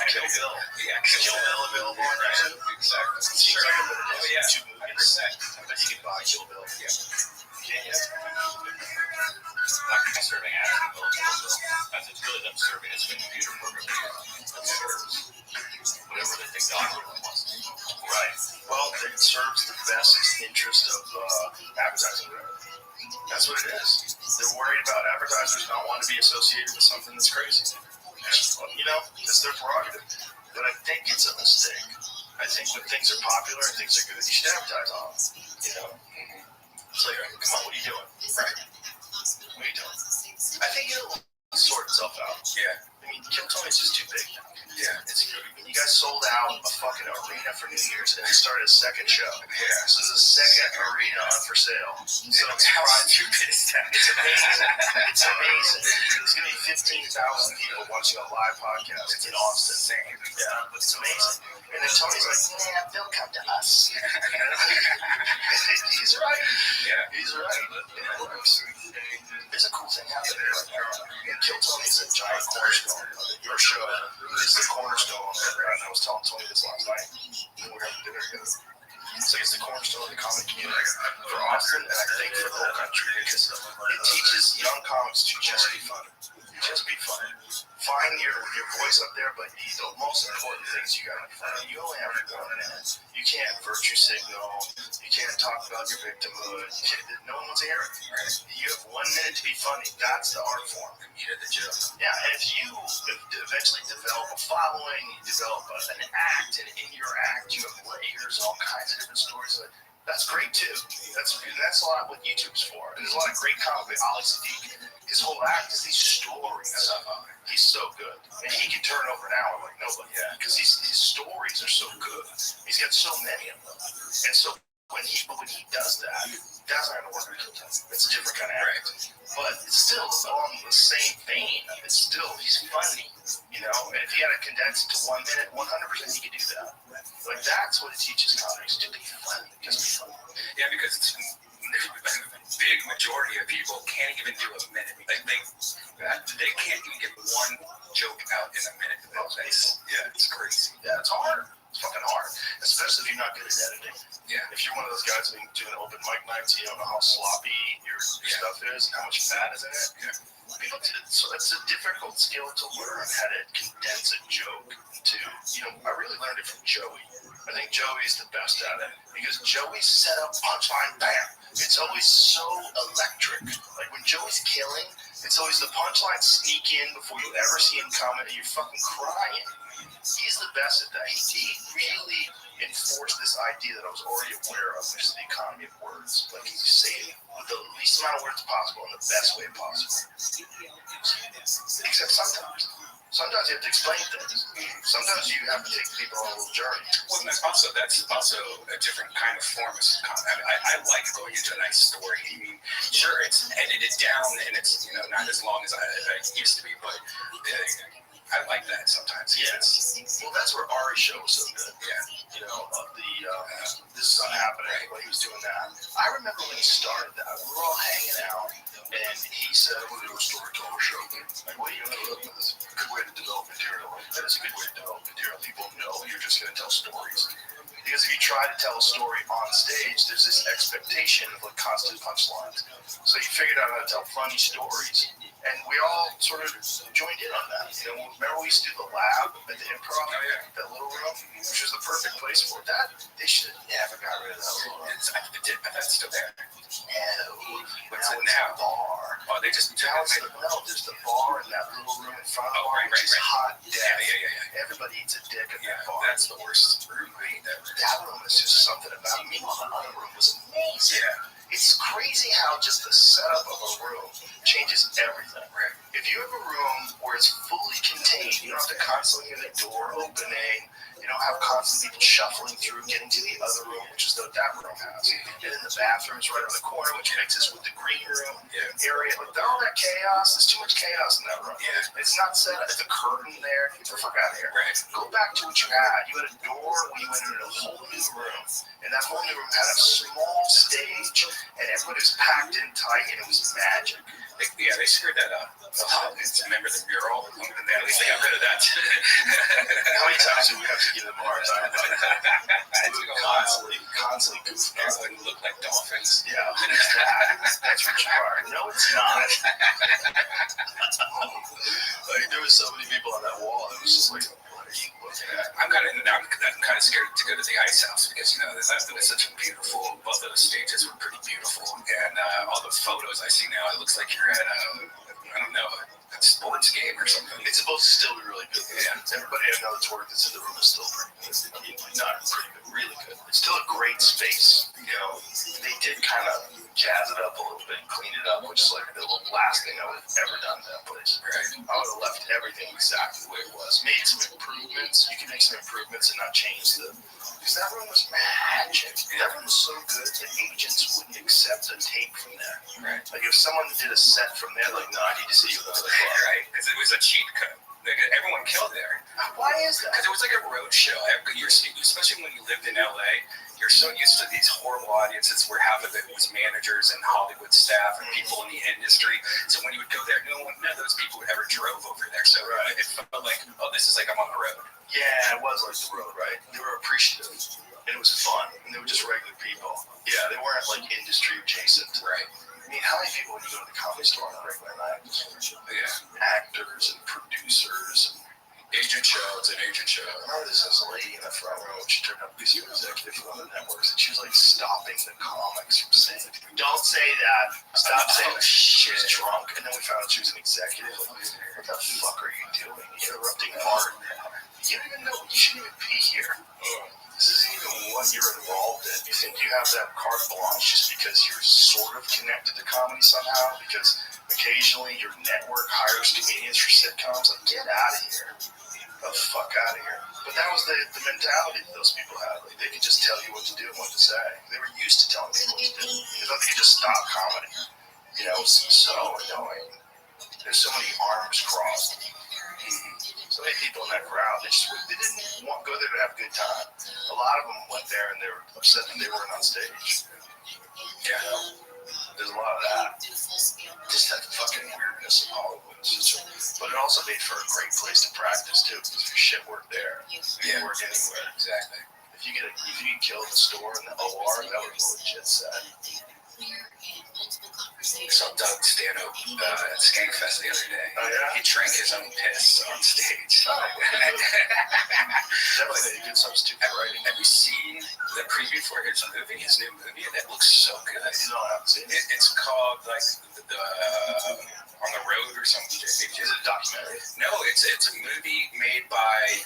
Kill Bill. Yeah, Kill Bill available on YouTube. Exactly. Sure. Oh yeah. 2 movies. You can buy Kill Bill. Yeah. Yeah. Not serving ads. That's it's really them serving as a computer program that serves whatever they think the algorithm wants to do. Right. Well, it serves the best interest of advertising. That's what it is. They're worried about advertisers not wanting to be associated with something that's crazy. You know, it's their prerogative. But I think it's a mistake. I think when things are popular and things are good, you should advertise on them. You know? It's like, come on, what are you doing? Right. What are you doing? I think it'll sort itself out. Yeah. I mean, Kill Tony's just too big now. Yeah. You guys sold out a fucking arena for New Year's and started a second show. Yeah. So there's a second arena on for sale. So it's how stupid is that? It's amazing. It's amazing. There's going to be 15,000 people watching a live podcast in Austin. Same. Yeah, it's amazing. And then Tony's like, yeah, they'll come to us. He's right. Yeah. He's right. It works. There's a cool thing happening right now. Kill Tony's a giant cornerstone. Your show is the cornerstone. And I was telling Tony this last night. We're having dinner together. So it's the cornerstone of the comic community for Austin, and I think for the whole country, because it teaches young comics to just be fun. Just be fun. Find your voice up there, but the most important thing is you gotta be funny. You only have 1 minute. You can't virtue signal. You can't talk about your victimhood. No one wants to hear it. You have 1 minute to be funny. That's the art form. You did the joke. Yeah, and if you eventually develop a following, you develop an act, and in your act you have layers, all kinds of different stories. That's great too. That's a lot what YouTube's for. And there's a lot of great comics. Ali Sadiq, his whole act is these stories. He's so good, and he can turn over an hour like nobody. Yeah, because his stories are so good. He's got so many of them, and so when he does that, that's not gonna work. It's a different kind of act, but it's still along the same vein. It's still he's funny, you know. And if he had to condense it to 1 minute, 100% he could do that. Like that's what it teaches comics to be funny. Just be funny. Yeah, because it's a big majority of people can't even do a minute. Like they can't even get one joke out in a minute. Yeah, it's crazy. Yeah, it's hard. It's fucking hard, especially if you're not good at editing. Yeah. If you're one of those guys doing open mic nights, you don't know how sloppy your stuff is and how much fat is in it. Yeah. People do it. So it's a difficult skill to learn how to condense a joke to, I really learned it from Joey. I think Joey's the best at it because Joey set up punchline, bam. It's always so electric. Like when Joey's killing, it's always the punchline sneak in before you ever see him coming and you're fucking crying. He's the best at that. He really enforced this idea that I was already aware of, which is the economy of words. Like you say it with the least amount of words possible in the best way possible. Except sometimes you have to explain things. Sometimes you have to take people on a little journey. Well, that's also a different kind of form of comedy. I like going into a nice story. I mean, sure, it's edited down and it's not as long as I used to be, but I like that sometimes. Yes. Well, that's where Ari's show was so good. Yeah. You know, This Is Unhappening, when he was doing that. I remember when he started that, we were all hanging out, and he said, we'll do a storyteller show. Like, what do you know? That's a good way to develop material. That is a good way to develop material. People know you're just going to tell stories. Because if you try to tell a story on stage, there's this expectation of like constant punchlines. So you figured out how to tell funny stories. And we all sort of joined in on that. You know, remember we used to do the lab at the Improv, that little room, which was the perfect place for that. They should have never got rid of that little room. I think they did, but that's still there. No. What's it Now now? it's a bar. Oh, they just Now it's there's the bar in that little room in front of the bar, which is hot death. Yeah. Everybody eats a dick at Yeah, that bar. that's the worst room I hate ever. That room is just something about me. The other room was amazing. Yeah. It's crazy how just the setup of a room changes everything. Right. If you have a room where it's fully contained, you don't have to constantly hear the door opening. You don't have constant people shuffling through, getting to the other room, which is what that room has. And then the bathroom's right on the corner, which mixes with the green room area. Like, all that chaos, there's too much chaos in that room. Yeah. It's not set up. There's a curtain there. Get the fuck out of here. Right. Go back to what you had. You had a door when you went into a whole new room. And that whole new room had a small stage, and everybody was packed in tight, and it was magic. They screwed that up. Remember the mural? At least they got rid of that. How many times do we have to give them a hard time about that? Constantly goofing Those off. things look like dolphins. Yeah, that's what you are. No, it's not. Like, there was so many people on that wall. It was just like, what are you looking at? I'm kind of scared to go to the ice house because that was such a beautiful. Both of the stages were pretty beautiful, and all the photos I see now, it looks like you're at I don't know, a sports game or something. It's supposed to still be really good. Yeah. Everybody I know that's worked in the room is still pretty good. I mean, not pretty good, really good. It's still a great space. You know, they did kind of jazz it up a little bit and clean it up, which is like the last thing I would have ever done to that place. Right. I would have left everything exactly the way it was. Made some improvements. You can make some improvements and not change the. Because that room was magic. That room was so good that agents wouldn't accept a tape from there. Right. Like if someone did a set from there, like, no, I need to see you another club. Right, because it was a cheat code. Everyone killed there. Why is that? Because it was like a road show. Especially when you lived in LA, you're so used to these horrible audiences where half of it was managers and Hollywood staff and people in the industry. So when you would go there, none of those people ever drove over there. So it felt like, oh, this is like I'm on the road. Yeah, it was like the road, right? They were appreciative, and it was fun, and they were just regular people. Yeah, they weren't like industry adjacent. Right. I mean, how many people when you go to the comedy store on a regular night? Yeah. Actors and producers and agent shows. I remember this lady in the front row. She turned out to be some executive for one of the networks, and she was like stopping the comics from saying, "Don't say that. Stop saying that." She was drunk, and then we found out she was an executive. Like, what the fuck are you doing? You're interrupting art. You don't even know. You shouldn't even be here. This isn't even what you're involved in. You think you have that carte blanche just because you're sort of connected to comedy somehow? Because occasionally your network hires comedians for sitcoms? Like, get out of here. The fuck out of here. But that was the mentality that those people had. Like, they could just tell you what to do and what to say. They were used to telling people what to do. They thought they could just stop comedy. You know, it's so annoying. There's so many arms crossed. So many people in that crowd, they didn't want to go there to have a good time. A lot of them went there and they were upset that they weren't on stage. Yeah, there's a lot of that. Just that fucking weirdness of Hollywood. But it also made for a great place to practice too, because your shit worked there. You can work anywhere. Exactly. If you get killed in the store in the OR, that was a legit set. I saw Doug Stanhope at Skankfest the other day. Oh, yeah? He drank his own piss on stage. Definitely a good substitute for writing. Have you seen the preview for his new movie? That looks so good. I haven't seen it. It's called like the On the Road or something. Is it a documentary? No, it's a movie made by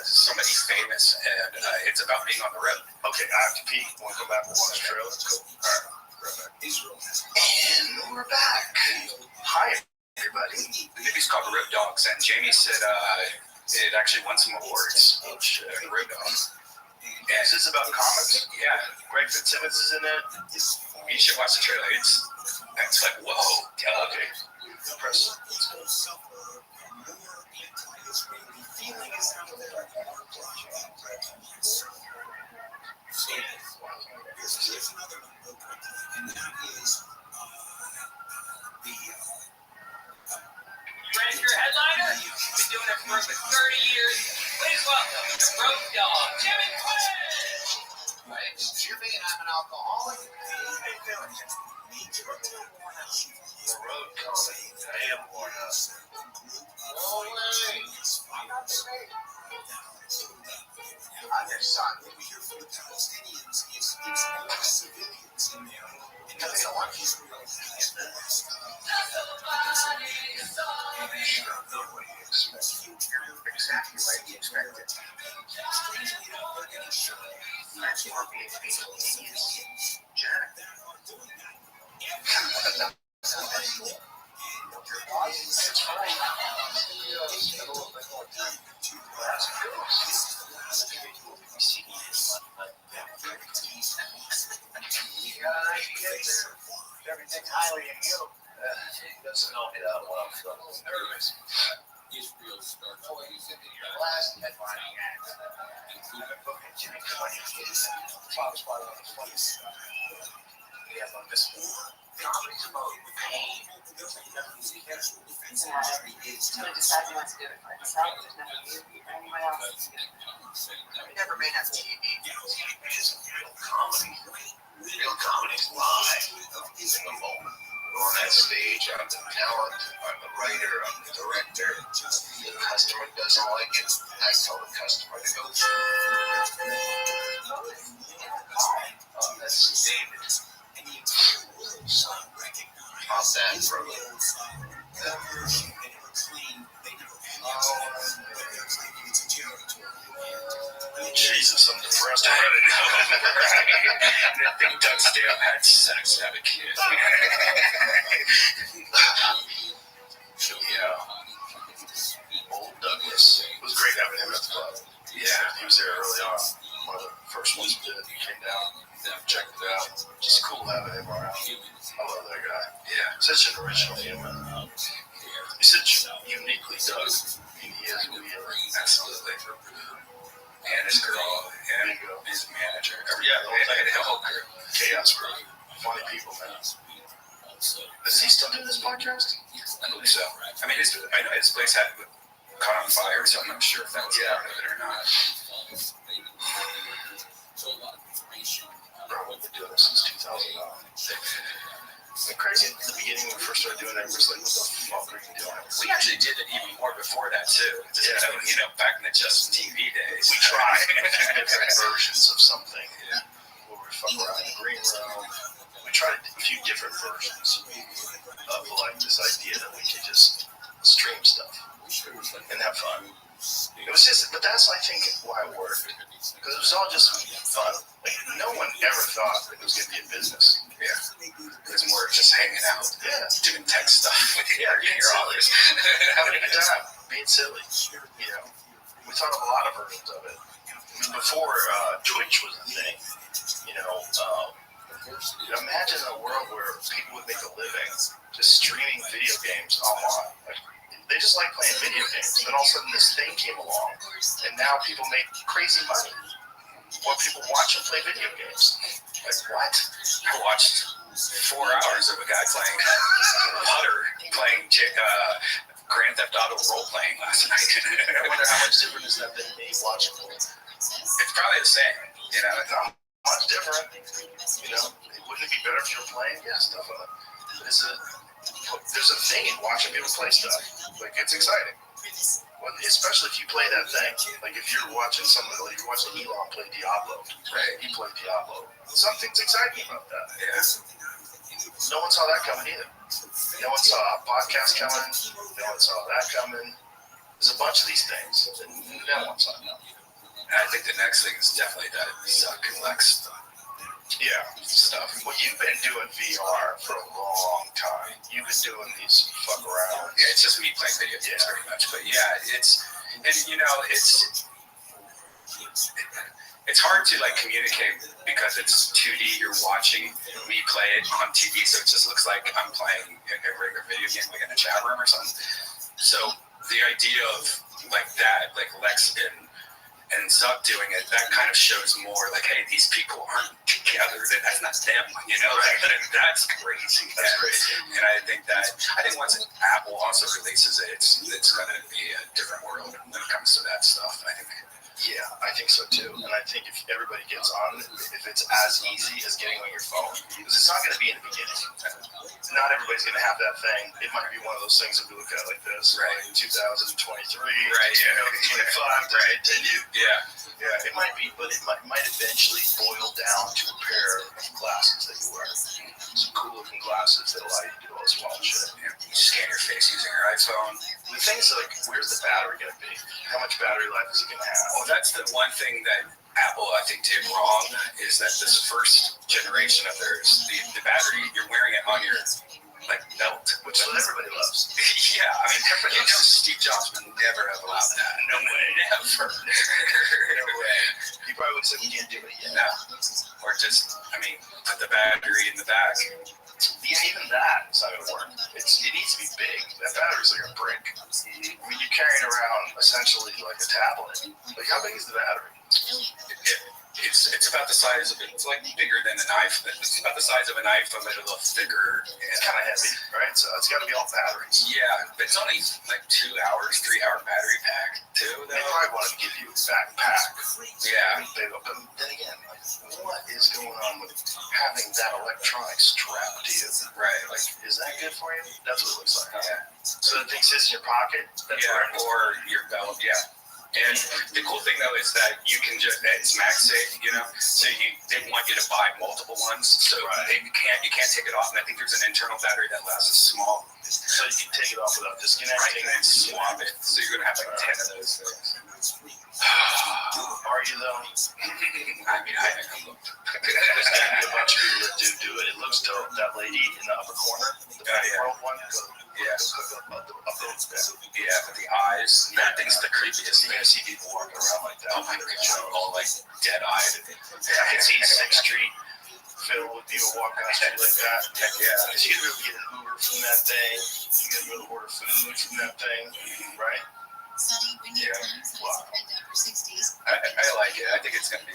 somebody famous, and it's about being on the road. Okay, I have to pee. Want to come back and watch the trailer? Cool. All right. And we're back. Hi, everybody. The movie's called Road Dogs, and Jamie said it actually won some awards. Oh, shit. Road Dogs. Is this about comics? Yeah. Greg Fitzsimmons is in it? You should watch the trailer. It's like, whoa. Okay. Press. anti-Israeli feeling is out there. Here's another one real quickly, and that is the Ready for your headliner? Been doing it for over 30 years. Please welcome the Road Dog, Jimmy Quinn! Right? Jimmy, I'm an alcoholic. The road comedy. I am worn out. No way. I'm their son. what we hear from the Palestinians is it's more civilians in there. And Because they don't want Israel. Exactly like you expected. Strangely enough, they're getting shot. That's more being instantaneous. Jack. It's fine. A little bit more time to last. Everything's highly in you. Doesn't help me that well. So I'm nervous. Israel starts using your last headlining act. Jimmy Top spot on the place. Yeah, on this one. Comedy's about pain. He's going to decide he wants to do it for himself. There's nothing to do for anyone else. We never made on TV. TV isn't real comedy. Real comedy's live in the moment. We're on that stage. I'm the talent. I'm the writer. I'm the director. The customer doesn't like it. I tell the customer to go. That's David. How's that for a Jesus, I'm depressed already. I think Doug Stamp had sex to have a kid. So, yeah. Old Douglas. It was great having him at the club. Yeah. He was there early on. One of the first ones we did. He came down, checked it out. Just cool having him around. I love that guy. Yeah. Such an original human. He's such uniquely Doug. He is who he is. Absolutely. And his girl, and his manager. Yeah, the whole thing. The whole crew. Chaos crew. Funny people, man. Does he still do this podcast? I believe so. I mean, I know his place had caught on fire, so I'm not sure if that was part of it or not. Bro, we've been doing this since 2009. It's crazy. At the beginning, when we first started doing it, we were like, what the fuck are you doing? We actually did it even more before that, too. Just, back in the Justin TV days. We tried different versions of something. Yeah. Where we fuck around in the green room. We tried a few different versions of like this idea that we could just stream stuff and have fun. It was just, but that's I think why it worked because it was all just fun. Like no one ever thought that it was going to be a business. Yeah. It was more just hanging out. Yeah. Doing tech stuff with your authors. Having a good time, being silly. You know, we thought of a lot of versions of it. I mean, before Twitch was a thing, imagine a world where people would make a living just streaming video games online. Like, they just like playing video games. Then all of a sudden this thing came along, and now people make crazy money. What people watch and play video games. Like, what? I watched 4 hours of a guy playing putter, playing Grand Theft Auto role-playing last night. I wonder how much different is that than me watching it? It's probably the same, It's not much different. Wouldn't it be better if you were playing? Yeah, stuff on it. There's a thing in watching people play stuff. Like, it's exciting. Well, especially if you play that thing. Like, if you're watching like you're watching Elon play Diablo. Right? He played Diablo. Something's exciting about that. Yeah. No one saw that coming either. No one saw a podcast coming. No one saw that coming. There's a bunch of these things that no one saw. And I think the next thing is definitely that Zuck and Lex stuff. Well, you've been doing VR for a long time. You've been doing these fuck around. Yeah, it's just me playing video games pretty much. But yeah, it's hard to like communicate because it's 2D. You're watching me play it on TV, so it just looks like I'm playing a regular video game like in a chat room or something. So the idea of like that, like Lex and Zuck doing it, that kind of shows more like, hey, these people aren't together. That's not them, you know? Right. That's crazy. That's crazy. And I think once Apple also releases it, it's going to be a different world when it comes to that stuff. Yeah, I think so too. And I think if everybody gets on, if it's as easy as getting on your phone, because it's not going to be in the beginning. Not everybody's going to have that thing. It might be one of those things that we look at like this, right? Like 2023, right? 2025, right? Continue. Yeah. It might be, but it might eventually boil down to a pair of glasses that you wear. Some cool looking glasses that allow you to do all this wild shit. Yeah. You scan your face using your iPhone. The thing is, like, where's the battery going to be? How much battery life is it going to have? Well, that's the one thing that Apple, I think, did wrong, is that this first generation of theirs, the battery, you're wearing it on your belt, which everybody loves. Yeah, I mean, Steve Jobs would never have allowed that. No way. Never. No way. He probably would say we can't do it yet. No. Or just, put the battery in the back. Yeah, even that is not going to work. It needs to be big. That battery's like a brick. I mean, you're carrying around essentially like a tablet. Like, how big is the battery? It's about the size of it. It's like bigger than an iPhone. It's about the size of an iPhone, but a little thicker. It's kind of heavy, right? So it's got to be all batteries. Yeah, but it's only like 2 hours, 3 hour battery pack too. They probably want to give you a backpack. Yeah. But then again, like, what is going on with having that electronic strapped to you? Right. Like, is that good for you? That's what it looks like. Yeah. So the thing sits in your pocket. That's or your belt. Yeah. And the cool thing though is that you can it's MagSafe, so they want you to buy multiple ones, so you can't take it off. And I think there's an internal battery that lasts a small, so you can take it off without disconnecting and swap it. So you're gonna have like 10 of those things. Are you though? I haven't looked. There's gonna be a bunch of people that do it. It looks dope. That lady in the upper corner, the world one. Yeah. But the eyes, that thing's the creepiest. You're gonna see people walking around like that. Oh my god, all like dead-eyed. I can see 6th Street filled with people walking down the street like that. Heck yeah. Because you can really get an Uber from that thing. You can really order food from that thing, right? Yeah. Wow. I like it. I think it's gonna be.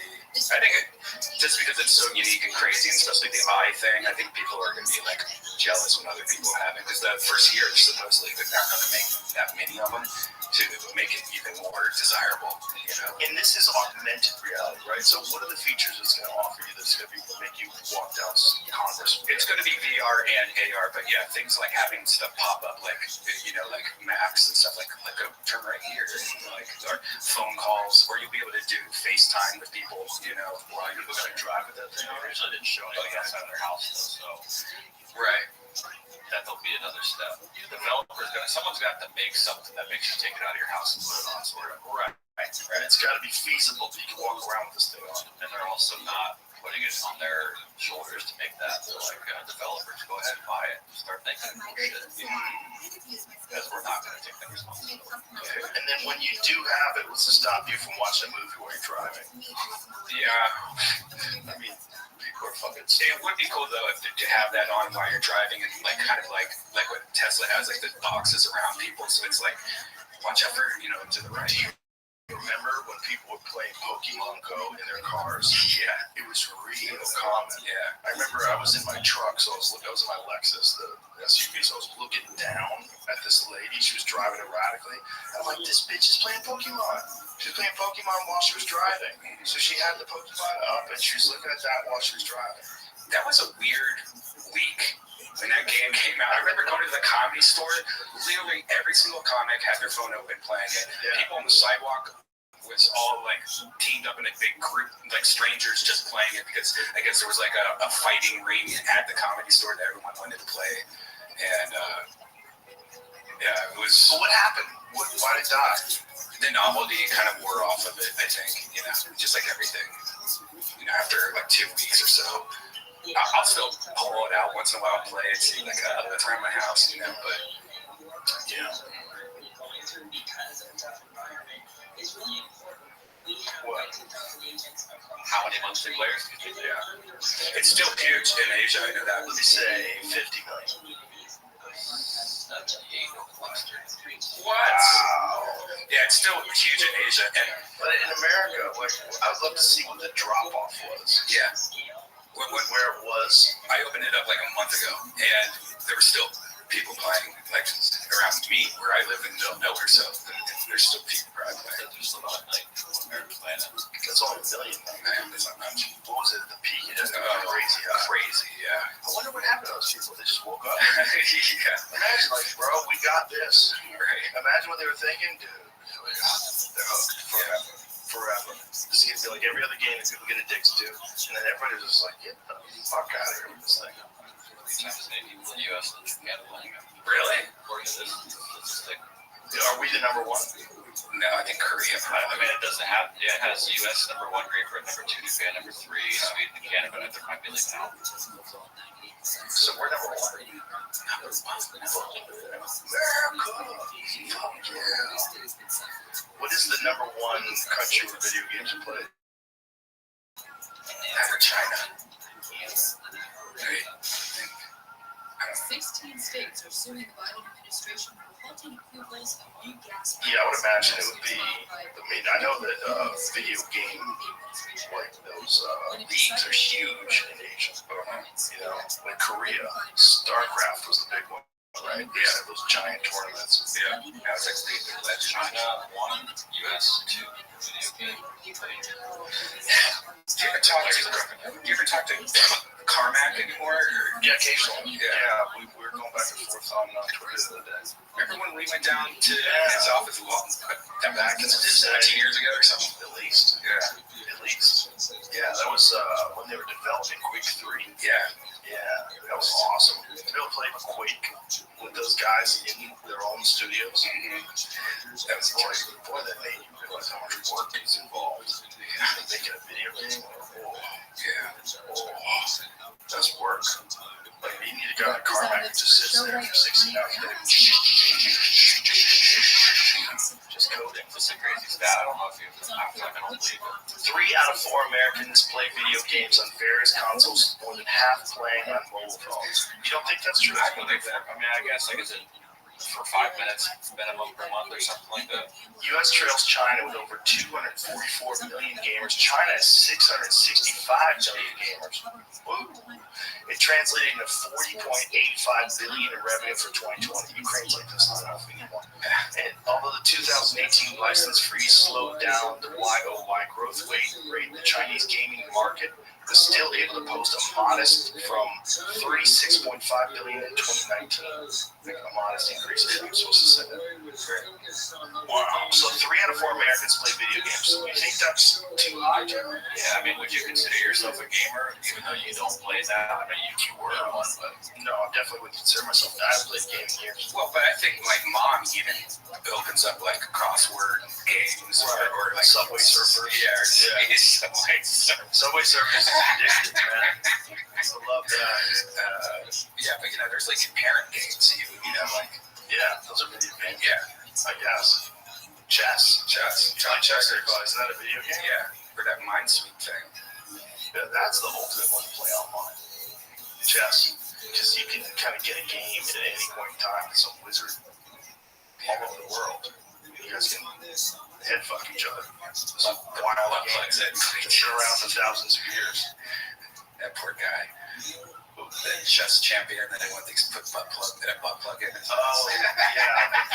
Just because it's so unique and crazy, and especially the eye thing, I think people are gonna be like jealous when other people have it. Because the first year, supposedly, they're not gonna make that many of them to make it even more desirable. And this is augmented reality, right? So what are the features it's going to offer you that's going to make you walk down Congress? It's going to be VR and AR, but yeah, things like having stuff pop up, like maps and stuff, like go turn right here, or phone calls, or you'll be able to do FaceTime with people, while you're going to drive with that thing. I usually didn't show anybody outside of their house, though, so. Right. That'll be another step. Someone's got to make something that makes you take it out of your house and put it on. Right. And it's got to be feasible that you can walk around with this thing on. And they're also not putting it on their shoulders to make that. They're like, developers, go ahead and buy it. Start thinking of shit. Because we're not going to take that responsibility. And then when you do have it, what's to stop you from watching a movie while you're driving? Yeah. I mean, people are fucking. It would be cool though if to have that on while you're driving, and like what Tesla has, like the boxes around people, so it's like watch out for to the right. Remember when people were playing Pokemon Go in their cars? Yeah, it was real common. Yeah, I remember I was in my truck, so I was in my Lexus, the SUV, so I was looking down at this lady. She was driving erratically. I'm like, this bitch is playing Pokemon. She was playing Pokemon while she was driving. So she had the Pokemon up, and she was looking at that while she was driving. That was a weird week. When that game came out, I remember going to the Comedy Store. Literally every single comic had their phone open playing it. Yeah. People on the sidewalk was all like teamed up in a big group, like strangers just playing it, because I guess there was like a fighting ring at the Comedy Store that everyone wanted to play. And it was. So what happened? Why did it die? The novelty kind of wore off of it, I think. Just like everything. After like 2 weeks or so. I'll still pull it out once in a while and play it, see like around my house, but yeah. What? How many monthly players do you think? Yeah. It's still huge in Asia, I know that. Let me say 50 million. What? But in America, like, I would love to see what the drop off was. Yeah. Where it was. I opened it up like a month ago, and there were still people playing like around me where I live in the middle of nowhere. So there's still people where I play. There's about like that's only $1 million. Man, that's not much. What was it at the peak? It is crazy. Crazy, yeah. I wonder what happened to those people. They just woke up. Yeah. Imagine, like, bro, we got this. Right. Imagine what they were thinking, dude. They're hooked forever. This is gonna be like every other game that people get addicted to, and then everybody's just like, get the fuck out of here with this thing. Really? Are we the number one? No, I think Korea. I mean, it doesn't have. Yeah, it has U.S. number 1, Great Britain number 2, Japan number 3, Sweden and Canada, but there might be leaving out. So we're number one. America. Fuck yeah. What is the number one country where video games are played? China. 16 states are suing the Biden administration for halting approvals of new gas. Yeah, I would imagine it would be. I mean, I know that video game, like those leagues are huge in Asia. You know, like Korea, StarCraft was the big one, right? They had those giant tournaments. Yeah. Now it's like the legend. China 1, U.S. 2, video game. Do you ever talk to Carmack anymore? Yeah, occasionally. Yeah, we're going back and forth on Twitter the other day. Remember when we went down to his office back 17 years ago or something? At least. Yeah. At least. Yeah, that was when they were developing Quake 3. Yeah. Yeah, that was awesome. To be able to play Quake with those guys in their own studios. That was boy, that made you realize how much work is involved. Making a video game. That's work. Like, you need a guy like Carmack who just sits there for 16 hours a day. Just coding. It's a crazy stat. I don't know if you. I don't believe it. 3 out of 4 Americans play video games on various consoles, more than half playing on mobile phones. You don't think that's true? I believe that. I mean, I guess like is it for 5 minutes minimum per month or something like that. U.S. trails China with over 244 million gamers. China has 665 million gamers. Woo. It translated into 40.85 billion in revenue for 2020. Ukraine's like, that's not enough anymore. And although the 2018 license freeze slowed down the YOY growth rate in the Chinese gaming market, was still able to post a modest from 36.5 billion in 2019. A modest increase. I'm supposed to say that. Wow. So 3 out of 4 Americans play video games. You think that's too high, Jeremy? Yeah, I mean, would you consider yourself a gamer even though you don't play that? I mean, you were one, but no, I definitely wouldn't consider myself. I haven't played games in years. Well, but I think like mom even opens up like crossword games or like Subway Surfers. Yeah, Subway Surfers is addicted, man. I love that. Yeah, but you know, there's like parent games. You know, like those are video games. Yeah, I guess. Chess. Johnny Chester, isn't that a video game? Yeah, for that Minesweep thing. Yeah, that's the ultimate one to play online. Chess. Because you can kind of get a game at any point in time with some wizard all over the world. You guys can head fuck each other. Some wild game that's been around for thousands of years. That poor guy. The chess champion, and then they put a butt plug in. Oh, yeah.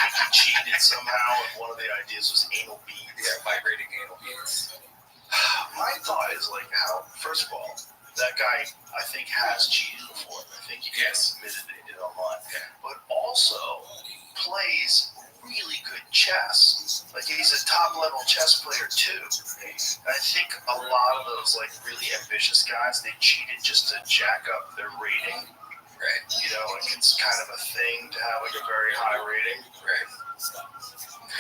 He cheated somehow, and one of the ideas was anal beads. Yeah, vibrating anal beads. My thought is like how, first of all, that guy, I think, has cheated before. I think he admitted that he did online. Yeah. But also plays really good chess. Like, he's a top-level chess player, too. I think a lot of those, like, really ambitious guys, they cheated just to jack up their rating. Right. You know, like, it's kind of a thing to have, like, a very high rating. Right.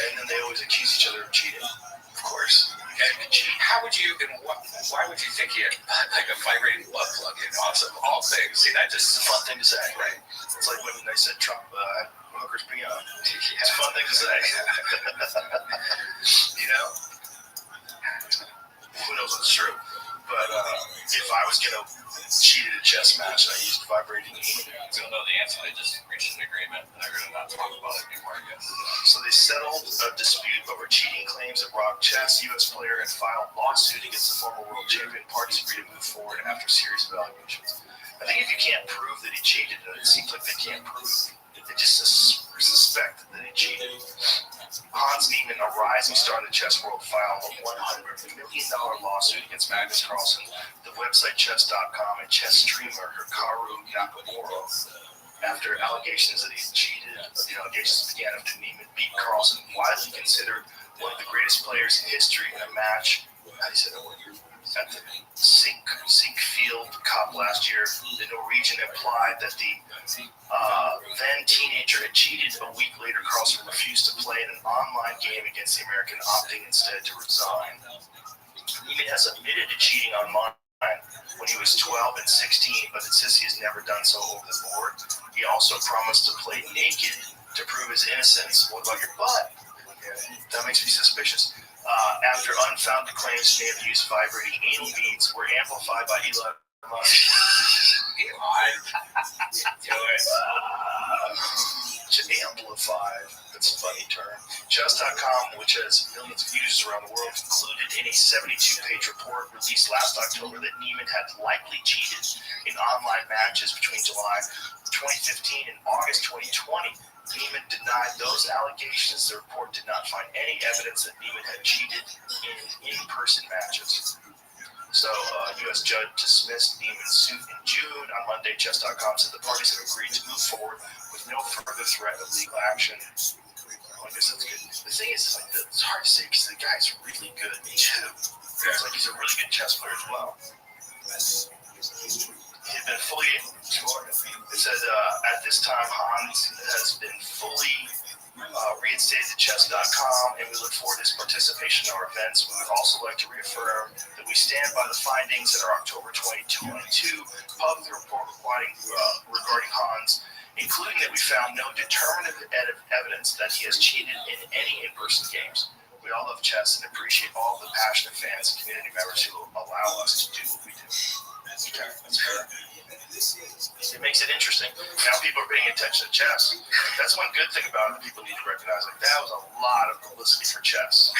And then they always accuse each other of cheating. Of course. And how would you, and why would you think he had, like, a vibrating butt plug in all things? See, that just It's a fun thing to say. Right. It's like when they said Trump, hookers beyond. It's a fun thing to say. You know? Who knows what's true? But if I was going to cheat at a chess match, I used vibrating anal beads. we don't know the answer. They just reached an agreement and they're going to not talk about it anymore, I guess. So they settled a dispute over cheating claims says at Rock Chess, U.S. player and filed lawsuit against the former world champion. Parties agree to move forward after a series of allegations. I think if you can't prove that he cheated, it seems like they can't prove it. They just suspect that he cheated. Hans Niemann, a rising star in the chess world, filed a $100 million lawsuit against Magnus Carlsen, the website chess.com, and chess streamer Hikaru Nakamura after allegations that he cheated. The allegations began after Niemann beat Carlsen, widely considered one of the greatest players in history, in a match. How do you say that word? At the Sinkfield Cup last year. The Norwegian implied that the then teenager had cheated. A week later, Carlsen refused to play in an online game against the American, opting instead to resign. Niemann has admitted to cheating online when he was 12 and 16, but insists he has never done so over the board. He also promised to play naked to prove his innocence. What about your butt? That makes me suspicious. After unfounded claims may have used vibrating anal beads were amplified by Elon Musk. Amplified. That's a funny term. Chess.com, which has millions of users around the world, concluded in a 72-page report released last October that Niemann had likely cheated in online matches between July 2015 and August 2020. Niemann denied those allegations. The report did not find any evidence that Niemann had cheated in in-person matches. So, U.S. judge dismissed Niemann's suit in June. On Monday, Chess.com said the parties have agreed to move forward with no further threat of legal action. Well, I guess that's good. The thing is, like, it's hard to say because the guy's really good, too. It's like he's a really good chess player as well. He had been fully, it said, at this time, Hans has been fully reinstated to chess.com, and we look forward to his participation in our events. We would also like to reaffirm that we stand by the findings in our October 2022 public report regarding Hans, including that we found no determinative evidence that he has cheated in any in-person games. We all love chess and appreciate all the passionate fans and community members who allow us to do what we do. Okay, that's fair. It makes it interesting. Now people are paying attention to chess. That's one good thing about it that people need to recognize. Like, that was a lot of publicity for chess.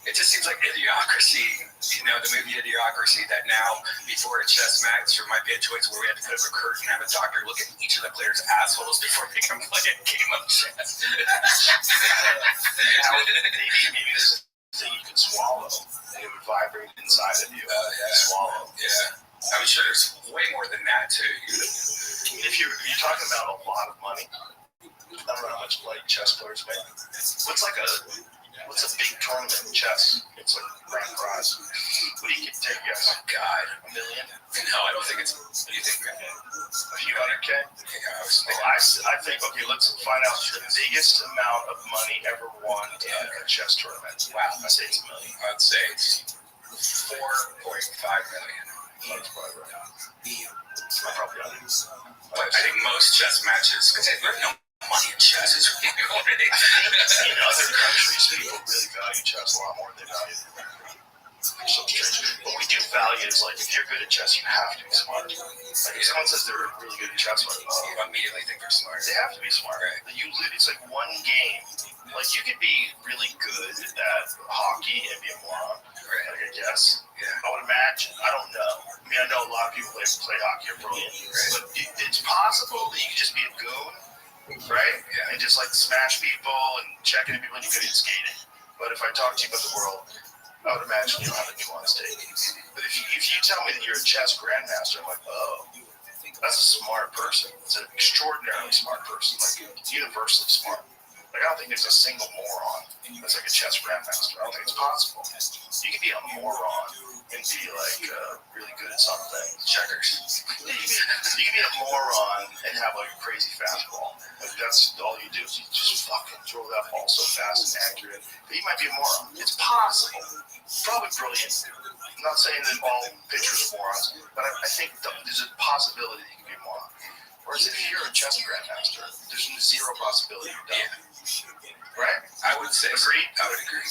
It just seems like Idiocracy, the movie Idiocracy, that now before a chess match there might be a choice where we have to put up a curtain and have a doctor look at each of the players' assholes before they can play a game of chess. Now, maybe there's a thing you can swallow and it would vibrate inside of you. Swallow. Yeah. I'm sure there's way more than that too. I mean, if you're talking about a lot of money, I don't know how much like chess players make. What's a big tournament in chess? It's like grand prize. What do you take, guys? Oh God, $1 million? No, I don't think it's. What do you think? A few hundred K? Yeah, I think. Okay, let's find out the biggest amount of money ever won in a chess tournament. Wow, I say it's $1 million. I'd say it's 4.5 million. That's probably right. I'm probably on it. But I think most chess matches, because there's no money in chess, is really what it is. In other countries, people really value chess a lot more than they value it. So strange. What we do value is, like, if you're good at chess, you have to be smart. Like, if someone says they're really good at chess, like, You immediately think they're smart. they have to be smart. Right. It's like one game. Like, you could be really good at hockey and be a moron. Right. Like, I guess. Yeah. I would imagine. I don't know. I mean, I know a lot of people that play hockey are brilliant. Right. But it's possible that you could just be a goon, right? Yeah. And just, like, smash people and check into people and you could at skating. But if I talk to you about the world, I would imagine you don't have a nuanced take. But if you tell me that you're a chess grandmaster, I'm like, oh, that's a smart person. It's an extraordinarily smart person, like universally smart. Like, I don't think there's a single moron that's like a chess grandmaster. I don't think it's possible. You can be a moron and be like really good at something. Checkers. You can be a moron and have like a crazy fastball. Like, that's all you do. You just fucking throw that ball so fast and accurate. But you might be a moron. It's possible. Probably brilliant. I'm not saying that all pitchers are morons, but I think there's a possibility that you can be a moron. Whereas if you're a chess grandmaster, there's zero possibility you're done. Right? I would say. Agree? I would agree.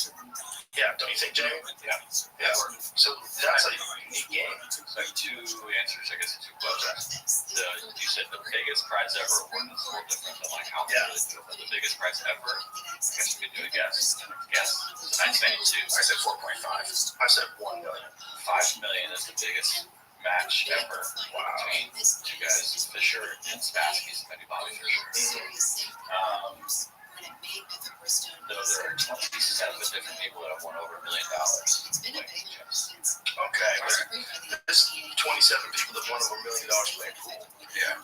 Yeah, don't you think, Jamie? Yeah. Yeah. So that's a unique game. So I have two answers, I guess, to two questions. You said the biggest prize ever award is a little different than like how Yeah. the biggest prize ever. I guess you could do a guess. Guess. 1992. I said 4.5. I said 1 million. 5 million is the biggest match ever between two guys, Fisher and Spassky's, maybe Bobby Fisher. Though there are 27 different people that have won over $1 million. Okay, but this 27 people that won over $1 million playing pool. Yeah.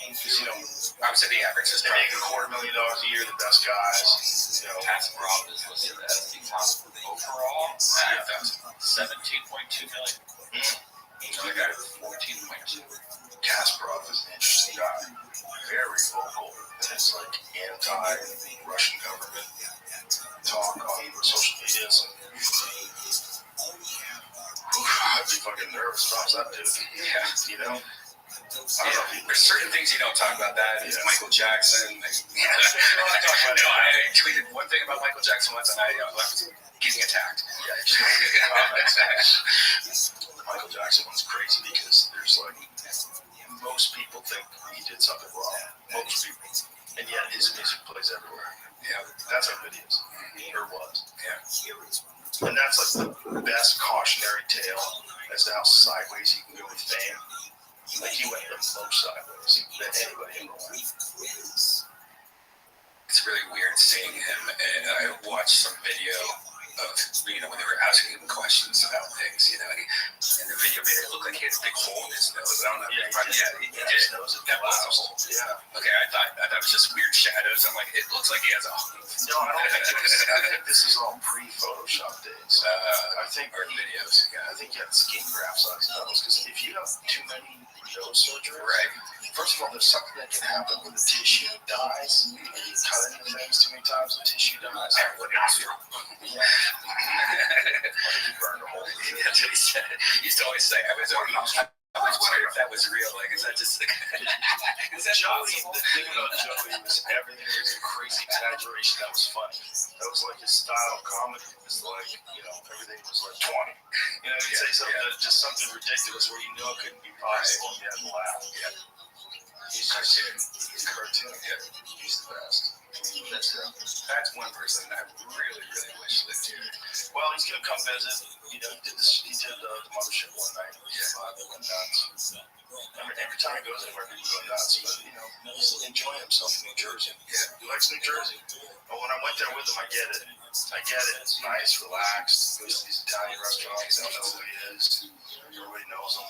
Because, you know, I would say the average is they make $250,000 a year, the best guys. You know, Kasparov is listed as the top overall at 17.2 million. Another guy with 14.2. Kasparov is an interesting guy. Very vocal in his like anti-Russian government talk on social media. So, I'd be fucking nervous if I was that dude. Yeah. You know? There's certain things you don't talk about that. Yeah. Michael Jackson. No, I I tweeted one thing about Michael Jackson once, and I was getting attacked. Yeah, Michael Jackson one's crazy because there's like most people think he did something wrong. Most people, and yet his music plays everywhere. Yeah. That's how good he is, or was. Yeah. And that's like the best cautionary tale as to how sideways he can go with fame. Like he went the most sideways than anybody ever went. It's really weird seeing him, and I watched some video of, when they were asking him questions about things, and the video made it look like he had a big hole in his nose. I don't know. He did. His nose is That was a hole. Yeah. Okay, I thought it was just weird shadows. I'm like, it looks like he has a hole. No, I don't think it was. I think this is all pre-Photoshop days. I think or videos. I think you have skin grafts on his nose because if you have too many nose surgeries, Right. First of all, there's something that can happen when the tissue dies. When you cut into things too many times, the tissue dies. What nostril? I think he burned a hole. That's what he said. He used to always say, I always wondered if that was real. Like, is that just like, is that Joey, possible? the thing about Joey was everything was a crazy exaggeration that was funny. That was like his style of comedy. It was like, everything was like 20. He'd say something, just something ridiculous where you know it couldn't be possible and you had to laugh. Yeah. He's cartoon. He's a cartoon. Yeah. He's the best. That's one person I really, really wish lived here. Well, he's gonna come visit. He did the mothership one night. Yeah, they went nuts. Every time he goes anywhere, people go nuts. But he's enjoying himself in New Jersey. Yeah, he likes New Jersey. But when I went there with him, I get it. It's nice, relaxed. Goes to these Italian restaurants. They don't know who he is. Everybody knows him.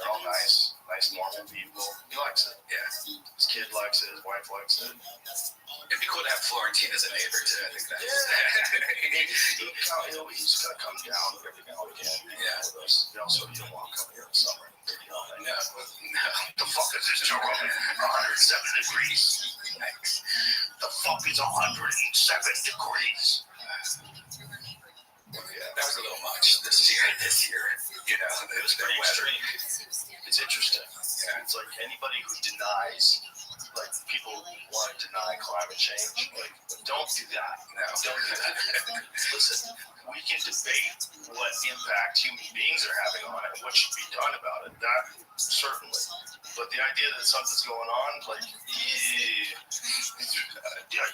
They're all nice, normal people. He likes it. Yeah, his kid likes it. His wife likes it. It'd be cool to have Florentine as a neighbor too. I think that's. He's gonna come down every now and again. Yeah. With us. Also, you don't want to come here in summer. No. The fuck is this, Joe Rogan? 107 degrees. Thanks. The fuck is 107 degrees? Yeah, that was a little much this year. It was pretty extreme. It's interesting. Yeah. It's like anybody who denies, like people want to deny climate change, like don't do that. No, don't do that. Listen, we can debate what impact human beings are having on it and what should be done about it. That certainly. But the idea that something's going on, like, are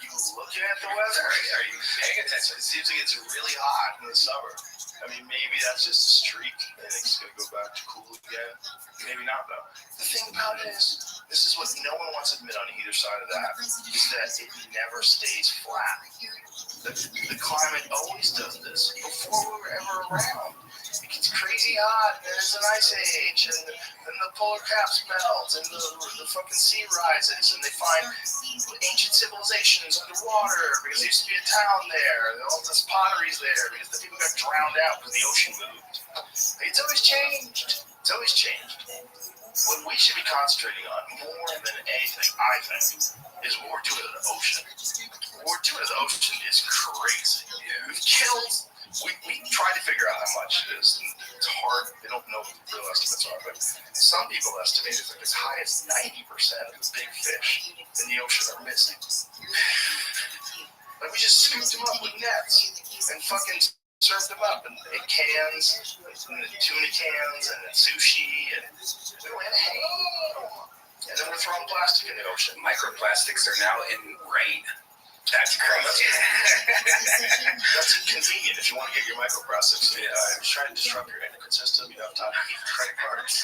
you looking at the weather? Are you paying attention? It seems like it's really hot in the summer. I mean, maybe that's just a streak and it's going to go back to cool again. Maybe not, though. The thing about it is, this is what no one wants to admit on either side of that, is that it never stays flat. The climate always does this. Before we were ever around, it gets crazy hot, and there's an ice age, and the polar caps melt, and the fucking sea rises, and they find ancient civilizations underwater because there used to be a town there, and all this pottery's there because the people got drowned out because the ocean moved. It's always changed. It's always changed. What we should be concentrating on more than anything, I think, is what we're doing to the ocean. What we're doing to the ocean is crazy. We've killed. We try to figure out how much it is. It's hard. They don't know what the real estimates are, but some people estimate it's like as high as 90% of the big fish in the ocean are missing. Like we just scooped them up with nets and fucking served them up in cans, and tuna cans, and sushi, and we went ham. And then we're throwing plastic in the ocean. Microplastics are now in rain. That's crazy. That's convenient if you want to get your microplastics. Yeah, I'm just trying to disrupt your endocrine system. You don't have time to eat credit cards.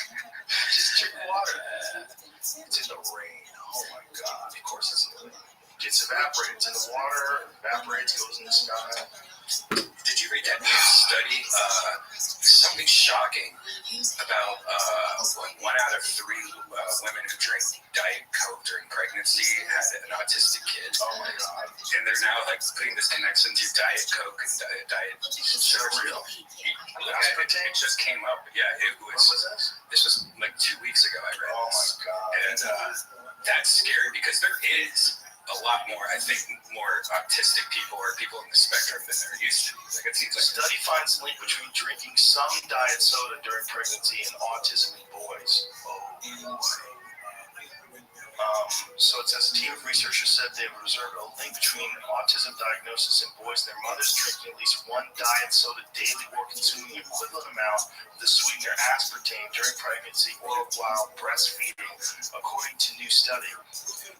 Just drink water. It's in the rain. Oh my God. Of course it's in the rain. It's evaporated. It's in the water. Evaporates. Goes in the sky. Did you read that new study? Something shocking about 1 out of 3 women who drink Diet Coke during pregnancy had an autistic kid. Oh my God. And they're now like putting this connection to Diet Coke and Diet. So real. Aspartame? It just came up. Yeah, it was. What was this? This was like 2 weeks ago. I read. Oh my God. And that's scary because there is a lot more, I think, more autistic people or people in the spectrum than there used to be. Like it seems The like study finds link between drinking some diet soda during pregnancy and autism in boys. Oh boy. So it says a team of researchers said they observed a link between autism diagnosis in boys and their mothers drinking at least one diet soda daily or consuming an equivalent amount of the sweetener aspartame during pregnancy or while breastfeeding, according to new study.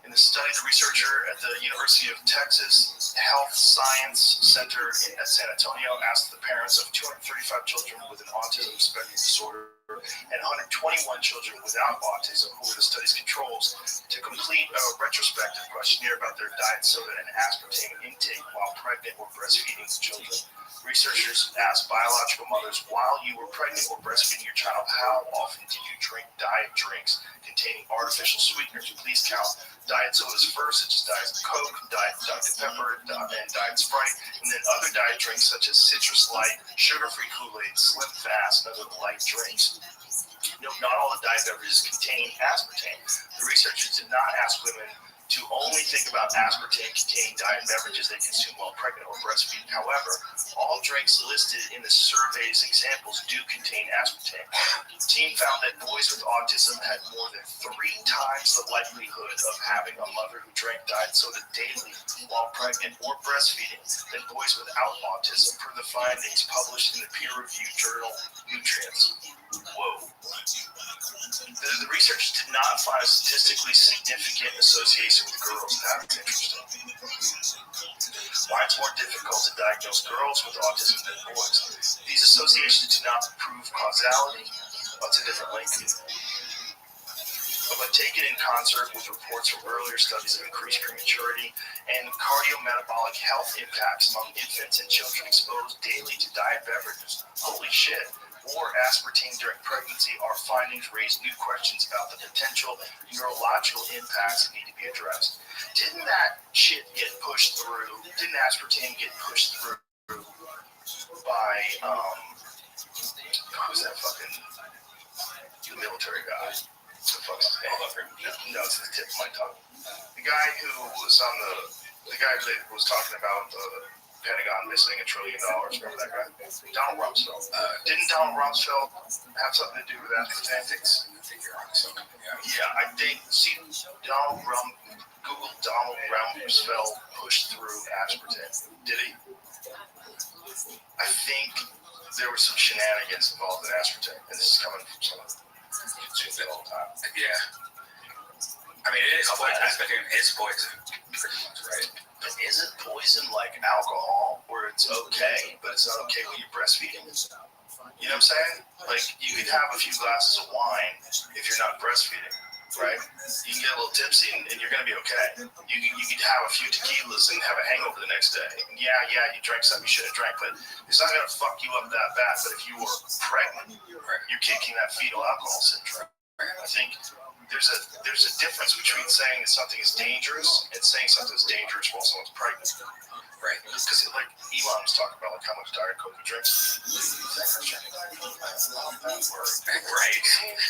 In the study, the researcher at the University of Texas Health Science Center at San Antonio asked the parents of 235 children with an autism spectrum disorder and 121 children without autism, who were the study's controls, to complete a retrospective questionnaire about their diet soda and aspartame intake while pregnant or breastfeeding the children. Researchers asked biological mothers, while you were pregnant or breastfeeding your child, how often did you drink diet drinks containing artificial sweeteners? Please count diet sodas first, such as Diet Coke, Diet Dr. Pepper, and Diet Sprite, and then other diet drinks such as Citrus Light, sugar-free Kool-Aid, Slim Fast, and other light drinks. Note, not all the diet beverages contain aspartame. The researchers did not ask women to only think about aspartame-containing diet beverages they consume while pregnant or breastfeeding. However, all drinks listed in the survey's examples do contain aspartame. The team found that boys with autism had more than 3 times the likelihood of having a mother who drank diet soda daily while pregnant or breastfeeding than boys without autism, per the findings published in the peer-reviewed journal Nutrients. Whoa. The research did not find a statistically significant association with girls. That's interesting. Why it's more difficult to diagnose girls with autism than boys. These associations do not prove causality. What's a different link? But taken in concert with reports from earlier studies of increased prematurity and cardiometabolic health impacts among infants and children exposed daily to diet beverages. Holy shit. Or aspartame during pregnancy, our findings raise new questions about the potential neurological impacts that need to be addressed. Didn't that shit get pushed through? Didn't aspartame get pushed through by, who's that fucking, the military guy? The fuck's his name? No, it's the tip of my tongue. The guy who was on the guy that was talking about Pentagon missing $1 trillion. Remember that guy? Donald Rumsfeld. Didn't Donald Rumsfeld have something to do with aspartame? Yeah, I think. See, Google Donald Rumsfeld pushed through aspartame. Did he? I think there were some shenanigans involved in aspartame, and this is coming from someone who's consumed it all the time. Yeah. I mean, it is aspartame is poison, pretty much, right? But isn't poison like alcohol, where it's okay, but it's not okay when you're breastfeeding? You know what I'm saying? Like, you could have a few glasses of wine if you're not breastfeeding, right? You can get a little tipsy and you're going to be okay. You could have a few tequilas and have a hangover the next day. And yeah, you drank something you shouldn't have drank, but it's not going to fuck you up that bad. But if you were pregnant, you're kicking that fetal alcohol syndrome. I think there's a difference between saying that something is dangerous and saying something is dangerous while someone's pregnant. Right. Because like Elon was talking about like how much Diet Coke he drinks. Right.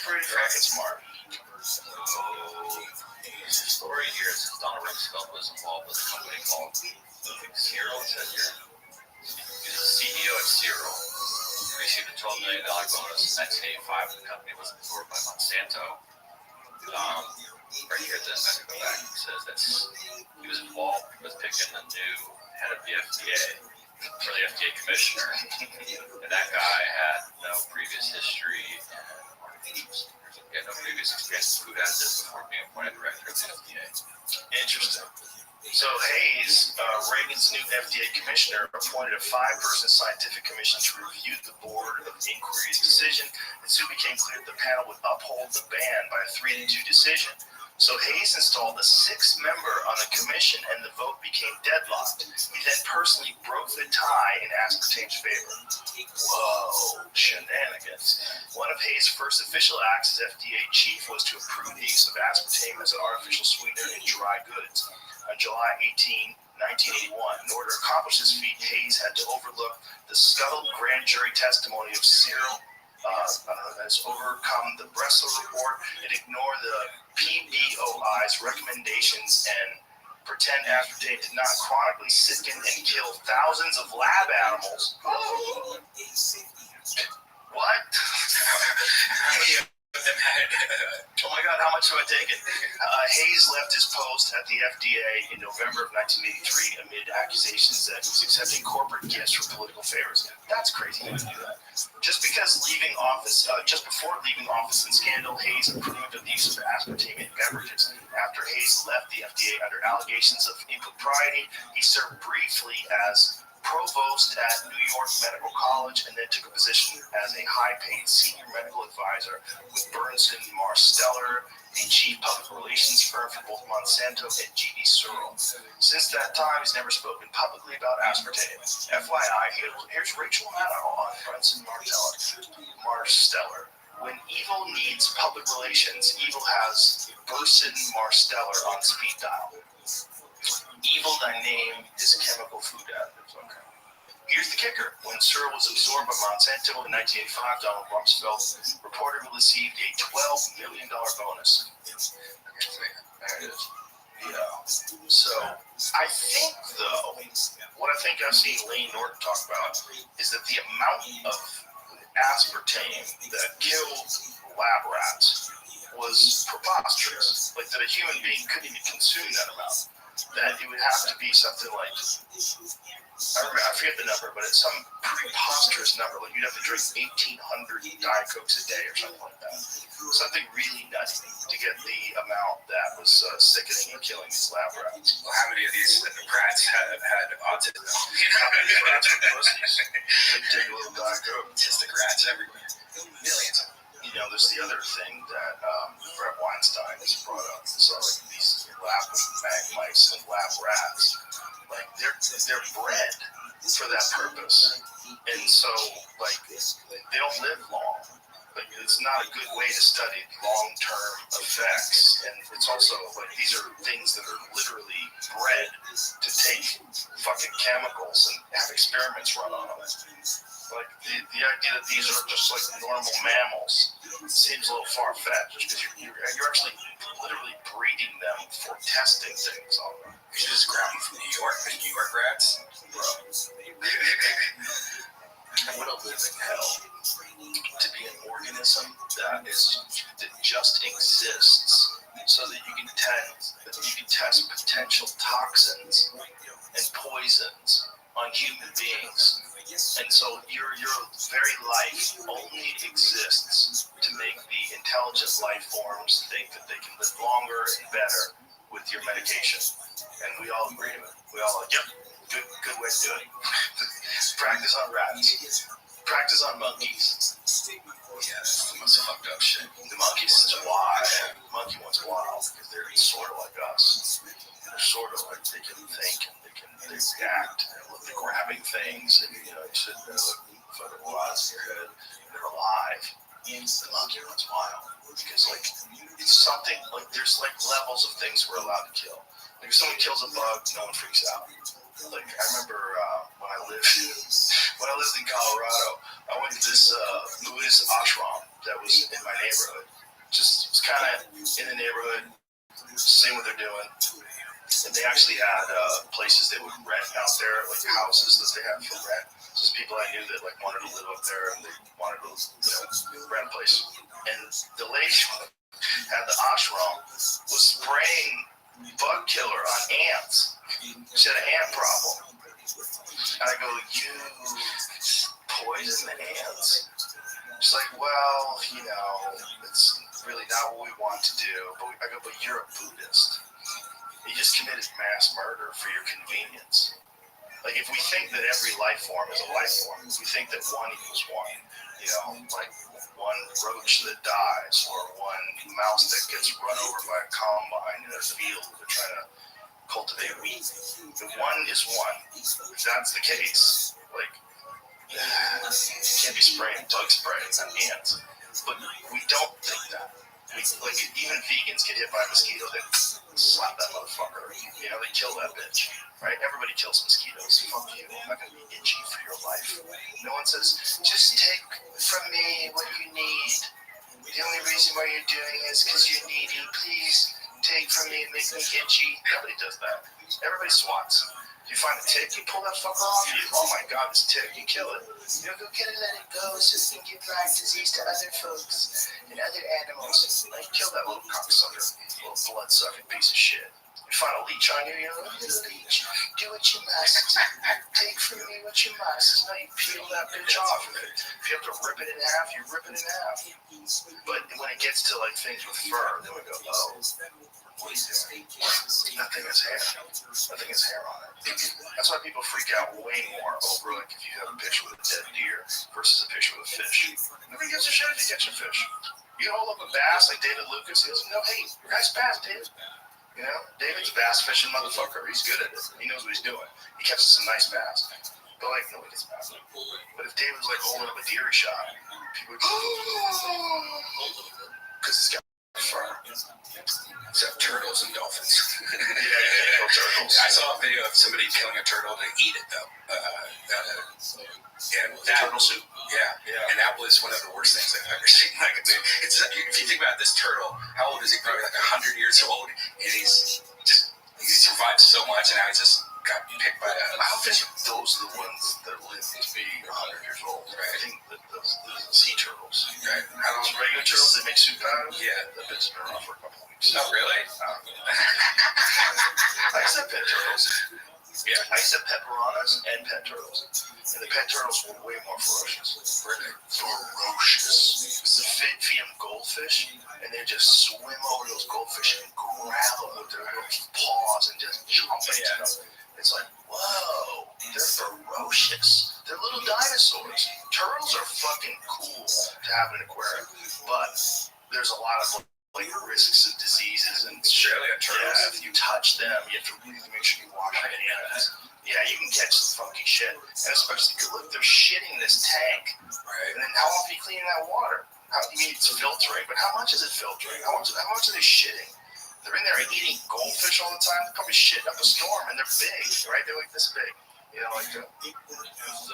Pretty fucking smart. The story here is Donald Rumsfeld was involved with a company called Cyril. It says here. He's the CEO at Cyril. He received a $12 million bonus in 1985 when the company was absorbed by Monsanto. Right here, then I can go back. It says that he was involved with picking the new head of the FDA. for the FDA commissioner, and that guy had no previous history. He had no previous experience with food additives before being appointed director of the FDA. Interesting. So Hayes, Reagan's new FDA commissioner, appointed a 5-person scientific commission to review the Board of Inquiry's decision. It soon became clear that the panel would uphold the ban by a 3-2 decision. So Hayes installed a 6th member on the commission, and the vote became deadlocked. He then personally broke the tie in aspartame's favor. Whoa, shenanigans. One of Hayes' first official acts as FDA chief was to approve the use of aspartame as an artificial sweetener in dry goods. On July 18, 1981, in order to accomplish this feat, Hayes had to overlook the scuttled grand jury testimony of Cyril has overcome the Bressel report and ignore the PBOI's recommendations and pretend aspartame did not chronically sicken and kill thousands of lab animals. What? Oh my God, how much have I taken? Hayes left his post at the FDA in November of 1983 amid accusations that he was accepting corporate gifts for political favors. That's crazy to do that. Just before leaving office in scandal, Hayes approved of the use of aspartame in beverages. After Hayes left the FDA under allegations of impropriety, he served briefly as provost at New York Medical College and then took a position as a high-paid senior medical advisor with Bernstein Marsteller, a chief public relations firm for both Monsanto and G.D. Searle. Since that time, he's never spoken publicly about aspartame. FYI, here's Rachel Maddow on Bernstein Marsteller. When evil needs public relations, evil has Bernstein Marsteller on speed dial. Evil, thy name is chemical food additives. Okay. Here's the kicker. When Searle was absorbed by Monsanto in 1985, Donald Rumsfeld reportedly received a $12 million bonus. There it is. Yeah. So, I think, though, what I think I've seen Lane Norton talk about is that the amount of aspartame that killed lab rats was preposterous. Like, that a human being couldn't even consume that amount. That it would have to be something like, I forget the number, but it's some preposterous number. Like you'd have to drink 1,800 Diet Cokes a day or something like that. Something really nutty to get the amount that was sickening and killing these lab rats. Well, how many of these rats have had autism? How many rats were pussies? Couldn't take a little Diet Coke. Autistic rats everywhere. Millions. You know, there's the other thing that Brett Weinstein has brought up. So like these lab mice and lab rats, like they're bred for that purpose, and so like they don't live long. Like it's not a good way to study long-term effects, and it's also like these are things that are literally bred to take fucking chemicals and have experiments run on them. Like the idea that these are just like normal mammals seems a little far-fetched because you're actually literally breeding them for testing things on them. You should just grab them from New York, the New York rats. Bro. What a living hell to be an organism that just exists so that you can test potential toxins and poisons on human beings. And so your very life only exists to make the intelligent life forms think that they can live longer and better with your medication. And we all agree to it. We all like, yep, good way to do it. Practice on rats. Practice on monkeys. Yeah, that's the most fucked up shit. The monkeys is wild. The monkey one's wild because they're sort of like us. They're sort of like they can think and they react and look, they're grabbing things and shit. They're like fucking rods in your head. They're alive. The monkey one's wild because like it's something like there's like levels of things we're allowed to kill. Like if someone kills a bug, no one freaks out. Like I remember when I lived in Colorado, I went to this Buddhist ashram that was in my neighborhood. Just was kind of in the neighborhood, seeing what they're doing. And they actually had places they would rent out there, like houses that they had for rent. So there's people I knew that like wanted to live up there and they wanted to rent a place. And the lady at the ashram was spraying bug killer on ants. She had an ant problem. And I go, you poison the ants? She's like, well, it's really not what we want to do. But I go, but you're a Buddhist. You just committed mass murder for your convenience. Like, if we think that every life form is a life form, we think that one equals one, like one roach that dies or one mouse that gets run over by a combine in a field to try to cultivate wheat. The one is one. If that's the case, like, you can't be spraying bug spray on ants. But we don't think that. Like, even vegans get hit by a mosquito, they slap that motherfucker. They kill that bitch. Right? Everybody kills mosquitoes. Fuck you. I'm not going to be itchy for your life. No one says, just take from me what you need. The only reason why you're doing it is because you're needy. Please take from me and make me itchy. Nobody does that. Everybody swats. You find a tick, you pull that fucker off you. Oh my god, this tick, you kill it. Go get it, let it go so it can give Lyme disease to other folks and other animals. Like, kill that little cocksucker, little blood-sucking piece of shit. You find a leech on you, look at the leech. Do what you must. Take from me what you must. No, you peel that bitch off. If you have to rip it in half, you rip it in half. But when it gets to like things with fur, then we go, oh, what are you doing? That thing has hair. That thing has hair on it. That's why people freak out way more over like if you have a picture with a dead deer versus a picture with a fish. Nobody gives a shit if you catch a fish. You hold up a bass like David Lucas, he doesn't know, hey, nice bass, David. David's bass fishing motherfucker. He's good at it. He knows what he's doing. He catches some nice bass. But like, nobody gets bass. But if David was like holding up a deer shot, people would because he's got fur. Except turtles and dolphins. Yeah, you can't kill turtles. I saw a video of somebody killing a turtle to eat it though. And that, turtle soup. Yeah, and that was one of the worst things I've ever seen. Like, it's if you think about this turtle, how old is he? Probably like 100 years old, and he survived so much, and now he's just got picked by a. I don't think those are the ones that live to be 100 years old. Right. I think that the sea turtles. Right. I don't know, regular turtles they make soup out of. Yeah. That bitch has been around for a couple of weeks. Oh, really? I used to have pet turtles. Yeah, I used to have pet piranhas and pet turtles. And the pet turtles were way more ferocious. Really? Ferocious. Because they feed them goldfish, and they just swim over those goldfish and grab them with their little paws and just jump into them. It's like, whoa, they're ferocious. They're little dinosaurs. Turtles are fucking cool to have in an aquarium, but there's a lot of like risks of diseases and shit. Yeah, if you touch them, you have to really make sure you wash your hands. Yeah, you can catch some funky shit, and especially because look, they're shitting this tank. Right. And then how often are you cleaning that water? You mean it's filtering, but how much is it filtering? How much are they shitting? They're in there eating goldfish all the time. They're probably shitting up a storm, and they're big, right? They're like this big. Like the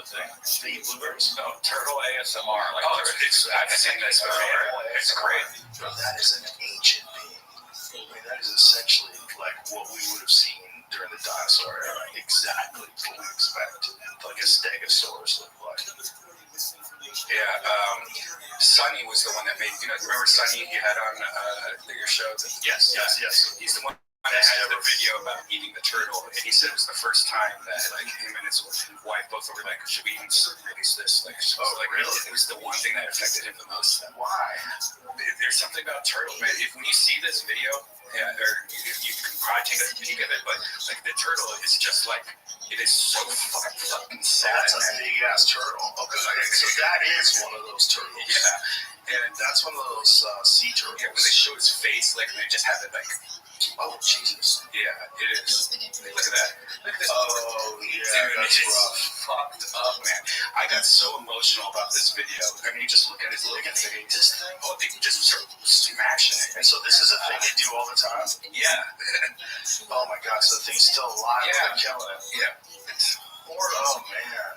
thing. They eat blueberries? No, turtle ASMR. Like, I've seen this before. It's great. Bro, that is an ancient being. I mean, that is essentially like what we would have seen during the dinosaur era. Exactly what we expect. Like a stegosaurus looked like. Yeah, Sonny was the one that made, remember Sonny you had on your show? Yes. He's the one that had the video about eating the turtle, and he said it was the first time that like him and his wife both were like, should we even release this? Like, really? It was the one thing that affected him the most. Why? There's something about turtle, man. When you see this video, or you can probably take a peek at it, but like the turtle is just like, it is so fucking sad. That's a big ass turtle. Okay, so that is one of those turtles. Yeah, and that's one of those sea turtles. Yeah, when they show his face, like they just have it like, oh Jesus. Yeah, it is. Look at that. Look at this. Oh yeah, that's rough. Fucked up, man. I got so emotional about this video. I mean, you just look at his look and say, this thing. Oh, they just start smashing it. And so this is a thing they do all the time. Yeah. Oh my God, so the thing's still alive. Yeah. They're killing it. Yeah. Oh man.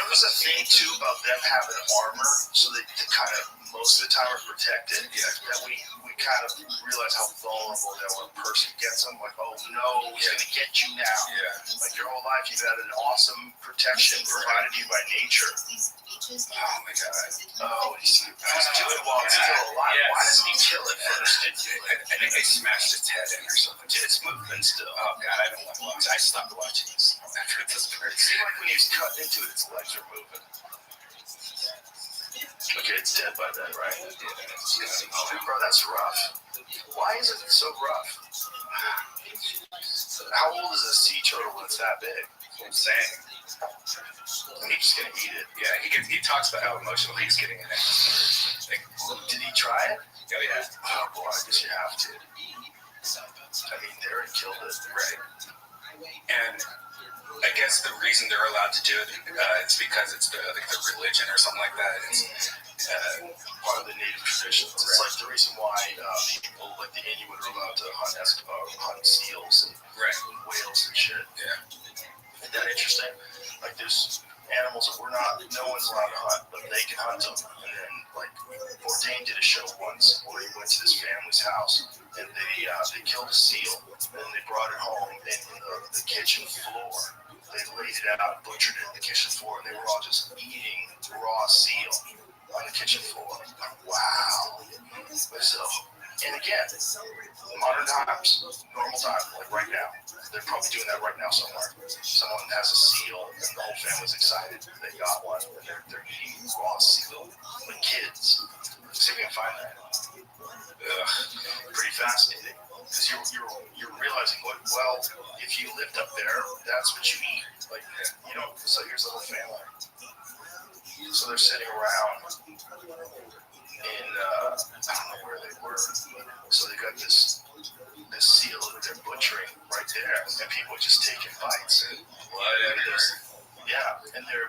There's a thing too about them having armor, so they kind of most of the time are protected. Yeah. That we kind of realize how vulnerable that one person gets them. Like, oh no, he's gonna get you now. Yeah. Like your whole life you've had an awesome protection provided to you by nature. Oh my God. Oh, he's doing it while it's still alive. Yes. Why doesn't he kill it first? I think they smashed its head in or something. Dude, it's moving still. Oh God, I don't want to watch. I stopped watching this. after this part. It seemed like when he was cutting into it, its legs were moving. Okay, it's dead by then, right? Oh, bro, that's rough. Why is it so rough? How old is a sea turtle when it's that big? I'm saying. And he's just gonna eat it. Yeah, he talks about how emotional he's getting in it. Like, did he try it? Oh, yeah. Oh, boy, I guess you have to. I mean, they already killed it. Right. And I guess the reason they're allowed to do it is because it's the religion or something like that. It's part of the native traditions. It's like the reason why people like the Inuit are allowed to hunt seals and whales and shit. Yeah. Isn't that interesting? Like there's animals that no one's allowed to hunt, but they can hunt them. And then like Bourdain did a show once where he went to this family's house and they killed a seal and they brought it home and the kitchen floor. They laid it out, butchered it on the kitchen floor, and they were all just eating raw seal on the kitchen floor. Wow. So, and again, modern times, normal time, like right now, they're probably doing that right now somewhere. Someone has a seal, and the whole family's excited they got one, and they're eating raw seal with kids. See if we can find that. Pretty fascinating. Because you're realizing, well, if you lived up there, that's what you eat. Like, so here's the whole family. So they're sitting around in, I don't know where they were. So they got this seal that they're butchering right there, and people are just taking bites. Yeah, and they're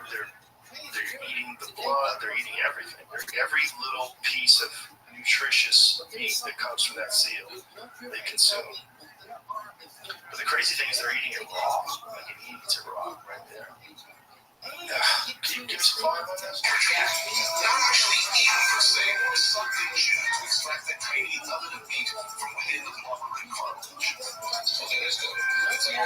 eating the blood, they're eating everything. Every little piece of nutritious meat that comes from that seal, they consume. But the crazy thing is they're eating it raw. Like he eats it raw right there. Can you give some fire on this? Actually, per se, or something to extract the tiny element of meat from within the blubber and cartilage. Okay, that's good. It's like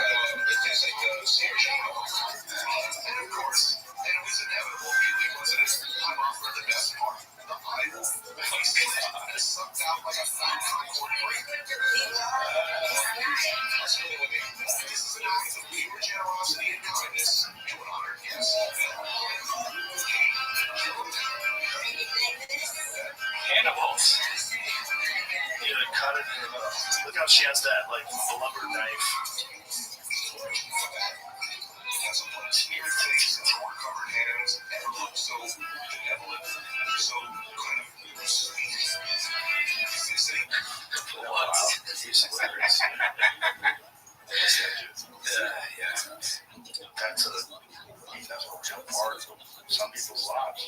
and of course, and it was inevitable, really, wasn't it? I'm off for the best part. The eyeball. It's sucked out like a fat Concord grape. This is an act of pure generosity and kindness to an honored guest. Cannibals. You know, cut it in the middle. Look how she has that, like, blubber knife. Covered hands and look so benevolent, so kind of sweet. Wow, he's hilarious. Yeah. That's a real part of some people's lives.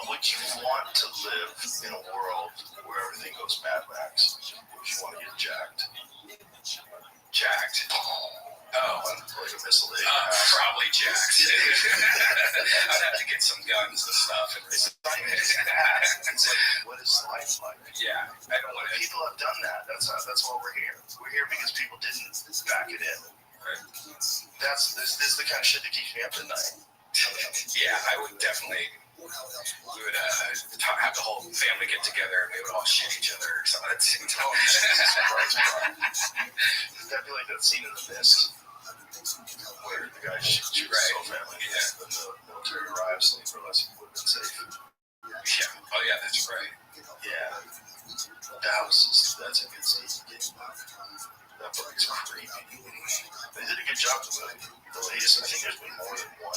Would you want to live in a world where everything goes Mad Max? Would you want to get jacked? Jacked. Oh, like a missile. Probably jacked. I'd have to get some guns and stuff. It's like, what is life like? Yeah, I don't want to. People have done that. That's why we're here. We're here because people didn't back it in. Right. This is the kind of shit that keeps me up at night. Yeah, I would definitely. We would have the whole family get together and we would all shoot each other or something at the same time. That'd be like that scene in The Mist where the guy shoots his whole family and then the military arrives and they realize he would have been safe. Yeah. Oh, yeah, that's right. Yeah. That's a good scene. That book's creepy. They did a good job with the latest. I think there's been more than one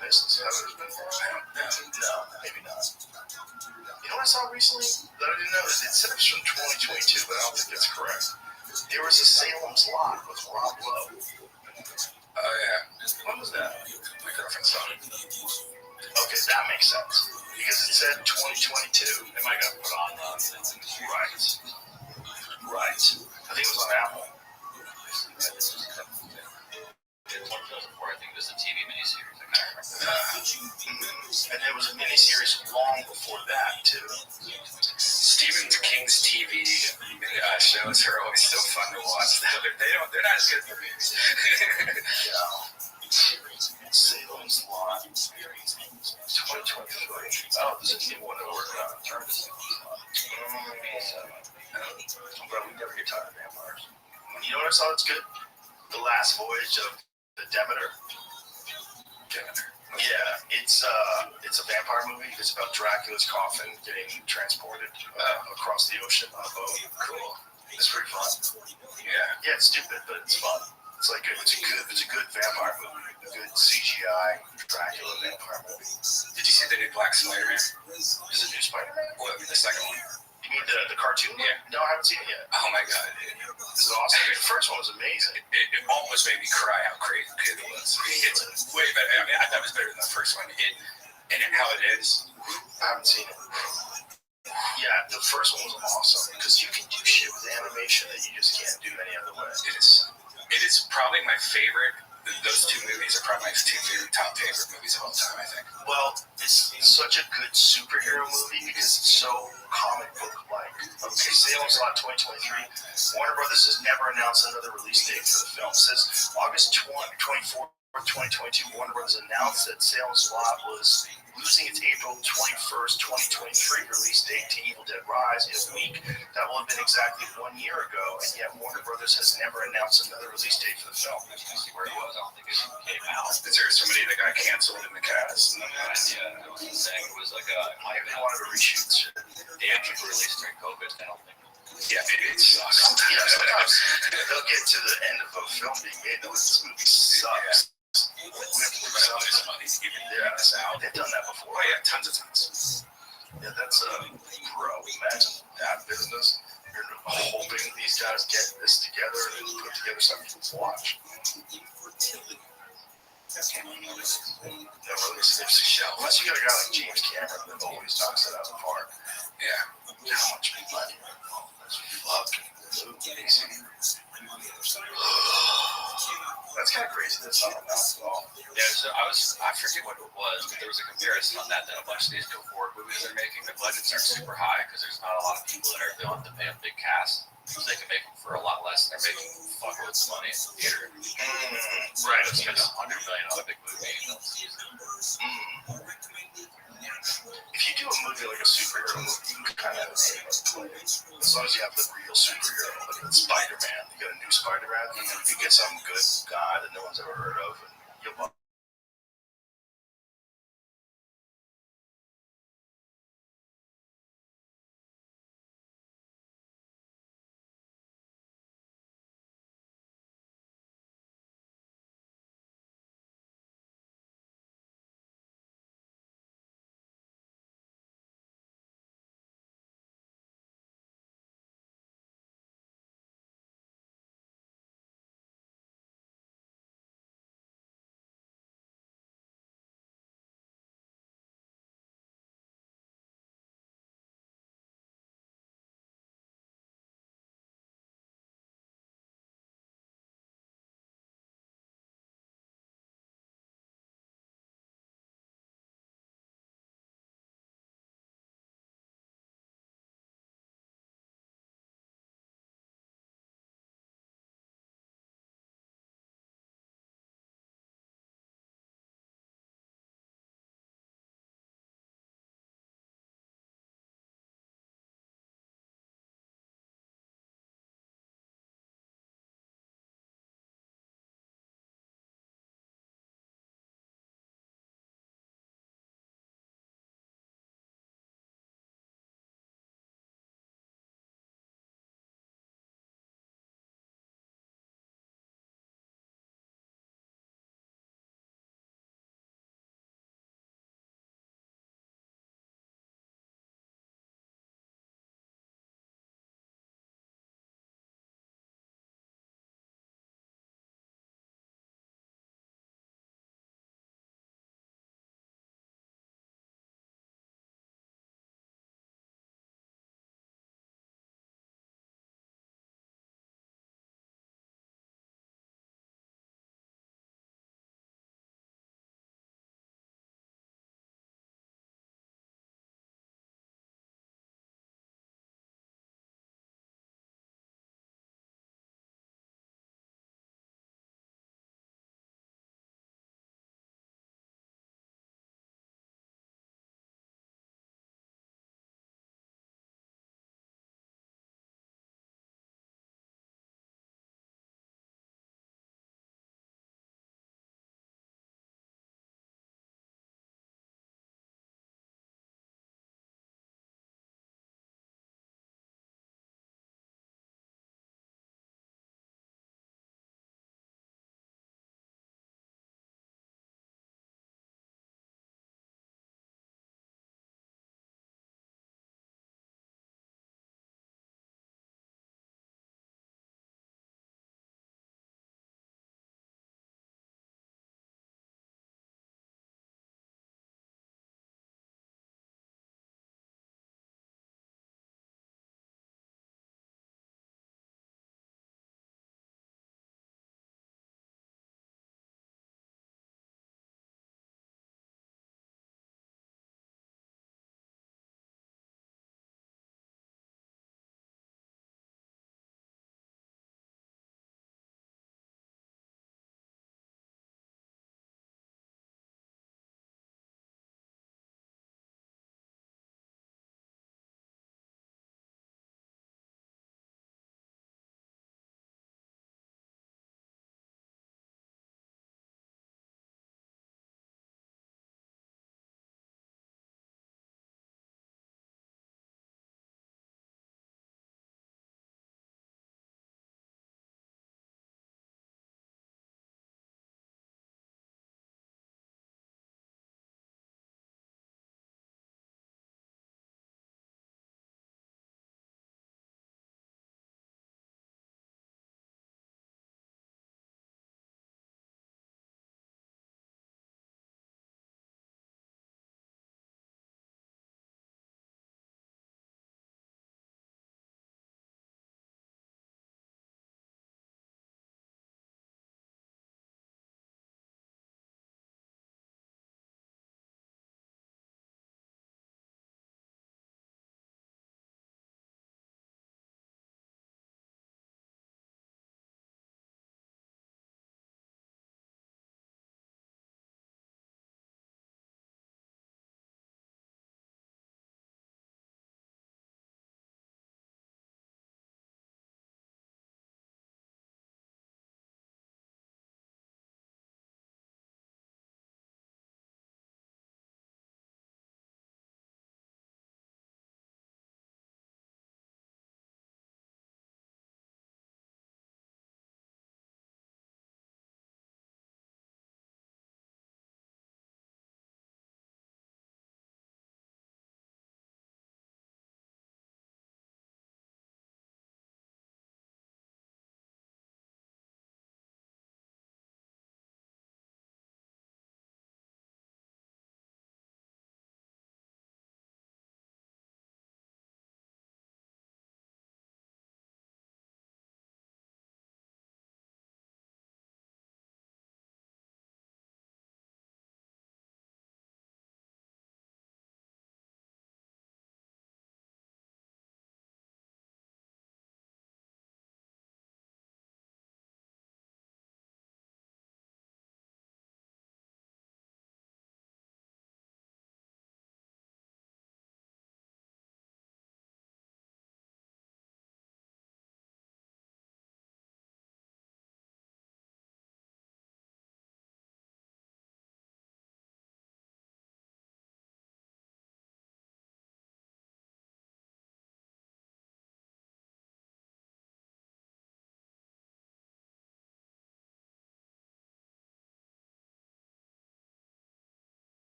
Mist. There's been more. No, maybe not. You know what I saw recently that I didn't know? It said it was from 2022, but I don't think that's correct. There was a Salem's Lot with Rob Lowe. Oh, yeah. When was that? My girlfriend saw it. Okay, that makes sense. Because it said 2022. Am I going to put on Right. I think it was on Apple. I think it was a TV miniseries. I can't remember. And there was a miniseries long before that, too. Stephen King's TV shows are always so fun to watch. They're not as good as the movies. Salem's Lot. 2023. Oh, this is the one that we're working on. I'm glad we never get tired of vampires. I saw it's good. The Last Voyage of the Demeter. Yeah, it's a vampire movie. It's about Dracula's coffin getting transported across the ocean on a boat. Cool. It's pretty fun. Yeah, it's stupid, but it's fun. It's like it's a good vampire movie. A good CGI Dracula vampire movie. Did you see the new Black Spider-Man? Is it new Spider-Man? Well, the second one. You mean the cartoon? Yeah. No, I haven't seen it yet. Oh my god. This is awesome. The first one was amazing. It almost made me cry how crazy it was. It's way better. I mean, I thought it was better than the first one. And how it ends. I haven't seen it. Yeah, the first one was awesome because you can do shit with animation that you just can't do any other way. It is probably my favorite. Those two movies are probably my top favorite movies of all time, I think. Well, it's such a good superhero movie because it's so comic book-like. Okay, Salem's Lot 2023. Warner Brothers has never announced another release date for the film. It says August 24th, 2022. Warner Brothers announced that Salem's Lot was losing its April 21st, 2023 release date to Evil Dead Rise in a week. That will have been exactly 1 year ago, and yet Warner Brothers has never announced another release date for the film. Where it was, I don't think it came out. Is there somebody that got canceled in the cast? Yeah, I was saying it was like Maybe they wanted to reshoot shit. theatrical release during COVID. I don't think. Yeah, maybe it sucks. Yeah, sometimes they'll get to the end of a film being made, and this movie sucks. We have to do something. Money to give this out. They've done that before. Oh yeah, tons of times. Yeah, that's pro. Imagine that business. You're hoping these guys get this together and put together something to watch. Never really sniffs the shell. Unless you got a guy like James Cameron that always knocks it out of the park. Yeah. How much money? That's fucking movies. That's kind of crazy. That's not announced at all. Yeah, so I forget what it was, but there was a comparison on that a bunch of these go forward movies they're making, the budgets aren't super high because there's not a lot of people that are willing to pay a big cast. So they can make them for a lot less, and they're making fuckloads of money in the theater. Right. It's spend $100 million on a big movie and they'll seize it. If you do a movie like a superhero movie, you can kind of as long as you have the real superhero, like Spider-Man, you got a new Spider-Man, you get some good guy that no one's ever heard of, and you'll